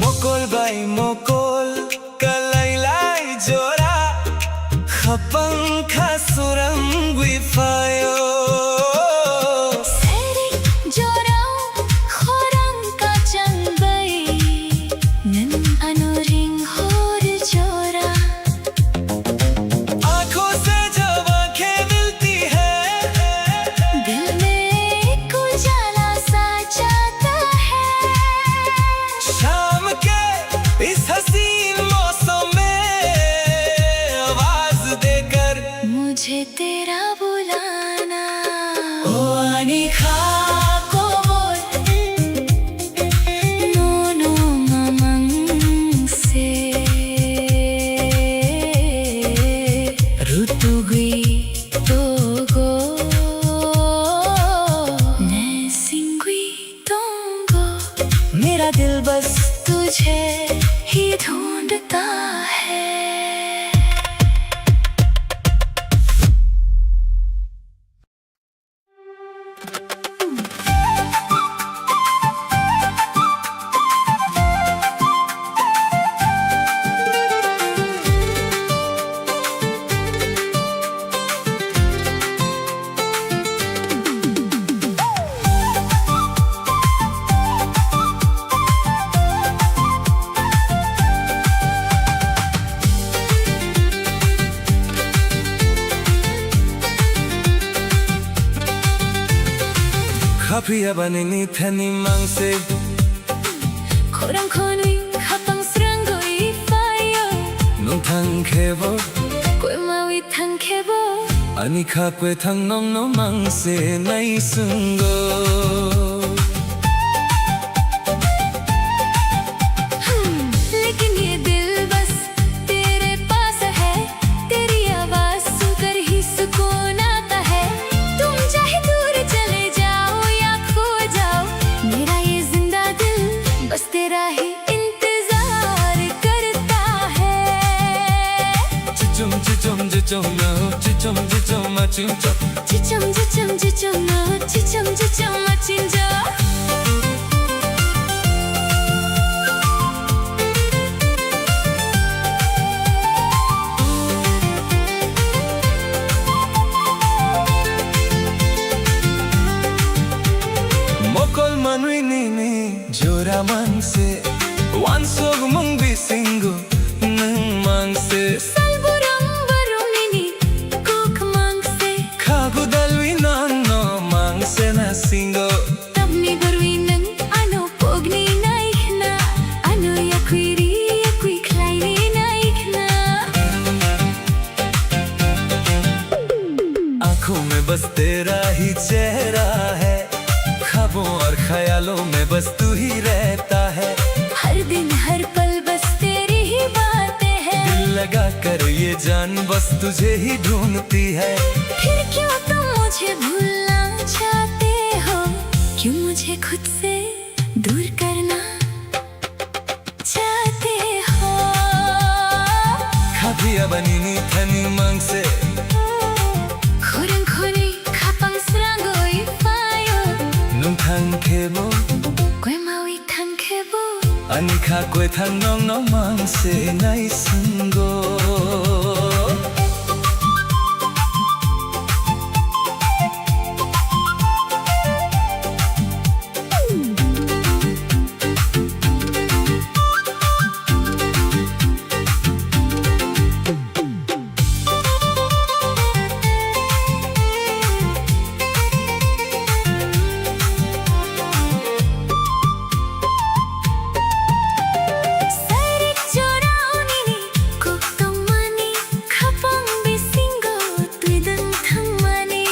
Mokol bay mokol kalaylay jora, khapang khasurang wifayo. Seri jorau khorang ka changbay, nan anuring hor jora. आंखों से जब आंखें मिलती है, दिल में एक उजाला सा जाता है. शाम के इस हसीन मौसम में आवाज देकर मुझे तेरा बुलाना. ओ Ani Jacobo, No mamang se. Rutugui togo, ne singui tongo. 커피야 바니니 테니 망세 코랑코니 가방스런 거이 파이어 논탕 케보 꿰마위 탕케보 아니 카que 탕 넘노 망세 나이 순고 लेकिन ये दिल बस तेरे पास है तेरी आवाज सुनकर ही सुकून आता है तुम चाहे दूर चले जाओ या खो जाओ मेरा ये जिंदा दिल बस तेरा ही इंतजार करता है 지좀 지좀 지좀 너 지좀 지좀 마침 저 지점 지점 지점 너 지점 지점 마친 저 모콜 만위니니 조라만세 완속 몽비싱고 능 망세 살보랑 바로니니 꼭 망세 카구달위 난너 망세 나 싱고 Tapni barwinan ano pogni naikna ano yakwiri yakwi klaini naikna आंखों में बस तेरा ही चेहरा है ख्वाबों और ख्यालों में बस तू ही रहता है हर दिन हर पल बस तेरी ही बातें हैं दिल लगा कर ये जान बस तुझे ही ढूंढती है फिर क्यों तुम मुझे भूलना चाहते हो क्यों मुझे खुद से दूर करना चाहते हो खादिया बनीनी थनी मांग से खोरंखोरी खापांसरांगोई फायो นุ่งทางเคโบ 꿰마위 탕케보 อันนี้ข้าก๋วยทางน้องมังเสไนซึงโก 사릭 조라오니니 꼭동마니 가방 비싱고 뛰던 탕마니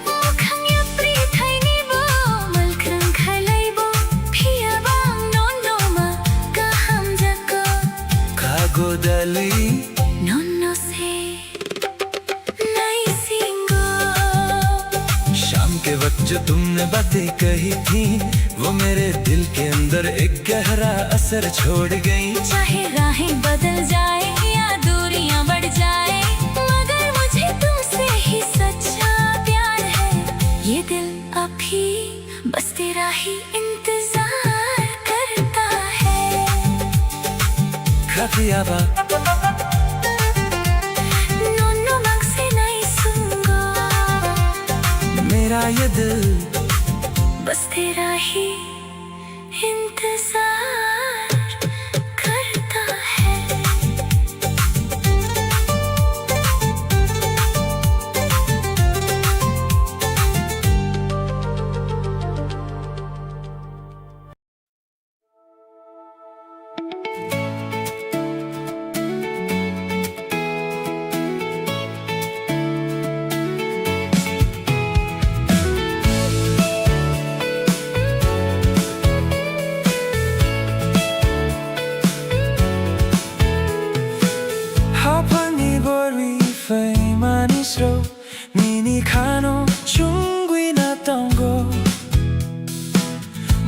무캉야 프리 타이니보 말크랑 칼라이보 피아방 노노마 가함자고 카고달리 노노세 나이싱고 शाम के वक्त जो तुमने बातें कही थी वो मेरे दिल के अंदर एक गहरा असर छोड़ गई चाहे राहें बदल जाए या दूरियां बढ़ जाए मगर मुझे तुमसे ही सच्चा प्यार है ये दिल अभी बस तेरा ही इंतजार करता है खादियाबा नोनो मांग से नहीं सुनगो मेरा ये दिल बस तेरा ही इंतजार करता है 하파니 버리 페이마니스로 미니카노 중구이나 똥고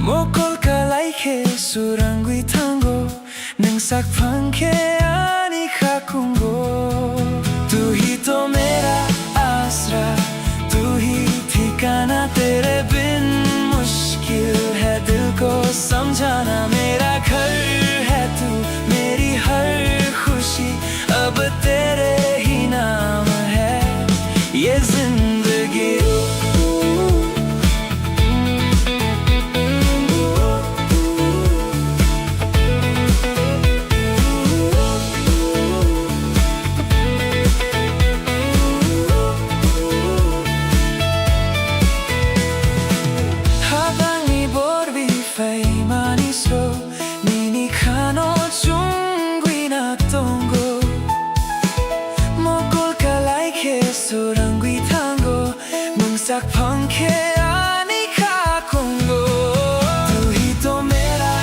모콜카라이케 수랑구이 탕고 능삭판케 아니 카쿵고 तू ही तो मेरा आसरा तू ही ठिकाना तेरे बिन मुश्किल है दिल को समझाना मेरा घर है तू मेरी हर खुशी अब तेरे ही नाम है ये जिंदगी อยากพังแค่ในค่าคงโง่ तू ही तो मेरा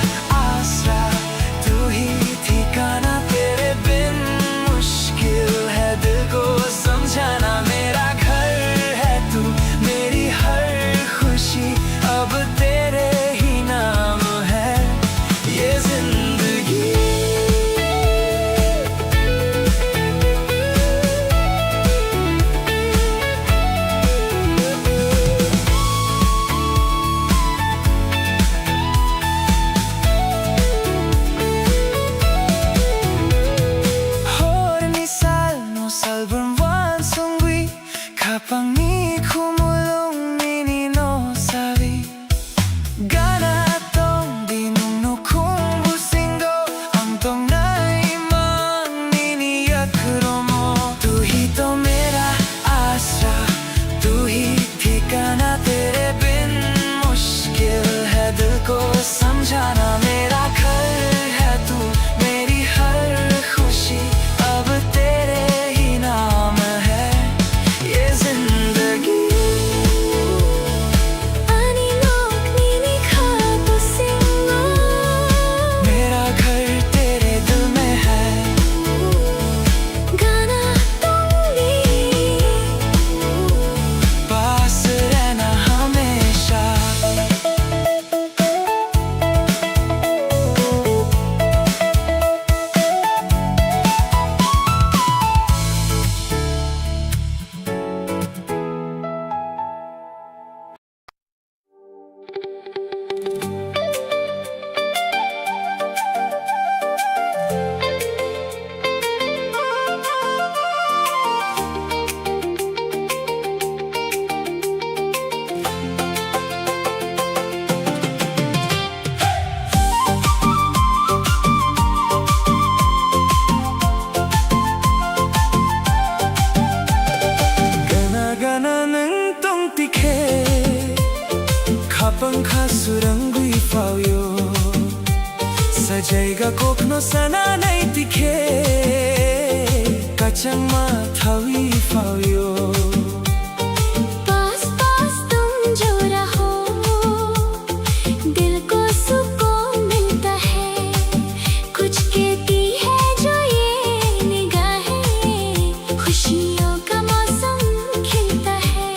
आसरा तू ही ठिकाना तेरे बिन मुश्किल है दिल को समझाना मेरा घर है तू मेरी हर खुशी अब तेरे ही नाम है ये जिंदगी Kapag ni kumulong nininosabi Gana tong dinungno kung businggo Ang tong naimang niniyakuro mo Tu hi to mera आसरा Tu hi ठिकाना तेरे बिन मुश्किल है दिल को समझाना मेरा घर है तू मेरी हर खुशी अब तेरे ही नाम है ये जिंदगी Ani lok nini khabu singo मेरा घर तेरे दिल में है Gana tongli पास रहना हमेशा 가나가나는 똥띠게 가방 가수랑구이 파요 사자이가 꼭너 사나 나이띠게 가창마 타위 파요 पास पास तुम जो रहो दिल को सुकून मिलता है कुछ कहती है जो ये निगाहें खुशियों का मौसम खिलता है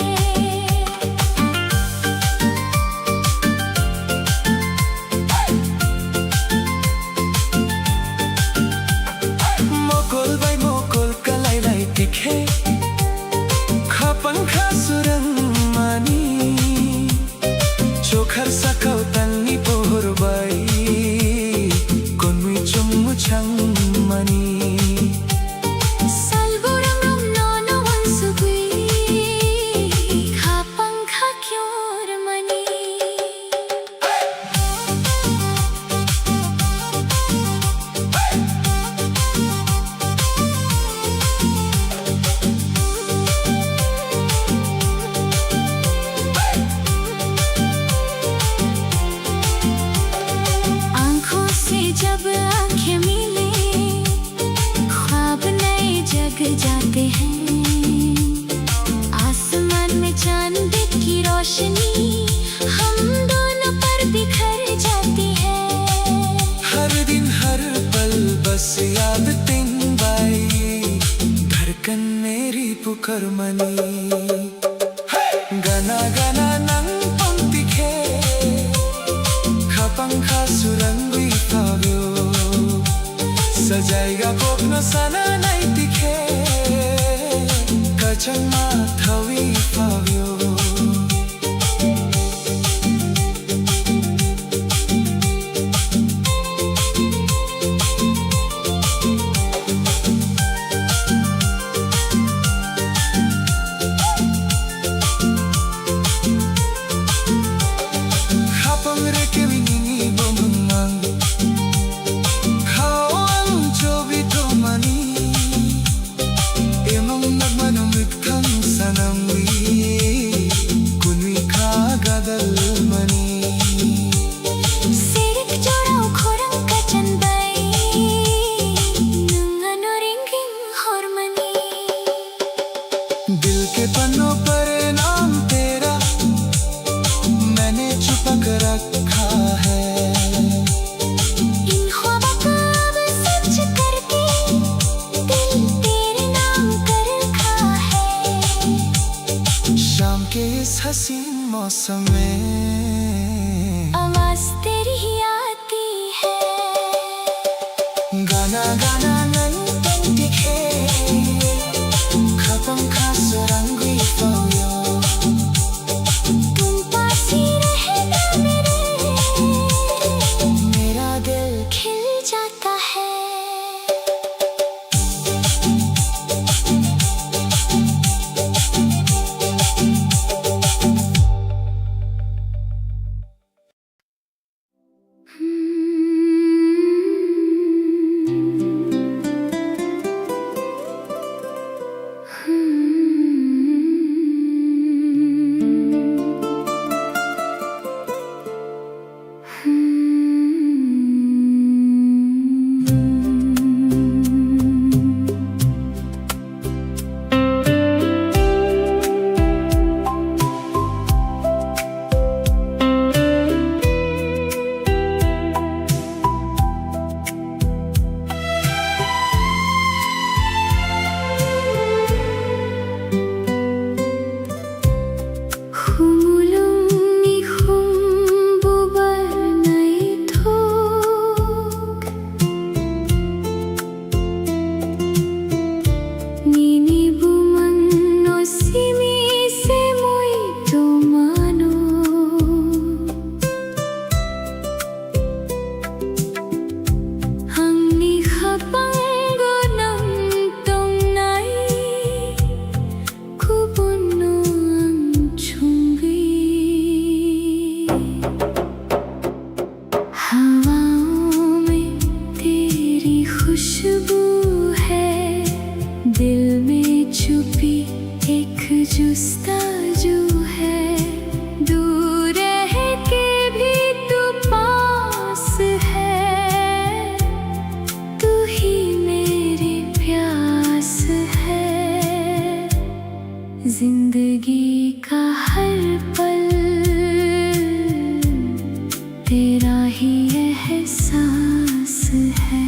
मोकोल बाई मोकोल कलाई नाइतीखे खापang kasurang mani Chokar sakau tani pohorbay Konmui chungmu chang mani Salgurang rum nono wansugui Kapang kakyor mani आँखों से जब आँखें मिले ख्वाब नए जग जाते हैं आसमान में चांद की रोशनी हम दोनों पर बिखर जाती है हर दिन हर पल बस याद तिन बाई धड़कन मेरी पुकार मनी गाना गाना नंग पंक्ति खे खापang kasurangui pavyo सजाएगा कोकनो साना नाइतीखे कचंगमा थावी पाव्यो खापang reke wingi bombang Kawan jobi domani Emang nagmanong iktang sanamwi Kunwi kagadal mani सिरक जोड़ाओ खोरंग का चंदाई नंगनो रिंगिंग हॉर्मनी दिल के पन्नों पर नाम तेरा के इस हसीन मौसम में आवाज तेरी ही आती है। गाना गाना नहीं तुम दिखे खत्म का सुरंग तुम पास ही रहना मेरा दिल खिल जाता है। खुशबू है दिल में छुपी एक जुस्ताजू है। दूर रह के भी तू पास है। तू ही मेरी प्यास है। जिंदगी का हर पल तेरा ही एहसास है।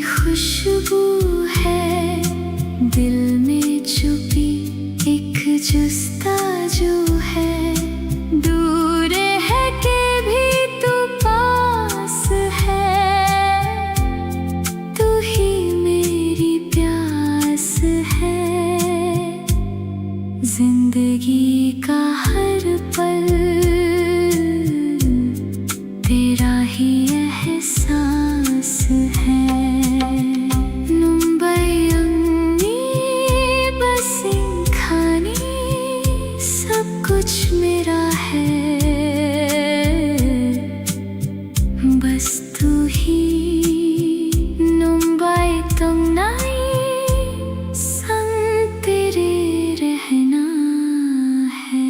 खुशबू है दिल में छुपी एक जुस्ताजू है। दूर है के भी तू पास है। तू ही मेरी प्यास है। जिंदगी का हर पल तेरा ही एहसास है। कुछ मेरा है बस तू ही मुंबई तंगनाई संग तेरे रहना है।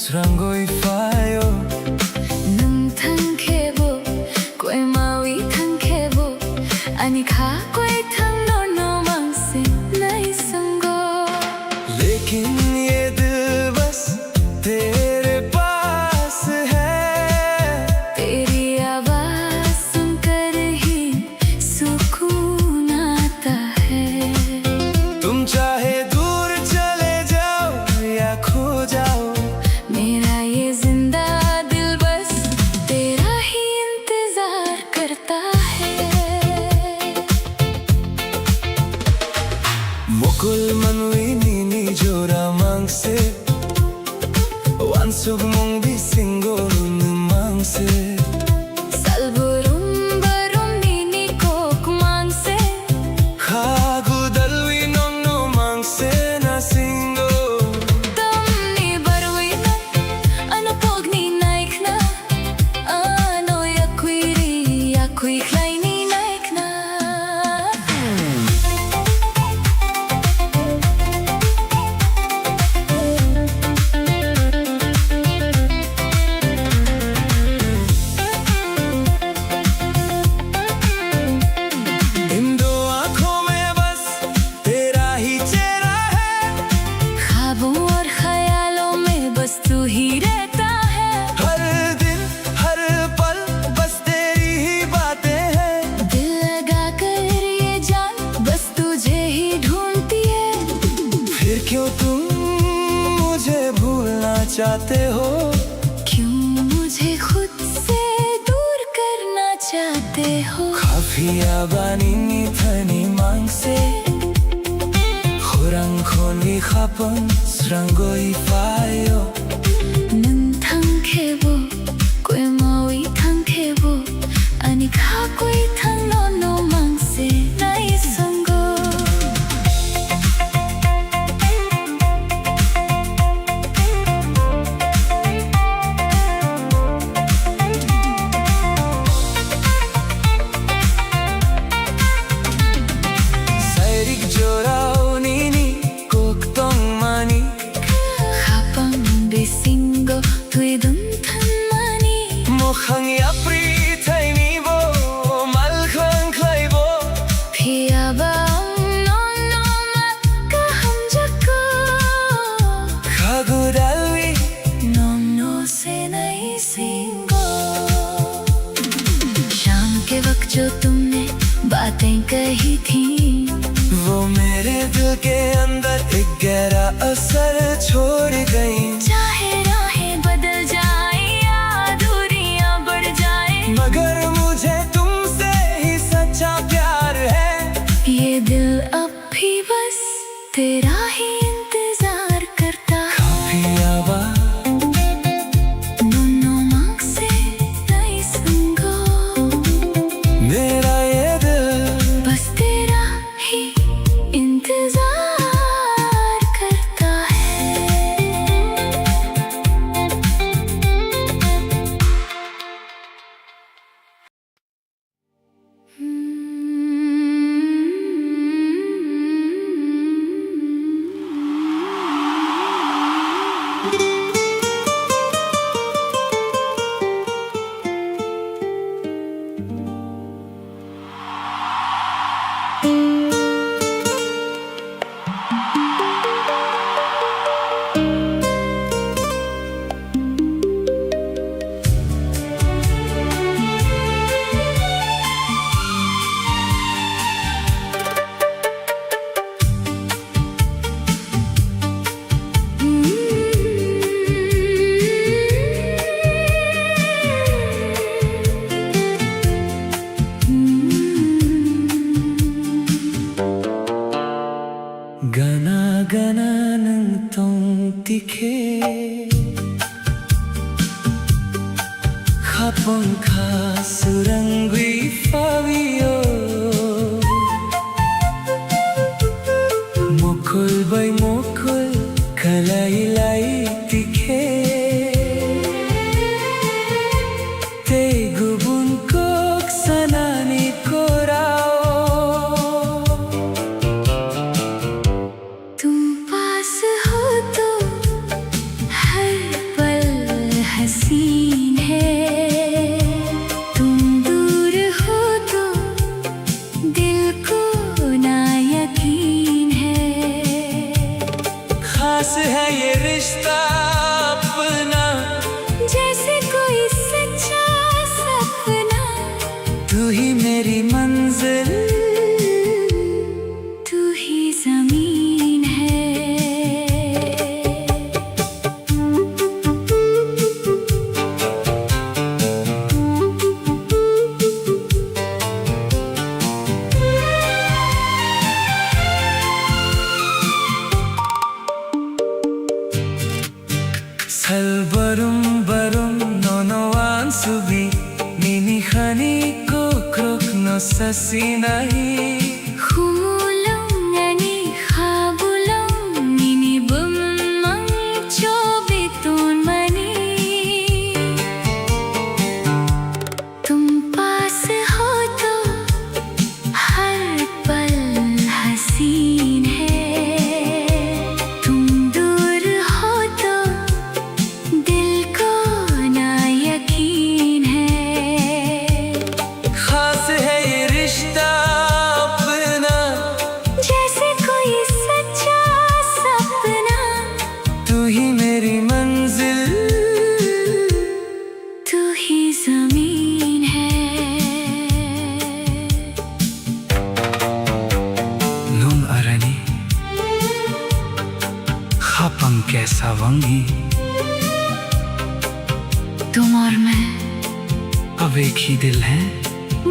Seranggoy fayo Nung thang khebo Koi mawi thang khebo Ani kha koi thang no no mang se nai sango लेकिन Mukul manwi nini jora mangse Wansug mong bisingo mangse Salburum barum nini kok mangse Hagu dalwi nong no mangse na singo Tamni barwi na ano pog ni naik na Ano yakui klay ni naik na इन दो आंखों में बस तेरा ही चेहरा है ख्वाबों और ख्यालों में बस तू ही रहता है हर दिन हर पल बस तेरी ही बातें हैं दिल लगा कर ये जान बस तुझे ही ढूंढती है फिर क्यों तुम मुझे भूलना चाहते हो क्यों मुझे खुद से दूर करना चाहते हो Kafia banini thani mangse Khurang khoni khapang srangoi payo Nun thang khebo koi mawi thang khebo ani kha koi thang no mangse nai sango Sairik jorao nini kok tong mani khapang besingo tui dun than mani Mukhang yapri thai ni bo mal khang khlai bo Phia bang no ma ka hum jako Khagu dalwi no से नहीं सींगो शाम के वक्त जो तुमने बातें कही थी वो मेरे दिल के अंदर एक गहरा असर छोड़ गई चाहे राहें बदल जाए या दूरियां बढ़ जाए मगर मुझे तुमसे ही सच्चा प्यार है ये दिल अब भी बस तेरा ही इंतजार करता है Kafia ba नो मांग से नहीं संगो मेरा ये दिल बस तेरा ही इंतजार करता है Gana gana nang tong tikhe Khapang kha surangui fabio Mokul bay mokul kalai lai tikhe Te gubun kok sanani korao तुम पास हो तो हर पल हसीन है तुम दूर हो तो दिल को ना यकीन है खास है ये रिश्ता अपना जैसे कोई सच्चा सपना तू ही मेरी मंजिल तू ही जमीन है Salbarum barum nono ansubi Nini khani ko krok no sasinahi Humulong ani habulong Nini bumang chobitun mani Tum पास हो तो हर पल हसीन है तुम दूर हो तो दिल को ना यकीन है खास है ये रिश्ता अपना जैसे कोई सच्चा सपना तू ही मेरी मंजिल तू ही ज़मीन है Nung arani Khapang kaisa wangi तुम और मैं अब एक ही दिल है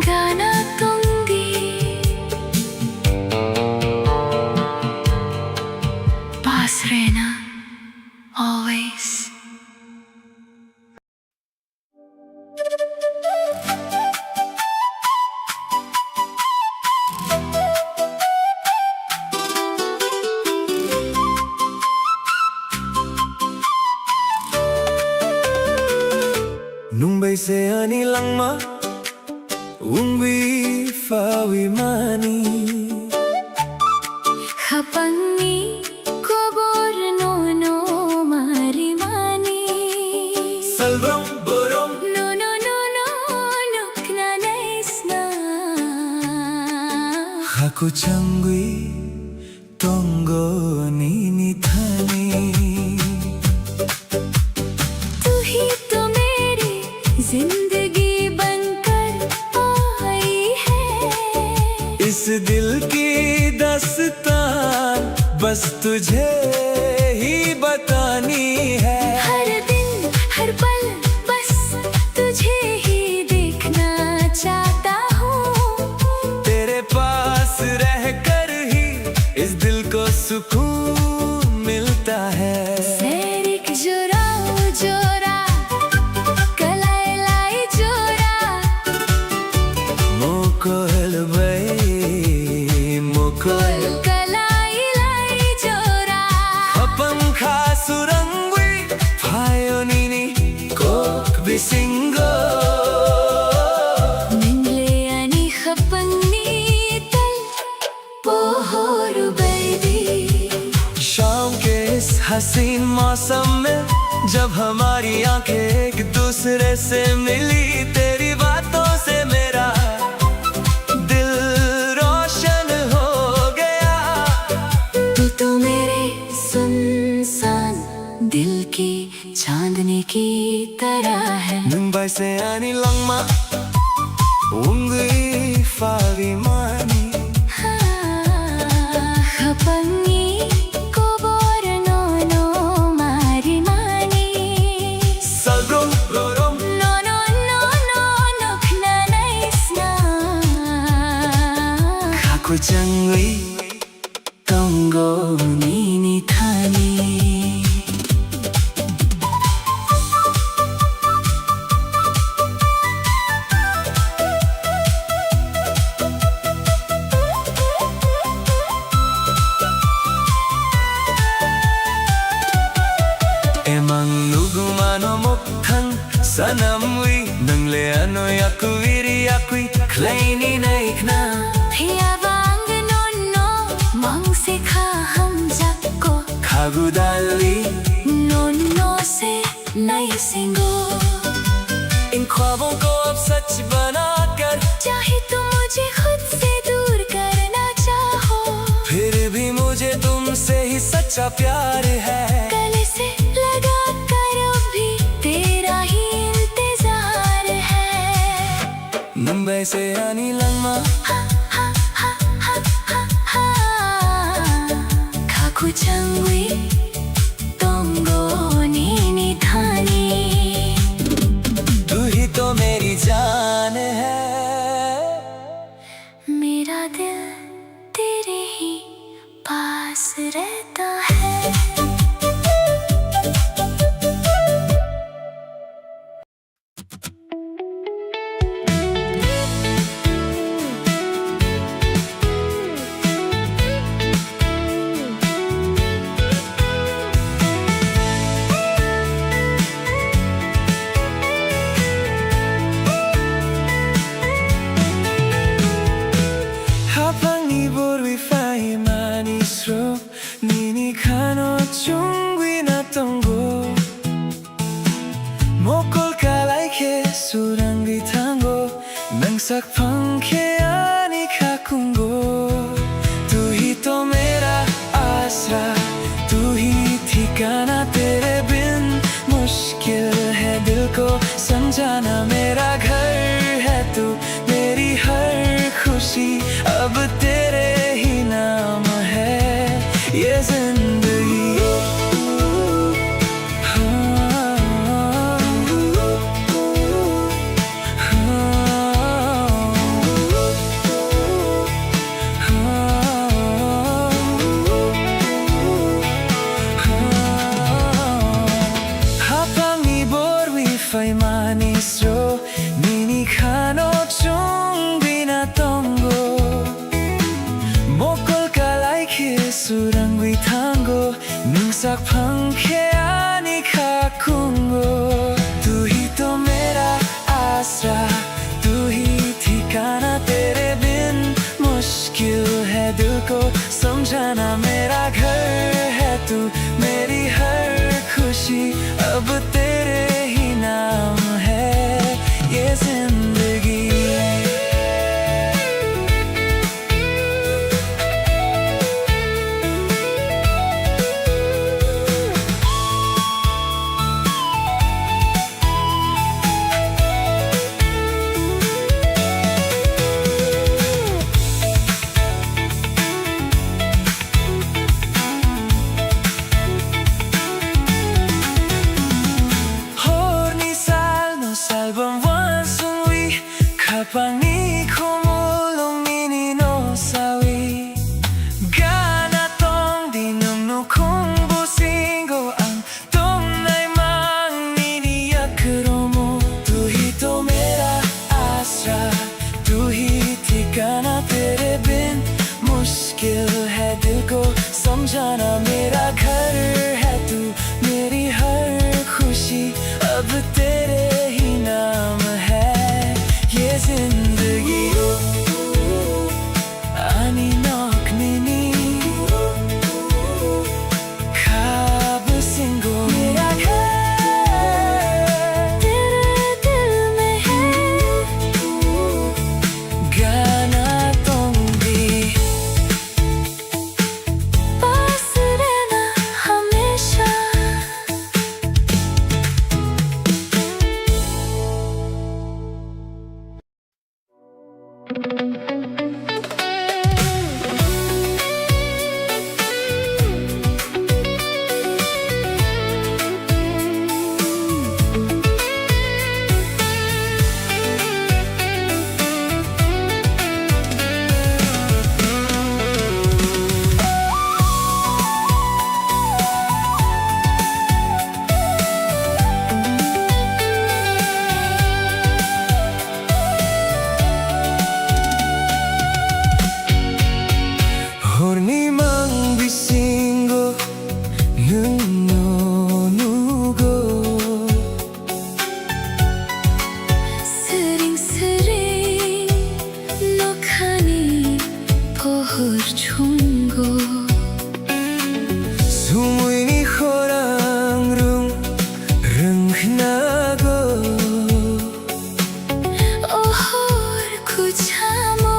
गाना दूंगी पास रहना always Nung bay se ani langma Ungwi fawi mani Hapangi kobor no no marimani Salbam borom no no no no nukna naisna Haku changwi Tongo nini thani तू ही तो मेरी जिंदगी बनकर आई है इस दिल की दास्तान बस तुझे ही बतानी है हर दिन हर पल बस तुझे ही देखना चाहता हूँ तेरे पास रहकर ही इस दिल को सुकून मिलता है सैरिक जोरा जोरा कलाई लाई जोरा Mokol bay mokol कलाई लाई जोरा Hapam khasurangwi Phayo nini kok bisingo Mingle ani khapangni tal pohoru baby शाम के इस हसीन मौसम में जब हमारी आंखें एक दूसरे से मिली तेरी बातों से मेरा दिल रोशन हो गया तू तो मेरे सुनसान दिल की चांदनी की तरह है Mumbai से आनी लंगमा Ungwi fawi mani खपंगी कोबोर नो नो मारी मानी Salbrum borom नो नो नो नो नोखना नाइसना Haku changwi Tongo nini thani Emang lugumano mokhang sanamwi Nangle ano yakuiri yakui Kleini naikna भिया वांग नो नो मांग से खा हम जको Khagudali नो नो से नई सिंगो इन ख्वाबों को अब सच बनाकर चाहे तुम मुझे खुद से दूर करना चाहो फिर भी मुझे तुमसे ही सच्चा प्यार है गले से लगा कर भी तेरा ही इंतजार है मुंबई से आनी लंगमा खाकु चंगवी तोंगो नीनी थानी तू ही तो मेरी जान है मेरा दिल तेरे ही पास रहता है Minicano chungwinatong go Mokol kalay ke surangi tango Nang sakpang ke ani kakunggo Tu hi to mera आसरा तू ही ठिकाना तेरे बिन मुश्किल है दिल को समझाना मेरा घर है तू मेरी हर खुशी अब तेरे ही नाम है ये जिंदगी Fai manis ro Minicano chungwinatong go Mokol kalay ke surangwi tango Nung sakpang ke ani kakunggo Tu hi to mera आसरा तू ही ठिकाना तेरे बिन मुश्किल है दिल को समझाना मेरा घर है तू मेरी हर खुशी अब तेरे ही नाम है ये जिंदगी Kapag ni kumulong ninino sawi Gana tong dinumno kong busingo Ang tunay mang niniyakuro Tu hi to mera आसरा Tu hi ठिकाना तेरे बिन मुश्किल है दिल को समझाना मेरा घर है तू मेरी हर खुशी अब तेरे ही नाम है ये जिंदगी ani nok nini ख्वाब सिंगो मेरा घर तेरे दिल में है गाना तुम भी पास रहना हमेशा Horni mang bisingo nuno nugo Sering-sering nokhani pohor chunggo Sumuy ni khorang rung rung nago Ohor kuchamo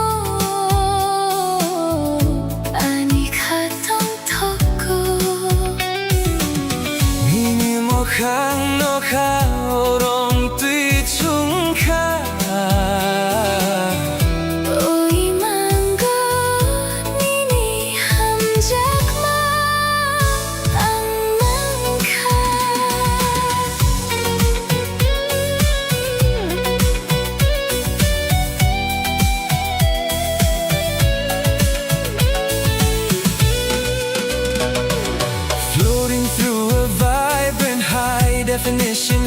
Khang no kha orong tui chung kha Oi manggo nini ham jak ma ang mang kha Floating through a vibrant high definition